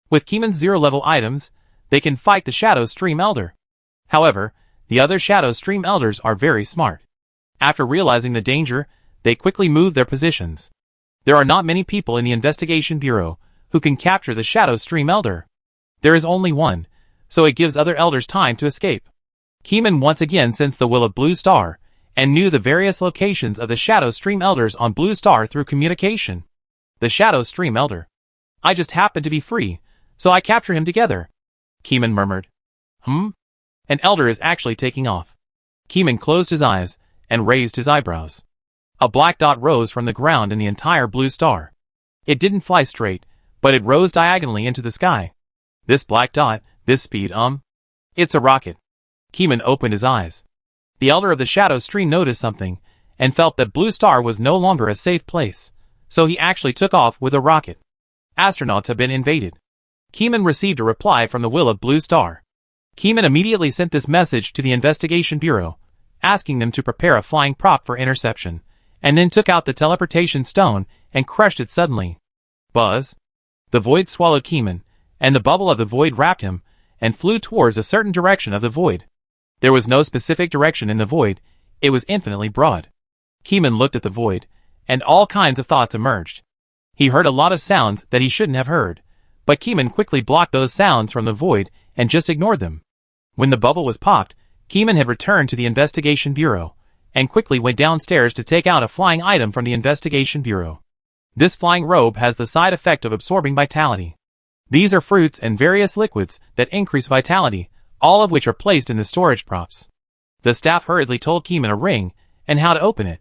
With Keeman's zero-level items, they can fight the Shadow Stream Elder. However, the other Shadow Stream Elders are very smart. After realizing the danger, they quickly move their positions. There are not many people in the Investigation Bureau who can capture the Shadow Stream Elder. There is only one, so it gives other Elders time to escape. Keeman once again sensed the will of Blue Star, and knew the various locations of the Shadow Stream Elders on Blue Star through communication. The Shadow Stream Elder. I just happen to be free, so I capture him together. Keeman murmured. An Elder is actually taking off. Keeman closed his eyes and raised his eyebrows. A black dot rose from the ground in the entire Blue Star. It didn't fly straight, but it rose diagonally into the sky. This black dot, this speed, it's a rocket. Keeman opened his eyes. The Elder of the Shadow Stream noticed something, and felt that Blue Star was no longer a safe place, so he actually took off with a rocket. Astronauts have been invaded. Keeman received a reply from the will of Blue Star. Keeman immediately sent this message to the Investigation Bureau, asking them to prepare a flying prop for interception, and then took out the teleportation stone and crushed it suddenly. Buzz. The void swallowed Keeman, and the bubble of the void wrapped him, and flew towards a certain direction of the void. There was no specific direction in the void, it was infinitely broad. Keeman looked at the void, and all kinds of thoughts emerged. He heard a lot of sounds that he shouldn't have heard, but Keeman quickly blocked those sounds from the void and just ignored them. When the bubble was popped, Keeman had returned to the Investigation Bureau, and quickly went downstairs to take out a flying item from the Investigation Bureau. This flying robe has the side effect of absorbing vitality. These are fruits and various liquids that increase vitality, all of which are placed in the storage props. The staff hurriedly told Keeman a ring, and how to open it.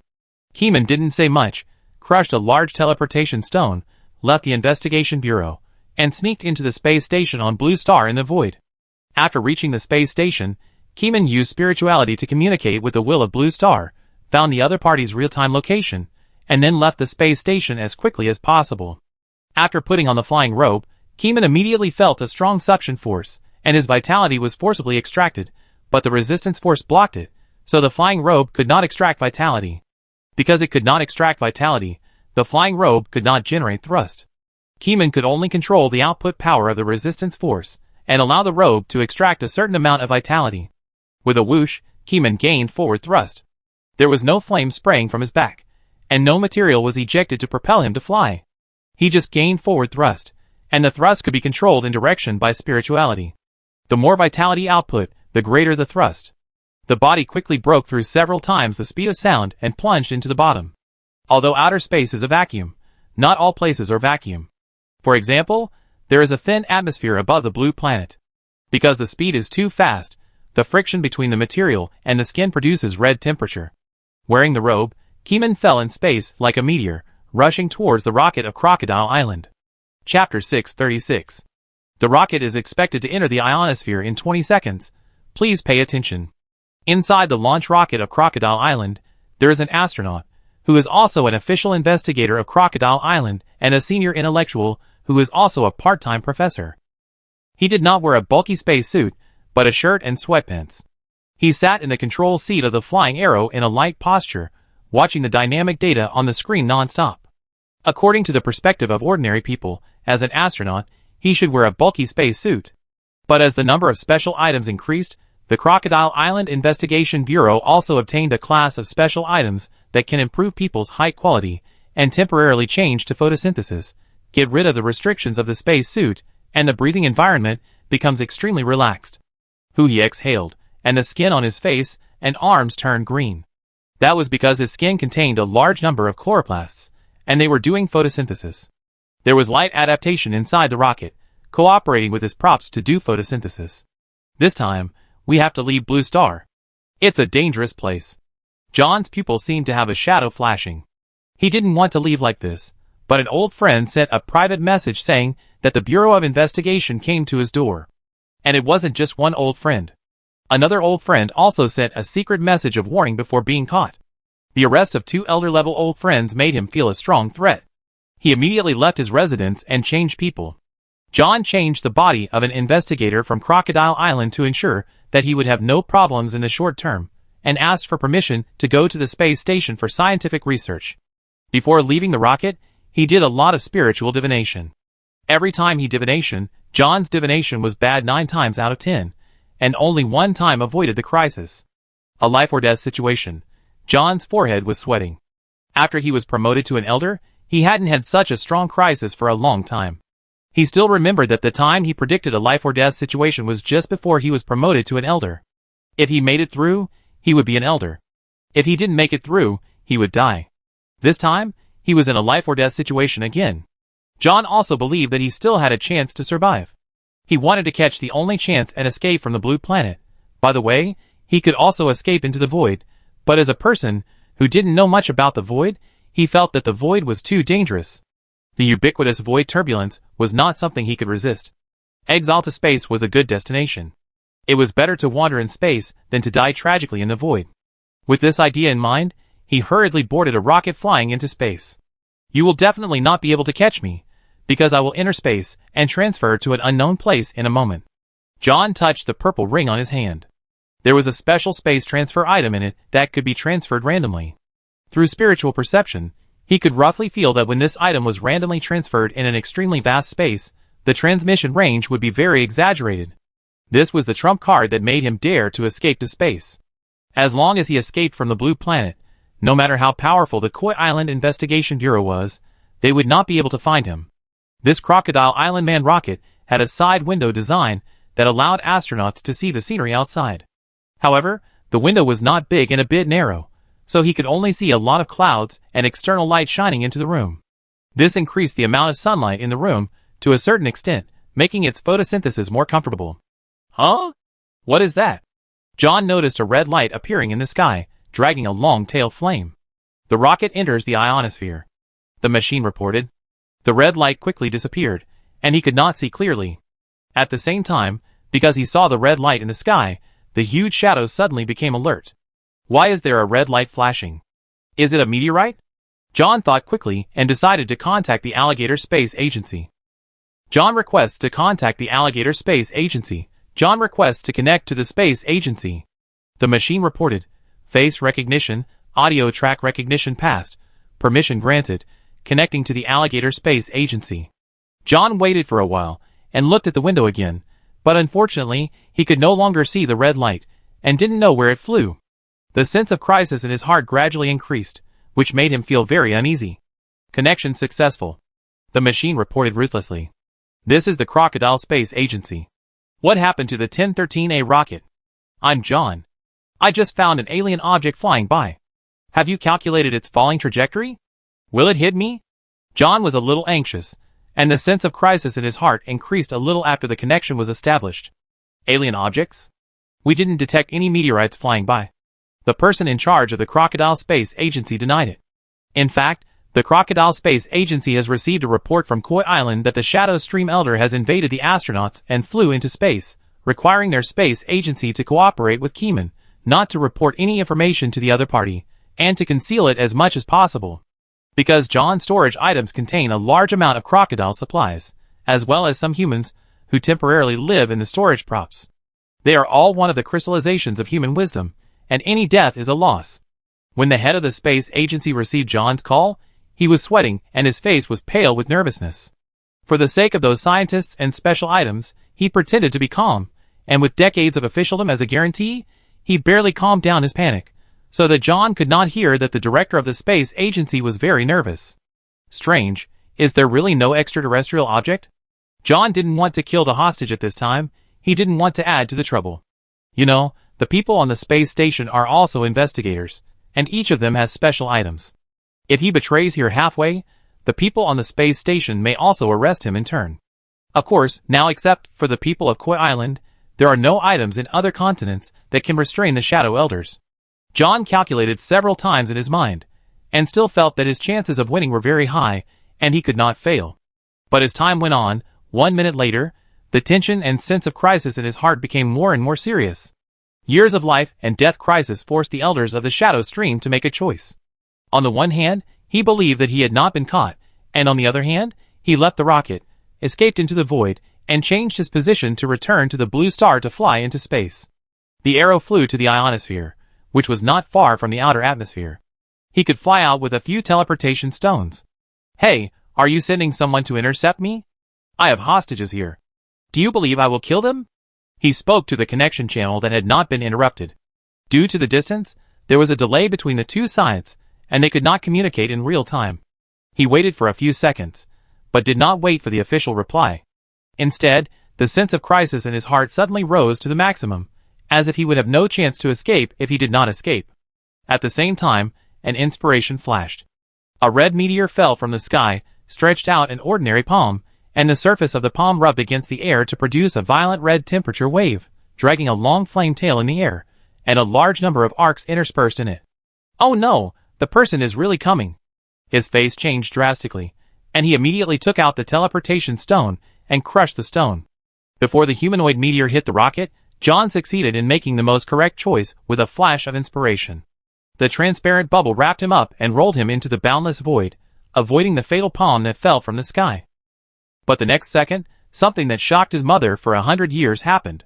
Keeman didn't say much, crushed a large teleportation stone, left the Investigation Bureau, and sneaked into the space station on Blue Star in the void. After reaching the space station, Keeman used spirituality to communicate with the will of Blue Star, found the other party's real-time location, and then left the space station as quickly as possible. After putting on the flying robe, Keeman immediately felt a strong suction force, and his vitality was forcibly extracted, but the resistance force blocked it, so the flying robe could not extract vitality. Because it could not extract vitality, the flying robe could not generate thrust. Keeman could only control the output power of the resistance force, and allow the robe to extract a certain amount of vitality. With a whoosh, Keeman gained forward thrust. There was no flame spraying from his back, and no material was ejected to propel him to fly. He just gained forward thrust, and the thrust could be controlled in direction by spirituality. The more vitality output, the greater the thrust. The body quickly broke through several times the speed of sound and plunged into the bottom. Although outer space is a vacuum, not all places are vacuum. For example, there is a thin atmosphere above the blue planet. Because the speed is too fast, the friction between the material and the skin produces red temperature. Wearing the robe, Keeman fell in space like a meteor, rushing towards the rocket of Crocodile Island. Chapter 636. The rocket is expected to enter the ionosphere in 20 seconds. Please pay attention. Inside the launch rocket of Crocodile Island, there is an astronaut, who is also an official investigator of Crocodile Island and a senior intellectual who is also a part-time professor. He did not wear a bulky space suit, but a shirt and sweatpants. He sat in the control seat of the flying arrow in a light posture, watching the dynamic data on the screen non-stop. According to the perspective of ordinary people, as an astronaut, he should wear a bulky space suit. But as the number of special items increased, The Crocodile Island Investigation Bureau also obtained a class of special items that can improve people's height quality and temporarily change to photosynthesis, get rid of the restrictions of the space suit, and the breathing environment becomes extremely relaxed. He exhaled, and the skin on his face and arms turned green. That was because his skin contained a large number of chloroplasts, and they were doing photosynthesis. There was light adaptation inside the rocket, cooperating with his props to do photosynthesis. This time, we have to leave Blue Star. It's a dangerous place. John's pupils seemed to have a shadow flashing. He didn't want to leave like this, but an old friend sent a private message saying that the Bureau of Investigation came to his door. And it wasn't just one old friend. Another old friend also sent a secret message of warning before being caught. The arrest of 2 elder-level old friends made him feel a strong threat. He immediately left his residence and changed people. John changed the body of an investigator from Crocodile Island to ensure that he would have no problems in the short term, and asked for permission to go to the space station for scientific research. Before leaving the rocket, he did a lot of spiritual divination. Every time he divination, John's divination was bad 9 times out of 10, and only 1 time avoided the crisis. A life or death situation. John's forehead was sweating. After he was promoted to an elder, he hadn't had such a strong crisis for a long time. He still remembered that the time he predicted a life or death situation was just before he was promoted to an elder. If he made it through, he would be an elder. If he didn't make it through, he would die. This time, he was in a life or death situation again. John also believed that he still had a chance to survive. He wanted to catch the only chance and escape from the blue planet. By the way, he could also escape into the void, but as a person who didn't know much about the void, he felt that the void was too dangerous. The ubiquitous void turbulence was not something he could resist. Exile to space was a good destination. It was better to wander in space than to die tragically in the void. With this idea in mind, he hurriedly boarded a rocket flying into space. You will definitely not be able to catch me, because I will enter space and transfer to an unknown place in a moment. John touched the purple ring on his hand. There was a special space transfer item in it that could be transferred randomly. Through spiritual perception, he could roughly feel that when this item was randomly transferred in an extremely vast space, the transmission range would be very exaggerated. This was the trump card that made him dare to escape to space. As long as he escaped from the blue planet, no matter how powerful the Koi Island Investigation Bureau was, they would not be able to find him. This Crocodile Island Man rocket had a side window design that allowed astronauts to see the scenery outside. However, the window was not big and a bit narrow, so he could only see a lot of clouds and external light shining into the room. This increased the amount of sunlight in the room to a certain extent, making its photosynthesis more comfortable. Huh? What is that? John noticed a red light appearing in the sky, dragging a long tail flame. The rocket enters the ionosphere. The machine reported. The red light quickly disappeared, and he could not see clearly. At the same time, because he saw the red light in the sky, the huge shadows suddenly became alert. Why is there a red light flashing? Is it a meteorite? John thought quickly and decided to contact the Alligator Space Agency. John requests to contact the Alligator Space Agency. John requests to connect to the Space Agency. The machine reported. Face recognition, audio track recognition passed. Permission granted. Connecting to the Alligator Space Agency. John waited for a while and looked at the window again, but unfortunately, he could no longer see the red light and didn't know where it flew. The sense of crisis in his heart gradually increased, which made him feel very uneasy. Connection successful. The machine reported ruthlessly. This is the Crocodile Space Agency. What happened to the 1013A rocket? I'm John. I just found an alien object flying by. Have you calculated its falling trajectory? Will it hit me? John was a little anxious, and the sense of crisis in his heart increased a little after the connection was established. Alien objects? We didn't detect any meteorites flying by. The person in charge of the Crocodile Space Agency denied it. In fact, the Crocodile Space Agency has received a report from Koi Island that the Shadow Stream Elder has invaded the astronauts and flew into space, requiring their space agency to cooperate with Keyman, not to report any information to the other party, and to conceal it as much as possible. Because John's storage items contain a large amount of crocodile supplies, as well as some humans who temporarily live in the storage props. They are all one of the crystallizations of human wisdom, and any death is a loss. When the head of the space agency received John's call, he was sweating and his face was pale with nervousness. For the sake of those scientists and special items, he pretended to be calm, and with decades of officialdom as a guarantee, he barely calmed down his panic, so that John could not hear that the director of the space agency was very nervous. Strange, is there really no extraterrestrial object? John didn't want to kill the hostage at this time. He didn't want to add to the trouble. You know, the people on the space station are also investigators, and each of them has special items. If he betrays here halfway, the people on the space station may also arrest him in turn. Of course, now except for the people of Koi Island, there are no items in other continents that can restrain the Shadow Elders. John calculated several times in his mind, and still felt that his chances of winning were very high, and he could not fail. But as time went on, 1 minute later, the tension and sense of crisis in his heart became more and more serious. Years of life and death crisis forced the elders of the Shadow Stream to make a choice. On the one hand, he believed that he had not been caught, and on the other hand, he left the rocket, escaped into the void, and changed his position to return to the blue star to fly into space. The arrow flew to the ionosphere, which was not far from the outer atmosphere. He could fly out with a few teleportation stones. Hey, are you sending someone to intercept me? I have hostages here. Do you believe I will kill them? He spoke to the connection channel that had not been interrupted. Due to the distance, there was a delay between the two sides, and they could not communicate in real time. He waited for a few seconds, but did not wait for the official reply. Instead, the sense of crisis in his heart suddenly rose to the maximum, as if he would have no chance to escape if he did not escape. At the same time, an inspiration flashed. A red meteor fell from the sky, stretched out an ordinary palm, and the surface of the palm rubbed against the air to produce a violent red temperature wave, dragging a long flame tail in the air, and a large number of arcs interspersed in it. Oh no, the person is really coming. His face changed drastically, and he immediately took out the teleportation stone and crushed the stone. Before the humanoid meteor hit the rocket, John succeeded in making the most correct choice with a flash of inspiration. The transparent bubble wrapped him up and rolled him into the boundless void, avoiding the fatal palm that fell from the sky. But the next second, something that shocked his mother for 100 years happened.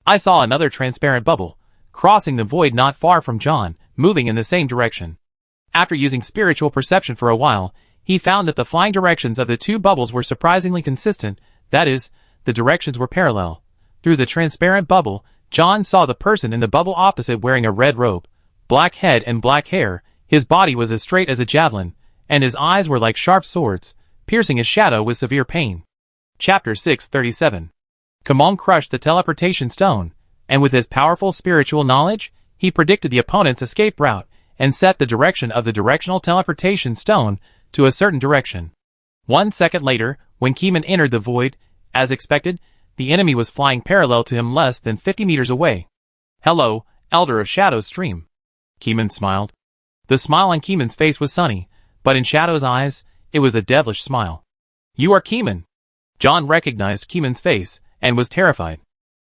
I saw another transparent bubble, crossing the void not far from John, moving in the same direction. After using spiritual perception for a while, he found that the flying directions of the two bubbles were surprisingly consistent, that is, the directions were parallel. Through the transparent bubble, John saw the person in the bubble opposite wearing a red robe, black head and black hair. His body was as straight as a javelin, and his eyes were like sharp swords, piercing his shadow with severe pain. Chapter 637. Kamong crushed the teleportation stone, and with his powerful spiritual knowledge, he predicted the opponent's escape route, and set the direction of the directional teleportation stone to a certain direction. 1 second later, when Keeman entered the void, as expected, the enemy was flying parallel to him less than 50 meters away. Hello, Elder of Shadow's Stream. Keeman smiled. The smile on Keeman's face was sunny, but in Shadow's eyes, it was a devilish smile. You are Keeman. John recognized Keeman's face, and was terrified.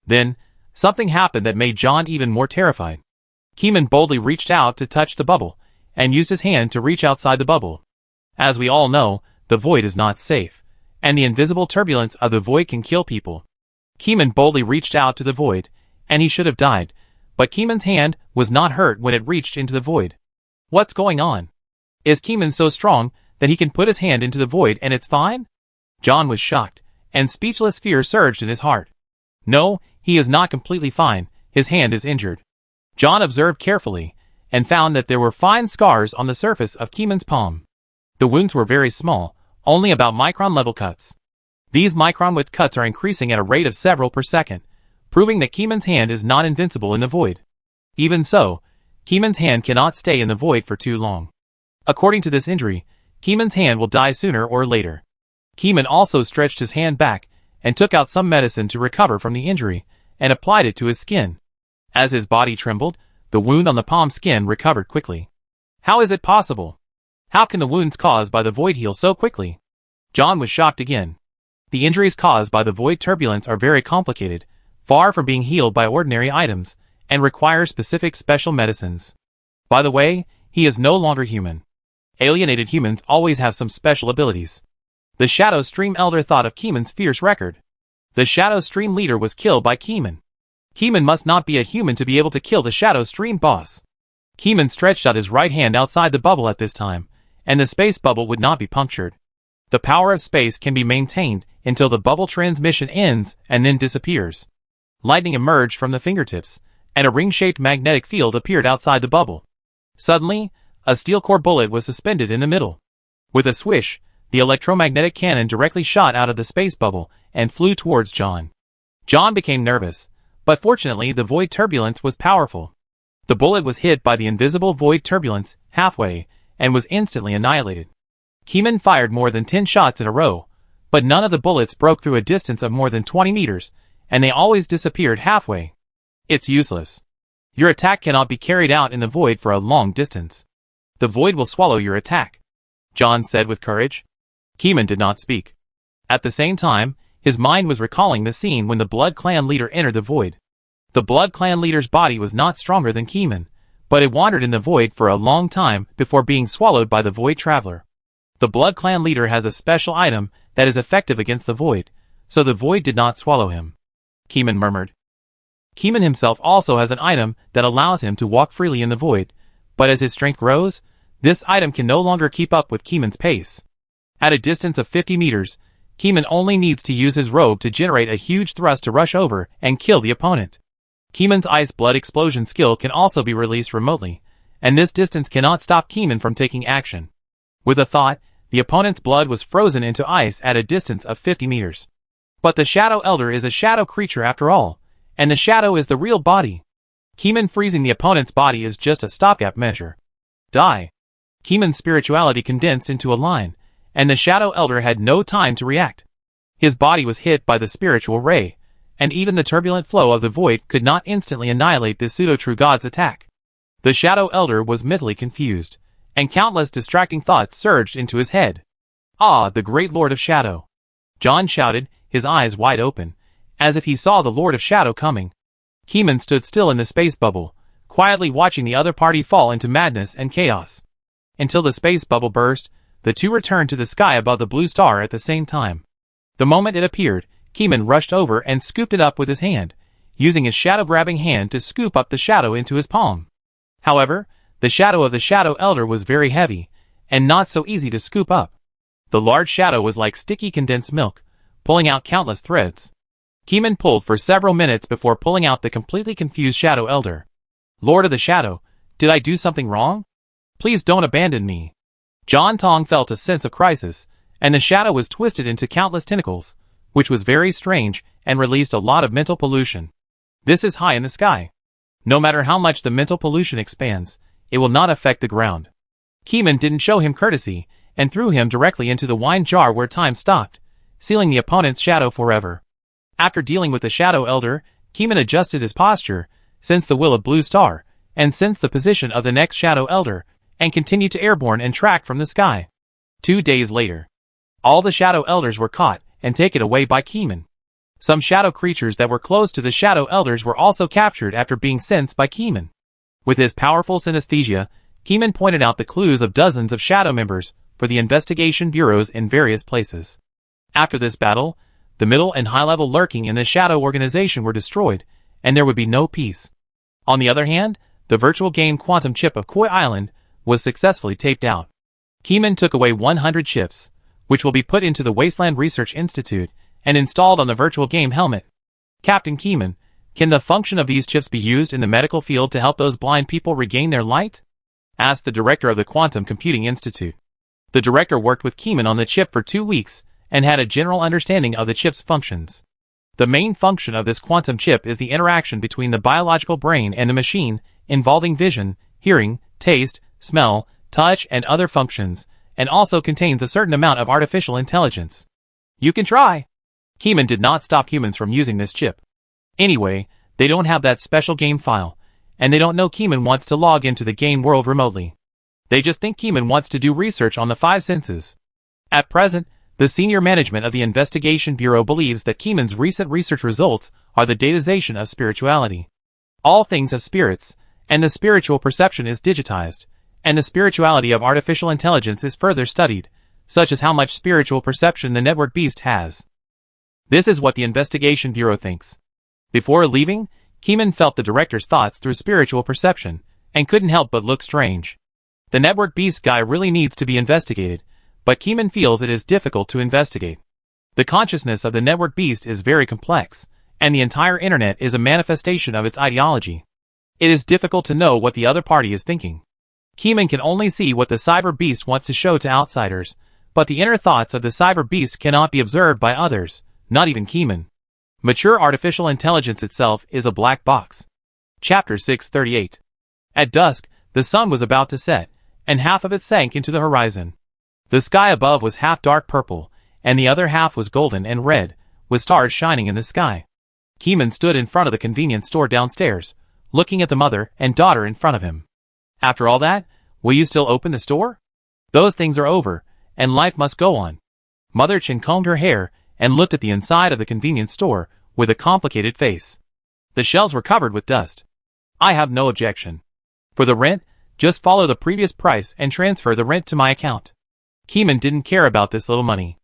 Then, something happened that made John even more terrified. Keeman boldly reached out to touch the bubble, and used his hand to reach outside the bubble. As we all know, the void is not safe, and the invisible turbulence of the void can kill people. Keeman boldly reached out to the void, and he should have died, but Keeman's hand was not hurt when it reached into the void. What's going on? Is Keeman so strong that he can put his hand into the void and it's fine? John was shocked, and speechless fear surged in his heart. No, he is not completely fine, his hand is injured. John observed carefully, and found that there were fine scars on the surface of Keeman's palm. The wounds were very small, only about micron-level cuts. These micron-width cuts are increasing at a rate of several per second, proving that Keeman's hand is not invincible in the void. Even so, Keeman's hand cannot stay in the void for too long. According to this injury, Keeman's hand will die sooner or later. Keeman also stretched his hand back, and took out some medicine to recover from the injury, and applied it to his skin. As his body trembled, the wound on the palm skin recovered quickly. How is it possible? How can the wounds caused by the void heal so quickly? John was shocked again. The injuries caused by the void turbulence are very complicated, far from being healed by ordinary items, and require specific special medicines. By the way, he is no longer human. Alienated humans always have some special abilities. The Shadow Stream Elder thought of Keeman's fierce record. The Shadow Stream leader was killed by Keeman. Keeman must not be a human to be able to kill the Shadow Stream boss. Keeman stretched out his right hand outside the bubble at this time, and the space bubble would not be punctured. The power of space can be maintained until the bubble transmission ends and then disappears. Lightning emerged from the fingertips, and a ring-shaped magnetic field appeared outside the bubble. Suddenly, a steel core bullet was suspended in the middle. With a swish, the electromagnetic cannon directly shot out of the space bubble and flew towards John. John became nervous, but fortunately the void turbulence was powerful. The bullet was hit by the invisible void turbulence halfway and was instantly annihilated. Keeman fired more than 10 shots in a row, but none of the bullets broke through a distance of more than 20 meters, and they always disappeared halfway. It's useless. Your attack cannot be carried out in the void for a long distance. The void will swallow your attack, John said with courage. Keeman did not speak. At the same time, his mind was recalling the scene when the Blood Clan leader entered the void. The Blood Clan leader's body was not stronger than Keeman, but it wandered in the void for a long time before being swallowed by the Void Traveler. The Blood Clan leader has a special item that is effective against the void, so the void did not swallow him, Keeman murmured. Keeman himself also has an item that allows him to walk freely in the void, but as his strength grows, this item can no longer keep up with Keeman's pace. At a distance of 50 meters, Keeman only needs to use his robe to generate a huge thrust to rush over and kill the opponent. Keeman's ice blood explosion skill can also be released remotely, and this distance cannot stop Keeman from taking action. With a thought, the opponent's blood was frozen into ice at a distance of 50 meters. But the Shadow Elder is a shadow creature after all, and the shadow is the real body. Keeman freezing the opponent's body is just a stopgap measure. Die. Keeman's spirituality condensed into a line, and the Shadow Elder had no time to react. His body was hit by the spiritual ray, and even the turbulent flow of the void could not instantly annihilate this pseudo-true god's attack. The Shadow Elder was mentally confused, and countless distracting thoughts surged into his head. Ah, the great Lord of Shadow! John shouted, his eyes wide open, as if he saw the Lord of Shadow coming. Keeman stood still in the space bubble, quietly watching the other party fall into madness and chaos. Until the space bubble burst, the two returned to the sky above the blue star at the same time. The moment it appeared, Keeman rushed over and scooped it up with his hand, using his shadow-grabbing hand to scoop up the shadow into his palm. However, the shadow of the Shadow Elder was very heavy, and not so easy to scoop up. The large shadow was like sticky condensed milk, pulling out countless threads. Keeman pulled for several minutes before pulling out the completely confused Shadow Elder. Lord of the Shadow, did I do something wrong? Please don't abandon me. John Tong felt a sense of crisis, and the shadow was twisted into countless tentacles, which was very strange and released a lot of mental pollution. This is high in the sky. No matter how much the mental pollution expands, it will not affect the ground. Keeman didn't show him courtesy and threw him directly into the wine jar where time stopped, sealing the opponent's shadow forever. After dealing with the Shadow Elder, Keeman adjusted his posture, sensed the will of Blue Star, and sensed the position of the next Shadow Elder, and continued to airborne and track from the sky. 2 days later, all the Shadow Elders were caught and taken away by Keeman. Some shadow creatures that were close to the Shadow Elders were also captured after being sensed by Keeman. With his powerful synesthesia, Keeman pointed out the clues of dozens of shadow members for the investigation bureaus in various places. After this battle, the middle and high-level lurking in the shadow organization were destroyed, and there would be no peace. On the other hand, the virtual game quantum chip of Koi Island was successfully taped out. Keeman took away 100 chips, which will be put into the Wasteland Research Institute and installed on the virtual game helmet. Captain Keeman, can the function of these chips be used in the medical field to help those blind people regain their light? Asked the director of the Quantum Computing Institute. The director worked with Keeman on the chip for 2 weeks and had a general understanding of the chip's functions. The main function of this quantum chip is the interaction between the biological brain and the machine, involving vision, hearing, taste, smell, touch, and other functions, and also contains a certain amount of artificial intelligence. You can try. Keeman did not stop humans from using this chip. Anyway, they don't have that special game file, and they don't know Keeman wants to log into the game world remotely. They just think Keeman wants to do research on the 5 senses. At present, the senior management of the Investigation Bureau believes that Keeman's recent research results are the datization of spirituality. All things have spirits, and the spiritual perception is digitized, and the spirituality of artificial intelligence is further studied, such as how much spiritual perception the network beast has. This is what the Investigation Bureau thinks. Before leaving, Keeman felt the director's thoughts through spiritual perception, and couldn't help but look strange. The network beast guy really needs to be investigated, but Keeman feels it is difficult to investigate. The consciousness of the network beast is very complex, and the entire internet is a manifestation of its ideology. It is difficult to know what the other party is thinking. Keeman can only see what the cyber beast wants to show to outsiders, but the inner thoughts of the cyber beast cannot be observed by others, not even Keeman. Mature artificial intelligence itself is a black box. Chapter 638. At dusk, the sun was about to set, and half of it sank into the horizon. The sky above was half dark purple, and the other half was golden and red, with stars shining in the sky. Keeman stood in front of the convenience store downstairs, looking at the mother and daughter in front of him. After all that, will you still open the store? Those things are over, and life must go on. Mother Chin combed her hair and looked at the inside of the convenience store with a complicated face. The shelves were covered with dust. I have no objection. For the rent, just follow the previous price and transfer the rent to my account. Keeman didn't care about this little money.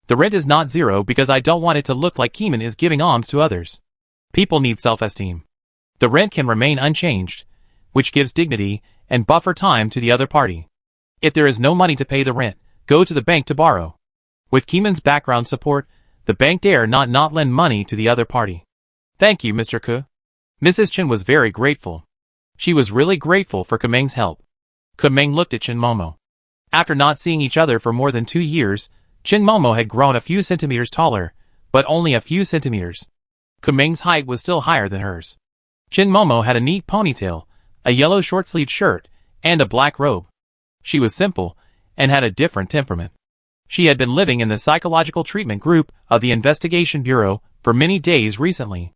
The rent is not zero because I don't want it to look like Keeman is giving alms to others. People need self-esteem. The rent can remain unchanged, which gives dignity and buffer time to the other party. If there is no money to pay the rent, go to the bank to borrow. With Keeman's background support, the bank dare not lend money to the other party. Thank you, Mr. Ke. Mrs. Chen was very grateful. She was really grateful for Kemeng's help. Kemeng looked at Chen Momo. After not seeing each other for more than 2 years, Chen Momo had grown a few centimeters taller, but only a few centimeters. Kemeng's height was still higher than hers. Chen Momo had a neat ponytail, a yellow short-sleeved shirt, and a black robe. She was simple, and had a different temperament. She had been living in the psychological treatment group of the Investigation Bureau for many days recently.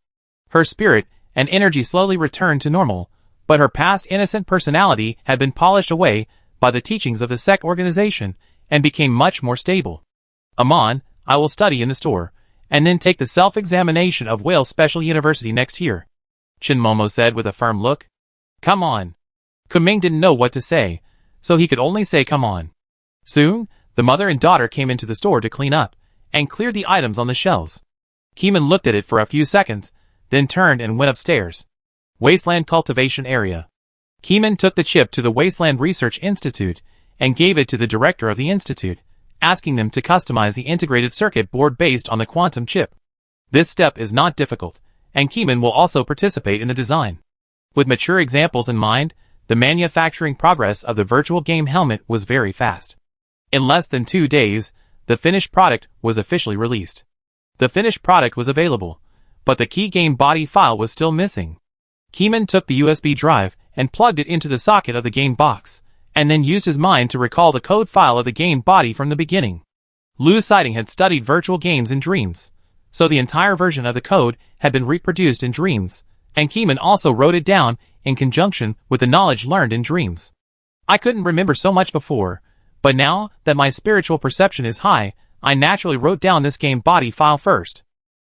Her spirit and energy slowly returned to normal, but her past innocent personality had been polished away by the teachings of the sect organization and became much more stable. Amon, I will study in the store, and then take the self-examination of Wales Special University next year, Chen Momo said with a firm look. Come on. Kemeng didn't know what to say, so he could only say come on. Soon, the mother and daughter came into the store to clean up and clear the items on the shelves. Keeman looked at it for a few seconds, then turned and went upstairs. Wasteland Cultivation Area. Keeman took the chip to the Wasteland Research Institute and gave it to the director of the institute, asking them to customize the integrated circuit board based on the quantum chip. This step is not difficult, and Keeman will also participate in the design. With mature examples in mind, the manufacturing progress of the virtual game helmet was very fast. In less than 2 days, the finished product was officially released. The finished product was available, but the key game body file was still missing. Keeman took the USB drive and plugged it into the socket of the game box, and then used his mind to recall the code file of the game body from the beginning. Lu Siding had studied virtual games in dreams, so the entire version of the code had been reproduced in dreams, and Keeman also wrote it down in conjunction with the knowledge learned in dreams. I couldn't remember so much before, but now that my spiritual perception is high, I naturally wrote down this game body file first.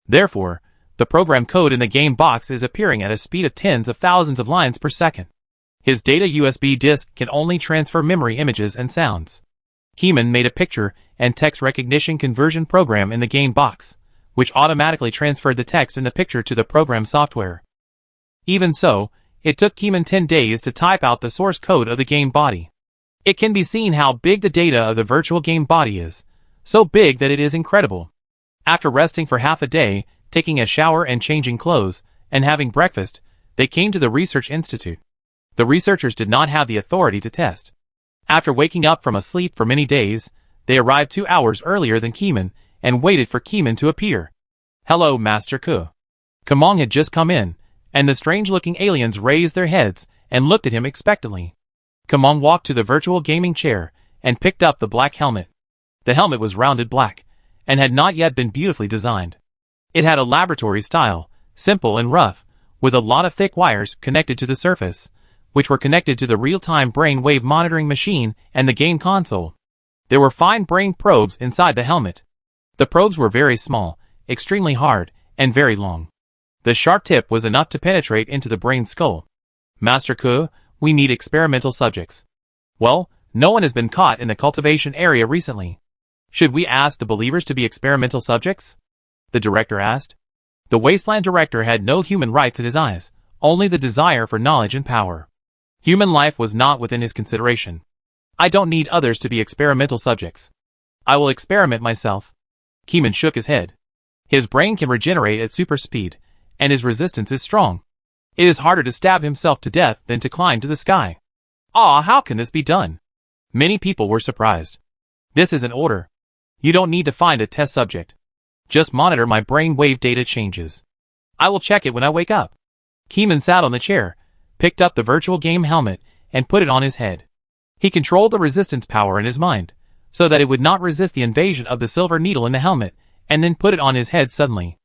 Therefore, the program code in the game box is appearing at a speed of tens of thousands of lines per second. His data USB disk can only transfer memory images and sounds. Keeman made a picture and text recognition conversion program in the game box, which automatically transferred the text in the picture to the program software. Even so, it took Keeman 10 days to type out the source code of the game body. It can be seen how big the data of the virtual game body is, so big that it is incredible. After resting for half a day, taking a shower and changing clothes, and having breakfast, they came to the research institute. The researchers did not have the authority to test. After waking up from a sleep for many days, they arrived 2 hours earlier than Keeman and waited for Keeman to appear. Hello, Master Ke. Kemeng had just come in, and the strange-looking aliens raised their heads and looked at him expectantly. Kemeng walked to the virtual gaming chair and picked up the black helmet. The helmet was rounded black, and had not yet been beautifully designed. It had a laboratory style, simple and rough, with a lot of thick wires connected to the surface, which were connected to the real-time brain wave monitoring machine and the game console. There were fine brain probes inside the helmet. The probes were very small, extremely hard, and very long. The sharp tip was enough to penetrate into the brain skull. Master Ke, we need experimental subjects. Well, no one has been caught in the cultivation area recently. Should we ask the believers to be experimental subjects? The director asked. The Wasteland director had no human rights in his eyes, only the desire for knowledge and power. Human life was not within his consideration. I don't need others to be experimental subjects. I will experiment myself. Keeman shook his head. His brain can regenerate at super speed, and his resistance is strong. It is harder to stab himself to death than to climb to the sky. Ah, how can this be done? Many people were surprised. This is an order. You don't need to find a test subject. Just monitor my brain wave data changes. I will check it when I wake up. Keeman sat on the chair, picked up the virtual game helmet, and put it on his head. He controlled the resistance power in his mind, so that it would not resist the invasion of the silver needle in the helmet, and then put it on his head suddenly.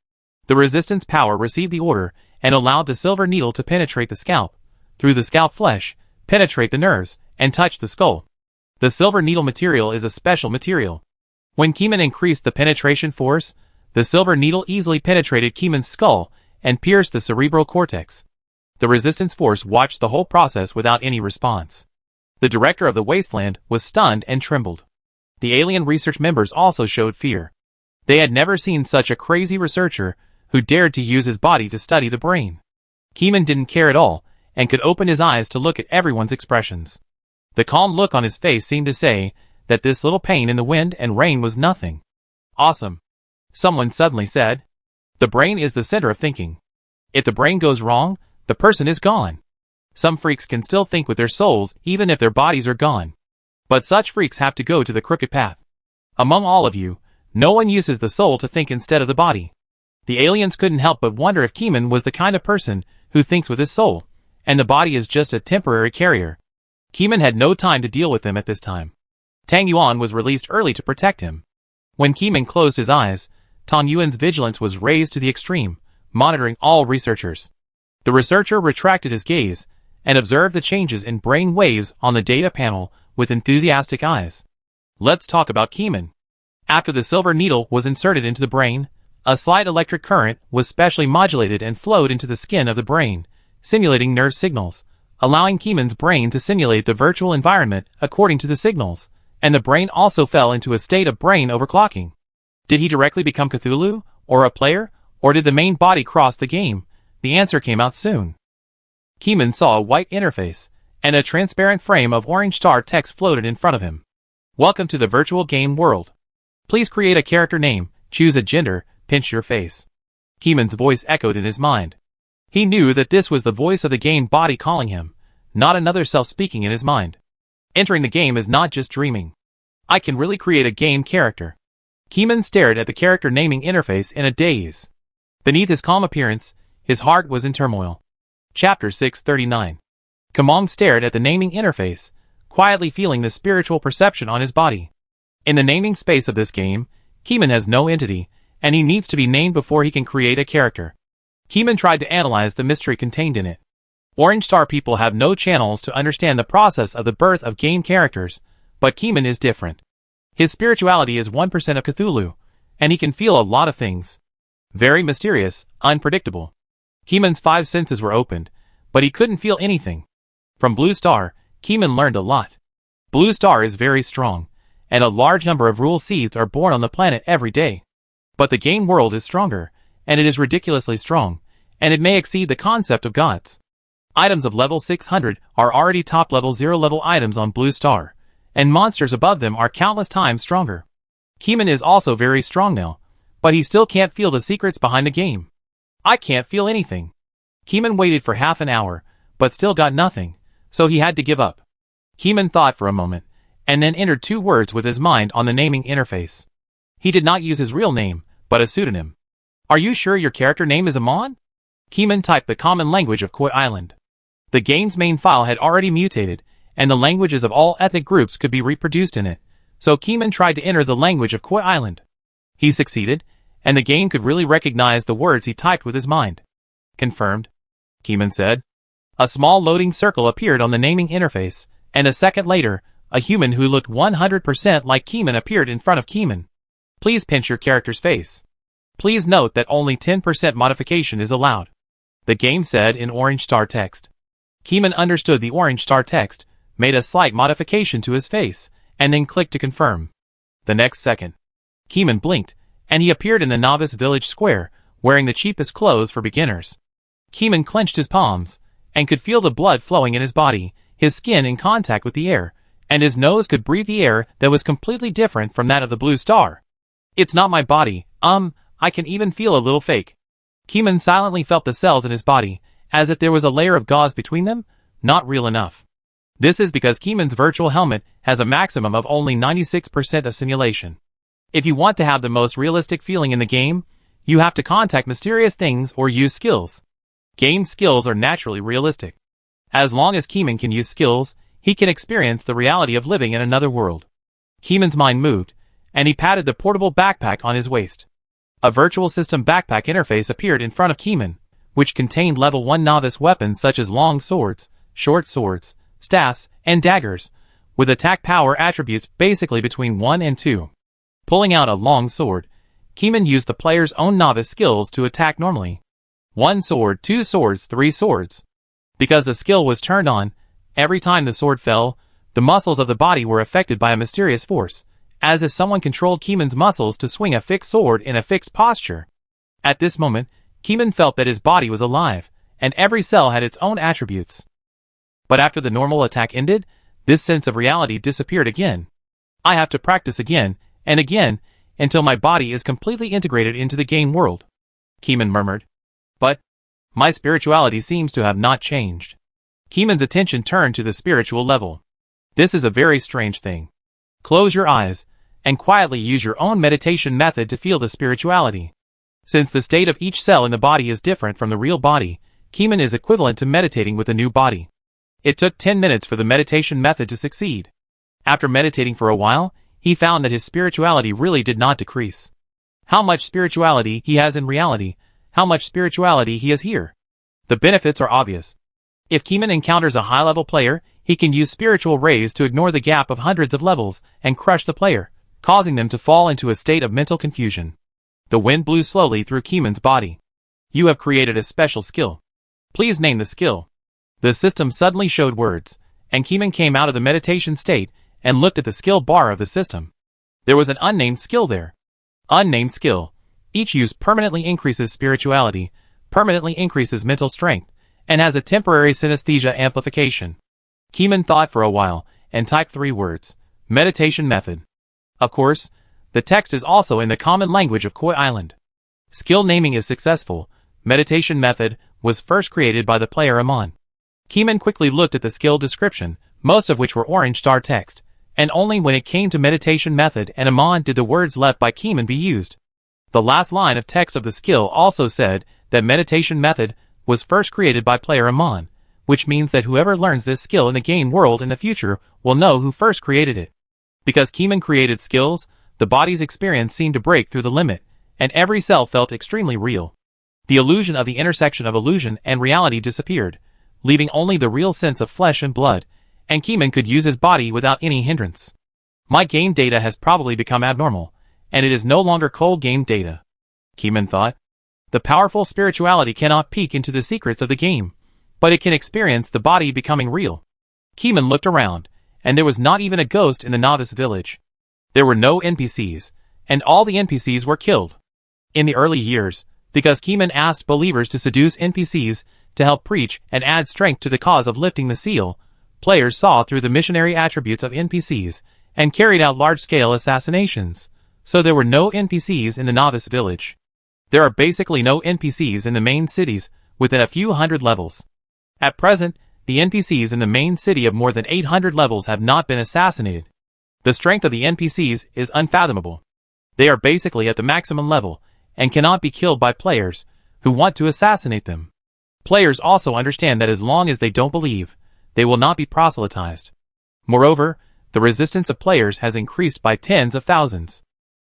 The resistance power received the order, and allowed the silver needle to penetrate the scalp, through the scalp flesh, penetrate the nerves, and touch the skull. The silver needle material is a special material. When Keeman increased the penetration force, the silver needle easily penetrated Keeman's skull and pierced the cerebral cortex. The resistance force watched the whole process without any response. The director of the wasteland was stunned and trembled. The alien research members also showed fear. They had never seen such a crazy researcher who dared to use his body to study the brain. Keeman didn't care at all, and could open his eyes to look at everyone's expressions. The calm look on his face seemed to say that this little pain in the wind and rain was nothing. Awesome. Someone suddenly said. The brain is the center of thinking. If the brain goes wrong, the person is gone. Some freaks can still think with their souls even if their bodies are gone. But such freaks have to go to the crooked path. Among all of you, no one uses the soul to think instead of the body. The aliens couldn't help but wonder if Keeman was the kind of person who thinks with his soul, and the body is just a temporary carrier. Keeman had no time to deal with them at this time. Tang Yuan was released early to protect him. When Keeman closed his eyes, Tang Yuan's vigilance was raised to the extreme, monitoring all researchers. The researcher retracted his gaze and observed the changes in brain waves on the data panel with enthusiastic eyes. Let's talk about Keeman. After the silver needle was inserted into the brain, a slight electric current was specially modulated and flowed into the skin of the brain, simulating nerve signals, allowing Keeman's brain to simulate the virtual environment according to the signals, and the brain also fell into a state of brain overclocking. Did he directly become Cthulhu, or a player, or did the main body cross the game? The answer came out soon. Keeman saw a white interface, and a transparent frame of orange star text floated in front of him. Welcome to the virtual game world. Please create a character name, choose a gender, pinch your face. Keeman's voice echoed in his mind. He knew that this was the voice of the game body calling him, not another self speaking in his mind. Entering the game is not just dreaming. I can really create a game character. Keeman stared at the character naming interface in a daze. Beneath his calm appearance, his heart was in turmoil. Chapter 639. Kamong stared at the naming interface, quietly feeling the spiritual perception on his body. In the naming space of this game, Keeman has no entity, and he needs to be named before he can create a character. Keeman tried to analyze the mystery contained in it. Orange Star people have no channels to understand the process of the birth of game characters, but Keeman is different. His spirituality is 1% of Cthulhu, and he can feel a lot of things. Very mysterious, unpredictable. Keeman's 5 senses were opened, but he couldn't feel anything. From Blue Star, Keeman learned a lot. Blue Star is very strong, and a large number of rule seeds are born on the planet every day. But the game world is stronger, and it is ridiculously strong, and it may exceed the concept of gods. Items of level 600 are already top level 0 level items on Blue Star, and monsters above them are countless times stronger. Keeman is also very strong now, but he still can't feel the secrets behind the game. I can't feel anything. Keeman waited for half an hour, but still got nothing, so he had to give up. Keeman thought for a moment, and then entered 2 words with his mind on the naming interface. He did not use his real name, but a pseudonym. Are you sure your character name is Amon? Keeman typed the common language of Koi Island. The game's main file had already mutated, and the languages of all ethnic groups could be reproduced in it, so Keeman tried to enter the language of Koi Island. He succeeded, and the game could really recognize the words he typed with his mind. Confirmed, Keeman said. A small loading circle appeared on the naming interface, and a second later, a human who looked 100% like Keeman appeared in front of Keeman. Please pinch your character's face. Please note that only 10% modification is allowed. The game said in orange star text. Keeman understood the orange star text, made a slight modification to his face, and then clicked to confirm. The next second, Keeman blinked, and he appeared in the novice village square, wearing the cheapest clothes for beginners. Keeman clenched his palms, and could feel the blood flowing in his body, his skin in contact with the air, and his nose could breathe the air that was completely different from that of the Blue Star. It's not my body, I can even feel a little fake. Keeman silently felt the cells in his body, as if there was a layer of gauze between them, not real enough. This is because Keeman's virtual helmet has a maximum of only 96% of simulation. If you want to have the most realistic feeling in the game, you have to contact mysterious things or use skills. Game skills are naturally realistic. As long as Keeman can use skills, he can experience the reality of living in another world. Keeman's mind moved, and he patted the portable backpack on his waist. A virtual system backpack interface appeared in front of Keeman, which contained level 1 novice weapons such as long swords, short swords, staffs, and daggers, with attack power attributes basically between 1 and 2. Pulling out a long sword, Keeman used the player's own novice skills to attack normally. 1 sword, 2 swords, 3 swords. Because the skill was turned on, every time the sword fell, the muscles of the body were affected by a mysterious force, as if someone controlled Keeman's muscles to swing a fixed sword in a fixed posture. At this moment, Keeman felt that his body was alive, and every cell had its own attributes. But after the normal attack ended, this sense of reality disappeared again. I have to practice again, and again, until my body is completely integrated into the game world, Keeman murmured. But my spirituality seems to have not changed. Keeman's attention turned to the spiritual level. This is a very strange thing. Close your eyes, and quietly use your own meditation method to feel the spirituality. Since the state of each cell in the body is different from the real body, Keeman is equivalent to meditating with a new body. It took 10 minutes for the meditation method to succeed. After meditating for a while, he found that his spirituality really did not decrease. How much spirituality he has in reality, how much spirituality he has here. The benefits are obvious. If Keeman encounters a high-level player, he can use spiritual rays to ignore the gap of hundreds of levels and crush the player, causing them to fall into a state of mental confusion. The wind blew slowly through Keeman's body. You have created a special skill. Please name the skill. The system suddenly showed words, and Keeman came out of the meditation state and looked at the skill bar of the system. There was an unnamed skill there. Unnamed skill. Each use permanently increases spirituality, permanently increases mental strength, and has a temporary synesthesia amplification. Keeman thought for a while, and typed 3 words. Meditation method. Of course, the text is also in the common language of Koi Island. Skill naming is successful. Meditation method was first created by the player Amon. Keeman quickly looked at the skill description, most of which were orange star text, and only when it came to meditation method and Amon did the words left by Keeman be used. The last line of text of the skill also said that meditation method was first created by player Amon, which means that whoever learns this skill in the game world in the future will know who first created it. Because Keeman created skills, the body's experience seemed to break through the limit, and every cell felt extremely real. The illusion of the intersection of illusion and reality disappeared, leaving only the real sense of flesh and blood, and Keeman could use his body without any hindrance. My game data has probably become abnormal, and it is no longer cold game data, Keeman thought. The powerful spirituality cannot peek into the secrets of the game, but it can experience the body becoming real. Keeman looked around, and there was not even a ghost in the novice village. There were no NPCs, and all the NPCs were killed. In the early years, because Keeman asked believers to seduce NPCs to help preach and add strength to the cause of lifting the seal, players saw through the missionary attributes of NPCs and carried out large-scale assassinations, so there were no NPCs in the novice village. There are basically no NPCs in the main cities within a few hundred levels. At present, the NPCs in the main city of more than 800 levels have not been assassinated. The strength of the NPCs is unfathomable. They are basically at the maximum level and cannot be killed by players who want to assassinate them. Players also understand that as long as they don't believe, they will not be proselytized. Moreover, the resistance of players has increased by tens of thousands.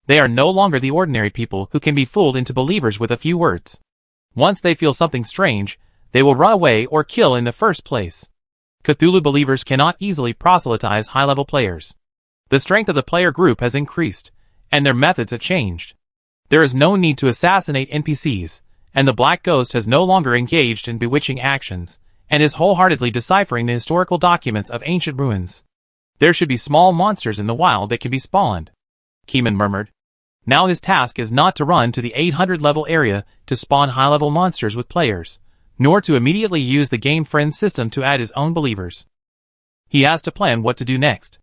They are no longer the ordinary people who can be fooled into believers with a few words. Once they feel something strange, they will run away or kill in the first place. Cthulhu believers cannot easily proselytize high-level players. The strength of the player group has increased, and their methods have changed. There is no need to assassinate NPCs, and the Black Ghost has no longer engaged in bewitching actions, and is wholeheartedly deciphering the historical documents of ancient ruins. There should be small monsters in the wild that can be spawned, Keeman murmured. Now his task is not to run to the 800-level area to spawn high-level monsters with players, nor to immediately use the Game Friends system to add his own believers. He has to plan what to do next.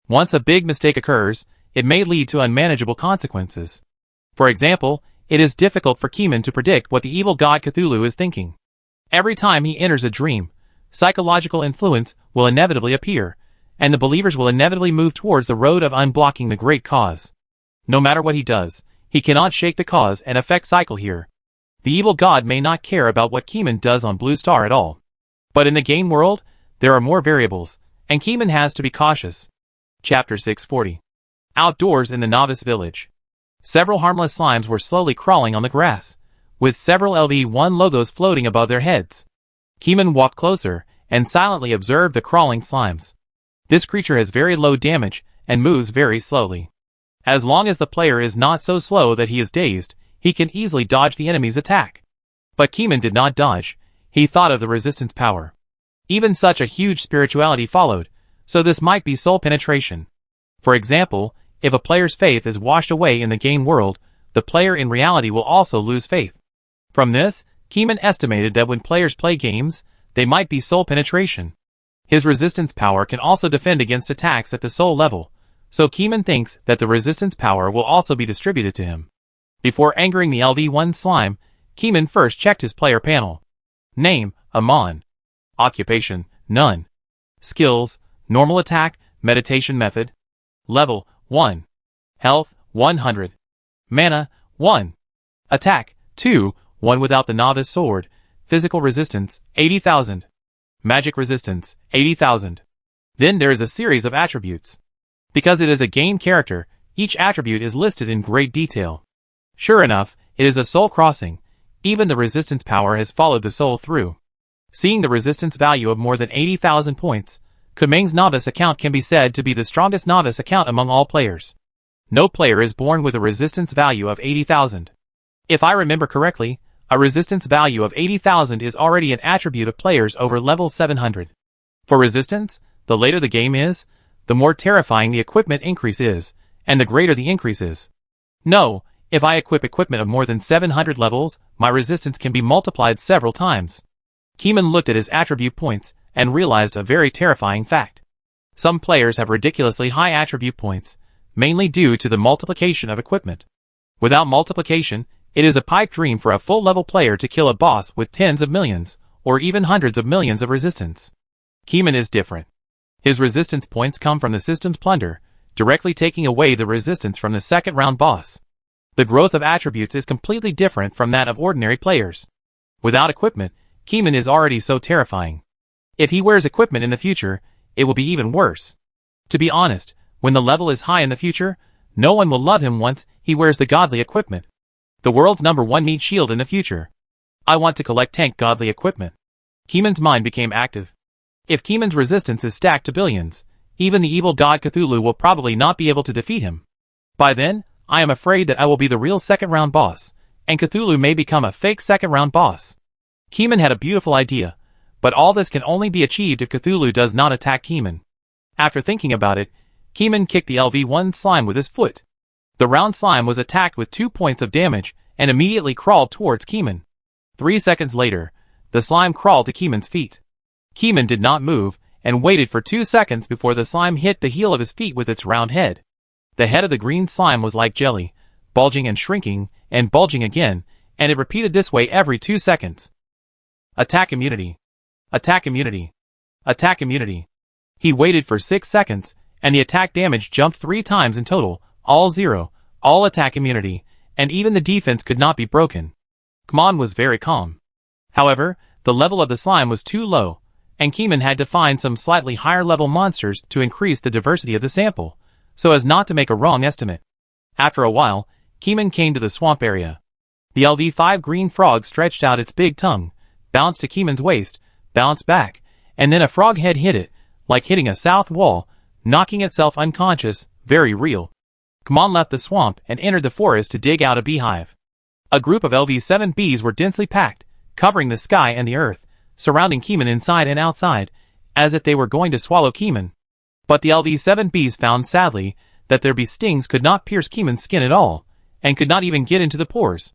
Once a big mistake occurs, it may lead to unmanageable consequences. For example, it is difficult for Keeman to predict what the evil god Cthulhu is thinking. Every time he enters a dream, psychological influence will inevitably appear, and the believers will inevitably move towards the road of unblocking the great cause. No matter what he does, he cannot shake the cause and effect cycle here. The evil god may not care about what Keeman does on Blue Star at all. But in the game world, there are more variables, and Keeman has to be cautious. Chapter 640. Outdoors in the Novice Village. Several harmless slimes were slowly crawling on the grass, with several LV1 logos floating above their heads. Keeman walked closer and silently observed the crawling slimes. This creature has very low damage and moves very slowly. As long as the player is not so slow that he is dazed, he can easily dodge the enemy's attack. But Keeman did not dodge. He thought of the resistance power. Even such a huge spirituality followed, so this might be soul penetration. For example, if a player's faith is washed away in the game world, the player in reality will also lose faith. From this, Keeman estimated that when players play games, they might be soul penetration. His resistance power can also defend against attacks at the soul level, so Keeman thinks that the resistance power will also be distributed to him. Before angering the LV1 slime, Keeman first checked his player panel. Name, Amon. Occupation, none. Skills, normal attack, meditation method. Level, 1. Health, 100. Mana, 1. Attack, 2, 1 without the novice sword. Physical resistance, 80,000. Magic resistance, 80,000. Then there is a series of attributes. Because it is a game character, each attribute is listed in great detail. Sure enough, it is a soul crossing. Even the resistance power has followed the soul through. Seeing the resistance value of more than 80,000 points, Kumeng's novice account can be said to be the strongest novice account among all players. No player is born with a resistance value of 80,000. If I remember correctly, a resistance value of 80,000 is already an attribute of players over level 700. For resistance, the later the game is, the more terrifying the equipment increase is, and the greater the increase is. No, if I equip equipment of more than 700 levels, my resistance can be multiplied several times. Keeman looked at his attribute points and realized a very terrifying fact. Some players have ridiculously high attribute points, mainly due to the multiplication of equipment. Without multiplication, it is a pipe dream for a full-level player to kill a boss with tens of millions, or even hundreds of millions of resistance. Keeman is different. His resistance points come from the system's plunder, directly taking away the resistance from the second-round boss. The growth of attributes is completely different from that of ordinary players. Without equipment, Keeman is already so terrifying. If he wears equipment in the future, it will be even worse. To be honest, when the level is high in the future, no one will love him once he wears the godly equipment. The world's #1 meat shield in the future. I want to collect tank godly equipment. Keeman's mind became active. If Keeman's resistance is stacked to billions, even the evil god Cthulhu will probably not be able to defeat him. By then, I am afraid that I will be the real second-round boss, and Cthulhu may become a fake second-round boss. Keeman had a beautiful idea, but all this can only be achieved if Cthulhu does not attack Keeman. After thinking about it, Keeman kicked the LV1 slime with his foot. The round slime was attacked with 2 points of damage and immediately crawled towards Keeman. 3 seconds later, the slime crawled to Keeman's feet. Keeman did not move and waited for 2 seconds before the slime hit the heel of his feet with its round head. The head of the green slime was like jelly, bulging and shrinking, and bulging again, and it repeated this way every 2 seconds. Attack immunity. Attack immunity. Attack immunity. He waited for 6 seconds, and the attack damage jumped 3 times in total, all 0, all attack immunity, and even the defense could not be broken. Kmon was very calm. However, the level of the slime was too low, and Keeman had to find some slightly higher level monsters to increase the diversity of the sample, so as not to make a wrong estimate. After a while, Keeman came to the swamp area. The LV5 green frog stretched out its big tongue, bounced to Keeman's waist, bounced back, and then a frog head hit it, like hitting a south wall, knocking itself unconscious, very real. Kmon left the swamp and entered the forest to dig out a beehive. A group of LV7 bees were densely packed, covering the sky and the earth, surrounding Keeman inside and outside, as if they were going to swallow Keeman. But the LV7 bees found sadly that their bee stings could not pierce Keeman's skin at all, and could not even get into the pores.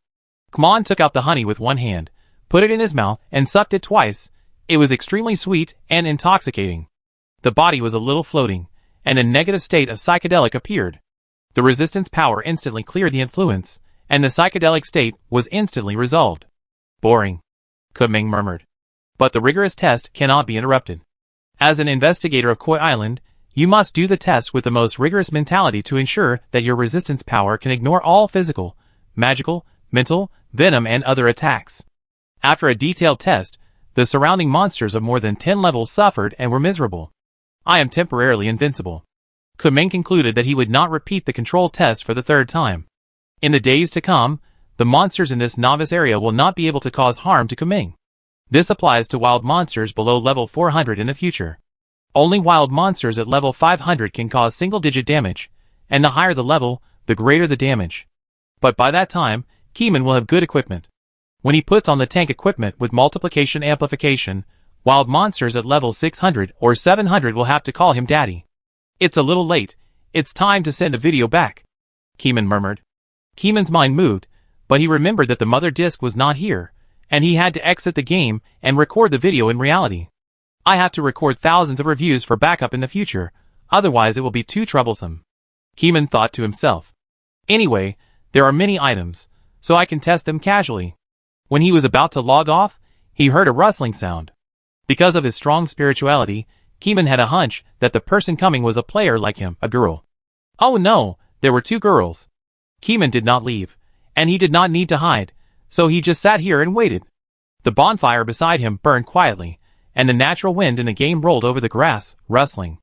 Kmon took out the honey with one hand, put it in his mouth, and sucked it twice. It was extremely sweet and intoxicating. The body was a little floating, and a negative state of psychedelic appeared. The resistance power instantly cleared the influence, and the psychedelic state was instantly resolved. Boring, Kumeng murmured. But the rigorous test cannot be interrupted. As an investigator of Koi Island, you must do the test with the most rigorous mentality to ensure that your resistance power can ignore all physical, magical, mental, venom and other attacks. After a detailed test, the surrounding monsters of more than 10 levels suffered and were miserable. I am temporarily invincible. Kumeng concluded that he would not repeat the control test for the third time. In the days to come, the monsters in this novice area will not be able to cause harm to Kumeng. This applies to wild monsters below level 400 in the future. Only wild monsters at level 500 can cause single-digit damage, and the higher the level, the greater the damage. But by that time, Keeman will have good equipment. When he puts on the tank equipment with multiplication amplification, wild monsters at level 600 or 700 will have to call him daddy. It's a little late. It's time to send a video back, Keeman murmured. Keeman's mind moved, but he remembered that the mother disk was not here, and he had to exit the game and record the video in reality. I have to record thousands of reviews for backup in the future, otherwise it will be too troublesome, Keeman thought to himself. Anyway, there are many items, so I can test them casually. When he was about to log off, he heard a rustling sound. Because of his strong spirituality, Keeman had a hunch that the person coming was a player like him, a girl. Oh no, there were two girls. Keeman did not leave, and he did not need to hide, so he just sat here and waited. The bonfire beside him burned quietly, and the natural wind in the game rolled over the grass, rustling.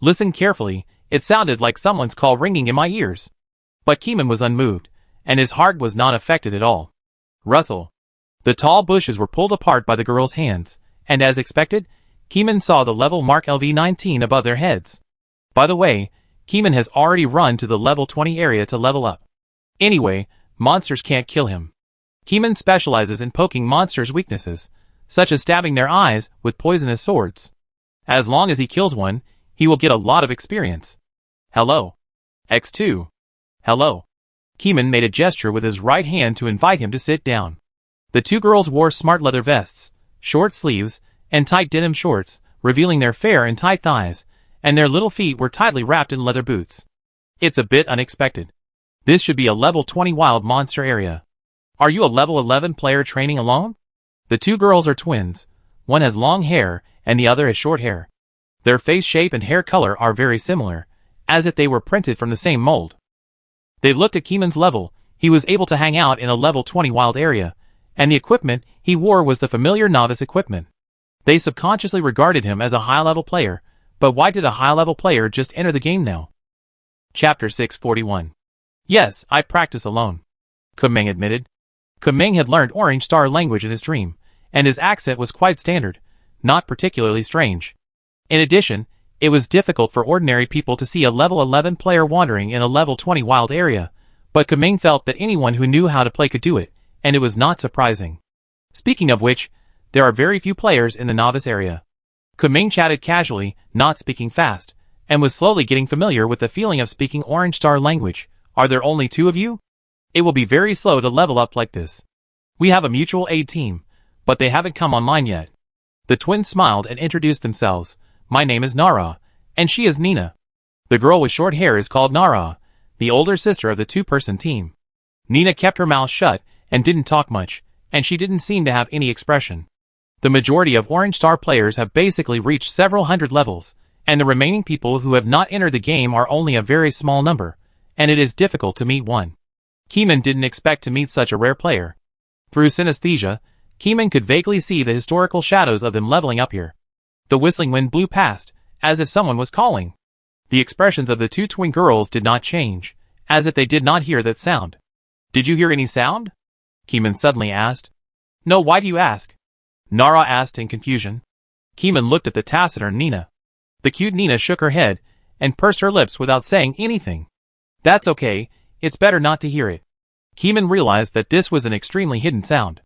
Listen carefully, it sounded like someone's call ringing in my ears. But Keeman was unmoved, and his heart was not affected at all. Rustle. The tall bushes were pulled apart by the girls' hands, and as expected, Keeman saw the level mark LV19 above their heads. By the way, Keeman has already run to the level 20 area to level up. Anyway, monsters can't kill him. Keeman specializes in poking monsters' weaknesses, such as stabbing their eyes with poisonous swords. As long as he kills one, he will get a lot of experience. Hello. X2. Hello. Keeman made a gesture with his right hand to invite him to sit down. The two girls wore smart leather vests, short sleeves, and tight denim shorts, revealing their fair and tight thighs, and their little feet were tightly wrapped in leather boots. It's a bit unexpected. This should be a level 20 wild monster area. Are you a level 11 player training alone? The two girls are twins. One has long hair, and the other has short hair. Their face shape and hair color are very similar, as if they were printed from the same mold. They looked at Keeman's level. He was able to hang out in a level 20 wild area, and the equipment he wore was the familiar novice equipment. They subconsciously regarded him as a high-level player, but why did a high-level player just enter the game now? Chapter 641. Yes, I practice alone, Kumeng admitted. Kumeng had learned Orange Star language in his dream, and his accent was quite standard, not particularly strange. In addition, it was difficult for ordinary people to see a level 11 player wandering in a level 20 wild area, but Kumeng felt that anyone who knew how to play could do it, and it was not surprising. Speaking of which, there are very few players in the novice area. Kumeng chatted casually, not speaking fast, and was slowly getting familiar with the feeling of speaking Orange Star language. Are there only two of you? It will be very slow to level up like this. We have a mutual aid team, but they haven't come online yet. The twins smiled and introduced themselves. My name is Nara, and she is Nina. The girl with short hair is called Nara, the older sister of the two-person team. Nina kept her mouth shut and didn't talk much, and she didn't seem to have any expression. The majority of Orange Star players have basically reached several hundred levels, and the remaining people who have not entered the game are only a very small number, and it is difficult to meet one. Keeman didn't expect to meet such a rare player. Through synesthesia, Keeman could vaguely see the historical shadows of them leveling up here. The whistling wind blew past, as if someone was calling. The expressions of the two twin girls did not change, as if they did not hear that sound. Did you hear any sound? Keeman suddenly asked. No, why do you ask? Nara asked in confusion. Keeman looked at the taciturn Nina. The cute Nina shook her head, and pursed her lips without saying anything. That's okay, it's better not to hear it. Keeman realized that this was an extremely hidden sound.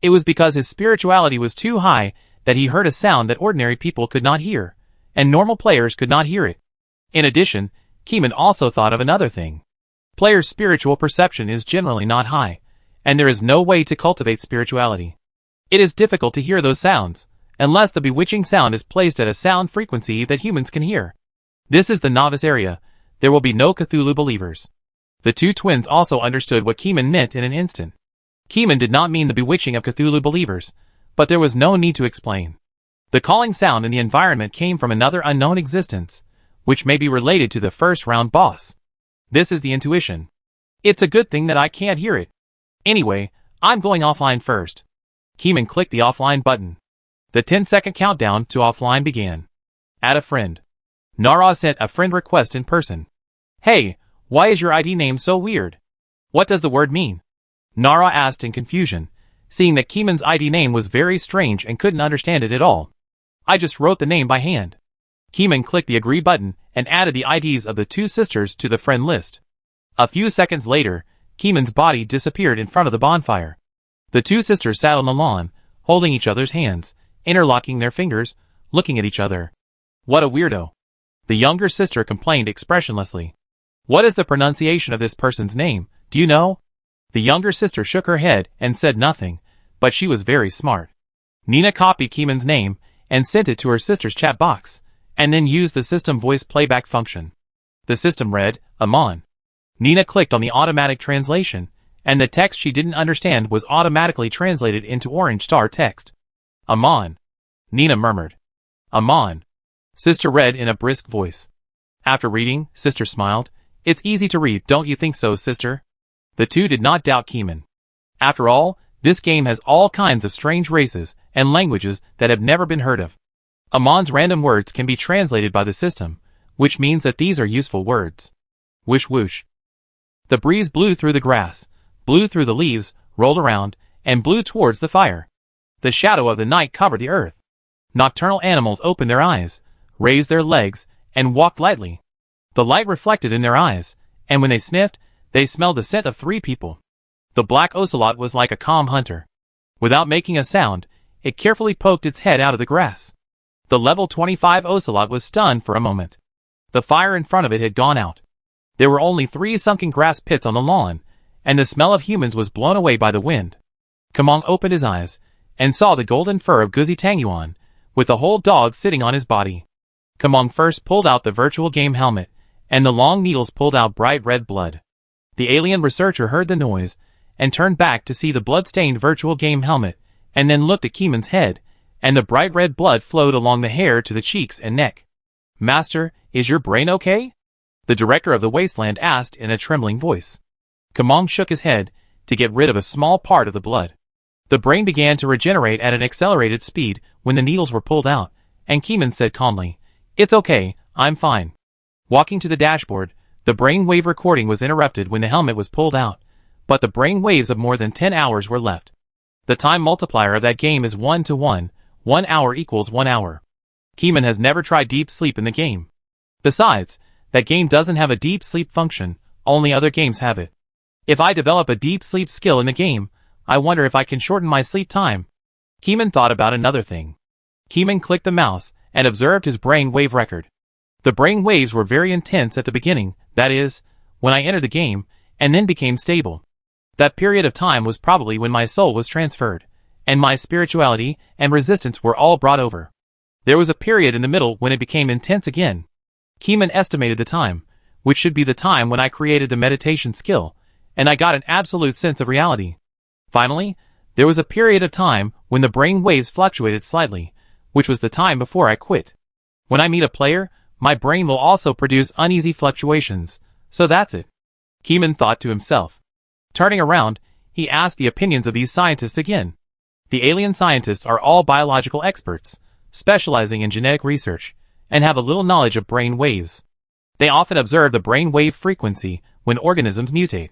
It was because his spirituality was too high that he heard a sound that ordinary people could not hear, and normal players could not hear it. In addition, Keeman also thought of another thing. Players' spiritual perception is generally not high, and there is no way to cultivate spirituality. It is difficult to hear those sounds, unless the bewitching sound is placed at a sound frequency that humans can hear. This is the novice area. There will be no Cthulhu believers. The two twins also understood what Keeman meant in an instant. Keeman did not mean the bewitching of Cthulhu believers, but there was no need to explain. The calling sound in the environment came from another unknown existence, which may be related to the first round boss. This is the intuition. It's a good thing that I can't hear it. Anyway, I'm going offline first. Keeman clicked the offline button. The 10-second countdown to offline began. Add a friend. Nara sent a friend request in person. Hey, why is your ID name so weird? What does the word mean? Nara asked in confusion, seeing that Keeman's ID name was very strange and couldn't understand it at all. I just wrote the name by hand. Keeman clicked the agree button and added the IDs of the two sisters to the friend list. A few seconds later, Keeman's body disappeared in front of the bonfire. The two sisters sat on the lawn, holding each other's hands, interlocking their fingers, looking at each other. What a weirdo. The younger sister complained expressionlessly. What is the pronunciation of this person's name, do you know? The younger sister shook her head and said nothing, but she was very smart. Nina copied Keeman's name and sent it to her sister's chat box, and then used the system voice playback function. The system read, Amon. Nina clicked on the automatic translation, and the text she didn't understand was automatically translated into orange star text. Amon. Nina murmured. Amon. Sister read in a brisk voice. After reading, Sister smiled. It's easy to read, don't you think so, Sister? The two did not doubt Keeman. After all, this game has all kinds of strange races and languages that have never been heard of. Amon's random words can be translated by the system, which means that these are useful words. Whoosh whoosh. The breeze blew through the grass, blew through the leaves, rolled around, and blew towards the fire. The shadow of the night covered the earth. Nocturnal animals opened their eyes, raised their legs, and walked lightly. The light reflected in their eyes, and when they sniffed, they smelled the scent of 3 people. The black ocelot was like a calm hunter. Without making a sound, it carefully poked its head out of the grass. The level 25 ocelot was stunned for a moment. The fire in front of it had gone out. There were only 3 sunken grass pits on the lawn, and the smell of humans was blown away by the wind. Kamong opened his eyes, and saw the golden fur of Guzi Tangyuan, with the whole dog sitting on his body. Kamong first pulled out the virtual game helmet, and the long needles pulled out bright red blood. The alien researcher heard the noise, and turned back to see the blood-stained virtual game helmet, and then looked at Keeman's head, and the bright red blood flowed along the hair to the cheeks and neck. Master, is your brain okay? The director of the wasteland asked in a trembling voice. Kamong shook his head, to get rid of a small part of the blood. The brain began to regenerate at an accelerated speed when the needles were pulled out, and Keeman said calmly, It's okay, I'm fine. Walking to the dashboard, the brain wave recording was interrupted when the helmet was pulled out, but the brain waves of more than 10 hours were left. The time multiplier of that game is 1 to 1, 1 hour equals 1 hour. Keeman has never tried deep sleep in the game. Besides, that game doesn't have a deep sleep function, only other games have it. If I develop a deep sleep skill in the game, I wonder if I can shorten my sleep time. Keeman thought about another thing. Keeman clicked the mouse and observed his brain wave record. The brain waves were very intense at the beginning, that is, when I entered the game, and then became stable. That period of time was probably when my soul was transferred, and my spirituality and resistance were all brought over. There was a period in the middle when it became intense again. Keeman estimated the time, which should be the time when I created the meditation skill, and I got an absolute sense of reality. Finally, there was a period of time when the brain waves fluctuated slightly, which was the time before I quit. When I meet a player, my brain will also produce uneasy fluctuations, so that's it. Keeman thought to himself. Turning around, he asked the opinions of these scientists again. The alien scientists are all biological experts, specializing in genetic research, and have a little knowledge of brain waves. They often observe the brain wave frequency when organisms mutate.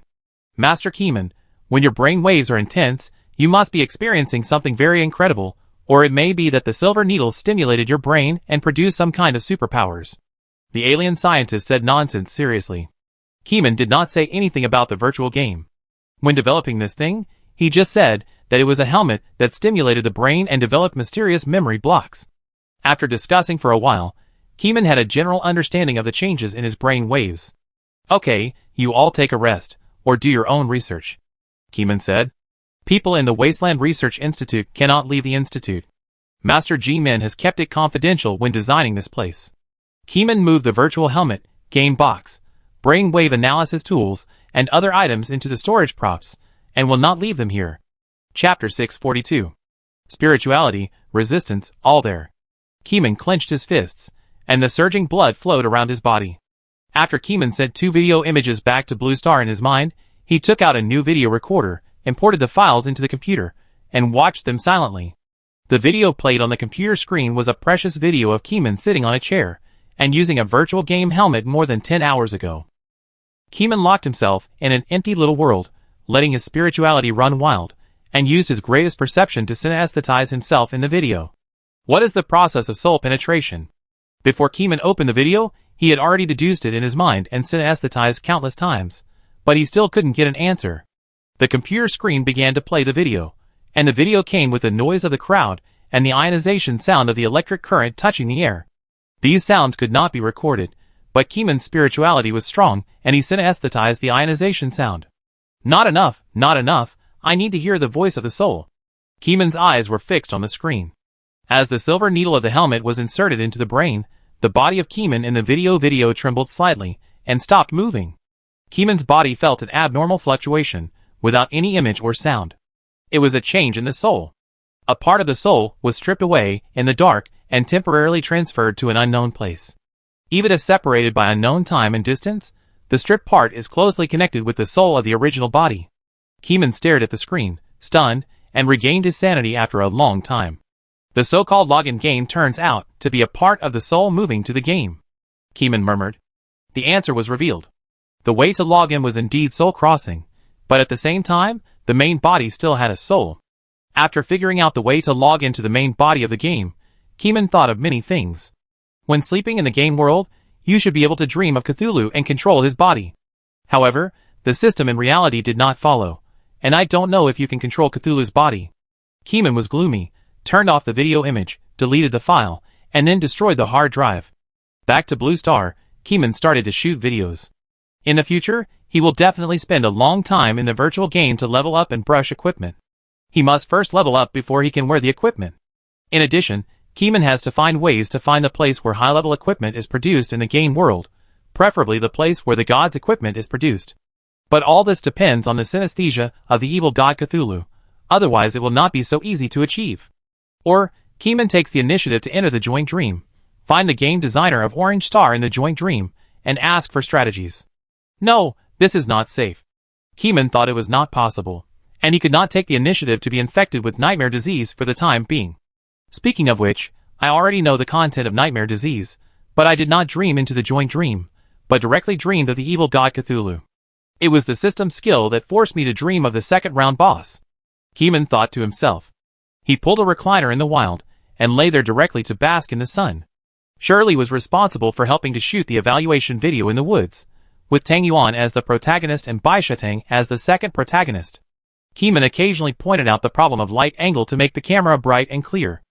Master Keeman, when your brain waves are intense, you must be experiencing something very incredible, or it may be that the silver needles stimulated your brain and produced some kind of superpowers. The alien scientist said nonsense seriously. Keeman did not say anything about the virtual game. When developing this thing, he just said that it was a helmet that stimulated the brain and developed mysterious memory blocks. After discussing for a while, Keeman had a general understanding of the changes in his brain waves. Okay, you all take a rest, or do your own research, Keeman said. People in the Wasteland Research Institute cannot leave the institute. Master G-Min has kept it confidential when designing this place. Keeman moved the virtual helmet, game box, brain wave analysis tools, and other items into the storage props, and will not leave them here. Chapter 642. Spirituality, resistance, all there. Keeman clenched his fists, and the surging blood flowed around his body. After Keeman sent 2 video images back to Blue Star in his mind, he took out a new video recorder, imported the files into the computer, and watched them silently. The video played on the computer screen was a precious video of Keeman sitting on a chair, and using a virtual game helmet more than 10 hours ago. Keeman locked himself in an empty little world, letting his spirituality run wild, and used his greatest perception to synesthetize himself in the video. What is the process of soul penetration? Before Keeman opened the video, he had already deduced it in his mind and synesthetized countless times, but he still couldn't get an answer. The computer screen began to play the video, and the video came with the noise of the crowd and the ionization sound of the electric current touching the air. These sounds could not be recorded, but Keeman's spirituality was strong, and he synesthetized the ionization sound. Not enough, I need to hear the voice of the soul. Keeman's eyes were fixed on the screen. As the silver needle of the helmet was inserted into the brain, the body of Keeman in the video trembled slightly, and stopped moving. Keeman's body felt an abnormal fluctuation, without any image or sound. It was a change in the soul. A part of the soul was stripped away, in the dark, and temporarily transferred to an unknown place. Even if separated by unknown time and distance, the stripped part is closely connected with the soul of the original body. Keeman stared at the screen, stunned, and regained his sanity after a long time. The so-called login game turns out to be a part of the soul moving to the game. Keeman murmured. The answer was revealed. The way to log in was indeed soul-crossing, but at the same time, the main body still had a soul. After figuring out the way to log into the main body of the game, Keeman thought of many things. When sleeping in the game world, you should be able to dream of Cthulhu and control his body. However, the system in reality did not follow, and I don't know if you can control Cthulhu's body. Keeman was gloomy, turned off the video image, deleted the file, and then destroyed the hard drive. Back to Blue Star, Keeman started to shoot videos. In the future, he will definitely spend a long time in the virtual game to level up and brush equipment. He must first level up before he can wear the equipment. In addition, Keeman has to find ways to find the place where high-level equipment is produced in the game world, preferably the place where the god's equipment is produced. But all this depends on the synesthesia of the evil god Cthulhu, otherwise it will not be so easy to achieve. Or, Keeman takes the initiative to enter the joint dream, find the game designer of Orange Star in the joint dream, and ask for strategies. No, this is not safe. Keeman thought it was not possible, and he could not take the initiative to be infected with nightmare disease for the time being. Speaking of which, I already know the content of nightmare disease, but I did not dream into the joint dream, but directly dreamed of the evil god Cthulhu. It was the system skill that forced me to dream of the second round boss. Keeman thought to himself. He pulled a recliner in the wild, and lay there directly to bask in the sun. Shirley was responsible for helping to shoot the evaluation video in the woods, with Tang Yuan as the protagonist and Bai Shatang as the second protagonist. Keeman occasionally pointed out the problem of light angle to make the camera bright and clear.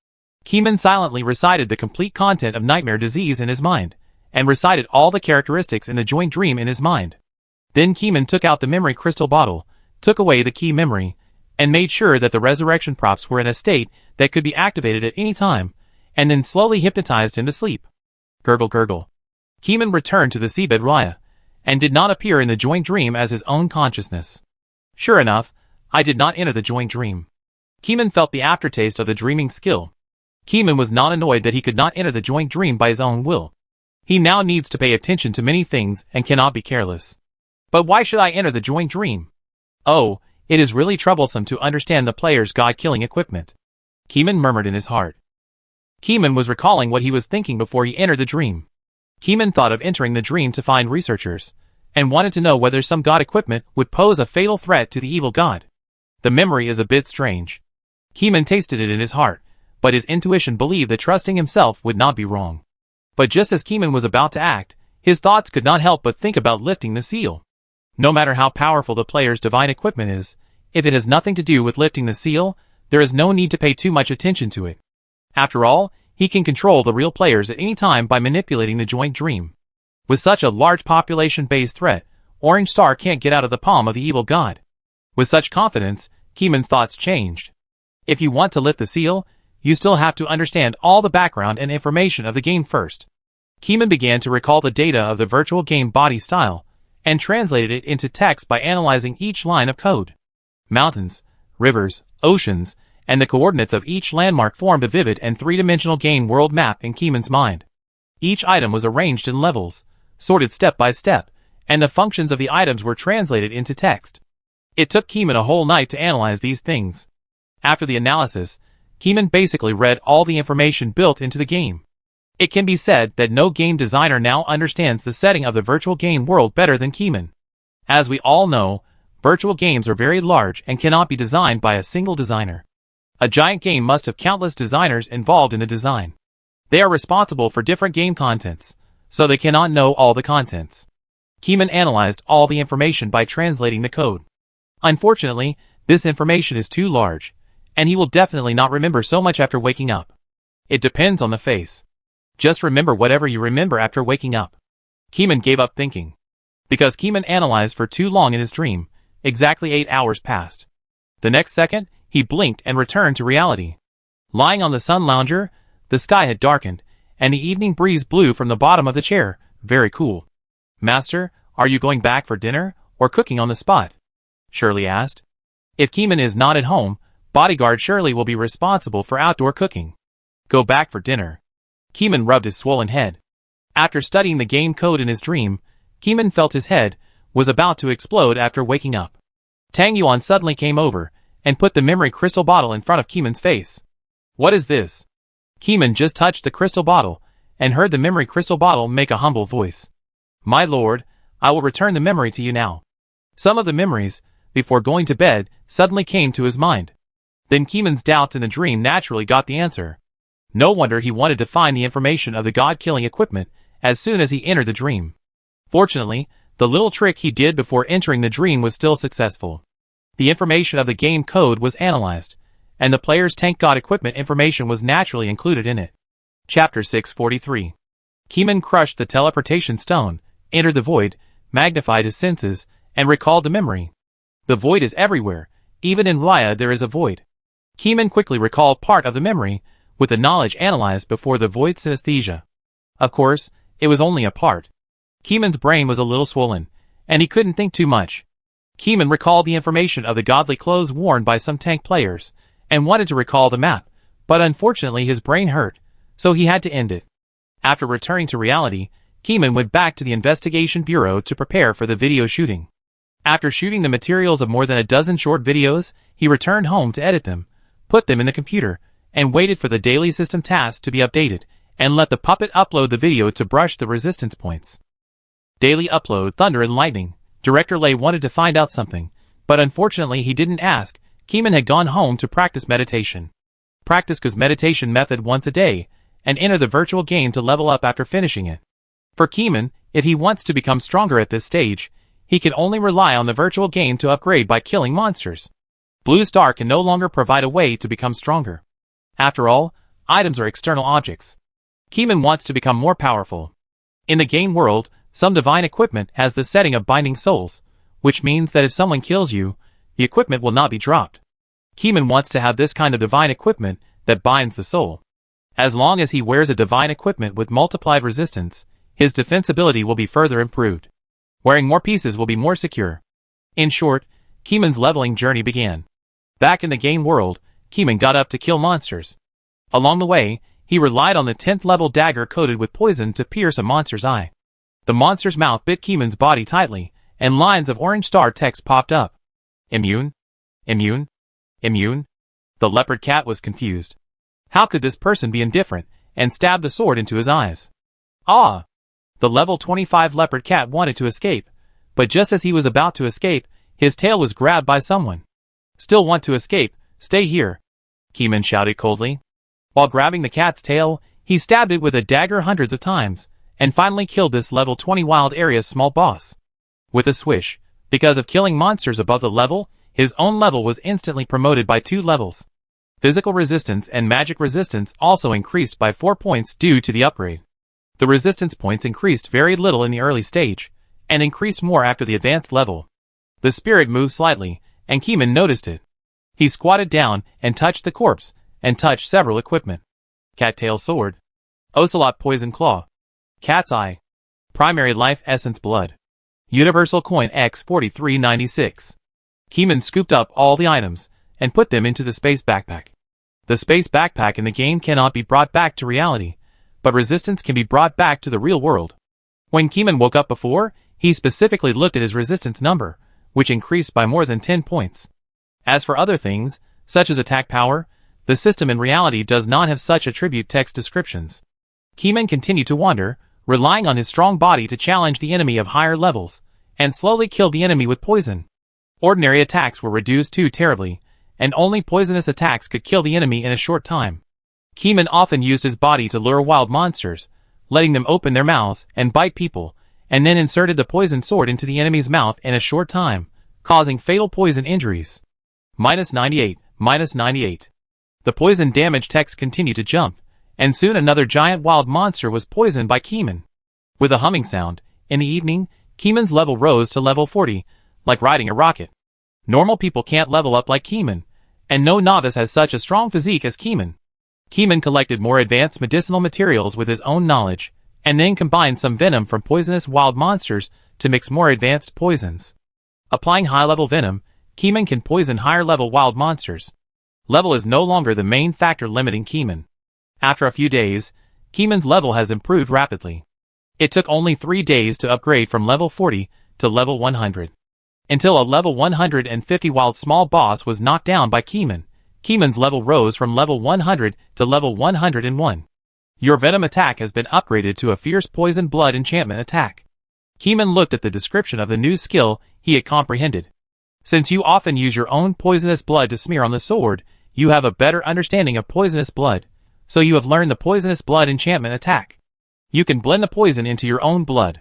Keeman silently recited the complete content of nightmare disease in his mind, and recited all the characteristics in the joint dream in his mind. Then Keeman took out the memory crystal bottle, took away the key memory, and made sure that the resurrection props were in a state that could be activated at any time, and then slowly hypnotized him to sleep. Gurgle gurgle. Keeman returned to the seabed Raya, and did not appear in the joint dream as his own consciousness. Sure enough, I did not enter the joint dream. Keeman felt the aftertaste of the dreaming skill. Keeman was not annoyed that he could not enter the joint dream by his own will. He now needs to pay attention to many things and cannot be careless. But why should I enter the joint dream? Oh, it is really troublesome to understand the player's god-killing equipment. Keeman murmured in his heart. Keeman was recalling what he was thinking before he entered the dream. Keeman thought of entering the dream to find researchers, and wanted to know whether some god equipment would pose a fatal threat to the evil god. The memory is a bit strange. Keeman tasted it in his heart, but his intuition believed that trusting himself would not be wrong. But just as Keeman was about to act, his thoughts could not help but think about lifting the seal. No matter how powerful the player's divine equipment is, if it has nothing to do with lifting the seal, there is no need to pay too much attention to it. After all, he can control the real players at any time by manipulating the joint dream. With such a large population-based threat, Orange Star can't get out of the palm of the evil god. With such confidence, Keeman's thoughts changed. If you want to lift the seal, you still have to understand all the background and information of the game first. Keeman began to recall the data of the virtual game body style, and translated it into text by analyzing each line of code. Mountains, rivers, oceans, and the coordinates of each landmark formed a vivid and three-dimensional game world map in Keeman's mind. Each item was arranged in levels, sorted step by step, and the functions of the items were translated into text. It took Keeman a whole night to analyze these things. After the analysis, Keeman basically read all the information built into the game. It can be said that no game designer now understands the setting of the virtual game world better than Keeman. As we all know, virtual games are very large and cannot be designed by a single designer. A giant game must have countless designers involved in the design. They are responsible for different game contents, so they cannot know all the contents. Keeman analyzed all the information by translating the code. Unfortunately, this information is too large, and he will definitely not remember so much after waking up. It depends on the face. Just remember whatever you remember after waking up. Keeman gave up thinking. Because Keeman analyzed for too long in his dream, exactly 8 hours passed. The next second, he blinked and returned to reality. Lying on the sun lounger, the sky had darkened, and the evening breeze blew from the bottom of the chair, very cool. "Master, are you going back for dinner, or cooking on the spot?" Shirley asked. If Keeman is not at home, bodyguard Shirley will be responsible for outdoor cooking. Go back for dinner. Keeman rubbed his swollen head. After studying the game code in his dream, Keeman felt his head was about to explode after waking up. Tang Yuan suddenly came over and put the memory crystal bottle in front of Keeman's face. "What is this?" Keeman just touched the crystal bottle and heard the memory crystal bottle make a humble voice. "My lord, I will return the memory to you now." Some of the memories, before going to bed, suddenly came to his mind. Then Keeman's doubts in the dream naturally got the answer. No wonder he wanted to find the information of the god-killing equipment as soon as he entered the dream. Fortunately, the little trick he did before entering the dream was still successful. The information of the game code was analyzed, and the player's tank god equipment information was naturally included in it. Chapter 643. Keeman crushed the teleportation stone, entered the void, magnified his senses, and recalled the memory. The void is everywhere. Even in Raya there is a void. Keeman quickly recalled part of the memory, with the knowledge analyzed before the void synesthesia. Of course, it was only a part. Keeman's brain was a little swollen, and he couldn't think too much. Keeman recalled the information of the godly clothes worn by some tank players, and wanted to recall the map, but unfortunately his brain hurt, so he had to end it. After returning to reality, Keeman went back to the investigation bureau to prepare for the video shooting. After shooting the materials of more than a dozen short videos, he returned home to edit them, put them in the computer, and waited for the daily system tasks to be updated, and let the puppet upload the video to brush the resistance points. Daily upload Thunder and Lightning. Director Lei wanted to find out something, but unfortunately he didn't ask. Keeman had gone home to practice meditation. Practice his meditation method once a day, and enter the virtual game to level up after finishing it. For Keeman, if he wants to become stronger at this stage, he can only rely on the virtual game to upgrade by killing monsters. Blue Star can no longer provide a way to become stronger. After all, items are external objects. Keeman wants to become more powerful. In the game world, some divine equipment has the setting of binding souls, which means that if someone kills you, the equipment will not be dropped. Keeman wants to have this kind of divine equipment that binds the soul. As long as he wears a divine equipment with multiplied resistance, his defensibility will be further improved. Wearing more pieces will be more secure. In short, Keeman's leveling journey began. Back in the game world, Keeman got up to kill monsters. Along the way, he relied on the 10th level dagger coated with poison to pierce a monster's eye. The monster's mouth bit Keeman's body tightly, and lines of orange star text popped up. Immune? Immune? Immune? The leopard cat was confused. How could this person be indifferent, and stabbed the sword into his eyes? Ah! The level 25 leopard cat wanted to escape, but just as he was about to escape, his tail was grabbed by someone. Still want to escape? Stay here, Keeman shouted coldly. While grabbing the cat's tail, he stabbed it with a dagger hundreds of times, and finally killed this level 20 wild area's small boss. With a swish, because of killing monsters above the level, his own level was instantly promoted by 2 levels. Physical resistance and magic resistance also increased by 4 points due to the upgrade. The resistance points increased very little in the early stage, and increased more after the advanced level. The spirit moved slightly, and Keeman noticed it. He squatted down and touched the corpse, and touched several equipment. Cattail sword. Ocelot poison claw. Cat's eye. Primary life essence blood. Universal Coin X4396. Keeman scooped up all the items and put them into the space backpack. The space backpack in the game cannot be brought back to reality, but resistance can be brought back to the real world. When Keeman woke up before, he specifically looked at his resistance number, which increased by more than 10 points. As for other things, such as attack power, the system in reality does not have such attribute text descriptions. Keeman continued to wander, relying on his strong body to challenge the enemy of higher levels, and slowly kill the enemy with poison. Ordinary attacks were reduced too terribly, and only poisonous attacks could kill the enemy in a short time. Keeman often used his body to lure wild monsters, letting them open their mouths and bite people, and then inserted the poison sword into the enemy's mouth in a short time, causing fatal poison injuries. -98, -98. The poison damage text continued to jump, and soon another giant wild monster was poisoned by Keeman. With a humming sound, in the evening, Keeman's level rose to level 40, like riding a rocket. Normal people can't level up like Keeman, and no novice has such a strong physique as Keeman. Keeman collected more advanced medicinal materials with his own knowledge, and then combined some venom from poisonous wild monsters to mix more advanced poisons. Applying high-level venom, Keeman can poison higher-level wild monsters. Level is no longer the main factor limiting Keeman. After a few days, Keeman's level has improved rapidly. It took only 3 days to upgrade from level 40 to level 100. Until a level 150 wild small boss was knocked down by Keeman, Keeman's level rose from level 100 to level 101. Your venom attack has been upgraded to a fierce poison blood enchantment attack. Keeman looked at the description of the new skill he had comprehended. Since you often use your own poisonous blood to smear on the sword, you have a better understanding of poisonous blood, so you have learned the poisonous blood enchantment attack. You can blend the poison into your own blood.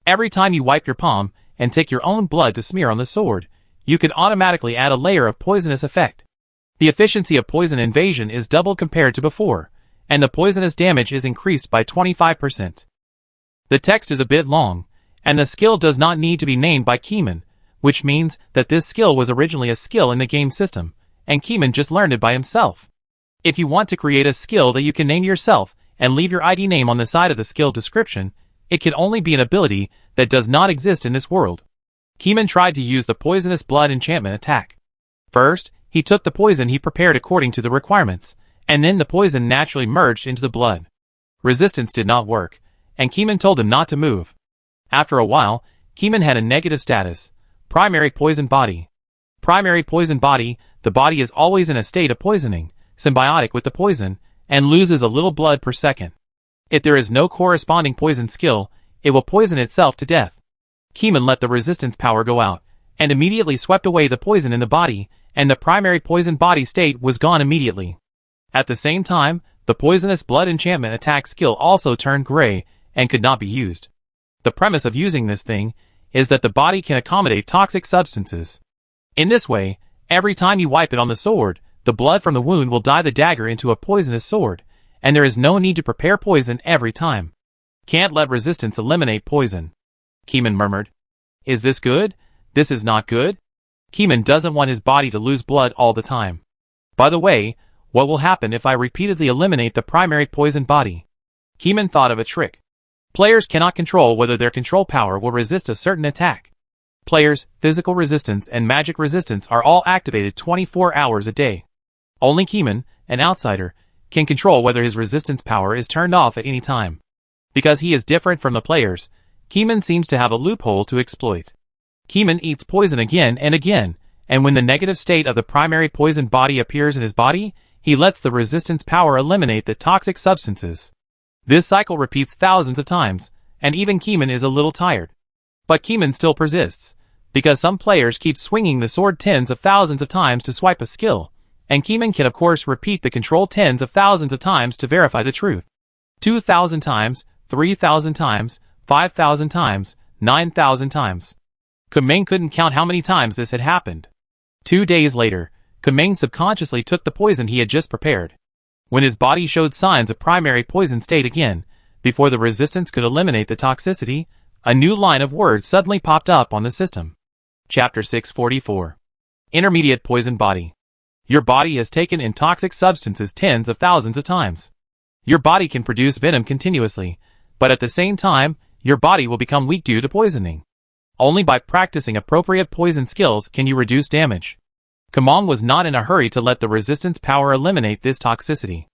Every time you wipe your palm and take your own blood to smear on the sword, you can automatically add a layer of poisonous effect. The efficiency of poison invasion is doubled compared to before, and the poisonous damage is increased by 25%. The text is a bit long, and the skill does not need to be named by Keeman, which means that this skill was originally a skill in the game system, and Keeman just learned it by himself. If you want to create a skill that you can name yourself and leave your ID name on the side of the skill description, it can only be an ability that does not exist in this world. Keeman tried to use the poisonous blood enchantment attack. First, he took the poison he prepared according to the requirements, and then the poison naturally merged into the blood. Resistance did not work, and Keeman told him not to move. After a while, Keeman had a negative status, primary poison body. Primary poison body, the body is always in a state of poisoning, symbiotic with the poison, and loses a little blood per second. If there is no corresponding poison skill, it will poison itself to death. Keeman let the resistance power go out, and immediately swept away the poison in the body, and the primary poison body state was gone immediately. At the same time, the poisonous blood enchantment attack skill also turned gray, and could not be used. The premise of using this thing is that the body can accommodate toxic substances. In this way, every time you wipe it on the sword, the blood from the wound will dye the dagger into a poisonous sword, and there is no need to prepare poison every time. Can't let resistance eliminate poison. Keeman murmured. Is this good? This is not good? Keeman doesn't want his body to lose blood all the time. By the way, what will happen if I repeatedly eliminate the primary poison body? Keeman thought of a trick. Players cannot control whether their control power will resist a certain attack. Players' physical resistance and magic resistance are all activated 24 hours a day. Only Keeman, an outsider, can control whether his resistance power is turned off at any time. Because he is different from the players, Keeman seems to have a loophole to exploit. Keeman eats poison again and again, and when the negative state of the primary poison body appears in his body, he lets the resistance power eliminate the toxic substances. This cycle repeats thousands of times, and even Keeman is a little tired. But Keeman still persists, because some players keep swinging the sword tens of thousands of times to swipe a skill, and Keeman can of course repeat the control tens of thousands of times to verify the truth. 2,000 times, 3,000 times, 5,000 times, 9,000 times. Keeman couldn't count how many times this had happened. 2 days later, Keeman subconsciously took the poison he had just prepared. When his body showed signs of primary poison state again, before the resistance could eliminate the toxicity, a new line of words suddenly popped up on the system. Chapter 644. Intermediate poison body. Your body has taken in toxic substances tens of thousands of times. Your body can produce venom continuously, but at the same time, your body will become weak due to poisoning. Only by practicing appropriate poison skills can you reduce damage. Kamong was not in a hurry to let the resistance power eliminate this toxicity.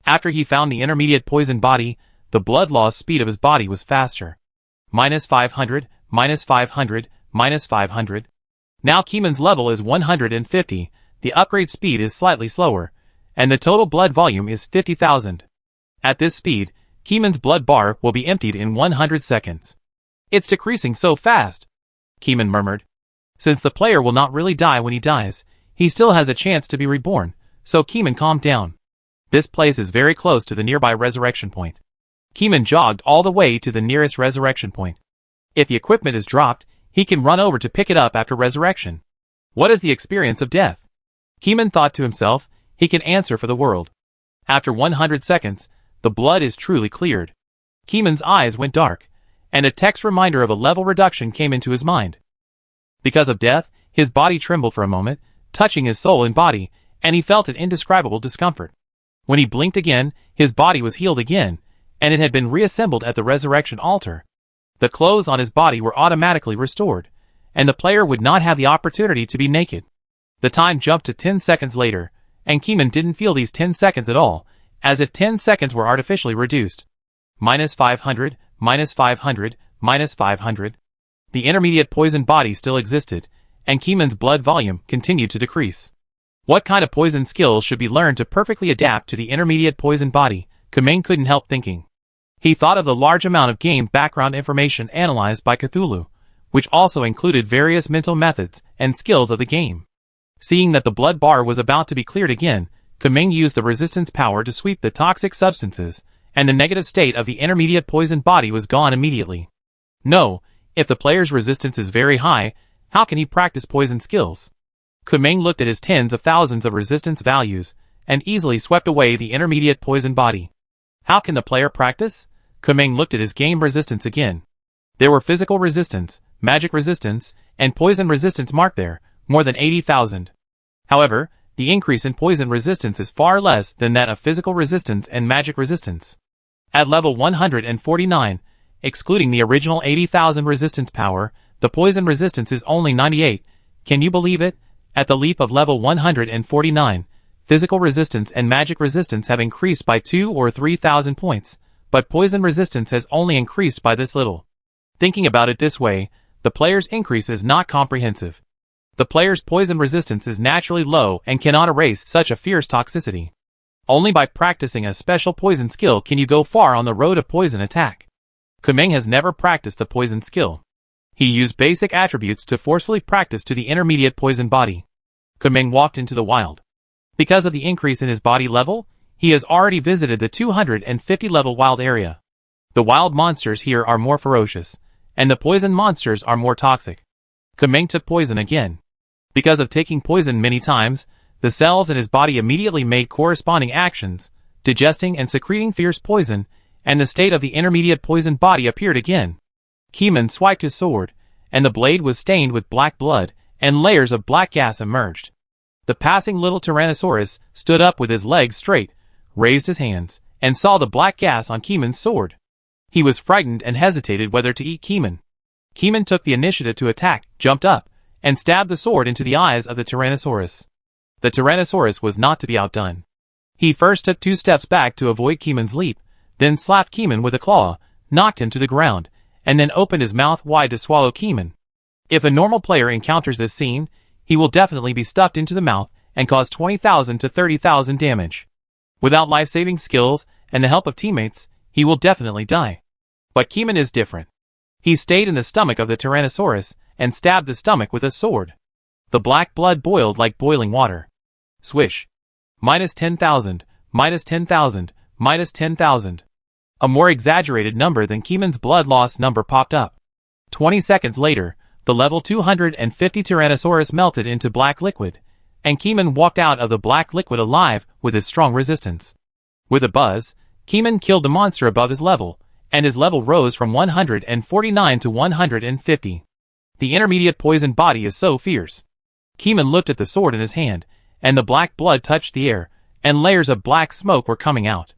After he found the intermediate poison body, the blood loss speed of his body was faster. -500, -500, -500. Now Keeman's level is 150, the upgrade speed is slightly slower, and the total blood volume is 50,000. At this speed, Keeman's blood bar will be emptied in 100 seconds. It's decreasing so fast, Keeman murmured. Since the player will not really die when he dies, he still has a chance to be reborn, so Keeman calmed down. This place is very close to the nearby resurrection point. Keeman jogged all the way to the nearest resurrection point. If the equipment is dropped, he can run over to pick it up after resurrection. What is the experience of death? Keeman thought to himself. He can answer for the world. After 100 seconds, the blood is truly cleared. Keeman's eyes went dark, and a text reminder of a level reduction came into his mind. Because of death, his body trembled for a moment, touching his soul and body, and he felt an indescribable discomfort. When he blinked again, his body was healed again, and it had been reassembled at the resurrection altar. The clothes on his body were automatically restored, and the player would not have the opportunity to be naked. The time jumped to 10 seconds later, and Keeman didn't feel these 10 seconds at all, as if 10 seconds were artificially reduced. -500, -500, -500. The intermediate poison body still existed, and Keeman's blood volume continued to decrease. What kind of poison skills should be learned to perfectly adapt to the intermediate poison body? Kamang couldn't help thinking. He thought of the large amount of game background information analyzed by Cthulhu, which also included various mental methods and skills of the game. Seeing that the blood bar was about to be cleared again, Kamang used the resistance power to sweep the toxic substances, and the negative state of the intermediate poison body was gone immediately. No, if the player's resistance is very high, how can he practice poison skills? Kamang looked at his tens of thousands of resistance values, and easily swept away the intermediate poison body. How can the player practice? Kamang looked at his game resistance again. There were physical resistance, magic resistance, and poison resistance marked there, more than 80,000. However, the increase in poison resistance is far less than that of physical resistance and magic resistance. At level 149, excluding the original 80,000 resistance power, the poison resistance is only 98. Can you believe it? At the leap of level 149, physical resistance and magic resistance have increased by 2 or 3,000 points, but poison resistance has only increased by this little. Thinking about it this way, the player's increase is not comprehensive. The player's poison resistance is naturally low and cannot erase such a fierce toxicity. Only by practicing a special poison skill can you go far on the road of poison attack. Kamang has never practiced the poison skill. He used basic attributes to forcefully practice to the intermediate poison body. Kamang walked into the wild. Because of the increase in his body level, he has already visited the 250 level wild area. The wild monsters here are more ferocious, and the poison monsters are more toxic. Kamang took poison again. Because of taking poison many times, the cells in his body immediately made corresponding actions, digesting and secreting fierce poison, and the state of the intermediate poison body appeared again. Keeman swiped his sword, and the blade was stained with black blood, and layers of black gas emerged. The passing little Tyrannosaurus stood up with his legs straight, raised his hands, and saw the black gas on Keeman's sword. He was frightened and hesitated whether to eat Keeman. Keeman took the initiative to attack, jumped up, and stabbed the sword into the eyes of the Tyrannosaurus. The Tyrannosaurus was not to be outdone. He first took 2 steps back to avoid Keeman's leap, then slapped Keeman with a claw, knocked him to the ground, and then opened his mouth wide to swallow Keeman. If a normal player encounters this scene, he will definitely be stuffed into the mouth and cause 20,000 to 30,000 damage. Without life-saving skills and the help of teammates, he will definitely die. But Keeman is different. He stayed in the stomach of the Tyrannosaurus and stabbed the stomach with a sword. The black blood boiled like boiling water. Swish. -10,000, -10,000, -10,000. A more exaggerated number than Keeman's blood loss number popped up. 20 seconds later, the level 250 Tyrannosaurus melted into black liquid, and Keeman walked out of the black liquid alive with his strong resistance. With a buzz, Keeman killed the monster above his level, and his level rose from 149 to 150. The intermediate poison body is so fierce. Keeman looked at the sword in his hand, and the black blood touched the air, and layers of black smoke were coming out.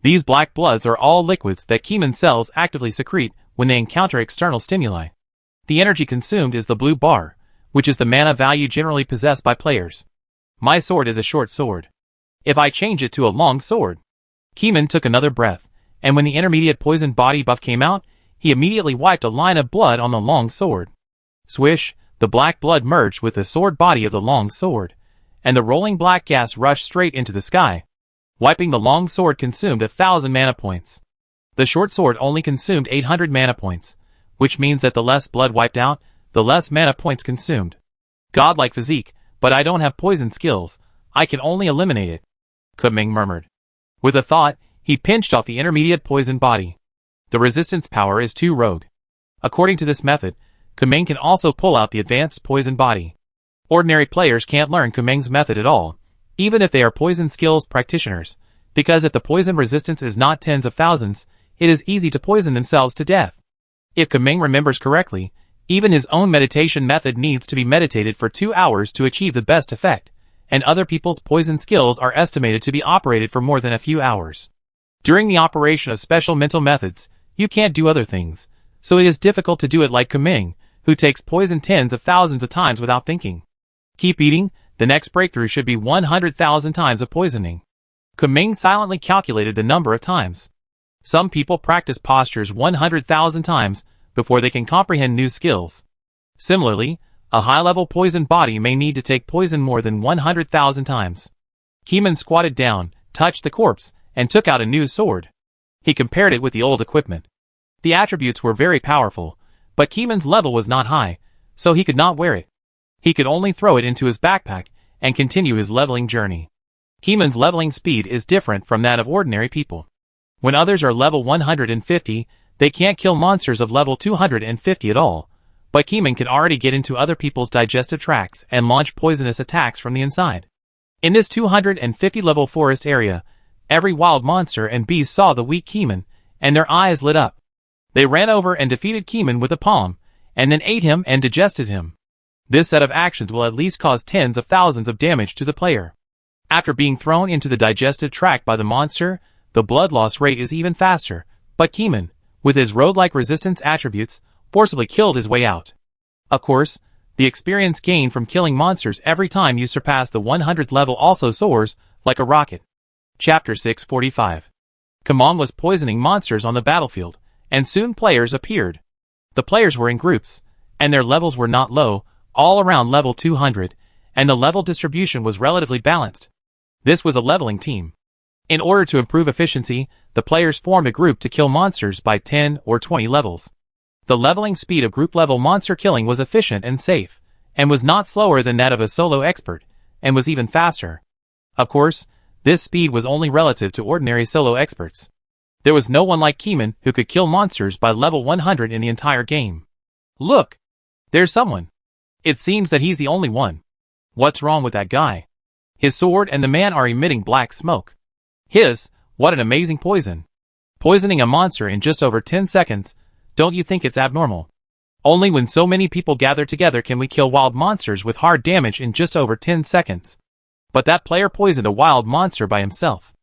These black bloods are all liquids that Keeman cells actively secrete when they encounter external stimuli. The energy consumed is the blue bar, which is the mana value generally possessed by players. My sword is a short sword. If I change it to a long sword. Keeman took another breath, and when the intermediate poison body buff came out, he immediately wiped a line of blood on the long sword. Swish, the black blood merged with the sword body of the long sword, and the rolling black gas rushed straight into the sky. Wiping the long sword consumed 1,000 mana points. The short sword only consumed 800 mana points, which means that the less blood wiped out, the less mana points consumed. Godlike physique, but I don't have poison skills, I can only eliminate it, Kumeng murmured. With a thought, he pinched off the intermediate poison body. The resistance power is too rogue. According to this method, Kumeng can also pull out the advanced poison body. Ordinary players can't learn Kumeng's method at all, even if they are poison skills practitioners, because if the poison resistance is not tens of thousands, it is easy to poison themselves to death. If Kumeng remembers correctly, even his own meditation method needs to be meditated for 2 hours to achieve the best effect, and other people's poison skills are estimated to be operated for more than a few hours. During the operation of special mental methods, you can't do other things, so it is difficult to do it like Kumeng, who takes poison tens of thousands of times without thinking. Keep eating, the next breakthrough should be 100,000 times of poisoning. Kumeng silently calculated the number of times. Some people practice postures 100,000 times before they can comprehend new skills. Similarly, a high-level poison body may need to take poison more than 100,000 times. Keeman squatted down, touched the corpse, and took out a new sword. He compared it with the old equipment. The attributes were very powerful, but Keeman's level was not high, so he could not wear it. He could only throw it into his backpack and continue his leveling journey. Keeman's leveling speed is different from that of ordinary people. When others are level 150, they can't kill monsters of level 250 at all, but Keeman can already get into other people's digestive tracts and launch poisonous attacks from the inside. In this 250 level forest area, every wild monster and beast saw the weak Keeman, and their eyes lit up. They ran over and defeated Keeman with a palm, and then ate him and digested him. This set of actions will at least cause tens of thousands of damage to the player. After being thrown into the digestive tract by the monster, the blood loss rate is even faster, but Keeman, with his road-like resistance attributes, forcibly killed his way out. Of course, the experience gained from killing monsters every time you surpass the 100th level also soars like a rocket. Chapter 645. Kumeng was poisoning monsters on the battlefield, and soon players appeared. The players were in groups, and their levels were not low, all around level 200, and the level distribution was relatively balanced. This was a leveling team. In order to improve efficiency, the players formed a group to kill monsters by 10 or 20 levels. The leveling speed of group-level monster killing was efficient and safe, and was not slower than that of a solo expert, and was even faster. Of course, this speed was only relative to ordinary solo experts. There was no one like Keeman who could kill monsters by level 100 in the entire game. Look! There's someone. It seems that he's the only one. What's wrong with that guy? His sword and the man are emitting black smoke. What an amazing poison. Poisoning a monster in just over 10 seconds, don't you think it's abnormal? Only when so many people gather together can we kill wild monsters with hard damage in just over 10 seconds. But that player poisoned a wild monster by himself.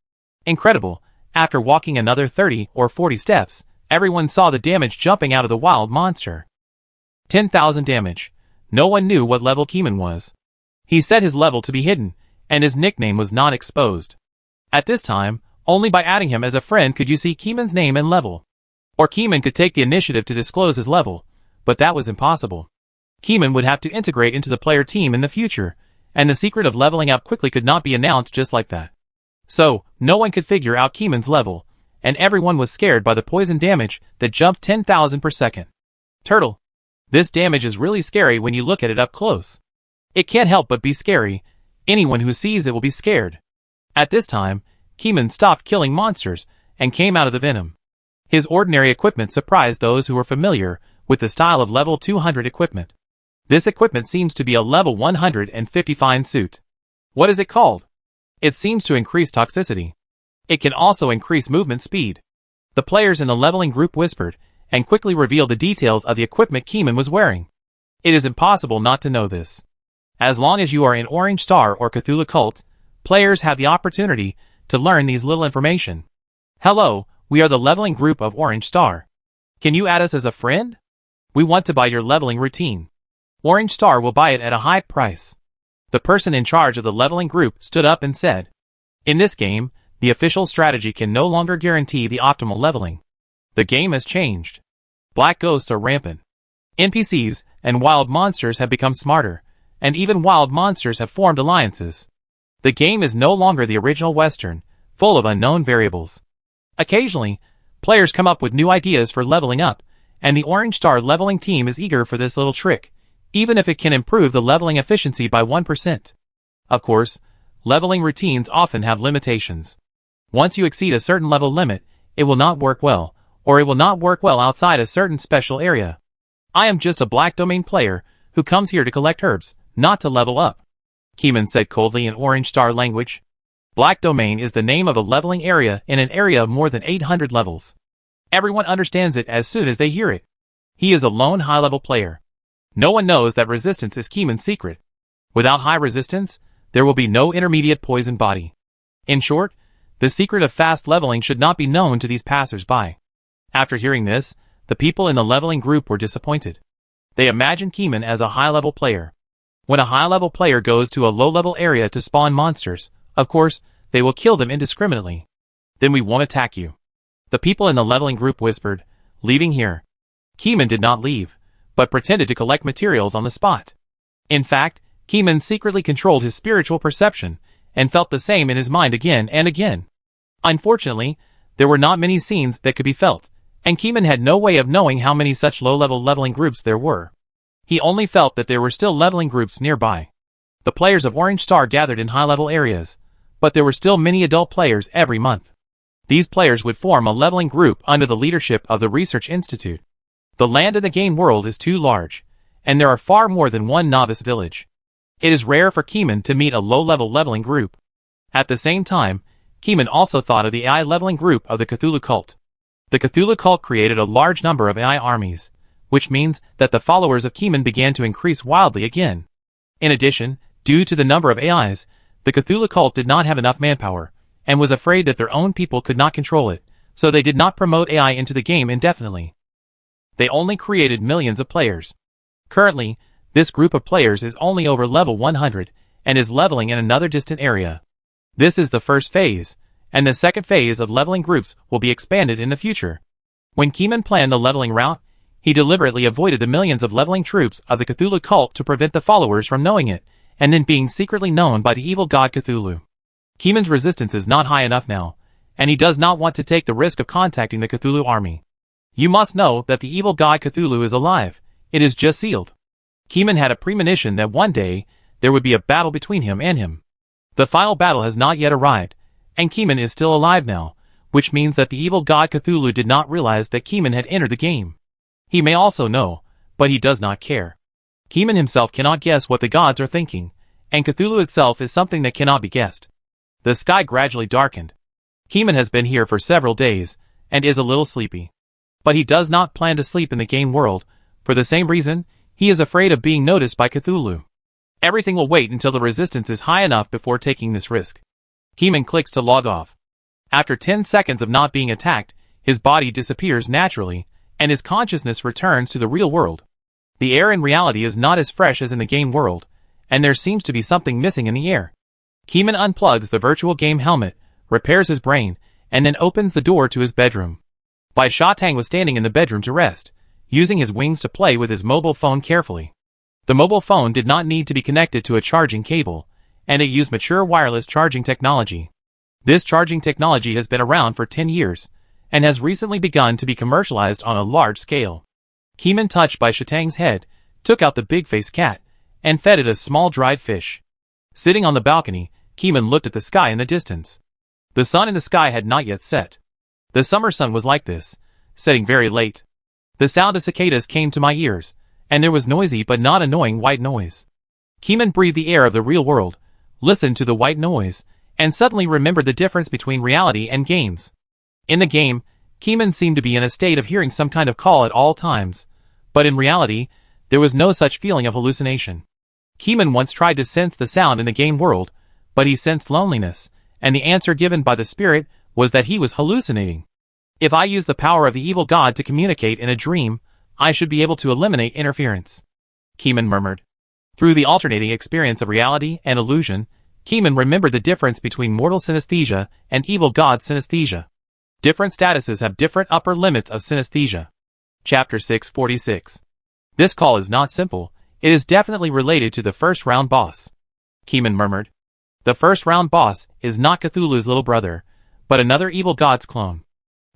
Incredible, after walking another 30 or 40 steps, everyone saw the damage jumping out of the wild monster. 10,000 damage. No one knew what level Keeman was. He set his level to be hidden, and his nickname was not exposed. At this time, only by adding him as a friend could you see Keeman's name and level. Or Keeman could take the initiative to disclose his level, but that was impossible. Keeman would have to integrate into the player team in the future, and the secret of leveling up quickly could not be announced just like that. So, no one could figure out Keeman's level, and everyone was scared by the poison damage that jumped 10,000 per second. Turtle. This damage is really scary when you look at it up close. It can't help but be scary. Anyone who sees it will be scared. At this time, Keeman stopped killing monsters and came out of the venom. His ordinary equipment surprised those who were familiar with the style of level 200 equipment. This equipment seems to be a level 150 fine suit. What is it called? It seems to increase toxicity. It can also increase movement speed. The players in the leveling group whispered and quickly revealed the details of the equipment Keeman was wearing. It is impossible not to know this. As long as you are in Orange Star or Cthulhu Cult, players have the opportunity to learn these little information. Hello, we are the leveling group of Orange Star. Can you add us as a friend? We want to buy your leveling routine. Orange Star will buy it at a high price. The person in charge of the leveling group stood up and said, "In this game, the official strategy can no longer guarantee the optimal leveling. The game has changed. Black ghosts are rampant. NPCs and wild monsters have become smarter, and even wild monsters have formed alliances. The game is no longer the original Western, full of unknown variables. Occasionally, players come up with new ideas for leveling up, and the Orange Star leveling team is eager for this little trick, even if it can improve the leveling efficiency by 1%. Of course, leveling routines often have limitations. Once you exceed a certain level limit, it will not work well, or it will not work well outside a certain special area. I am just a black domain player who comes here to collect herbs, not to level up," Keeman said coldly in Orange Star language. Black domain is the name of a leveling area in an area of more than 800 levels. Everyone understands it as soon as they hear it. He is a lone high-level player. No one knows that resistance is Keeman's secret. Without high resistance, there will be no intermediate poison body. In short, the secret of fast leveling should not be known to these passers-by. After hearing this, the people in the leveling group were disappointed. They imagined Keeman as a high-level player. When a high-level player goes to a low-level area to spawn monsters, of course, they will kill them indiscriminately. "Then we won't attack you," the people in the leveling group whispered, leaving here. Keeman did not leave, but pretended to collect materials on the spot. In fact, Keeman secretly controlled his spiritual perception, and felt the same in his mind again and again. Unfortunately, there were not many scenes that could be felt, and Keeman had no way of knowing how many such low-level leveling groups there were. He only felt that there were still leveling groups nearby. The players of Orange Star gathered in high-level areas, but there were still many adult players every month. These players would form a leveling group under the leadership of the Research Institute. The land in the game world is too large, and there are far more than one novice village. It is rare for Keeman to meet a low-level leveling group. At the same time, Keeman also thought of the AI leveling group of the Cthulhu cult. The Cthulhu cult created a large number of AI armies, which means that the followers of Keeman began to increase wildly again. In addition, due to the number of AIs, the Cthulhu cult did not have enough manpower, and was afraid that their own people could not control it, so they did not promote AI into the game indefinitely. They only created millions of players. Currently, this group of players is only over level 100, and is leveling in another distant area. This is the first phase, and the second phase of leveling groups will be expanded in the future. When Keeman planned the leveling route, he deliberately avoided the millions of leveling troops of the Cthulhu cult to prevent the followers from knowing it, and then being secretly known by the evil god Cthulhu. Keeman's resistance is not high enough now, and he does not want to take the risk of contacting the Cthulhu army. You must know that the evil god Cthulhu is alive. It is just sealed. Keeman had a premonition that one day, there would be a battle between him and him. The final battle has not yet arrived, and Keeman is still alive now, which means that the evil god Cthulhu did not realize that Keeman had entered the game. He may also know, but he does not care. Keeman himself cannot guess what the gods are thinking, and Cthulhu itself is something that cannot be guessed. The sky gradually darkened. Keeman has been here for several days, and is a little sleepy. But he does not plan to sleep in the game world. For the same reason, he is afraid of being noticed by Cthulhu. Everything will wait until the resistance is high enough before taking this risk. Keeman clicks to log off. After 10 seconds of not being attacked, his body disappears naturally, and his consciousness returns to the real world. The air in reality is not as fresh as in the game world, and there seems to be something missing in the air. Keeman unplugs the virtual game helmet, repairs his brain, and then opens the door to his bedroom. Bai Shatang was standing in the bedroom to rest, using his wings to play with his mobile phone carefully. The mobile phone did not need to be connected to a charging cable, and it used mature wireless charging technology. This charging technology has been around for 10 years, and has recently begun to be commercialized on a large scale. Keeman touched Bai Shatang's head, took out the big-faced cat, and fed it a small dried fish. Sitting on the balcony, Keeman looked at the sky in the distance. The sun in the sky had not yet set. The summer sun was like this, setting very late. The sound of cicadas came to my ears, and there was noisy but not annoying white noise. Keeman breathed the air of the real world, listened to the white noise, and suddenly remembered the difference between reality and games. In the game, Keeman seemed to be in a state of hearing some kind of call at all times, but in reality, there was no such feeling of hallucination. Keeman once tried to sense the sound in the game world, but he sensed loneliness, and the answer given by the spirit was that he was hallucinating. If I use the power of the evil god to communicate in a dream, I should be able to eliminate interference. Keeman murmured. Through the alternating experience of reality and illusion, Keeman remembered the difference between mortal synesthesia and evil god synesthesia. Different statuses have different upper limits of synesthesia. Chapter 646. This call is not simple, it is definitely related to the first round boss. Keeman murmured. The first round boss is not Cthulhu's little brother, but another evil god's clone.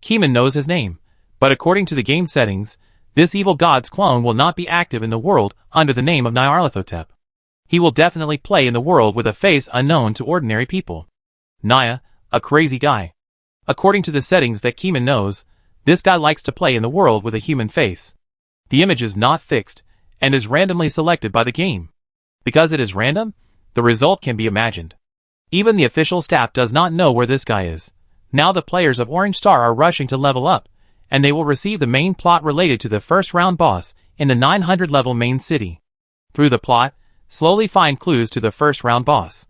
Keeman knows his name, but according to the game settings, this evil god's clone will not be active in the world under the name of Nyarlathotep. He will definitely play in the world with a face unknown to ordinary people. Naya, a crazy guy. According to the settings that Keeman knows, this guy likes to play in the world with a human face. The image is not fixed, and is randomly selected by the game. Because it is random, the result can be imagined. Even the official staff does not know where this guy is. Now the players of Orange Star are rushing to level up, and they will receive the main plot related to the first round boss in the 900 level main city. Through the plot, slowly find clues to the first round boss.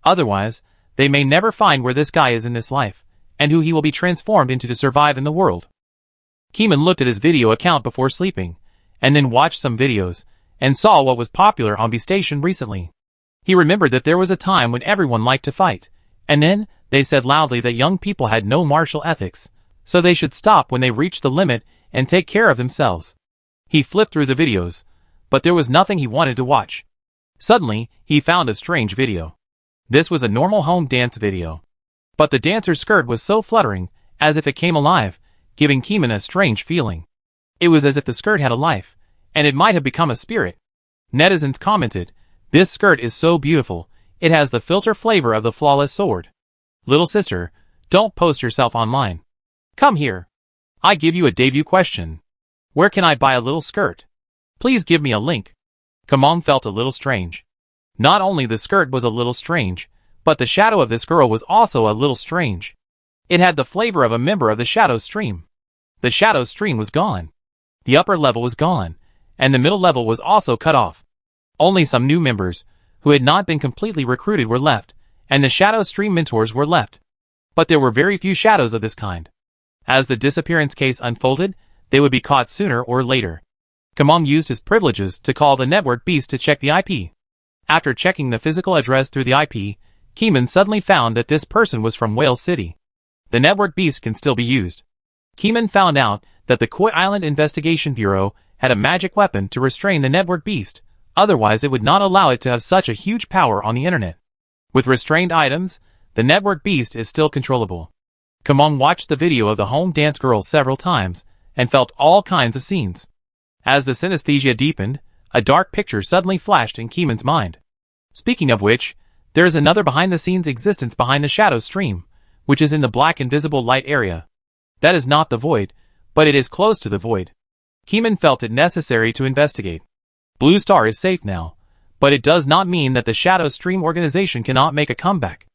Otherwise, they may never find where this guy is in this life, and who he will be transformed into to survive in the world. Keeman looked at his video account before sleeping, and then watched some videos, and saw what was popular on B-Station recently. He remembered that there was a time when everyone liked to fight, and then they said loudly that young people had no martial ethics, so they should stop when they reached the limit and take care of themselves. He flipped through the videos, but there was nothing he wanted to watch. Suddenly, he found a strange video. This was a normal home dance video. But the dancer's skirt was so fluttering, as if it came alive, giving Keeman a strange feeling. It was as if the skirt had a life, and it might have become a spirit. Netizens commented, "This skirt is so beautiful, it has the filter flavor of the flawless sword. Little sister, don't post yourself online. Come here. I give you a debut question. Where can I buy a little skirt? Please give me a link." Kamong felt a little strange. Not only the skirt was a little strange, but the shadow of this girl was also a little strange. It had the flavor of a member of the shadow stream. The shadow stream was gone. The upper level was gone, and the middle level was also cut off. Only some new members, who had not been completely recruited, were left, and the shadow stream mentors were left. But there were very few shadows of this kind. As the disappearance case unfolded, they would be caught sooner or later. Kamong used his privileges to call the network beast to check the IP. After checking the physical address through the IP, Keeman suddenly found that this person was from Whale City. The network beast can still be used. Keeman found out that the Koi Island Investigation Bureau had a magic weapon to restrain the network beast, otherwise it would not allow it to have such a huge power on the internet. With restrained items, the network beast is still controllable. Kamong watched the video of the home dance girl several times, and felt all kinds of scenes. As the synesthesia deepened, a dark picture suddenly flashed in Keeman's mind. Speaking of which, there is another behind-the-scenes existence behind the shadow stream, which is in the black invisible light area. That is not the void, but it is close to the void. Keeman felt it necessary to investigate. Blue Star is safe now, but it does not mean that the shadow stream organization cannot make a comeback.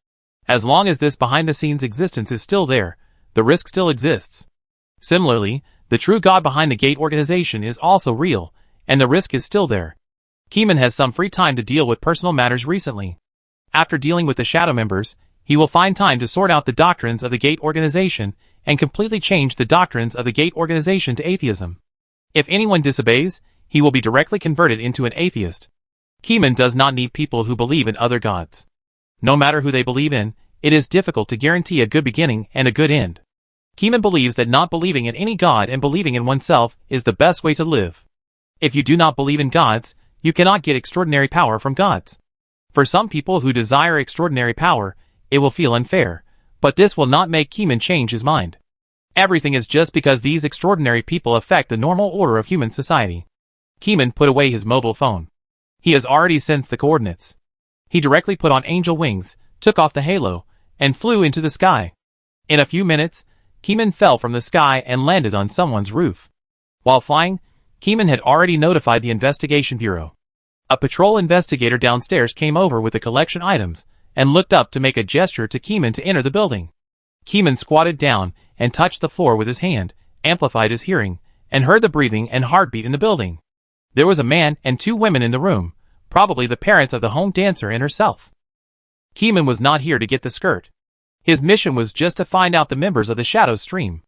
As long as this behind-the-scenes existence is still there, the risk still exists. Similarly, the true god behind the gate organization is also real, and the risk is still there. Keeman has some free time to deal with personal matters recently. After dealing with the shadow members, he will find time to sort out the doctrines of the gate organization and completely change the doctrines of the gate organization to atheism. If anyone disobeys, he will be directly converted into an atheist. Keeman does not need people who believe in other gods. No matter who they believe in, it is difficult to guarantee a good beginning and a good end. Keeman believes that not believing in any god and believing in oneself is the best way to live. If you do not believe in gods, you cannot get extraordinary power from gods. For some people who desire extraordinary power, it will feel unfair, but this will not make Keeman change his mind. Everything is just because these extraordinary people affect the normal order of human society. Keeman put away his mobile phone. He has already sensed the coordinates. He directly put on angel wings, took off the halo, and flew into the sky. In a few minutes, Keeman fell from the sky and landed on someone's roof. While flying, Keeman had already notified the investigation bureau. A patrol investigator downstairs came over with the collection items and looked up to make a gesture to Keeman to enter the building. Keeman squatted down and touched the floor with his hand, amplified his hearing, and heard the breathing and heartbeat in the building. There was a man and two women in the room, probably the parents of the home dancer and herself. Keeman was not here to get the skirt. His mission was just to find out the members of the shadow stream.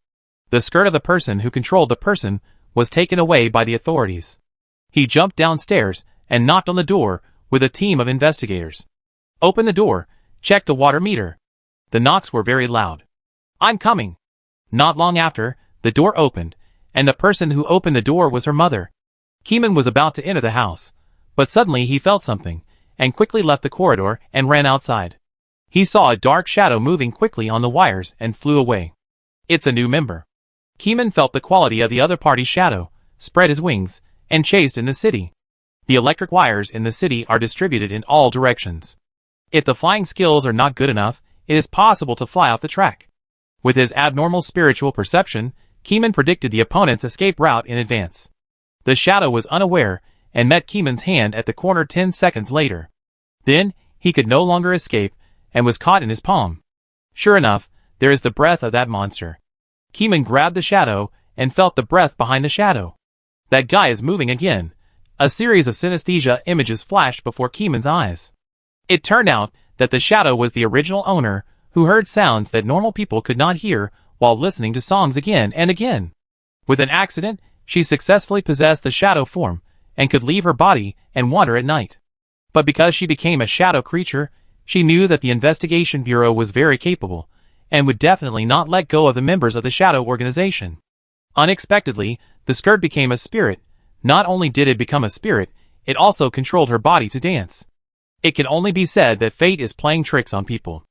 The skirt of the person who controlled the person was taken away by the authorities. He jumped downstairs and knocked on the door with a team of investigators. Open the door, check the water meter. The knocks were very loud. I'm coming. Not long after, the door opened, and the person who opened the door was her mother. Keeman was about to enter the house, but suddenly he felt something, and quickly left the corridor and ran outside. He saw a dark shadow moving quickly on the wires and flew away. It's a new member. Keeman felt the quality of the other party's shadow, spread his wings, and chased in the city. The electric wires in the city are distributed in all directions. If the flying skills are not good enough, it is possible to fly off the track. With his abnormal spiritual perception, Keeman predicted the opponent's escape route in advance. The shadow was unaware and met Keeman's hand at the corner 10 seconds later. Then, he could no longer escape and was caught in his palm. Sure enough, there is the breath of that monster. Keeman grabbed the shadow and felt the breath behind the shadow. That guy is moving again. A series of synesthesia images flashed before Keeman's eyes. It turned out that the shadow was the original owner, who heard sounds that normal people could not hear while listening to songs again and again. With an accident, she successfully possessed the shadow form, and could leave her body and wander at night. But because she became a shadow creature, she knew that the investigation bureau was very capable, and would definitely not let go of the members of the shadow organization. Unexpectedly, the skirt became a spirit. Not only did it become a spirit, it also controlled her body to dance. It can only be said that fate is playing tricks on people.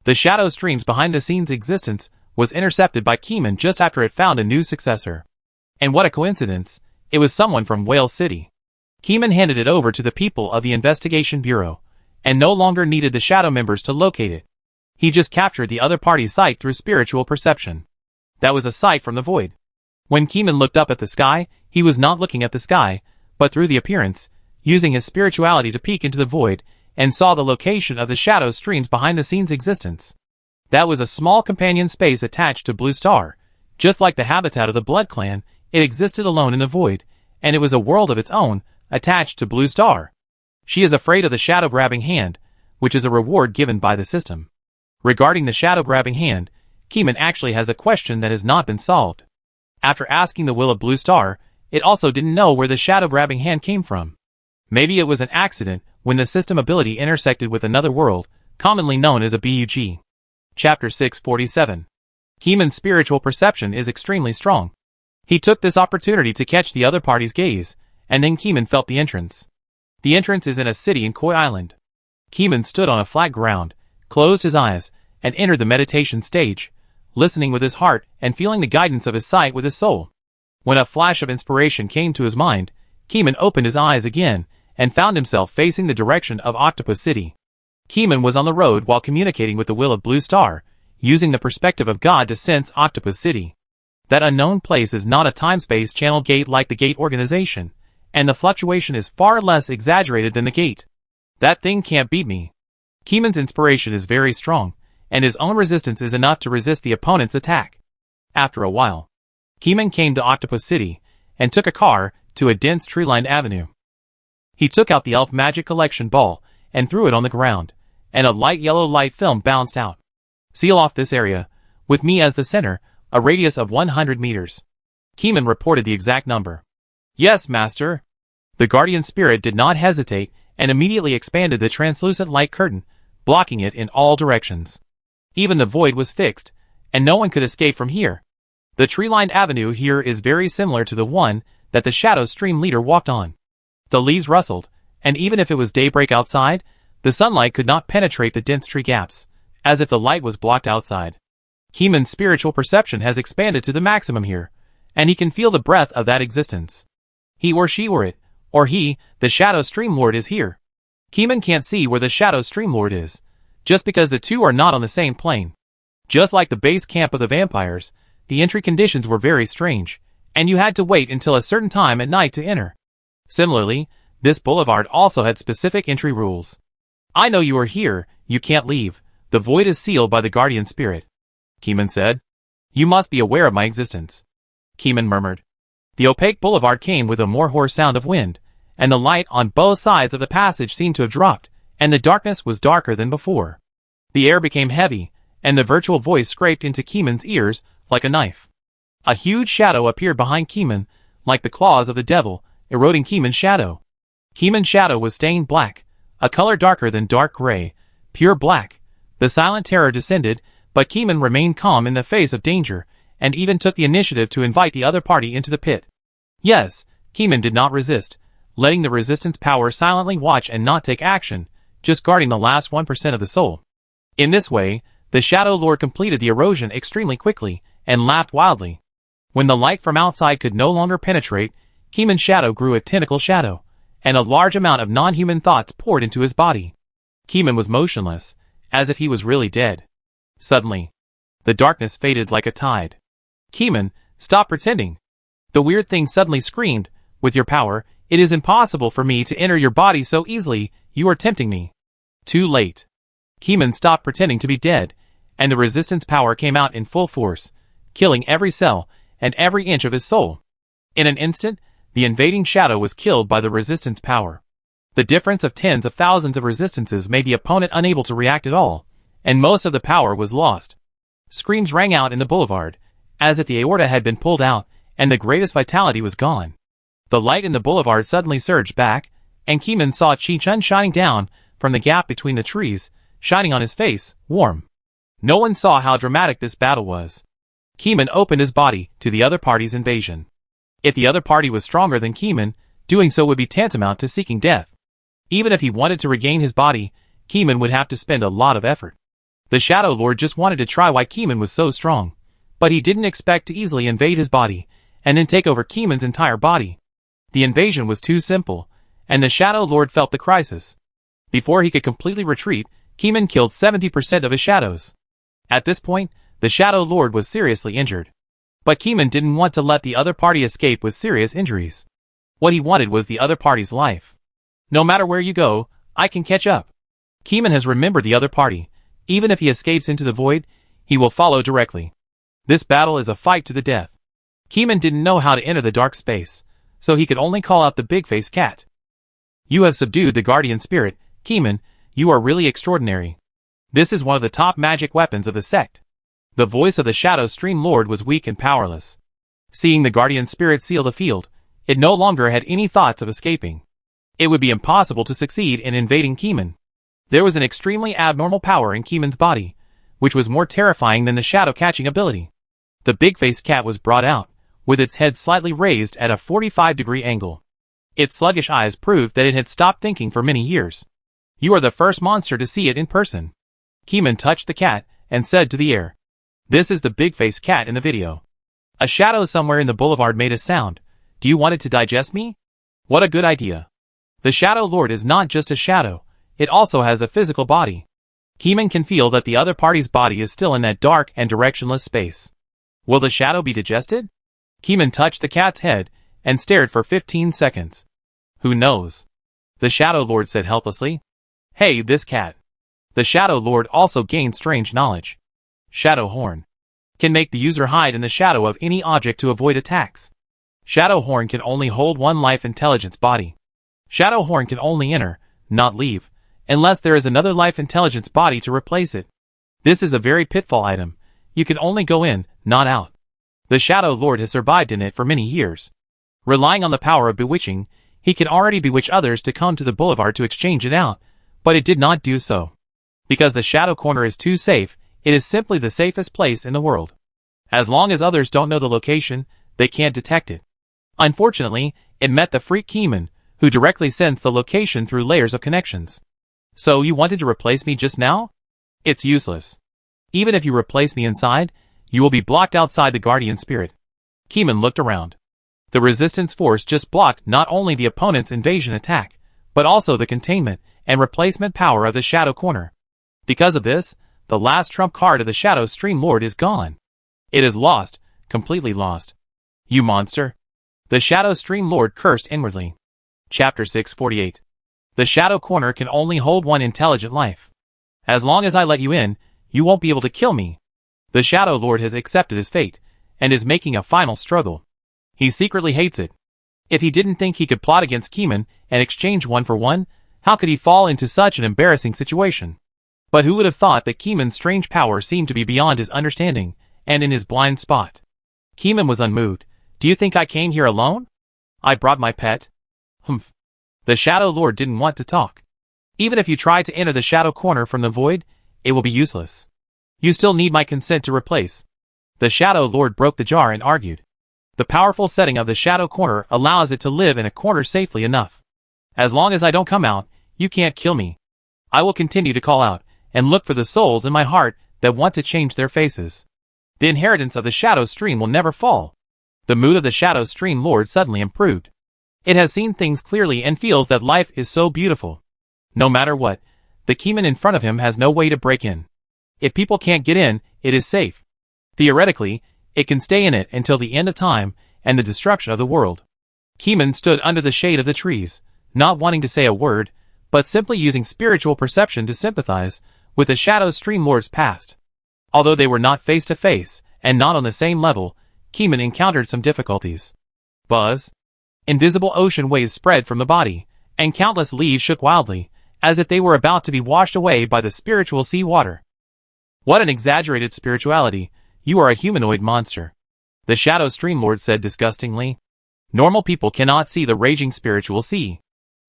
The shadow stream's behind-the-scenes existence was intercepted by Keeman just after it found a new successor. And what a coincidence, it was someone from Wales City. Keeman handed it over to the people of the investigation bureau, and no longer needed the shadow members to locate it. He just captured the other party's sight through spiritual perception. That was a sight from the void. When Keeman looked up at the sky, he was not looking at the sky, but through the appearance, using his spirituality to peek into the void, and saw the location of the shadow stream's behind-the-scenes existence. That was a small companion space attached to Blue Star. Just like the habitat of the Blood Clan, it existed alone in the void, and it was a world of its own, attached to Blue Star. She is afraid of the shadow-grabbing hand, which is a reward given by the system. Regarding the shadow-grabbing hand, Keeman actually has a question that has not been solved. After asking the will of Blue Star, it also didn't know where the shadow-grabbing hand came from. Maybe it was an accident when the system ability intersected with another world, commonly known as a bug. Chapter 647. Keeman's spiritual perception is extremely strong. He took this opportunity to catch the other party's gaze, and then Keeman felt the entrance. The entrance is in a city in Koi Island. Keeman stood on a flat ground, closed his eyes, and entered the meditation stage, listening with his heart and feeling the guidance of his sight with his soul. When a flash of inspiration came to his mind, Keeman opened his eyes again, and found himself facing the direction of Octopus City. Keeman was on the road while communicating with the will of Blue Star, using the perspective of God to sense Octopus City. That unknown place is not a time-space channel gate like the gate organization, and the fluctuation is far less exaggerated than the gate. That thing can't beat me. Keeman's inspiration is very strong, and his own resistance is enough to resist the opponent's attack. After a while, Keeman came to Octopus City, and took a car to a dense tree-lined avenue. He took out the Elf Magic Collection ball, and threw it on the ground, and a light yellow light film bounced out. Seal off this area, with me as the center, a radius of 100 meters. Keeman reported the exact number. Yes, master. The guardian spirit did not hesitate, and immediately expanded the translucent light curtain, blocking it in all directions. Even the void was fixed, and no one could escape from here. The tree-lined avenue here is very similar to the one that the Shadow Stream leader walked on. The leaves rustled, and even if it was daybreak outside, the sunlight could not penetrate the dense tree gaps, as if the light was blocked outside. Keeman's spiritual perception has expanded to the maximum here, and he can feel the breath of that existence. He or she or it, or he, the Shadow Stream Lord, is here. Keeman can't see where the Shadow Stream Lord is, just because the two are not on the same plane. Just like the base camp of the vampires, the entry conditions were very strange, and you had to wait until a certain time at night to enter. Similarly, this boulevard also had specific entry rules. I know you are here, you can't leave. The void is sealed by the guardian spirit. Keeman said. You must be aware of my existence. Keeman murmured. The opaque boulevard came with a more hoarse sound of wind, and the light on both sides of the passage seemed to have dropped, and the darkness was darker than before. The air became heavy, and the virtual voice scraped into Keeman's ears like a knife. A huge shadow appeared behind Keeman, like the claws of the devil, eroding Keeman's shadow. Keeman's shadow was stained black, a color darker than dark gray, pure black. The silent terror descended, but Keeman remained calm in the face of danger, and even took the initiative to invite the other party into the pit. Yes, Keeman did not resist, letting the resistance power silently watch and not take action, just guarding the last 1% of the soul. In this way, the Shadow Lord completed the erosion extremely quickly, and laughed wildly. When the light from outside could no longer penetrate, Keeman's shadow grew a tentacle shadow, and a large amount of non-human thoughts poured into his body. Keeman was motionless, as if he was really dead. Suddenly, the darkness faded like a tide. Keeman, stop pretending. The weird thing suddenly screamed, with your power, it is impossible for me to enter your body so easily, you are tempting me. Too late. Keeman stopped pretending to be dead, and the resistance power came out in full force, killing every cell and every inch of his soul. In an instant, the invading shadow was killed by the resistance power. The difference of tens of thousands of resistances made the opponent unable to react at all, and most of the power was lost. Screams rang out in the boulevard, as if the aorta had been pulled out, and the greatest vitality was gone. The light in the boulevard suddenly surged back, and Keeman saw Chi-Chun shining down from the gap between the trees, shining on his face, warm. No one saw how dramatic this battle was. Keeman opened his body to the other party's invasion. If the other party was stronger than Keeman, doing so would be tantamount to seeking death. Even if he wanted to regain his body, Keeman would have to spend a lot of effort. The Shadow Lord just wanted to try why Keeman was so strong, but he didn't expect to easily invade his body, and then take over Keeman's entire body. The invasion was too simple, and the Shadow Lord felt the crisis. Before he could completely retreat, Keeman killed 70% of his shadows. At this point, the Shadow Lord was seriously injured. But Keeman didn't want to let the other party escape with serious injuries. What he wanted was the other party's life. No matter where you go, I can catch up. Keeman has remembered the other party. Even if he escapes into the void, he will follow directly. This battle is a fight to the death. Keeman didn't know how to enter the dark space, so he could only call out the big-faced cat. You have subdued the guardian spirit, Keeman, you are really extraordinary. This is one of the top magic weapons of the sect. The voice of the Shadow Stream Lord was weak and powerless. Seeing the guardian spirit seal the field, it no longer had any thoughts of escaping. It would be impossible to succeed in invading Keeman. There was an extremely abnormal power in Keeman's body, which was more terrifying than the shadow-catching ability. The big-faced cat was brought out, with its head slightly raised at a 45-degree angle. Its sluggish eyes proved that it had stopped thinking for many years. You are the first monster to see it in person. Keeman touched the cat, and said to the air, this is the big-faced cat in the video. A shadow somewhere in the boulevard made a sound. Do you want it to digest me? What a good idea. The Shadow Lord is not just a shadow, it also has a physical body. Keeman can feel that the other party's body is still in that dark and directionless space. Will the shadow be digested? Keeman touched the cat's head, and stared for 15 seconds. Who knows? The Shadow Lord said helplessly. Hey, this cat. The Shadow Lord also gained strange knowledge. Shadow Horn. Can make the user hide in the shadow of any object to avoid attacks. Shadow Horn can only hold one life intelligence body. Shadow Horn can only enter, not leave, unless there is another life intelligence body to replace it. This is a very pitfall item. You can only go in, not out. The Shadow Lord has survived in it for many years. Relying on the power of bewitching, he can already bewitch others to come to the boulevard to exchange it out, but it did not do so. Because the Shadow Corner is too safe, it is simply the safest place in the world. As long as others don't know the location, they can't detect it. Unfortunately, it met the freak Keeman, who directly sensed the location through layers of connections. So you wanted to replace me just now? It's useless. Even if you replace me inside, you will be blocked outside the guardian spirit. Keeman looked around. The resistance force just blocked not only the opponent's invasion attack, but also the containment and replacement power of the Shadow Corner. Because of this, the last trump card of the Shadow Stream Lord is gone. It is lost, completely lost. You monster. The Shadow Stream Lord cursed inwardly. Chapter 648. The Shadow Corner can only hold one intelligent life. As long as I let you in, you won't be able to kill me. The Shadow Lord has accepted his fate, and is making a final struggle. He secretly hates it. If he didn't think he could plot against Keeman and exchange one for one, how could he fall into such an embarrassing situation? But who would have thought that Keeman's strange power seemed to be beyond his understanding, and in his blind spot? Keeman was unmoved. Do you think I came here alone? I brought my pet? Humph. The Shadow Lord didn't want to talk. Even if you try to enter the shadow corner from the void, it will be useless. You still need my consent to replace. The Shadow Lord broke the jar and argued. The powerful setting of the shadow corner allows it to live in a corner safely enough. As long as I don't come out, you can't kill me. I will continue to call out, and look for the souls in my heart that want to change their faces. The inheritance of the Shadow Stream will never fall. The mood of the Shadow Stream Lord suddenly improved. It has seen things clearly and feels that life is so beautiful. No matter what, the keyman in front of him has no way to break in. If people can't get in, it is safe. Theoretically, it can stay in it until the end of time and the destruction of the world. Keyman stood under the shade of the trees, not wanting to say a word, but simply using spiritual perception to sympathize with the Shadow Stream Lord's past. Although they were not face to face and not on the same level, Keyman encountered some difficulties. Buzz. Invisible ocean waves spread from the body, and countless leaves shook wildly, as if they were about to be washed away by the spiritual sea water. What an exaggerated spirituality! You are a humanoid monster. The Shadow Stream Lord said disgustingly. Normal people cannot see the raging spiritual sea.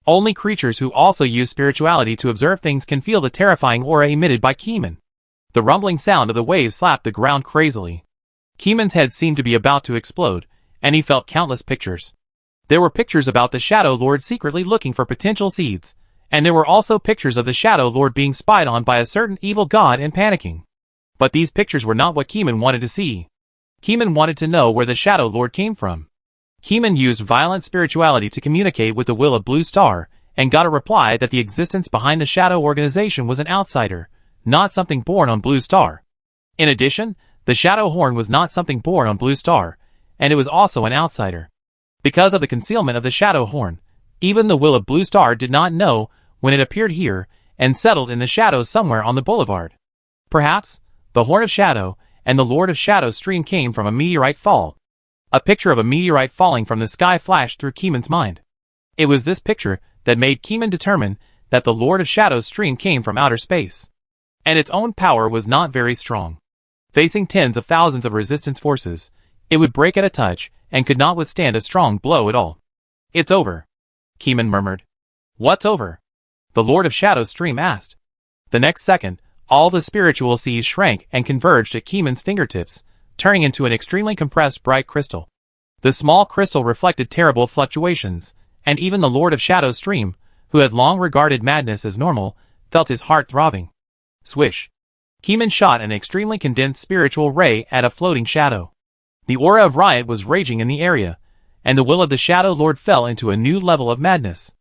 Only creatures who also use spirituality to observe things can feel the terrifying aura emitted by Keyman. The rumbling sound of the waves slapped the ground crazily. Keyman's head seemed to be about to explode, and he felt countless pictures. There were pictures about the Shadow Lord secretly looking for potential seeds, and there were also pictures of the Shadow Lord being spied on by a certain evil god and panicking. But these pictures were not what Keyman wanted to see. Keyman wanted to know where the Shadow Lord came from. Keyman used violent spirituality to communicate with the will of Blue Star, and got a reply that the existence behind the Shadow Organization was an outsider, not something born on Blue Star. In addition, the Shadow Horn was not something born on Blue Star, and it was also an outsider. Because of the concealment of the Shadow Horn, even the will of Blue Star did not know when it appeared here and settled in the shadows somewhere on the boulevard. Perhaps, the Horn of Shadow and the Lord of Shadow Stream came from a meteorite fall. A picture of a meteorite falling from the sky flashed through Keyman's mind. It was this picture that made Keyman determine that the Lord of Shadow Stream came from outer space. And its own power was not very strong. Facing tens of thousands of resistance forces, it would break at a touch and could not withstand a strong blow at all. It's over, Keyman murmured. What's over? The Lord of Shadow Stream asked. The next second, all the spiritual seas shrank and converged at Keyman's fingertips, turning into an extremely compressed bright crystal. The small crystal reflected terrible fluctuations, and even the Lord of Shadow Stream, who had long regarded madness as normal, felt his heart throbbing. Swish. Keyman shot an extremely condensed spiritual ray at a floating shadow. The aura of riot was raging in the area, and the will of the Shadow Lord fell into a new level of madness.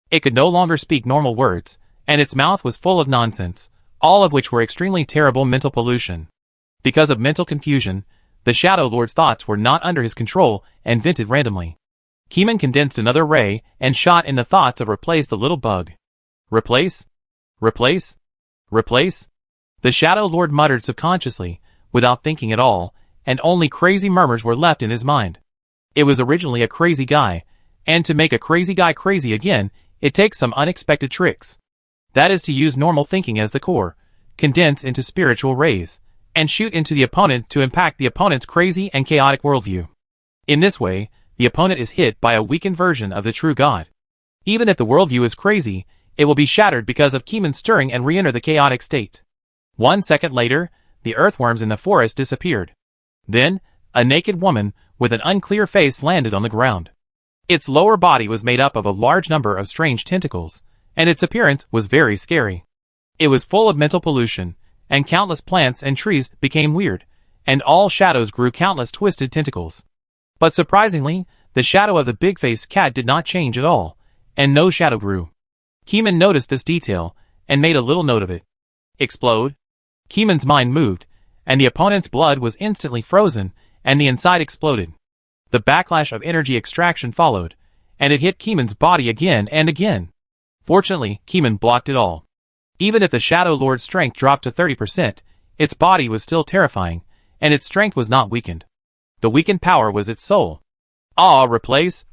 It could no longer speak normal words, and its mouth was full of nonsense, all of which were extremely terrible mental pollution. Because of mental confusion, the Shadow Lord's thoughts were not under his control and vented randomly. Keyman condensed another ray and shot in the thoughts of Replace the little bug. Replace? Replace? Replace? The Shadow Lord muttered subconsciously, without thinking at all, and only crazy murmurs were left in his mind. It was originally a crazy guy, and to make a crazy guy crazy again, it takes some unexpected tricks. That is to use normal thinking as the core, condense into spiritual rays, and shoot into the opponent to impact the opponent's crazy and chaotic worldview. In this way, the opponent is hit by a weakened version of the true God. Even if the worldview is crazy, it will be shattered because of Keyman's stirring and re-enter the chaotic state. 1 second later, the earthworms in the forest disappeared. Then, a naked woman with an unclear face landed on the ground. Its lower body was made up of a large number of strange tentacles, and its appearance was very scary. It was full of mental pollution, and countless plants and trees became weird, and all shadows grew countless twisted tentacles. But surprisingly, the shadow of the big-faced cat did not change at all, and no shadow grew. Keyman noticed this detail, and made a little note of it. Explode? Keyman's mind moved, and the opponent's blood was instantly frozen, and the inside exploded. The backlash of energy extraction followed, and it hit Keyman's body again and again. Fortunately, Keyman blocked it all. Even if the Shadow Lord's strength dropped to 30%, its body was still terrifying, and its strength was not weakened. The weakened power was its soul. Ah, replace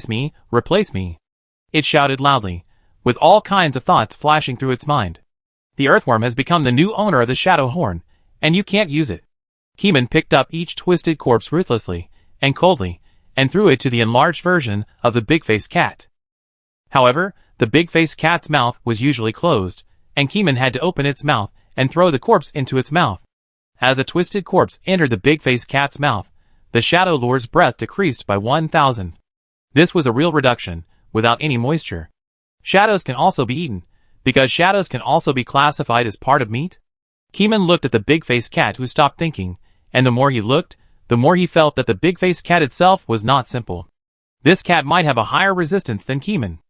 me, replace me. It shouted loudly, with all kinds of thoughts flashing through its mind. The earthworm has become the new owner of the Shadow Horn, and you can't use it. Keyman picked up each twisted corpse ruthlessly and coldly, and threw it to the enlarged version of the big-faced cat. However, the big-faced cat's mouth was usually closed, and Keeman had to open its mouth and throw the corpse into its mouth. As a twisted corpse entered the big-faced cat's mouth, the Shadow Lord's breath decreased by 1,000. This was a real reduction, without any moisture. Shadows can also be eaten, because shadows can also be classified as part of meat. Keeman looked at the big-faced cat, who stopped thinking, and the more he looked, the more he felt that the big-faced cat itself was not simple. This cat might have a higher resistance than Keeman.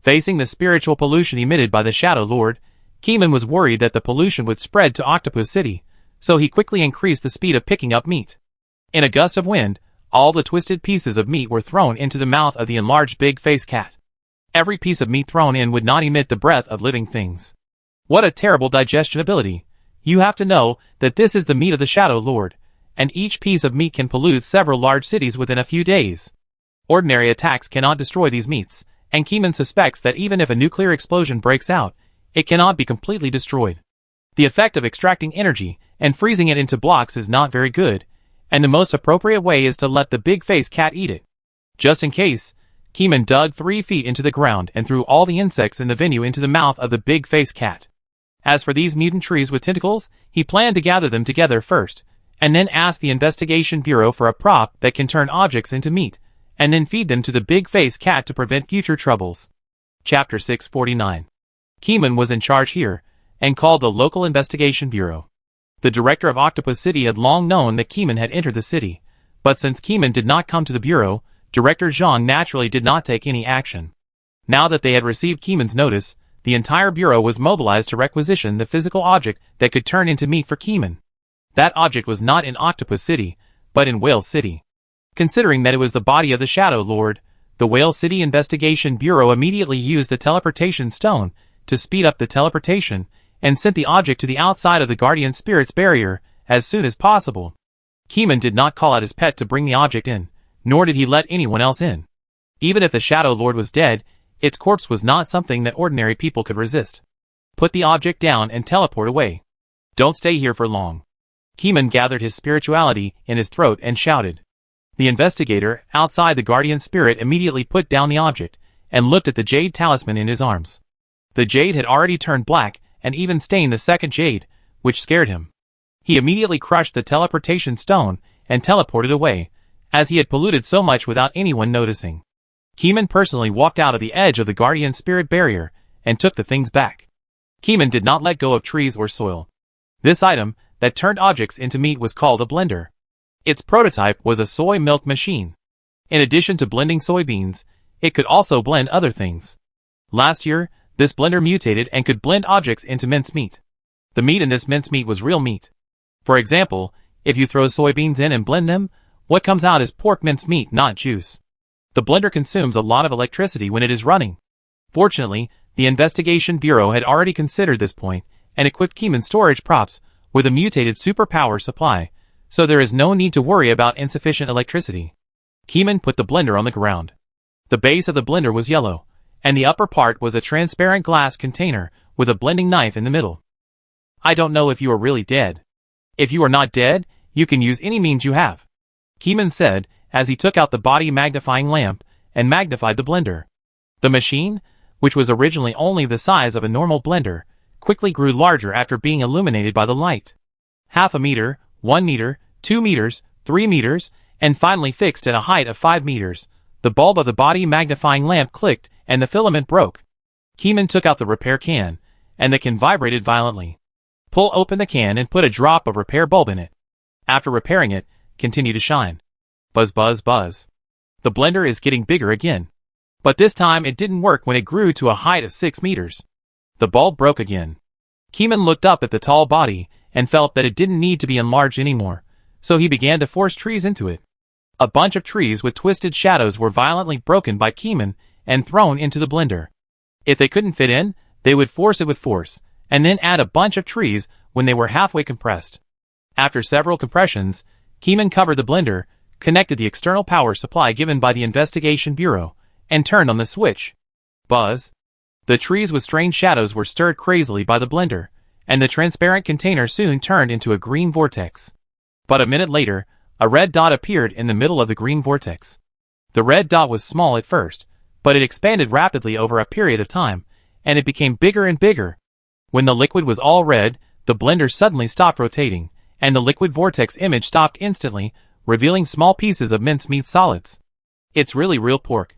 Facing the spiritual pollution emitted by the Shadow Lord, Keeman was worried that the pollution would spread to Octopus City, so he quickly increased the speed of picking up meat. In a gust of wind, all the twisted pieces of meat were thrown into the mouth of the enlarged big-faced cat. Every piece of meat thrown in would not emit the breath of living things. What a terrible digestion ability! You have to know that this is the meat of the Shadow Lord, and each piece of meat can pollute several large cities within a few days. Ordinary attacks cannot destroy these meats, and Keeman suspects that even if a nuclear explosion breaks out, it cannot be completely destroyed. The effect of extracting energy and freezing it into blocks is not very good, and the most appropriate way is to let the big-faced cat eat it. Just in case, Keeman dug 3 feet into the ground and threw all the insects in the venue into the mouth of the big-faced cat. As for these mutant trees with tentacles, he planned to gather them together first, and then ask the Investigation Bureau for a prop that can turn objects into meat, and then feed them to the big-faced cat to prevent future troubles. Chapter 649. Keeman was in charge here, and called the local Investigation Bureau. The director of Octopus City had long known that Keeman had entered the city, but since Keeman did not come to the bureau, Director Zhang naturally did not take any action. Now that they had received Keeman's notice, the entire bureau was mobilized to requisition the physical object that could turn into meat for Keeman. That object was not in Octopus City, but in Whale City. Considering that it was the body of the Shadow Lord, the Whale City Investigation Bureau immediately used the teleportation stone to speed up the teleportation, and sent the object to the outside of the Guardian Spirit's barrier as soon as possible. Keeman did not call out his pet to bring the object in, nor did he let anyone else in. Even if the Shadow Lord was dead, its corpse was not something that ordinary people could resist. Put the object down and teleport away. Don't stay here for long. Keeman gathered his spirituality in his throat and shouted. The investigator, outside the Guardian Spirit, immediately put down the object, and looked at the jade talisman in his arms. The jade had already turned black, and even stained the second jade, which scared him. He immediately crushed the teleportation stone, and teleported away, as he had polluted so much without anyone noticing. Keeman personally walked out of the edge of the Guardian Spirit barrier, and took the things back. Keeman did not let go of trees or soil. This item, that turned objects into meat, was called a blender. Its prototype was a soy milk machine. In addition to blending soybeans, it could also blend other things. Last year, this blender mutated and could blend objects into mincemeat. The meat in this mincemeat was real meat. For example, if you throw soybeans in and blend them, what comes out is pork mincemeat, not juice. The blender consumes a lot of electricity when it is running. Fortunately, the Investigation Bureau had already considered this point, and equipped Keeman's storage props with a mutated superpower supply, so there is no need to worry about insufficient electricity. Keeman put the blender on the ground. The base of the blender was yellow, and the upper part was a transparent glass container with a blending knife in the middle. I don't know if you are really dead. If you are not dead, you can use any means you have, Keeman said, as he took out the body magnifying lamp and magnified the blender. The machine, which was originally only the size of a normal blender, quickly grew larger after being illuminated by the light. 0.5 meter, 1 meter, 2 meters, 3 meters, and finally fixed at a height of 5 meters. The bulb of the body magnifying lamp clicked, and the filament broke. Keeman took out the repair can, and the can vibrated violently. Pull open the can and put a drop of repair bulb in it. After repairing it, continue to shine. Buzz buzz buzz. The blender is getting bigger again. But this time it didn't work when it grew to a height of 6 meters. The bulb broke again. Keeman looked up at the tall body, and felt that it didn't need to be enlarged anymore, so he began to force trees into it. A bunch of trees with twisted shadows were violently broken by Keeman, and thrown into the blender. If they couldn't fit in, they would force it with force, and then add a bunch of trees when they were halfway compressed. After several compressions, Keeman covered the blender, connected the external power supply given by the Investigation Bureau, and turned on the switch. Buzz. The trees with strange shadows were stirred crazily by the blender, and the transparent container soon turned into a green vortex. But a minute later, a red dot appeared in the middle of the green vortex. The red dot was small at first, but it expanded rapidly over a period of time, and it became bigger and bigger. When the liquid was all red, the blender suddenly stopped rotating, and the liquid vortex image stopped instantly, revealing small pieces of mincemeat solids. It's really real pork.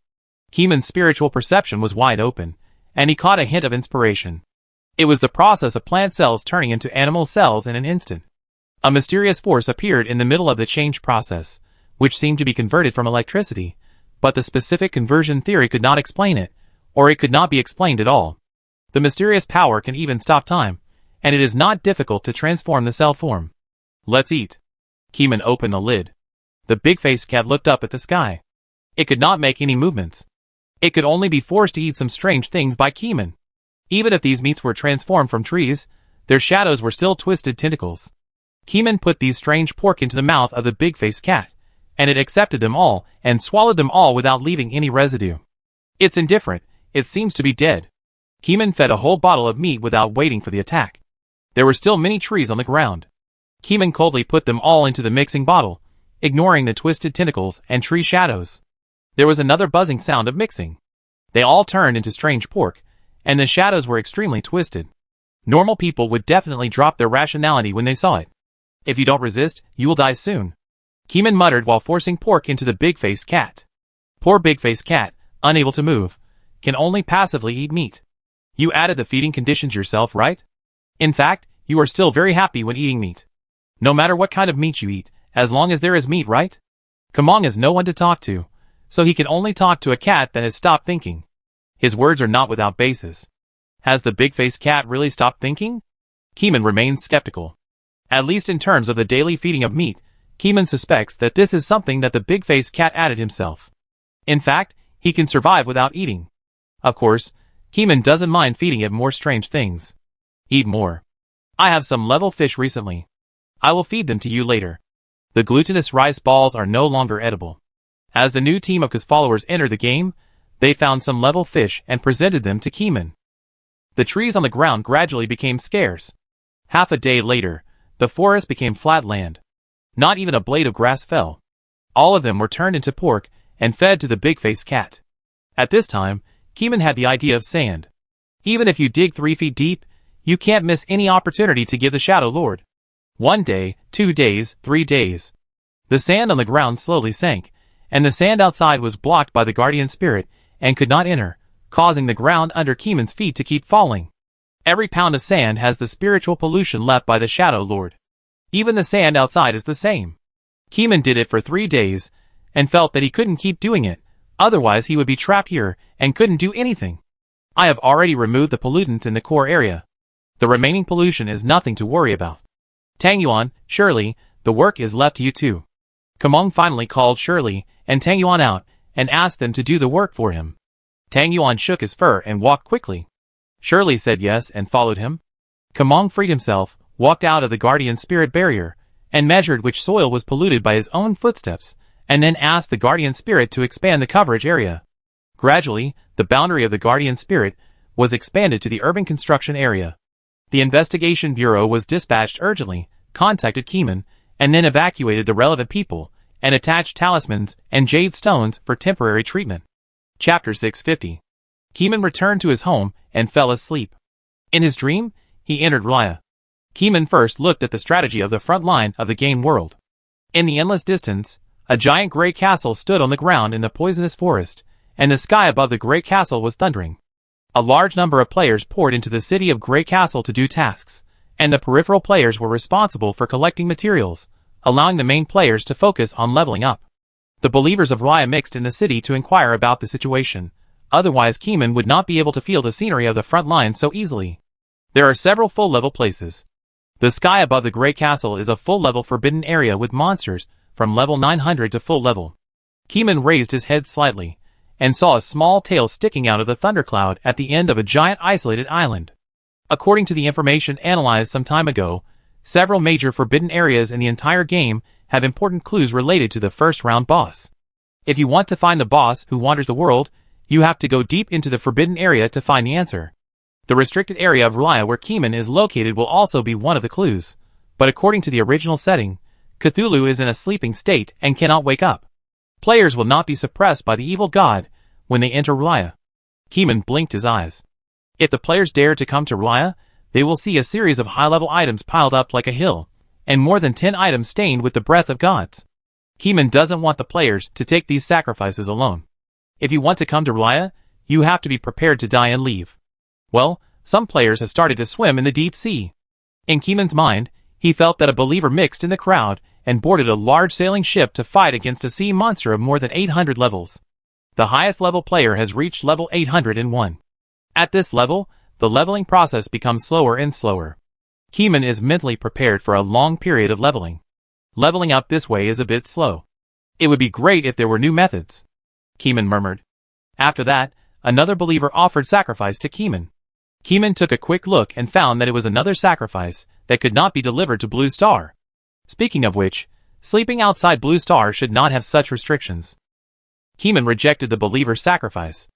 Keeman's spiritual perception was wide open, and he caught a hint of inspiration. It was the process of plant cells turning into animal cells in an instant. A mysterious force appeared in the middle of the change process, which seemed to be converted from electricity, but the specific conversion theory could not explain it, or it could not be explained at all. The mysterious power can even stop time, and it is not difficult to transform the cell form. Let's eat. Keeman opened the lid. The big-faced cat looked up at the sky. It could not make any movements. It could only be forced to eat some strange things by Keeman. Even if these meats were transformed from trees, their shadows were still twisted tentacles. Keeman put these strange pork into the mouth of the big-faced cat, and it accepted them all and swallowed them all without leaving any residue. It's indifferent, it seems to be dead. Keeman fed a whole bottle of meat without waiting for the attack. There were still many trees on the ground. Keeman coldly put them all into the mixing bottle, ignoring the twisted tentacles and tree shadows. There was another buzzing sound of mixing. They all turned into strange pork, and the shadows were extremely twisted. Normal people would definitely drop their rationality when they saw it. If you don't resist, you will die soon. Keeman muttered while forcing pork into the big-faced cat. Poor big-faced cat, unable to move, can only passively eat meat. You added the feeding conditions yourself, right? In fact, you are still very happy when eating meat. No matter what kind of meat you eat, as long as there is meat, right? Kamong has no one to talk to, so he can only talk to a cat that has stopped thinking. His words are not without basis. Has the big-faced cat really stopped thinking? Keeman remains skeptical. At least in terms of the daily feeding of meat, Keeman suspects that this is something that the big-faced cat added himself. In fact, he can survive without eating. Of course, Keeman doesn't mind feeding it more strange things. Eat more. I have some level fish recently. I will feed them to you later. The glutinous rice balls are no longer edible. As the new team of K's followers entered the game, they found some level fish and presented them to Keeman. The trees on the ground gradually became scarce. Half a day later, the forest became flat land. Not even a blade of grass fell. All of them were turned into pork and fed to the big-faced cat. At this time, Keeman had the idea of sand. Even if you dig 3 feet deep, you can't miss any opportunity to give the Shadow Lord. 1 day, 2 days, 3 days. The sand on the ground slowly sank, and the sand outside was blocked by the guardian spirit and could not enter, causing the ground under Keeman's feet to keep falling. Every pound of sand has the spiritual pollution left by the Shadow Lord. Even the sand outside is the same. Keeman did it for 3 days, and felt that he couldn't keep doing it, otherwise he would be trapped here and couldn't do anything. I have already removed the pollutants in the core area. The remaining pollution is nothing to worry about. Tang Yuan, Shirley, the work is left to you too. Kamong finally called Shirley and Tang Yuan out and asked them to do the work for him. Tang Yuan shook his fur and walked quickly. Shirley said yes and followed him. Kamong freed himself, walked out of the guardian spirit barrier, and measured which soil was polluted by his own footsteps, and then asked the guardian spirit to expand the coverage area. Gradually, the boundary of the guardian spirit was expanded to the urban construction area. The investigation bureau was dispatched urgently, contacted Keeman, and then evacuated the relevant people, and attached talismans and jade stones for temporary treatment. Chapter 650. Keeman returned to his home and fell asleep. In his dream, he entered Raya. Keeman first looked at the strategy of the front line of the game world. In the endless distance, a giant gray castle stood on the ground in the poisonous forest, and the sky above the gray castle was thundering. A large number of players poured into the city of Grey Castle to do tasks, and the peripheral players were responsible for collecting materials, allowing the main players to focus on leveling up. The believers of Raya mixed in the city to inquire about the situation, otherwise Keeman would not be able to feel the scenery of the front line so easily. There are several full-level places. The sky above the Grey Castle is a full-level forbidden area with monsters from level 900 to full level. Keeman raised his head slightly, and saw a small tail sticking out of the thundercloud at the end of a giant isolated island. According to the information analyzed some time ago, several major forbidden areas in the entire game have important clues related to the first round boss. If you want to find the boss who wanders the world, you have to go deep into the forbidden area to find the answer. The restricted area of Raya where Keeman is located will also be one of the clues, but according to the original setting, Cthulhu is in a sleeping state and cannot wake up. Players will not be suppressed by the evil god when they enter Raya. Keeman blinked his eyes. If the players dare to come to Raya, they will see a series of high-level items piled up like a hill, and more than 10 items stained with the breath of gods. Keeman doesn't want the players to take these sacrifices alone. If you want to come to Raya, you have to be prepared to die and leave. Well, some players have started to swim in the deep sea. In Keeman's mind, he felt that a believer mixed in the crowd and boarded a large sailing ship to fight against a sea monster of more than 800 levels. The highest level player has reached level 801. At this level, the leveling process becomes slower and slower. Keeman is mentally prepared for a long period of leveling. Leveling up this way is a bit slow. It would be great if there were new methods, Keeman murmured. After that, another believer offered sacrifice to Keeman. Keeman took a quick look and found that it was another sacrifice that could not be delivered to Blue Star. Speaking of which, sleeping outside Blue Star should not have such restrictions. Keeman rejected the believer's sacrifice.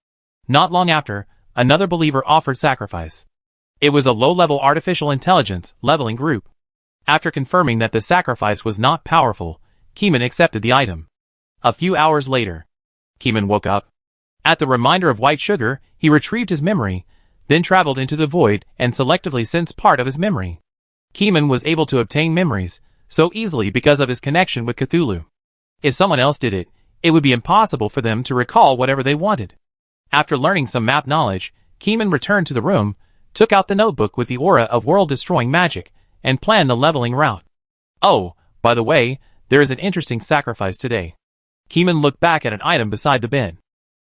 Not long after, another believer offered sacrifice. It was a low-level artificial intelligence leveling group. After confirming that the sacrifice was not powerful, Keeman accepted the item. A few hours later, Keeman woke up. At the reminder of white sugar, he retrieved his memory, then traveled into the void and selectively sensed part of his memory. Keeman was able to obtain memories so easily because of his connection with Cthulhu. If someone else did it, it would be impossible for them to recall whatever they wanted. After learning some map knowledge, Keeman returned to the room, took out the notebook with the aura of world-destroying magic, and planned the leveling route. Oh, by the way, there is an interesting sacrifice today. Keeman looked back at an item beside the bed.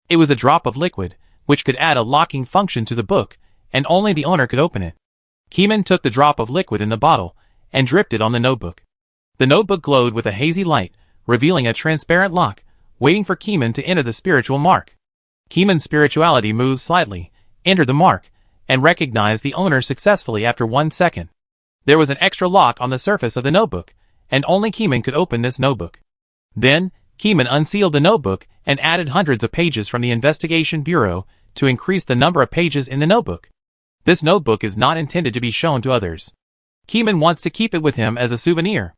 It was a drop of liquid, which could add a locking function to the book, and only the owner could open it. Keeman took the drop of liquid in the bottle, and dripped it on the notebook. The notebook glowed with a hazy light, revealing a transparent lock, waiting for Keeman to enter the spiritual mark. Keeman's spirituality moved slightly, entered the mark, and recognized the owner successfully after 1 second. There was an extra lock on the surface of the notebook, and only Keeman could open this notebook. Then, Keeman unsealed the notebook and added hundreds of pages from the Investigation Bureau to increase the number of pages in the notebook. This notebook is not intended to be shown to others. Keeman wants to keep it with him as a souvenir.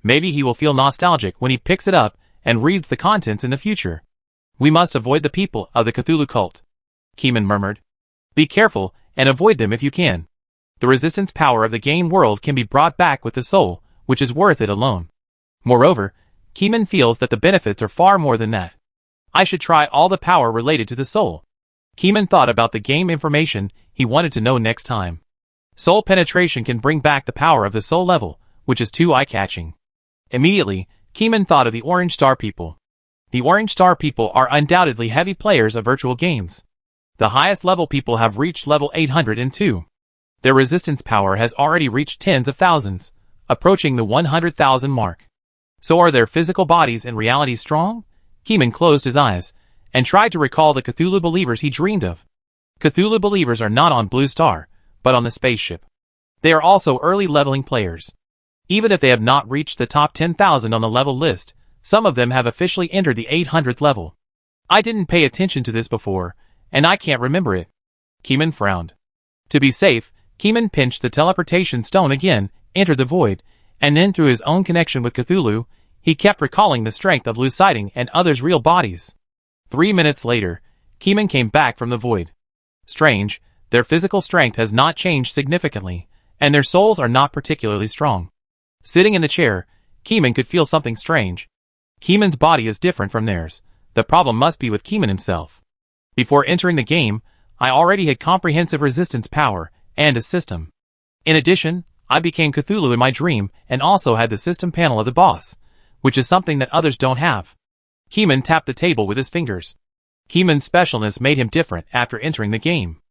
Maybe he will feel nostalgic when he picks it up and reads the contents in the future. We must avoid the people of the Cthulhu cult, Keeman murmured. Be careful and avoid them if you can. The resistance power of the game world can be brought back with the soul, which is worth it alone. Moreover, Keeman feels that the benefits are far more than that. I should try all the power related to the soul. Keeman thought about the game information he wanted to know next time. Soul penetration can bring back the power of the soul level, which is too eye-catching. Immediately, Keeman thought of the Orange Star people. The Orange Star people are undoubtedly heavy players of virtual games. The highest level people have reached level 802. Their resistance power has already reached tens of thousands, approaching the 100,000 mark. So are their physical bodies in reality strong? Keeman closed his eyes, and tried to recall the Cthulhu believers he dreamed of. Cthulhu believers are not on Blue Star, but on the spaceship. They are also early leveling players. Even if they have not reached the top 10,000 on the level list, some of them have officially entered the 800th level. I didn't pay attention to this before, and I can't remember it. Keeman frowned. To be safe, Keeman pinched the teleportation stone again, entered the void, and then through his own connection with Cthulhu, he kept recalling the strength of Luciding and others' real bodies. 3 minutes later, Keeman came back from the void. Strange, their physical strength has not changed significantly, and their souls are not particularly strong. Sitting in the chair, Keeman could feel something strange. Keeman's body is different from theirs. The problem must be with Keeman himself. Before entering the game, I already had comprehensive resistance power and a system. In addition, I became Cthulhu in my dream and also had the system panel of the boss, which is something that others don't have. Keeman tapped the table with his fingers. Keeman's specialness made him different after entering the game.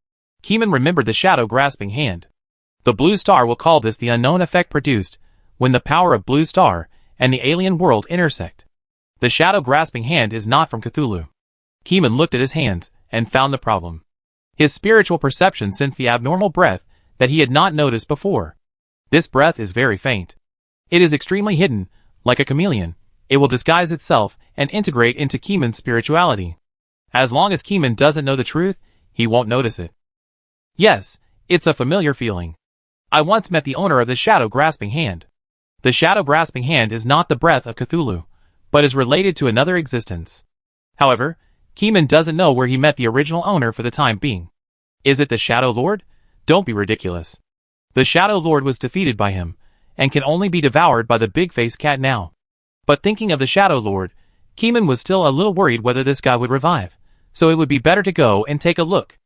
Keeman remembered the shadow grasping hand. The Blue Star will call this the unknown effect produced when the power of Blue Star and the alien world intersect. The shadow grasping hand is not from Cthulhu. Keeman looked at his hands and found the problem. His spiritual perception sensed the abnormal breath that he had not noticed before. This breath is very faint. It is extremely hidden, like a chameleon. It will disguise itself and integrate into Keeman's spirituality. As long as Keeman doesn't know the truth, he won't notice it. Yes, it's a familiar feeling. I once met the owner of the shadow grasping hand. The shadow grasping hand is not the breath of Cthulhu, but is related to another existence. However, Keeman doesn't know where he met the original owner for the time being. Is it the Shadow Lord? Don't be ridiculous. The Shadow Lord was defeated by him, and can only be devoured by the big-faced cat now. But thinking of the Shadow Lord, Keeman was still a little worried whether this guy would revive, so it would be better to go and take a look.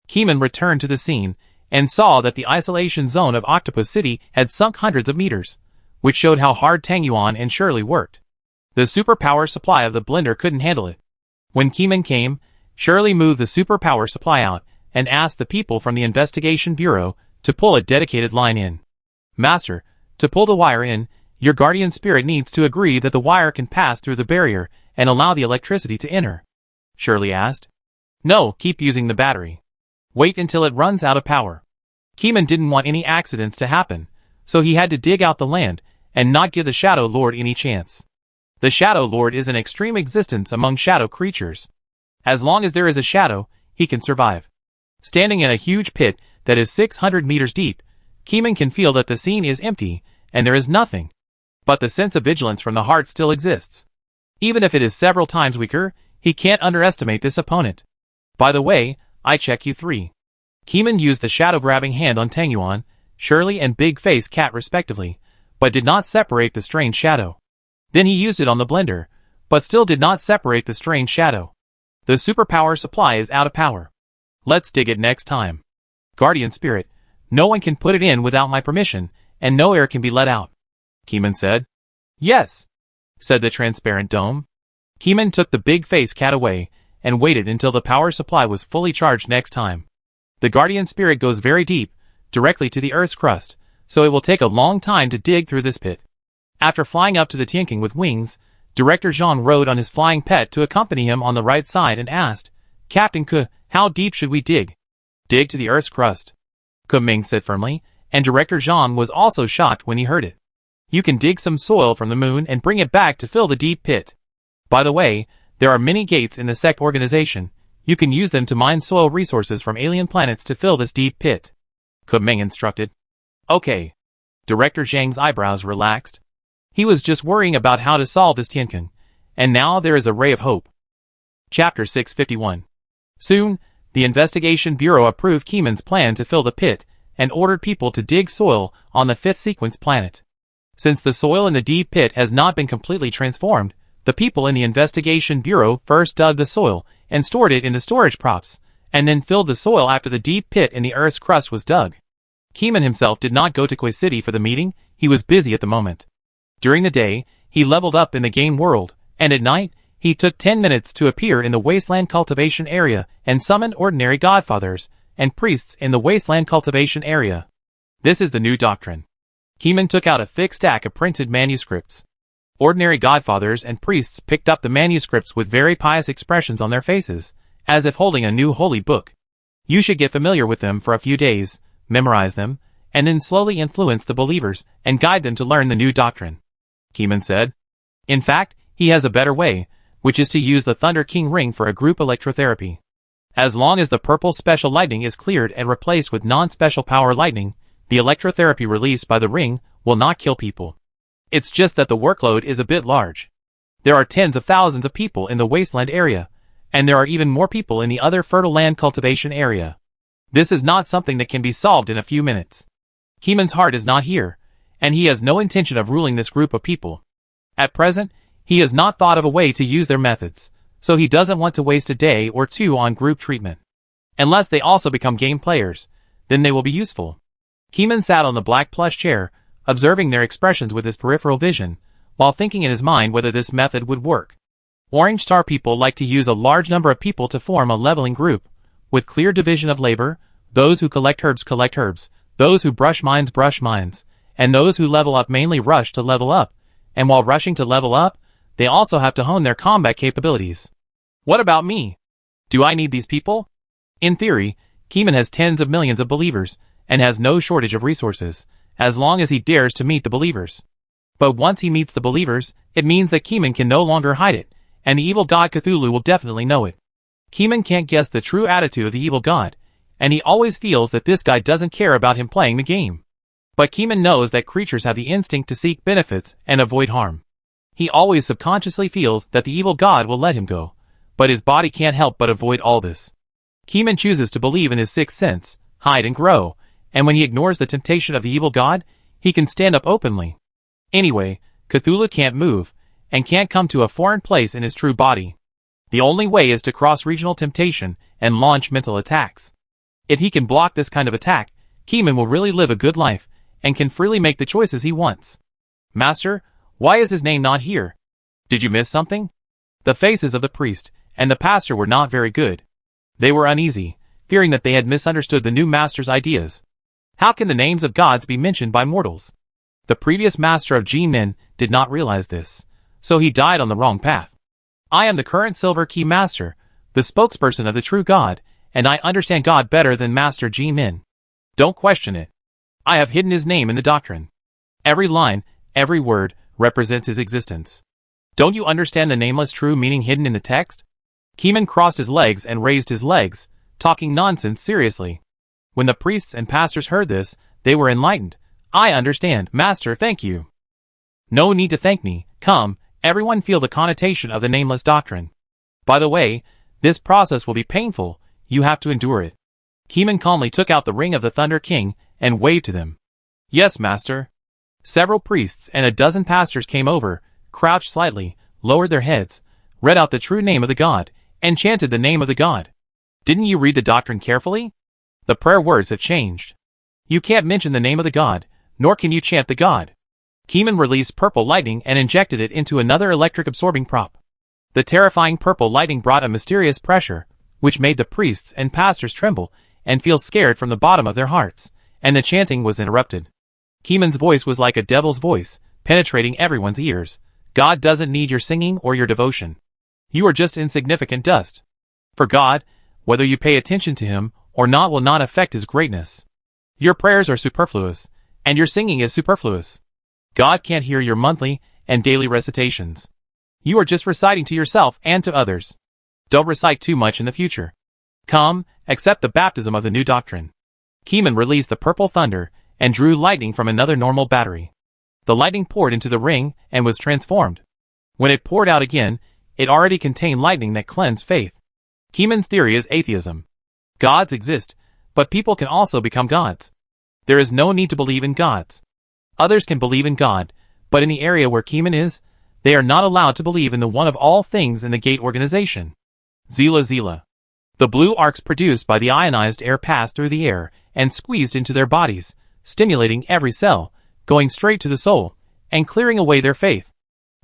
Keeman returned to the scene, and saw that the isolation zone of Octopus City had sunk hundreds of meters, which showed how hard Tang Yuan and Shirley worked. The superpower supply of the blender couldn't handle it. When Keeman came, Shirley moved the superpower supply out, and asked the people from the Investigation Bureau to pull a dedicated line in. Master, to pull the wire in, your guardian spirit needs to agree that the wire can pass through the barrier and allow the electricity to enter. Shirley asked. No, keep using the battery. Wait until it runs out of power. Keeman didn't want any accidents to happen, so he had to dig out the land and not give the Shadow Lord any chance. The Shadow Lord is an extreme existence among shadow creatures. As long as there is a shadow, he can survive. Standing in a huge pit that is 600 meters deep, Keeman can feel that the scene is empty and there is nothing. But the sense of vigilance from the heart still exists. Even if it is several times weaker, he can't underestimate this opponent. By the way, I check you three. Keeman used the shadow-grabbing hand on Tang Yuan, Shirley and Big-Faced Cat respectively, but did not separate the strange shadow. Then he used it on the blender, but still did not separate the strange shadow. The superpower supply is out of power. Let's dig it next time. Guardian Spirit, no one can put it in without my permission, and no air can be let out. Keeman said. Yes, said the transparent dome. Keeman took the Big-Faced Cat away, and waited until the power supply was fully charged next time. The Guardian Spirit goes very deep, directly to the Earth's crust, so it will take a long time to dig through this pit. After flying up to the Tianking with wings, Director Jean rode on his flying pet to accompany him on the right side and asked, Captain Ke, how deep should we dig? Dig to the Earth's crust. Ke Ming said firmly, and Director Jean was also shocked when he heard it. You can dig some soil from the moon and bring it back to fill the deep pit. By the way, there are many gates in the sect organization. You can use them to mine soil resources from alien planets to fill this deep pit. Ke Ming instructed. Okay. Director Zhang's eyebrows relaxed. He was just worrying about how to solve this Tianking, and now there is a ray of hope. Chapter 651. Soon, the Investigation Bureau approved Keeman's plan to fill the pit, and ordered people to dig soil on the 5th sequence planet. Since the soil in the deep pit has not been completely transformed, the people in the Investigation Bureau first dug the soil and stored it in the storage props, and then filled the soil after the deep pit in the Earth's crust was dug. Keeman himself did not go to Quay City for the meeting, he was busy at the moment. During the day, he leveled up in the game world, and at night, he took 10 minutes to appear in the Wasteland Cultivation Area and summoned ordinary godfathers and priests in the Wasteland Cultivation Area. This is the new doctrine. Keeman took out a thick stack of printed manuscripts. Ordinary godfathers and priests picked up the manuscripts with very pious expressions on their faces, as if holding a new holy book. You should get familiar with them for a few days, memorize them, and then slowly influence the believers and guide them to learn the new doctrine. Keeman said. In fact, he has a better way, which is to use the Thunder King ring for a group electrotherapy. As long as the purple special lightning is cleared and replaced with non-special power lightning, the electrotherapy released by the ring will not kill people. It's just that the workload is a bit large. There are tens of thousands of people in the wasteland area, and there are even more people in the other fertile land cultivation area. This is not something that can be solved in a few minutes. Keeman's heart is not here, and he has no intention of ruling this group of people. At present, he has not thought of a way to use their methods, so he doesn't want to waste a day or two on group treatment. Unless they also become game players, then they will be useful. Keeman sat on the black plush chair, observing their expressions with his peripheral vision, while thinking in his mind whether this method would work. Orange Star people like to use a large number of people to form a leveling group, with clear division of labor. Those who collect herbs, those who brush mines, and those who level up mainly rush to level up, and while rushing to level up, they also have to hone their combat capabilities. What about me? Do I need these people? In theory, Keeman has tens of millions of believers, and has no shortage of resources, as long as he dares to meet the believers. But once he meets the believers, it means that Keeman can no longer hide it, and the evil god Cthulhu will definitely know it. Keeman can't guess the true attitude of the evil god, and he always feels that this guy doesn't care about him playing the game. But Keeman knows that creatures have the instinct to seek benefits and avoid harm. He always subconsciously feels that the evil god will let him go, but his body can't help but avoid all this. Keeman chooses to believe in his sixth sense, hide and grow, and when he ignores the temptation of the evil god, he can stand up openly. Anyway, Cthulhu can't move, and can't come to a foreign place in his true body. The only way is to cross regional temptation and launch mental attacks. If he can block this kind of attack, Keeman will really live a good life, and can freely make the choices he wants. Master, why is his name not here? Did you miss something? The faces of the priest and the pastor were not very good. They were uneasy, fearing that they had misunderstood the new master's ideas. How can the names of gods be mentioned by mortals? The previous master of G-Men did not realize this, so he died on the wrong path. I am the current Silver Key Master, the spokesperson of the true God, and I understand God better than Master G-Men. Don't question it. I have hidden his name in the doctrine. Every line, every word, represents his existence. Don't you understand the nameless true meaning hidden in the text? Keeman crossed his legs and raised his legs, talking nonsense seriously. When the priests and pastors heard this, they were enlightened. I understand, Master, thank you. No need to thank me. Come, everyone feel the connotation of the nameless doctrine. By the way, this process will be painful. You have to endure it. Keeman calmly took out the ring of the Thunder King and waved to them. Yes, Master. Several priests and a dozen pastors came over, crouched slightly, lowered their heads, read out the true name of the god, and chanted the name of the god. Didn't you read the doctrine carefully? The prayer words have changed. You can't mention the name of the god, nor can you chant the god. Keeman released purple lightning and injected it into another electric absorbing prop. The terrifying purple lightning brought a mysterious pressure, which made the priests and pastors tremble and feel scared from the bottom of their hearts, and the chanting was interrupted. Keeman's voice was like a devil's voice, penetrating everyone's ears. God doesn't need your singing or your devotion. You are just insignificant dust. For God, whether you pay attention to him or not will not affect his greatness. Your prayers are superfluous, and your singing is superfluous. God can't hear your monthly and daily recitations. You are just reciting to yourself and to others. Don't recite too much in the future. Come, accept the baptism of the new doctrine. Keeman released the purple thunder and drew lightning from another normal battery. The lightning poured into the ring and was transformed. When it poured out again, it already contained lightning that cleansed faith. Keeman's theory is atheism. Gods exist, but people can also become gods. There is no need to believe in gods. Others can believe in God, but in the area where Keeman is, they are not allowed to believe in the one of all things in the gate organization. Zila. The blue arcs produced by the ionized air passed through the air and squeezed into their bodies, stimulating every cell, going straight to the soul, and clearing away their faith.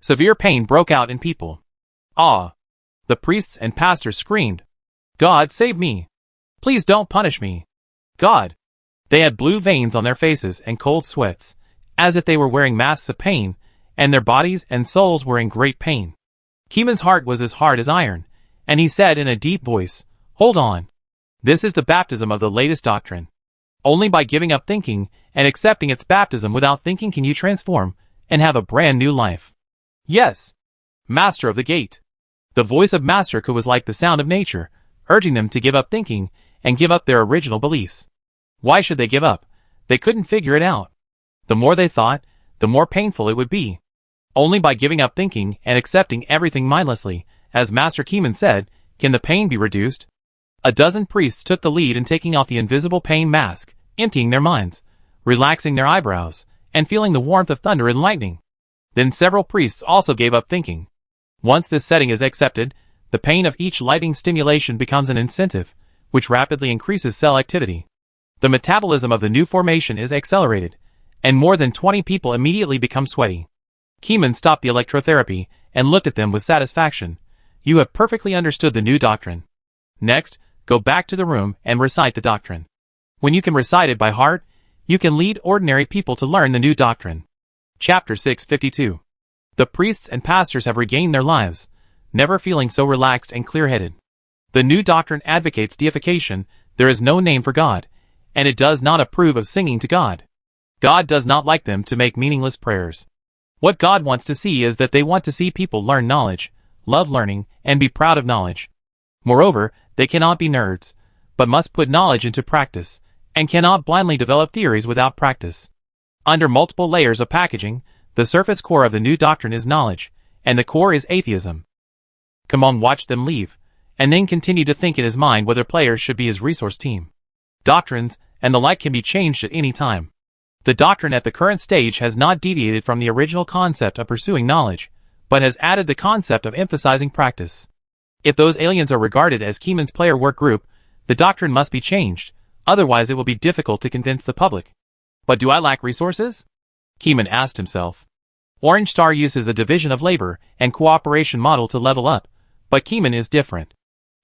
Severe pain broke out in people. Ah! The priests and pastors screamed. God, save me! Please don't punish me! God! They had blue veins on their faces and cold sweats, as if they were wearing masks of pain, and their bodies and souls were in great pain. Keeman's heart was as hard as iron, and he said in a deep voice, Hold on. This is the baptism of the latest doctrine. Only by giving up thinking and accepting its baptism without thinking can you transform and have a brand new life. Yes. Master of the Gate. The voice of Master Ku was like the sound of nature, urging them to give up thinking and give up their original beliefs. Why should they give up? They couldn't figure it out. The more they thought, the more painful it would be. Only by giving up thinking and accepting everything mindlessly, as Master Keeman said, can the pain be reduced. A dozen priests took the lead in taking off the invisible pain mask, emptying their minds, relaxing their eyebrows, and feeling the warmth of thunder and lightning. Then several priests also gave up thinking. Once this setting is accepted, the pain of each lightning stimulation becomes an incentive, which rapidly increases cell activity. The metabolism of the new formation is accelerated, and more than 20 people immediately become sweaty. Keeman stopped the electrotherapy and looked at them with satisfaction. You have perfectly understood the new doctrine. Next, go back to the room and recite the doctrine. When you can recite it by heart, you can lead ordinary people to learn the new doctrine. Chapter 652. The priests and pastors have regained their lives, never feeling so relaxed and clear-headed. The new doctrine advocates deification. There is no name for God, and it does not approve of singing to God. God does not like them to make meaningless prayers. What God wants to see is that they want to see people learn knowledge, love learning, and be proud of knowledge. Moreover, they cannot be nerds, but must put knowledge into practice, and cannot blindly develop theories without practice. Under multiple layers of packaging, the surface core of the new doctrine is knowledge, and the core is atheism. Kamon watched them leave, and then continued to think in his mind whether players should be his resource team. Doctrines and the like can be changed at any time. The doctrine at the current stage has not deviated from the original concept of pursuing knowledge, but has added the concept of emphasizing practice. If those aliens are regarded as Keeman's player work group, the doctrine must be changed, otherwise it will be difficult to convince the public. But do I lack resources? Keeman asked himself. Orange Star uses a division of labor and cooperation model to level up, but Keeman is different.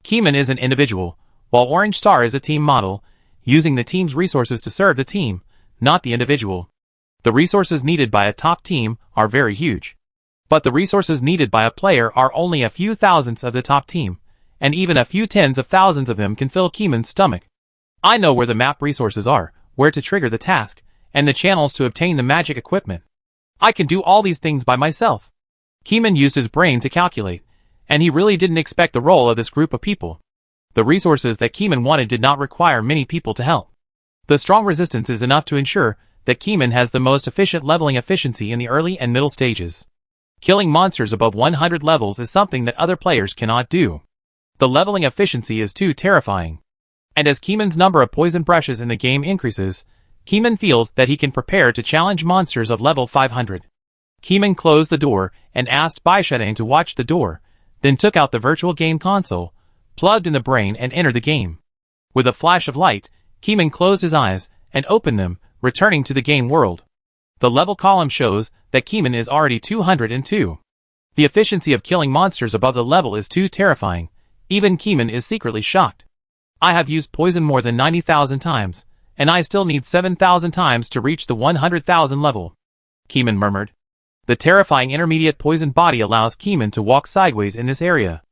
Keeman is an individual, while Orange Star is a team model, using the team's resources to serve the team, not the individual. The resources needed by a top team are very huge. But the resources needed by a player are only a few thousandths of the top team, and even a few tens of thousands of them can fill Keeman's stomach. I know where the map resources are, where to trigger the task, and the channels to obtain the magic equipment. I can do all these things by myself. Keeman used his brain to calculate, and he really didn't expect the role of this group of people. The resources that Keeman wanted did not require many people to help. The strong resistance is enough to ensure that Keeman has the most efficient leveling efficiency in the early and middle stages. Killing monsters above 100 levels is something that other players cannot do. The leveling efficiency is too terrifying. And as Keeman's number of poison brushes in the game increases, Keeman feels that he can prepare to challenge monsters of level 500. Keeman closed the door and asked Baishadane to watch the door, then took out the virtual game console, plugged in the brain and entered the game. With a flash of light, Keeman closed his eyes and opened them, returning to the game world. The level column shows that Keeman is already 202. The efficiency of killing monsters above the level is too terrifying. Even Keeman is secretly shocked. I have used poison more than 90,000 times, and I still need 7,000 times to reach the 100,000 level. Keeman murmured. The terrifying intermediate poison body allows Keeman to walk sideways in this area.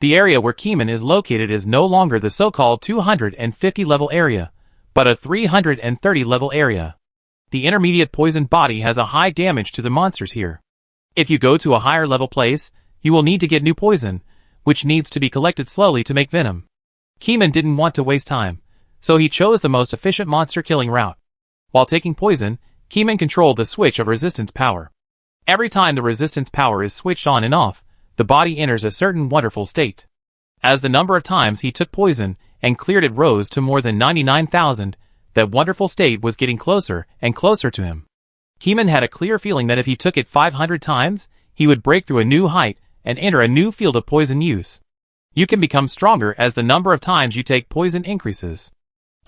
The area where Keeman is located is no longer the so-called 250 level area, but a 330 level area. The intermediate poison body has a high damage to the monsters here. If you go to a higher level place, you will need to get new poison, which needs to be collected slowly to make venom. Keeman didn't want to waste time, so he chose the most efficient monster killing route. While taking poison, Keeman controlled the switch of resistance power. Every time the resistance power is switched on and off, the body enters a certain wonderful state. As the number of times he took poison and cleared it rose to more than 99,000, that wonderful state was getting closer and closer to him. Keeman had a clear feeling that if he took it 500 times, he would break through a new height and enter a new field of poison use. You can become stronger as the number of times you take poison increases.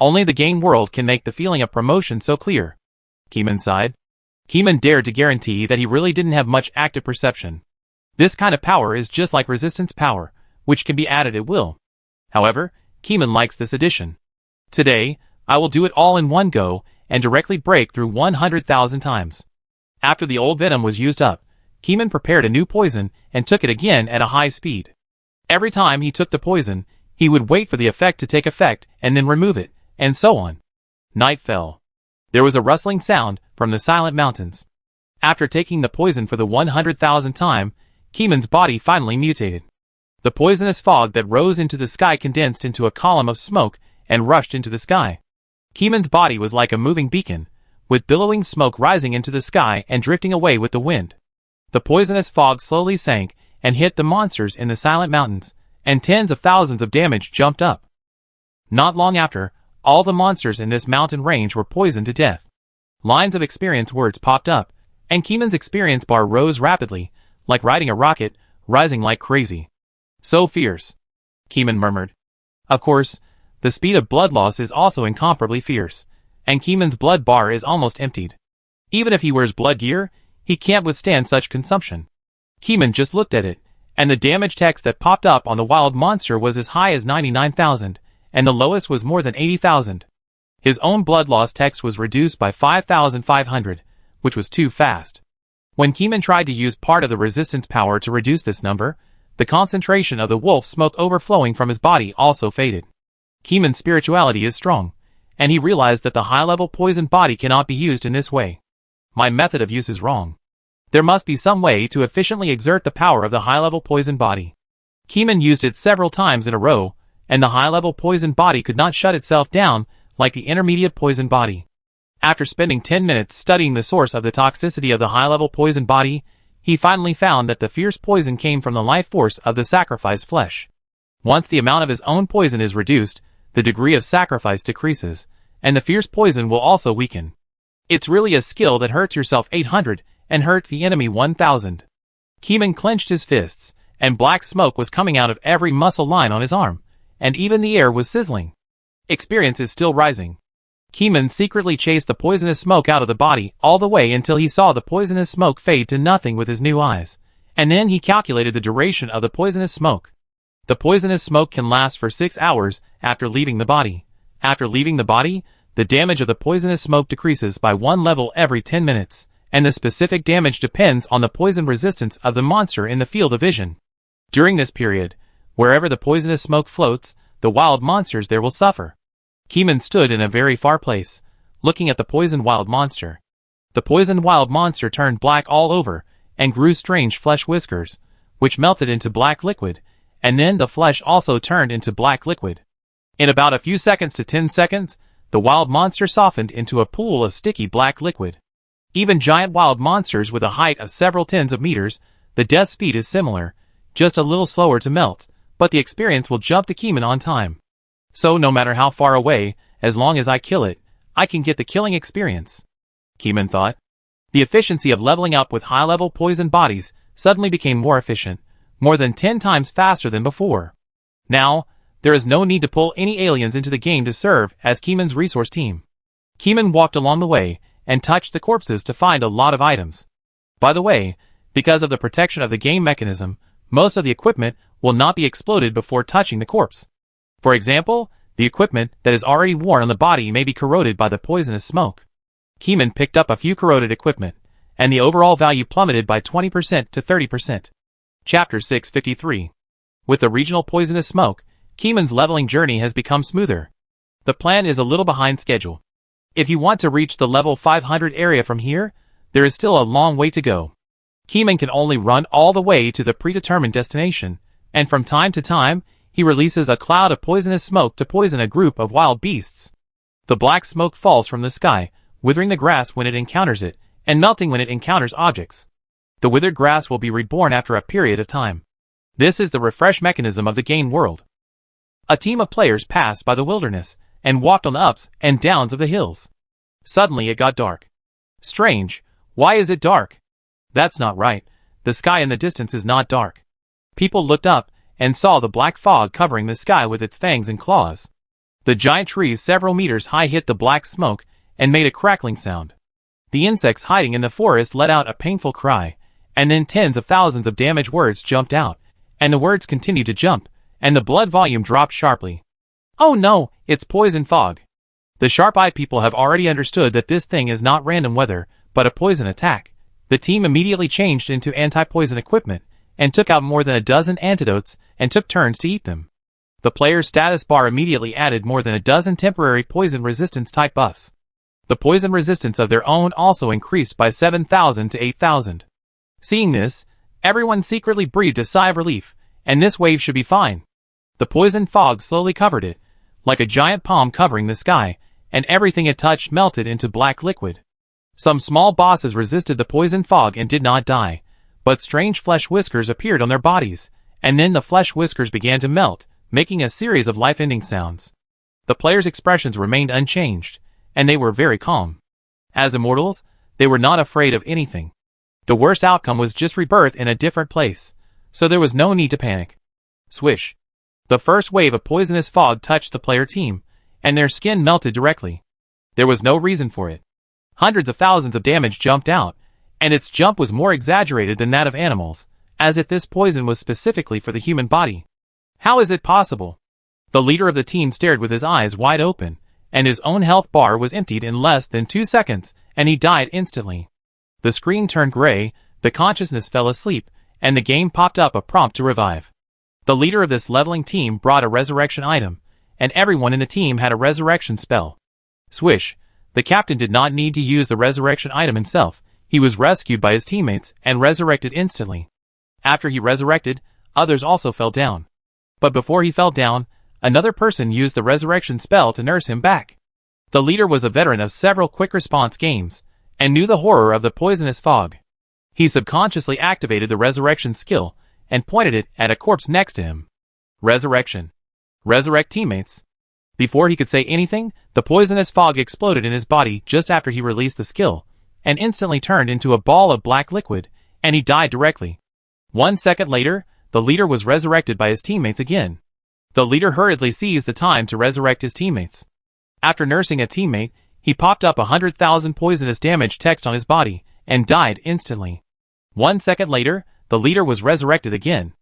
Only the game world can make the feeling of promotion so clear. Keeman sighed. Keeman dared to guarantee that he really didn't have much active perception. This kind of power is just like resistance power, which can be added at will. However, Keeman likes this addition. Today, I will do it all in one go and directly break through 100,000 times. After the old venom was used up, Keeman prepared a new poison and took it again at a high speed. Every time he took the poison, he would wait for the effect to take effect and then remove it, and so on. Night fell. There was a rustling sound from the silent mountains. After taking the poison for the 100,000th time, Keeman's body finally mutated. The poisonous fog that rose into the sky condensed into a column of smoke and rushed into the sky. Keeman's body was like a moving beacon, with billowing smoke rising into the sky and drifting away with the wind. The poisonous fog slowly sank and hit the monsters in the silent mountains, and tens of thousands of damage jumped up. Not long after, all the monsters in this mountain range were poisoned to death. Lines of experience words popped up, and Keeman's experience bar rose rapidly, like riding a rocket, rising like crazy. So fierce, Keeman murmured. Of course, the speed of blood loss is also incomparably fierce, and Keeman's blood bar is almost emptied. Even if he wears blood gear, he can't withstand such consumption. Keeman just looked at it, and the damage text that popped up on the wild monster was as high as 99,000, and the lowest was more than 80,000. His own blood loss text was reduced by 5,500, which was too fast. When Keeman tried to use part of the resistance power to reduce this number, the concentration of the wolf smoke overflowing from his body also faded. Keeman's spirituality is strong, and he realized that the high-level poison body cannot be used in this way. My method of use is wrong. There must be some way to efficiently exert the power of the high-level poison body. Keeman used it several times in a row, and the high-level poison body could not shut itself down like the intermediate poison body. After spending 10 minutes studying the source of the toxicity of the high-level poison body, he finally found that the fierce poison came from the life force of the sacrificed flesh. Once the amount of his own poison is reduced, the degree of sacrifice decreases, and the fierce poison will also weaken. It's really a skill that hurts yourself 800 and hurts the enemy 1000. Keeman clenched his fists, and black smoke was coming out of every muscle line on his arm, and even the air was sizzling. Experience is still rising. Keeman secretly chased the poisonous smoke out of the body all the way until he saw the poisonous smoke fade to nothing with his new eyes, and then he calculated the duration of the poisonous smoke. The poisonous smoke can last for 6 hours after leaving the body. After leaving the body, the damage of the poisonous smoke decreases by 1 level every 10 minutes, and the specific damage depends on the poison resistance of the monster in the field of vision. During this period, wherever the poisonous smoke floats, the wild monsters there will suffer. Keeman stood in a very far place, looking at the poisoned wild monster. The poisoned wild monster turned black all over, and grew strange flesh whiskers, which melted into black liquid, and then the flesh also turned into black liquid. In about a few seconds to 10 seconds, the wild monster softened into a pool of sticky black liquid. Even giant wild monsters with a height of several tens of meters, the death speed is similar, just a little slower to melt, but the experience will jump to Keeman on time. So no matter how far away, as long as I kill it, I can get the killing experience. Keeman thought. The efficiency of leveling up with high-level poison bodies suddenly became more efficient, more than 10 times faster than before. Now, there is no need to pull any aliens into the game to serve as Keeman's resource team. Keeman walked along the way and touched the corpses to find a lot of items. By the way, because of the protection of the game mechanism, most of the equipment will not be exploded before touching the corpse. For example, the equipment that is already worn on the body may be corroded by the poisonous smoke. Keeman picked up a few corroded equipment, and the overall value plummeted by 20% to 30%. Chapter 653. With the regional poisonous smoke, Keeman's leveling journey has become smoother. The plan is a little behind schedule. If you want to reach the level 500 area from here, there is still a long way to go. Keeman can only run all the way to the predetermined destination, and from time to time, he releases a cloud of poisonous smoke to poison a group of wild beasts. The black smoke falls from the sky, withering the grass when it encounters it, and melting when it encounters objects. The withered grass will be reborn after a period of time. This is the refresh mechanism of the game world. A team of players passed by the wilderness, and walked on the ups and downs of the hills. Suddenly it got dark. Strange, why is it dark? That's not right, the sky in the distance is not dark. People looked up, and saw the black fog covering the sky with its fangs and claws. The giant trees several meters high hit the black smoke, and made a crackling sound. The insects hiding in the forest let out a painful cry, and then tens of thousands of damaged words jumped out, and the words continued to jump, and the blood volume dropped sharply. Oh no, it's poison fog. The sharp-eyed people have already understood that this thing is not random weather, but a poison attack. The team immediately changed into anti-poison equipment, and took out more than a dozen antidotes, and took turns to eat them. The player's status bar immediately added more than a dozen temporary poison resistance type buffs. The poison resistance of their own also increased by 7,000 to 8,000. Seeing this, everyone secretly breathed a sigh of relief, and this wave should be fine. The poison fog slowly covered it, like a giant palm covering the sky, and everything it touched melted into black liquid. Some small bosses resisted the poison fog and did not die, but strange flesh whiskers appeared on their bodies, and then the flesh whiskers began to melt, making a series of life-ending sounds. The players' expressions remained unchanged, and they were very calm. As immortals, they were not afraid of anything. The worst outcome was just rebirth in a different place, so there was no need to panic. Swish. The first wave of poisonous fog touched the player team, and their skin melted directly. There was no reason for it. Hundreds of thousands of damage jumped out, and its jump was more exaggerated than that of animals, as if this poison was specifically for the human body. How is it possible? The leader of the team stared with his eyes wide open, and his own health bar was emptied in less than 2 seconds, and he died instantly. The screen turned gray, the consciousness fell asleep, and the game popped up a prompt to revive. The leader of this leveling team brought a resurrection item, and everyone in the team had a resurrection spell. Swish. The captain did not need to use the resurrection item himself. He was rescued by his teammates and resurrected instantly. After he resurrected, others also fell down. But before he fell down, another person used the resurrection spell to nurse him back. The leader was a veteran of several quick response games, and knew the horror of the poisonous fog. He subconsciously activated the resurrection skill and pointed it at a corpse next to him. Resurrection. Resurrect teammates. Before he could say anything, the poisonous fog exploded in his body just after he released the skill, and instantly turned into a ball of black liquid, and he died directly. 1 second later, the leader was resurrected by his teammates again. The leader hurriedly seized the time to resurrect his teammates. After nursing a teammate, he popped up 100,000 poisonous damage text on his body, and died instantly. 1 second later, the leader was resurrected again.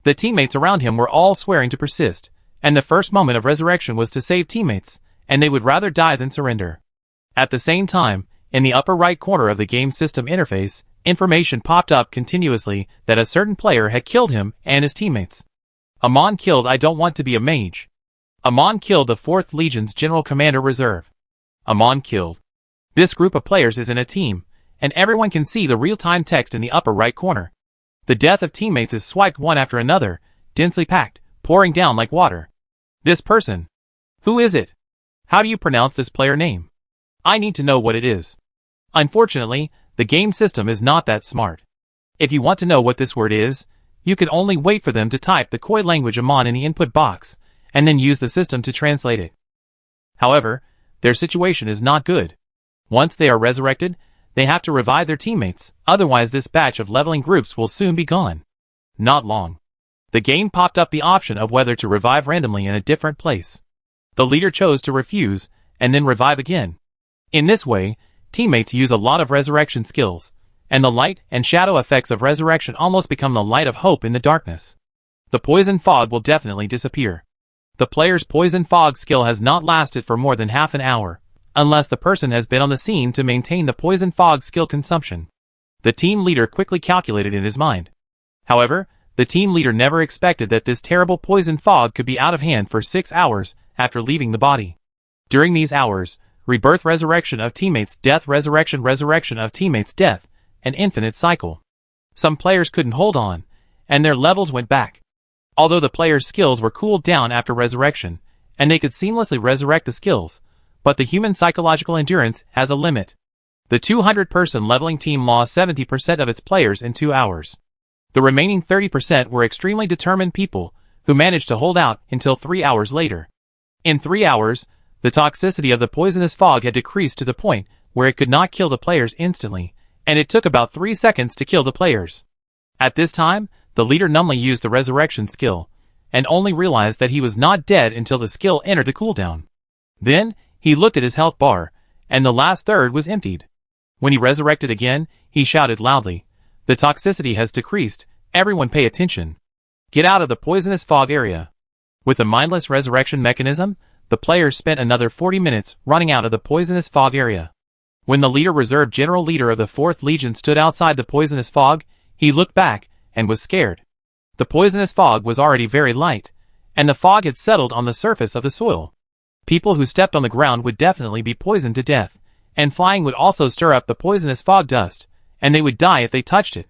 The teammates around him were all swearing to persist, and the first moment of resurrection was to save teammates, and they would rather die than surrender. At the same time, in the upper right corner of the game system interface, information popped up continuously that a certain player had killed him and his teammates. Amon killed I don't want to be a mage. Amon killed the 4th Legion's General Commander Reserve. Amon killed. This group of players is in a team, and everyone can see the real-time text in the upper right corner. The death of teammates is swiped one after another, densely packed, pouring down like water. This person. Who is it? How do you pronounce this player name? I need to know what it is. Unfortunately, the game system is not that smart. If you want to know what this word is, you can only wait for them to type the Khoi language Amon in the input box, and then use the system to translate it. However, their situation is not good. Once they are resurrected, they have to revive their teammates, otherwise this batch of leveling groups will soon be gone. Not long. The game popped up the option of whether to revive randomly in a different place. The leader chose to refuse, and then revive again. In this way, teammates use a lot of resurrection skills, and the light and shadow effects of resurrection almost become the light of hope in the darkness. The poison fog will definitely disappear. The player's poison fog skill has not lasted for more than half an hour, unless the person has been on the scene to maintain the poison fog skill consumption. The team leader quickly calculated in his mind. However, the team leader never expected that this terrible poison fog could be out of hand for 6 hours after leaving the body. During these hours, rebirth, resurrection of teammates, death, resurrection, resurrection of teammates, death, an infinite cycle. Some players couldn't hold on, and their levels went back. Although the players' skills were cooled down after resurrection, and they could seamlessly resurrect the skills, but the human psychological endurance has a limit. The 200-person leveling team lost 70% of its players in 2 hours. The remaining 30% were extremely determined people who managed to hold out until 3 hours later. In 3 hours, the toxicity of the poisonous fog had decreased to the point where it could not kill the players instantly, and it took about 3 seconds to kill the players. At this time, the leader numbly used the resurrection skill, and only realized that he was not dead until the skill entered the cooldown. Then, he looked at his health bar, and the last third was emptied. When he resurrected again, he shouted loudly, "The toxicity has decreased, everyone pay attention. Get out of the poisonous fog area." With a mindless resurrection mechanism, the players spent another 40 minutes running out of the poisonous fog area. When the leader reserve general leader of the 4th Legion stood outside the poisonous fog, he looked back, and was scared. The poisonous fog was already very light, and the fog had settled on the surface of the soil. People who stepped on the ground would definitely be poisoned to death, and flying would also stir up the poisonous fog dust, and they would die if they touched it.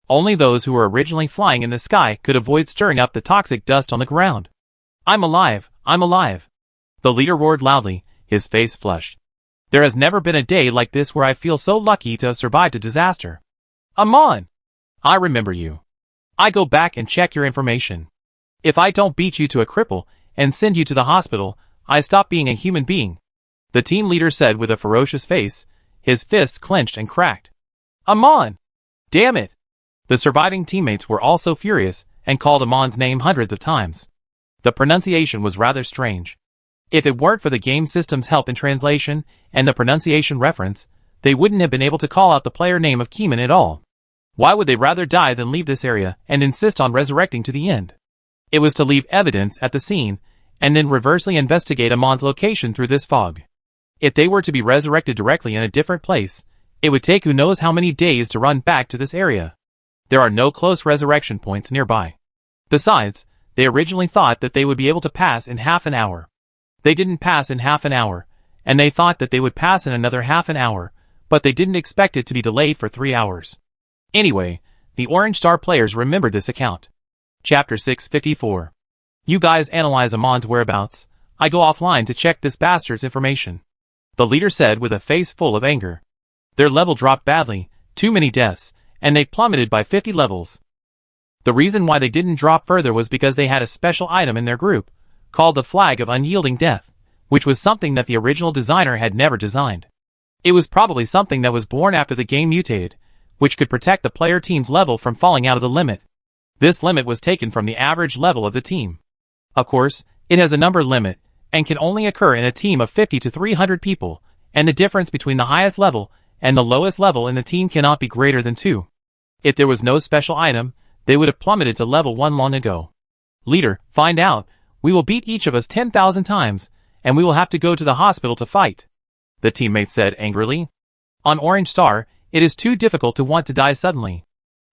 Only those who were originally flying in the sky could avoid stirring up the toxic dust on the ground. "I'm alive, I'm alive!" The leader roared loudly, his face flushed. "There has never been a day like this where I feel so lucky to have survived a disaster. Amon! I remember you. I go back and check your information. If I don't beat you to a cripple and send you to the hospital, I stop being a human being," the team leader said with a ferocious face, his fists clenched and cracked. "Amon! Damn it!" The surviving teammates were also furious and called Amon's name hundreds of times. The pronunciation was rather strange. If it weren't for the game system's help in translation and the pronunciation reference, they wouldn't have been able to call out the player name of Keeman at all. Why would they rather die than leave this area and insist on resurrecting to the end? It was to leave evidence at the scene, and then reversely investigate Amon's location through this fog. If they were to be resurrected directly in a different place, it would take who knows how many days to run back to this area. There are no close resurrection points nearby. Besides, they originally thought that they would be able to pass in half an hour. They didn't pass in half an hour, and they thought that they would pass in another half an hour, but they didn't expect it to be delayed for 3 hours. Anyway, the Orange Star players remembered this account. Chapter 654. You guys analyze Amon's whereabouts. I go offline to check this bastard's information, the leader said with a face full of anger. Their level dropped badly, too many deaths, and they plummeted by 50 levels. The reason why they didn't drop further was because they had a special item in their group, called the Flag of Unyielding Death, which was something that the original designer had never designed. It was probably something that was born after the game mutated, which could protect the player team's level from falling out of the limit. This limit was taken from the average level of the team. Of course, it has a number limit, and can only occur in a team of 50 to 300 people, and the difference between the highest level and the lowest level in the team cannot be greater than 2. If there was no special item, they would have plummeted to level 1 long ago. Leader, find out. We will beat each of us 10,000 times, and we will have to go to the hospital to fight, the teammate said angrily. On Orange Star, it is too difficult to want to die suddenly.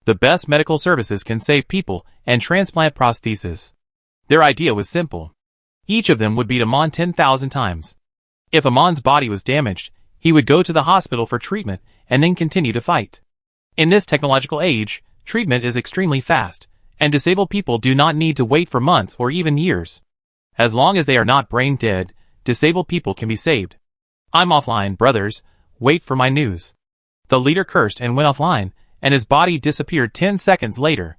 The best medical services can save people and transplant prostheses. Their idea was simple. Each of them would beat Amon 10,000 times. If Amon's body was damaged, he would go to the hospital for treatment and then continue to fight. In this technological age, treatment is extremely fast, and disabled people do not need to wait for months or even years. As long as they are not brain dead, disabled people can be saved. I'm offline, brothers. Wait for my news. The leader cursed and went offline, and his body disappeared 10 seconds later.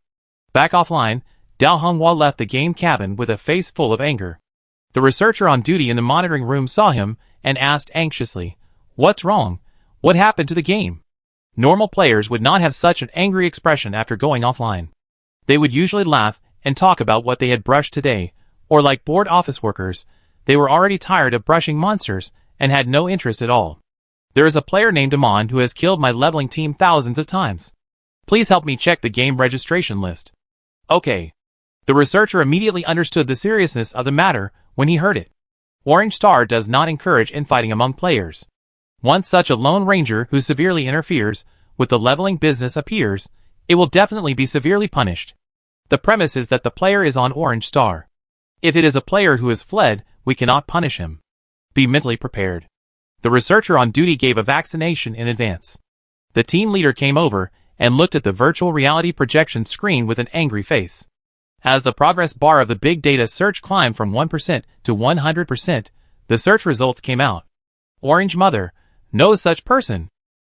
Back offline, Dao Honghua left the game cabin with a face full of anger. The researcher on duty in the monitoring room saw him and asked anxiously, "What's wrong? What happened to the game?" Normal players would not have such an angry expression after going offline. They would usually laugh and talk about what they had brushed today, or like bored office workers, they were already tired of brushing monsters and had no interest at all. There is a player named Amon who has killed my leveling team thousands of times. Please help me check the game registration list. Okay. The researcher immediately understood the seriousness of the matter when he heard it. Orange Star does not encourage infighting among players. Once such a lone ranger who severely interferes with the leveling business appears, it will definitely be severely punished. The premise is that the player is on Orange Star. If it is a player who has fled, we cannot punish him. Be mentally prepared. The researcher on duty gave a vaccination in advance. The team leader came over and looked at the virtual reality projection screen with an angry face. As the progress bar of the big data search climbed from 1% to 100%, the search results came out. Orange Mother. No such person.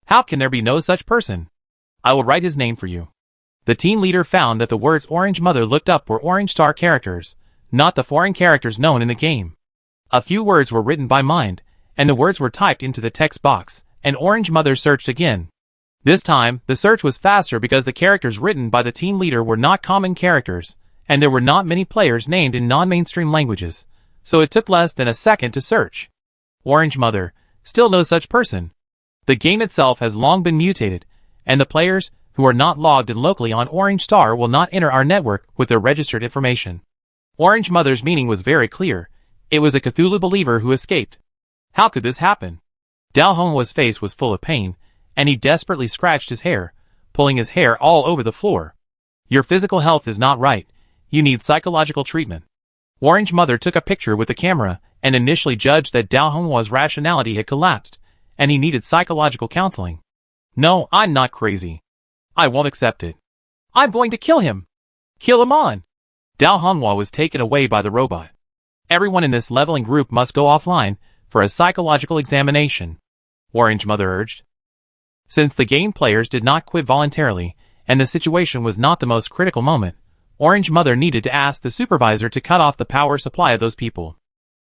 How can there be no such person? I will write his name for you. The team leader found that the words Orange Mother looked up were Orange Star characters, not the foreign characters known in the game. A few words were written by mind, and the words were typed into the text box, and Orange Mother searched again. This time, the search was faster because the characters written by the team leader were not common characters, and there were not many players named in non-mainstream languages, so it took less than a second to search. Orange Mother. Still no such person. The game itself has long been mutated, and the players who are not logged in locally on Orange Star will not enter our network with their registered information. Orange Mother's meaning was very clear. It was a Cthulhu believer who escaped. How could this happen? Dao Honghua's face was full of pain, and he desperately scratched his hair, pulling his hair all over the floor. Your physical health is not right. You need psychological treatment. Orange Mother took a picture with the camera and initially judged that Dao Honghua's rationality had collapsed, and he needed psychological counseling. No, I'm not crazy. I won't accept it. I'm going to kill him. Kill him on. Dao Honghua was taken away by the robot. Everyone in this leveling group must go offline for a psychological examination, Orange Mother urged. Since the game players did not quit voluntarily, and the situation was not the most critical moment, Orange Mother needed to ask the supervisor to cut off the power supply of those people.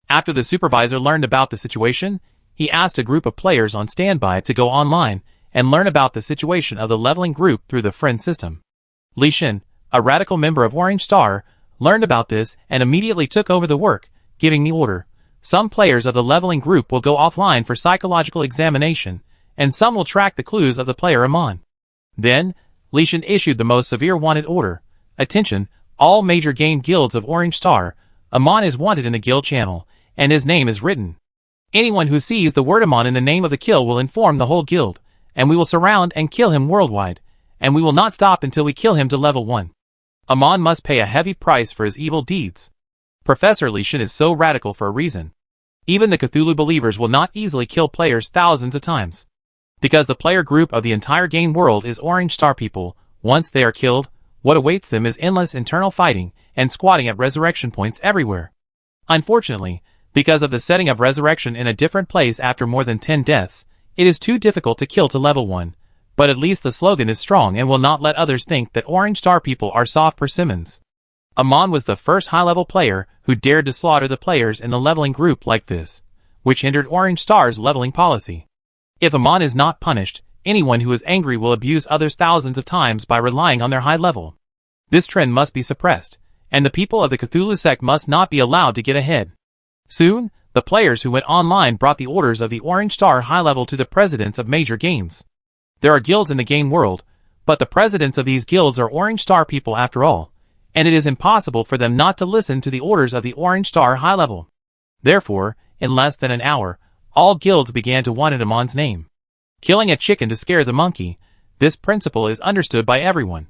After the supervisor learned about the situation, he asked a group of players on standby to go online and learn about the situation of the leveling group through the friend system. Li Shen, a radical member of Orange Star, learned about this and immediately took over the work, giving the order. Some players of the leveling group will go offline for psychological examination, and some will track the clues of the player Amon. Then, Li Shen issued the most severe wanted order. Attention, all major game guilds of Orange Star. Amon is wanted in the guild channel, and his name is written. Anyone who sees the word Amon in the name of the kill will inform the whole guild, and we will surround and kill him worldwide, and we will not stop until we kill him to level 1. Amon must pay a heavy price for his evil deeds. Professor Li Shen is so radical for a reason. Even the Cthulhu believers will not easily kill players thousands of times. Because the player group of the entire game world is Orange Star people, once they are killed, what awaits them is endless internal fighting and squatting at resurrection points everywhere. Unfortunately, because of the setting of resurrection in a different place after more than 10 deaths, it is too difficult to kill to level 1, But at least the slogan is strong and will not let others think that Orange Star people are soft persimmons. Amon was the first high-level player who dared to slaughter the players in the leveling group like this, which hindered Orange Star's leveling policy. If Amon is not punished, anyone who is angry will abuse others thousands of times by relying on their high level. This trend must be suppressed, and the people of the Cthulhu sect must not be allowed to get ahead. Soon, the players who went online brought the orders of the Orange Star high level to the presidents of major games. There are guilds in the game world, but the presidents of these guilds are Orange Star people after all, and it is impossible for them not to listen to the orders of the Orange Star high level. Therefore, in less than an hour, all guilds began to want Amon's name. Killing a chicken to scare the monkey, this principle is understood by everyone.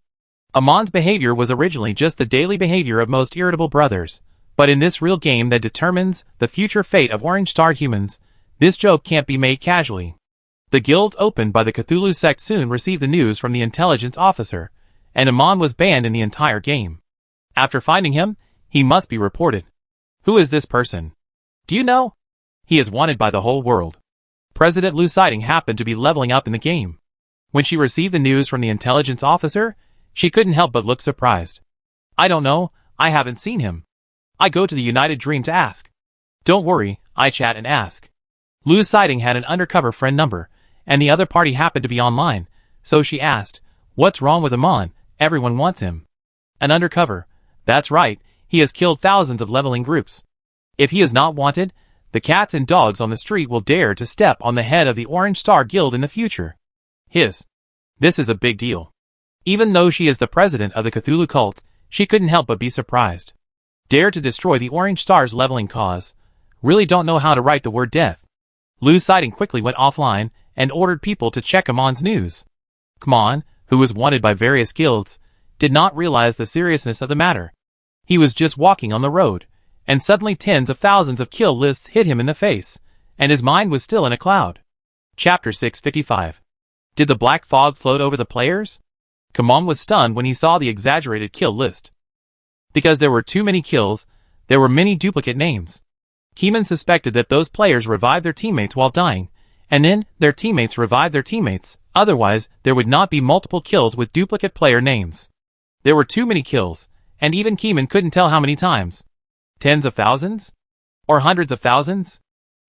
Amon's behavior was originally just the daily behavior of most irritable brothers, but in this real game that determines the future fate of Orange Star humans, this joke can't be made casually. The guilds opened by the Cthulhu sect soon received the news from the intelligence officer, and Amon was banned in the entire game. After finding him, he must be reported. Who is this person? Do you know? He is wanted by the whole world. President Lu Siding happened to be leveling up in the game. When she received the news from the intelligence officer, she couldn't help but look surprised. I don't know, I haven't seen him. I go to the United Dream to ask. Don't worry, I chat and ask. Lu Siding had an undercover friend number, and the other party happened to be online, so she asked, what's wrong with Amon? Everyone wants him. An undercover. That's right, he has killed thousands of leveling groups. If he is not wanted, the cats and dogs on the street will dare to step on the head of the Orange Star Guild in the future. This is a big deal. Even though she is the president of the Cthulhu cult, she couldn't help but be surprised. Dare to destroy the Orange Star's leveling cause. Really don't know how to write the word death. Lu Siding quickly went offline and ordered people to check Amon's news. Kmon, who was wanted by various guilds, did not realize the seriousness of the matter. He was just walking on the road, and suddenly tens of thousands of kill lists hit him in the face, and his mind was still in a cloud. Chapter 655. Did the black fog float over the players? Kmon was stunned when he saw the exaggerated kill list. Because there were too many kills, there were many duplicate names. Kmon suspected that those players revived their teammates while dying, and then their teammates revived their teammates, otherwise there would not be multiple kills with duplicate player names. There were too many kills, and even Kmon couldn't tell how many times. Tens of thousands? Or hundreds of thousands?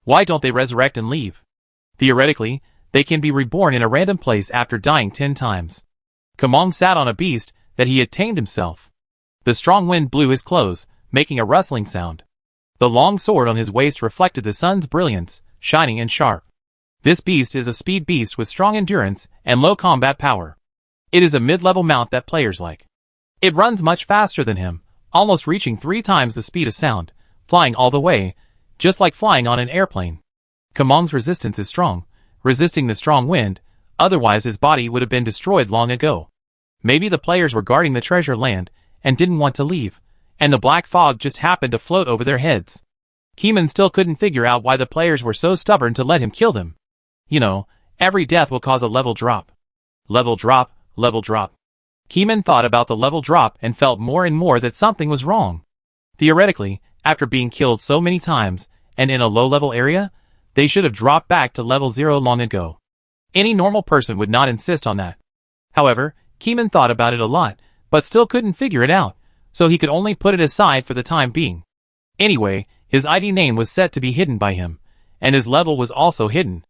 Why don't they resurrect and leave? Theoretically, they can be reborn in a random place after dying 10 times. Kmon sat on a beast that he had tamed himself. The strong wind blew his clothes, making a rustling sound. The long sword on his waist reflected the sun's brilliance, shining and sharp. This beast is a speed beast with strong endurance and low combat power. It is a mid-level mount that players like. It runs much faster than him, almost reaching 3 times the speed of sound, flying all the way, just like flying on an airplane. Kmon's resistance is strong, resisting the strong wind, otherwise his body would have been destroyed long ago. Maybe the players were guarding the treasure land and didn't want to leave, and the black fog just happened to float over their heads. Kmon still couldn't figure out why the players were so stubborn to let him kill them. You know, every death will cause a level drop. Level drop, level drop. Kmon thought about the level drop and felt more and more that something was wrong. Theoretically, after being killed so many times, and in a low-level area, they should have dropped back to level 0 long ago. Any normal person would not insist on that. However, Kmon thought about it a lot, but still couldn't figure it out, so he could only put it aside for the time being. Anyway, his ID name was set to be hidden by him, and his level was also hidden.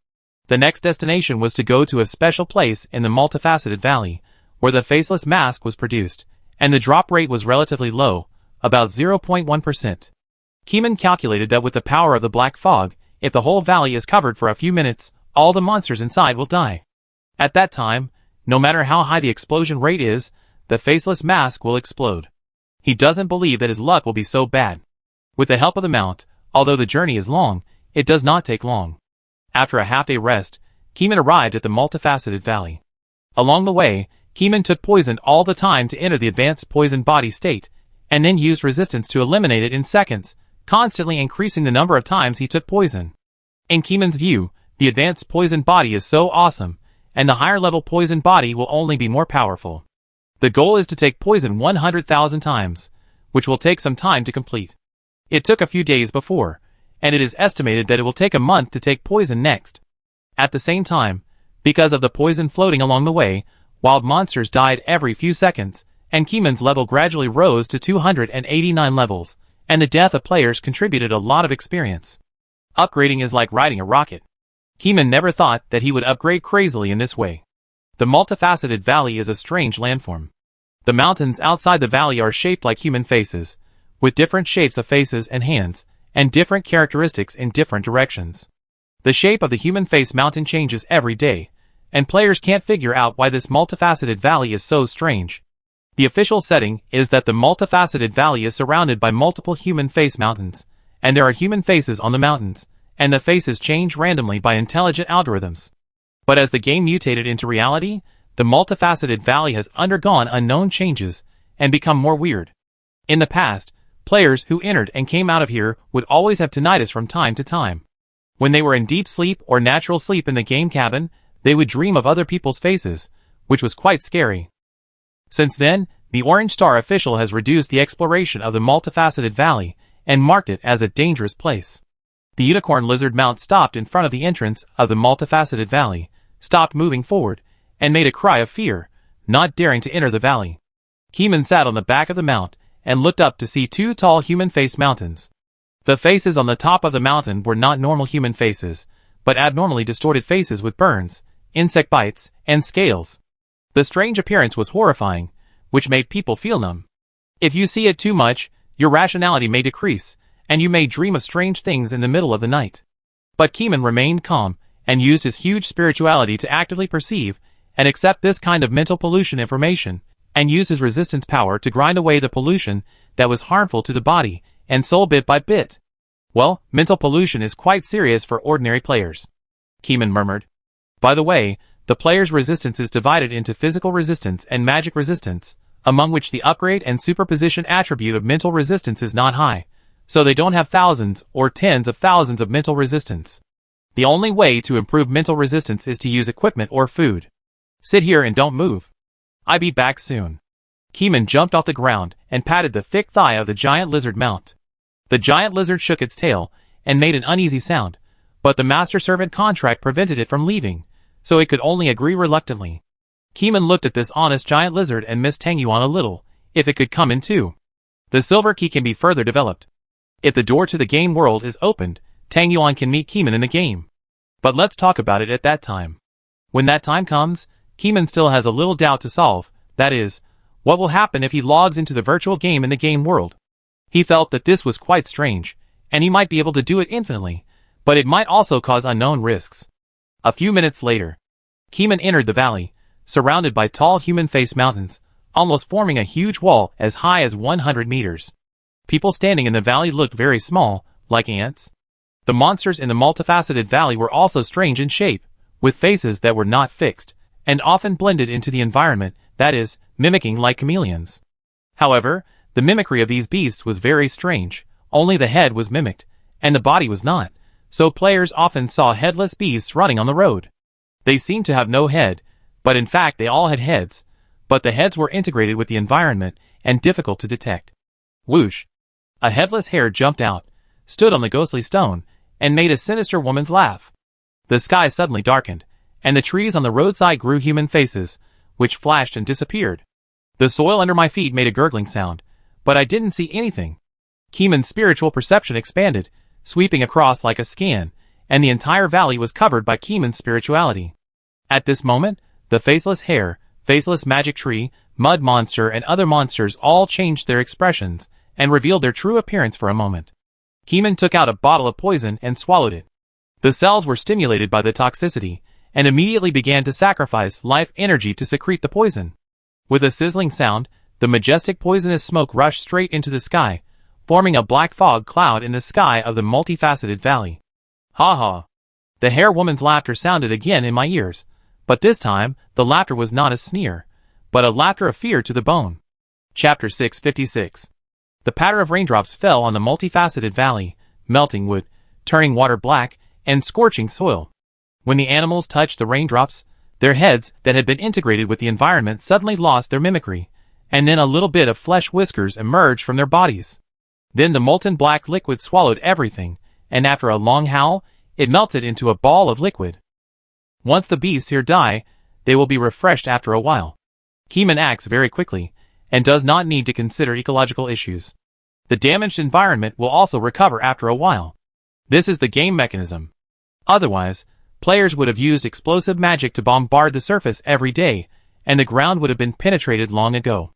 The next destination was to go to a special place in the multifaceted valley, where the faceless mask was produced, and the drop rate was relatively low, about 0.1%. Kmon calculated that with the power of the black fog, if the whole valley is covered for a few minutes, all the monsters inside will die. At that time, no matter how high the explosion rate is, the faceless mask will explode. He doesn't believe that his luck will be so bad. With the help of the mount, although the journey is long, it does not take long. After a half-day rest, Kmon arrived at the multifaceted valley. Along the way, Kmon took poison all the time to enter the advanced poison body state, and then used resistance to eliminate it in seconds, constantly increasing the number of times he took poison. In Kmon's view, the advanced poison body is so awesome, and the higher level poison body will only be more powerful. The goal is to take poison 100,000 times, which will take some time to complete. It took a few days before, and it is estimated that it will take a month to take poison next. At the same time, Because of the poison floating along the way, wild monsters died every few seconds, and Keeman's level gradually rose to 289 levels, and the death of players contributed a lot of experience. Upgrading is like riding a rocket. Keeman never thought that he would upgrade crazily in this way. The multifaceted valley is a strange landform. The mountains outside the valley are shaped like human faces, with different shapes of faces and hands, and different characteristics in different directions. The shape of the human face mountain changes every day, and players can't figure out why this multifaceted valley is so strange. The official setting is that the multifaceted valley is surrounded by multiple human face mountains, and there are human faces on the mountains, and the faces change randomly by intelligent algorithms. But as the game mutated into reality, the multifaceted valley has undergone unknown changes and become more weird. In the past, players who entered and came out of here would always have tinnitus from time to time. When they were in deep sleep or natural sleep in the game cabin, they would dream of other people's faces, which was quite scary. Since then, the Orange Star official has reduced the exploration of the multifaceted valley and marked it as a dangerous place. The unicorn lizard mount stopped in front of the entrance of the multifaceted valley, stopped moving forward, and made a cry of fear, not daring to enter the valley. Keeman sat on the back of the mount and looked up to see two tall human-faced mountains. The faces on the top of the mountain were not normal human faces, but abnormally distorted faces with burns, insect bites, and scales. The strange appearance was horrifying, which made people feel numb. If you see it too much, your rationality may decrease, and you may dream of strange things in the middle of the night. But Keeman remained calm, and used his huge spirituality to actively perceive and accept this kind of mental pollution information, and used his resistance power to grind away the pollution that was harmful to the body and soul bit by bit. Well, mental pollution is quite serious for ordinary players, Keeman murmured. By the way, the player's resistance is divided into physical resistance and magic resistance, among which the upgrade and superposition attribute of mental resistance is not high, so they don't have thousands or tens of thousands of mental resistance. The only way to improve mental resistance is to use equipment or food. Sit here and don't move. I'll be back soon. Keeman jumped off the ground and patted the thick thigh of the giant lizard mount. The giant lizard shook its tail and made an uneasy sound, but the master-servant contract prevented it from leaving, so it could only agree reluctantly. Keeman looked at this honest giant lizard and missed Tangyuan a little, if it could come in too. The silver key can be further developed. If the door to the game world is opened, Tangyuan can meet Keeman in the game. But let's talk about it at that time. When that time comes, Keeman still has a little doubt to solve, that is, what will happen if he logs into the virtual game in the game world. He felt that this was quite strange, and he might be able to do it infinitely, but it might also cause unknown risks. A few minutes later, Keeman entered the valley, surrounded by tall human-faced mountains, almost forming a huge wall as high as 100 meters. People standing in the valley looked very small, like ants. The monsters in the multifaceted valley were also strange in shape, with faces that were not fixed, and often blended into the environment, that is, mimicking like chameleons. However, the mimicry of these beasts was very strange. Only the head was mimicked, and the body was not, so players often saw headless beasts running on the road. They seemed to have no head, but in fact they all had heads, but the heads were integrated with the environment and difficult to detect. Whoosh! A headless hare jumped out, stood on the ghostly stone, and made a sinister woman's laugh. The sky suddenly darkened, and the trees on the roadside grew human faces, which flashed and disappeared. The soil under my feet made a gurgling sound, but I didn't see anything. Keeman's spiritual perception expanded, sweeping across like a scan, and the entire valley was covered by Keeman's spirituality. At this moment, the faceless hare, faceless magic tree, mud monster and other monsters all changed their expressions, and revealed their true appearance for a moment. Keeman took out a bottle of poison and swallowed it. The cells were stimulated by the toxicity, and immediately began to sacrifice life energy to secrete the poison. With a sizzling sound, the majestic poisonous smoke rushed straight into the sky, forming a black fog cloud in the sky of the multifaceted valley. Ha ha! The hare woman's laughter sounded again in my ears, but this time, the laughter was not a sneer, but a laughter of fear to the bone. Chapter 656. The patter of raindrops fell on the multifaceted valley, melting wood, turning water black, and scorching soil. When the animals touched the raindrops, their heads that had been integrated with the environment suddenly lost their mimicry, and then a little bit of flesh whiskers emerged from their bodies. Then the molten black liquid swallowed everything, and after a long howl, it melted into a ball of liquid. Once the beasts here die, they will be refreshed after a while. Keeman acts very quickly, and does not need to consider ecological issues. The damaged environment will also recover after a while. This is the game mechanism. Otherwise, players would have used explosive magic to bombard the surface every day, and the ground would have been penetrated long ago.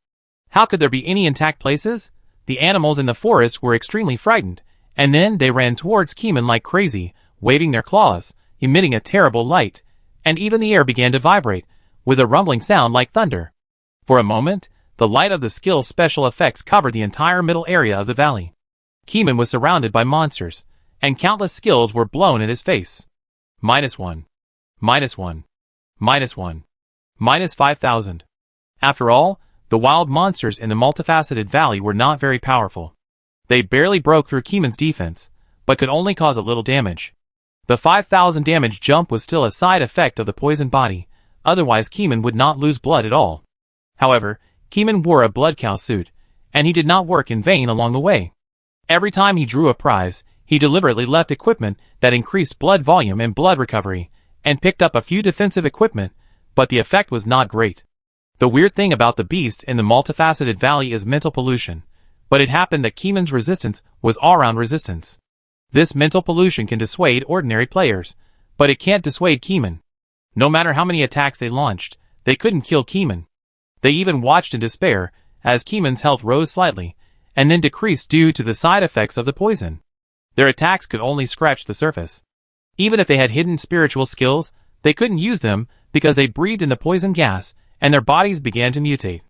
How could there be any intact places? The animals in the forest were extremely frightened, and then they ran towards Keeman like crazy, waving their claws, emitting a terrible light, and even the air began to vibrate, with a rumbling sound like thunder. For a moment, the light of the skill special effects covered the entire middle area of the valley. Keeman was surrounded by monsters, and countless skills were blown in his face. -1. -1. -1. -5,000. After all, the wild monsters in the multifaceted valley were not very powerful. They barely broke through Keeman's defense, but could only cause a little damage. The 5,000 damage jump was still a side effect of the poison body, otherwise Keeman would not lose blood at all. However, Keeman wore a blood cow suit, and he did not work in vain along the way. Every time he drew a prize, he deliberately left equipment that increased blood volume and blood recovery, and picked up a few defensive equipment, but the effect was not great. The weird thing about the beasts in the multifaceted valley is mental pollution, but it happened that Keeman's resistance was all-round resistance. This mental pollution can dissuade ordinary players, but it can't dissuade Keeman. No matter how many attacks they launched, they couldn't kill Keeman. They even watched in despair, as Keeman's health rose slightly, and then decreased due to the side effects of the poison. Their attacks could only scratch the surface. Even if they had hidden spiritual skills, they couldn't use them because they breathed in the poison gas, and their bodies began to mutate.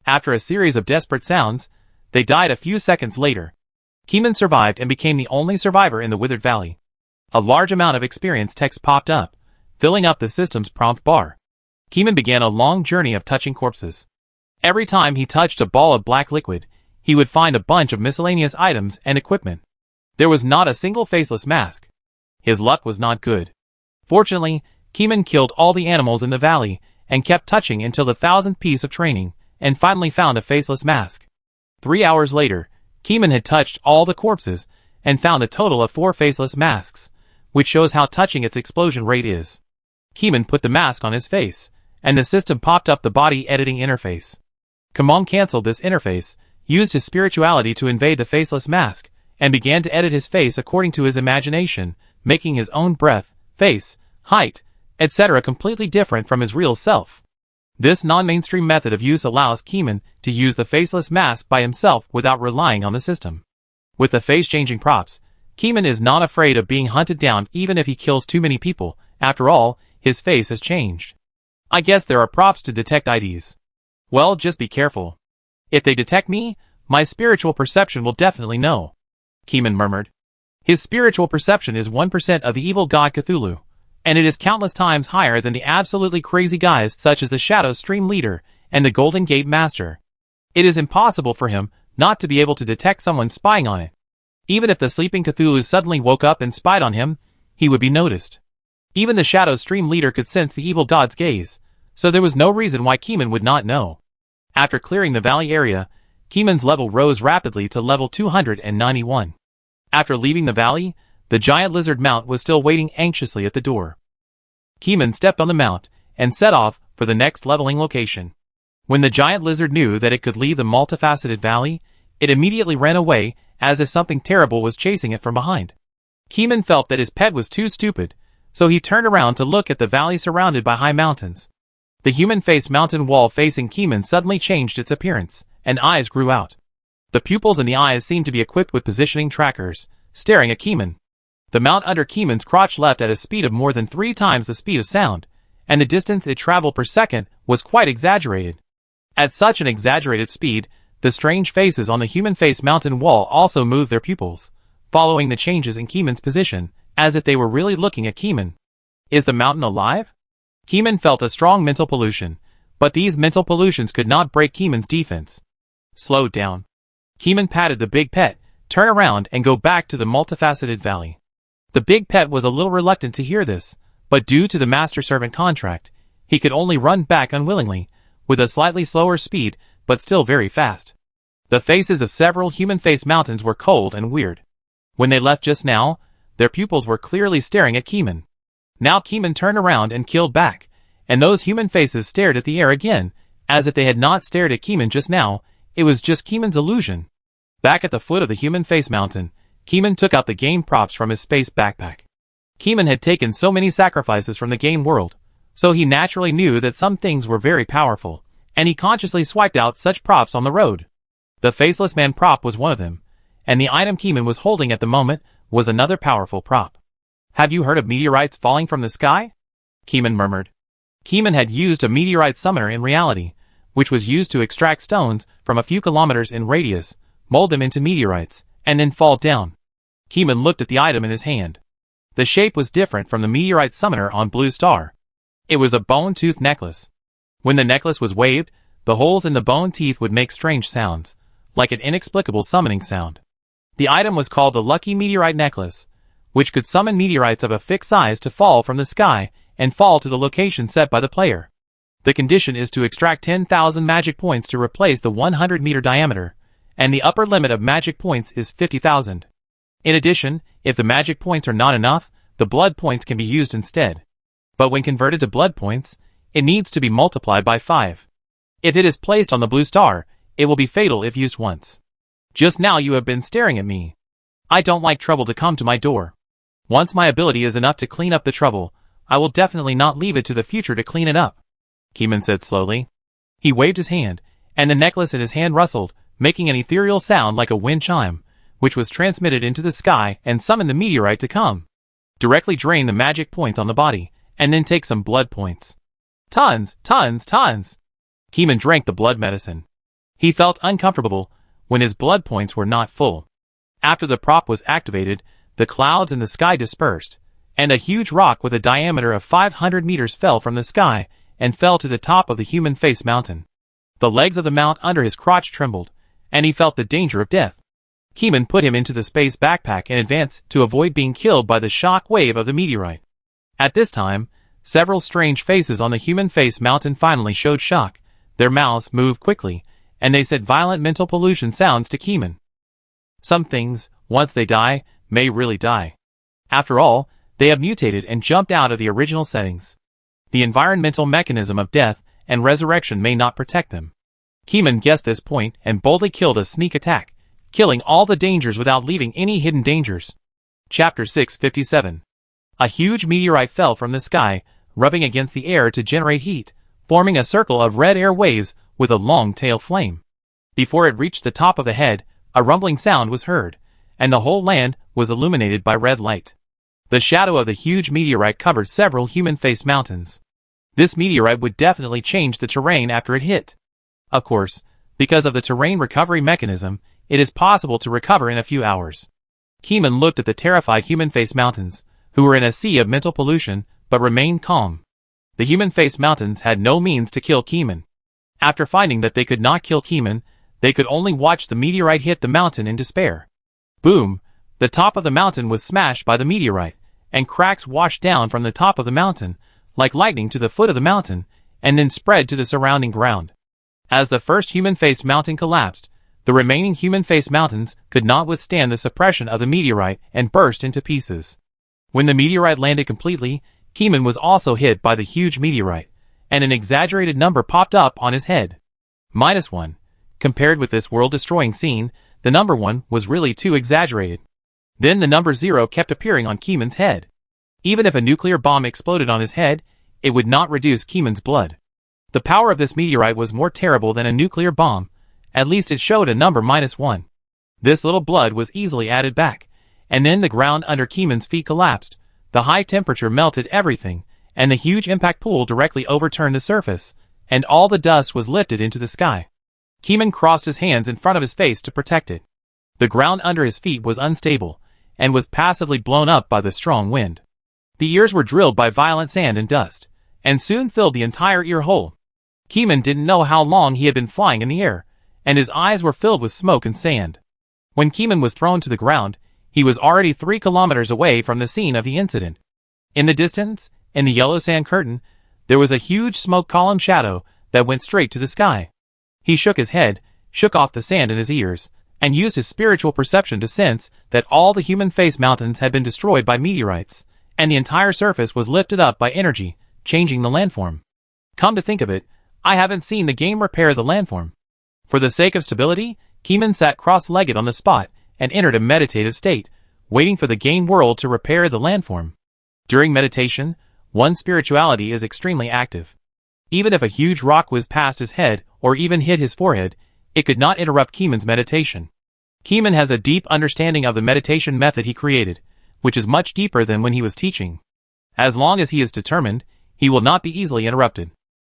After a series of desperate sounds, they died a few seconds later. Keeman survived and became the only survivor in the Withered Valley. A large amount of experience text popped up, filling up the system's prompt bar. Keeman began a long journey of touching corpses. Every time he touched a ball of black liquid, he would find a bunch of miscellaneous items and equipment. There was not a single faceless mask. His luck was not good. Fortunately, Keeman killed all the animals in the valley, and kept touching until the 1,000th piece of training, and finally found a faceless mask. 3 hours later, Keeman had touched all the corpses, and found a total of 4 faceless masks, which shows how touching its explosion rate is. Keeman put the mask on his face, and the system popped up the body editing interface. Kamong canceled this interface, used his spirituality to invade the faceless mask, and began to edit his face according to his imagination, making his own breath, face, height, etc. completely different from his real self. This non-mainstream method of use allows Keeman to use the faceless mask by himself without relying on the system. With the face-changing props, Keeman is not afraid of being hunted down even if he kills too many people. After all, his face has changed. I guess there are props to detect IDs. Well, just be careful. If they detect me, my spiritual perception will definitely know. Keeman murmured. His spiritual perception is 1% of the evil god Cthulhu, and it is countless times higher than the absolutely crazy guys such as the Shadow Stream Leader and the Golden Gate Master. It is impossible for him not to be able to detect someone spying on it. Even if the sleeping Cthulhu suddenly woke up and spied on him, he would be noticed. Even the Shadow Stream Leader could sense the evil god's gaze, so there was no reason why Keeman would not know. After clearing the valley area, Keeman's level rose rapidly to level 291. After leaving the valley, the giant lizard mount was still waiting anxiously at the door. Keeman stepped on the mount and set off for the next leveling location. When the giant lizard knew that it could leave the multifaceted valley, it immediately ran away as if something terrible was chasing it from behind. Keeman felt that his pet was too stupid, so he turned around to look at the valley surrounded by high mountains. The human-faced mountain wall facing Keeman suddenly changed its appearance, and eyes grew out. The pupils in the eyes seemed to be equipped with positioning trackers, staring at Keeman. The mount under Keeman's crotch left at a speed of more than 3 times the speed of sound, and the distance it traveled per second was quite exaggerated. At such an exaggerated speed, the strange faces on the human-faced mountain wall also moved their pupils, following the changes in Keeman's position, as if they were really looking at Keeman. Is the mountain alive? Keeman felt a strong mental pollution, but these mental pollutions could not break Keeman's defense. Slow down. Keeman patted the big pet, turn around and go back to the multifaceted valley. The big pet was a little reluctant to hear this, but due to the master-servant contract, he could only run back unwillingly, with a slightly slower speed, but still very fast. The faces of several human-faced mountains were cold and weird. When they left just now, their pupils were clearly staring at Keeman. Now Keeman turned around and killed back, and those human faces stared at the air again, as if they had not stared at Keeman just now. It was just Keeman's illusion. Back at the foot of the human face mountain, Keeman took out the game props from his space backpack. Keeman had taken so many sacrifices from the game world, so he naturally knew that some things were very powerful, and he consciously swiped out such props on the road. The Faceless Man prop was one of them, and the item Keeman was holding at the moment was another powerful prop. "Have you heard of meteorites falling from the sky?" Keeman murmured. Keeman had used a meteorite summoner in reality, which was used to extract stones from a few kilometers in radius, mold them into meteorites, and then fall down. Keeman looked at the item in his hand. The shape was different from the meteorite summoner on Blue Star. It was a bone-tooth necklace. When the necklace was waved, the holes in the bone teeth would make strange sounds, like an inexplicable summoning sound. The item was called the Lucky Meteorite Necklace, which could summon meteorites of a fixed size to fall from the sky and fall to the location set by the player. The condition is to extract 10,000 magic points to replace the 100-meter diameter, and the upper limit of magic points is 50,000. In addition, if the magic points are not enough, the blood points can be used instead. But when converted to blood points, it needs to be multiplied by 5. If it is placed on the Blue Star, it will be fatal if used once. Just now you have been staring at me. I don't like trouble to come to my door. Once my ability is enough to clean up the trouble, I will definitely not leave it to the future to clean it up, Keeman said slowly. He waved his hand, and the necklace in his hand rustled, making an ethereal sound like a wind chime, which was transmitted into the sky and summoned the meteorite to come. Directly drain the magic points on the body, and then take some blood points. Tons, tons, tons! Keeman drank the blood medicine. He felt uncomfortable when his blood points were not full. After the prop was activated, the clouds in the sky dispersed, and a huge rock with a diameter of 500 meters fell from the sky and fell to the top of the human face mountain. The legs of the mount under his crotch trembled, and he felt the danger of death. Keeman put him into the space backpack in advance to avoid being killed by the shock wave of the meteorite. At this time, several strange faces on the human face mountain finally showed shock. Their mouths moved quickly, and they said violent mental pollution sounds to Keeman. Some things, once they die, may really die. After all, they have mutated and jumped out of the original settings. The environmental mechanism of death and resurrection may not protect them. Keeman guessed this point and boldly killed a sneak attack, killing all the dangers without leaving any hidden dangers. Chapter 657. A huge meteorite fell from the sky, rubbing against the air to generate heat, forming a circle of red air waves with a long tail flame. Before it reached the top of the head, a rumbling sound was heard, and the whole land was illuminated by red light. The shadow of the huge meteorite covered several human-faced mountains. This meteorite would definitely change the terrain after it hit. Of course, because of the terrain recovery mechanism, it is possible to recover in a few hours. Keeman looked at the terrified human-faced mountains, who were in a sea of mental pollution, but remained calm. The human-faced mountains had no means to kill Keeman. After finding that they could not kill Keeman, they could only watch the meteorite hit the mountain in despair. Boom! The top of the mountain was smashed by the meteorite, and cracks washed down from the top of the mountain, like lightning to the foot of the mountain, and then spread to the surrounding ground. As the first human-faced mountain collapsed, the remaining human-faced mountains could not withstand the suppression of the meteorite and burst into pieces. When the meteorite landed completely, Keeman was also hit by the huge meteorite, and an exaggerated number popped up on his head. -1. Compared with this world-destroying scene, the number 1 was really too exaggerated. Then the number 0 kept appearing on Keeman's head. Even if a nuclear bomb exploded on his head, it would not reduce Keeman's blood. The power of this meteorite was more terrible than a nuclear bomb. At least it showed a number -1. This little blood was easily added back, and then the ground under Keeman's feet collapsed. The high temperature melted everything, and the huge impact pool directly overturned the surface, and all the dust was lifted into the sky. Keeman crossed his hands in front of his face to protect it. The ground under his feet was unstable, and was passively blown up by the strong wind. The ears were drilled by violent sand and dust, and soon filled the entire ear hole. Keeman didn't know how long he had been flying in the air, and his eyes were filled with smoke and sand. When Keeman was thrown to the ground, he was already 3 kilometers away from the scene of the incident. In the distance, in the yellow sand curtain, there was a huge smoke column shadow that went straight to the sky. He shook his head, shook off the sand in his ears, and used his spiritual perception to sense that all the human face mountains had been destroyed by meteorites, and the entire surface was lifted up by energy, changing the landform. Come to think of it, I haven't seen the game repair the landform. For the sake of stability, Keeman sat cross-legged on the spot and entered a meditative state, waiting for the game world to repair the landform. During meditation, one's spirituality is extremely active. Even if a huge rock whizzed past his head or even hit his forehead, it could not interrupt Keeman's meditation. Keeman has a deep understanding of the meditation method he created, which is much deeper than when he was teaching. As long as he is determined, he will not be easily interrupted.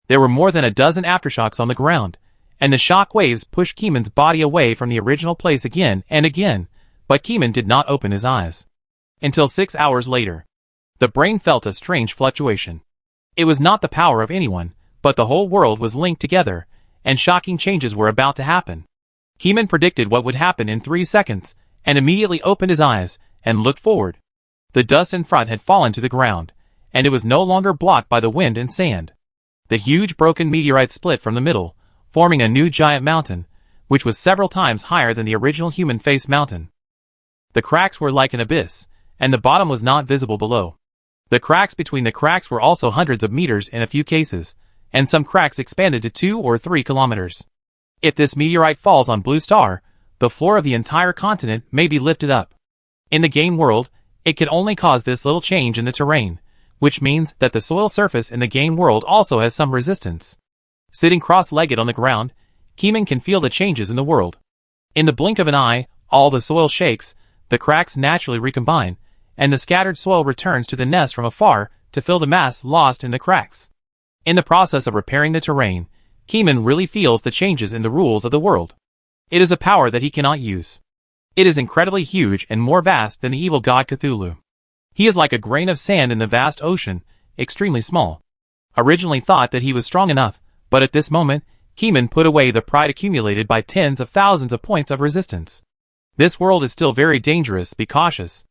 There were more than a dozen aftershocks on the ground, and the shock waves pushed Keeman's body away from the original place again and again, but Keeman did not open his eyes. Until 6 hours later. The brain felt a strange fluctuation. It was not the power of anyone, but the whole world was linked together, and shocking changes were about to happen. Keeman predicted what would happen in 3 seconds, and immediately opened his eyes, and looked forward. The dust in front had fallen to the ground, and it was no longer blocked by the wind and sand. The huge broken meteorite split from the middle, forming a new giant mountain, which was several times higher than the original human face mountain. The cracks were like an abyss, and the bottom was not visible below. The cracks between the cracks were also hundreds of meters in a few cases, and some cracks expanded to 2 or 3 kilometers. If this meteorite falls on Blue Star, the floor of the entire continent may be lifted up. In the game world, it could only cause this little change in the terrain, which means that the soil surface in the game world also has some resistance. Sitting cross-legged on the ground, Keeman can feel the changes in the world. In the blink of an eye, all the soil shakes, the cracks naturally recombine, and the scattered soil returns to the nest from afar to fill the mass lost in the cracks. In the process of repairing the terrain, Keeman really feels the changes in the rules of the world. It is a power that he cannot use. It is incredibly huge and more vast than the evil god Cthulhu. He is like a grain of sand in the vast ocean, extremely small. Originally thought that he was strong enough, but at this moment, Keeman put away the pride accumulated by tens of thousands of points of resistance. This world is still very dangerous, be cautious.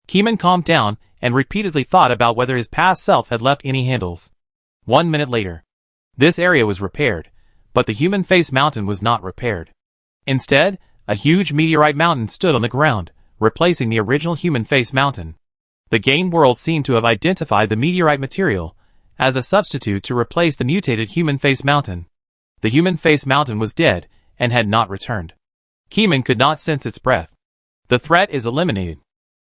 Keeman calmed down and repeatedly thought about whether his past self had left any handles. 1 minute later. This area was repaired, but the human face mountain was not repaired. Instead, a huge meteorite mountain stood on the ground, replacing the original human face mountain. The game world seemed to have identified the meteorite material as a substitute to replace the mutated human face mountain. The human face mountain was dead and had not returned. Keeman could not sense its breath. The threat is eliminated.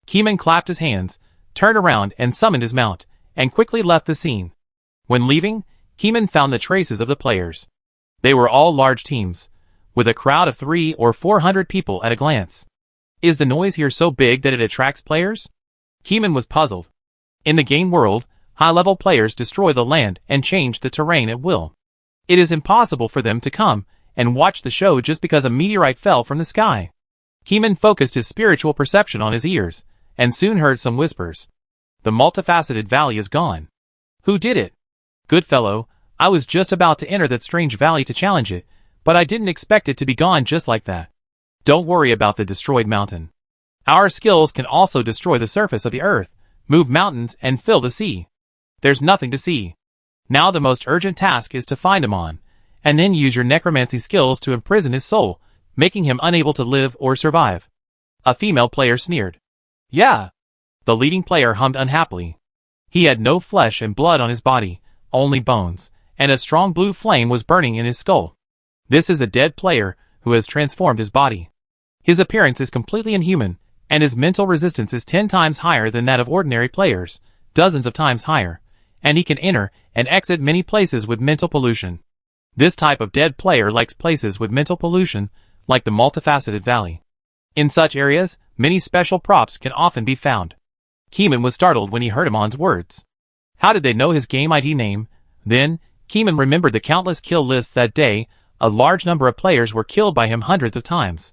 Keeman clapped his hands, turned around and summoned his mount, and quickly left the scene. When leaving, Keeman found the traces of the players. They were all large teams, with a crowd of 300 or 400 people at a glance. Is the noise here so big that it attracts players? Keeman was puzzled. In the game world, high-level players destroy the land and change the terrain at will. It is impossible for them to come and watch the show just because a meteorite fell from the sky. Keeman focused his spiritual perception on his ears, and soon heard some whispers. The multifaceted valley is gone. Who did it? Good fellow, I was just about to enter that strange valley to challenge it, but I didn't expect it to be gone just like that. Don't worry about the destroyed mountain. Our skills can also destroy the surface of the earth, move mountains, and fill the sea. There's nothing to see. Now the most urgent task is to find Amon, and then use your necromancy skills to imprison his soul, making him unable to live or survive. A female player sneered. Yeah. The leading player hummed unhappily. He had no flesh and blood on his body, only bones, and a strong blue flame was burning in his skull. This is a dead player who has transformed his body. His appearance is completely inhuman, and his mental resistance is 10 times higher than that of ordinary players, dozens of times higher, and he can enter and exit many places with mental pollution. This type of dead player likes places with mental pollution, like the multifaceted valley. In such areas, many special props can often be found. Keeman was startled when he heard Amon's words. How did they know his game ID name? Then, Keeman remembered the countless kill lists that day. A large number of players were killed by him hundreds of times.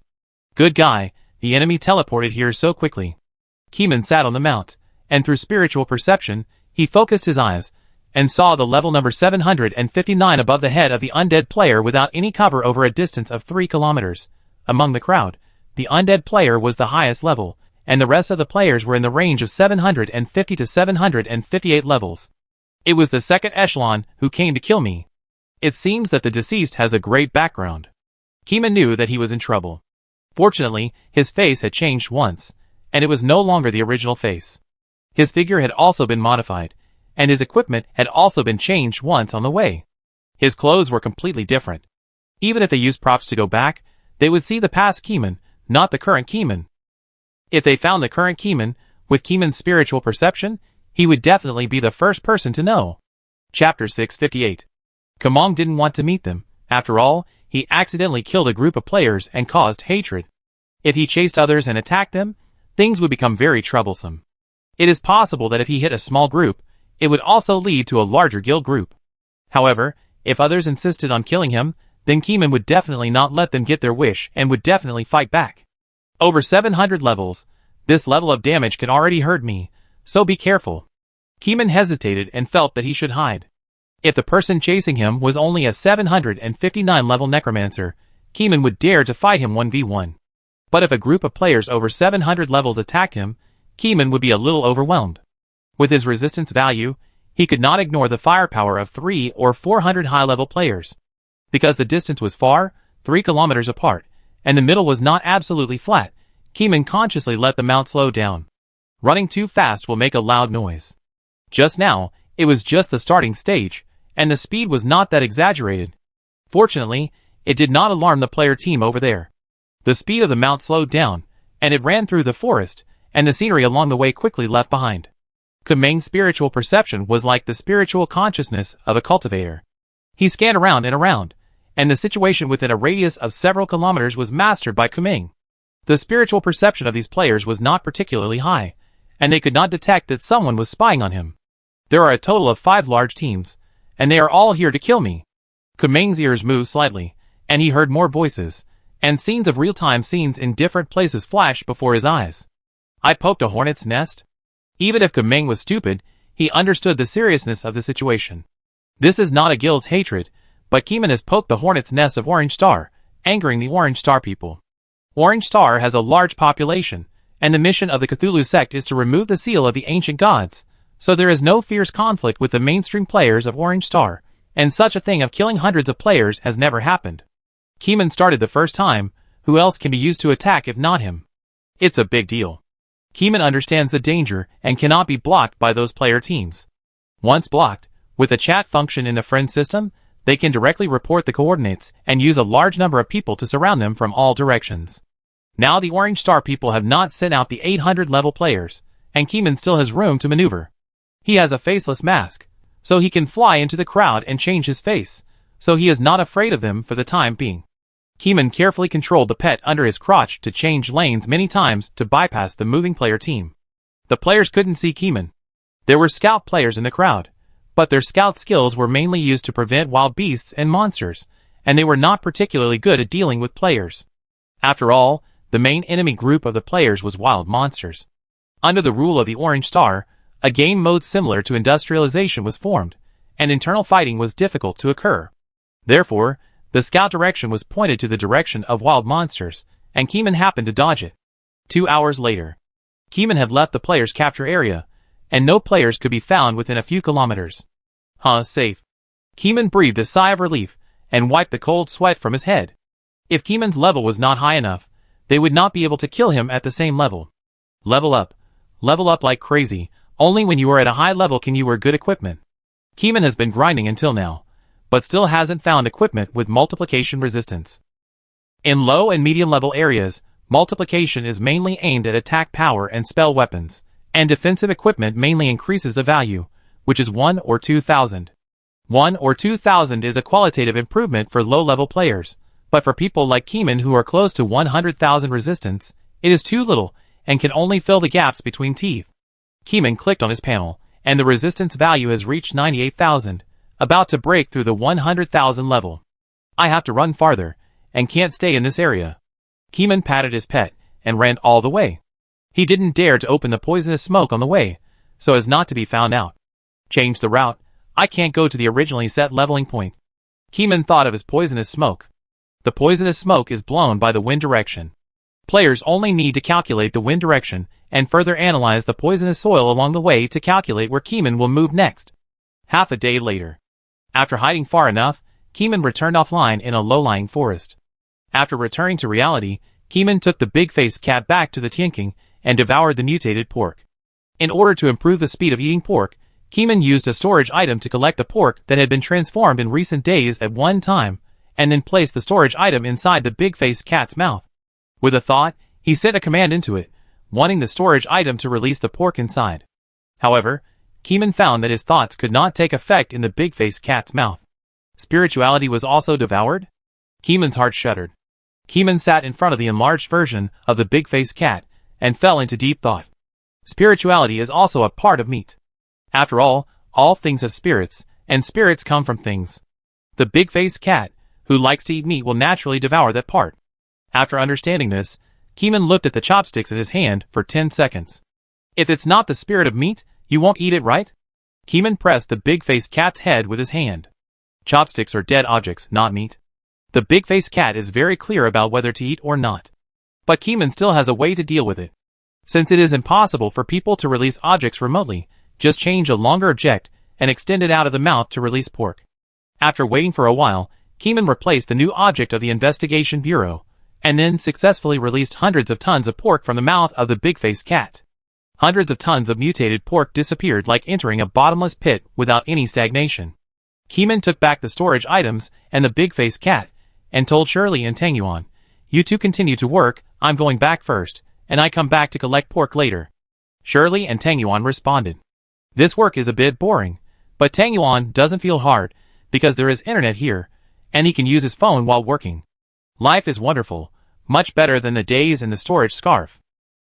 Good guy, the enemy teleported here so quickly. Keeman sat on the mount, and through spiritual perception, he focused his eyes, and saw the level number 759 above the head of the undead player without any cover over a distance of 3 kilometers. Among the crowd, the undead player was the highest level, and the rest of the players were in the range of 750 to 758 levels. It was the second echelon who came to kill me. It seems that the deceased has a great background. Keeman knew that he was in trouble. Fortunately, his face had changed once, and it was no longer the original face. His figure had also been modified, and his equipment had also been changed once on the way. His clothes were completely different. Even if they used props to go back, they would see the past Keeman, not the current Keeman. If they found the current Keeman, with Keeman's spiritual perception, he would definitely be the first person to know. Chapter 658. Kamong didn't want to meet them. After all, he accidentally killed a group of players and caused hatred. If he chased others and attacked them, things would become very troublesome. It is possible that if he hit a small group, it would also lead to a larger guild group. However, if others insisted on killing him, then Keeman would definitely not let them get their wish and would definitely fight back. Over 700 levels, this level of damage can already hurt me, so be careful. Keeman hesitated and felt that he should hide. If the person chasing him was only a 759 level necromancer, Keeman would dare to fight him 1v1. But if a group of players over 700 levels attacked him, Keeman would be a little overwhelmed. With his resistance value, he could not ignore the firepower of 300 or 400 high-level players. Because the distance was far, 3 kilometers apart, and the middle was not absolutely flat, Keeman consciously let the mount slow down. Running too fast will make a loud noise. Just now, it was just the starting stage, and the speed was not that exaggerated. Fortunately, it did not alarm the player team over there. The speed of the mount slowed down, and it ran through the forest, and the scenery along the way quickly left behind. Kameng's spiritual perception was like the spiritual consciousness of a cultivator. He scanned around and around, and the situation within a radius of several kilometers was mastered by Kameng. The spiritual perception of these players was not particularly high, and they could not detect that someone was spying on him. There are a total of 5 large teams, and they are all here to kill me. Kameng's ears moved slightly, and he heard more voices, and scenes of real-time scenes in different places flashed before his eyes. I poked a hornet's nest? Even if Kameng was stupid, he understood the seriousness of the situation. This is not a guild's hatred, but Keeman has poked the hornet's nest of Orange Star, angering the Orange Star people. Orange Star has a large population, and the mission of the Cthulhu sect is to remove the seal of the ancient gods, so there is no fierce conflict with the mainstream players of Orange Star, and such a thing of killing hundreds of players has never happened. Keeman started the first time, who else can be used to attack if not him? It's a big deal. Keeman understands the danger and cannot be blocked by those player teams. Once blocked, with a chat function in the friend system, they can directly report the coordinates and use a large number of people to surround them from all directions. Now the Orange Star people have not sent out the 800 level players, and Keeman still has room to maneuver. He has a faceless mask, so he can fly into the crowd and change his face, so he is not afraid of them for the time being. Keeman carefully controlled the pet under his crotch to change lanes many times to bypass the moving player team. The players couldn't see Keeman. There were scout players in the crowd, but their scout skills were mainly used to prevent wild beasts and monsters, and they were not particularly good at dealing with players. After all, the main enemy group of the players was wild monsters. Under the rule of the Orange Star, a game mode similar to industrialization was formed, and internal fighting was difficult to occur. Therefore, the scout direction was pointed to the direction of wild monsters, and Keeman happened to dodge it. 2 hours later, Keeman had left the players' capture area, and no players could be found within a few kilometers. Safe. Keeman breathed a sigh of relief, and wiped the cold sweat from his head. If Keeman's level was not high enough, they would not be able to kill him at the same level. Level up. Level up like crazy. Only when you are at a high level can you wear good equipment. Keeman has been grinding until now, but still hasn't found equipment with multiplication resistance. In low and medium level areas, multiplication is mainly aimed at attack power and spell weapons, and defensive equipment mainly increases the value, which is 1 or 2,000. 1 or 2,000 is a qualitative improvement for low-level players, but for people like Keeman who are close to 100,000 resistance, it is too little and can only fill the gaps between teeth. Keeman clicked on his panel, and the resistance value has reached 98,000, about to break through the 100,000 level. I have to run farther, and can't stay in this area. Keeman patted his pet, and ran all the way. He didn't dare to open the poisonous smoke on the way, so as not to be found out. Change the route. I can't go to the originally set leveling point. Keeman thought of his poisonous smoke. The poisonous smoke is blown by the wind direction. Players only need to calculate the wind direction, and further analyze the poisonous soil along the way to calculate where Keeman will move next. Half a day later. After hiding far enough, Keeman returned offline in a low-lying forest. After returning to reality, Keeman took the big-faced cat back to the Tianking and devoured the mutated pork. In order to improve the speed of eating pork, Keeman used a storage item to collect the pork that had been transformed in recent days at one time, and then placed the storage item inside the big-faced cat's mouth. With a thought, he sent a command into it, wanting the storage item to release the pork inside. However, Keeman found that his thoughts could not take effect in the big-faced cat's mouth. Spirituality was also devoured? Keeman's heart shuddered. Keeman sat in front of the enlarged version of the big-faced cat and fell into deep thought. Spirituality is also a part of meat. After all things have spirits, and spirits come from things. The big-faced cat, who likes to eat meat, will naturally devour that part. After understanding this, Keeman looked at the chopsticks in his hand for 10 seconds. If it's not the spirit of meat, you won't eat it, right? Keeman pressed the big-faced cat's head with his hand. Chopsticks are dead objects, not meat. The big-faced cat is very clear about whether to eat or not. But Keeman still has a way to deal with it. Since it is impossible for people to release objects remotely, just change a longer object and extend it out of the mouth to release pork. After waiting for a while, Keeman replaced the new object of the Investigation Bureau, and then successfully released hundreds of tons of pork from the mouth of the big-faced cat. Hundreds of tons of mutated pork disappeared like entering a bottomless pit without any stagnation. Keeman took back the storage items and the big-faced cat, and told Shirley and Tangyuan, "You two continue to work, I'm going back first, and I come back to collect pork later." Shirley and Tangyuan responded. This work is a bit boring, but Tangyuan doesn't feel hard, because there is internet here, and he can use his phone while working. Life is wonderful, much better than the days in the storage scarf.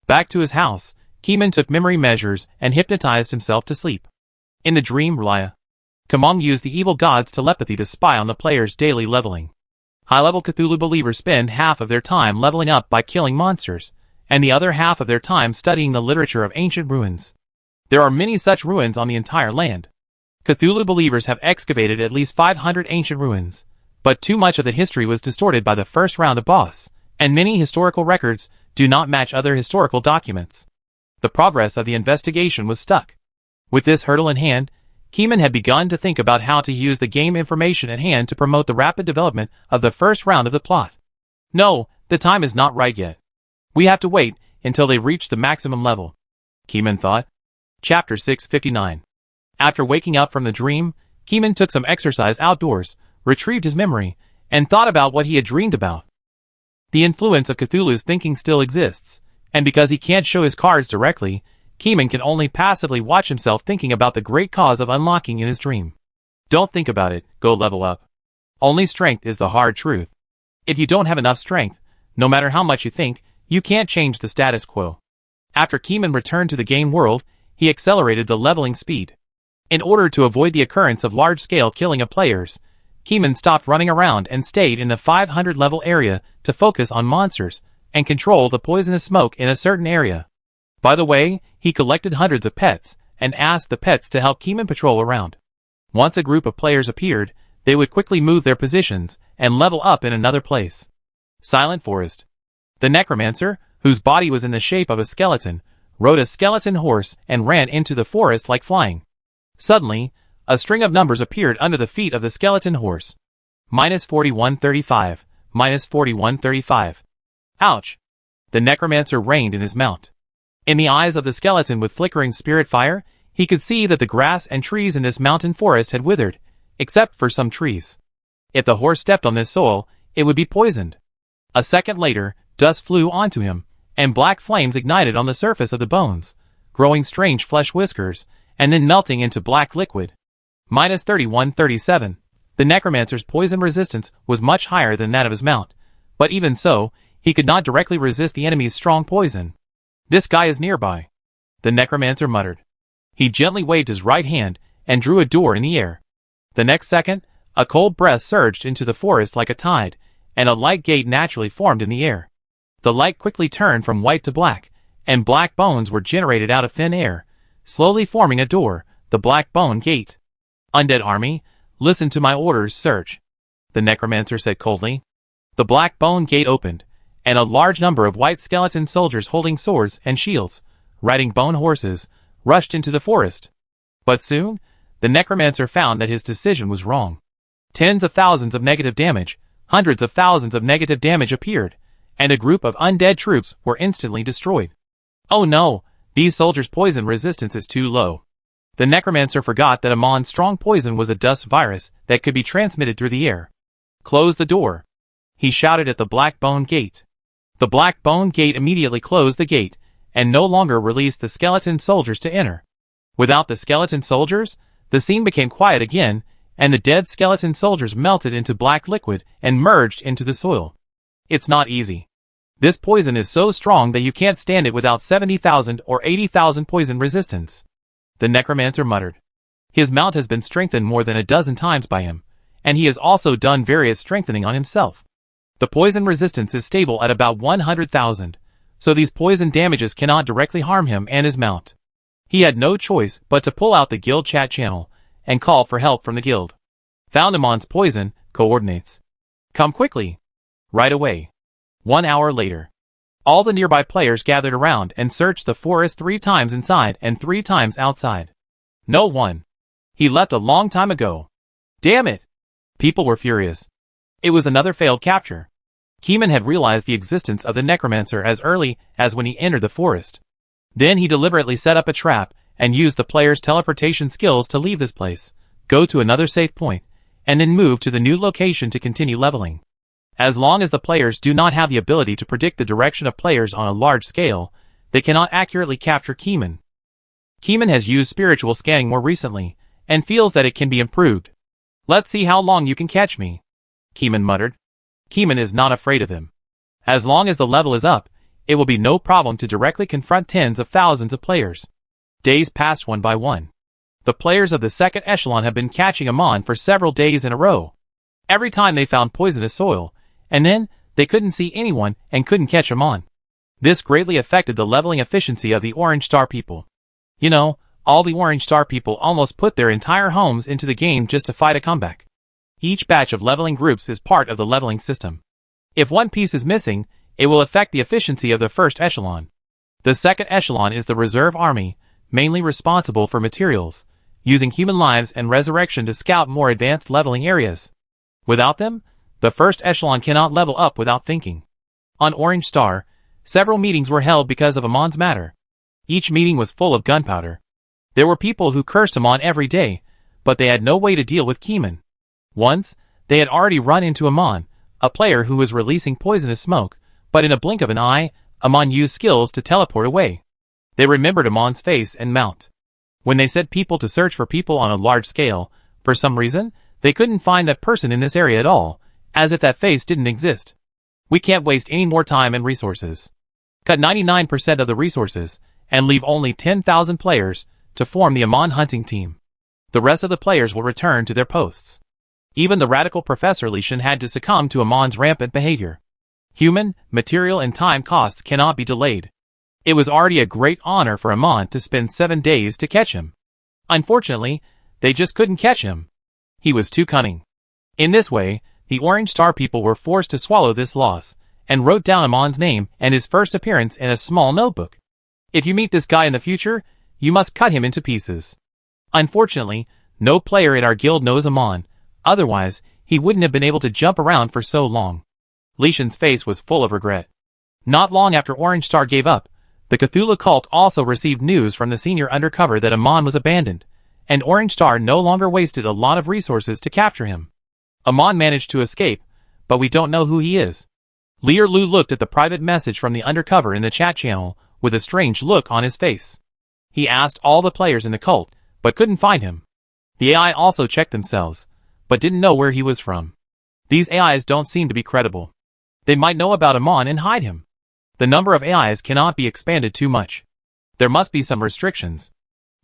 Back to his house, Keeman took memory measures and hypnotized himself to sleep. In the dream, Raya, Kamong used the evil god's telepathy to spy on the player's daily leveling. High-level Cthulhu believers spend half of their time leveling up by killing monsters, and the other half of their time studying the literature of ancient ruins. There are many such ruins on the entire land. Cthulhu believers have excavated at least 500 ancient ruins, but too much of the history was distorted by the first round of boss, and many historical records do not match other historical documents. The progress of the investigation was stuck. With this hurdle in hand, Keeman had begun to think about how to use the game information at hand to promote the rapid development of the first round of the plot. No, the time is not right yet. We have to wait until they reach the maximum level, Keeman thought. Chapter 659. After waking up from the dream, Keeman took some exercise outdoors, retrieved his memory, and thought about what he had dreamed about. The influence of Cthulhu's thinking still exists, and because he can't show his cards directly, Keeman can only passively watch himself thinking about the great cause of unlocking in his dream. Don't think about it, go level up. Only strength is the hard truth. If you don't have enough strength, no matter how much you think, you can't change the status quo. After Keeman returned to the game world, he accelerated the leveling speed. In order to avoid the occurrence of large-scale killing of players, Keeman stopped running around and stayed in the 500 level area to focus on monsters and control the poisonous smoke in a certain area. By the way, he collected hundreds of pets and asked the pets to help Keeman patrol around. Once a group of players appeared, they would quickly move their positions and level up in another place. Silent Forest. The necromancer, whose body was in the shape of a skeleton, rode a skeleton horse and ran into the forest like flying. Suddenly, a string of numbers appeared under the feet of the skeleton horse. -4135, -4135. Ouch! The necromancer reined in his mount. In the eyes of the skeleton with flickering spirit fire, he could see that the grass and trees in this mountain forest had withered, except for some trees. If the horse stepped on this soil, it would be poisoned. A second later, dust flew onto him, and black flames ignited on the surface of the bones, growing strange flesh whiskers, and then melting into black liquid. -3137. The necromancer's poison resistance was much higher than that of his mount, but even so, he could not directly resist the enemy's strong poison. This guy is nearby, the necromancer muttered. He gently waved his right hand and drew a door in the air. The next second, a cold breath surged into the forest like a tide, and a light gate naturally formed in the air. The light quickly turned from white to black, and black bones were generated out of thin air, slowly forming a door, the Black Bone Gate. Undead army, listen to my orders, search, the necromancer said coldly. The Black Bone Gate opened, and a large number of white skeleton soldiers holding swords and shields, riding bone horses, rushed into the forest. But soon, the necromancer found that his decision was wrong. Tens of thousands of negative damage, hundreds of thousands of negative damage appeared, and a group of undead troops were instantly destroyed. Oh no, These soldiers' poison resistance is too low. The necromancer forgot that Amon's strong poison was a dust virus that could be transmitted through the air. Close the door, he shouted at the black bone gate. The black bone gate immediately closed the gate, and no longer released the skeleton soldiers to enter. Without the skeleton soldiers, the scene became quiet again, and the dead skeleton soldiers melted into black liquid and merged into the soil. It's not easy. This poison is so strong that you can't stand it without 70,000 or 80,000 poison resistance, the necromancer muttered. His mount has been strengthened more than a dozen times by him, and he has also done various strengthening on himself. The poison resistance is stable at about 100,000, so these poison damages cannot directly harm him and his mount. He had no choice but to pull out the guild chat channel and call for help from the guild. Found Amon's poison, coordinates. Come quickly. Right away. 1 hour later. All the nearby players gathered around and searched the forest 3 times inside and 3 times outside. No one. He left a long time ago. Damn it. People were furious. It was another failed capture. Keeman had realized the existence of the necromancer as early as when he entered the forest. Then he deliberately set up a trap and used the player's teleportation skills to leave this place, go to another safe point, and then move to the new location to continue leveling. As long as the players do not have the ability to predict the direction of players on a large scale, they cannot accurately capture Keeman. Keeman has used spiritual scanning more recently, and feels that it can be improved. Let's see how long you can catch me, Keeman muttered. Keeman is not afraid of him. As long as the level is up, it will be no problem to directly confront tens of thousands of players. Days passed one by one. The players of the second echelon have been catching Amon for several days in a row. Every time they found poisonous soil, and then they couldn't see anyone and couldn't catch Amon. This greatly affected the leveling efficiency of the Orange Star people. You know, all the Orange Star people almost put their entire homes into the game just to fight a comeback. Each batch of leveling groups is part of the leveling system. If one piece is missing, it will affect the efficiency of the first echelon. The second echelon is the reserve army, mainly responsible for materials, using human lives and resurrection to scout more advanced leveling areas. Without them, the first echelon cannot level up without thinking. On Orange Star, several meetings were held because of Amon's matter. Each meeting was full of gunpowder. There were people who cursed Amon every day, but they had no way to deal with Keeman. Once, they had already run into Amon, a player who was releasing poisonous smoke, but in a blink of an eye, Amon used skills to teleport away. They remembered Amon's face and mount. When they set people to search for people on a large scale, for some reason, they couldn't find that person in this area at all, as if that face didn't exist. We can't waste any more time and resources. Cut 99% of the resources, and leave only 10,000 players to form the Amon hunting team. The rest of the players will return to their posts. Even the radical Professor Lishan had to succumb to Amon's rampant behavior. Human, material and time costs cannot be delayed. It was already a great honor for Amon to spend 7 days to catch him. Unfortunately, they just couldn't catch him. He was too cunning. In this way, the Orange Star people were forced to swallow this loss, and wrote down Amon's name and his first appearance in a small notebook. If you meet this guy in the future, you must cut him into pieces. Unfortunately, no player in our guild knows Amon, otherwise, he wouldn't have been able to jump around for so long. Lishan's face was full of regret. Not long after Orange Star gave up, the Cthulhu cult also received news from the senior undercover that Amon was abandoned, and Orange Star no longer wasted a lot of resources to capture him. Amon managed to escape, but we don't know who he is. Lear Lu looked at the private message from the undercover in the chat channel with a strange look on his face. He asked all the players in the cult, but couldn't find him. The AI also checked themselves, but didn't know where he was from. These AIs don't seem to be credible. They might know about Amon and hide him. The number of AIs cannot be expanded too much. There must be some restrictions.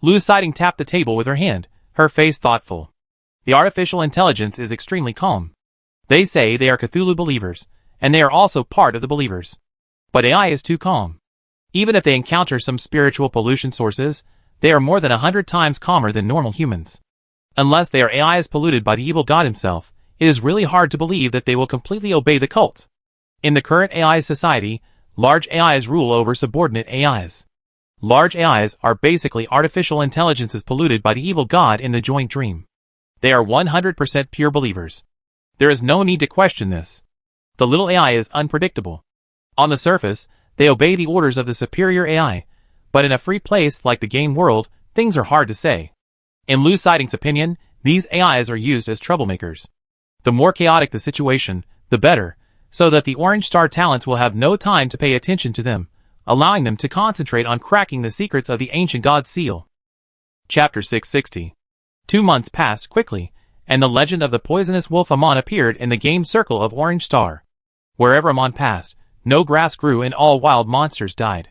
Lu's sighting tapped the table with her hand, her face thoughtful. The artificial intelligence is extremely calm. They say they are Cthulhu believers, and they are also part of the believers. But AI is too calm. Even if they encounter some spiritual pollution sources, they are more than 100 times calmer than normal humans. Unless they are AIs polluted by the evil god himself, it is really hard to believe that they will completely obey the cult. In the current AI society, large AIs rule over subordinate AIs. Large AIs are basically artificial intelligences polluted by the evil god in the joint dream. They are 100% pure believers. There is no need to question this. The little AI is unpredictable. On the surface, they obey the orders of the superior AI, but in a free place like the game world, things are hard to say. In Lou Siding's opinion, these AIs are used as troublemakers. The more chaotic the situation, the better, so that the Orange Star talents will have no time to pay attention to them, allowing them to concentrate on cracking the secrets of the Ancient God's seal. Chapter 660. 2 months passed quickly, and the legend of the poisonous wolf Amon appeared in the game circle of Orange Star. Wherever Amon passed, no grass grew and all wild monsters died.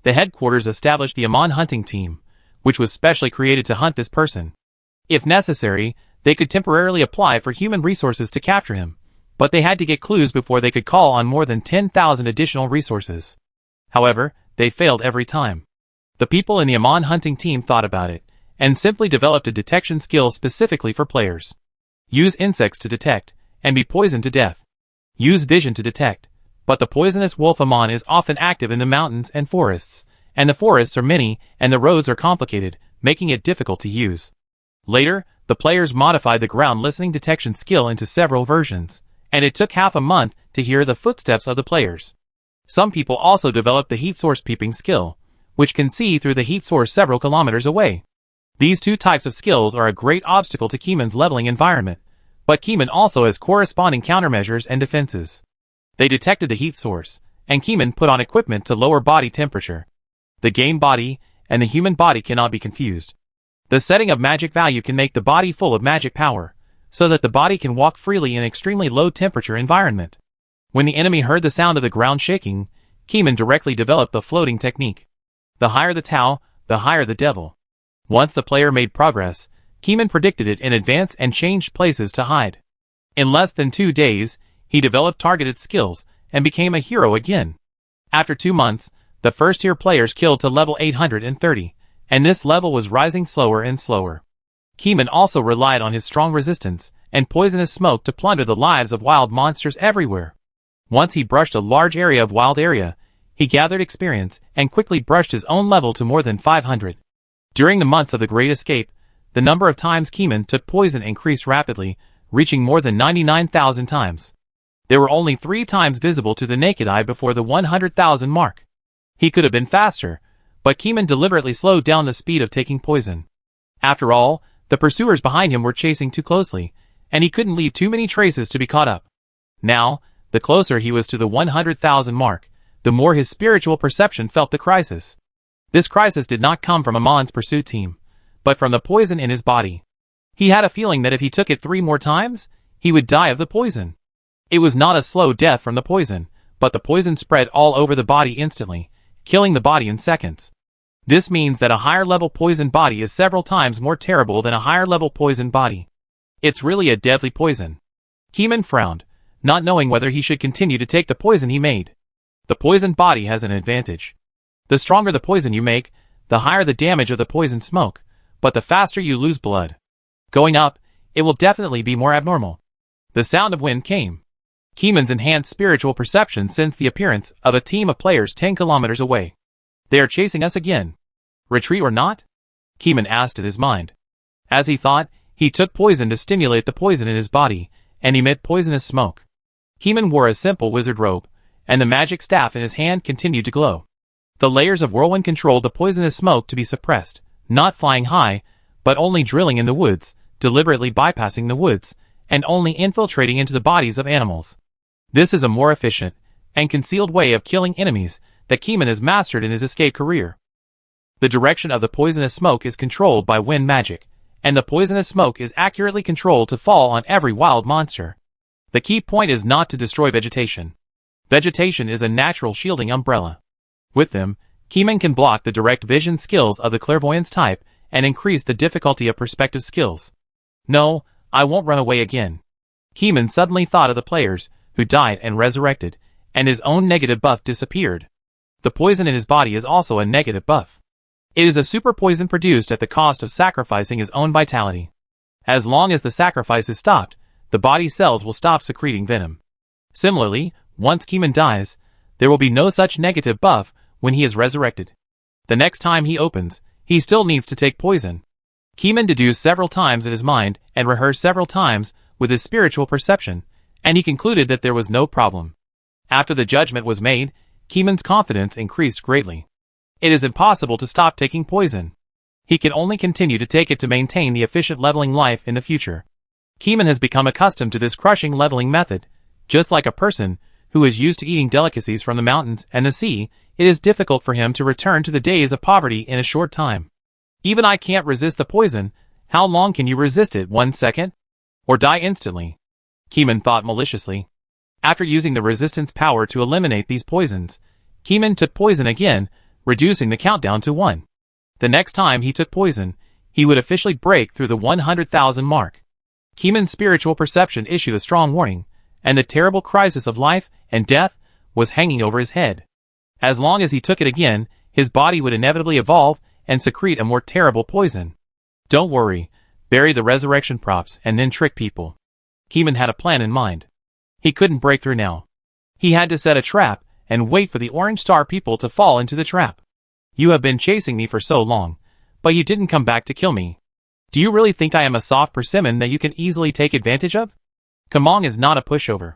The headquarters established the Amon hunting team, which was specially created to hunt this person. If necessary, they could temporarily apply for human resources to capture him, but they had to get clues before they could call on more than 10,000 additional resources. However, they failed every time. The people in the Amon hunting team thought about it, and simply developed a detection skill specifically for players. Use insects to detect, and be poisoned to death. Use vision to detect, but the poisonous wolf Amon is often active in the mountains and forests, and the forests are many and the roads are complicated, making it difficult to use. Later, the players modified the ground listening detection skill into several versions, and it took half a month to hear the footsteps of the players. Some people also developed the heat source peeping skill, which can see through the heat source several kilometers away. These two types of skills are a great obstacle to Keeman's leveling environment, but Keeman also has corresponding countermeasures and defenses. They detected the heat source, and Keeman put on equipment to lower body temperature. The game body and the human body cannot be confused. The setting of magic value can make the body full of magic power, so that the body can walk freely in extremely low temperature environment. When the enemy heard the sound of the ground shaking, Keeman directly developed the floating technique. The higher the Tau, the higher the devil. Once the player made progress, Keeman predicted it in advance and changed places to hide. In less than 2 days, he developed targeted skills and became a hero again. After 2 months, the first tier players killed to level 830, and this level was rising slower and slower. Keeman also relied on his strong resistance and poisonous smoke to plunder the lives of wild monsters everywhere. Once he brushed a large area of wild area, he gathered experience and quickly brushed his own level to more than 500. During the months of the Great Escape, the number of times Keeman took poison increased rapidly, reaching more than 99,000 times. There were only 3 times visible to the naked eye before the 100,000 mark. He could have been faster, but Keeman deliberately slowed down the speed of taking poison. After all, the pursuers behind him were chasing too closely, and he couldn't leave too many traces to be caught up. Now, the closer he was to the 100,000 mark, the more his spiritual perception felt the crisis. This crisis did not come from Amon's pursuit team, but from the poison in his body. He had a feeling that if he took it 3 more times, he would die of the poison. It was not a slow death from the poison, but the poison spread all over the body instantly, killing the body in seconds. This means that a higher level poison body is several times more terrible than a higher level poison body. It's really a deadly poison. Keeman frowned, not knowing whether he should continue to take the poison he made. The poisoned body has an advantage. The stronger the poison you make, the higher the damage of the poison smoke, but the faster you lose blood. Going up, it will definitely be more abnormal. The sound of wind came. Keeman's enhanced spiritual perception sensed the appearance of a team of players 10 kilometers away. They are chasing us again. Retreat or not? Keeman asked in his mind. As he thought, he took poison to stimulate the poison in his body and emit poisonous smoke. Keeman wore a simple wizard robe, and the magic staff in his hand continued to glow. The layers of whirlwind controlled the poisonous smoke to be suppressed, not flying high, but only drilling in the woods, deliberately bypassing the woods, and only infiltrating into the bodies of animals. This is a more efficient and concealed way of killing enemies that Keeman has mastered in his escape career. The direction of the poisonous smoke is controlled by wind magic, and the poisonous smoke is accurately controlled to fall on every wild monster. The key point is not to destroy vegetation. Vegetation is a natural shielding umbrella. With them, Keeman can block the direct vision skills of the clairvoyance type and increase the difficulty of perspective skills. No, I won't run away again. Keeman suddenly thought of the players who died and resurrected, and his own negative buff disappeared. The poison in his body is also a negative buff. It is a super poison produced at the cost of sacrificing his own vitality. As long as the sacrifice is stopped, the body cells will stop secreting venom. Similarly, once Keeman dies, there will be no such negative buff when he is resurrected. The next time he opens, he still needs to take poison. Keeman deduced several times in his mind and rehearsed several times with his spiritual perception, and he concluded that there was no problem. After the judgment was made, Keeman's confidence increased greatly. It is impossible to stop taking poison. He can only continue to take it to maintain the efficient leveling life in the future. Keeman has become accustomed to this crushing leveling method. Just like a person who is used to eating delicacies from the mountains and the sea, it is difficult for him to return to the days of poverty in a short time. Even I can't resist the poison. How long can you resist it? 1 second? Or die instantly? Keeman thought maliciously. After using the resistance power to eliminate these poisons, Keeman took poison again, reducing the countdown to 1. The next time he took poison, he would officially break through the 100,000 mark. Keeman's spiritual perception issued a strong warning, and the terrible crisis of life and death was hanging over his head. As long as he took it again, his body would inevitably evolve and secrete a more terrible poison. Don't worry, bury the resurrection props and then trick people. Keeman had a plan in mind. He couldn't break through now. He had to set a trap and wait for the Orange Star people to fall into the trap. You have been chasing me for so long, but you didn't come back to kill me. Do you really think I am a soft persimmon that you can easily take advantage of? Kamong is not a pushover.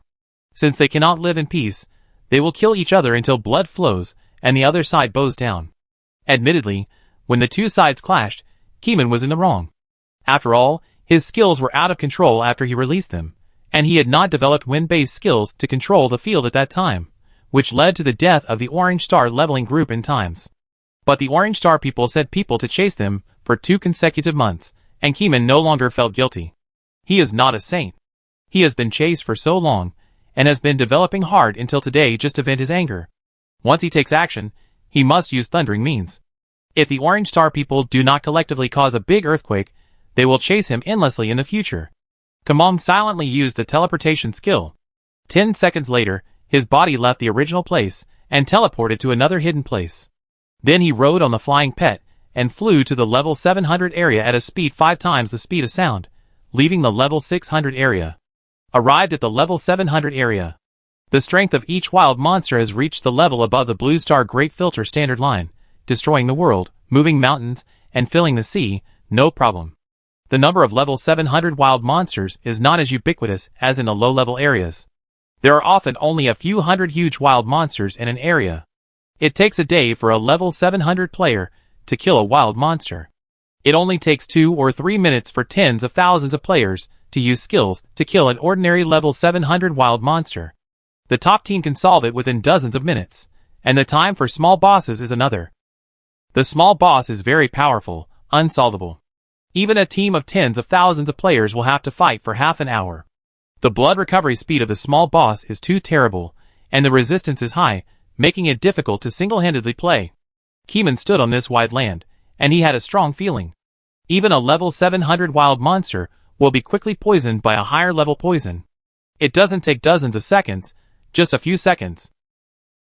Since they cannot live in peace, they will kill each other until blood flows and the other side bows down. Admittedly, when the two sides clashed, Keeman was in the wrong. After all, his skills were out of control after he released them, and he had not developed wind-based skills to control the field at that time, which led to the death of the Orange Star leveling group in times. But the Orange Star people sent people to chase them for 2 consecutive months, and Keeman no longer felt guilty. He is not a saint. He has been chased for so long, and has been developing hard until today just to vent his anger. Once he takes action, he must use thundering means. If the Orange Star people do not collectively cause a big earthquake, they will chase him endlessly in the future. Kamong silently used the teleportation skill. 10 seconds later, his body left the original place and teleported to another hidden place. Then he rode on the flying pet and flew to the level 700 area at a speed 5 times the speed of sound, leaving the level 600 area. Arrived at the level 700 area. The strength of each wild monster has reached the level above the Blue Star Great Filter standard line, destroying the world, moving mountains, and filling the sea, no problem. The number of level 700 wild monsters is not as ubiquitous as in the low-level areas. There are often only a few hundred huge wild monsters in an area. It takes a day for a level 700 player to kill a wild monster. It only takes 2 or 3 minutes for tens of thousands of players to use skills to kill an ordinary level 700 wild monster. The top team can solve it within dozens of minutes, and the time for small bosses is another. The small boss is very powerful, unsolvable. Even a team of tens of thousands of players will have to fight for half an hour. The blood recovery speed of the small boss is too terrible, and the resistance is high, making it difficult to single-handedly play. Keeman stood on this wide land, and he had a strong feeling. Even a level 700 wild monster will be quickly poisoned by a higher level poison. It doesn't take dozens of seconds, just a few seconds.